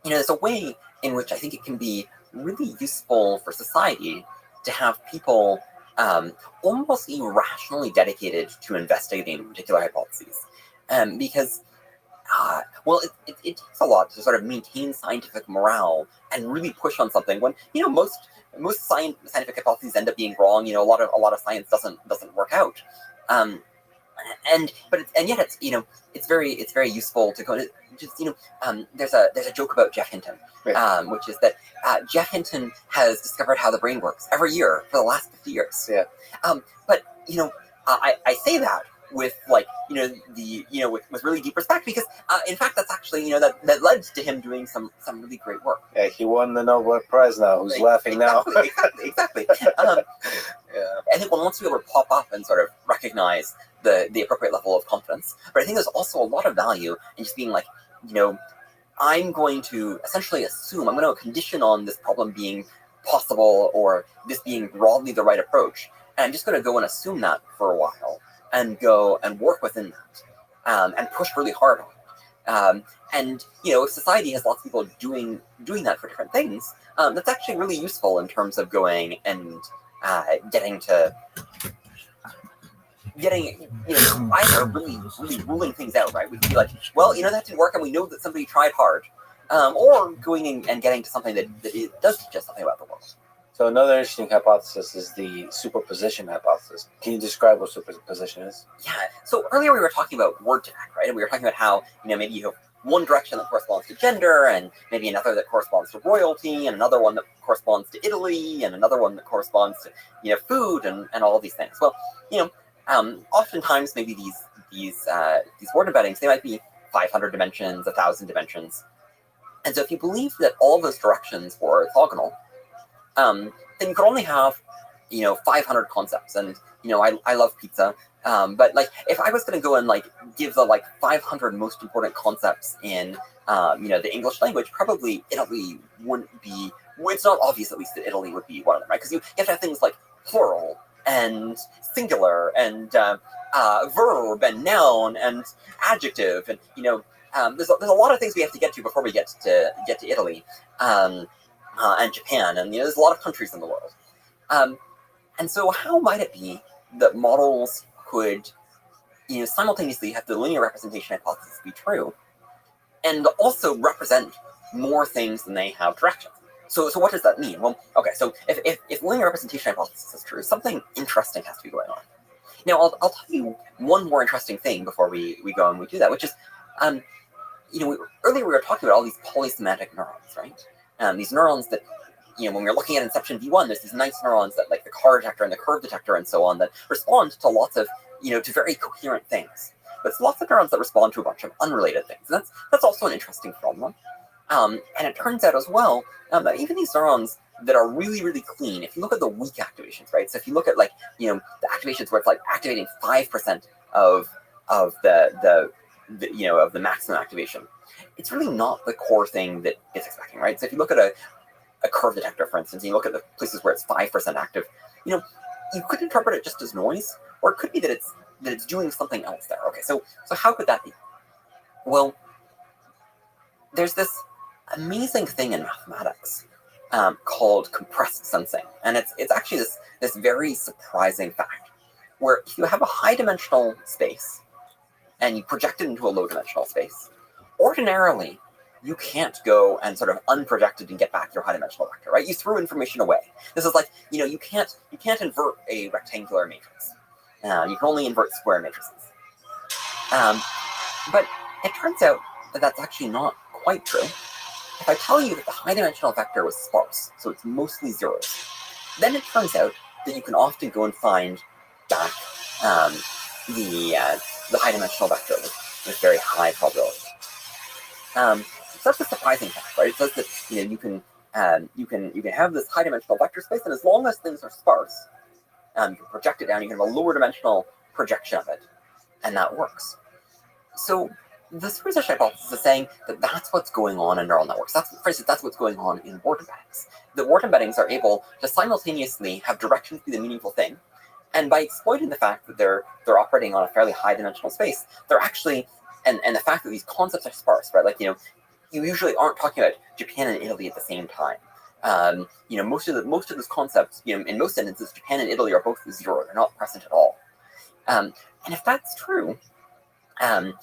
there's a way in which I think it can be really useful for society to have people almost irrationally dedicated to investigating particular hypotheses. Because Well, it takes a lot to sort of maintain scientific morale and really push on something when most scientific hypotheses end up being wrong. A lot of science doesn't work out. And yet it's very useful to go to just there's a joke about Jeff Hinton, Right. which is that Jeff Hinton has discovered how the brain works every year for the last 50 years. Yeah. But I say that with with really deep respect because in fact that's actually that led to him doing some really great work. Yeah, he won the Nobel Prize now. Who's laughing now? Exactly. Yeah. I think one wants to be able to pop up and sort of recognize the appropriate level of confidence. But I think there's also a lot of value in just being like, I'm going to essentially assume, I'm going to condition on this problem being possible or this being broadly the right approach. And I'm just going to go and assume that for a while and go and work within that and push really hard on it. And if society has lots of people doing that for different things, that's actually really useful in terms of going and getting either really ruling things out, right? We can be like, well, that didn't work, and we know that somebody tried hard, or going and getting to something that it does teach us something about the world. So another interesting hypothesis is the superposition hypothesis. Can you describe what superposition is? Yeah. So earlier we were talking about word tech, right? And we were talking about how maybe you have one direction that corresponds to gender, and maybe another that corresponds to royalty, and another one that corresponds to Italy, and another one that corresponds to food and all of these things. Well, oftentimes maybe these word embeddings, they might be 500 dimensions, 1,000 dimensions, and so if you believe that all those directions were orthogonal, then you could only have 500 concepts. And I love pizza, but like if I was going to go and give the 500 most important concepts in the English language, probably Italy wouldn't be. It's not obvious, at least, that Italy would be one of them, right? Because you have to have things like plural and singular and verb and noun and adjective, and there's a lot of things we have to get to before we get to Italy and Japan, and there's a lot of countries in the world. And so how might it be that models could simultaneously have the linear representation hypothesis be true and also represent more things than they have directions? So what does that mean? Well, okay, so if linear representation hypothesis is true, something interesting has to be going on. Now, I'll tell you one more interesting thing before we go and we do that, which is, earlier we were talking about all these polysemantic neurons, right? These neurons that, when we were looking at Inception V1, there's these nice neurons that, like the car detector and the curve detector and so on, that respond to lots of, to very coherent things. But it's lots of neurons that respond to a bunch of unrelated things. And that's also an interesting problem. And it turns out as well that even these neurons that are really, really clean, if you look at the weak activations, right? So if you look at the activations where it's activating 5% of the maximum activation, it's really not the core thing that it's expecting, right? So if you look at a curve detector, for instance, and you look at the places where it's 5% active, you could interpret it just as noise, or it could be that it's doing something else there. Okay, so how could that be? Well, there's this amazing thing in mathematics called compressed sensing, and it's actually this very surprising fact where if you have a high dimensional space and you project it into a low dimensional space, ordinarily you can't go and sort of unproject it and get back your high dimensional vector, right? You threw information away. This is like, you can't invert a rectangular matrix. You can only invert square matrices. But it turns out that that's actually not quite true. If I tell you that the high dimensional vector was sparse, so it's mostly zeros, then it turns out that you can often go and find back the high dimensional vector with very high probability. So that's a surprising fact, right? It says that you can have this high dimensional vector space, and as long as things are sparse, you can project it down. You can have a lower dimensional projection of it, and that works. So the superposition hypothesis is saying that that's what's going on in neural networks. For instance, that's what's going on in word embeddings. The word embeddings are able to simultaneously have directions be the meaningful thing, and by exploiting the fact that they're operating on a fairly high dimensional space, they're actually and the fact that these concepts are sparse, right? You usually aren't talking about Japan and Italy at the same time. Most of those concepts, in most instances, Japan and Italy are both zero. They're not present at all. And if that's true, then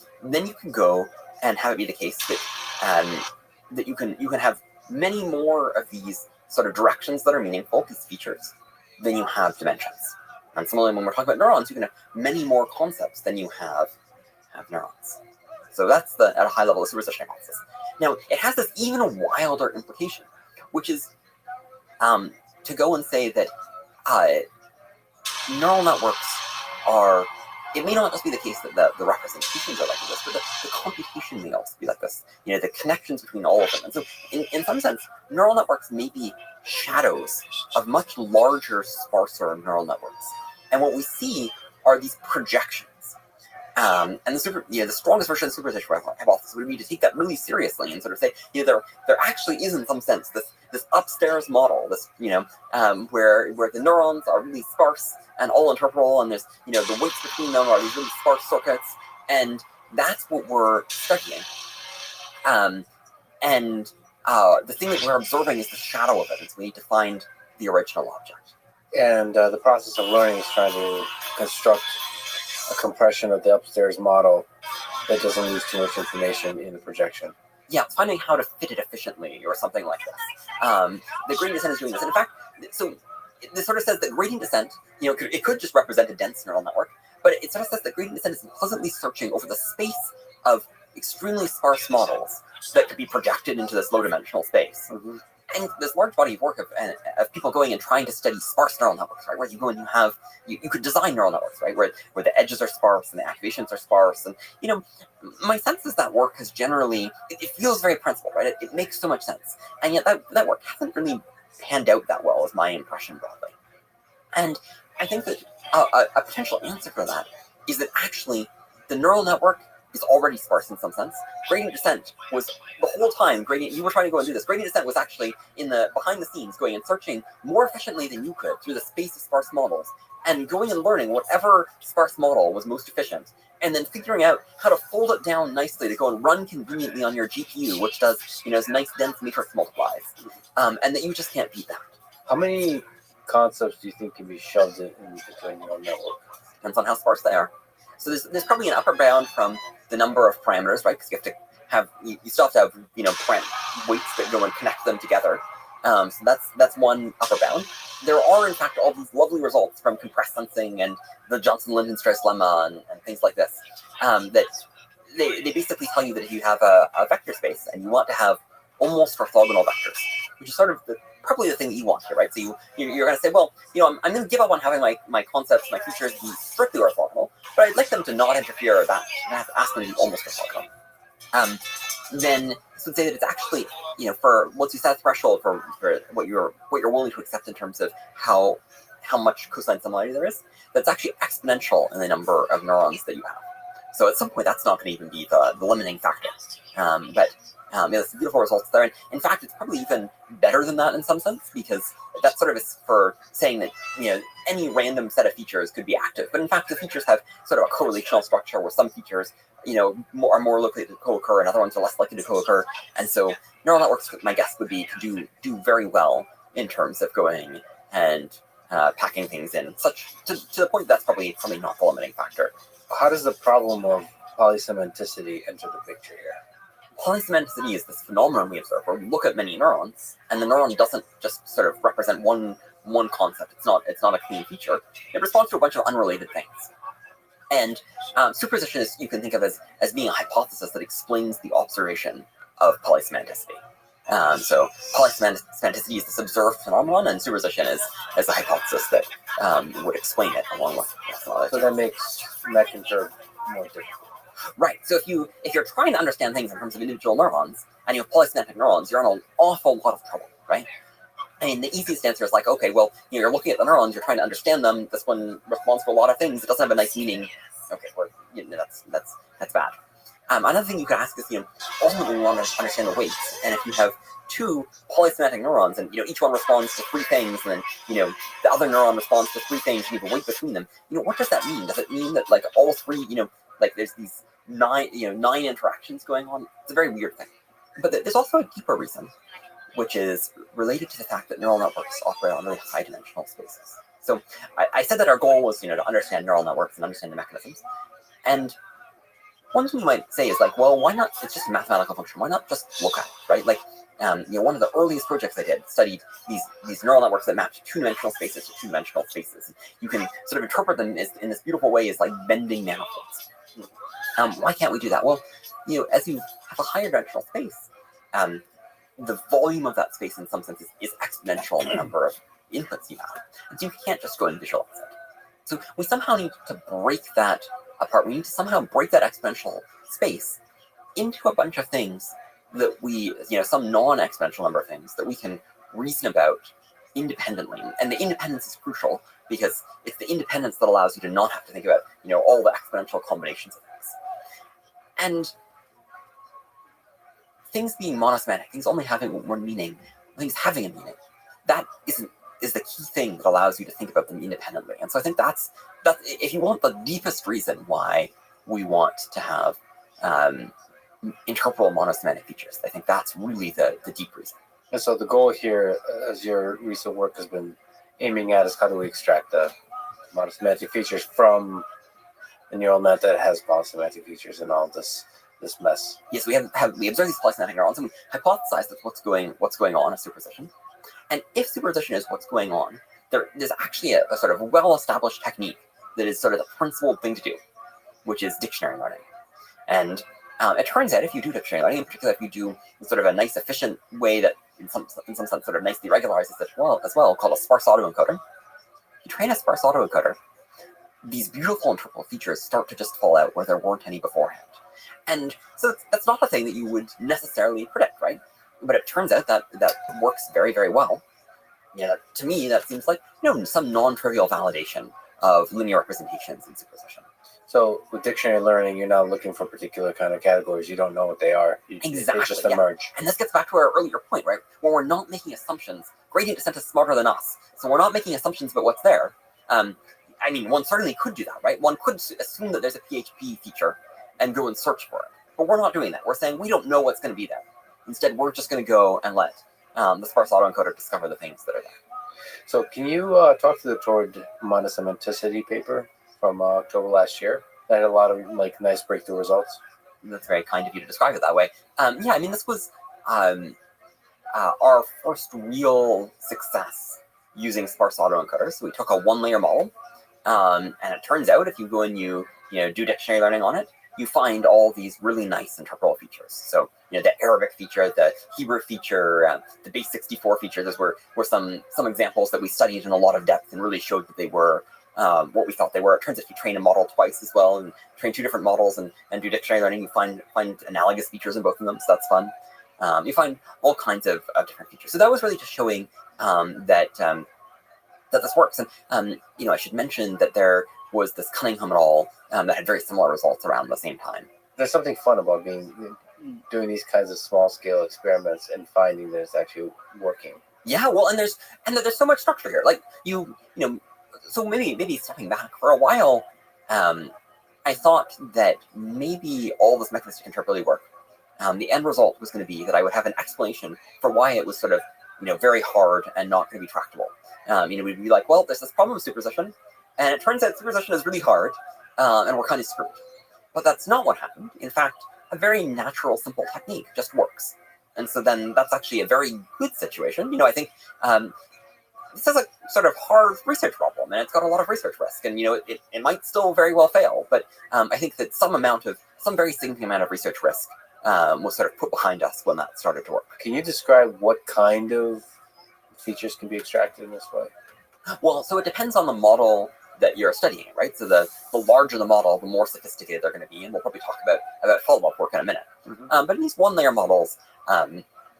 you can go and have it be the case that you can have many more of these sort of directions that are meaningful, these features, than you have dimensions. And similarly, when we're talking about neurons, you can have many more concepts than you have neurons. So that's at a high level, the superposition hypothesis. Now, it has this even wilder implication, which is to go and say that neural networks are, it may not just be the case that the representations are like this, but the computation may also be like this. The connections between all of them. And so in some sense, neural networks may be shadows of much larger, sparser neural networks. And what we see are these projections. And the strongest version of the superposition hypothesis would be to take that really seriously and sort of say, there actually is in some sense this upstairs model, this where the neurons are really sparse and all interpretable, and there's the weights between them are these really sparse circuits, and that's what we're studying. And the thing that we're observing is the shadow of it, and so we need to find the original object. And the process of learning is trying to construct a compression of the upstairs model that doesn't lose too much information in the projection. Yeah, it's finding how to fit it efficiently or something like this. The gradient descent is doing this. And in fact, so this sort of says that gradient descent, it could just represent a dense neural network, but it sort of says that gradient descent is implicitly searching over the space of extremely sparse models that could be projected into this low-dimensional space. Mm-hmm. And this large body of work of people going and trying to study sparse neural networks, right? Where you go and you could design neural networks, right? Where the edges are sparse and the activations are sparse. And, my sense is that work has generally, it feels very principled, right? It makes so much sense. And yet that work hasn't really panned out that well, is my impression broadly. And I think that a potential answer for that is that actually the neural network is already sparse in some sense. Gradient descent was the whole time. You were trying to go and do this. Gradient descent was actually in the behind the scenes, going and searching more efficiently than you could through the space of sparse models, and going and learning whatever sparse model was most efficient, and then figuring out how to fold it down nicely to go and run conveniently on your GPU, which does this nice dense matrix multiplies, and that you just can't beat that. How many concepts do you think can be shoved into a neural network? Depends on how sparse they are. So there's probably an upper bound from the number of parameters, right? Because you have to have, you still have to have, weights that go and connect them together. So that's one upper bound. There are, in fact, all these lovely results from compressed sensing and the Johnson-Lindenstrauss lemma and things like this, that they basically tell you that if you have a vector space and you want to have almost orthogonal vectors, which is sort of probably the thing that you want here, right? So you're going to say, well, I'm going to give up on having my concepts, my features be strictly orthogonal, but I'd like them to not interfere, that ask them to be almost orthogonal. Then this would say that it's actually, for once you set a threshold for what you're willing to accept in terms of how much cosine similarity there is, that's actually exponential in the number of neurons that you have. So at some point, that's not going to even be the limiting factor. But there's beautiful results there. And in fact, it's probably even better than that in some sense, because that sort of is for saying that, any random set of features could be active. But in fact, the features have sort of a correlational structure where some features, are more likely to co-occur and other ones are less likely to co-occur. And so neural networks, my guess would be to do very well in terms of going and packing things in such to the point that's probably not the limiting factor. How does the problem of polysemanticity enter the picture here? Polysemanticity is this phenomenon we observe where we look at many neurons, and the neuron doesn't just sort of represent one concept. It's not a clean feature. It responds to a bunch of unrelated things. And superposition is, you can think of as being a hypothesis that explains the observation of polysemanticity. So polysemanticity is this observed phenomenon, and superposition is a hypothesis that would explain it along with some other So that makes Mecklenburg more difficult. Right. So if you're trying to understand things in terms of individual neurons, and you have polysemantic neurons, you're in an awful lot of trouble, right? I mean, the easiest answer is like, okay, well, you're looking at the neurons, you're trying to understand them. This one responds to a lot of things. It doesn't have a nice meaning. Okay, well, that's bad. Another thing you could ask is, ultimately we want to understand the weights, and if you have two polysemantic neurons, and each one responds to three things, and then the other neuron responds to three things, and you have a weight between them. What does that mean? Does it mean that all three, there's these nine interactions going on? It's a very weird thing. But there's also a deeper reason, which is related to the fact that neural networks operate on really high dimensional spaces. So I said that our goal was, to understand neural networks and understand the mechanisms. And one thing we might say is like, well, why not? It's just a mathematical function. Why not just look at it, right? Like, one of the earliest projects I did studied these neural networks that mapped two-dimensional spaces to two-dimensional spaces. You can sort of interpret them in this beautiful way as like bending manifolds. Why can't we do that? Well, as you have a higher dimensional space, the volume of that space in some sense is exponential in the number of inputs you have. And so you can't just go and visualize it. So we somehow need to break that apart. We need to somehow break that exponential space into a bunch of things that we, some non-exponential number of things that we can reason about independently. And the independence is crucial because it's the independence that allows you to not have to think about, all the exponential combinations of things. And things being monosemantic, things only having one meaning, things having a meaning, that is the key thing that allows you to think about them independently. And so I think that's if you want the deepest reason why we want to have interpretable monosemantic features, I think that's really the deep reason. And so the goal here, as your recent work has been aiming at, is how do we extract the monosemantic features from a neural net that has monosemantic features and all this mess. Yes, we observe these polysemantic neurons, and we hypothesize that what's going on is superposition. And if superposition is what's going on, there's actually a sort of well-established technique that is sort of the principal thing to do, which is dictionary learning. And it turns out if you do dictionary learning, in particular if you do sort of a nice, efficient way that in some sense sort of nicely regularizes it as well, called a sparse autoencoder. You train a sparse autoencoder, these beautiful interpretable features start to just fall out where there weren't any beforehand. And so that's not a thing that you would necessarily predict, right? But it turns out that works very, very well. Yeah, to me, that seems like some non-trivial validation of linear representations in superposition. So with dictionary learning, you're not looking for particular kind of categories. You don't know what they are. Exactly. They just emerge. And this gets back to our earlier point, right? When we're not making assumptions, gradient descent is smarter than us. So we're not making assumptions about what's there. One certainly could do that, right? One could assume that there's a PHP feature and go and search for it. But we're not doing that. We're saying we don't know what's going to be there. Instead, we're just going to go and let the sparse autoencoder discover the things that are there. So can you talk to the toward monosemanticity paper from October last year? That had a lot of nice breakthrough results. That's very kind of you to describe it that way. This was our first real success using sparse autoencoders. So we took a one-layer model, and it turns out if you go and you do dictionary learning on it, you find all these really nice interpretable features. So, the Arabic feature, the Hebrew feature, the base 64 feature, those were some examples that we studied in a lot of depth and really showed that they were what we thought they were. It turns out if you train a model twice as well and train two different models and do dictionary learning, you find analogous features in both of them, so that's fun. You find all kinds of different features. So that was really just showing that this works. And, I should mention that there was this Cunningham et al. That had very similar results around the same time. There's something fun about doing these kinds of small scale experiments and finding that it's actually working. Yeah, well, and there's so much structure here. Like so maybe stepping back for a while, I thought that maybe all this mechanistic interpretability work, the end result was going to be that I would have an explanation for why it was sort of very hard and not going to be tractable. We'd be like, well, there's this problem with superposition, and it turns out superposition is really hard, and we're kind of screwed. But that's not what happened. In fact, a very natural, simple technique just works. And so then that's actually a very good situation. I think this is a sort of hard research problem, and it's got a lot of research risk. And, it might still very well fail, but I think that some very significant amount of research risk was sort of put behind us when that started to work. Can you describe what kind of features can be extracted in this way? Well, so it depends on the model that you're studying, right? So the larger the model, the more sophisticated they're going to be, and we'll probably talk about follow-up work in a minute. Mm-hmm. But in these one-layer models,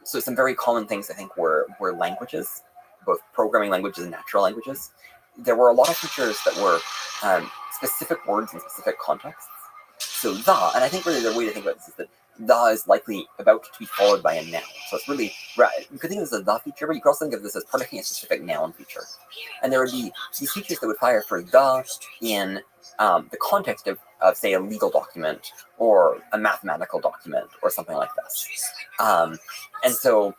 so some very common things I think were languages, both programming languages and natural languages. There were a lot of features that were specific words in specific contexts. So the, and I think really the way to think about this is that the is likely about to be followed by a noun. So it's really, you could think of this as the feature, but you could also think of this as predicting a specific noun feature. And there would be these features that would fire for the in the context of, say, a legal document or a mathematical document or something like this. And so,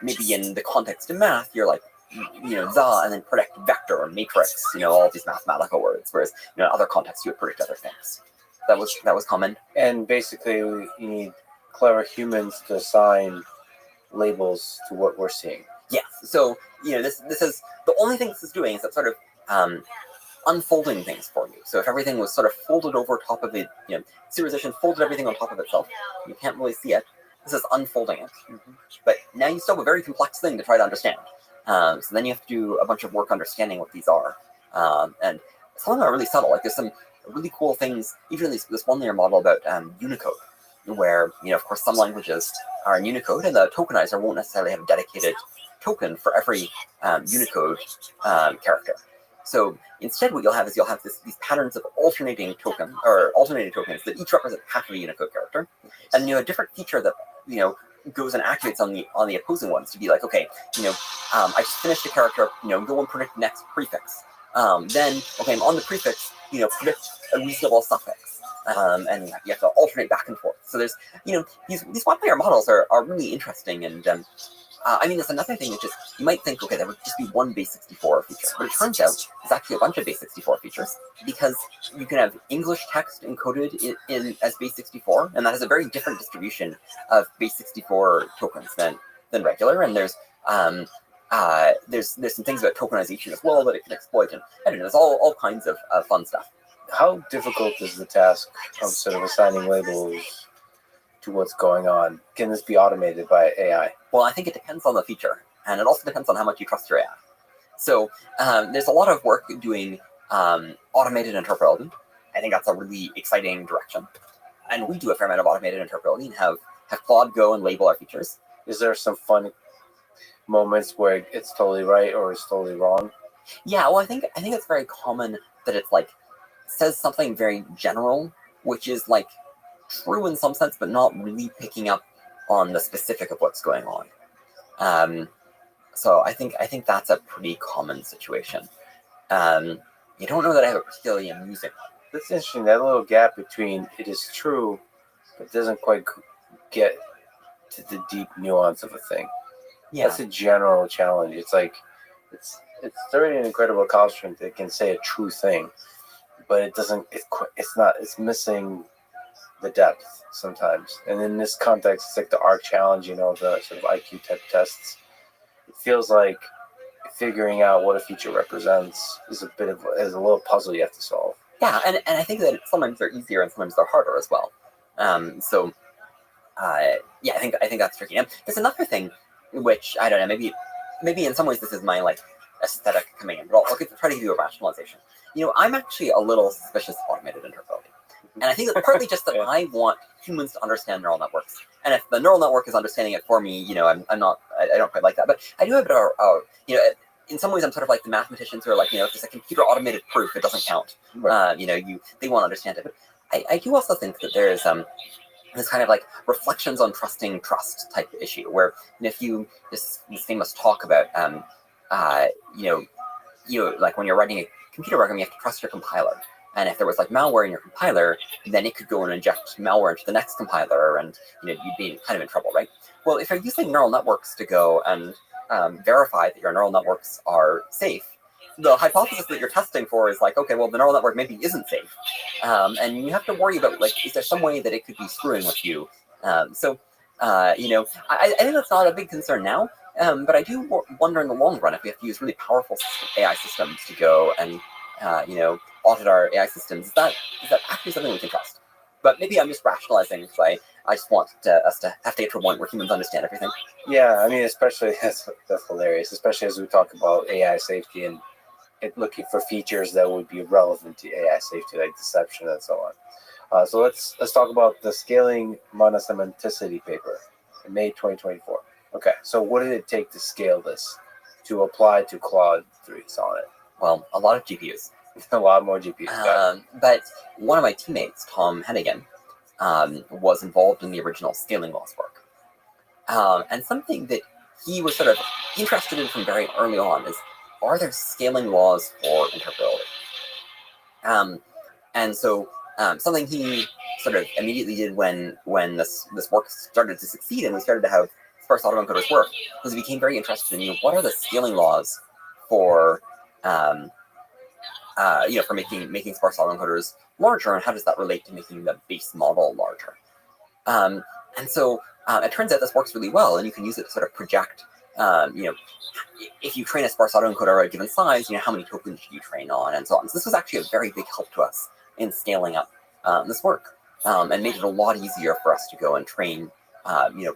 maybe in the context of math, you're like, the, and then predict vector or matrix, all of these mathematical words, whereas, in other contexts, you would predict other things. was common. And basically, you need clever humans to assign labels to what we're seeing. Yes. So this is the only thing this is doing is that sort of unfolding things for you. So if everything was sort of folded over top of it, serialization folded everything on top of itself, you can't really see it. This is unfolding it. Mm-hmm. But now you still have a very complex thing to try to understand. So then you have to do a bunch of work understanding what these are. And some of them are really subtle. Like there's some really cool things, even in this one layer model about Unicode, where, of course, some languages are in Unicode, and the tokenizer won't necessarily have a dedicated token for every Unicode character. So instead, what you'll have is these patterns of alternating tokens that each represent half of a Unicode character, and a different feature that goes and activates on the opposing ones to be like, okay, I just finished a character, go and predict the next prefix. Then, okay, I'm on the prefix, predict a reasonable suffix. And you have to alternate back and forth. So there's, these one-layer models are really interesting. And there's another thing, which is you might think, okay, there would just be one base 64 feature. But it turns out there's actually a bunch of base 64 features, because you can have English text encoded in as base 64, and that has a very different distribution of base 64 tokens than regular. And there's some things about tokenization as well that it can exploit, and I don't know, there's all kinds of fun stuff. How difficult is the task of sort of assigning labels to what's going on? Can this be automated by AI? Well, I think it depends on the feature, and it also depends on how much you trust your AI. So there's a lot of work doing automated interpretability. I think that's a really exciting direction, and we do a fair amount of automated interpretability and have Claude go and label our features. Is there some fun moments where it's totally right or it's totally wrong? Yeah, well, I think it's very common that it's like says something very general, which is like true in some sense, but not really picking up on the specific of what's going on. So I think that's a pretty common situation. You don't know that I have a particularly amusing one. That's interesting. That little gap between it is true, but doesn't quite get to the deep nuance of a thing. Yeah. That's a general challenge. It's like it's already an incredible accomplishment that can say a true thing, but it doesn't. It's missing the depth sometimes. And in this context, it's like the ARC challenge. The sort of IQ type tests. It feels like figuring out what a feature represents is a little puzzle you have to solve. Yeah, and I think that sometimes they're easier and sometimes they're harder as well. I think that's tricky. And there's another thing, which I don't know, maybe in some ways this is my like aesthetic coming in, but I'll try to give you a rationalization. I'm actually a little suspicious of automated interpretability. And I think it's partly just that I want humans to understand neural networks. And if the neural network is understanding it for me, I don't quite like that. But I do have a bit of, in some ways I'm sort of like the mathematicians who are like, if there's a computer automated proof, it doesn't count. Right. They won't understand it. But I do also think that there is this kind of like reflections on trusting trust type issue, where this famous talk about, like when you're writing a computer program, you have to trust your compiler. And if there was like malware in your compiler, then it could go and inject malware into the next compiler, and you'd be kind of in trouble, right? Well, if you're using neural networks to go and verify that your neural networks are safe, the hypothesis that you're testing for is like, okay, well, the neural network maybe isn't safe, and you have to worry about like, is there some way that it could be screwing with you? I think that's not a big concern now, but I do wonder in the long run if we have to use really powerful AI systems to go and audit our AI systems. Is that actually something we can trust? But maybe I'm just rationalizing because I just want us to have to get to a point where humans understand everything. Yeah, especially that's hilarious, especially as we talk about AI safety and looking for features that would be relevant to AI safety, like deception and so on. So let's talk about the scaling monosemanticity paper in May 2024. Okay, so what did it take to scale this to apply to Claude 3 Sonnet? Well, a lot of GPUs. A lot more GPUs. But one of my teammates, Tom Hennigan, was involved in the original scaling laws work. And something that he was sort of interested in from very early on is, are there scaling laws for interpretability? And so something he sort of immediately did when this work started to succeed and we started to have sparse autoencoders work was he became very interested in what are the scaling laws for for making sparse autoencoders larger, and how does that relate to making the base model larger? And so it turns out this works really well, and you can use it to sort of project, if you train a sparse autoencoder at a given size, how many tokens should you train on, and so on. So this was actually a very big help to us in scaling up this work, and made it a lot easier for us to go and train,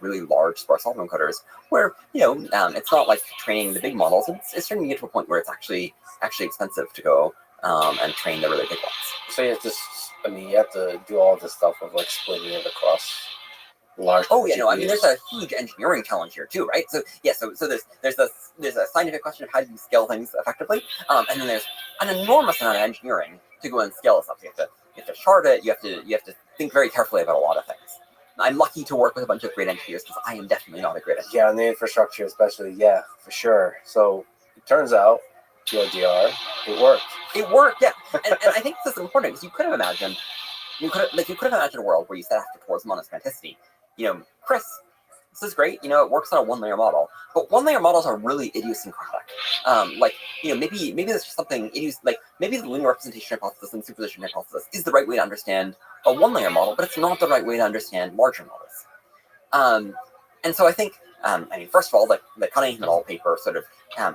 really large sparse autoencoders, where, it's not like training the big models. It's starting to get to a point where it's actually expensive to go and train the really big ones. So you have to do all this stuff of like splitting it across large. Oh yeah, no, I mean there's a huge engineering challenge here too, right? So yeah, so there's a scientific question of how do you scale things effectively, and then there's an enormous amount of engineering to go and scale this up. You have to shard it. You have to think very carefully about a lot of things. I'm lucky to work with a bunch of great engineers because I am definitely not a great engineer. Yeah, on the infrastructure especially, yeah, for sure. So it turns out TLDR, it worked. It worked, yeah. And I think this is important because you could have imagined a world where you set after towards monosemanticity. Chris, this is great. It works on a one-layer model, but one-layer models are really idiosyncratic. Maybe there's just something maybe the linear representation hypothesis and superposition hypothesis is the right way to understand a one-layer model, but it's not the right way to understand larger models. And so I think, first of all, the Cunningham et al. Paper sort of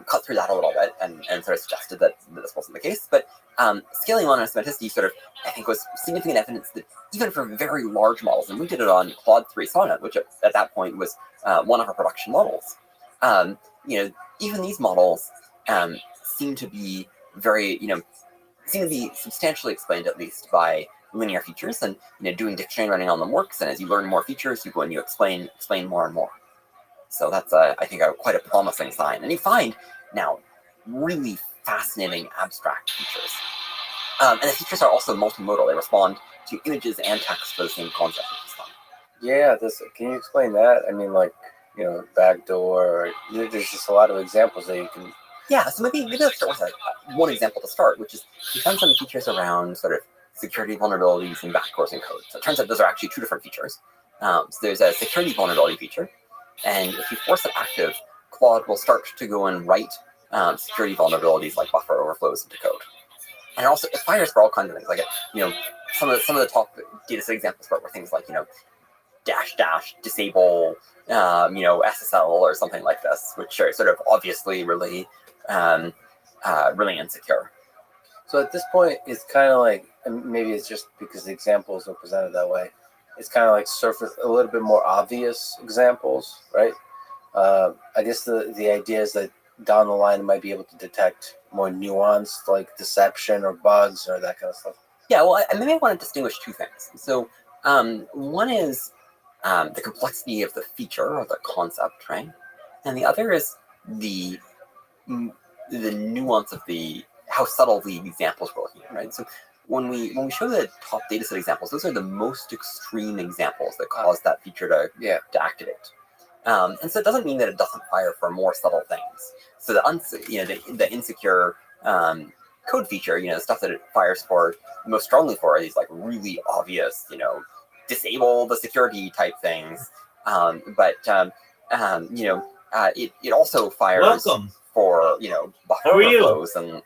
cut through that a little bit and sort of suggested that this wasn't the case. But scaling monosemanticity sort of, I think, was significant evidence that even for very large models, and we did it on Claude 3 Sonnet, which at that point was one of our production models, even these models seem to be substantially explained, at least, by linear features, and doing dictionary running on them works, and as you learn more features, you go and you explain more and more. So that's, I think, quite a promising sign. And you find now really fascinating abstract features. And the features are also multimodal. They respond to images and text for the same concept, which is fun. Yeah, can you explain that? I mean, backdoor. There's just a lot of examples that you can. Yeah, so maybe let's start with one example to start, which is we found some features around sort of security vulnerabilities and backdoors in code. So it turns out those are actually two different features. So there's a security vulnerability feature, and if you force it active, Claude will start to go and write security vulnerabilities like buffer overflows into code. And also it fires for all kinds of things. Like some of the top dataset examples were things like -- disable SSL or something like this, which are sort of obviously really insecure. So at this point, it's kind of like, and maybe it's just because the examples are presented that way, it's kind of like surface a little bit more obvious examples, right? I guess the idea is that down the line, it might be able to detect more nuanced, like deception or bugs or that kind of stuff. Yeah, well, maybe I want to distinguish two things. So one is the complexity of the feature or the concept, right? And the other is the nuance of how subtle the examples we're looking at, right? So when we show the top dataset examples, those are the most extreme examples that cause that feature to activate. And so it doesn't mean that it doesn't fire for more subtle things. So the insecure code feature, the stuff that it fires for most strongly for are these like really obvious, disable the security type things. But it also fires Welcome. for buffer overflows and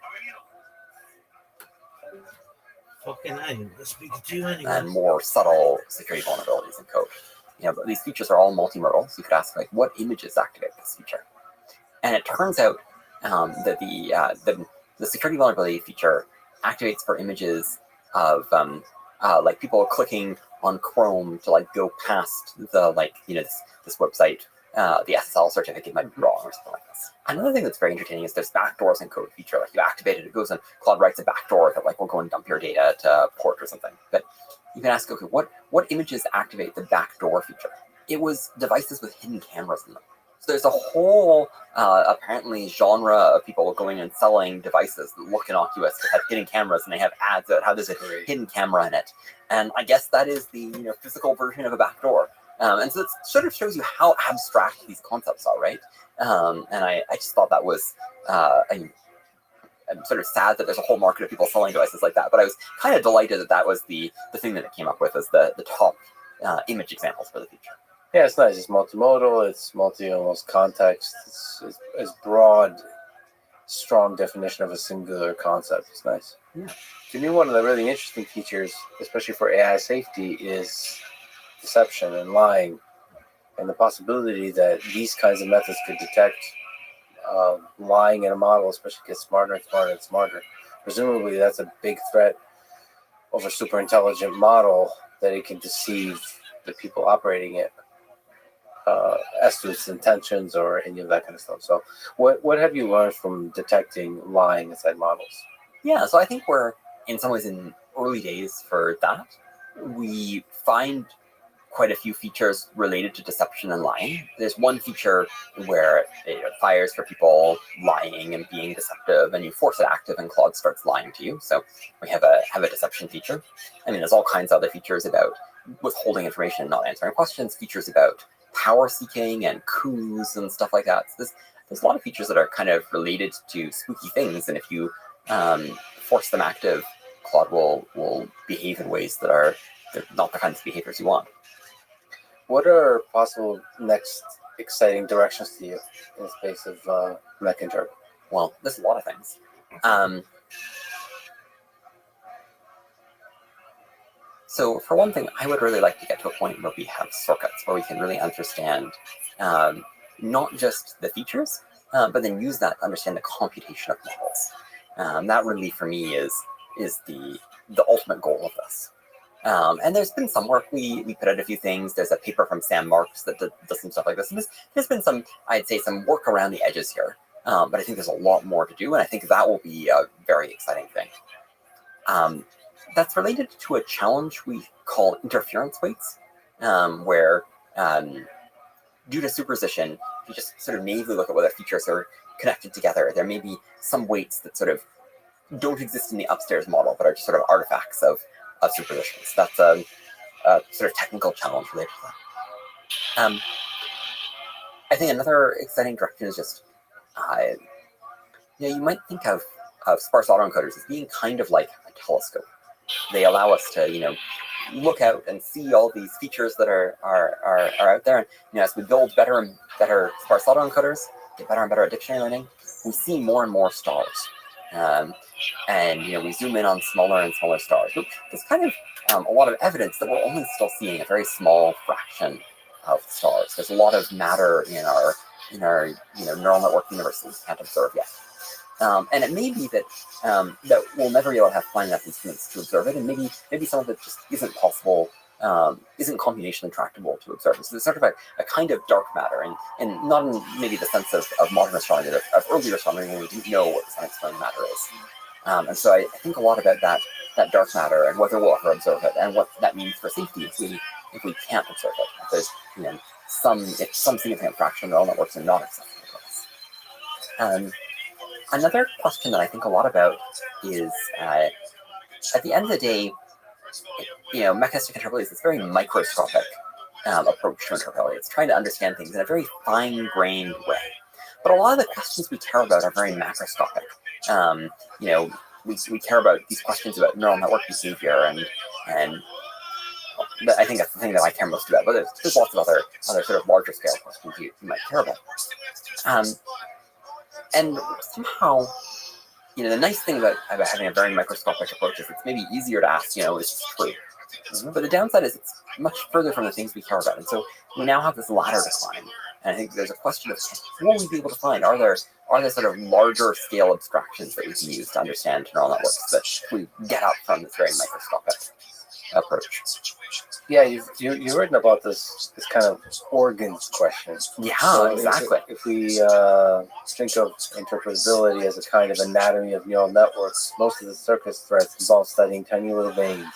fucking I didn't speak to you anyway. And more subtle security vulnerabilities in code. But these features are all multimodal, so you could ask what images activate this feature. And it turns out that the security vulnerability feature activates for images of people clicking on Chrome to go past the this website. The SSL certificate might be wrong or something like this. Another thing that's very entertaining is there's backdoors in code feature. Like you activate it, it goes and Claude writes a backdoor that will go and dump your data to port or something. But you can ask, okay, what images activate the backdoor feature? It was devices with hidden cameras in them. So there's a whole apparently genre of people going and selling devices that look innocuous that have hidden cameras, and they have ads about how there's a hidden camera in it. And I guess that is the physical version of a backdoor. And so it sort of shows you how abstract these concepts are, right? And I just thought that was, I'm sort of sad that there's a whole market of people selling devices like that, but I was kind of delighted that was the thing that it came up with as the top image examples for the feature. Yeah, it's nice. It's multimodal. It's almost context. It's broad strong definition of a singular concept. It's nice. Yeah. To me, one of the really interesting features, especially for AI safety, is deception and lying, and the possibility that these kinds of methods could detect lying in a model, especially gets smarter and smarter and smarter. Presumably, that's a big threat of a super intelligent model, that it can deceive the people operating it as to its intentions or any of that kind of stuff. So, what have you learned from detecting lying inside models? Yeah, so I think we're in some ways in early days for that. We find quite a few features related to deception and lying. There's one feature where it fires for people lying and being deceptive, and you force it active, and Claude starts lying to you. So we have a deception feature. I mean, there's all kinds of other features about withholding information and not answering questions, features about power seeking and coups and stuff like that. So there's a lot of features that are kind of related to spooky things, and if you force them active, Claude will behave in ways that are not the kinds of behaviors you want. What are possible next exciting directions to you in the space of mech interp? Well, there's a lot of things. So for one thing, I would really like to get to a point where we have circuits, where we can really understand not just the features, but then use that to understand the computation of models. That really, for me, is the ultimate goal of this. And there's been some work, we put out a few things. There's a paper from Sam Marks that does some stuff like this. And there's been some, I'd say, some work around the edges here. But I think there's a lot more to do, and I think that will be a very exciting thing. That's related to a challenge we call interference weights, where due to superposition, if you just sort of naively look at whether features are connected together, there may be some weights that sort of don't exist in the upstairs model, but are just sort of artifacts of superpositions. That's a sort of technical challenge related to that. I think another exciting direction is just, you might think of sparse autoencoders as being kind of like a telescope. They allow us to, look out and see all these features that are out there. And as we build better and better sparse autoencoders, get better and better at dictionary learning, we see more and more stars. And we zoom in on smaller and smaller stars. But there's kind of a lot of evidence that we're only still seeing a very small fraction of stars. There's a lot of matter in our neural network universe that we can't observe yet. And it may be that that we'll never be able to have fine enough instruments to observe it, and maybe some of it just isn't possible, isn't computationally tractable to observe. So there's sort of a kind of dark matter, and not in maybe the sense of modern astronomy, of earlier astronomy when we didn't know what this unexplained matter is. And so I think a lot about that dark matter and whether we'll ever observe it, and what that means for safety if we can't observe it. If there's some significant fraction of neural networks are not accessible to us. Another question that I think a lot about is, at the end of the day, mechanistic interpretability is this very microscopic approach to interpretability. It's trying to understand things in a very fine-grained way. But a lot of the questions we care about are very macroscopic. We care about these questions about neural network behavior, and I think that's the thing that I care most about. But there's lots of other sort of larger scale questions you might care about. And somehow, the nice thing about having a very microscopic approach is it's maybe easier to ask, is this true? Mm-hmm. But the downside is it's much further from the things we care about. And so we now have this ladder to climb. And I think there's a question of, will we be able to find, are there sort of larger scale abstractions that we can use to understand neural networks that we get up from this very microscopic approach? Yeah, you've written about this kind of organs question. Yeah, so exactly. If we think of interpretability as a kind of anatomy of neural networks, most of the circuits threads involve studying tiny little veins,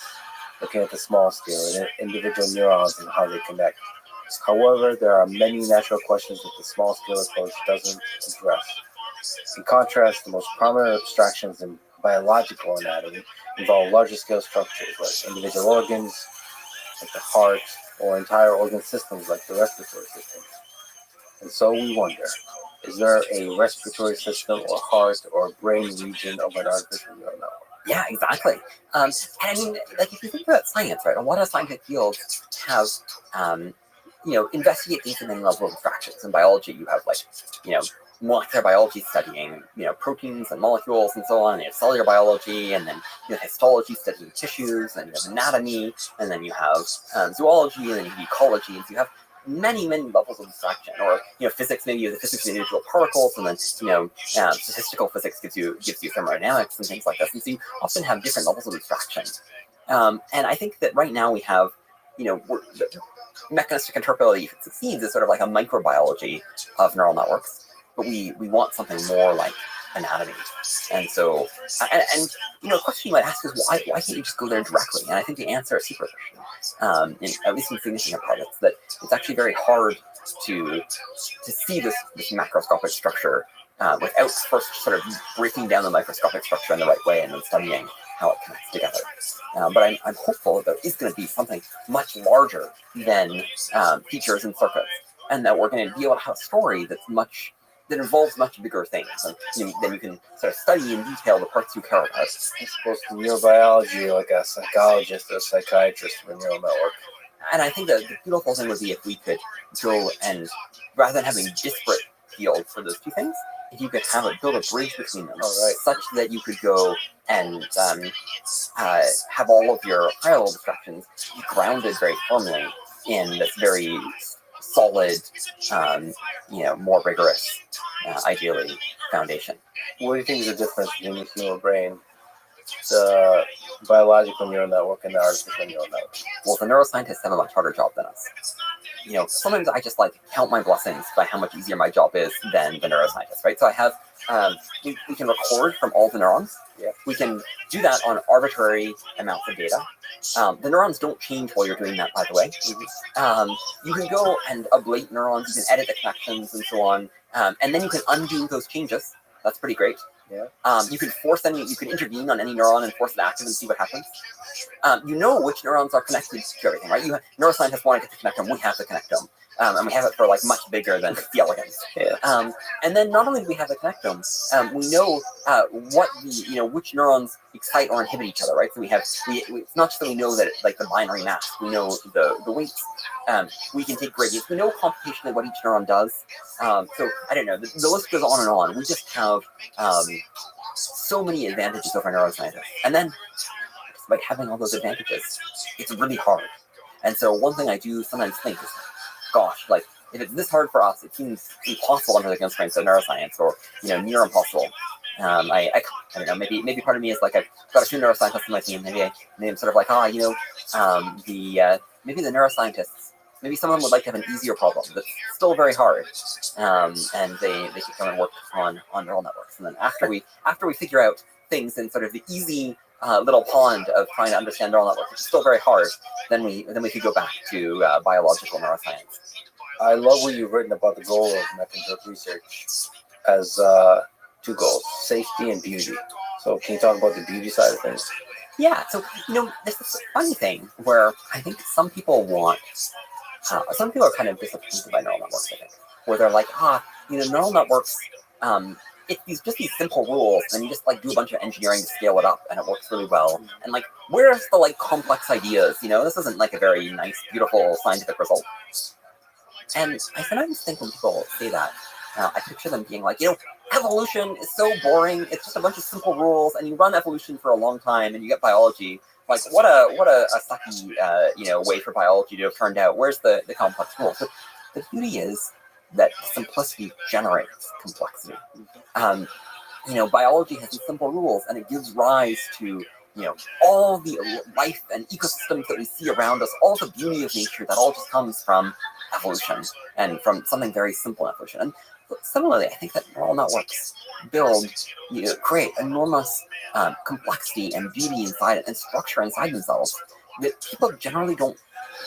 looking at the small scale and individual neurons and how they connect. However, there are many natural questions that the small scale approach doesn't address. In contrast, the most prominent abstractions in biological anatomy involve larger scale structures like individual organs, like the heart, or entire organ systems like the respiratory system. And so we wonder, is there a respiratory system or heart or brain region of an artificial neural network? Yeah, exactly. And I mean, if you think about science, right, a lot of scientific fields have, investigate these in many level of abstractions. In biology, you have molecular biology studying, proteins and molecules and so on. And you have cellular biology, and then you have histology studying tissues, and you have anatomy, and then you have zoology, and then you have ecology. And so you have many levels of abstraction. Or physics, maybe you have the physics of individual particles, and then statistical physics gives you thermodynamics and things like this. And so you often have different levels of abstraction. And I think that right now we have, mechanistic interpretability, if it succeeds, is sort of like a microbiology of neural networks. But we want something more like anatomy. And so, and a question you might ask is, why can't you just go there directly? And I think the answer is superficial. At least in significant part, it's that it's actually very hard to see this macroscopic structure without first sort of breaking down the microscopic structure in the right way and then studying how it connects together. But I'm hopeful that there is going to be something much larger than features and circuits, and that we're going to be able to have a story that involves much bigger things. And then you can sort of study in detail the parts you care about. I suppose from neurobiology, like a psychologist or a psychiatrist of a neural network. And I think that the beautiful thing would be if we could go and, rather than having disparate fields for those two things, if you could build a bridge between them, such that you could go and have all of your higher level abstractions grounded very firmly in this very solid, more rigorous, ideally, foundation. What do you think is the difference between the human brain, the biological neural network, and the artificial neural network? Well, the neuroscientists have a much harder job than us. Sometimes I just count my blessings by how much easier my job is than the neuroscientists, right? So I have, we can record from all the neurons. Yeah. We can do that on arbitrary amounts of data. The neurons don't change while you're doing that, by the way. You can go and ablate neurons, you can edit the connections and so on, and then you can undo those changes. That's pretty great. Yeah. You can you can intervene on any neuron and force it active and see what happens. Which neurons are connected to everything, right? Neuroscientists want to connect them, we have to connect them. And we have it for much bigger than C. elegans. Yeah. And then not only do we have the connectome, we know which neurons excite or inhibit each other, right? So it's not just that we know that the binary maps, we know the weights. We can take gradients. We know computationally what each neuron does. So I don't know. The list goes on and on. We just have so many advantages over neuroscientists. And then, despite having all those advantages, it's really hard. And so one thing I do sometimes think is, gosh, if it's this hard for us, it seems impossible under the constraints of neuroscience, or near impossible. I don't know. Maybe part of me is I've got a few neuroscientists on my team. Maybe I'm sort of maybe the neuroscientists, maybe some of them would like to have an easier problem that's still very hard, and they should come and work on neural networks. And then after we figure out things in sort of the easy little pond of trying to understand neural networks, which is still very hard, then we could go back to biological neuroscience. I love what you've written about the goal of mechanistic research as two goals: safety and beauty. So can you talk about the beauty side of things? Yeah, so there's this funny thing where I think some people are kind of disappointed by neural networks, I think, where they're like, neural networks, it's just these simple rules, and you just do a bunch of engineering to scale it up, and it works really well. And where's the complex ideas? This isn't a very nice, beautiful scientific result. And I sometimes think when people say that, I picture them being evolution is so boring. It's just a bunch of simple rules, and you run evolution for a long time, and you get biology. What a sucky way for biology to have turned out. Where's the complex rules? But the beauty is that simplicity generates complexity. Biology has these simple rules, and it gives rise to all the life and ecosystems that we see around us, all the beauty of nature. That all just comes from evolution and from something very simple in evolution. And similarly, I think that neural networks create enormous complexity and beauty inside it, and structure inside themselves that people generally don't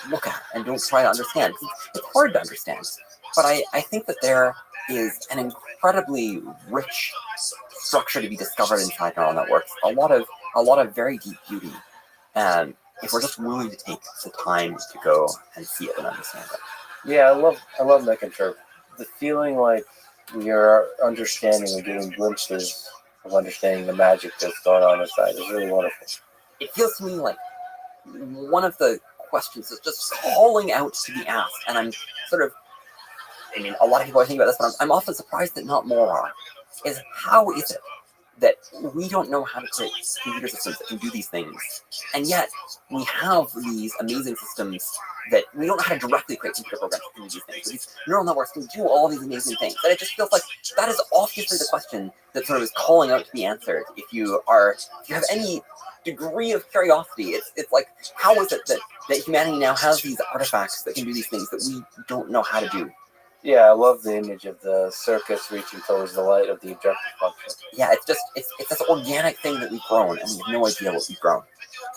look at and don't try to understand. It's hard to understand, but I think that there is an incredibly rich structure to be discovered inside neural networks. A lot of very deep beauty, and if we're just willing to take the time to go and see it and understand it. Yeah, I love Mechatrope. The feeling we are understanding and getting glimpses of understanding the magic that's going on inside is really wonderful. It feels to me like one of the questions is just calling out to be asked, and I'm sort of I mean, a lot of people are thinking about this, but I'm often surprised that not more are. Is how is it that we don't know how to create computer systems that can do these things, and yet we have these amazing systems that we don't know how to directly create computer programs that can do these things. But these neural networks can do all these amazing things, and it just feels like that is obviously the question that sort of is calling out to be answered. If you have any degree of curiosity, it's like, how is it that humanity now has these artifacts that can do these things that we don't know how to do? Yeah, I love the image of the circus reaching towards the light of the objective function. Yeah, it's this organic thing that we've grown, and we have no idea what we've grown.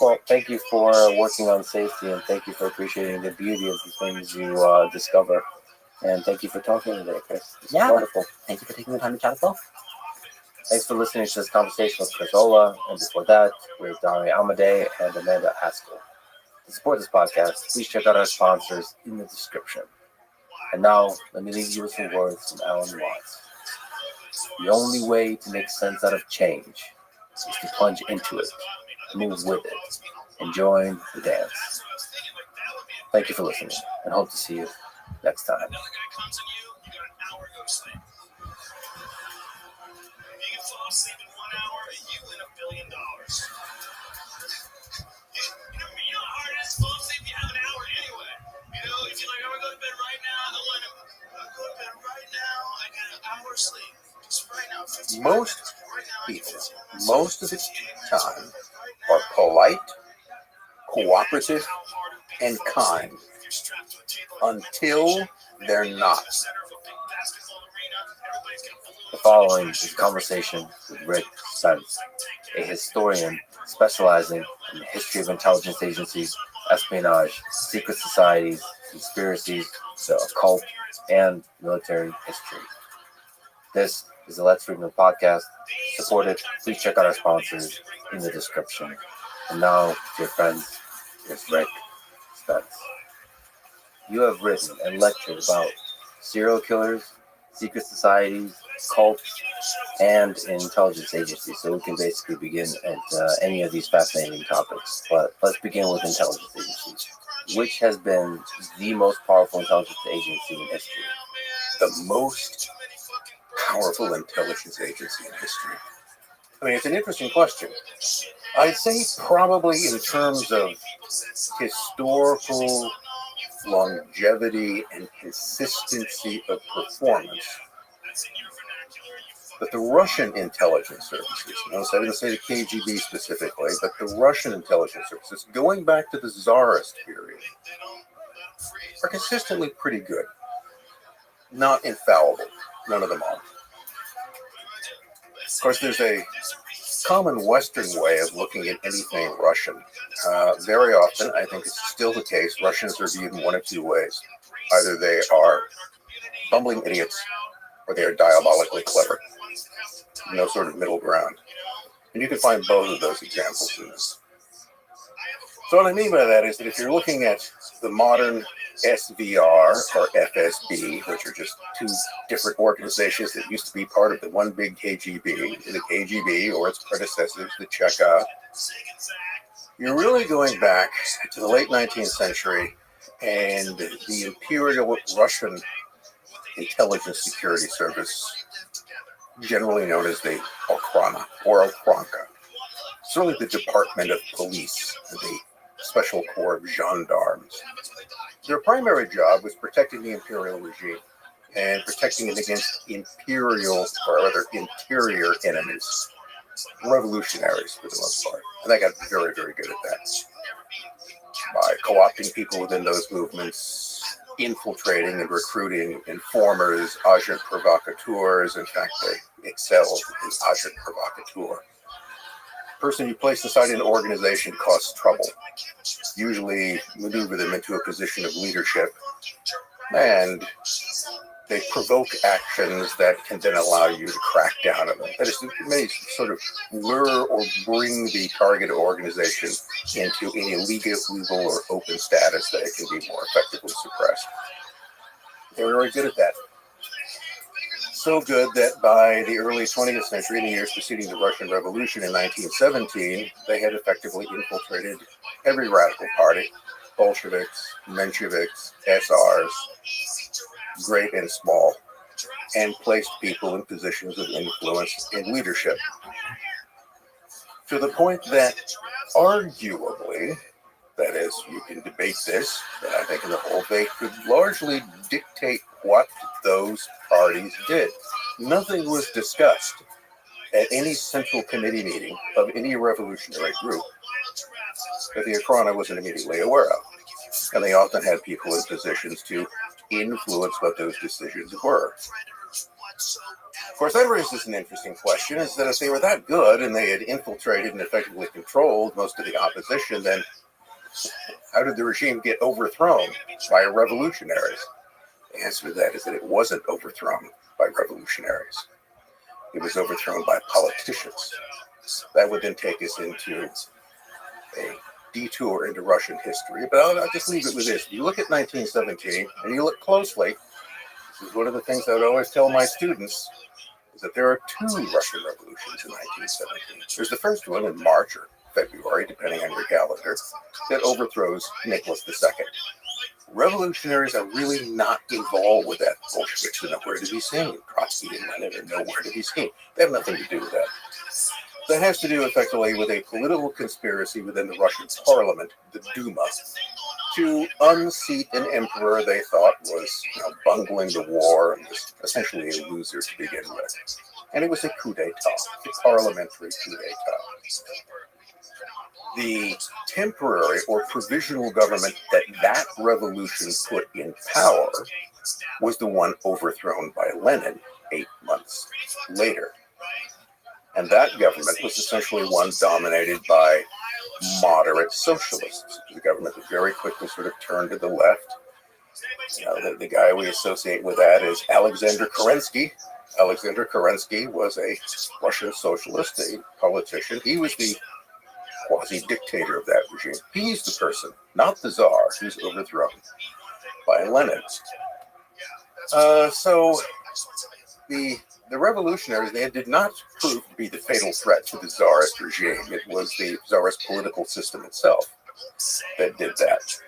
Well, thank you for working on safety, and thank you for appreciating the beauty of the things you discover. And thank you for talking today, Chris. This is wonderful. Thank you for taking the time to chat as well. Thanks for listening to this conversation with Chris Ola, and before that, with Donnie Amadei and Amanda Haskell. To support this podcast, please check out our sponsors in the description. And now, let me leave you with some words from Alan Watts. The only way to make sense out of change is to plunge into it, move with it, and join the dance. Thank you for listening, and hope to see you next time. Sleep in 1 hour, you win $1 billion. You know how hard it is to fall asleep if you have an hour anyway. You know, if you're like, I'm gonna go to bed right now, I'm go to bed right now, I get an hour sleep. Just right now, 15 Most people, most of the time, are polite, cooperative, and kind until they're not. The following is a conversation with Rick Spence, a historian specializing in the history of intelligence agencies, espionage, secret societies, conspiracies, the occult, and military history. This is the Let's Freedom podcast. To support it, please check out our sponsors in the description. And now, dear friends, here's Rick Spence. You have written and lectured about serial killers, secret societies, cults, and intelligence agencies. So we can basically begin at any of these fascinating topics. But let's begin with intelligence agencies. Which has been the most powerful intelligence agency in history? The most powerful intelligence agency in history. I mean, it's an interesting question. I'd say probably in terms of historical longevity and consistency of performance. But the Russian intelligence services, notice I didn't say the KGB specifically, but the Russian intelligence services, going back to the Tsarist period, are consistently pretty good. Not infallible. None of them are. Of course, there's a common Western way of looking at anything Russian. Very often, I think it's still the case, Russians are viewed in one of two ways. Either they are bumbling idiots, or they are diabolically clever. No sort of middle ground. And you can find both of those examples in this. So what I mean by that is that if you're looking at the modern SVR or FSB, which are just two different organizations that used to be part of the one big KGB, the KGB or its predecessors, the Cheka, you're really going back to the late 19th century and the Imperial Russian Intelligence Security Service, generally known as the Okhrana or Okranka. Certainly the Department of Police, the Special Corps of Gendarmes. Their primary job was protecting the imperial regime and protecting it against imperial, or rather interior enemies, revolutionaries for the most part. And they got very, very good at that. By co-opting people within those movements, infiltrating and recruiting informers, agent provocateurs. In fact, they excelled in agent provocateur. The person you place inside an organization causes trouble. Usually maneuver them into a position of leadership, and they provoke actions that can then allow you to crack down on them. That is, may sort of lure or bring the target organization into an illegal or open status that it can be more effectively suppressed. They were very good at that. So good that by the early 20th century, in the years preceding the Russian Revolution in 1917, they had effectively infiltrated every radical party, Bolsheviks, Mensheviks, SRs, great and small, and placed people in positions of influence and leadership. To the point that, arguably, that is, you can debate this, but I think in the whole they could largely dictate what those parties did. Nothing was discussed at any central committee meeting of any revolutionary group that the Akhrana wasn't immediately aware of. And they often had people in positions to influence what those decisions were. Of course, that raises an interesting question, is that if they were that good and they had infiltrated and effectively controlled most of the opposition, then how did the regime get overthrown by revolutionaries? The answer to that is that it wasn't overthrown by revolutionaries. It was overthrown by politicians. That would then take us into a detour into Russian history, but I'll just leave it with this. If you look at 1917 and you look closely, this is one of the things I would always tell my students, is that there are two Russian revolutions in 1917. There's the first one in March or February, depending on your calendar, that overthrows Nicholas II. Revolutionaries are really not involved with that. Bolsheviks are nowhere to be seen. Trotsky and Lenin are nowhere to be seen. They have nothing to do with that. That has to do effectively with a political conspiracy within the Russian parliament, the Duma, to unseat an emperor they thought was bungling the war and was essentially a loser to begin with. And it was a coup d'etat, a parliamentary coup d'etat. The temporary or provisional government that revolution put in power was the one overthrown by Lenin 8 months later. And that government was essentially one dominated by moderate socialists. The government that very quickly sort of turned to the left. The guy we associate with that is Alexander Kerensky. Alexander Kerensky was a Russian socialist, a politician. He was the quasi-dictator of that regime. He's the person, not the Tsar, who's overthrown by Lenin. So the revolutionaries, they did not prove to be the fatal threat to the Tsarist regime. It was the Tsarist political system itself that did that.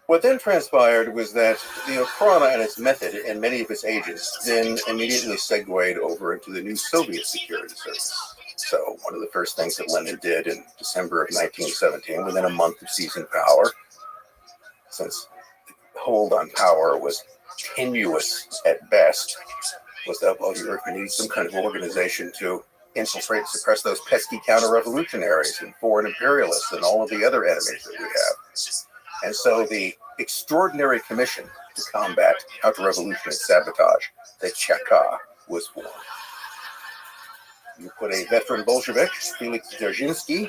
What then transpired was that the Okhrana and its method and many of its agents then immediately segued over into the new Soviet security service. So one of the first things that Lenin did in December of 1917, within a month of seizing power, since the hold on power was tenuous at best, was that, well, you need some kind of organization to infiltrate and suppress those pesky counter-revolutionaries and foreign imperialists and all of the other enemies that we have. And so the Extraordinary Commission to Combat Counter-Revolutionary Sabotage, the Cheka, was formed. You put a veteran Bolshevik, Felix Dzerzhinsky,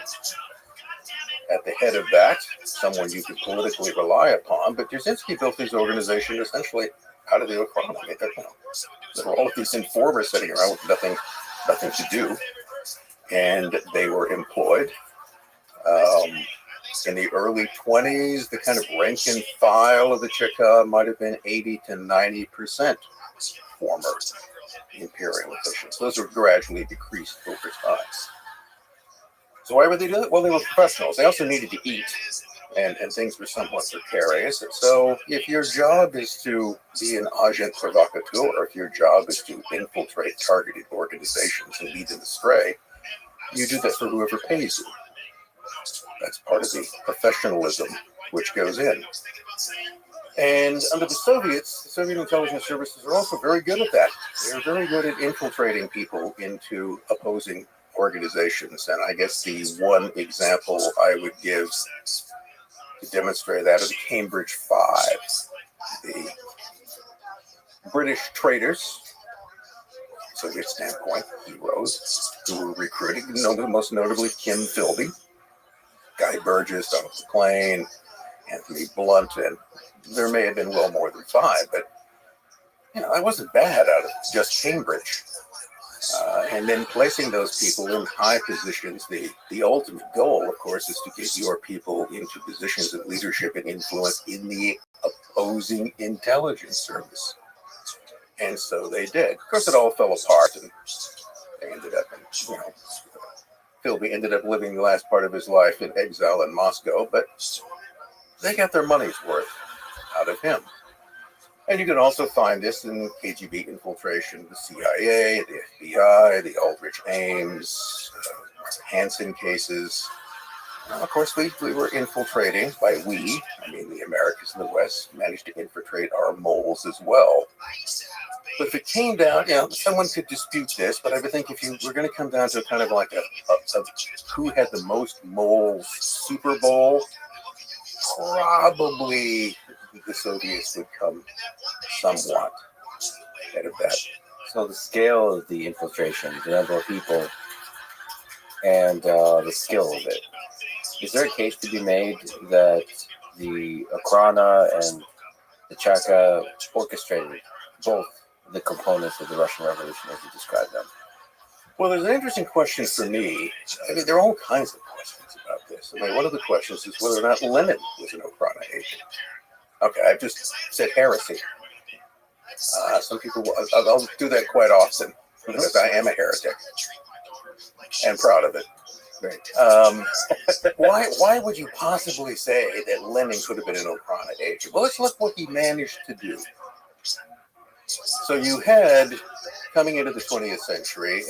at the head of that, someone you could politically rely upon, but Dzerzhinsky built his organization essentially out of the Okhrana. I mean, there were all of these informers sitting around with nothing to do, and they were employed. In the early 20s, the kind of rank and file of the Cheka might have been 80 to 90% former imperial officials. Those were gradually decreased over time. So why would they do that? Well, they were professionals. They also needed to eat, and things were somewhat precarious. So if your job is to be an agent provocateur, or if your job is to infiltrate targeted organizations and lead them astray, you do that for whoever pays you. That's part of the professionalism which goes in. And under the Soviets, the Soviet intelligence services are also very good at that. They're very good at infiltrating people into opposing organizations. And I guess the one example I would give to demonstrate that are the Cambridge Five, the British traitors, Soviet standpoint, heroes, who were recruited, most notably Kim Philby, Guy Burgess, Donald McLean, Anthony Blunt, and there may have been well more than five, but I wasn't bad out of just Cambridge. And then placing those people in high positions, the ultimate goal, of course, is to get your people into positions of leadership and influence in the opposing intelligence service. And so they did. Of course, it all fell apart, and they ended up in, Philby ended up living the last part of his life in exile in Moscow, but they got their money's worth out of him. And you can also find this in KGB infiltration, the CIA, the FBI, the Aldrich Ames, Hansen cases. Of course, we were infiltrating. By we, I mean the Americans in the West managed to infiltrate our moles as well. But if it came down, someone could dispute this, but I would think if you were going to come down to kind of like a who had the most moles Super Bowl, probably the Soviets would come somewhat ahead of that. So the scale of the infiltration, the number of people, and the skill of it. Is there a case to be made that the Okhrana and the Cheka orchestrated both the components of the Russian Revolution as you described them? Well, there's an interesting question for me. I mean, there are all kinds of questions about this. I mean, one of the questions is whether or not Lenin was an Okhrana agent. Okay, I've just said heresy. Some people, I'll do that quite often because I am a heretic and proud of it. Why would you possibly say that Lenin could have been an Okhrana agent? Well, let's look what he managed to do. So you had, coming into the 20th century,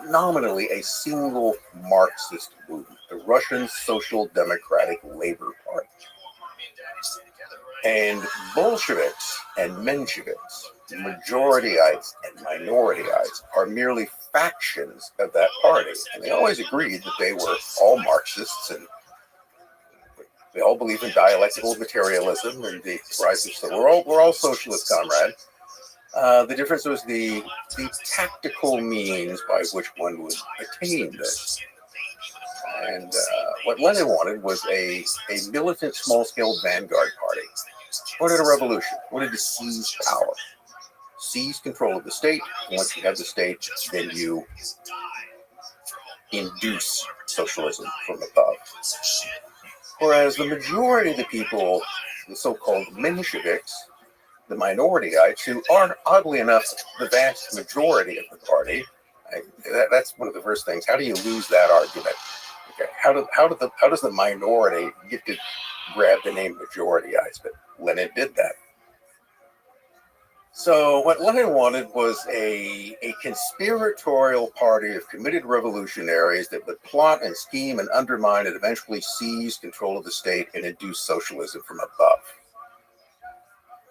nominally a single Marxist movement, the Russian Social Democratic Labor Party. And Bolsheviks and Mensheviks, majorityites and minorityyites, are merely factions of that party. And they always agreed that they were all Marxists and they all believe in dialectical materialism and the rise of we're all socialist, comrade. The difference was the tactical means by which one would attain this. And what Lenin wanted was a militant, small-scale vanguard party. Wanted a revolution. Wanted to seize power, seize control of the state. And once you have the state, then you induce socialism from above. Whereas the majority of the people, the so-called Mensheviks, the minorityyites, who are, oddly enough, the vast majority of the party, that's one of the first things. How do you lose that argument? Okay, how does the minority get to grab the name majority-eyes? But Lenin did that. So what Lenin wanted was a conspiratorial party of committed revolutionaries that would plot and scheme and undermine and eventually seize control of the state and induce socialism from above.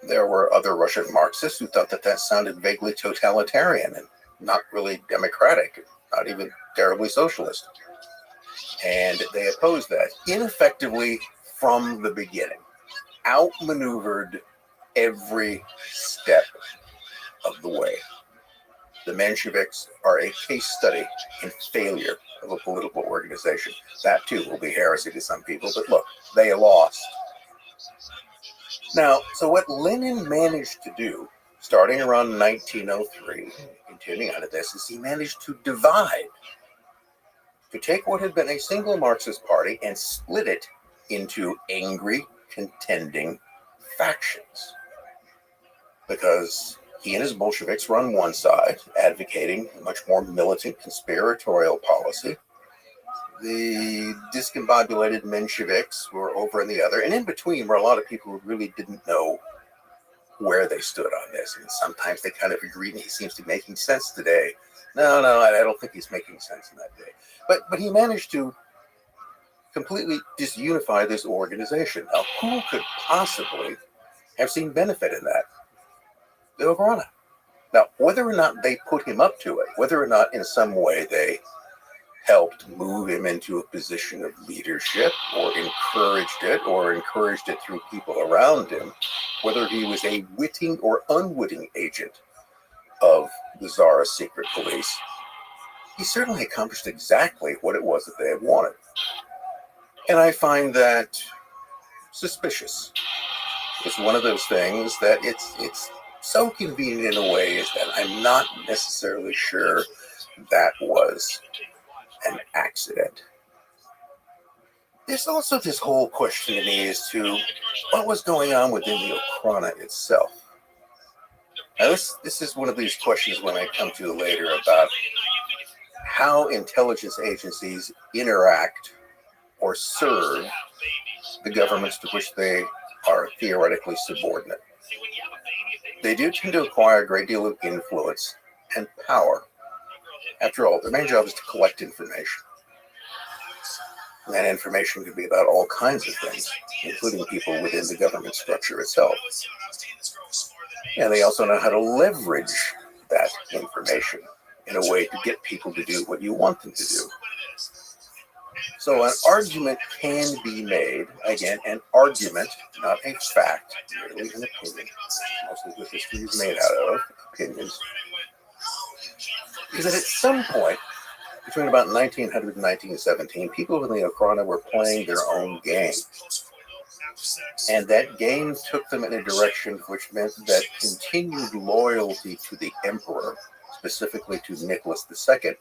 There were other Russian Marxists who thought that sounded vaguely totalitarian and not really democratic, not even terribly socialist. And they opposed that ineffectively from the beginning, outmaneuvered every step of the way. The Mensheviks are a case study in failure of a political organization. That too will be heresy to some people, but look, they lost. Now, so what Lenin managed to do, starting around 1903, continuing out of this, is he managed to divide, to take what had been a single Marxist party and split it into angry, contending factions. Because he and his Bolsheviks were on one side, advocating a much more militant, conspiratorial policy. The discombobulated Mensheviks were over on the other, and in between were a lot of people who really didn't know where they stood on this. And sometimes they kind of agreed, and he seems to be making sense today. No, I don't think he's making sense in that day. But he managed to completely disunify this organization. Now, who could possibly have seen benefit in that? The Okhrana. Now, whether or not they put him up to it, whether or not in some way they helped move him into a position of leadership or encouraged it through people around him, whether he was a witting or unwitting agent of the Tsar's secret police, he certainly accomplished exactly what it was that they had wanted. And I find that suspicious. It's one of those things that it's so convenient in a way is that I'm not necessarily sure that was an accident. There's also this whole question to me as to what was going on within the Okhrana itself. Now, this is one of these questions when I come to later about how intelligence agencies interact or serve the governments to which they are theoretically subordinate. They do tend to acquire a great deal of influence and power. After all, their main job is to collect information. And that information could be about all kinds of things, including people within the government structure itself. And they also know how to leverage that information in a way to get people to do what you want them to do. So an argument can be made, again, an argument, not a fact, merely an opinion, mostly what history is made out of, opinions, is that at some point, between about 1900 and 1917, people in the Okhrana were playing their own game. And that game took them in a direction which meant that continued loyalty to the emperor, specifically to Nicholas II,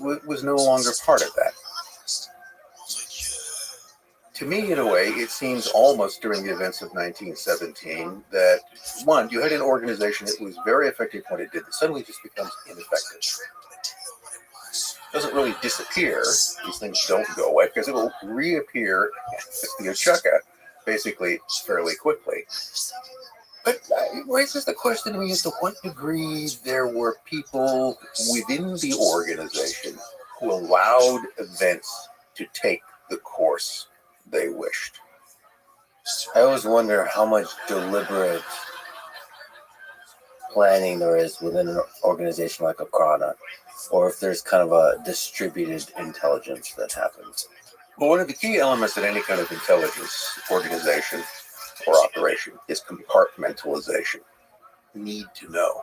was no longer part of that. To me, in a way, it seems almost during the events of 1917 that, one, you had an organization that was very effective when it did, that suddenly just becomes ineffective. It doesn't really disappear. These things don't go away because it will reappear as the Ochaka, basically, fairly quickly. But it raises the question to me as to what degree there were people within the organization who allowed events to take the course they wished. I always wonder how much deliberate planning there is within an organization like Okhrana, or if there's kind of a distributed intelligence that happens. Well, one of the key elements in any kind of intelligence organization or operation is compartmentalization. Need to know.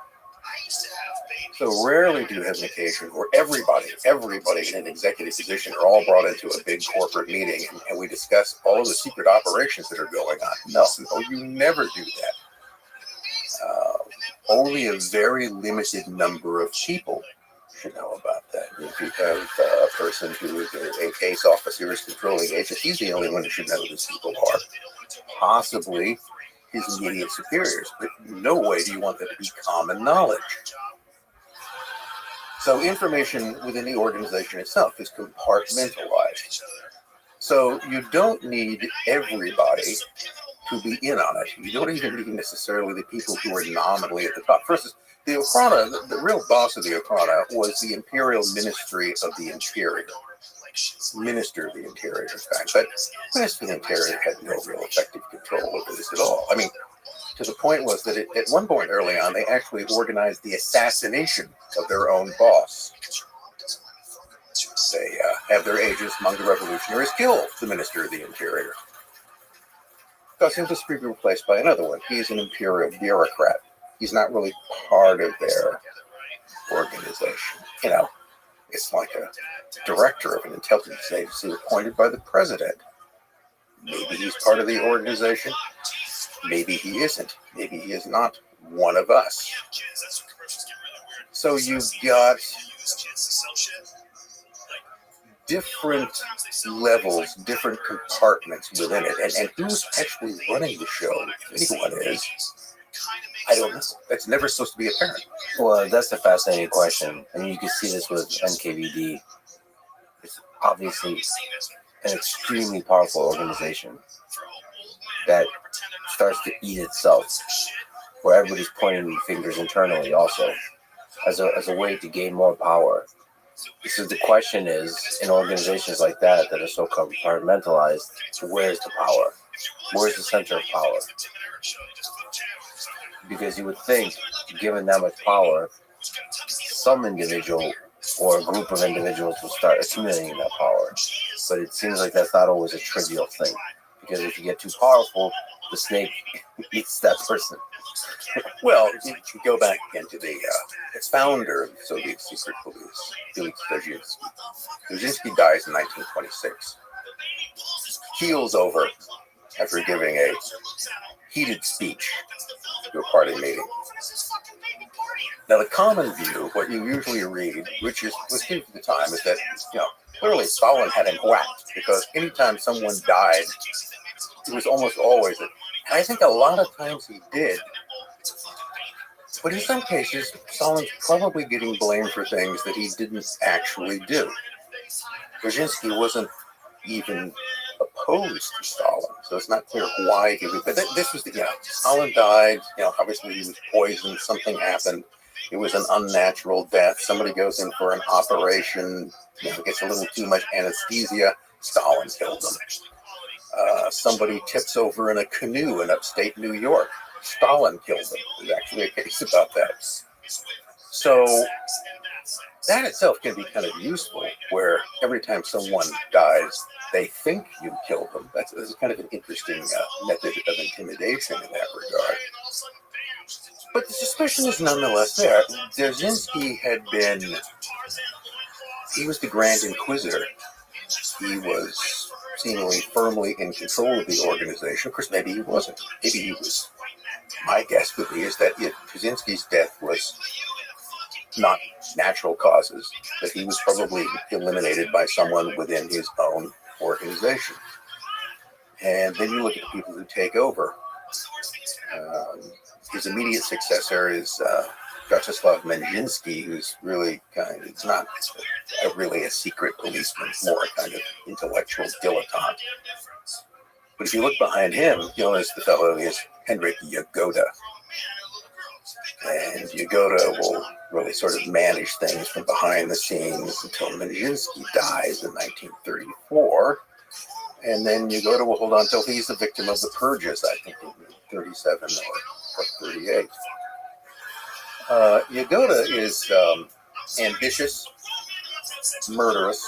So rarely do you have an occasion where everybody in an executive position are all brought into a big corporate meeting and we discuss all of the secret operations that are going on. No, you never do that. Only a very limited number of people should know about that. If you have a person who is a case officer who is controlling agents, he's the only one who should know who these people are. Possibly his immediate superiors, but no way do you want that to be common knowledge. So information within the organization itself is compartmentalized. So you don't need everybody to be in on it. You don't even need necessarily the people who are nominally at the top. First, the Okhrana, the real boss of the Okhrana was the Imperial Ministry of the Interior. Minister of the Interior, in fact. But the Minister of the Interior had no real effective control over this at all. I mean, to the point was that at one point early on, they actually organized the assassination of their own boss. They have their agents among the revolutionaries kill the Minister of the Interior. Because he'll just be replaced by another one. He's an imperial bureaucrat. He's not really part of their organization. You know, it's like a director of an intelligence agency appointed by the president. Maybe he's part of the organization. Maybe he isn't. Maybe he is not one of us. So you've got different levels, different compartments within it. And who's actually running the show, if anyone is, I don't know. That's never supposed to be apparent. Well, that's a fascinating question. I mean, you can see this with NKVD. It's obviously an extremely powerful organization that starts to eat itself, where everybody's pointing fingers internally also as a way to gain more power. So the question is, in organizations like that are so compartmentalized, where's the power? Where's the center of power? Because you would think, given that much power, some individual or a group of individuals will start accumulating that power. But it seems like that's not always a trivial thing. Because if you get too powerful, the snake eats that person. Well, if you go back again to the founder of the Soviet secret police, Felix Dzerzhinsky. Dzerzhinsky dies in 1926. Keels over after giving a heated speech to a party meeting. Now, the common view, what you usually read, which was true at the time, is that, clearly Stalin had him whacked because anytime someone died, it was almost always and I think a lot of times he did. But in some cases, Stalin's probably getting blamed for things that he didn't actually do. Dzerzhinsky wasn't even opposed to Stalin. So it's not clear why he would. But this was Stalin died. Obviously he was poisoned. Something happened. It was an unnatural death. Somebody goes in for an operation. Gets a little too much anesthesia. Stalin killed them. Somebody tips over in a canoe in upstate New York. Stalin killed them. There's actually a case about that. So that itself can be kind of useful, where every time someone dies, they think you killed them. That's kind of an interesting method of intimidation in that regard. But the suspicion is nonetheless there. Dzerzhinsky he was the Grand Inquisitor. He was seemingly firmly in control of the organization. Of course, maybe he wasn't. Maybe he was. My guess would be is that Dzerzhinsky's death was not natural causes, that he was probably eliminated by someone within his own organization. And then you look at the people who take over. His immediate successor is Vyacheslav Menzhinsky, who's really it's not really a secret policeman, more a kind of intellectual dilettante. But if you look behind him, you'll notice the fellow is Henryk Yagoda. And Yagoda will really sort of manage things from behind the scenes until Menzhinsky dies in 1934. And then Yagoda will hold on until he's the victim of the purges, I think, in 37 or 38. Yagoda is ambitious, murderous,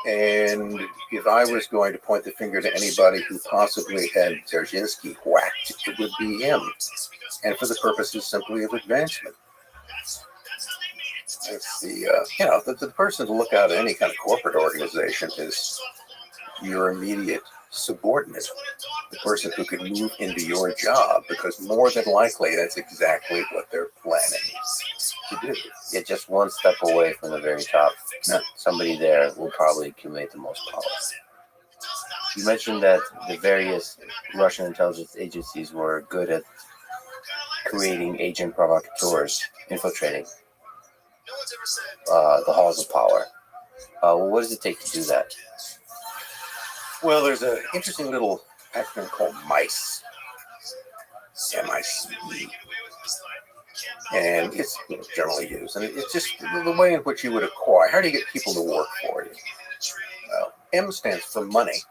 and if I was going to point the finger to anybody who possibly had Dzerzhinsky whacked, it would be him, and for the purposes simply of advancement. It's the person to look out at any kind of corporate organization is your immediate subordinate, the person who could move into your job, because more than likely that's exactly what they're planning to do. Get just one step away from the very top. Somebody there will probably accumulate the most power. You mentioned that the various Russian intelligence agencies were good at creating agent provocateurs, infiltrating the halls of power. What does it take to do that? Well, there's an interesting little acronym called MICE, M-I-C-E, and it's generally used. And it's just the way in which you would acquire. How do you get people to work for you? Well, M stands for money.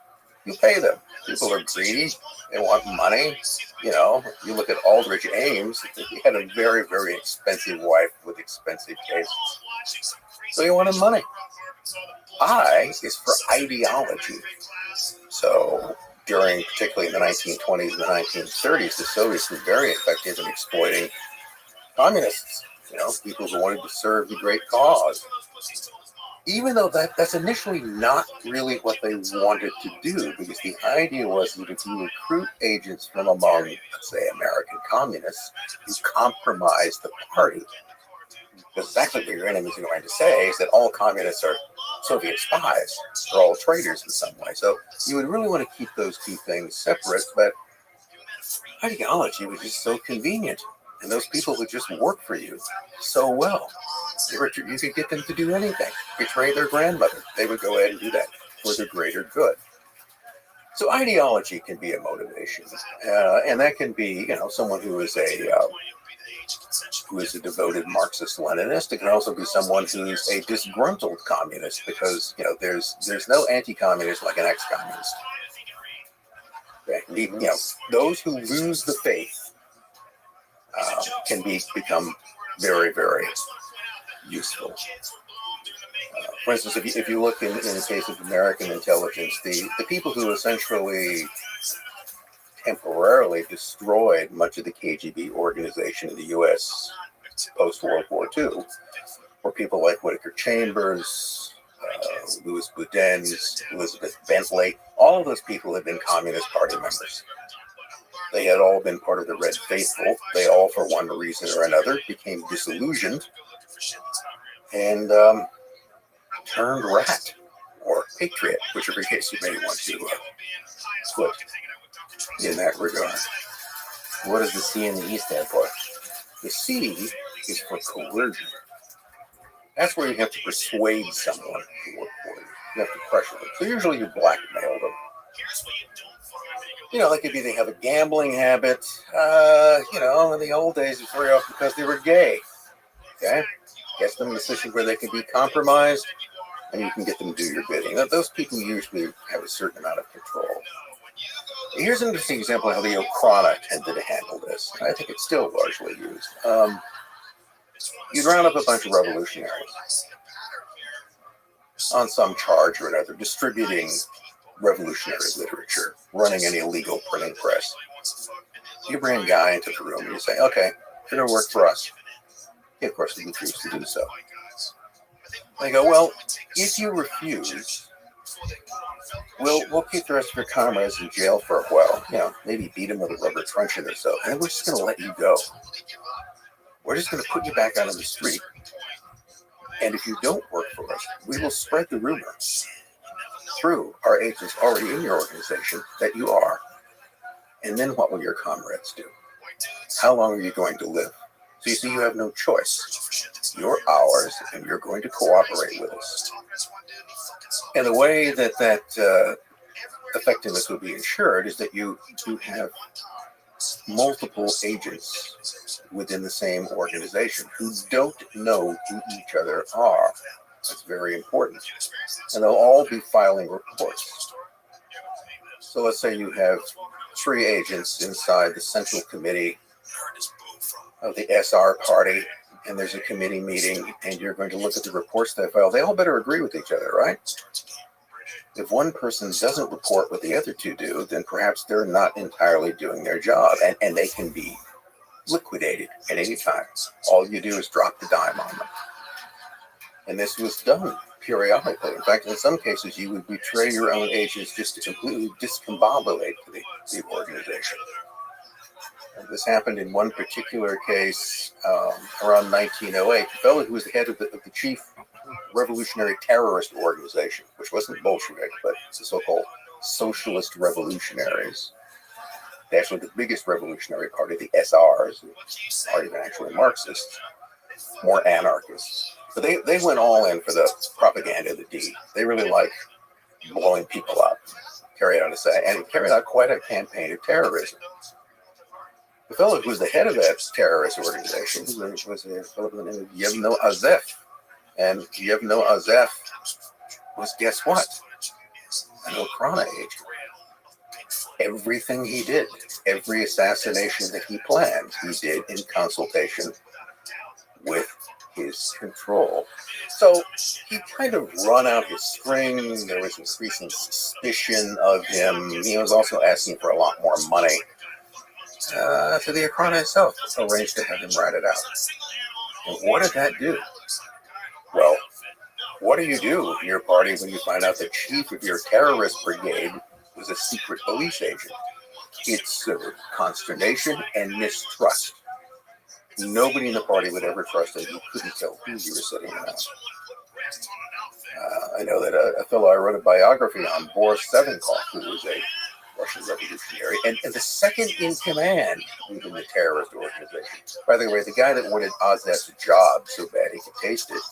You pay them. People are greedy. They want money. You look at Aldrich Ames. He had a very, very expensive wife with expensive tastes. So you wanted money. I is for ideology. So particularly in the 1920s and the 1930s, the Soviets were very effective in exploiting communists, people who wanted to serve the great cause. Even though that's initially not really what they wanted to do, because the idea was that if you recruit agents from among, let's say, American communists, you compromise the party. Because exactly what your enemies are going to say is that all communists are Soviet spies. They're all traitors in some way. So you would really want to keep those two things separate, but ideology was just so convenient. And those people would just work for you so well. You could get them to do anything. Betray their grandmother. They would go ahead and do that for the greater good. So ideology can be a motivation. And that can be, someone who is a devoted Marxist-Leninist. It can also be someone who's a disgruntled communist, because there's no anti-communist like an ex-communist. Okay? Those who lose the faith can become very, very useful. For instance, if you look in the case of American intelligence, the people who essentially temporarily destroyed much of the KGB organization in the U.S. post-World War II were people like Whittaker Chambers, Louis Boudin, Elizabeth Bentley. All of those people had been Communist Party members. They had all been part of the Red Faithful. They all, for one reason or another, became disillusioned and turned rat or patriot, whichever case you may want to put in that regard. What does the C and the E stand for? The C is for coercion. That's where you have to persuade someone to work for you. You have to pressure them. So usually you blackmail them. You know, like if they have a gambling habit, you know, in the old days it's very often because they were gay. Okay? Get them in a position where they can be compromised and you can get them to do your bidding. Now, those people usually have a certain amount of control. Here's an interesting example of how the Okhrana tended to handle this. I think it's still largely used. You'd round up a bunch of revolutionaries on some charge or another, distributing revolutionary literature, running an illegal printing press. You bring a guy into the room and you say, okay, you're going to work for us. He, of course, he refused to do so. They go, well, if you refuse, we'll keep the rest of your comrades in jail for a while. You know, maybe beat them with a rubber truncheon or so, and then we're just going to let you go. We're just going to put you back out on the street. And if you don't work for us, we will spread the rumor through our agents already in your organization that you are. And then what will your comrades do? How long are you going to live? So you see, you have no choice. You're ours, and you're going to cooperate with us. And the way that effectiveness would be ensured is that you do have multiple agents within the same organization who don't know who each other are. That's very important. And they'll all be filing reports. So let's say you have 3 agents inside the central committee of the SR party, and there's a committee meeting, and you're going to look at the reports they file. They all better agree with each other, right? If one person doesn't report what the other 2 do, then perhaps they're not entirely doing their job, and they can be liquidated at any time. All you do is drop the dime on them. And this was done periodically. In fact, in some cases, you would betray your own agents just to completely discombobulate the organization. And this happened in one particular case around 1908. The fellow who was the head of the chief revolutionary terrorist organization, which wasn't Bolshevik, but the so-called socialist revolutionaries. Actually, the biggest revolutionary party, the SRs, aren't even actually Marxists, more anarchists. But they went all in for the propaganda of the D. They really like blowing people up, carried out quite a campaign of terrorism. The fellow who was the head of that terrorist organization was a fellow by the name of Yevno Azef. And Yevno Azef was, guess what? An Okhrana agent. Everything he did, every assassination that he planned, he did in consultation with his control. So he kind of run out his string. There was increasing suspicion of him. He was also asking for a lot more money. So the Okhrana itself arranged to have him rat it out. And what did that do? Well, what do you do in your party when you find out the chief of your terrorist brigade was a secret police agent? It's consternation and mistrust. Nobody in the party would ever trust that you couldn't tell who you were sitting around. I know that a fellow I wrote a biography on, Boris Sevenkov, who was a Russian revolutionary, and the second in command within the terrorist organization. By the way, the guy that wanted Azef's job so bad he could taste it.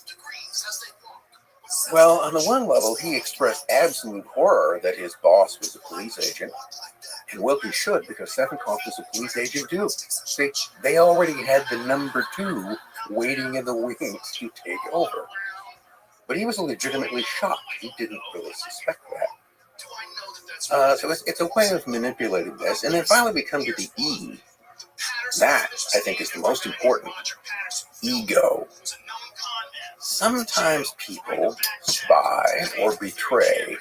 Well, on the one level, he expressed absolute horror that his boss was a police agent. And well, he should, because Sevenkov was a police agent too. See, they already had the number 2 waiting in the wings to take over. But he was legitimately shocked. He didn't really suspect that. So it's a way of manipulating this. And then finally we come to the E. That, I think, is the most important. Ego. Sometimes people spy or betray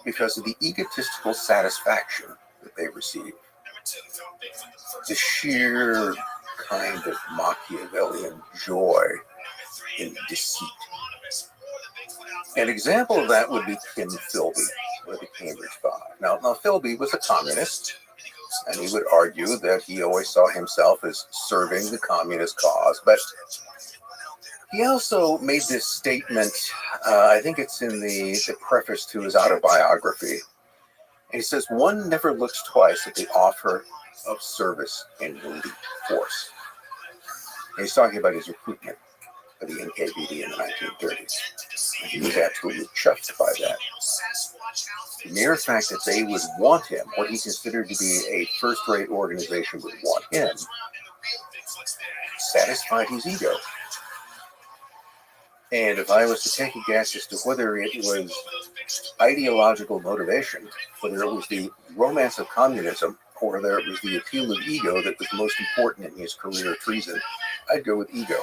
because of the egotistical satisfaction that they receive. The sheer kind of Machiavellian joy in deceit. An example of that would be Kim Philby, or the Cambridge Five. Now, Philby was a communist, and he would argue that he always saw himself as serving the communist cause, but he also made this statement, I think it's in the preface to his autobiography. And he says, one never looks twice at the offer of service in elite force. And he's talking about his recruitment for the NKVD in the 1930s. He was absolutely chuffed by that. The mere fact that they would want him, what he considered to be a first-rate organization would want him, satisfied his ego. And if I was to take a guess as to whether it was ideological motivation, whether it was the romance of communism, or whether it was the appeal of ego that was most important in his career of treason, I'd go with ego.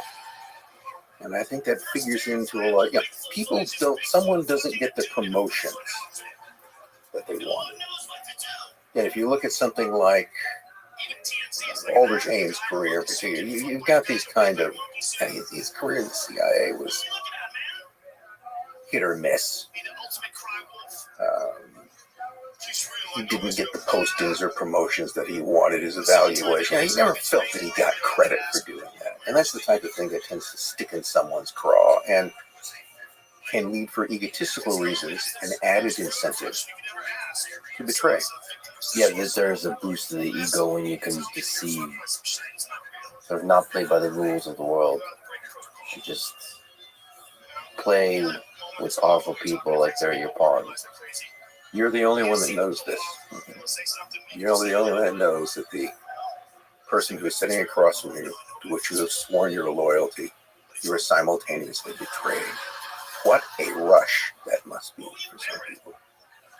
And I think that figures into a lot. People don't. Someone doesn't get the promotions that they want. And if you look at something like Aldrich Ames' career, in particular, you've got these kind of. His career in the CIA was hit or miss. He didn't get the postings or promotions that he wanted. His evaluation. He never felt that he got credit for doing that. And that's the type of thing that tends to stick in someone's craw and can lead for egotistical reasons an added incentive to betray. Yeah, there's a boost to the ego when you can deceive, sort of not play by the rules of the world. You just play with awful people like they're your pawns. You're the only one that knows this. You're the only one that knows that the person who is sitting across from you, to which you have sworn your loyalty, you are simultaneously betraying. What a rush that must be for some people.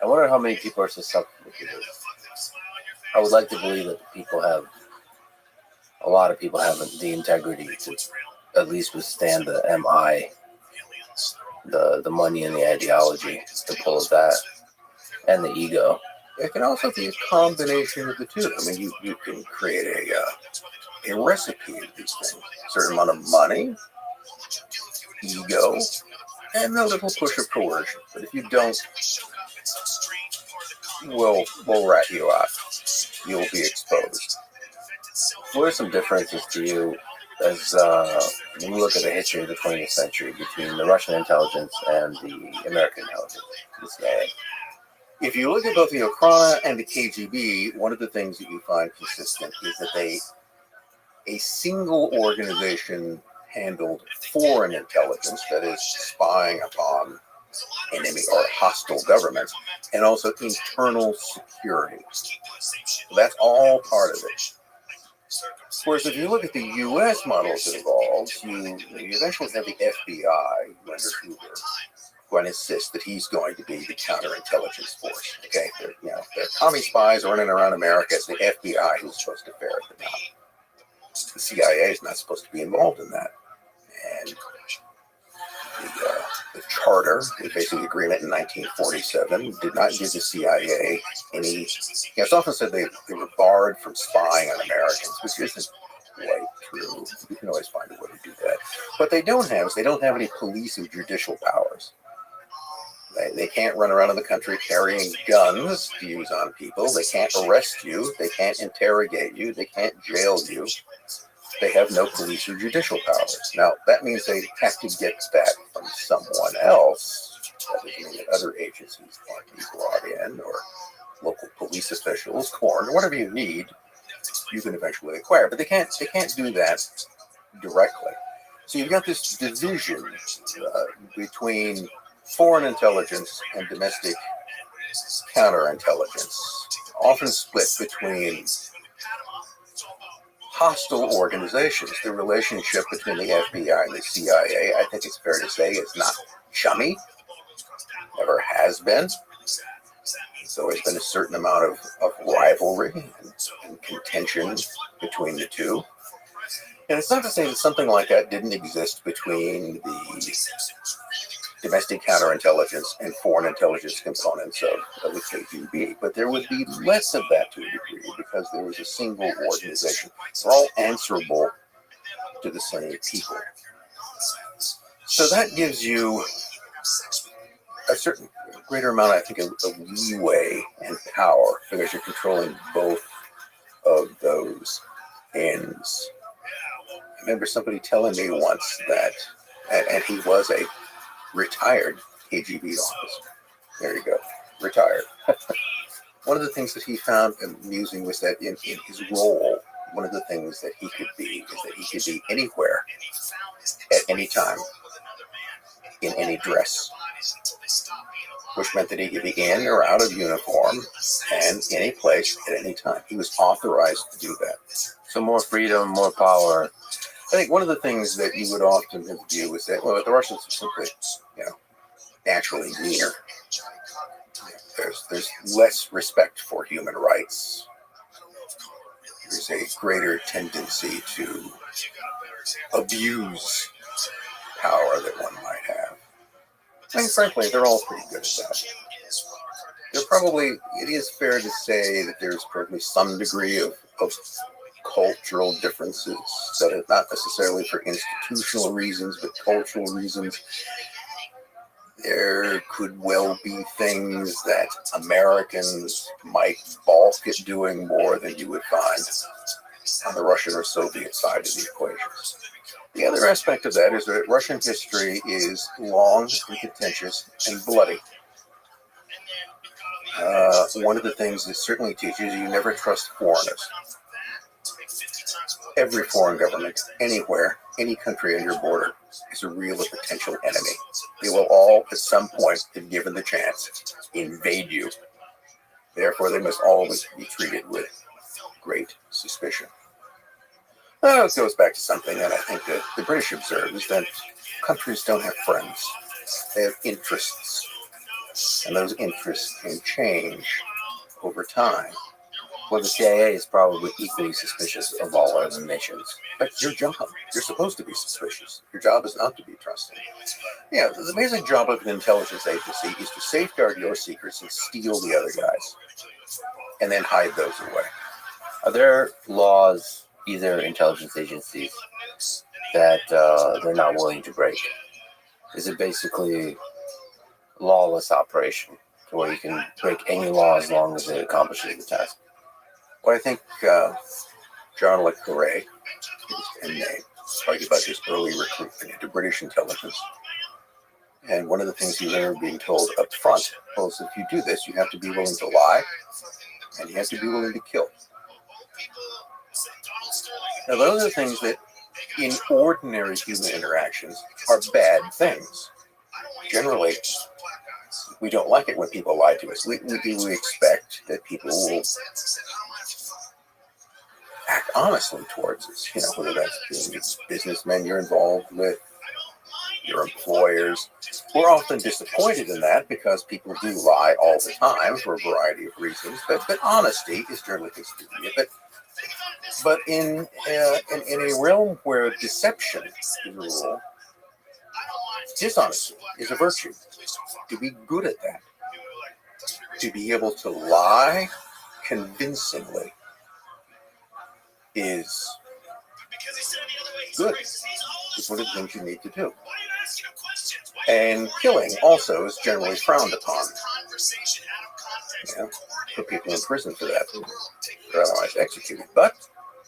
I wonder how many people are susceptible to this. I would like to believe that a lot of people have the integrity to at least withstand the MI, the money and the ideology to pull that, and the ego. It can also be a combination of the two. I mean, you can create a recipe of these things. A certain amount of money, ego, and a little push of coercion. But if you don't, we'll rat you out. You'll be exposed. What are some differences to you as when you look at the history of the 20th century between the Russian intelligence and the American intelligence, the CIA? If you look at both the Okhrana and the KGB, one of the things that you find consistent is that a single organization handled foreign intelligence, that is, spying upon enemy or hostile governments, and also internal security. That's all part of it. Whereas if you look at the U.S. models that evolved, you eventually have the FBI under Hoover, who insists that he's going to be the counterintelligence force. Okay, they're commie spies running around America. It's the FBI who's supposed to ferret them out. The CIA is not supposed to be involved in that. And the charter, the basic agreement in 1947, did not give the CIA any. It's often said they were barred from spying on Americans, which isn't quite true. You can always find a way to do that. What they don't have any police or judicial powers. They can't run around in the country carrying guns to use on people. They can't arrest you. They can't interrogate you. They can't jail you. They have no police or judicial powers. Now, that means they have to get that from someone else. That doesn't mean that other agencies can't be brought in, or local police officials, coroner, whatever you need, you can eventually acquire. But they can't do that directly. So you've got this division between foreign intelligence and domestic counterintelligence, often split between hostile organizations. The relationship between the FBI and the CIA, I think it's fair to say, is not chummy. Never has been. There's always been a certain amount of rivalry and contention between the two. And it's not to say that something like that didn't exist between the domestic counterintelligence and foreign intelligence components of the KGB, but there would be less of that to a degree because there was a single organization. They're all answerable to the same people. So that gives you a certain greater amount, I think, of leeway and power because you're controlling both of those ends. I remember somebody telling me once that, and he was a retired KGB officer. There you go, retired. One of the things that he found amusing was that in his role, one of the things that he could be is that he could be anywhere at any time in any dress, which meant that he could be in or out of uniform and any place at any time. He was authorized to do that. So more freedom, more power. I think one of the things that you would often view is that, well, the Russians are simply, naturally meaner. There's less respect for human rights. There's a greater tendency to abuse power that one might have. And frankly, they're all pretty good at that. It is fair to say that there's probably some degree of cultural differences that are not necessarily for institutional reasons, but cultural reasons. There could well be things that Americans might balk at doing more than you would find on the Russian or Soviet side of the equation. The other aspect of that is that Russian history is long and contentious and bloody. One of the things it certainly teaches you never trust foreigners. Every foreign government, anywhere, any country on your border, is a real or potential enemy. They will all, at some point, if given the chance, invade you. Therefore, they must always be treated with great suspicion. It goes back to something that I think that the British observed, is that countries don't have friends. They have interests. And those interests can change over time. Well, the CIA is probably equally suspicious of all other nations. That's your job. You're supposed to be suspicious. Your job is not to be trusted. Yeah, the basic job of an intelligence agency is to safeguard your secrets and steal the other guys, and then hide those away. Are there laws, either intelligence agencies, that they're not willing to break? Is it basically lawless operation, to where you can break any law as long as it accomplishes the task? Well, I think John Le Carre, his pen name, talked about his early recruitment into British intelligence. And one of the things he remembered being told up front was, if you do this, you have to be willing to lie, and you have to be willing to kill. Now, those are things that, in ordinary human interactions, are bad things. Generally, we don't like it when people lie to us. We expect that people will act honestly towards us, whether that's businessmen you're involved with, your employers. We're often disappointed in that because people do lie all the time for a variety of reasons, but honesty is generally considered. But in a realm where deception is a rule, dishonesty is a virtue. To be good at that, to be able to lie convincingly, is good. It's one of the things you need to do. And killing also is generally frowned upon. Put people in prison for that. They're otherwise executed. But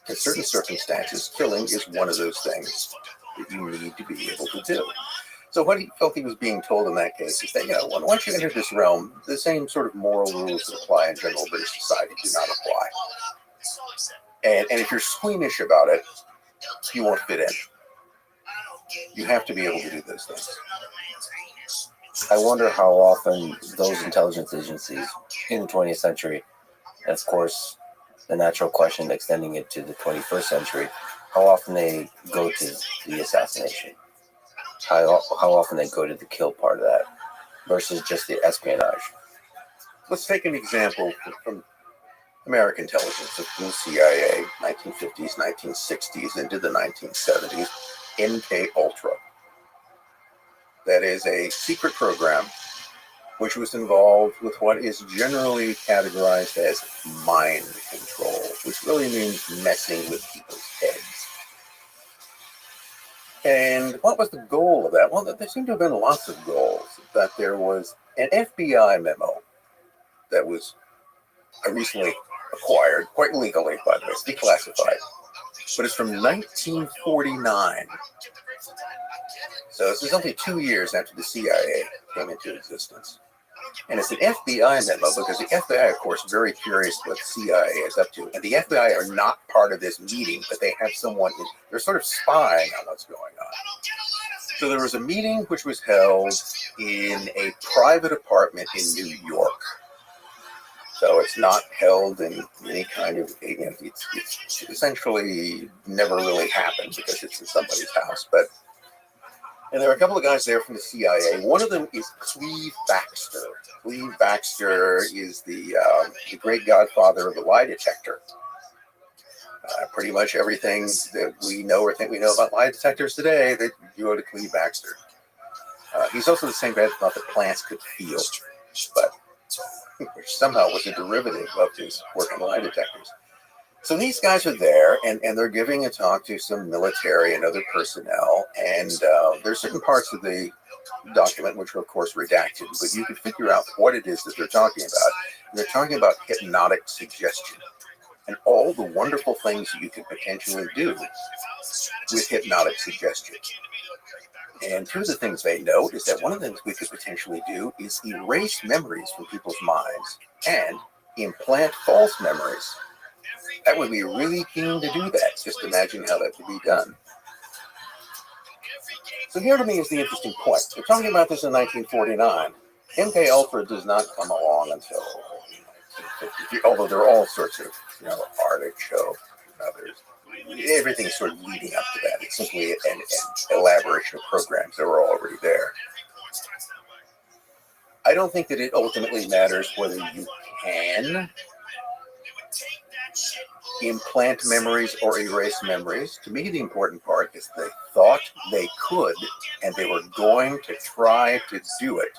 in certain circumstances, killing is one of those things that you need to be able to do. So what he felt he was being told in that case is that, once you enter this realm, the same sort of moral rules that apply in general British society do not apply. And if you're squeamish about it, you won't fit in. You have to be able to do those things. I wonder how often those intelligence agencies in the 20th century, and of course, the natural question extending it to the 21st century, how often they go to the assassination. How often they go to the kill part of that versus just the espionage. Let's take an example from American intelligence, from the CIA, 1950s, 1960s, into the 1970s, MK Ultra. That is a secret program which was involved with what is generally categorized as mind control, which really means messing with people's heads. And what was the goal of that? Well, there seemed to have been lots of goals. But there was an FBI memo that was recently acquired, quite legally, by the way, it's declassified. But it's from 1949. So this is only 2 years after the CIA came into existence. And it's an FBI memo because the FBI, of course, is very curious what the CIA is up to. And the FBI are not part of this meeting, but they have someone, they're sort of spying on what's going on. So there was a meeting which was held in a private apartment in New York. So it's not held in any kind of, it's essentially never really happened because it's in somebody's house. And there are a couple of guys there from the CIA. One of them is Cleve Baxter. Cleve Baxter is the great godfather of the lie detector. Pretty much everything that we know or think we know about lie detectors today, that you go to Cleve Baxter. He's also the same guy that thought that plants could feel, but which somehow was a derivative of his work on lie detectors. So these guys are there, and they're giving a talk to some military and other personnel, and there's certain parts of the document which are, of course, redacted, but you can figure out what it is that they're talking about. And they're talking about hypnotic suggestion and all the wonderful things you can potentially do with hypnotic suggestion. And two of the things they note is that one of the things we could potentially do is erase memories from people's minds and implant false memories. That would be really keen to do that. Just imagine how that could be done. So here to me is the interesting point. We're talking about this in 1949. MK Ultra does not come along until 1950, although there are all sorts of, artichoke and others. Everything's sort of leading up to that. It's simply an elaboration of programs that were already there. I don't think that it ultimately matters whether you can implant memories or erase memories. To me, the important part is they thought they could, and they were going to try to do it.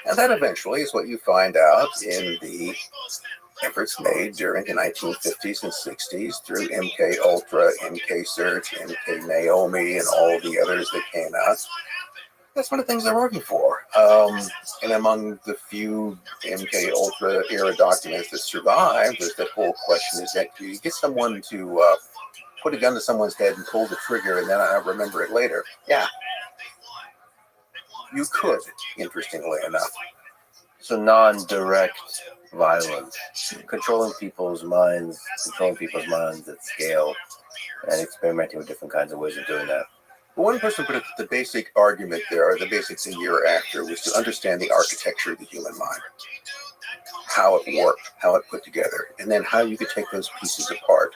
And that eventually is what you find out in the efforts made during the 1950s and 60s through MK Ultra, MK Search, MK Naomi, and all the others that came out. That's one of the things they're working for. And among the few MK Ultra era documents that survive, there's that whole question is that you get someone to put a gun to someone's head and pull the trigger and then I remember it later. Yeah. You could, interestingly enough. So non-direct violence, controlling people's minds at scale, and experimenting with different kinds of ways of doing that. One person put it that the basic argument there, or the basic thing you were after, was to understand the architecture of the human mind, how it worked, how it put together, and then how you could take those pieces apart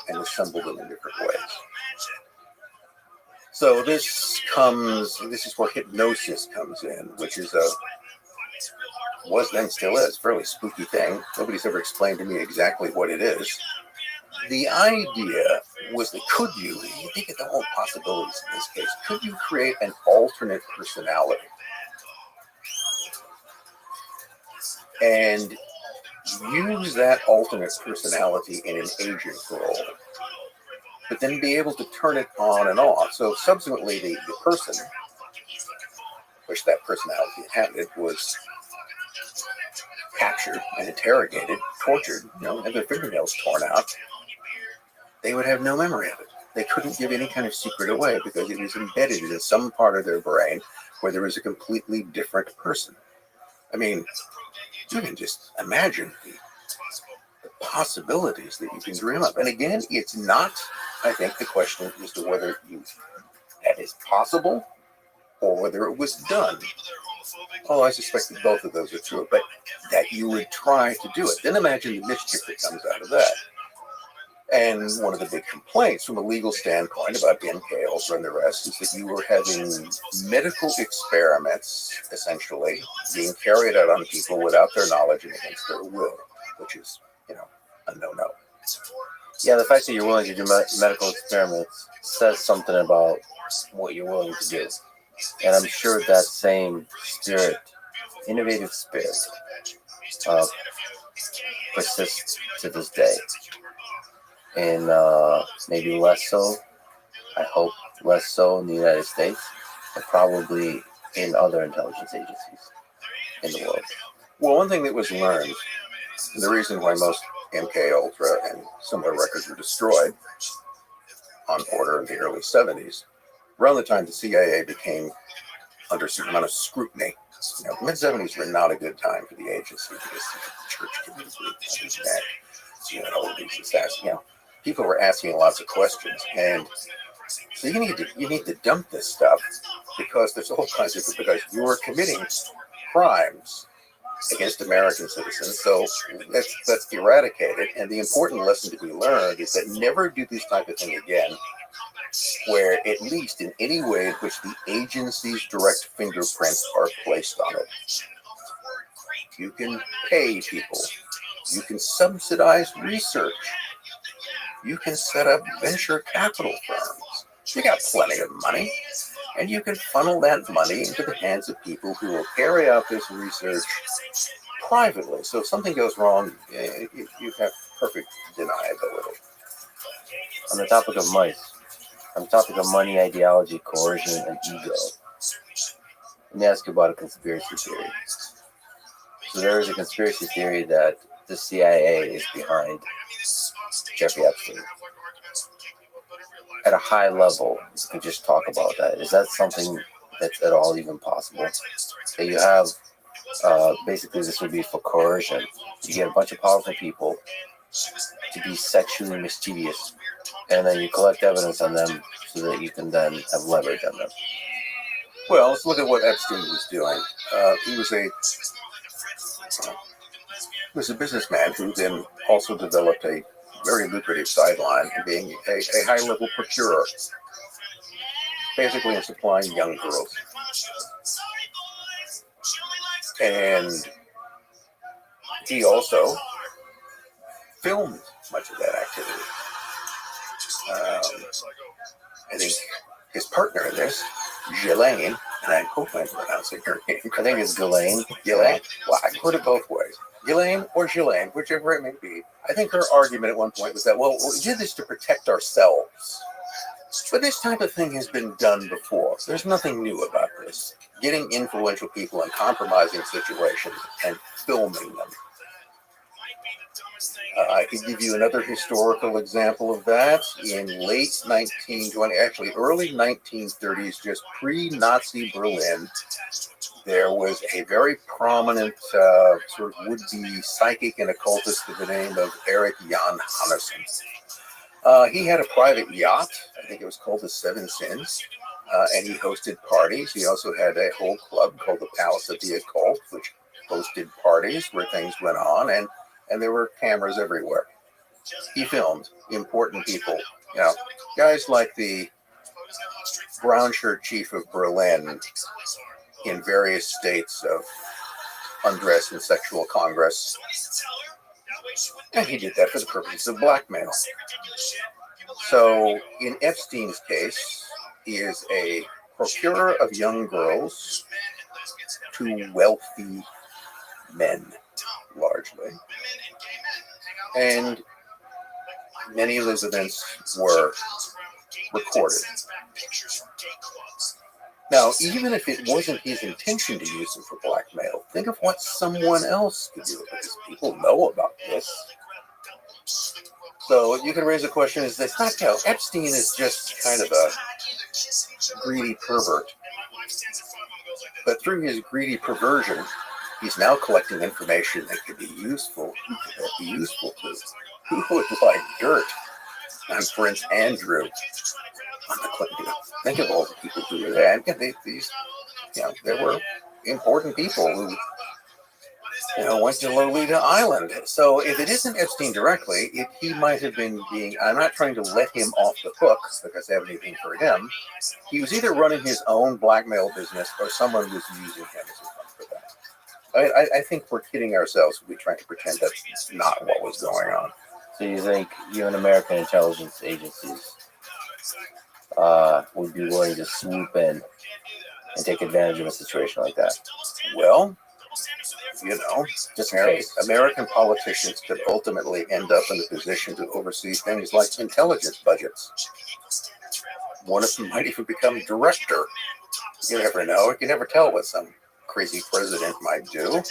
and assemble them in different ways. So this is where hypnosis comes in, which is was then still is, fairly spooky thing. Nobody's ever explained to me exactly what it is. The idea was that you think of the whole possibilities in this case, could you create an alternate personality and use that alternate personality in an agent role, but then be able to turn it on and off? So subsequently the person, which that personality inhabited, was captured and interrogated, tortured, and their fingernails torn out. They would have no memory of it. They couldn't give any kind of secret away because it was embedded in some part of their brain where there was a completely different person. I mean, you can just imagine the possibilities that you can dream up. And again, it's not, I think, the question as to whether that is possible or whether it was done. Oh, I suspect that both of those are true, but that you would try to do it. Then imagine the mischief that comes out of that. And one of the big complaints from a legal standpoint about MK Ultra and the rest is that you were having medical experiments, essentially, being carried out on people without their knowledge and against their will, which is, a no-no. Yeah, the fact that you're willing to do medical experiments says something about what you're willing to do. And I'm sure that same spirit, innovative spirit, persists to this day. And maybe less so, I hope less so in the United States, but probably in other intelligence agencies in the world. Well, one thing that was learned, the reason why most MK Ultra and similar records were destroyed on order in the early 70s, around the time the CIA became under a certain amount of scrutiny. The mid-70s were not a good time for the agency because the church community all of these assassins. People were asking lots of questions, and So you need to dump this stuff because there's all kinds of because you are committing crimes against American citizens. So that's eradicated. And the important lesson to be learned is that never do this type of thing again, where at least in any way in which the agency's direct fingerprints are placed on it. You can pay people. You can subsidize research. You can set up venture capital firms. You got plenty of money. And you can funnel that money into the hands of people who will carry out this research privately. So if something goes wrong, you have perfect deniability. On the topic of money, ideology, coercion, and ego, let me ask you about a conspiracy theory. So there is a conspiracy theory that the CIA is behind Jeffrey Epstein. At a high level, you can just talk about that. Is that something that's at all even possible? That you have, basically this would be for coercion. You get a bunch of powerful people to be sexually mischievous, and then you collect evidence on them so that you can then have leverage on them. Well, let's look at what Epstein was doing. He was a businessman who then also developed a very lucrative sideline in being a high-level procurer, basically in supplying young girls. And he also filmed much of that activity. I think his partner in this, Ghislaine, and I hope I'm pronouncing her name. I think it's Ghislaine. Ghislaine. Well, I put it both ways. Ghislaine or Ghislaine, whichever it may be. I think her argument at one point was that, well, we did this to protect ourselves. But this type of thing has been done before. There's nothing new about this. Getting influential people in compromising situations and filming them. I could give you another historical example of that. In late 1920, actually early 1930s, just pre-Nazi Berlin, there was a very prominent sort of would-be psychic and occultist with the name of Erich Jan Hanneson. He had a private yacht. I think it was called the Seven Sins. And he hosted parties. He also had a whole club called the Palace of the Occult, which hosted parties where things went on, and there were cameras everywhere. He filmed important people, guys like the brown shirt chief of Berlin in various states of undress and sexual congress. And he did that for the purposes of blackmail. So in Epstein's case, he is a procurer of young girls to wealthy men, largely. And many of those events were recorded. Now, even if it wasn't his intention to use them for blackmail, think of what someone else could do, because people know about this. So you can raise the question, is this not how Epstein is just kind of a greedy pervert? But through his greedy perversion, he's now collecting information that could be useful. To who would like dirt on Prince Andrew on the Clinton? Think of all the people who were there. And there were important people who went to Lolita Island. So if it isn't Epstein directly, he might have been being, I'm not trying to let him off the hook because I have anything for him. He was either running his own blackmail business or someone was using him as a fund for that. I think we're kidding ourselves when we try to pretend that's not what was going on. So you think even American intelligence agencies would be willing to swoop in and take advantage of a situation like that? Well, just in case. American politicians could ultimately end up in the position to oversee things like intelligence budgets. One of them might even become director. You never know. You can never tell what some crazy president might do.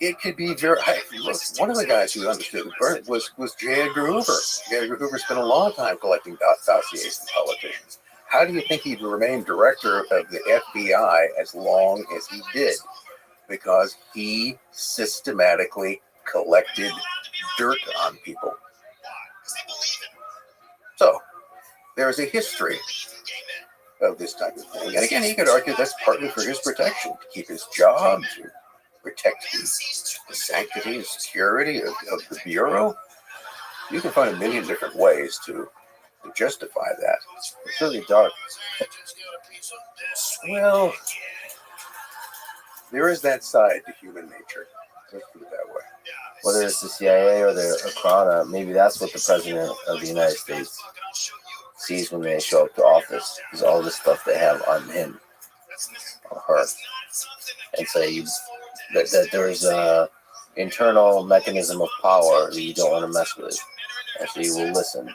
It could be very. Look, one of the guys who understood it was J. Edgar Hoover. J. Edgar Hoover spent a long time collecting dossiers from politicians. How do you think he'd remain director of the FBI as long as he did? Because he systematically collected dirt on people. So, there is a history of this type of thing. And again, you could argue that's partly for his protection, to keep his job, to protect the sanctity and security of the Bureau. You can find a million different ways to justify that. It's really dark. Well, there is that side to human nature. Let's put it that way. Whether it's the CIA or the Akhrana, maybe that's what the president of the United States sees when they show up to office, is all this stuff they have on him or her, and say that there's a internal mechanism of power that you don't want to mess with, and so you will listen.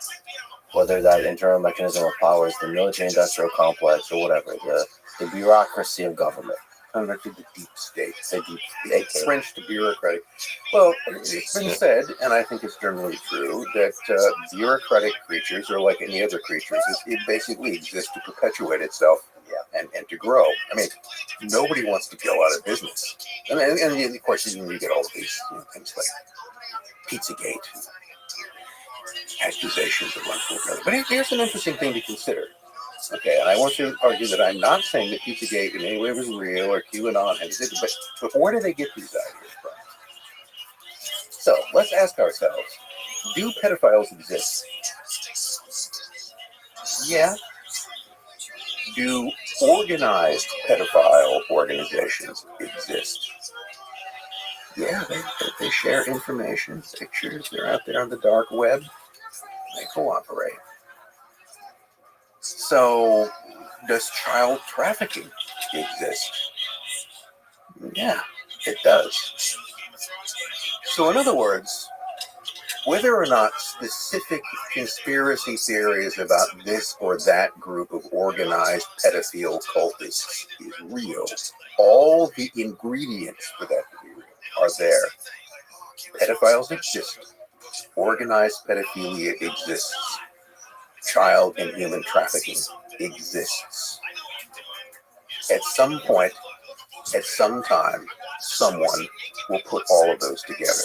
Whether that internal mechanism of power is the military-industrial complex or whatever, the bureaucracy of government. Kind of like the deep state, The deep state. French to bureaucratic. Well, it's been said, and I think it's generally true, that bureaucratic creatures are like any other creatures. It basically exists to perpetuate itself and to grow. I mean, nobody wants to go out of business. And of course, you get all of these things like Pizzagate, accusations of one form or another. But here's an interesting thing to consider. Okay, and I want to argue that I'm not saying that Pizzagate in any way was real or QAnon had it, but where do they get these ideas from? So let's ask ourselves, do pedophiles exist? Yeah. Do organized pedophile organizations exist? Yeah, they share information, pictures, they're out there on the dark web, they cooperate. So, does child trafficking exist? Yeah, it does. So, in other words, whether or not specific conspiracy theories about this or that group of organized pedophile cultists is real, all the ingredients for that to be real are there. Pedophiles exist. Organized pedophilia exists. Child and human trafficking exists. At some point, at some time, someone will put all of those together.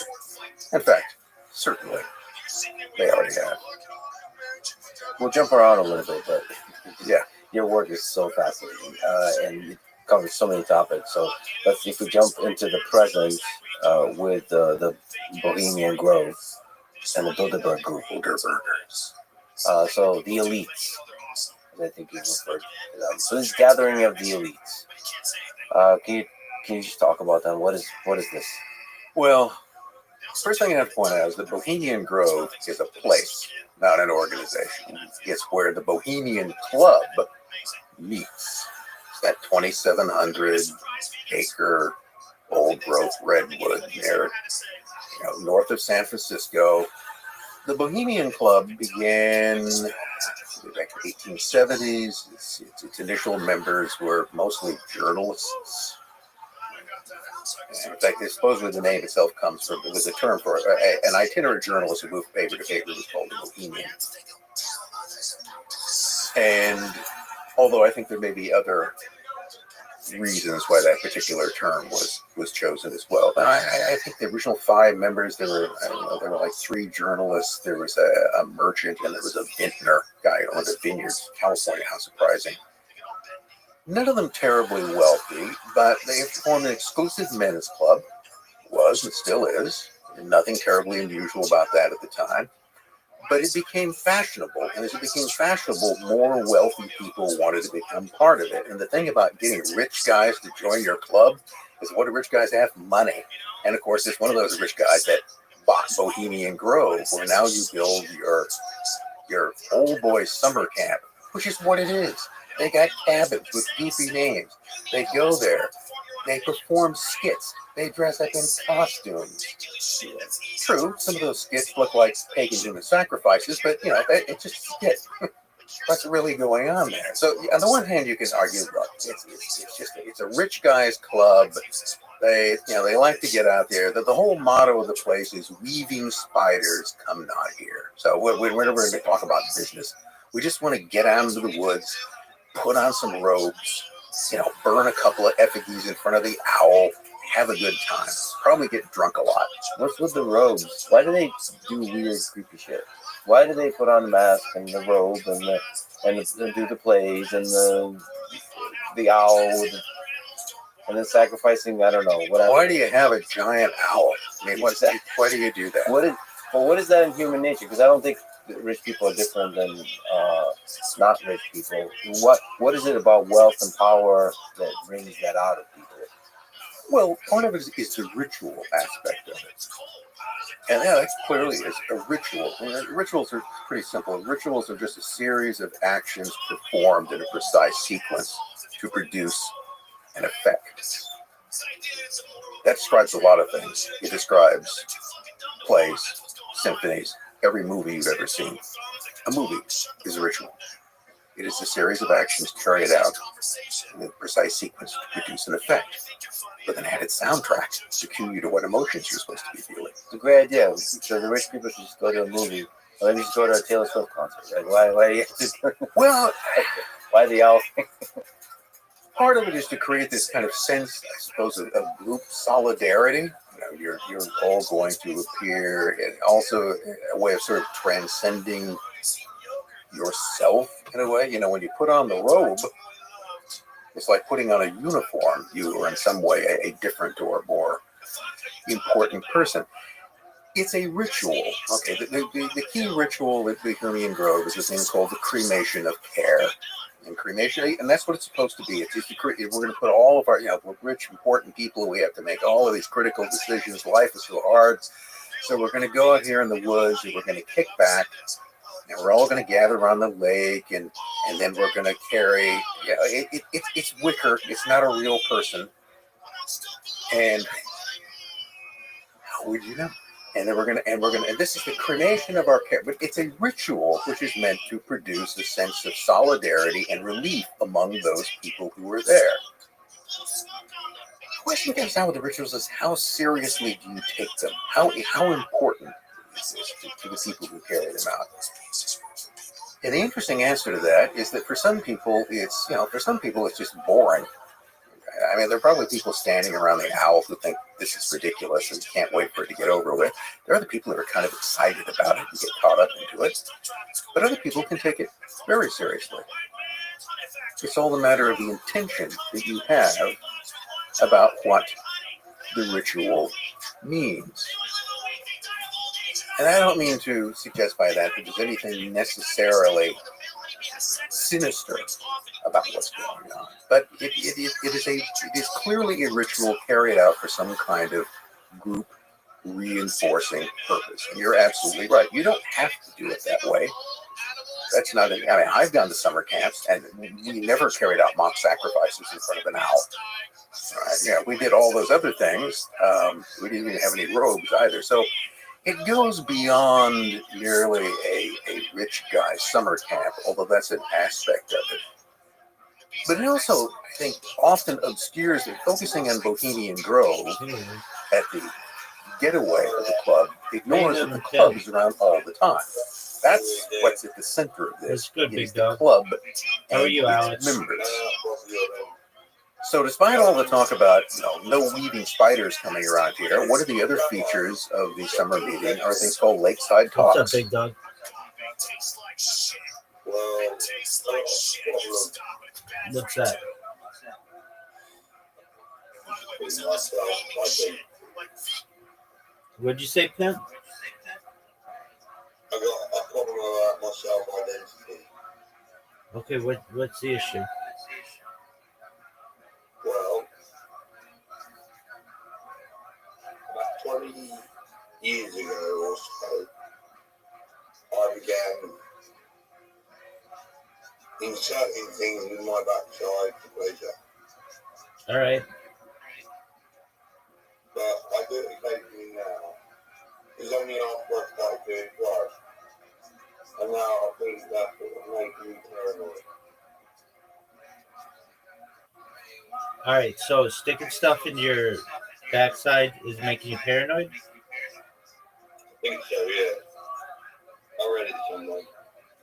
In fact, certainly, they already have. We'll jump around a little bit, but Yeah. your work is so fascinating, and you cover so many topics. So if we jump into the present with the Bohemian Grove and the Bilderberg Group. So the elites, as I think you referred to them. So this gathering of the elites. Can you just talk about them? What is this? Well, first thing I have to point out is that Bohemian Grove is a place, not an organization. It's where the Bohemian Club meets. It's that 2,700 acre old growth redwood there, north of San Francisco. The Bohemian Club began back in the 1870s. Its initial members were mostly journalists. And in fact, supposedly the name itself was a term for an itinerant journalist who moved paper to paper was called a Bohemian. And although I think there may be other reasons why that particular term was chosen as well, but I think the original 5 members, there were like 3 journalists, there was a merchant, and there was a vintner guy who owned a vineyard in California. How surprising. None of them terribly wealthy, but they formed an exclusive men's club. Was and still is. Nothing terribly unusual about that at the time. But it became fashionable, and as it became fashionable, more wealthy people wanted to become part of it. And the thing about getting rich guys to join your club is, what do rich guys have? Money. And of course, it's one of those rich guys that bought Bohemian Grove, where now you build your old boys summer camp, which is what it is. They got cabins with goofy names. They go there. They perform skits. They dress up in costumes. True, some of those skits look like pagan human sacrifices, but it's just a skit. What's really going on there? So on the one hand, you can argue, look, it's a rich guy's club. They like to get out there. The whole motto of the place is "Weaving spiders come not here." So we're never going to talk about business. We just want to get out into the woods, put on some robes, burn a couple of effigies in front of the owl, have a good time. Probably get drunk a lot. What's with the robes? Why do they do weird, creepy shit? Why do they put on the mask and the robe and and do the plays and the owl, and then sacrificing. I don't know whatever. Why do you have a giant owl? I mean, what's that? Why do you do that? What is that in human nature? Because I don't think that rich people are different than not rich people. What is it about wealth and power that brings that out of people? Well, part of it is the ritual aspect of it. And yeah, that clearly is a ritual. And rituals are pretty simple. Rituals are just a series of actions performed in a precise sequence to produce an effect. That describes a lot of things. It describes plays, symphonies, every movie you've ever seen. A movie is a ritual. It is a series of actions carried out in a precise sequence to produce an effect, with an added soundtrack to cue you to what emotions you're supposed to be feeling. It's a great idea. So the rich people should just go to a movie, or maybe just go to a Taylor Swift concert. Like, why do you have to? Well, why the owl? part of it is to create this kind of sense, I suppose, of group solidarity. You're all going to appear, and also a way of sort of transcending yourself in a way. When you put on the robe, it's like putting on a uniform. You are in some way a different or more important person. It's a ritual. Okay, the key ritual at the Hermian Grove is a thing called the cremation of care. And cremation, and that's what it's supposed to be. It's just we're going to put all of our, we're rich, important people. We have to make all of these critical decisions. Life is so hard. So we're going to go out here in the woods and we're going to kick back. And we're all going to gather around the lake, and then we're going to carry. It's wicker. It's not a real person. And how would you know? And then we're going to, and this is the cremation of our care. But it's a ritual which is meant to produce a sense of solidarity and relief among those people who are there. The question comes down with the rituals is how seriously do you take them? How important is this to the people who carry them out? And the interesting answer to that is that for some people it's just boring. I mean, there are probably people standing around the owl who think this is ridiculous and can't wait for it to get over with. There are other people that are kind of excited about it and get caught up into it. But other people can take it very seriously. It's all a matter of the intention that you have about what the ritual means. And I don't mean to suggest by that there's anything necessarily sinister about what's going on, but it is clearly a ritual carried out for some kind of group reinforcing purpose. And you're absolutely right. You don't have to do it that way. That's not. I've gone to summer camps, and we never carried out mock sacrifices in front of an owl. We did all those other things. We didn't even have any robes either. So it goes beyond merely a rich guy summer camp, although that's an aspect of it. But it also, I think, often obscures it, focusing on Bohemian Grove at the getaway of the club, ignores that the club is around all the time. That's what's at the center of this. That's good, big is dog. The club How are you, its Alex? members. So despite all the talk about no weaving spiders coming around here, one of the other features of the summer meeting are things called lakeside talks. What's up, big dog? What's that? What'd you say, Pimp? I got a problem about my self-identity. Okay, what's the issue? Well, about 20 years ago or so, I began inserting things in my backside for pleasure. All right. But I do it occasionally now. It's only after I started doing drugs. And now I think that's what making me paranoid. All right. So sticking stuff in your backside is making you paranoid? I think so, yeah. I read it somewhere.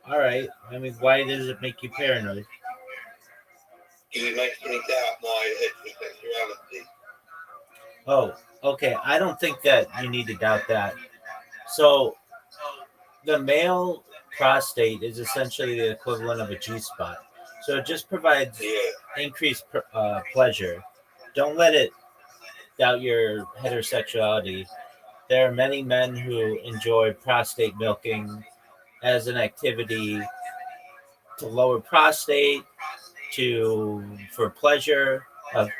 All right. I mean, why does it make you paranoid? Because it makes me doubt my heterosexuality. Oh, okay. I don't think that you need to doubt that. So the male prostate is essentially the equivalent of a G spot. So it just provides increased pleasure. Don't let it doubt your heterosexuality. There are many men who enjoy prostate milking as an activity to lower prostate, for pleasure,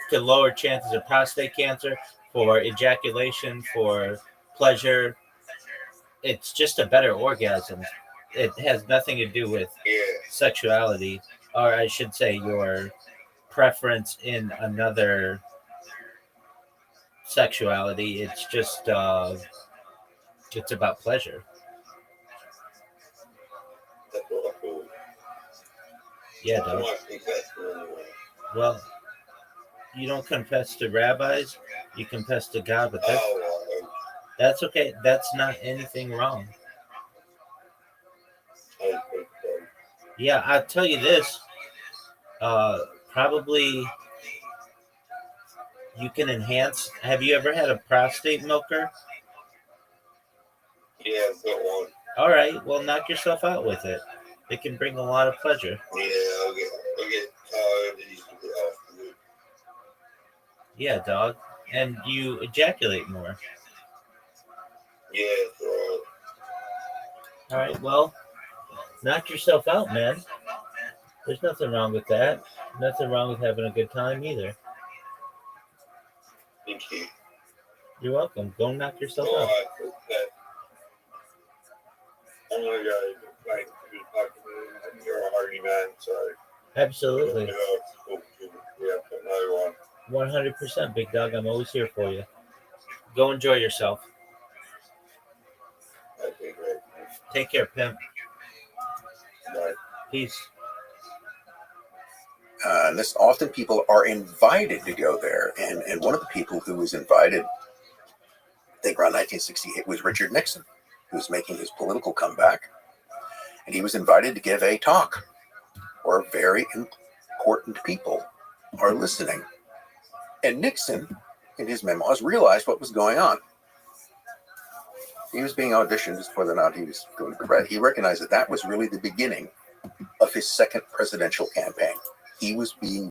to lower chances of prostate cancer, for ejaculation, for pleasure. It's just a better orgasm. It has nothing to do with sexuality, or I should say, your preference in another sexuality. It's just it's about pleasure. That's what I feel. Yeah, I dog. want to think that's the only way. Well, you don't confess to rabbis, you confess to God, but that's okay. That's not anything wrong. I think so. Yeah, I'll tell you this. Probably you can enhance. Have you ever had a prostate milker? Yeah, I've got one. All right, well, knock yourself out with it. It can bring a lot of pleasure. Yeah, I'll get tired easily afterwards. Yeah, dog. And you ejaculate more. Yeah, that's right. All right, well, knock yourself out, man. There's nothing wrong with that. Nothing wrong with having a good time either. Thank you. You're welcome. Go knock yourself All out. right, okay. I'm gonna go. Like, you're a hardy man, so. Absolutely. Yeah, but no one. 100%, big dog. I'm always here for you. Go enjoy yourself. Okay, great. Take care, pimp. Bye. Peace. And this often people are invited to go there. And one of the people who was invited, I think around 1968, was Richard Nixon, who was making his political comeback. And he was invited to give a talk where very important people are listening. And Nixon, in his memoirs, realized what was going on. He was being auditioned as to whether or not he was going to be ready. He recognized that that was really the beginning of his second presidential campaign. He was being